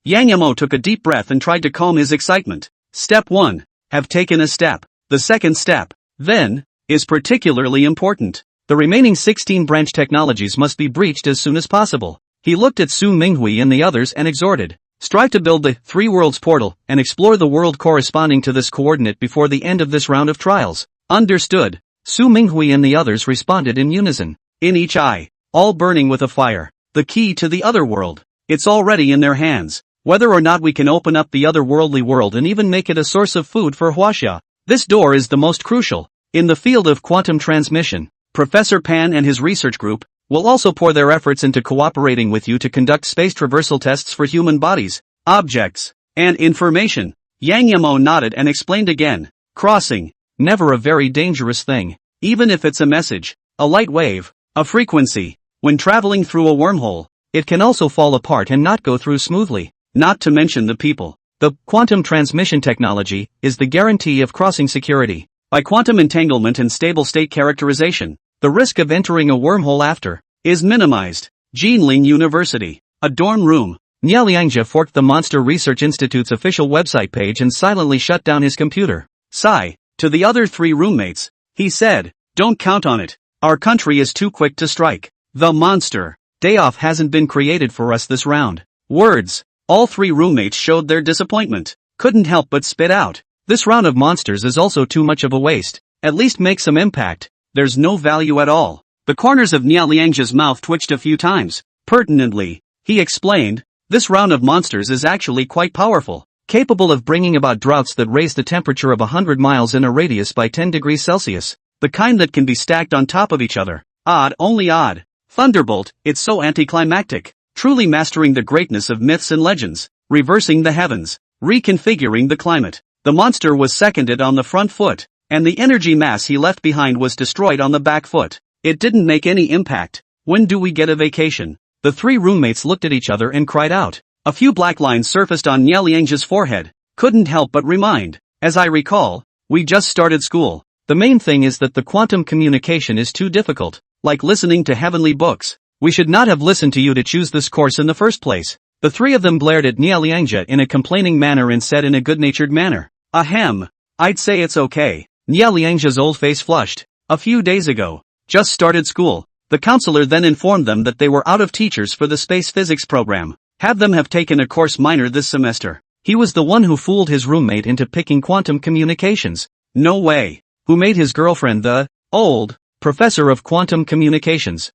Yang Mo took a deep breath and tried to calm his excitement. Step 1. Have taken a step. The second step, then, is particularly important. The remaining 16 branch technologies must be breached as soon as possible. He looked at Su Minghui and the others and exhorted, strive to build the Three Worlds portal and explore the world corresponding to this coordinate before the end of this round of trials. Understood. Su Minghui and the others responded in unison. In each eye, all burning with a fire. The key to the other world. It's already in their hands. Whether or not we can open up the otherworldly world and even make it a source of food for Huaxia, this door is the most crucial. In the field of quantum transmission, Professor Pan and his research group will also pour their efforts into cooperating with you to conduct space traversal tests for human bodies, objects, and information. Yang Yamo nodded and explained again. Crossing, never a very dangerous thing. Even if it's a message, a light wave, a frequency. When traveling through a wormhole, it can also fall apart and not go through smoothly. Not to mention the people. The quantum transmission technology is the guarantee of crossing security. By quantum entanglement and stable state characterization, the risk of entering a wormhole after is minimized. Jinling University. A dorm room. Nia Liangjia forked the Monster Research Institute's official website page and silently shut down his computer. Sigh. To the other three roommates, he said, don't count on it. Our country is too quick to strike. The monster. Day off hasn't been created for us this round. Words. All three roommates showed their disappointment. Couldn't help but spit out. This round of monsters is also too much of a waste. At least make some impact. There's no value at all. The corners of Nia Liangjia's mouth twitched a few times. Pertinently, he explained, this round of monsters is actually quite powerful. Capable of bringing about droughts that raise the temperature of 100 miles in a radius by 10 degrees Celsius. The kind that can be stacked on top of each other. Odd, only odd. Thunderbolt, it's so anticlimactic. Truly mastering the greatness of myths and legends, reversing the heavens, reconfiguring the climate. The monster was seconded on the front foot, and the energy mass he left behind was destroyed on the back foot. It didn't make any impact. When do we get a vacation? The three roommates looked at each other and cried out. A few black lines surfaced on Nia Liangjia's forehead. Couldn't help but remind. As I recall, we just started school. The main thing is that the quantum communication is too difficult, like listening to heavenly books. We should not have listened to you to choose this course in the first place. The three of them glared at Nia Liangjia in a complaining manner and said in a good-natured manner, ahem. I'd say it's okay. Nia Liangjia's old face flushed. A few days ago. Just started school. The counselor then informed them that they were out of teachers for the space physics program. Have them have taken a course minor this semester. He was the one who fooled his roommate into picking quantum communications. No way. Who made his girlfriend the old professor of quantum communications?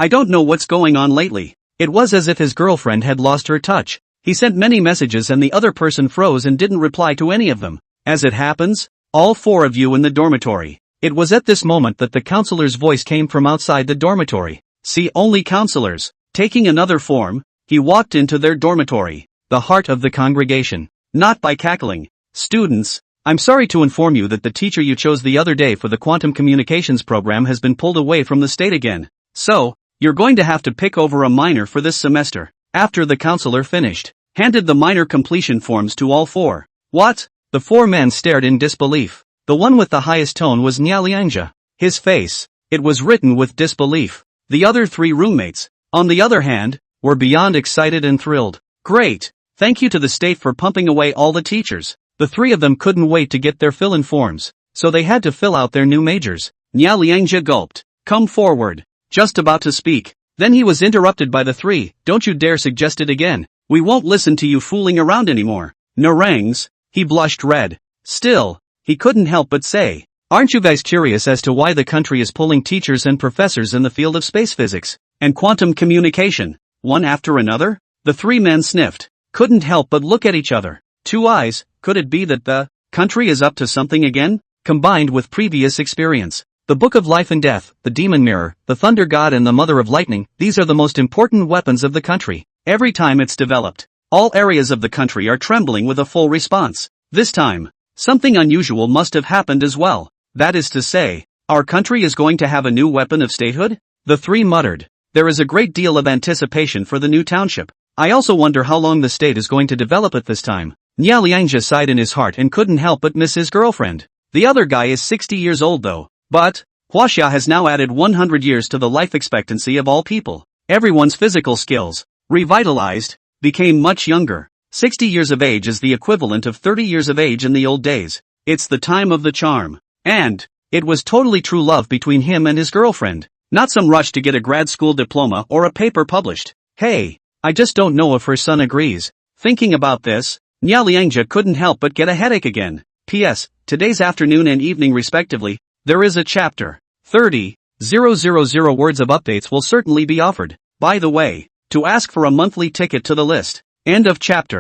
I don't know what's going on lately. It was as if his girlfriend had lost her touch. He sent many messages and the other person froze and didn't reply to any of them. As it happens, all four of you in the dormitory. It was at this moment that the counselor's voice came from outside the dormitory. See only counselors. Taking another form, he walked into their dormitory, the heart of the congregation. Not by cackling. Students, I'm sorry to inform you that the teacher you chose the other day for the quantum communications program has been pulled away from the state again. So, you're going to have to pick over a minor for this semester. After the counselor finished, handed the minor completion forms to all four. What? The four men stared in disbelief. The one with the highest tone was Nia Liangjia. His face, it was written with disbelief. The other three roommates, on the other hand, were beyond excited and thrilled. Great! Thank you to the state for pumping away all the teachers. The three of them couldn't wait to get their fill-in forms, so they had to fill out their new majors. Nia Liangjia gulped. Come forward. Just about to speak. Then he was interrupted by the three. Don't you dare suggest it again. We won't listen to you fooling around anymore. Narangs. He blushed red. Still, he couldn't help but say, aren't you guys curious as to why the country is pulling teachers and professors in the field of space physics and quantum communication, one after another? The three men sniffed. Couldn't help but look at each other. Two eyes. Could it be that the country is up to something again? Combined with previous experience. The Book of Life and Death, the Demon Mirror, the Thunder God and the Mother of Lightning, these are the most important weapons of the country. Every time it's developed, all areas of the country are trembling with a full response. This time, something unusual must have happened as well. That is to say, our country is going to have a new weapon of statehood? The three muttered. There is a great deal of anticipation for the new township. I also wonder how long the state is going to develop at this time. Nia Liangjia sighed in his heart and couldn't help but miss his girlfriend. The other guy is 60 years old though. But, Huaxia has now added 100 years to the life expectancy of all people. Everyone's physical skills, revitalized, became much younger. 60 years of age is the equivalent of 30 years of age in the old days. It's the time of the charm. And it was totally true love between him and his girlfriend. Not some rush to get a grad school diploma or a paper published. Hey, I just don't know if her son agrees. Thinking about this, Nya Liangja couldn't help but get a headache again. P.S. Today's afternoon and evening respectively, there is a chapter. 30,000 words of updates will certainly be offered. By the way, to ask for a monthly ticket to the list. End of chapter.